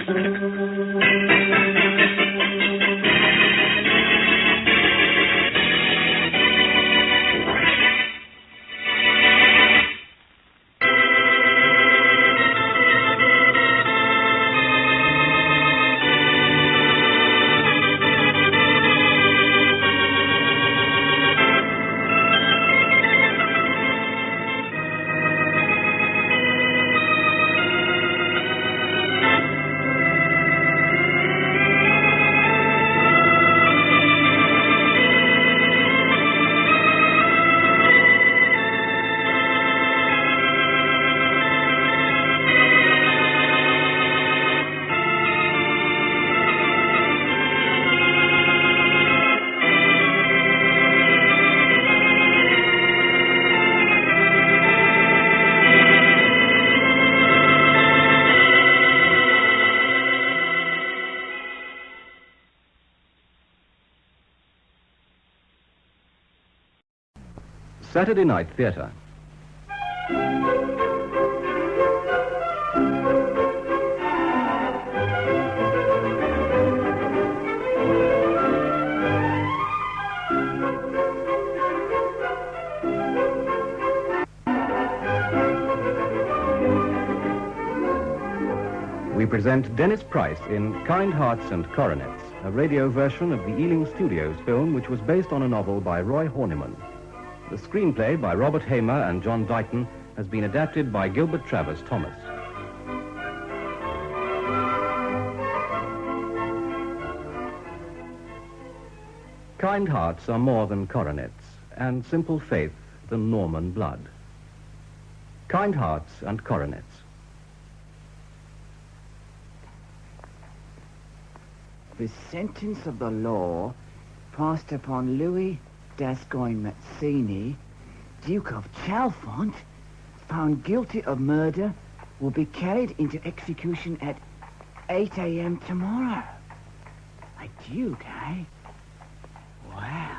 Saturday Night Theatre. We present Dennis Price in Kind Hearts and Coronets, a radio version of the Ealing Studios film which was based on a novel by Roy Horniman. The screenplay by Robert Hamer and John Dighton has been adapted by Gilbert Travers Thomas. Kind hearts are more than coronets, and simple faith than Norman blood. Kind hearts and coronets. The sentence of the law passed upon Louis Gascoigne Mazzini, Duke of Chalfont, found guilty of murder, will be carried into execution at 8 a.m. tomorrow. A duke, eh? Wow.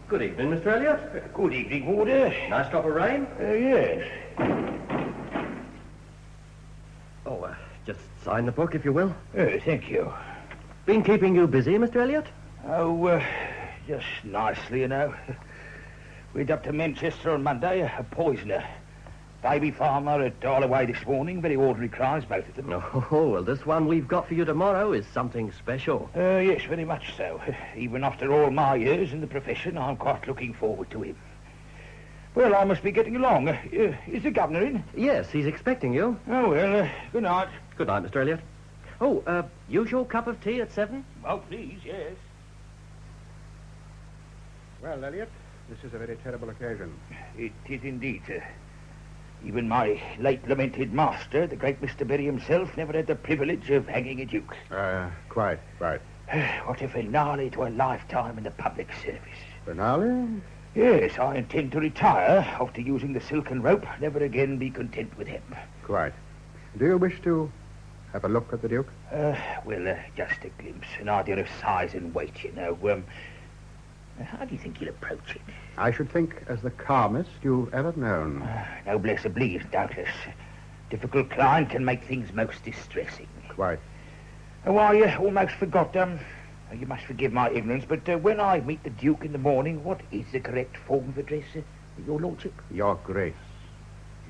Good evening, Mr. Elliot. Good evening, Warder. Nice drop of rain? Yes. Oh, just sign the book, if you will. Thank you. Been keeping you busy, Mr. Elliot? Oh, just nicely, you know. We'd up to Manchester on Monday, a poisoner. Baby farmer at Darlaway this morning, very ordinary crimes, both of them. Oh, well, this one we've got for you tomorrow is something special. Yes, very much so. Even after all my years in the profession, I'm quite looking forward to him. Well, I must be getting along. Is the governor in? Yes, he's expecting you. Oh, well, good night. Good night, Mr. Elliot. Oh, usual cup of tea at 7? Oh, please, yes. Well, Elliot, this is a very terrible occasion. It is indeed, sir. Even my late lamented master, the great Mr. Berry himself, never had the privilege of hanging a duke. Quite right. What a finale to a lifetime in the public service. Finale? Yes, I intend to retire after using the silken rope, never again be content with him. Quite. Do you wish to have a look at the Duke? Well, just a glimpse, an idea of size and weight, you know. How do you think he'll approach it? I should think as the calmest you've ever known. Noblesse oblige, doubtless. Difficult client can make things most distressing. Quite. Oh, I almost forgot, you must forgive my ignorance, but when I meet the Duke in the morning, what is the correct form of address, Your Lordship? Your Grace.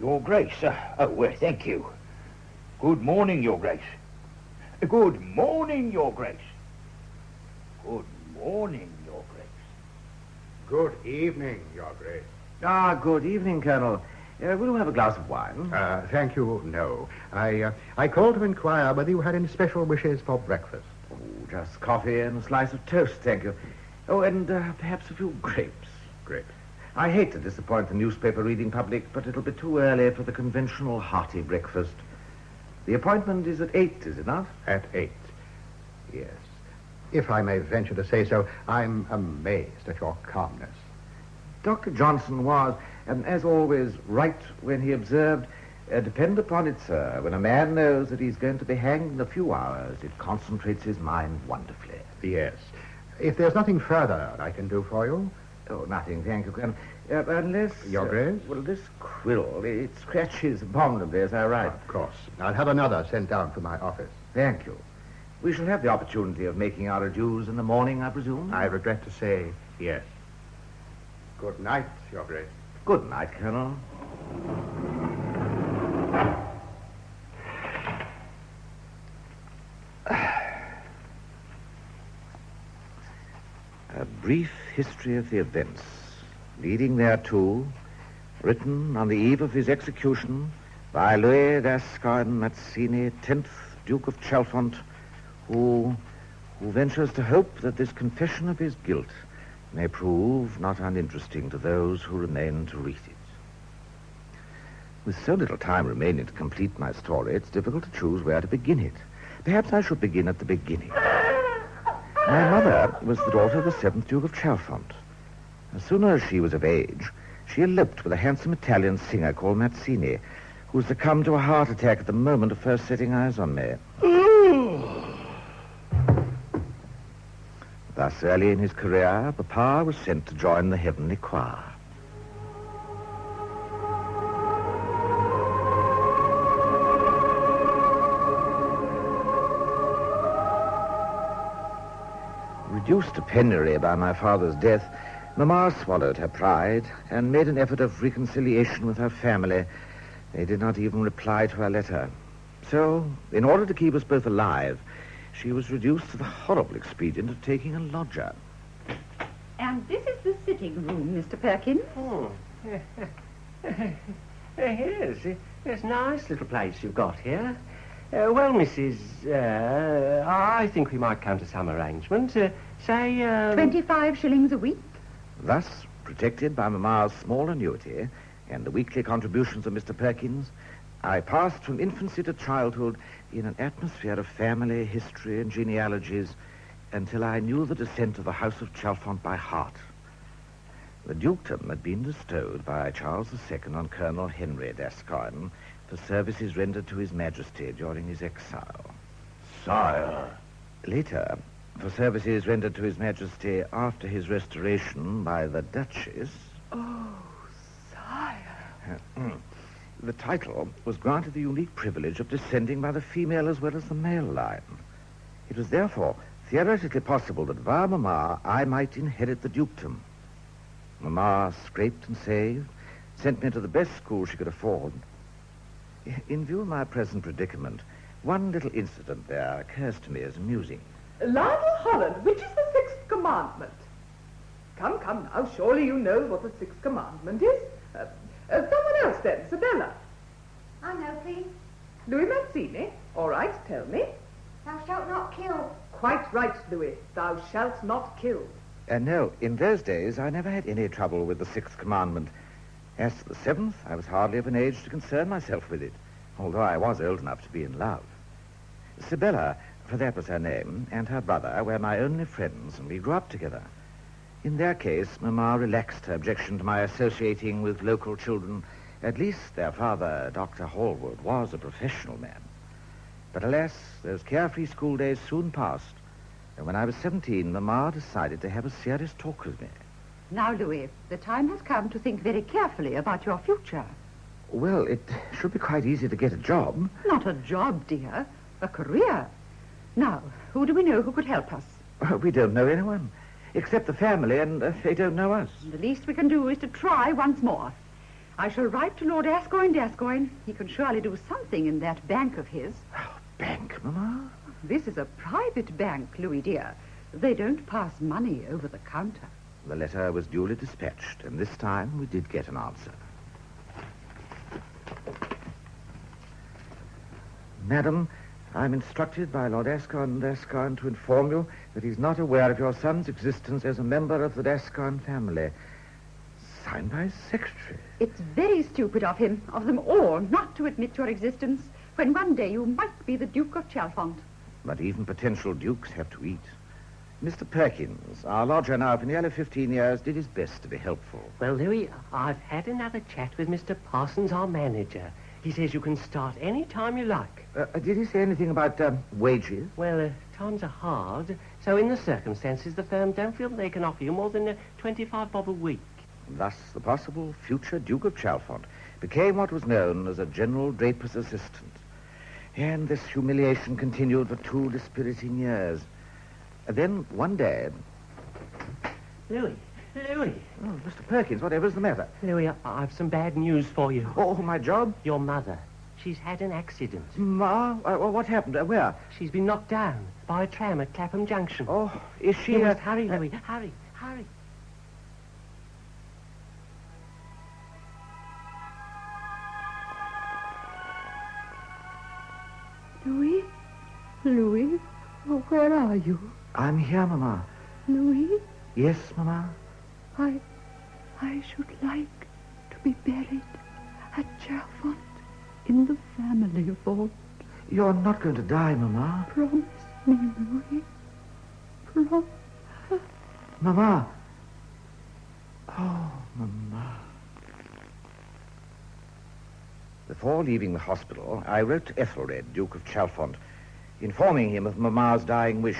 Your Grace? Thank you. Good morning, Your Grace. Good morning, Your Grace. Good morning, Your Grace. Good evening, Your Grace. Good evening, Colonel. Will you have a glass of wine? Thank you, no. I called to inquire whether you had any special wishes for breakfast. Oh, just coffee and a slice of toast, thank you. Oh, and perhaps a few grapes. Grapes. I hate to disappoint the newspaper-reading public, but it'll be too early for the conventional hearty breakfast. The appointment is at 8, is it not? At 8, yes. If I may venture to say so, I'm amazed at your calmness. Dr. Johnson was, as always, right when he observed, depend upon it, sir, when a man knows that he's going to be hanged in a few hours, it concentrates his mind wonderfully. Yes. If there's nothing further I can do for you... Oh, nothing, thank you, Colonel. Unless... Your Grace? Well, this quill, it scratches abominably as I write. Of course. I'll have another sent down from my office. Thank you. We shall have the opportunity of making our adieus in the morning, I presume? I regret to say yes. Good night, Your Grace. Good night, Colonel. A brief history of the events leading thereto, written on the eve of his execution by Louis Gascoigne Mazzini, 10th Duke of Chalfont, who ventures to hope that this confession of his guilt may prove not uninteresting to those who remain to read it. With so little time remaining to complete my story, it's difficult to choose where to begin it. Perhaps I should begin at the beginning. My mother was the daughter of the 7th Duke of Chalfont. As soon as she was of age, she eloped with a handsome Italian singer called Mazzini, who succumbed to a heart attack at the moment of first setting eyes on me. Thus, early in his career, Papa was sent to join the heavenly choir. Reduced to penury by my father's death, Mamma swallowed her pride and made an effort of reconciliation with her family. They did not even reply to her letter. So, in order to keep us both alive, she was reduced to the horrible expedient of taking a lodger. And this is the sitting room, Mr. Perkins. Oh. Yes, it's a nice little place you've got here. Well, Mrs. I think we might come to some arrangement. Say, 25 shillings a week. Thus, protected by Mamma's small annuity and the weekly contributions of Mr. Perkins, I passed from infancy to childhood in an atmosphere of family, history, and genealogies until I knew the descent of the House of Chalfont by heart. The dukedom had been bestowed by Charles II on Colonel Henry d'Ascoyne for services rendered to His Majesty during his exile. Sire. Later, for services rendered to His Majesty after his restoration by the Duchess. Oh, sire. The title was granted the unique privilege of descending by the female as well as the male line. It was therefore theoretically possible that via Mamma I might inherit the dukedom. Mamma scraped and saved, sent me to the best school she could afford. In view of my present predicament, one little incident there occurs to me as amusing. Lionel Holland, which is the sixth commandment? Come now, surely you know what the sixth commandment is. Someone else then, Sabella. I know, please. Louis Mazzini. All right, tell me. Thou shalt not kill. Quite right, Louis. Thou shalt not kill. No, in those days I never had any trouble with the sixth commandment. As to the seventh, I was hardly of an age to concern myself with it, although I was old enough to be in love. Sabella, for that was her name, and her brother were my only friends, and we grew up together. In their case, Mamma relaxed her objection to my associating with local children. At least their father, Dr. Hallwood, was a professional man. But alas, those carefree school days soon passed, and when I was 17, Mamma decided to have a serious talk with me. Now, Louis, the time has come to think very carefully about your future. Well, it should be quite easy to get a job. Not a job, dear. A career. Now, who do we know who could help us? We don't know anyone, except the family, and they don't know us. The least we can do is to try once more. I shall write to Lord D'Ascoyne. He can surely do something in that bank of his. Bank, Mamma? This is a private bank, Louis, dear. They don't pass money over the counter. The letter was duly dispatched, and this time we did get an answer. Madam, I'm instructed by Lord D'Ascoyne to inform you that he's not aware of your son's existence as a member of the D'Ascoyne family. Signed by his secretary. It's very stupid of him, of them all, not to admit your existence, when one day you might be the Duke of Chalfont. But even potential dukes have to eat. Mr. Perkins, our lodger now for nearly 15 years, did his best to be helpful. Well, Louis, I've had another chat with Mr. Parsons, our manager. He says you can start any time you like. Did he say anything about wages? Well, times are hard, so in the circumstances, the firm don't feel they can offer you more than 25 bob a week. Thus, the possible future Duke of Chalfont became what was known as a general draper's assistant. And this humiliation continued for 2 dispiriting years. Then, one day... Louis. Oh, Mr. Perkins, whatever's the matter? Louis, I've some bad news for you. Oh, my job? Your mother. She's had an accident. Ma? What happened? Where? She's been knocked down by a tram at Clapham Junction. Oh, is she... You must hurry, Louis. Hurry. Louis, oh, where are you? I'm here, Mamma. Louis? Yes, Mamma? I should like to be buried at Chalfont in the family vault. You're not going to die, Mamma. Promise me, Louis. Promise. Mamma. Oh, Mamma. Before leaving the hospital, I wrote to Ethelred, Duke of Chalfont, informing him of Mamma's dying wish.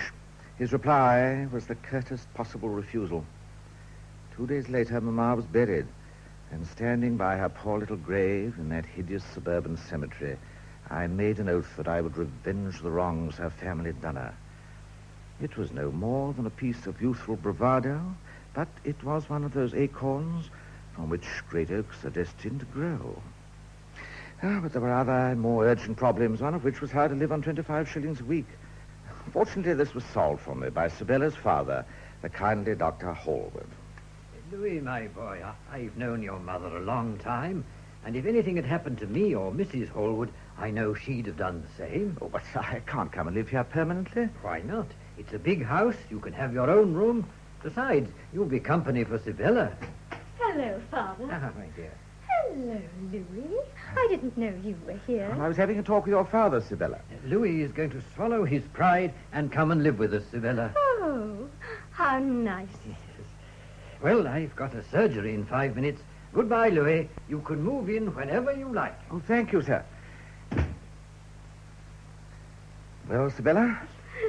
His reply was the curtest possible refusal. 2 days later, Mamma was buried, and standing by her poor little grave in that hideous suburban cemetery, I made an oath that I would revenge the wrongs her family had done her. It was no more than a piece of youthful bravado, but it was one of those acorns from which great oaks are destined to grow. But there were other and more urgent problems, one of which was how to live on 25 shillings a week. Fortunately, this was solved for me by Sibella's father, the kindly Dr. Hallward. Louis, my boy, I've known your mother a long time, and if anything had happened to me or Mrs. Hallward, I know she'd have done the same. Oh, but I can't come and live here permanently. Why not? It's a big house. You can have your own room. Besides, you'll be company for Sibella. Hello, Father. Ah, my dear. Hello, Louis. I didn't know you were here. I was having a talk with your father, Sibella. Louis is going to swallow his pride and come and live with us, Sibella. Oh, how nice. Well, I've got a surgery in 5 minutes. Goodbye, Louis. You can move in whenever you like. Oh, thank you, sir. Well, Sibella?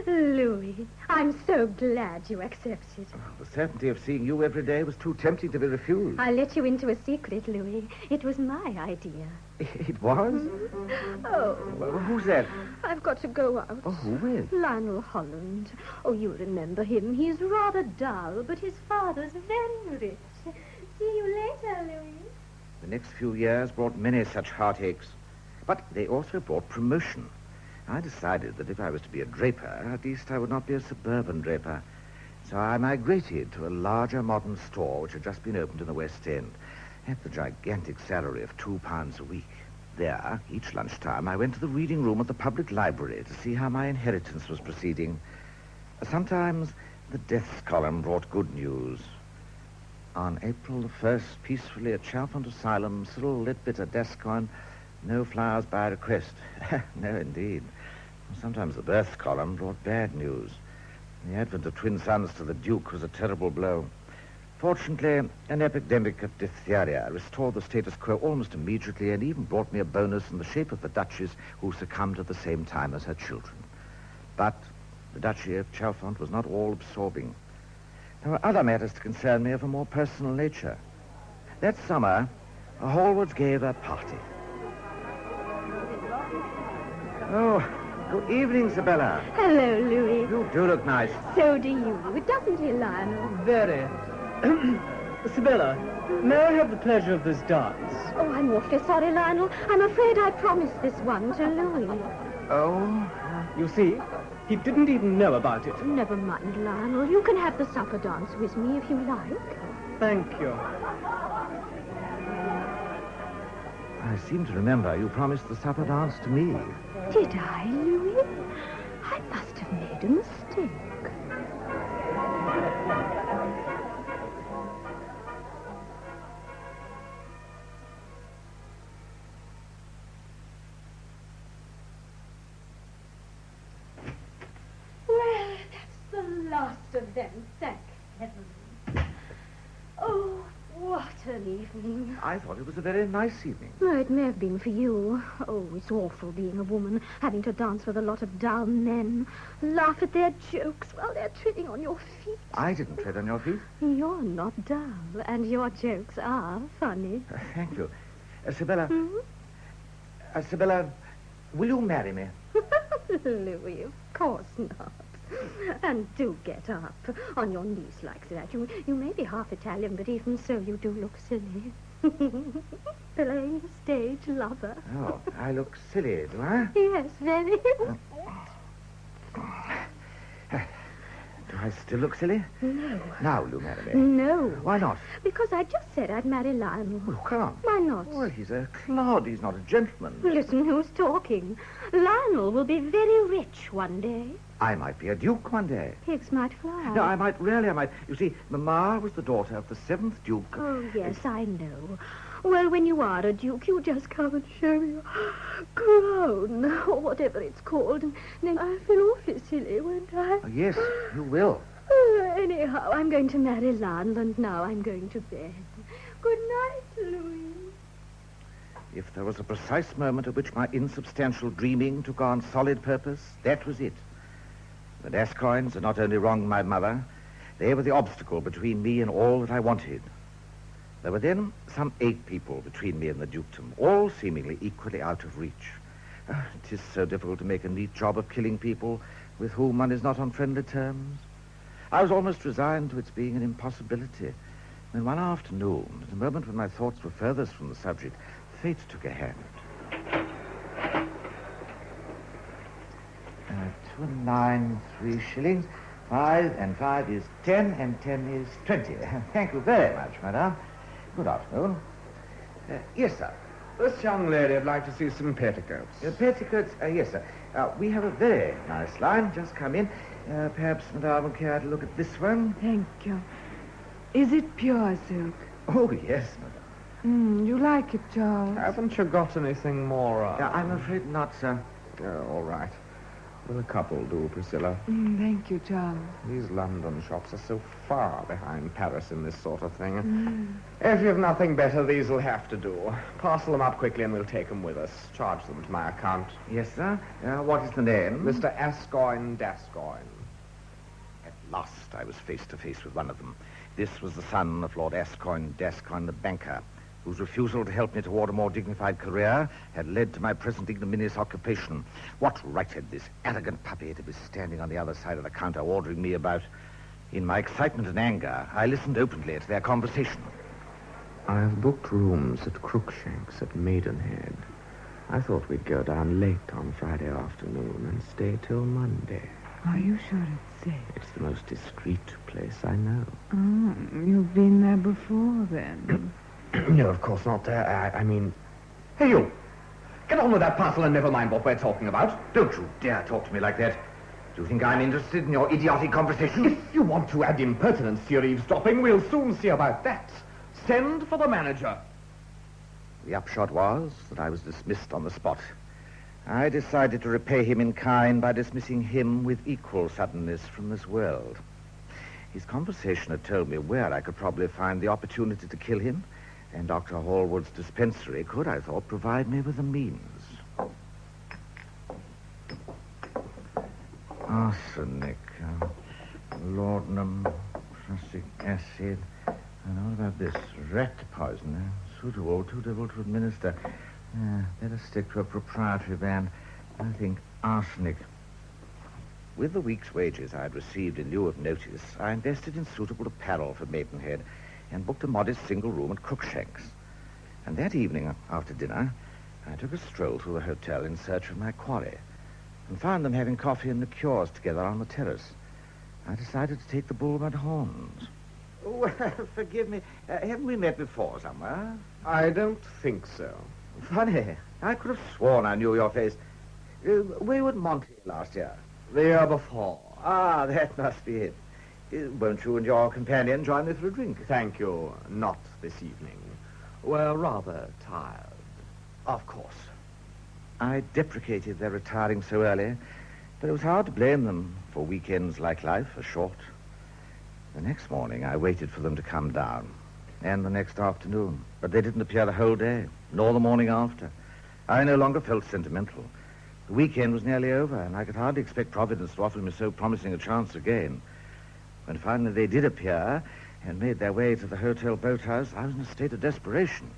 Louis, I'm so glad you accepted. The certainty of seeing you every day was too tempting to be refused. I let you into a secret, Louis. It was my idea. It was? Oh. Well, who's that? I've got to go out. Oh, who with? Lionel Holland. Oh, you remember him. He's rather dull, but his father's very rich. See you later, Louis. The next few years brought many such heartaches, but they also brought promotion. I decided that if I was to be a draper, at least I would not be a suburban draper. So I migrated to a larger modern store which had just been opened in the West End at the gigantic salary of £2 a week. There, each lunchtime, I went to the reading room at the public library to see how my inheritance was proceeding. Sometimes the deaths column brought good news. On April the 1st, peacefully at Chalfont Asylum, Cyril Letbitter Gascoigne, no flowers by request. No, indeed. Sometimes the birth column brought bad news. The advent of twin sons to the Duke was a terrible blow. Fortunately, an epidemic of diphtheria restored the status quo almost immediately and even brought me a bonus in the shape of the Duchess, who succumbed at the same time as her children. But the Duchy of Chalfont was not all-absorbing. There were other matters to concern me of a more personal nature. That summer, the Hallwards gave a party. Oh, good evening, Sibella. Hello, Louis. You do look nice. So do you, doesn't he, Lionel? Very. Sibella, may I have the pleasure of this dance? Oh, I'm awfully sorry, Lionel. I'm afraid I promised this one to Louis. Oh? You see, he didn't even know about it. Never mind, Lionel. You can have the supper dance with me if you like. Thank you. I seem to remember you promised the supper dance to me. Did I, Louis? I must have made a mistake. Well, that's the last of them, thank heaven. Oh, what an evening. I thought it was a very nice evening. Oh, it may have been for you. Oh, it's awful being a woman, having to dance with a lot of dull men, laugh at their jokes while they're treading on your feet. I didn't tread on your feet. You're not dull, and your jokes are funny. Thank you. Sibella. Sibella, will you marry me? Louis, of course not. And do get up on your knees like that. You may be half Italian, but even so you do look silly. Playing stage lover. Oh, I look silly, do I? Yes, very. Do I still look silly? No. Now will you marry me? No. Why not? Because I just said I'd marry Lionel. Well, come on. Why not? Well, he's a clod. He's not a gentleman. Listen, who's talking? Lionel will be very rich one day. I might be a duke one day. Pigs might fly. No, I might. You see, Mamma was the daughter of the 7th Duke. Oh, yes, I know. Well, when you are a duke, you just come and show me your crown, or whatever it's called, and then I feel awfully silly, won't I? Oh, yes, you will. Anyhow, I'm going to marry Lionel, and now I'm going to bed. Good night, Louis. If there was a precise moment at which my insubstantial dreaming took on solid purpose, that was it. The Gascoignes had not only wronged my mother, they were the obstacle between me and all that I wanted. There were then some 8 people between me and the dukedom, all seemingly equally out of reach. It is so difficult to make a neat job of killing people with whom one is not on friendly terms. I was almost resigned to its being an impossibility, when one afternoon, at a moment when my thoughts were furthest from the subject, fate took a hand. 2 and 9, 3 shillings. 5 and 5 is 10, and 10 is 20. Thank you very much, madame. Good afternoon. Yes, sir. This young lady would like to see some petticoats. Petticoats? Yes, sir. We have a very nice line. Just come in. Perhaps madame would care to look at this one. Thank you. Is it pure silk? Oh, yes, madame. You like it, Charles? Haven't you got anything more? I'm afraid not, sir. All right. Will a couple do, Priscilla? Thank you, Charles. These London shops are so far behind Paris in this sort of thing. If you've nothing better, these will have to do. Parcel them up quickly and we'll take them with us. Charge them to my account. Yes, sir. What is the name? Mr. Gascoigne. At last I was face to face with one of them. This was the son of Lord Gascoigne, the banker, whose refusal to help me toward a more dignified career had led to my present ignominious occupation. What right had this arrogant puppy to be standing on the other side of the counter ordering me about? In my excitement and anger, I listened openly to their conversation. I have booked rooms at Crookshanks at Maidenhead. I thought we'd go down late on Friday afternoon and stay till Monday. Are you sure it's safe? It's the most discreet place I know. You've been there before, then? No, of course not. I mean... Hey, you! Get on with that parcel and never mind what we're talking about. Don't you dare talk to me like that. Do you think I'm interested in your idiotic conversation? If you want to add impertinence to your eavesdropping, we'll soon see about that. Send for the manager. The upshot was that I was dismissed on the spot. I decided to repay him in kind by dismissing him with equal suddenness from this world. His conversation had told me where I could probably find the opportunity to kill him, and Dr. Hallwood's dispensary could, I thought, provide me with the means. Arsenic, laudanum, prussic acid, and what about this? Rat poison, suitable, too difficult to administer. Better stick to a proprietary brand. I think arsenic. With the week's wages I had received in lieu of notice, I invested in suitable apparel for Maidenhead and booked a modest single room at Crookshanks. And that evening, after dinner, I took a stroll through the hotel in search of my quarry and found them having coffee and liqueurs together on the terrace. I decided to take the bull by the horns. Oh, forgive me. Haven't we met before somewhere? I don't think so. Funny. I could have sworn I knew your face. We were at Monte last year. The year before. Ah, that must be it. Won't you and your companion join me for a drink? Thank you. Not this evening. We're rather tired. Of course. I deprecated their retiring so early, but it was hard to blame them, for weekends like life are short. The next morning, I waited for them to come down, and the next afternoon, but they didn't appear the whole day, nor the morning after. I no longer felt sentimental. The weekend was nearly over, and I could hardly expect Providence to offer me so promising a chance again. When finally they did appear and made their way to the hotel boathouse, I was in a state of desperation.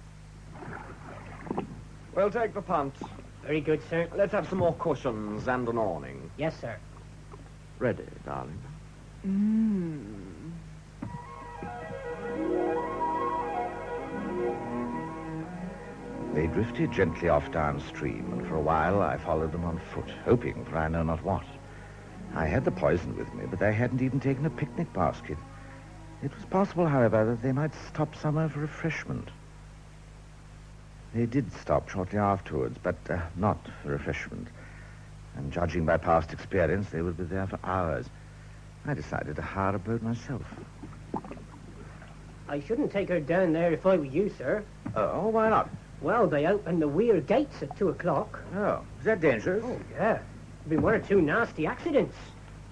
We'll take the punt. Very good, sir. Let's have some more cushions and an awning. Yes, sir. Ready, darling. They drifted gently off downstream, and for a while I followed them on foot, hoping for I know not what. I had the poison with me, but they hadn't even taken a picnic basket. It was possible, however, that they might stop somewhere for refreshment. They did stop shortly afterwards, but not for refreshment. And judging by past experience, they would be there for hours. I decided to hire a boat myself. I shouldn't take her down there if I were you, sir. Oh, why not? Well, they open the weir gates at 2 o'clock. Oh, is that dangerous? Oh, yeah. There's been 1 or 2 nasty accidents.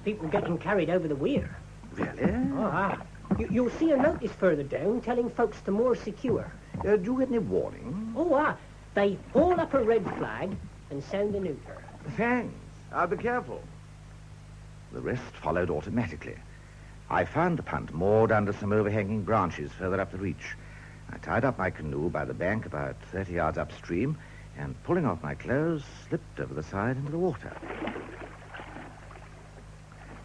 People getting carried over the weir. Really? Ah. You'll see a notice further down telling folks to moor secure. Do you get any warning? Oh, They haul up a red flag and sound the neuter. Thanks. I'll be careful. The rest followed automatically. I found the punt moored under some overhanging branches further up the reach. I tied up my canoe by the bank about 30 yards upstream and, pulling off my clothes, slipped over the side into the water.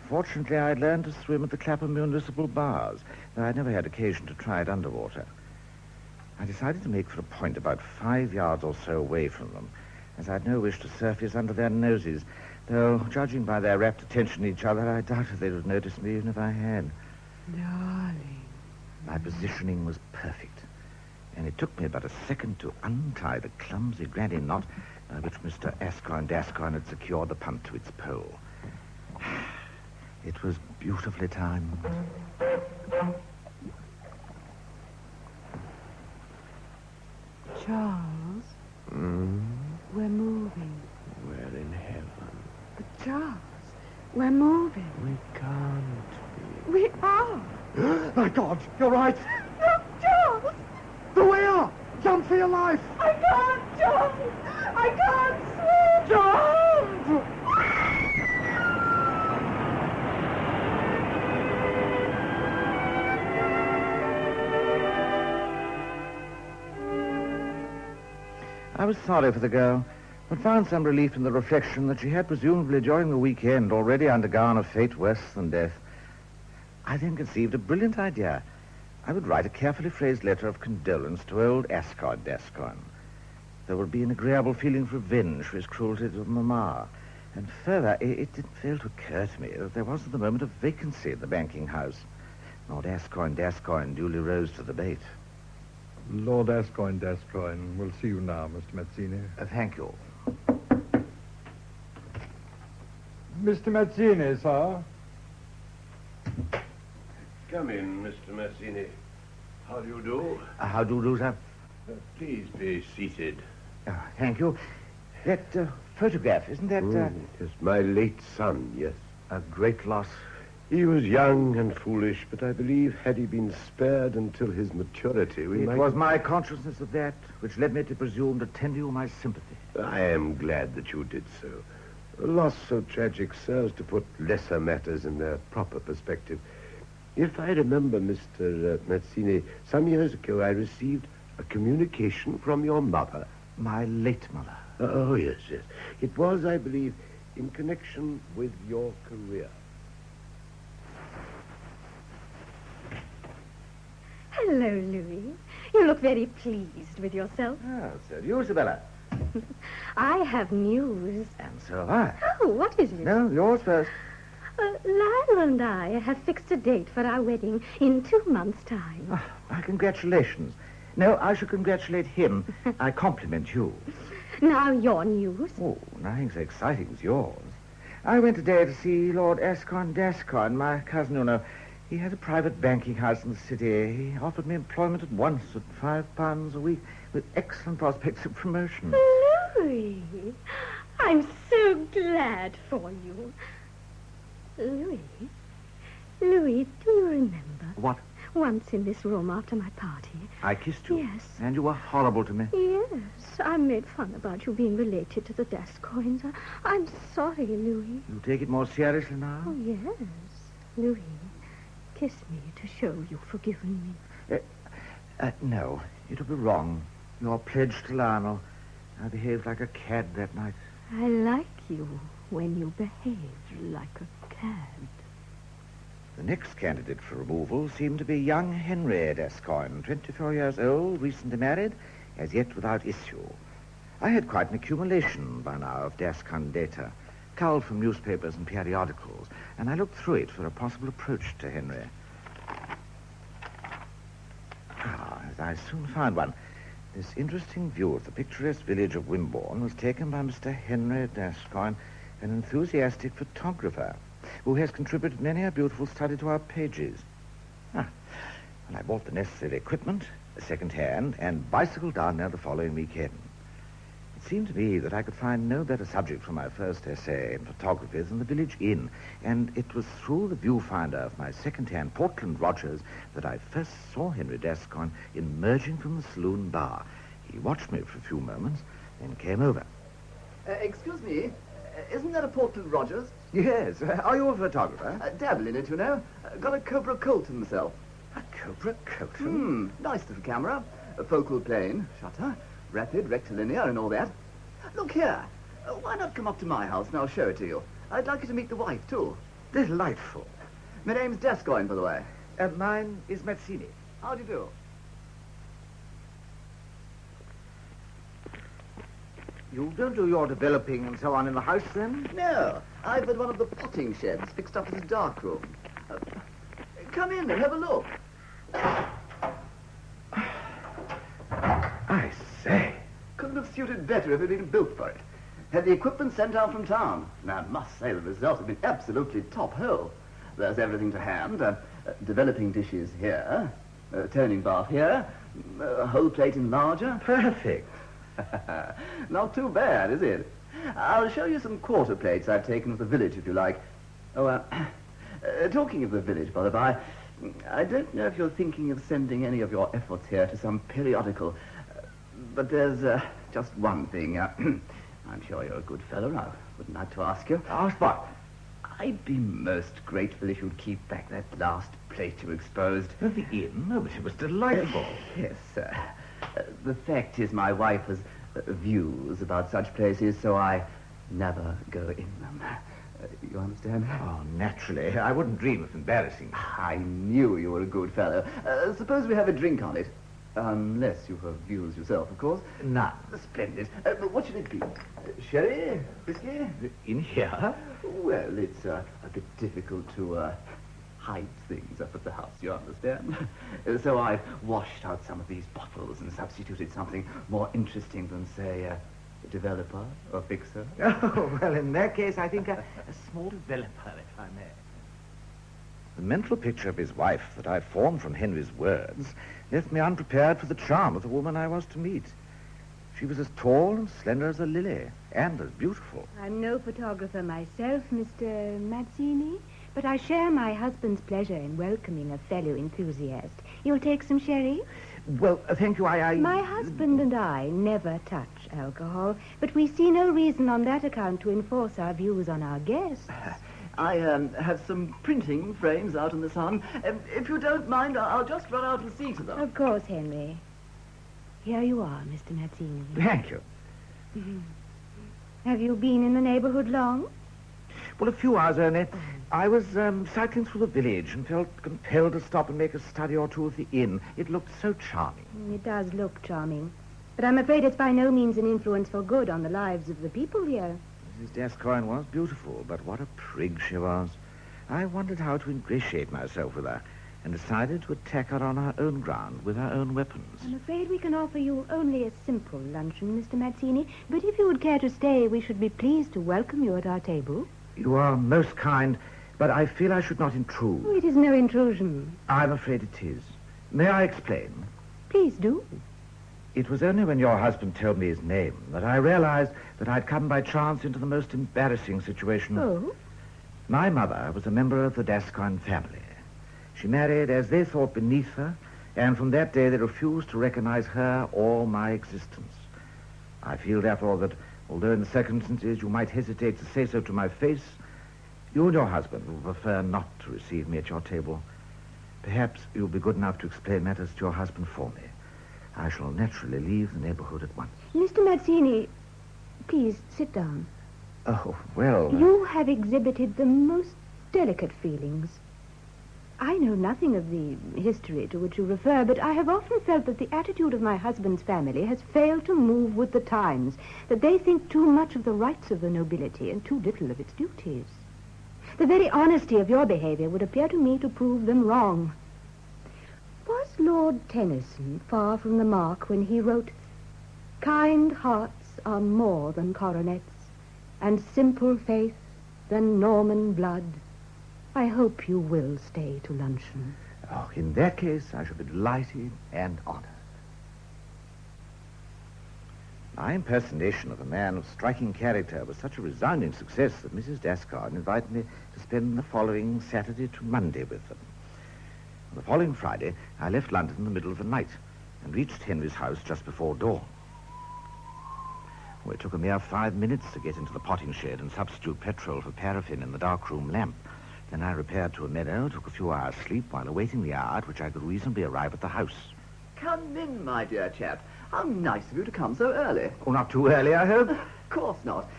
Fortunately, I'd learned to swim at the Clapham Municipal bars, though I'd never had occasion to try it underwater. I decided to make for a point about 5 yards or so away from them, as I'd no wish to surface under their noses, though, judging by their rapt attention to each other, I doubted they would notice me even if I had. Darling. My positioning was perfect, and it took me about a second to untie the clumsy granny knot by which Mr. Gascoigne had secured the punt to its pole. It was beautifully timed. Charles, we're moving. We're in heaven. But Charles, we're moving. We can't We are. My God, you're right. No, Charles! The whale! Jump for your life! I can't jump! I can't swim! Jump! I was sorry for the girl, but found some relief in the reflection that she had presumably during the weekend already undergone a fate worse than death. I then conceived a brilliant idea. I would write a carefully phrased letter of condolence to old Ascot Gascoigne. There would be an agreeable feeling of revenge for his cruelty to Mamma. And further, it didn't fail to occur to me that there was at the moment a vacancy at the banking house. Lord Gascoigne duly rose to the bait. Lord Gascoigne will see you now, Mr. Mazzini. Thank you. Mr. Mazzini, sir. Come in, Mr. Mazzini. How do you do? How do you do, sir? Please be seated. Thank you. That photograph, isn't that... Yes, my late son, yes. A great loss. He was young and foolish, but I believe had he been spared until his maturity, we might... It was my consciousness of that which led me to presume to tender you my sympathy. I am glad that you did so. A loss so tragic serves to put lesser matters in their proper perspective. If I remember, Mr. Mazzini, some years ago I received a communication from your mother. My late mother? Oh, yes, yes. It was, I believe, in connection with your career. Hello, Louis. You look very pleased with yourself. Ah, so you, Isabella. I have news. And so have I. Oh, what is it? No, yours first. Lionel and I have fixed a date for our wedding in 2 months' time. Oh, my congratulations. No, I should congratulate him. I compliment you. Now, your news. Oh, nothing so exciting as yours. I went today to see Lord Gascoigne, my cousin, you know. He has a private banking house in the city. He offered me employment at once at £5 a week with excellent prospects of promotion. Louis, I'm so glad for you. Louis, do you remember? What? Once in this room after my party. I kissed you? Yes. And you were horrible to me? Yes. I made fun about you being related to the Gascoignes. I'm sorry, Louis. You take it more seriously now? Oh, yes. Louis, kiss me to show you've forgiven me. No. It would be wrong. You're pledged to Lionel. I behaved like a cad that night. I like you when you behave like a cad. The next candidate for removal seemed to be young Henry Gascoigne, 24 years old, recently married, as yet without issue. I had quite an accumulation by now of Gascoigne data, culled from newspapers and periodicals, and I looked through it for a possible approach to Henry. I soon found one. This interesting view of the picturesque village of Wimborne was taken by Mr. Henry Gascoigne, an enthusiastic photographer who has contributed many a beautiful study to our pages. Well, I bought the necessary equipment, second-hand, and bicycled down there the following weekend. It seemed to me that I could find no better subject for my first essay in photography than the village inn, and it was through the viewfinder of my second-hand Portland Rogers that I first saw Henry Gascoigne emerging from the saloon bar. He watched me for a few moments, then came over. Excuse me, isn't that a Portland Rogers? Yes. Are you a photographer? Dabble in it, you know. Got a Cobra Colton myself. A Cobra Colton? Nice little camera. A focal plane, shutter, rapid, rectilinear, and all that. Look here. Why not come up to my house and I'll show it to you? I'd like you to meet the wife, too. Delightful. My name's Gascoigne, by the way. Mine is Mazzini. How do you do? You don't do your developing and so on in the house, then? No. I've had one of the potting sheds fixed up as a dark room. Come in and have a look. I say. Couldn't have suited better if it had been built for it. Had the equipment sent out from town. Now, I must say the results have been absolutely top-hole. There's everything to hand. Developing dishes here. Toning bath here. Whole plate enlarger. Perfect. Not too bad, is it? I'll show you some quarter plates I've taken of the village, if you like. Talking of the village, by the by, I don't know if you're thinking of sending any of your efforts here to some periodical, but there's just one thing. I'm sure you're a good fellow. I wouldn't like to ask you. Ask what? I'd be most grateful if you'd keep back that last plate you exposed. The inn? Oh, but it was delightful. Yes, sir. The fact is my wife has views about such places, so I never go in them. You understand? Oh, naturally. I wouldn't dream of embarrassing you. I knew you were a good fellow. Suppose we have a drink on it. Unless you have views yourself, of course. None. Splendid. But what should it be? Sherry? Whiskey? In here? Well, it's a bit difficult to hide things up at the house, you understand? So I've washed out some of these bottles and substituted something more interesting than, say, a developer or fixer. Oh, well, in that case, I think a small developer, if I may. The mental picture of his wife that I formed from Henry's words left me unprepared for the charm of the woman I was to meet. She was as tall and slender as a lily, and as beautiful. I'm no photographer myself, Mr. Mazzini, but I share my husband's pleasure in welcoming a fellow enthusiast. You'll take some sherry? Well, thank you, My husband and I never touch alcohol, but we see no reason on that account to enforce our views on our guests. I have some printing frames out in the sun. If you don't mind, I'll just run out and see to them. Of course, Henry. Here you are, Mr. Mazzini. Thank you. Have you been in the neighborhood long? Well, a few hours only. I was cycling through the village and felt compelled to stop and make a study or two of the inn. It looked so charming. It does look charming. But I'm afraid it's by no means an influence for good on the lives of the people here. Mrs. Gascoigne was beautiful, but what a prig she was. I wondered how to ingratiate myself with her and decided to attack her on our own ground with our own weapons. I'm afraid we can offer you only a simple luncheon, Mr. Mazzini, but if you would care to stay, we should be pleased to welcome you at our table. You are most kind, but I feel I should not intrude. Oh, it is no intrusion. I'm afraid it is. May I explain? Please do. It was only when your husband told me his name that I realized that I'd come by chance into the most embarrassing situation. Oh? My mother was a member of the Gascoigne family. She married as they thought beneath her, and from that day they refused to recognize her or my existence. I feel, therefore, that although in the circumstances you might hesitate to say so to my face, you and your husband will prefer not to receive me at your table. Perhaps you'll be good enough to explain matters to your husband for me. I shall naturally leave the neighborhood at once. Mr. Mazzini, please sit down. Oh, well... You have exhibited the most delicate feelings. I know nothing of the history to which you refer, but I have often felt that the attitude of my husband's family has failed to move with the times, that they think too much of the rights of the nobility and too little of its duties. The very honesty of your behavior would appear to me to prove them wrong. Was Lord Tennyson far from the mark when he wrote, "Kind hearts are more than coronets, and simple faith than Norman blood"? I hope you will stay to luncheon. Oh, in that case, I shall be delighted and honored. My impersonation of a man of striking character was such a resounding success that Mrs. Gascoigne invited me to spend the following Saturday to Monday with them. On the following Friday, I left London in the middle of the night and reached Henry's house just before dawn. It took a mere 5 minutes to get into the potting shed and substitute petrol for paraffin in the darkroom lamp. Then I repaired to a meadow, took a few hours' sleep while awaiting the hour at which I could reasonably arrive at the house. Come in, my dear chap. How nice of you to come so early. Oh, not too early, I hope? Of course not.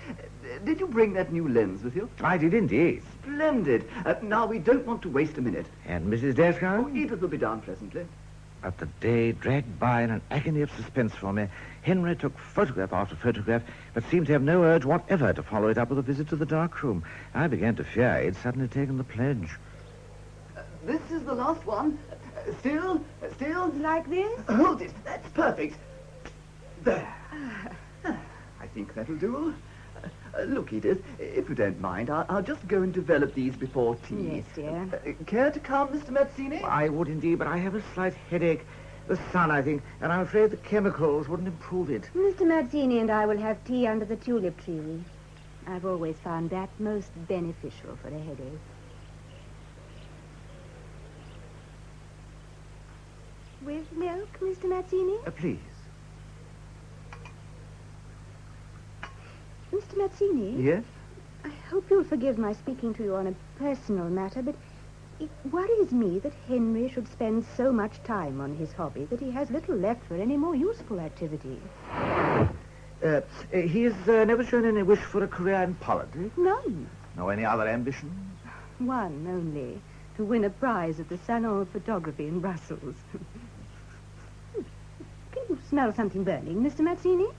Did you bring that new lens with you? I did indeed. Splendid. Now, we don't want to waste a minute. And Mrs. Descon? Oh, Edith will be down presently. But the day dragged by in an agony of suspense for me. Henry took photograph after photograph, but seemed to have no urge whatever to follow it up with a visit to the darkroom. I began to fear he'd suddenly taken the pledge. This is the last one. Still? Like this? Hold it. That's perfect. There. I think that'll do. Look, Edith, if you don't mind, I'll just go and develop these before tea. Yes, dear. Care to come, Mr. Mazzini? I would indeed, but I have a slight headache. The sun, I think, and I'm afraid the chemicals wouldn't improve it. Mr. Mazzini and I will have tea under the tulip tree. I've always found that most beneficial for a headache. With milk, Mr. Mazzini? Please. Mr. Mazzini? Yes? I hope you'll forgive my speaking to you on a personal matter, but it worries me that Henry should spend so much time on his hobby that he has little left for any more useful activity. He has never shown any wish for a career in politics? None. No any other ambitions? One only, to win a prize at the Salon of Photography in Brussels. Can you smell something burning, Mr. Mazzini?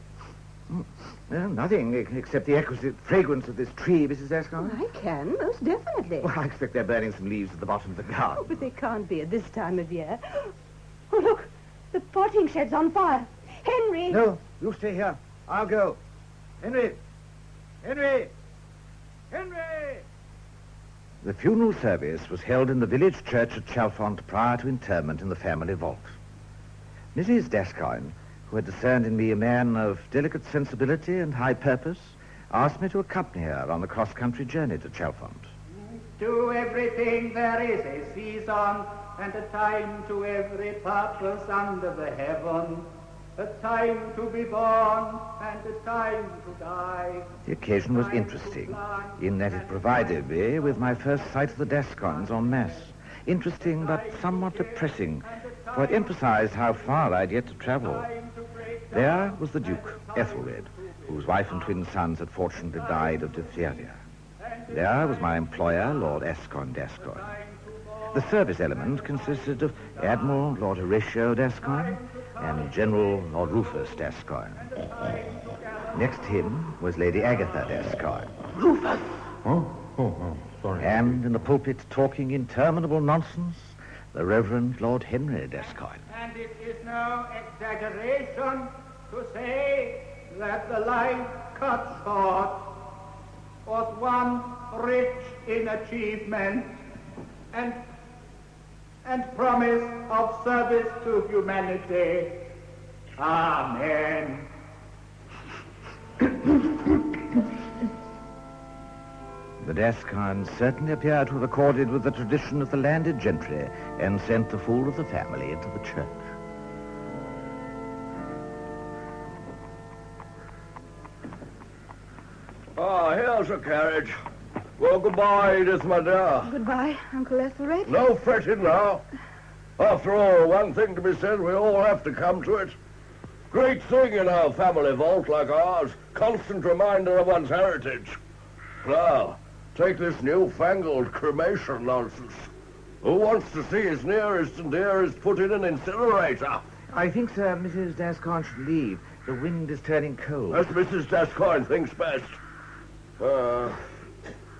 Nothing except the exquisite fragrance of this tree, Mrs. Ascot. I can, most definitely. Well, I expect they're burning some leaves at the bottom of the garden. Oh, but they can't be at this time of year. Oh, look, the potting shed's on fire. Henry! No, you stay here. I'll go. Henry! Henry! Henry! The funeral service was held in the village church at Chalfont prior to interment in the family vault. Mrs. Dascoyne, who had discerned in me a man of delicate sensibility and high purpose, asked me to accompany her on the cross-country journey to Chalfont. To everything there is a season, and a time to every purpose under the heaven. A time to be born, and a time to die. The occasion was interesting, in that it provided me with my first sight of the Dascoynes en masse. Interesting, but somewhat depressing, for it emphasized how far I'd yet to travel. There was the Duke, Ethelred, whose wife and twin sons had fortunately died of diphtheria. There was my employer, Lord Ascon Dascoyne. The service element consisted of Admiral Lord Horatio Dascoyne and General Lord Rufus Dascoyne. Next to him was Lady Agatha Dascoyne. Rufus! Oh, sorry. And in the pulpit, talking interminable nonsense, the Reverend Lord Henry Dascoyne. And it is no exaggeration to say that the life cut short was one rich in achievement and promise of service to humanity. Amen. The Dascoynes certainly appear to have accorded with the tradition of the landed gentry and sent the fool of the family into the church. Here's a carriage. Well, goodbye, Edith, my dear. Goodbye, Uncle Ethelred. No fretting now. After all, one thing to be said, we all have to come to it. Great thing in our family vault like ours. Constant reminder of one's heritage. Now, take this newfangled cremation nonsense. Who wants to see his nearest and dearest put in an incinerator? I think, sir, Mrs. Dascoyne should leave. The wind is turning cold. As Mrs. Dascoyne thinks best.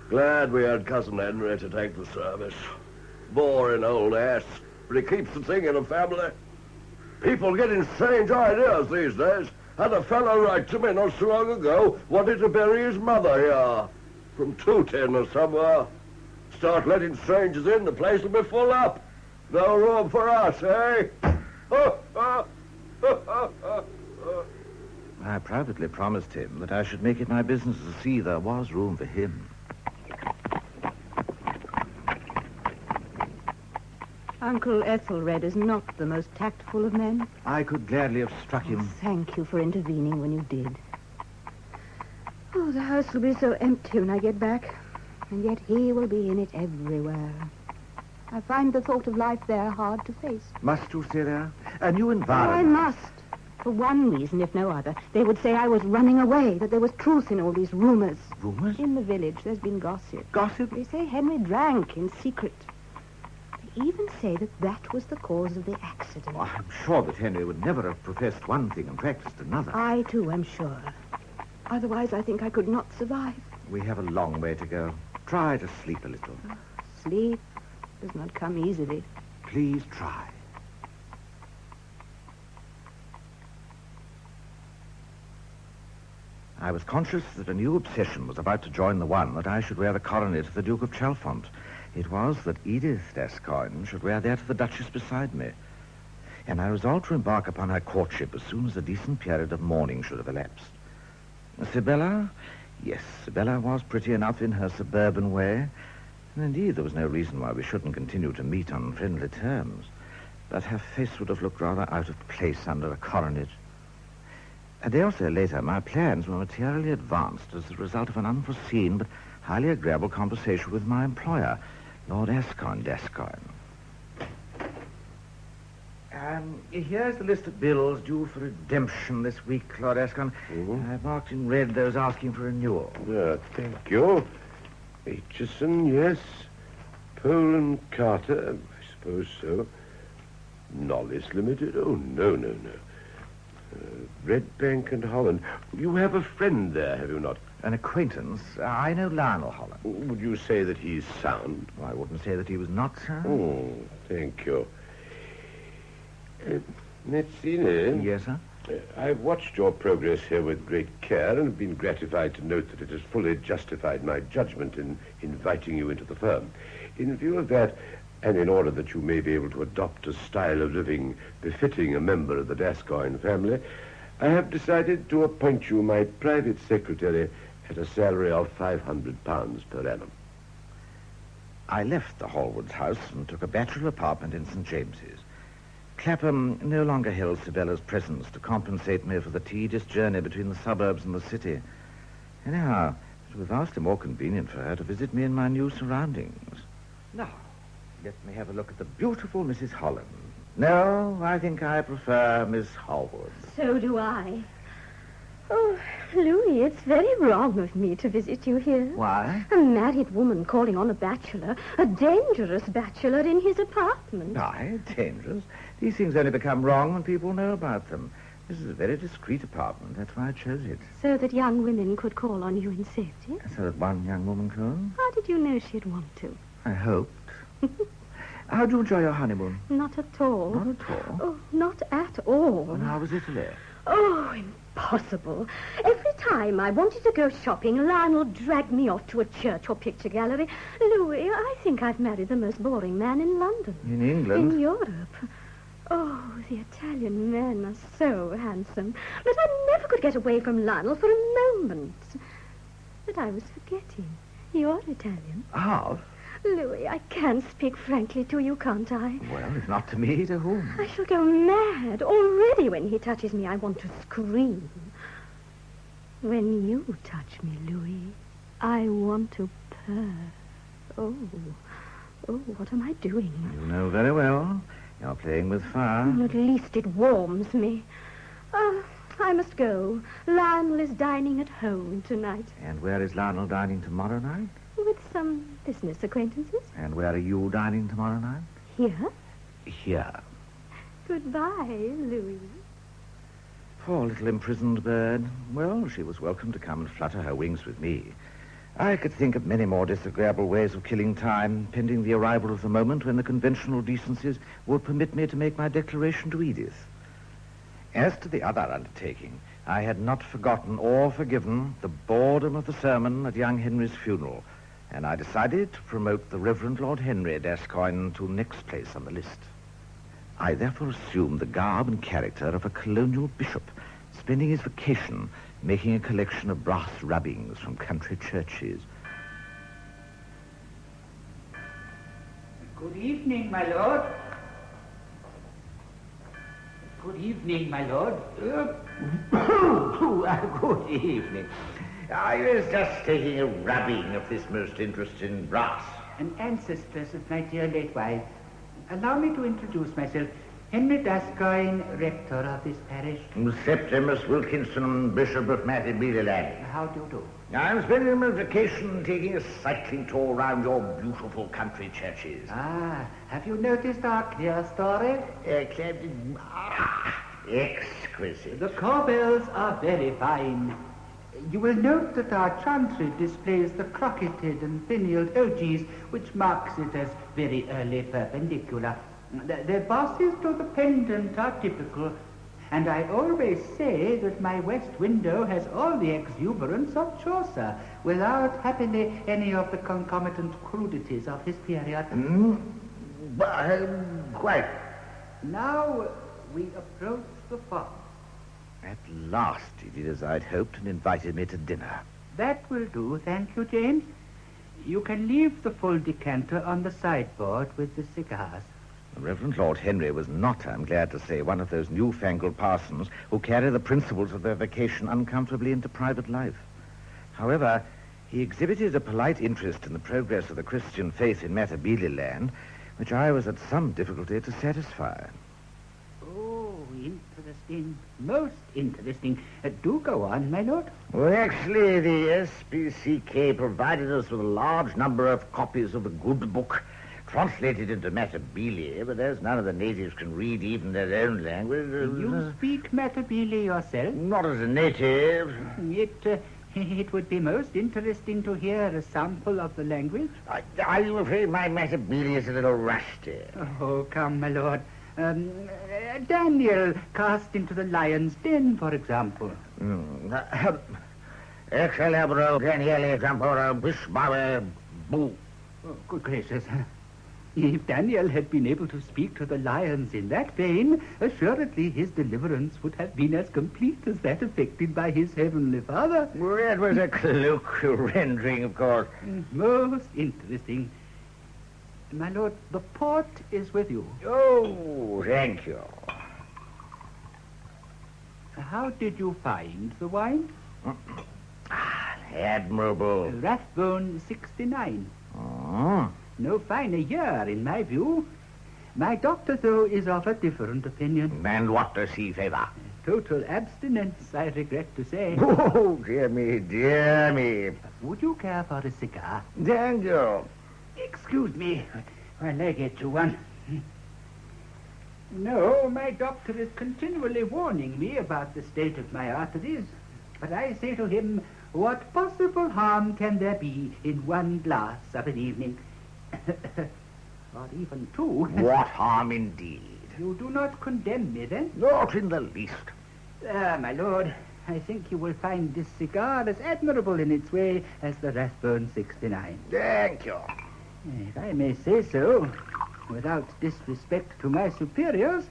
Glad we had Cousin Henry to take the service. Boring old ass, but he keeps the thing in a family. People getting strange ideas these days. Had a fellow write to me not so long ago, wanted to bury his mother here. From Tooting or somewhere. Start letting strangers in, the place will be full up. No room for us, eh? I privately promised him that I should make it my business to see there was room for him. Uncle Ethelred is not the most tactful of men. I could gladly have struck him. Thank you for intervening when you did. Oh, the house will be so empty when I get back. And yet he will be in it everywhere. I find the thought of life there hard to face. Must you stay there? A new Oh, I environment. must. For one reason, if no other. They would say I was running away, that there was truth in all these rumors. Rumors? In the village, there's been gossip. Gossip? They say Henry drank in secret. They even say that that was the cause of the accident. Oh, I'm sure that Henry would never have professed one thing and practiced another. I, too, am sure. Otherwise, I think I could not survive. We have a long way to go. Try to sleep a little. Sleep does not come easily. Please try. I was conscious that a new obsession was about to join the one that I should wear the coronet of the Duke of Chalfont. It was that Edith Gascoigne should wear that of the Duchess beside me. And I resolved to embark upon her courtship as soon as a decent period of mourning should have elapsed. Sibylla? Yes, Sibylla was pretty enough in her suburban way. And indeed, there was no reason why we shouldn't continue to meet on friendly terms. But her face would have looked rather out of place under a coronet. A day or so later, my plans were materially advanced as the result of an unforeseen but highly agreeable conversation with my employer, Lord Gascoigne. Here's the list of bills due for redemption this week, Lord Gascoigne. I've marked in red those asking for renewal. Thank you. Aitchison, yes. Pole and Carter, I suppose so. Knowles Limited? Oh, no. Red Bank and Holland. You have a friend there, have you not? An acquaintance. I know Lionel Holland. Would you say that he's sound? Well, I wouldn't say that he was not sound. Oh, thank you. Metzine? Yes, sir? I've watched your progress here with great care and have been gratified to note that it has fully justified my judgment in inviting you into the firm. In view of that, and in order that you may be able to adopt a style of living befitting a member of the Gascoigne family, I have decided to appoint you my private secretary at a salary of £500 per annum. I left the Hallwoods house and took a bachelor apartment in St. James's. Clapham no longer held Sibylla's presence to compensate me for the tedious journey between the suburbs and the city. Anyhow, it was vastly more convenient for her to visit me in my new surroundings. Now, let me have a look at the beautiful Mrs. Holland. No, I think I prefer Miss Hallwood. So do I. Oh, Louis, it's very wrong of me to visit you here. Why? A married woman calling on a bachelor, a dangerous bachelor in his apartment. Aye, dangerous. These things only become wrong when people know about them. This is a very discreet apartment. That's why I chose it. So that young women could call on you in safety? So that one young woman could? How did you know she'd want to? I hoped. How'd you enjoy your honeymoon? Not at all. Not at all? Oh, not at all. Well, how was Italy? Oh, impossible. Every time I wanted to go shopping, Lionel dragged me off to a church or picture gallery. Louis, I think I've married the most boring man in London. In England? In Europe. Oh, the Italian men are so handsome. But I never could get away from Lionel for a moment. But I was forgetting. You're Italian. How? Louis, I can speak frankly to you, can't I? Well, if not to me, to whom? I shall go mad. Already when he touches me, I want to scream. When you touch me, Louis, I want to purr. Oh, what am I doing? You know very well. You're playing with fire. At least it warms me. I must go. Lionel is dining at home tonight. And where is Lionel dining tomorrow night? With some business acquaintances. And where are you dining tomorrow night? Here? Here. Goodbye, Louis. Poor little imprisoned bird. Well, she was welcome to come and flutter her wings with me. I could think of many more disagreeable ways of killing time, pending the arrival of the moment when the conventional decencies would permit me to make my declaration to Edith. As to the other undertaking, I had not forgotten or forgiven the boredom of the sermon at young Henry's funeral, and I decided to promote the Reverend Lord Henry Gascoigne to next place on the list. I therefore assumed the garb and character of a colonial bishop, spending his vacation making a collection of brass rubbings from country churches. Good evening, my lord. Good evening, my lord. Good evening. I was just taking a rubbing of this most interesting brass. An ancestor of my dear late wife. Allow me to introduce myself. Henry Gascoigne, rector of this parish. Septimus Wilkinson, Bishop of Matabeleland. How do you do? I'm spending my vacation taking a cycling tour around your beautiful country churches. Ah, have you noticed our clerestory? Exquisite. The corbels are very fine. You will note that our chantry displays the crocketed and finialed ogis, which marks it as very early perpendicular. The bosses to the pendant are typical, and I always say that my west window has all the exuberance of Chaucer, without, happily, any of the concomitant crudities of his period. Quite. Now we approach the farm. At last he did as I'd hoped and invited me to dinner. That will do, thank you, James. You can leave the full decanter on the sideboard with the cigars. The Reverend Lord Henry was not, I'm glad to say, one of those newfangled parsons who carry the principles of their vocation uncomfortably into private life. However, he exhibited a polite interest in the progress of the Christian faith in Matabeleland, which I was at some difficulty to satisfy. Oh, interesting. Most interesting. Do go on, my lord. Well, actually, the SPCK provided us with a large number of copies of the good book, translated into Matabele, but as none of the natives can read even their own language... You speak Matabele yourself? Not as a native. It would be most interesting to hear a sample of the language. I'm afraid my Matabele is a little rusty. Oh, come, my lord. Daniel cast into the lion's den, for example. Excalibro, Daniele, Zampora, Bishbawe, Boo. Oh, good gracious. If Daniel had been able to speak to the lions in that vein, assuredly his deliverance would have been as complete as that effected by his heavenly Father. Well, that was a colloquial rendering, of course. Most interesting. My lord, the port is with you. Oh, thank you. How did you find the wine? Admirable. Rathbone 69. Oh. No finer year, in my view. My doctor, though, is of a different opinion. And what does he favor? Total abstinence, I regret to say. Oh, dear me, dear me. Would you care for a cigar? Thank you. Excuse me while I get you one. No, my doctor is continually warning me about the state of my arteries. But I say to him, what possible harm can there be in one glass of an evening? Or even two. What harm indeed? You do not condemn me, then? Not in the least. My lord, I think you will find this cigar as admirable in its way as the Rathbone 69. Thank you. If I may say so, without disrespect to my superiors,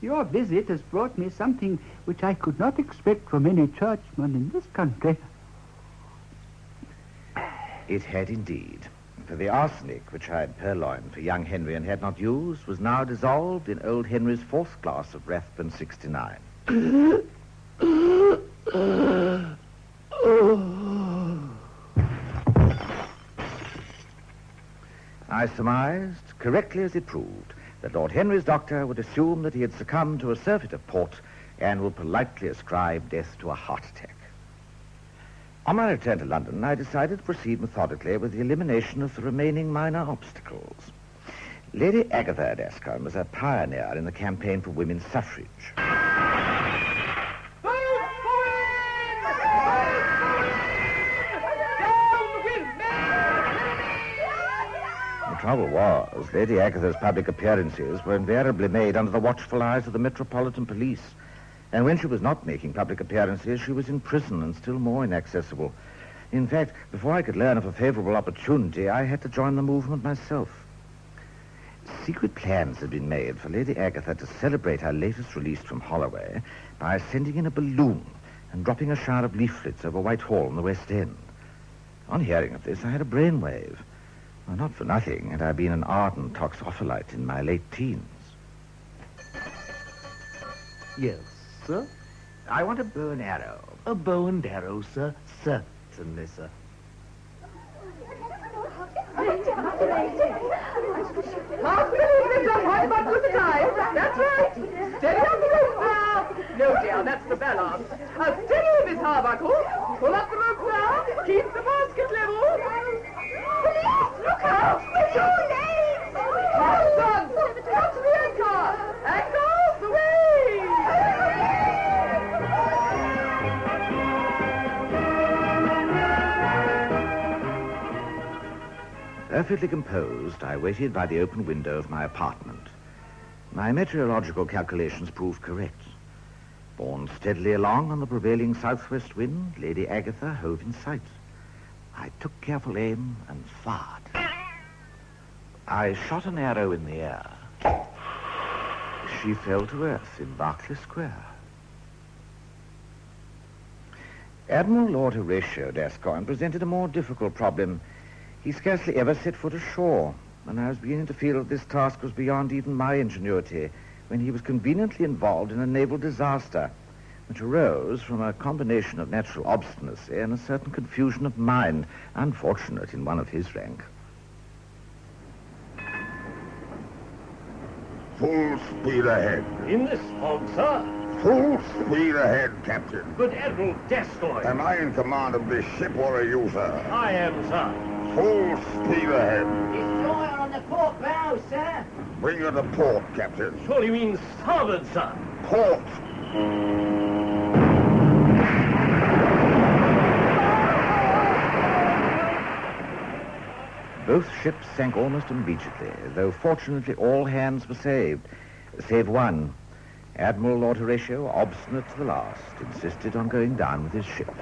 your visit has brought me something which I could not expect from any churchman in this country. It had indeed. For the arsenic which I had purloined for young Henry and had not used was now dissolved in old Henry's fourth glass of Rathbone 69. I surmised, correctly as it proved, that Lord Henry's doctor would assume that he had succumbed to a surfeit of port and would politely ascribe death to a heart attack. On my return to London, I decided to proceed methodically with the elimination of the remaining minor obstacles. Lady Agatha Gascoigne was a pioneer in the campaign for women's suffrage. The trouble was, Lady Agatha's public appearances were invariably made under the watchful eyes of the Metropolitan Police. And when she was not making public appearances, she was in prison and still more inaccessible. In fact, before I could learn of a favorable opportunity, I had to join the movement myself. Secret plans had been made for Lady Agatha to celebrate her latest release from Holloway by sending in a balloon and dropping a shower of leaflets over Whitehall in the West End. On hearing of this, I had a brainwave. Well, not for nothing had I been an ardent toxopholite in my late teens. Yes, sir? I want a bow and arrow. A bow and arrow, sir? Certainly, sir. That's right. Steady on the rope now. No, dear, that's the balance. Steady, Miss Harbottle. Pull up the rope now. Keep the basket level. Police, look out! With your legs! Hudson, come to the anchor. Anchor, the way! Perfectly composed, I waited by the open window of my apartment. My meteorological calculations proved correct. Borne steadily along on the prevailing southwest wind, Lady Agatha hove in sight. I took careful aim and fired. I shot an arrow in the air. She fell to earth in Berkeley Square. Admiral Lord Horatio Gascoigne presented a more difficult problem. He scarcely ever set foot ashore, and I was beginning to feel that this task was beyond even my ingenuity when he was conveniently involved in a naval disaster, which arose from a combination of natural obstinacy and a certain confusion of mind, unfortunate in one of his rank. Full speed ahead. In this fog, sir. Full speed ahead, Captain. But Admiral Gascoigne. Am I in command of this ship or are you, sir? I am, sir. Full speed ahead. Destroyer on the port bow, sir. Bring her to port, Captain. Surely means starboard, sir. Port. Both ships sank almost immediately, though fortunately all hands were saved, save one. Admiral Lord Horatio, obstinate to the last, insisted on going down with his ship.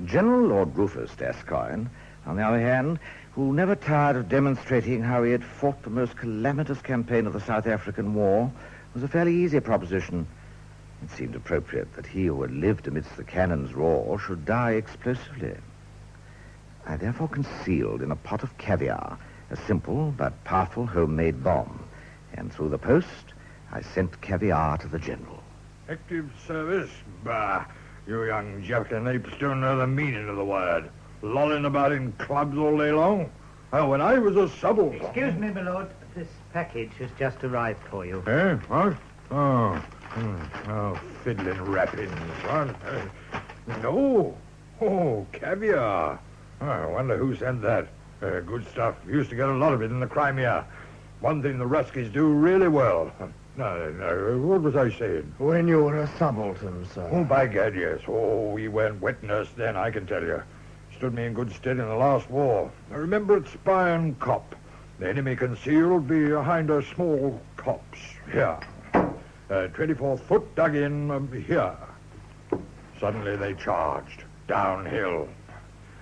General Lord Rufus Gascoigne, on the other hand, who never tired of demonstrating how he had fought the most calamitous campaign of the South African War, was a fairly easy proposition. It seemed appropriate that he who had lived amidst the cannon's roar should die explosively. I therefore concealed in a pot of caviar a simple but powerful homemade bomb, and through the post I sent caviar to the general. Active service? Bah! You young jackanapes don't know the meaning of the word. Lolling about in clubs all day long. Oh, when I was a subaltern... Excuse me, my lord. This package has just arrived for you. Eh? What? Oh. Oh, fiddling wrappings. What? No. Oh, caviar. Oh, I wonder who sent that. Good stuff. Used to get a lot of it in the Crimea. One thing the Ruskies do really well. No, what was I saying? When you were a subaltern, sir. Oh, by gad, yes. Oh, we weren't wet nurse then, I can tell you. Stood me in good stead in the last war. I remember at Spy and Cop. The enemy concealed behind a small copse. Here. 24 foot dug in here. Suddenly they charged. Downhill.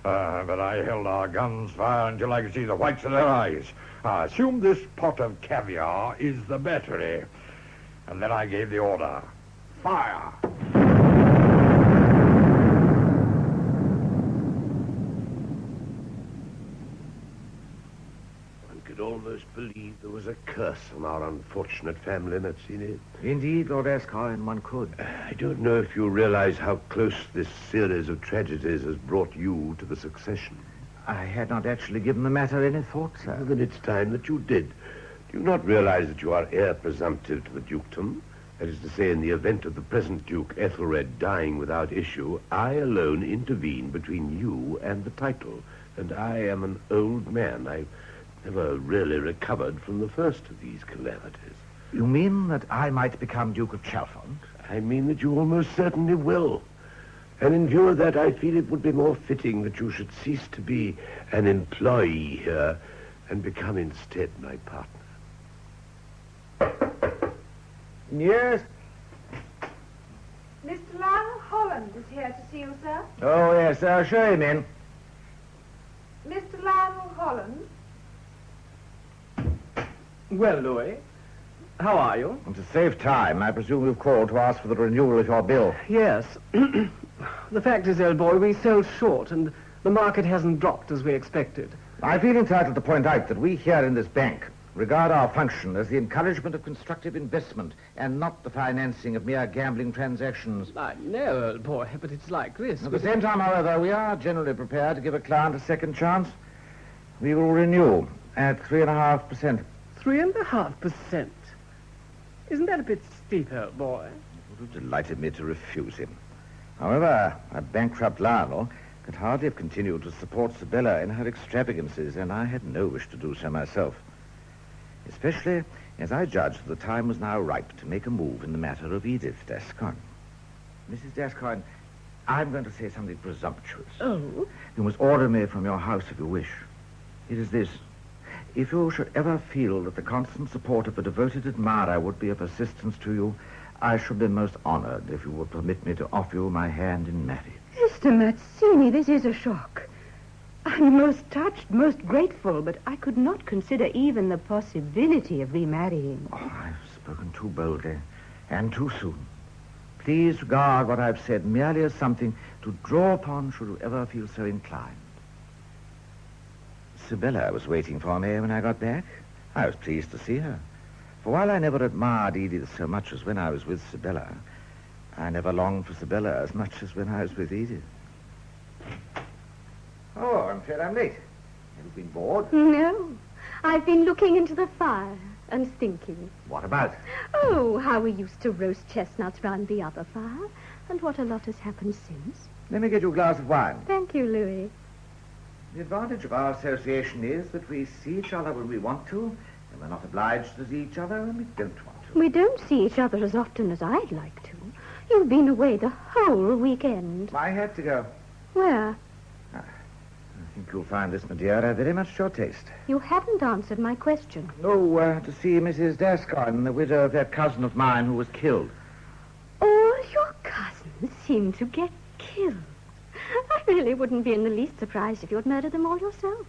But I held our guns fire until I could see the whites of their eyes. I assumed this pot of caviar is the battery. And then I gave the order. Fire! One could almost believe there was a curse on our unfortunate family, Mazzini. Indeed, Lord Gascoigne, one could. I don't know if you realize how close this series of tragedies has brought you to the succession. I had not actually given the matter any thought, sir. Well, then it's time that you did. Do you not realize that you are heir presumptive to the dukedom? That is to say, in the event of the present Duke Ethelred dying without issue, I alone intervene between you and the title. And I am an old man. I've never really recovered from the first of these calamities. You mean that I might become Duke of Chalfont? I mean that you almost certainly will. And in view of that, I feel it would be more fitting that you should cease to be an employee here and become instead my partner. Yes? Mr. Lionel Holland is here to see you, sir. Oh, yes, I'll show him in. Mr. Lionel Holland? Well, Louis, How are you? And to save time, I presume you've called to ask for the renewal of your bill. Yes. The fact is, old boy, we sold short, and the market hasn't dropped as we expected. I feel entitled to point out that we here in this bank regard our function as the encouragement of constructive investment and not the financing of mere gambling transactions. I know, old boy, but it's like this. At the same time, however, we are generally prepared to give a client a second chance. We will renew at 3.5%. 3.5%? Isn't that a bit steep, old boy? It would have delighted me to refuse him. However, a bankrupt Lionel could hardly have continued to support Sibella in her extravagances, and I had no wish to do so myself. Especially as I judged the time was now ripe to make a move in the matter of Edith Gascoigne. Mrs. Gascoigne, I'm going to say something presumptuous. Oh? You must order me from your house if you wish. It is this. If you should ever feel that the constant support of a devoted admirer would be of assistance to you, I should be most honored if you would permit me to offer you my hand in marriage. Mr. Mazzini, this is a shock. I'm most touched, most grateful, but I could not consider even the possibility of remarrying. Oh, I've spoken too boldly and too soon. Please regard what I've said merely as something to draw upon should you ever feel so inclined. Sibella was waiting for me when I got back. I was pleased to see her. For while I never admired Edith so much as when I was with Sibella, I never longed for Sibella as much as when I was with Edith. Oh, I'm afraid I'm late. Have you been bored? No. I've been looking into the fire and thinking. What about? Oh, how we used to roast chestnuts round the other fire, and what a lot has happened since. Let me get you a glass of wine. Thank you, Louis. The advantage of our association is that we see each other when we want to, and we're not obliged to see each other when we don't want to. We don't see each other as often as I'd like to. You've been away the whole weekend. I had to go. Where? I think you'll find this, my dear, very much to your taste. You haven't answered my question. Oh, to see Mrs. Gascoigne, the widow of that cousin of mine who was killed. All your cousins seem to get killed. I really wouldn't be in the least surprised if you'd murdered them all yourself.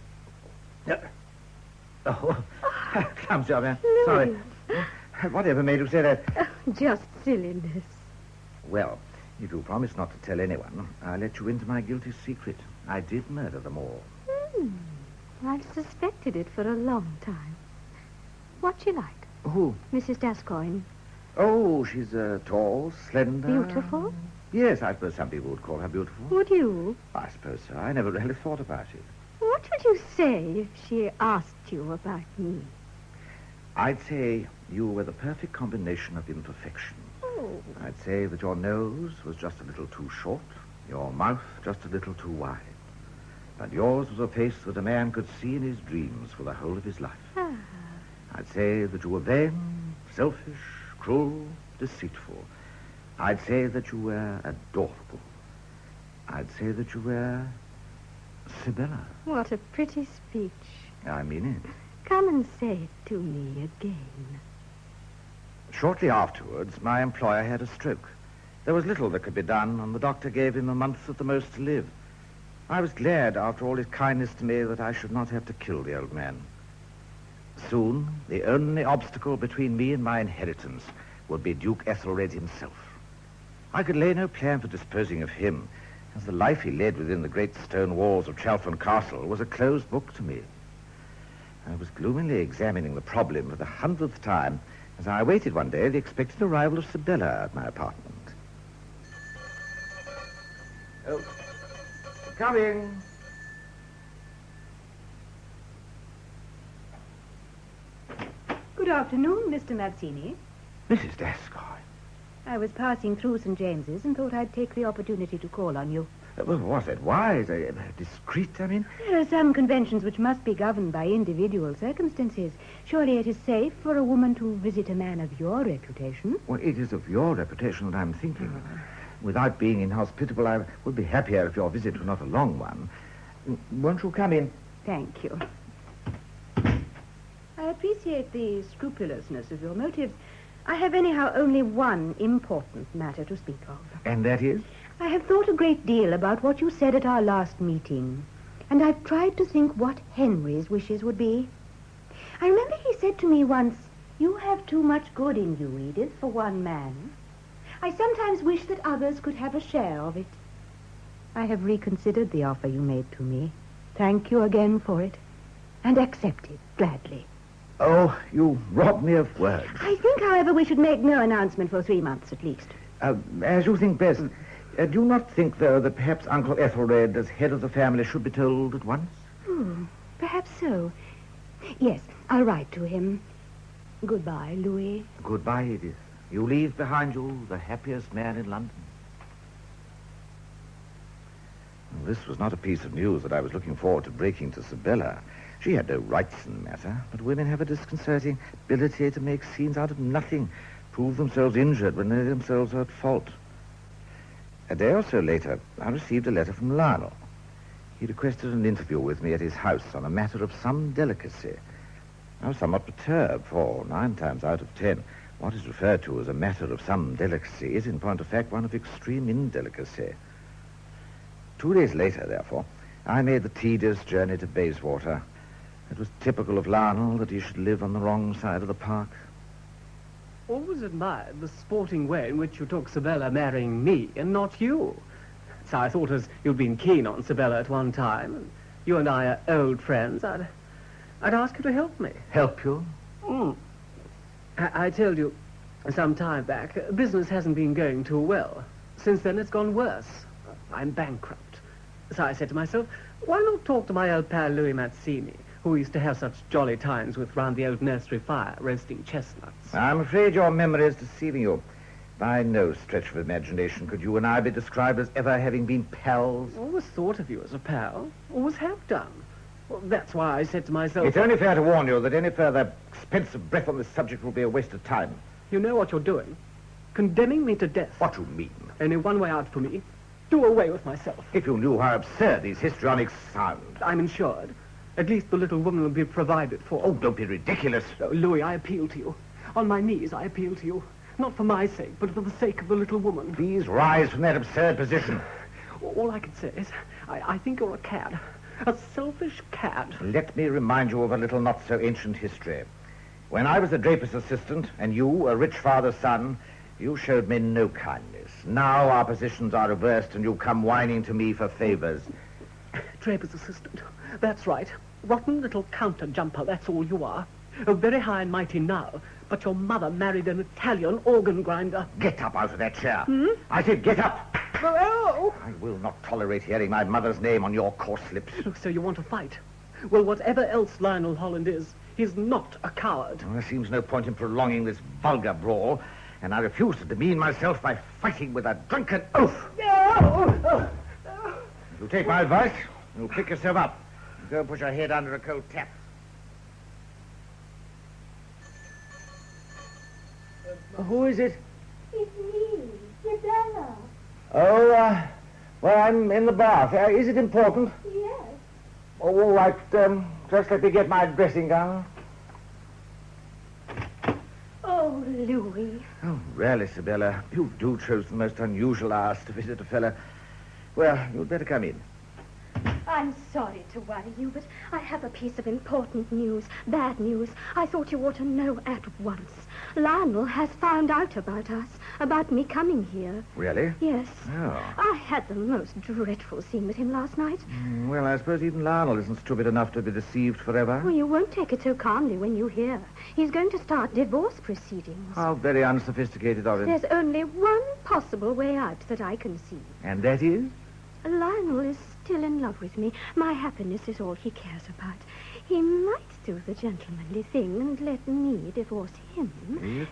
Oh, clumsy of me. Louis. Sorry. Whatever made you say that? Just silliness. Well, if you promise not to tell anyone, I'll let you into my guilty secret. I did murder them all. I've suspected it for a long time. What's she like? Who? Mrs. Gascoigne. Oh, she's tall, slender. Beautiful? Yes, I suppose some people would call her beautiful. Would you? I suppose so. I never really thought about it. What would you say if she asked you about me? I'd say you were the perfect combination of imperfection. Oh. I'd say that your nose was just a little too short, your mouth just a little too wide. But yours was a face that a man could see in his dreams for the whole of his life. I'd say that you were vain, selfish, cruel, deceitful. I'd say that you were adorable. I'd say that you were Sibella. What a pretty speech. I mean it. Come and say it to me again. Shortly afterwards, my employer had a stroke. There was little that could be done, and the doctor gave him a month at the most to live. I was glad, after all his kindness to me, that I should not have to kill the old man. Soon, the only obstacle between me and my inheritance would be Duke Ethelred himself. I could lay no plan for disposing of him, as the life he led within the great stone walls of Chalfont Castle was a closed book to me. I was gloomily examining the problem for the 100th time as I awaited one day the expected arrival of Sibella at my apartment. Oh, coming. Good afternoon, Mr. Mazzini. Mrs. Gascoigne. I was passing through St. James's and thought I'd take the opportunity to call on you. Well, was that wise? Discreet, I mean? There are some conventions which must be governed by individual circumstances. Surely it is safe for a woman to visit a man of your reputation. Well, it is of your reputation that I'm thinking. Without being inhospitable, I would be happier if your visit were not a long one. Won't you come in? Thank you. I appreciate the scrupulousness of your motives. I have anyhow only one important matter to speak of. And that is? I have thought a great deal about what you said at our last meeting, and I've tried to think what Henry's wishes would be. I remember he said to me once, You have too much good in you, Edith, for one man. I sometimes wish that others could have a share of it. I have reconsidered the offer you made to me. Thank you again for it. And accept it gladly. Oh, you robbed me of words. I think, however, we should make no announcement for 3 months at least. As you think best. Do you not think, though, that perhaps Uncle Ethelred, as head of the family, should be told at once? Perhaps so. Yes, I'll write to him. Goodbye, Louis. Goodbye, Edith. You leave behind you the happiest man in London. This was not a piece of news that I was looking forward to breaking to Sibella. She had no rights in the matter, but women have a disconcerting ability to make scenes out of nothing, prove themselves injured when they themselves are at fault. A day or so later, I received a letter from Lionel. He requested an interview with me at his house on a matter of some delicacy. I was somewhat perturbed, for 9 times out of 10, what is referred to as a matter of some delicacy is, in point of fact, one of extreme indelicacy. 2 days later, therefore, I made the tedious journey to Bayswater. It was typical of Lionel that he should live on the wrong side of the park. Always admired the sporting way in which you took Sibella marrying me and not you. So I thought, as you'd been keen on Sibella at one time, and you and I are old friends, I'd ask you to help me. Help you? I told you some time back, business hasn't been going too well. Since then, it's gone worse. I'm bankrupt. So I said to myself, why not talk to my old pal Louis Mazzini, who we used to have such jolly times with round the old nursery fire, roasting chestnuts. I'm afraid your memory is deceiving you. By no stretch of imagination could you and I be described as ever having been pals. Always thought of you as a pal. Always have done. Well, that's why I said to myself... It's only fair to warn you that any further expensive breath on this subject will be a waste of time. You know what you're doing? Condemning me to death. What you mean? Only one way out for me. Do away with myself. If you knew how absurd these histrionics sound. I'm insured. At least the little woman will be provided for. Oh, don't be ridiculous. Oh, Louis, I appeal to you. On my knees, I appeal to you. Not for my sake, but for the sake of the little woman. Please rise from that absurd position. All I can say is, I think you're a cad. A selfish cad. Let me remind you of a little not-so-ancient history. When I was a draper's assistant, and you, a rich father's son, you showed me no kindness. Now our positions are reversed, and you come whining to me for favors. Draper's assistant. That's right. Rotten little counter-jumper, that's all you are. Oh, very high and mighty now, but your mother married an Italian organ grinder. Get up out of that chair. I said get up. Oh! I will not tolerate hearing my mother's name on your coarse lips. So you want to fight? Well, whatever else Lionel Holland is, he's not a coward. Well, there seems no point in prolonging this vulgar brawl, and I refuse to demean myself by fighting with a drunken oath. If you take my advice, you'll pick yourself up. Go and put your head under a cold tap. Who is it? It's me, Sibella. Oh, well, I'm in the bath. Is it important? Yes. Oh, all right. Just let me get my dressing gown. Oh, Louis. Oh, really, Sibella, you do choose the most unusual hours to visit a fellow. Well, you'd better come in. I'm sorry to worry you, but I have a piece of important news. Bad news. I thought you ought to know at once. Lionel has found out about us, about me coming here. Really? Yes. Oh. I had the most dreadful scene with him last night. Well, I suppose even Lionel isn't stupid enough to be deceived forever. Well, you won't take it so calmly when you hear. He's going to start divorce proceedings. How very unsophisticated of him. There's only one possible way out that I can see. And that is? Lionel is still in love with me. My happiness is all he cares about. He might do the gentlemanly thing and let me divorce him.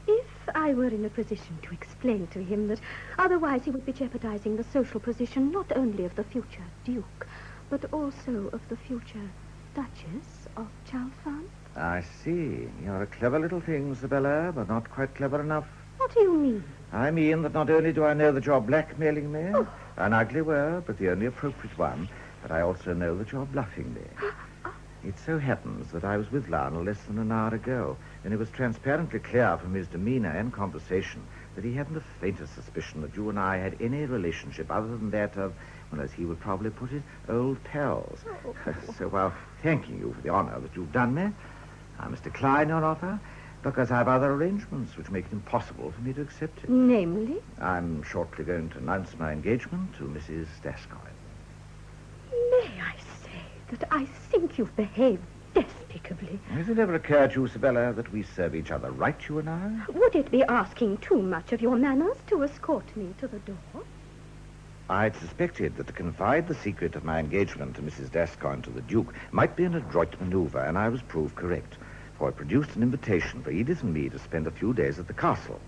If I were in a position to explain to him that otherwise he would be jeopardizing the social position not only of the future Duke, but also of the future Duchess of Chalfont. I see. You're a clever little thing, Sibella, but not quite clever enough. What do you mean? I mean that not only do I know that you're blackmailing me, an ugly word, but the only appropriate one, but I also know that you're bluffing me. It so happens that I was with Lionel less than an hour ago, and it was transparently clear from his demeanor and conversation that he hadn't the faintest suspicion that you and I had any relationship other than that of, well, as he would probably put it, old pals. So while thanking you for the honor that you've done me, I must decline your offer because I have other arrangements which make it impossible for me to accept it. Namely? I'm shortly going to announce my engagement to Mrs. Gascoigne. May I say that I think you've behaved despicably. Has it ever occurred to you, Isabella, that we serve each other right, you and I? Would it be asking too much of your manners to escort me to the door? I'd suspected that to confide the secret of my engagement to Mrs. Gascoigne to the Duke might be an adroit maneuver, and I was proved correct, for I produced an invitation for Edith and me to spend a few days at the castle.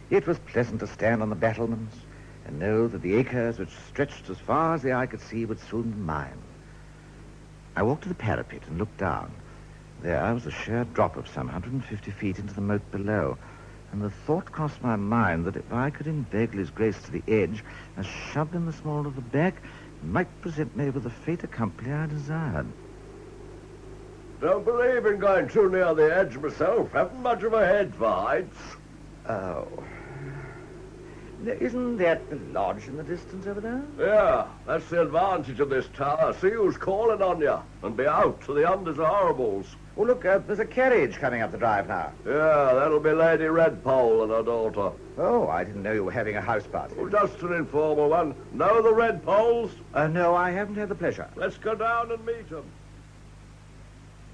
It was pleasant to stand on the battlements and know that the acres which stretched as far as the eye could see would soon be mine. I walked to the parapet and looked down. There was a sheer drop of some 150 feet into the moat below, and the thought crossed my mind that if I could inveigle his grace to the edge, a shove in the small of the back might present me with the fait accompli I desired. Don't believe in going too near the edge myself. Haven't much of a head for heights. Oh. Isn't that the lodge in the distance over there? Yeah, that's the advantage of this tower. See who's calling on you, and be out to the undesirables. Oh, look, there's a carriage coming up the drive now. Yeah, that'll be Lady Redpole and her daughter. Oh, I didn't know you were having a house party. Oh, just an informal one. Know the Redpoles? No, I haven't had the pleasure. Let's go down and meet them.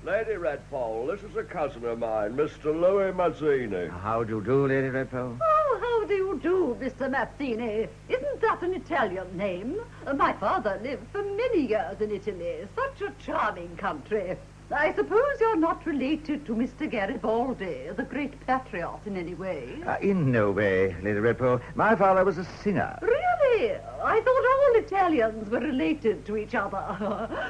Lady Redpole, this is a cousin of mine, Mr. Louis Mazzini. How do you do, Lady Redpole? Oh, how do you do, Mr. Mazzini? Isn't that an Italian name? My father lived for many years in Italy. Such a charming country. I suppose you're not related to Mr. Garibaldi, the great patriot, in any way? In no way, Lady Redpole. My father was a singer. Really? I thought all Italians were related to each other.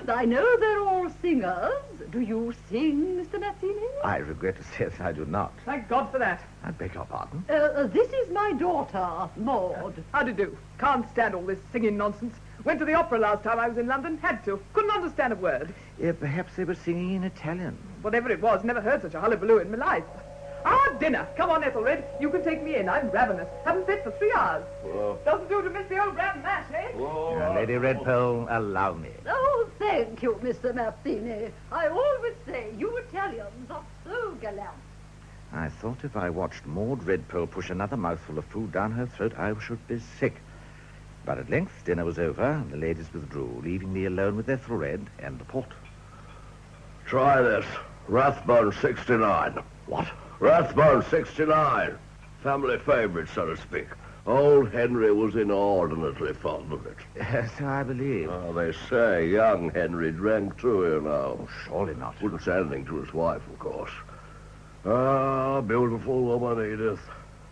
I know they're all singers. Do you sing, Mr. Mazzini? I regret to say that I do not. Thank God for that. I beg your pardon? This is my daughter, Maud. How do you do? Can't stand all this singing nonsense. Went to the opera last time I was in London. Had to. Couldn't understand a word. Perhaps they were singing in Italian. Whatever it was, never heard such a hullabaloo in my life. Dinner. Come on, Ethelred. You can take me in. I'm ravenous. Haven't fit for 3 hours. Doesn't do to miss the old bran mash, eh? Lady Redpole, allow me. Oh, thank you, Mr. Mazzini. I always say you Italians are so gallant. I thought if I watched Maud Redpole push another mouthful of food down her throat, I should be sick. But at length dinner was over, and the ladies withdrew, leaving me alone with Ethelred and the port. Try this. Rathbone 69. What? Rathbone 69. Family favourite, so to speak. Old Henry was inordinately fond of it. Yes, I believe. Oh, they say young Henry drank too, you know. Surely not. Wouldn't say anything to his wife, of course. Ah, beautiful woman, Edith.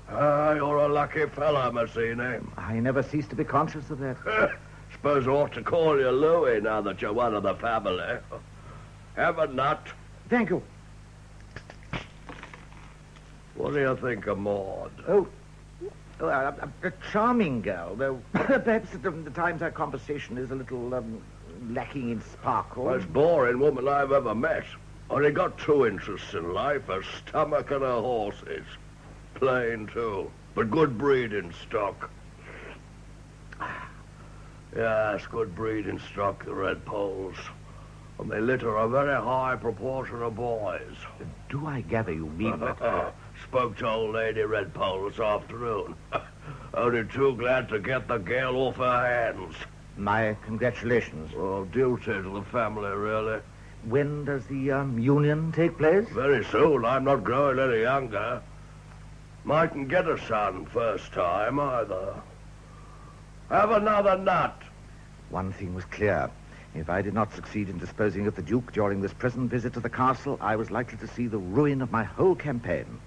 Ah, you're a lucky fella, Mazzini. I never cease to be conscious of that. Suppose I ought to call you Louis now that you're one of the family. Have a nut. Thank you. What do you think of Maud? A charming girl, though perhaps at the times our conversation is a little lacking in sparkle. Most boring woman I've ever met. Only got 2 interests in life, her stomach and her horses. Plain, too, but good breeding stock. Yes, good breeding stock, the Redpoles. And they litter a very high proportion of boys. Do I gather you mean that? Spoke to old Lady Redpole this afternoon. Only too glad to get the girl off her hands. My congratulations. Oh, duty to the family, really. When does the union take place? Very soon. I'm not growing any younger. Mightn't get a son first time, either. Have another nut. One thing was clear. If I did not succeed in disposing of the Duke during this present visit to the castle, I was likely to see the ruin of my whole campaign.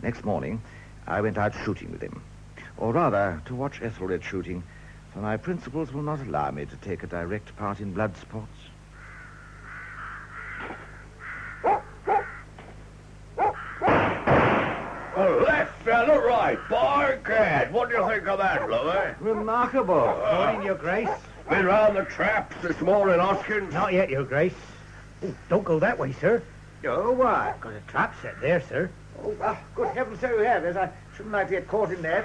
Next morning, I went out shooting with him. Or rather, to watch Ethelred shooting, for my principles will not allow me to take a direct part in blood sports. Left and a right, by gad. What do you think of that, Louis? Remarkable. Morning, Your Grace. Been round the traps this morning, Hoskins? Not yet, Your Grace. Oh, don't go that way, sir. Oh, why? Got a trap set there, sir. Oh, good heavens, so you have, as I shouldn't like to get caught in that.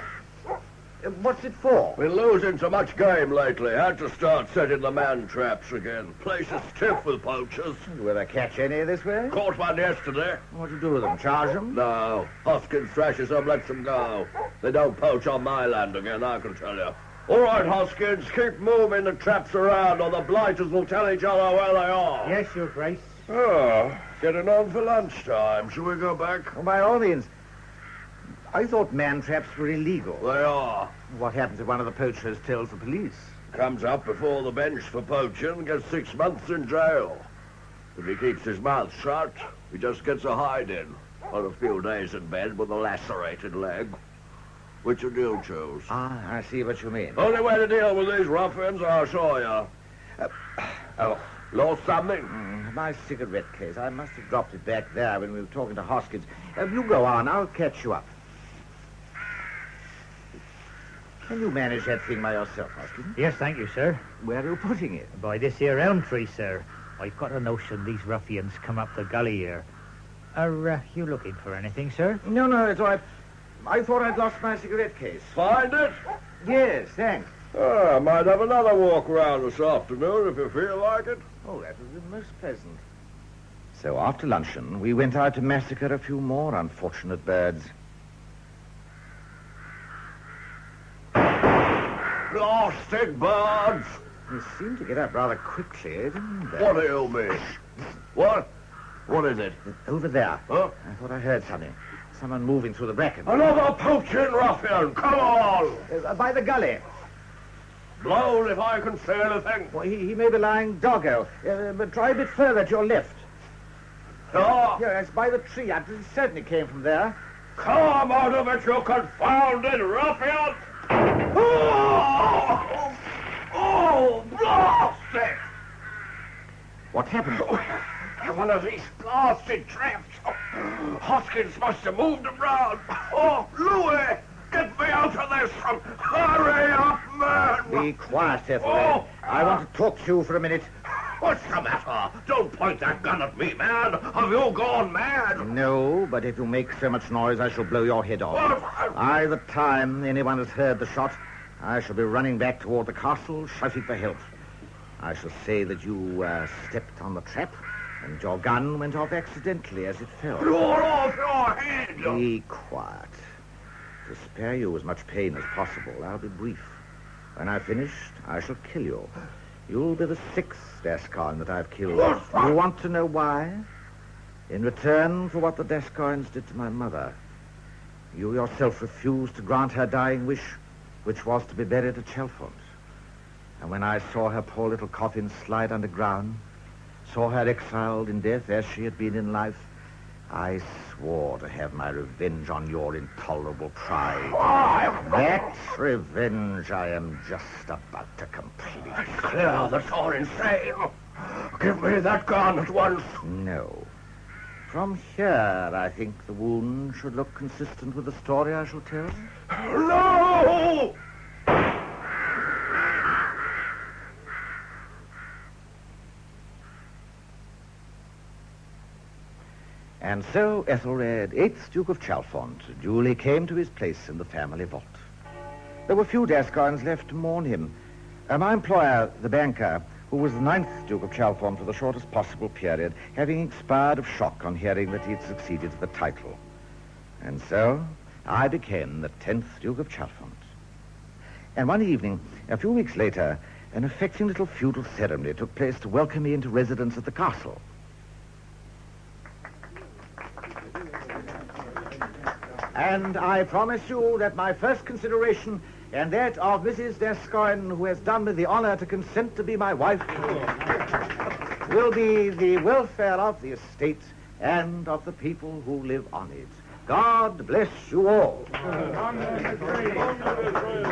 What's it for? Been losing so much game lately. Had to start setting the man traps again. Place is stiff with poachers. Will they catch any this way? Caught one yesterday. What do you do with them? Charge them? No. Hoskins thrashes them, lets them go. They don't poach on my land again, I can tell you. All right, Hoskins, keep moving the traps around or the blighters will tell each other where they are. Yes, Your Grace. Oh, getting on for lunchtime. Shall we go back? Well, by all means. I thought man traps were illegal. They are. What happens if one of the poachers tells the police? Comes up before the bench for poaching, gets 6 months in jail. If he keeps his mouth shut, he just gets a hide-in. Or a few days in bed with a lacerated leg. Which would you choose? Ah, I see what you mean. Only way to deal with these ruffians, I'll show you. Lost something? My cigarette case. I must have dropped it back there when we were talking to Hoskins. You go on. I'll catch you up. Can you manage that thing by yourself, Hoskins? Yes, thank you, sir. Where are you putting it? By this here elm tree, sir. I've got a notion these ruffians come up the gully here. Are you looking for anything, sir? No, it's all right. I thought I'd lost my cigarette case. Find it? Yes, thanks. I might have another walk around this afternoon if you feel like it. Oh, that would be most pleasant. So after luncheon, we went out to massacre a few more unfortunate birds. Blasted birds! They seem to get up rather quickly, didn't they? What do you mean? What? What is it? Over there. Huh? I thought I heard something. Someone moving through the bracken. Another poaching ruffian! Come on! By the gully. Blown if I can see anything. Well, he may be lying doggo. But try a bit further to your left. Ah! Yes, by the tree. It certainly came from there. Come out of it, you confounded ruffian! Oh, blast it! What happened? One of these blasted traps. Hoskins must have moved them round. Oh, Louis! Get me out of this! Hurry up, man! Be quiet, Ethelred. I want to talk to you for a minute. What's the matter? Don't point that gun at me, man. Have you gone mad? No, but if you make so much noise, I shall blow your head off. By the time anyone has heard the shot, I shall be running back toward the castle, shouting for help. I shall say that you stepped on the trap, and your gun went off accidentally as it fell. You're off your head! Be quiet. To spare you as much pain as possible, I'll be brief. When I've finished, I shall kill you. You'll be the 6th Gascoigne that I've killed. You want to know why? In return for what the Gascoignes did to my mother, you yourself refused to grant her dying wish, which was to be buried at Chalfont. And when I saw her poor little coffin slide underground, saw her exiled in death as she had been in life, I swore to have my revenge on your intolerable pride. That revenge I am just about to complete. Clear that you're insane. Give me that gun at once. No. From here, I think the wound should look consistent with the story I shall tell. No! And so Ethelred, 8th Duke of Chalfont, duly came to his place in the family vault. There were few Gascoignes left to mourn him. My employer, the banker, who was the 9th Duke of Chalfont for the shortest possible period, having expired of shock on hearing that he had succeeded to the title. And so I became the 10th Duke of Chalfont. And one evening, a few weeks later, an affecting little feudal ceremony took place to welcome me into residence at the castle. And I promise you that my first consideration, and that of Mrs. Gascoigne, who has done me the honor to consent to be my wife, will be the welfare of the estate and of the people who live on it. God bless you all.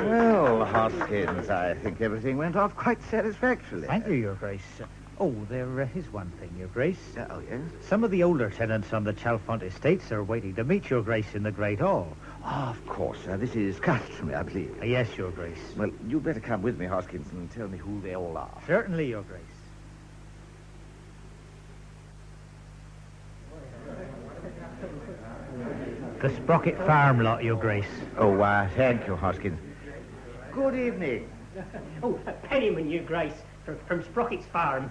Well, Hoskins, I think everything went off quite satisfactorily. Thank you, Your Grace. Oh, there is one thing, Your Grace. Oh, yes? Some of the older tenants on the Chalfont estates are waiting to meet Your Grace in the Great Hall. Oh, of course. This is customary, I believe. Yes, Your Grace. Well, you better come with me, Hoskins, and tell me who they all are. Certainly, Your Grace. The Sprocket Farm lot, Your Grace. Oh, thank you, Hoskins. good evening. Oh, Pennyman, Your Grace, from Sprocket's farm.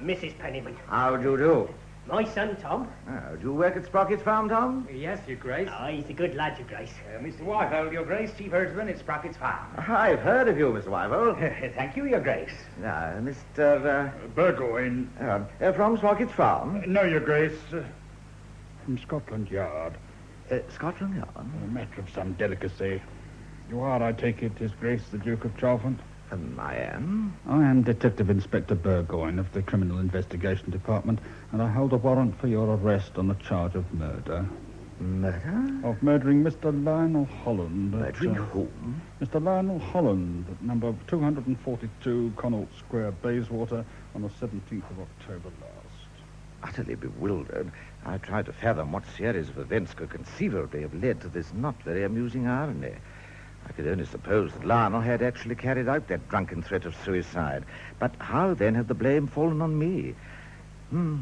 Mrs. Pennyman. How do you do? My son, Tom. Oh, do you work at Sprocket's farm, Tom? Yes, Your Grace. Oh, he's a good lad, Your Grace. Mr. Wyville, Your Grace, chief herdsman at Sprocket's farm. I've heard of you, Mr. Wyville. Thank you, Your Grace. Mr. Burgoyne. From Sprocket's farm? No, Your Grace. From Scotland Yard. Scotland Yard? A matter of some delicacy. You are, I take it, His Grace the Duke of Chalfont? I am. I am Detective Inspector Burgoyne of the Criminal Investigation Department, and I hold a warrant for your arrest on the charge of murder. Murder? Of murdering Mr. Lionel Holland. Murdering whom? Mr. Lionel Holland at number 242 Connaught Square, Bayswater, on the 17th of October last. Utterly bewildered, I tried to fathom what series of events could conceivably have led to this not very amusing irony. I could only suppose that Lionel had actually carried out that drunken threat of suicide. But how, then, had the blame fallen on me?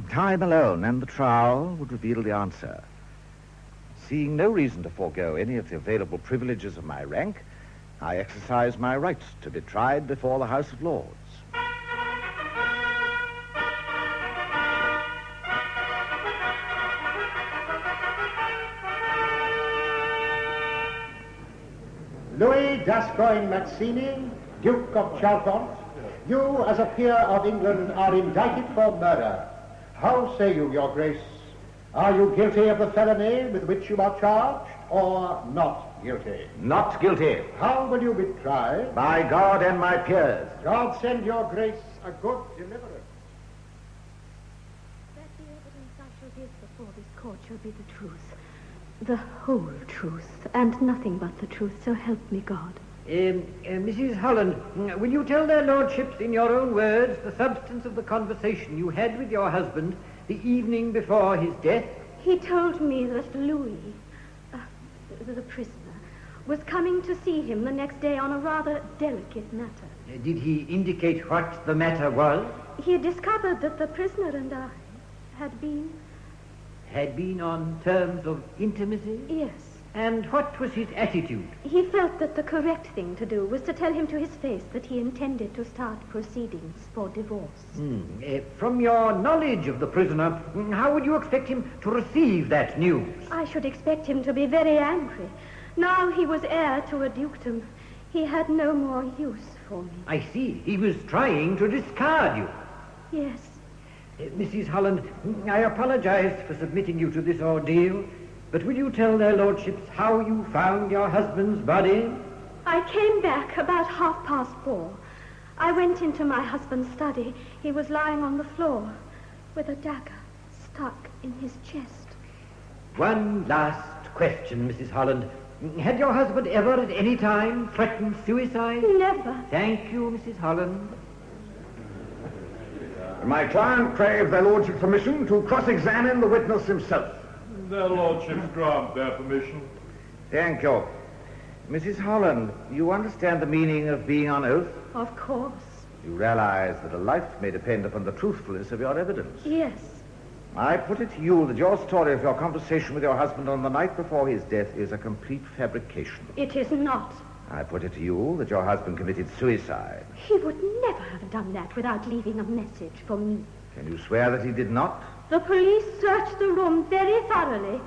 Time alone and the trial would reveal the answer. Seeing no reason to forego any of the available privileges of my rank, I exercised my right to be tried before the House of Lords. Louis Gascoigne Mazzini, Duke of Chalfont, you, as a peer of England, are indicted for murder. How say you, Your Grace? Are you guilty of the felony with which you are charged, or not guilty? Not guilty. How will you be tried? By God and my peers. God send Your Grace a good deliverance. That the evidence I shall give before this court shall be the truth. The whole truth, and nothing but the truth, so help me God. Mrs. Holland, will you tell their lordships in your own words the substance of the conversation you had with your husband the evening before his death? He told me that Louis, the prisoner, was coming to see him the next day on a rather delicate matter. Did he indicate what the matter was? He had discovered that the prisoner and I had been on terms of intimacy? Yes. And what was his attitude? He felt that the correct thing to do was to tell him to his face that he intended to start proceedings for divorce. From your knowledge of the prisoner, how would you expect him to receive that news? I should expect him to be very angry. Now he was heir to a dukedom. He had no more use for me. I see. He was trying to discard you. Yes. Mrs. Holland, I apologize for submitting you to this ordeal, but will you tell their lordships how you found your husband's body? I came back about 4:30. I went into my husband's study. He was lying on the floor with a dagger stuck in his chest. One last question, Mrs. Holland. Had your husband ever at any time threatened suicide? Never. Thank you, Mrs. Holland. My client craves their lordship's permission to cross-examine the witness himself. Their lordships grant their permission. Thank you. Mrs. Holland, you understand the meaning of being on oath? Of course. You realize that a life may depend upon the truthfulness of your evidence. Yes. I put it to you that your story of your conversation with your husband on the night before his death is a complete fabrication. It is not. I put it to you that your husband committed suicide. He would never have done that without leaving a message for me. Can you swear that he did not? The police searched the room very thoroughly.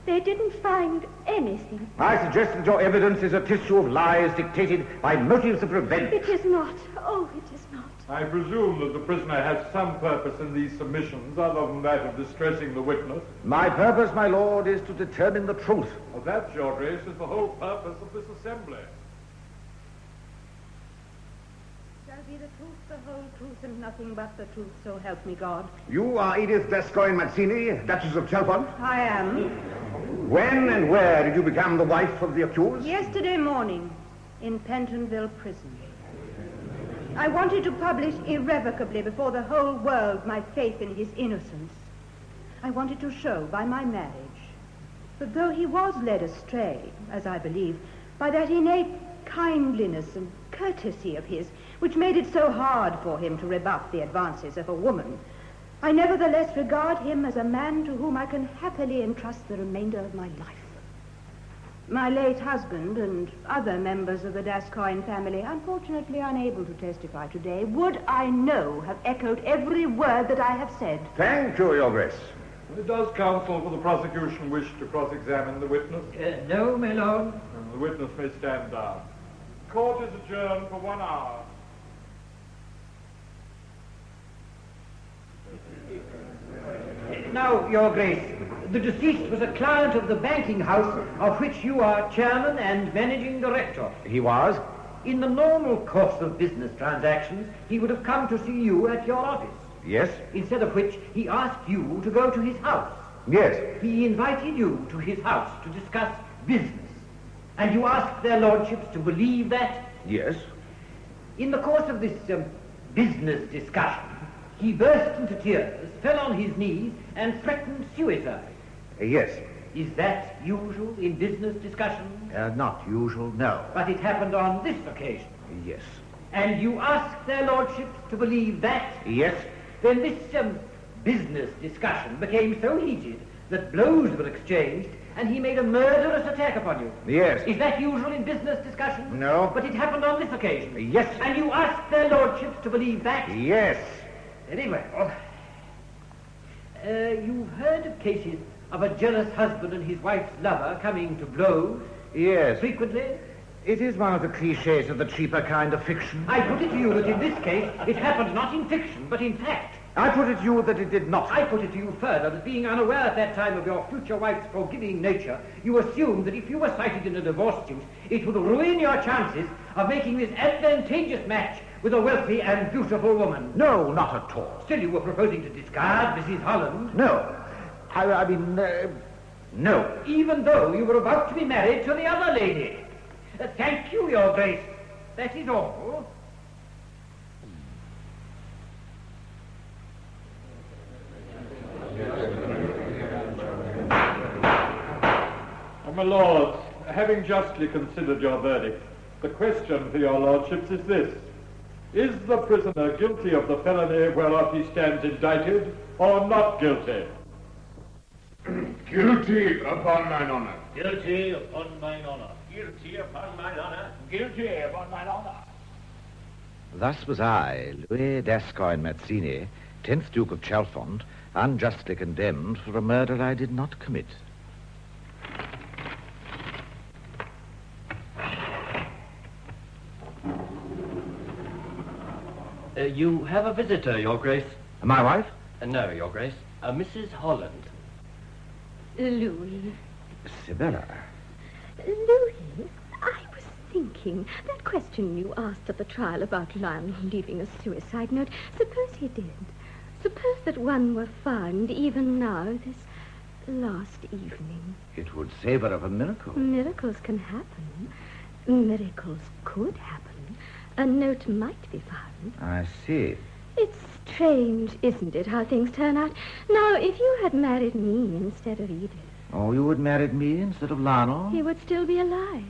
They didn't find anything. I suggest that your evidence is a tissue of lies dictated by motives of revenge. It is not. Oh, it is not. I presume that the prisoner has some purpose in these submissions other than that of distressing the witness. My purpose, my lord, is to determine the truth. Well, that, Your Grace, is the whole purpose of this assembly. Shall be the truth, the whole truth, and nothing but the truth, so help me God. You are Edith Gascoigne Mazzini, Duchess of Chalfont? I am. When and where did you become the wife of the accused? Yesterday morning, in Pentonville Prison. I wanted to publish irrevocably before the whole world my faith in his innocence. I wanted to show by my marriage that though he was led astray, as I believe, by that innate kindliness and courtesy of his, which made it so hard for him to rebuff the advances of a woman, I nevertheless regard him as a man to whom I can happily entrust the remainder of my life. My late husband and other members of the Gascoigne family, unfortunately unable to testify today, would, I know, have echoed every word that I have said. Thank you, Your Grace. Does counsel for the prosecution wish to cross-examine the witness? No, my lord. The witness may stand down. Court is adjourned for 1 hour. Now, Your Grace, the deceased was a client of the banking house of which you are chairman and managing director. He was? In the normal course of business transactions, he would have come to see you at your office. Yes? Instead of which, he asked you to go to his house. Yes. He invited you to his house to discuss business. And you asked their lordships to believe that? Yes. In the course of this business discussion, he burst into tears, fell on his knees, and threatened suicide. Yes. Is that usual in business discussions? Not usual, no. But it happened on this occasion. Yes. And you asked their lordships to believe that? Yes. Then this business discussion became so heated that blows were exchanged and he made a murderous attack upon you. Yes. Is that usual in business discussions? No. But it happened on this occasion. Yes. And you asked their lordships to believe that? Yes. Very well. You've heard of cases of a jealous husband and his wife's lover coming to blows? Yes. Frequently? It is one of the cliches of the cheaper kind of fiction. I put it to you that in this case it happened not in fiction, but in fact. I put it to you that it did not. I put it to you further that being unaware at that time of your future wife's forgiving nature, you assumed that if you were cited in a divorce suit, it would ruin your chances of making this advantageous match with a wealthy and beautiful woman. No, not at all. Still, you were proposing to discard Mrs. Holland? No. I mean, no. Even though you were about to be married to the other lady. Thank you, Your Grace. That is all. My lords, having justly considered your verdict, the question for your lordships is this. Is the prisoner guilty of the felony whereof he stands indicted, or not guilty? Guilty upon mine honor. Guilty upon mine honor. Guilty upon mine honor. Guilty upon mine honor. Thus was I, Louis Gascoigne Mazzini, 10th Duke of Chalfont, unjustly condemned for a murder I did not commit. You have a visitor, Your Grace. My wife? No, Your Grace. Mrs. Holland. Louis. Sibylla. Louis, I was thinking, that question you asked at the trial about Lionel leaving a suicide note, suppose he did. Suppose that one were found even now, this last evening. It would savor of a miracle. Miracles can happen. Miracles could happen. A note might be found. I see. It's strange, isn't it, how things turn out? Now, if you had married me instead of Edith... Oh, you would marry me instead of Lionel? He would still be alive.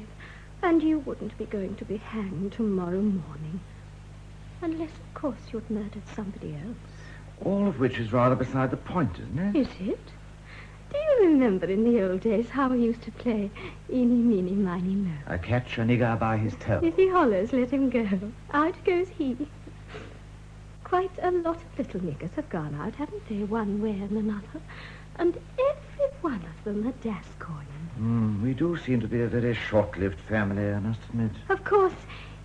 And you wouldn't be going to be hanged tomorrow morning. Unless, of course, you'd murdered somebody else. All of which is rather beside the point, isn't it? Is it? Do you remember in the old days how we used to play eeny, meeny, miny, mo? I catch a nigger by his tail. If he hollers, let him go. Out goes he. Quite a lot of little niggers have gone out, haven't they, one way and another? And every one of them a Gascoigne. We do seem to be a very short-lived family, I must admit. Of course,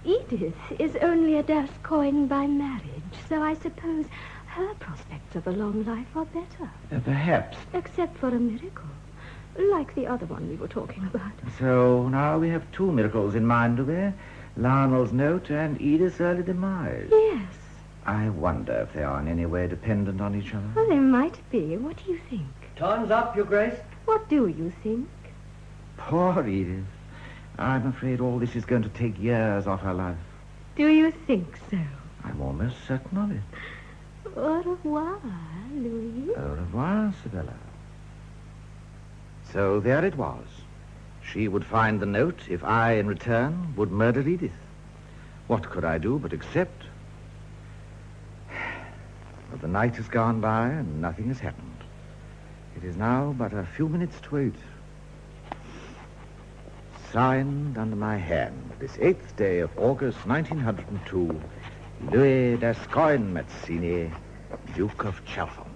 Edith is only a Gascoigne by marriage, so I suppose her prospects of a long life are better. Perhaps. Except for a miracle, like the other one we were talking about. So now we have two miracles in mind, do we? Lionel's note and Edith's early demise. Yes. I wonder if they are in any way dependent on each other. Well, they might be. What do you think? Time's up, Your Grace. What do you think? Poor Edith. I'm afraid all this is going to take years off her life. Do you think so? I'm almost certain of it. Au revoir, Louis. Au revoir, Sibylla. So there it was. She would find the note if I, in return, would murder Edith. What could I do but accept? But the night has gone by and nothing has happened. It is now but a few minutes to 8. signed under my hand, this 8th day of August 1902, Louis d'Ascoyne Mazzini, Duke of Chalfont.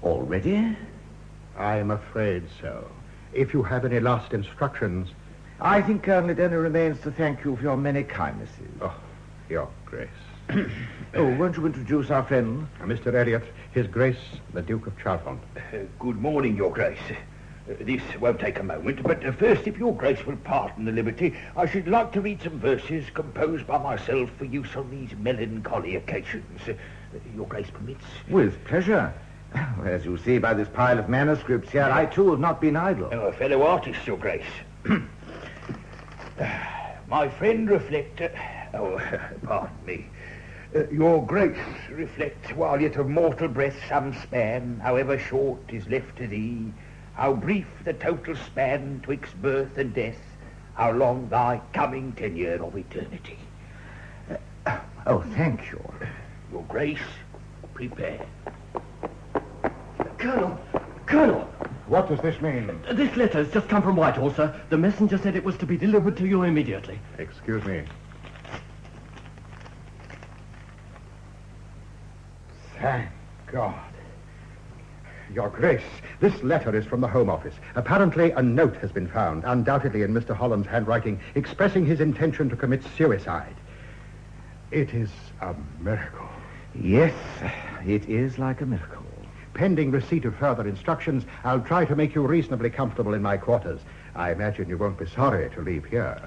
All ready? I am afraid so. If you have any last instructions... I think, Colonel, it only remains to thank you for your many kindnesses. Oh, Your Grace. Oh, won't you introduce our friend? Mr. Elliot, His Grace, the Duke of Chalfont. Good morning, Your Grace. This won't take a moment, but first, if Your Grace will pardon the liberty, I should like to read some verses composed by myself for use on these melancholy occasions. Your Grace permits? With pleasure. As you see by this pile of manuscripts here, I too have not been idle. A fellow artist, Your Grace. My friend pardon me. Your Grace, reflect while yet of mortal breath some span, however short, is left to thee, how brief the total span twixt birth and death, how long thy coming tenure of eternity. Thank you. Your Grace, prepare. Colonel! What does this mean? This letter has just come from Whitehall, sir. The messenger said it was to be delivered to you immediately. Excuse me. Thank God. Your Grace, this letter is from the Home Office. Apparently, a note has been found, undoubtedly in Mr. Holland's handwriting, expressing his intention to commit suicide. It is a miracle. Yes, it is like a miracle. Pending receipt of further instructions, I'll try to make you reasonably comfortable in my quarters. I imagine you won't be sorry to leave here.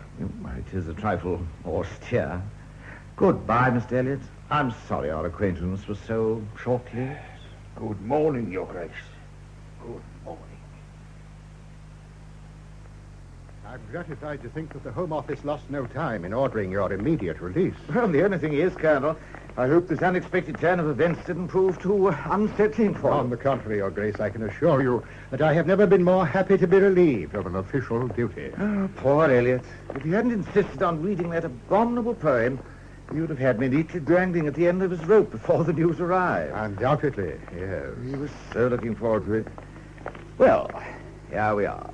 It is a trifle austere. Goodbye, Mr. Elliot. I'm sorry our acquaintance was so short-lived. Good morning, Your Grace. Good morning. I'm gratified to think that the Home Office lost no time in ordering your immediate release. Well, the only thing is, Colonel, I hope this unexpected turn of events didn't prove too unsettling for you. On the contrary, Your Grace, I can assure you that I have never been more happy to be relieved of an official duty. Oh, poor Elliot. If he hadn't insisted on reading that abominable poem, he would have had me neatly dangling at the end of his rope before the news arrived. Undoubtedly, yes. He was so looking forward to it. Well, here we are.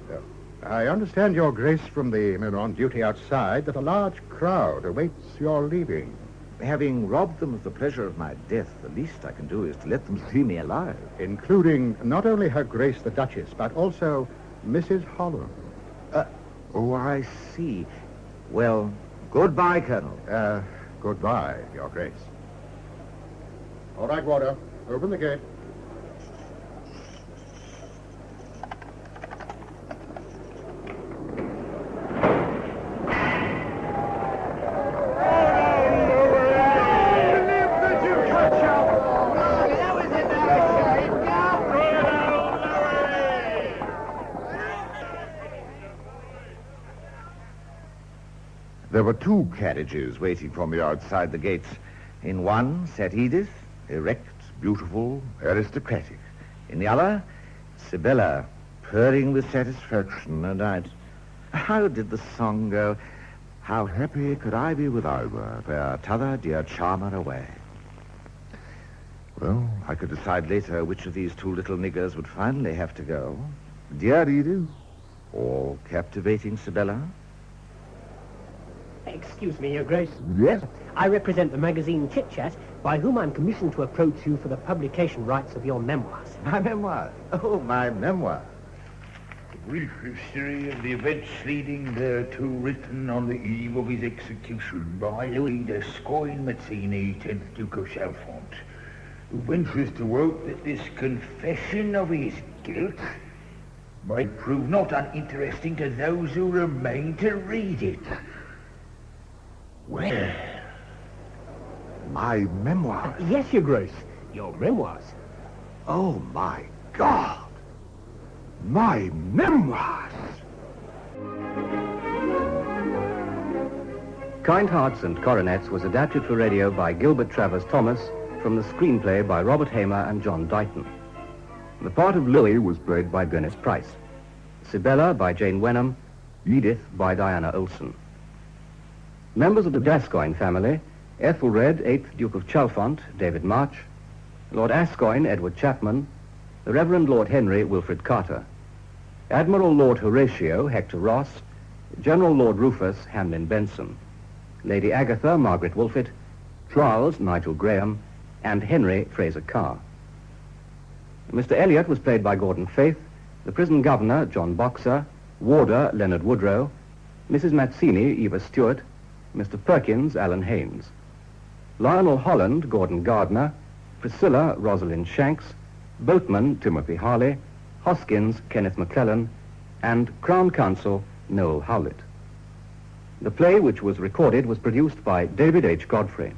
I understand, Your Grace, from the men on duty outside, that a large crowd awaits your leaving. Having robbed them of the pleasure of my death, the least I can do is to let them see me alive. Including not only Her Grace the Duchess, but also Mrs. Holland. I see. Well, goodbye, Colonel. Goodbye, Your Grace. All right, Warder. Open the gate. There were two carriages waiting for me outside the gates. In one sat Edith, erect, beautiful, aristocratic. In the other, Sibella, purring with satisfaction, and how did the song go? How happy could I be without her, where t'other dear charmer away. Well, I could decide later which of these two little niggers would finally have to go. Dear Edith, or captivating Sibella. Excuse me, Your Grace. Yes? I represent the magazine Chit Chat, by whom I'm commissioned to approach you for the publication rights of your memoirs. My memoirs? Oh, my memoirs. A brief history of the events leading thereto, written on the eve of his execution by Louis d'Ascoyne Mazzini, 10th Duke of Chalfont, who ventures to hope that this confession of his guilt might prove not uninteresting to those who remain to read it. Well, My memoirs? Yes, Your Grace. Your memoirs. Oh, my God! My memoirs! Kind Hearts and Coronets was adapted for radio by Gilbert Travers Thomas from the screenplay by Robert Hamer and John Dighton. The part of Louis was played by Dennis Price. Sibella by Jane Wenham. Edith by Diana Olson. Members of the d'Ascoyne family Ethelred, 8th Duke of Chalfont, David March, Lord Ascoyne, Edward Chapman, the Reverend Lord Henry, Wilfred Carter, Admiral Lord Horatio, Hector Ross, General Lord Rufus, Hamlin Benson, Lady Agatha, Margaret Wolfett, Charles, Nigel Graham, and Henry, Fraser Carr. Mr. Elliot was played by Gordon Faith, the prison governor, John Boxer, warder, Leonard Woodrow, Mrs. Mazzini, Eva Stewart, Mr. Perkins, Alan Haynes, Lionel Holland, Gordon Gardner, Priscilla, Rosalind Shanks, Boatman, Timothy Harley, Hoskins, Kenneth McClellan, and Crown Counsel, Noel Howlett. The play, which was recorded, was produced by David H. Godfrey.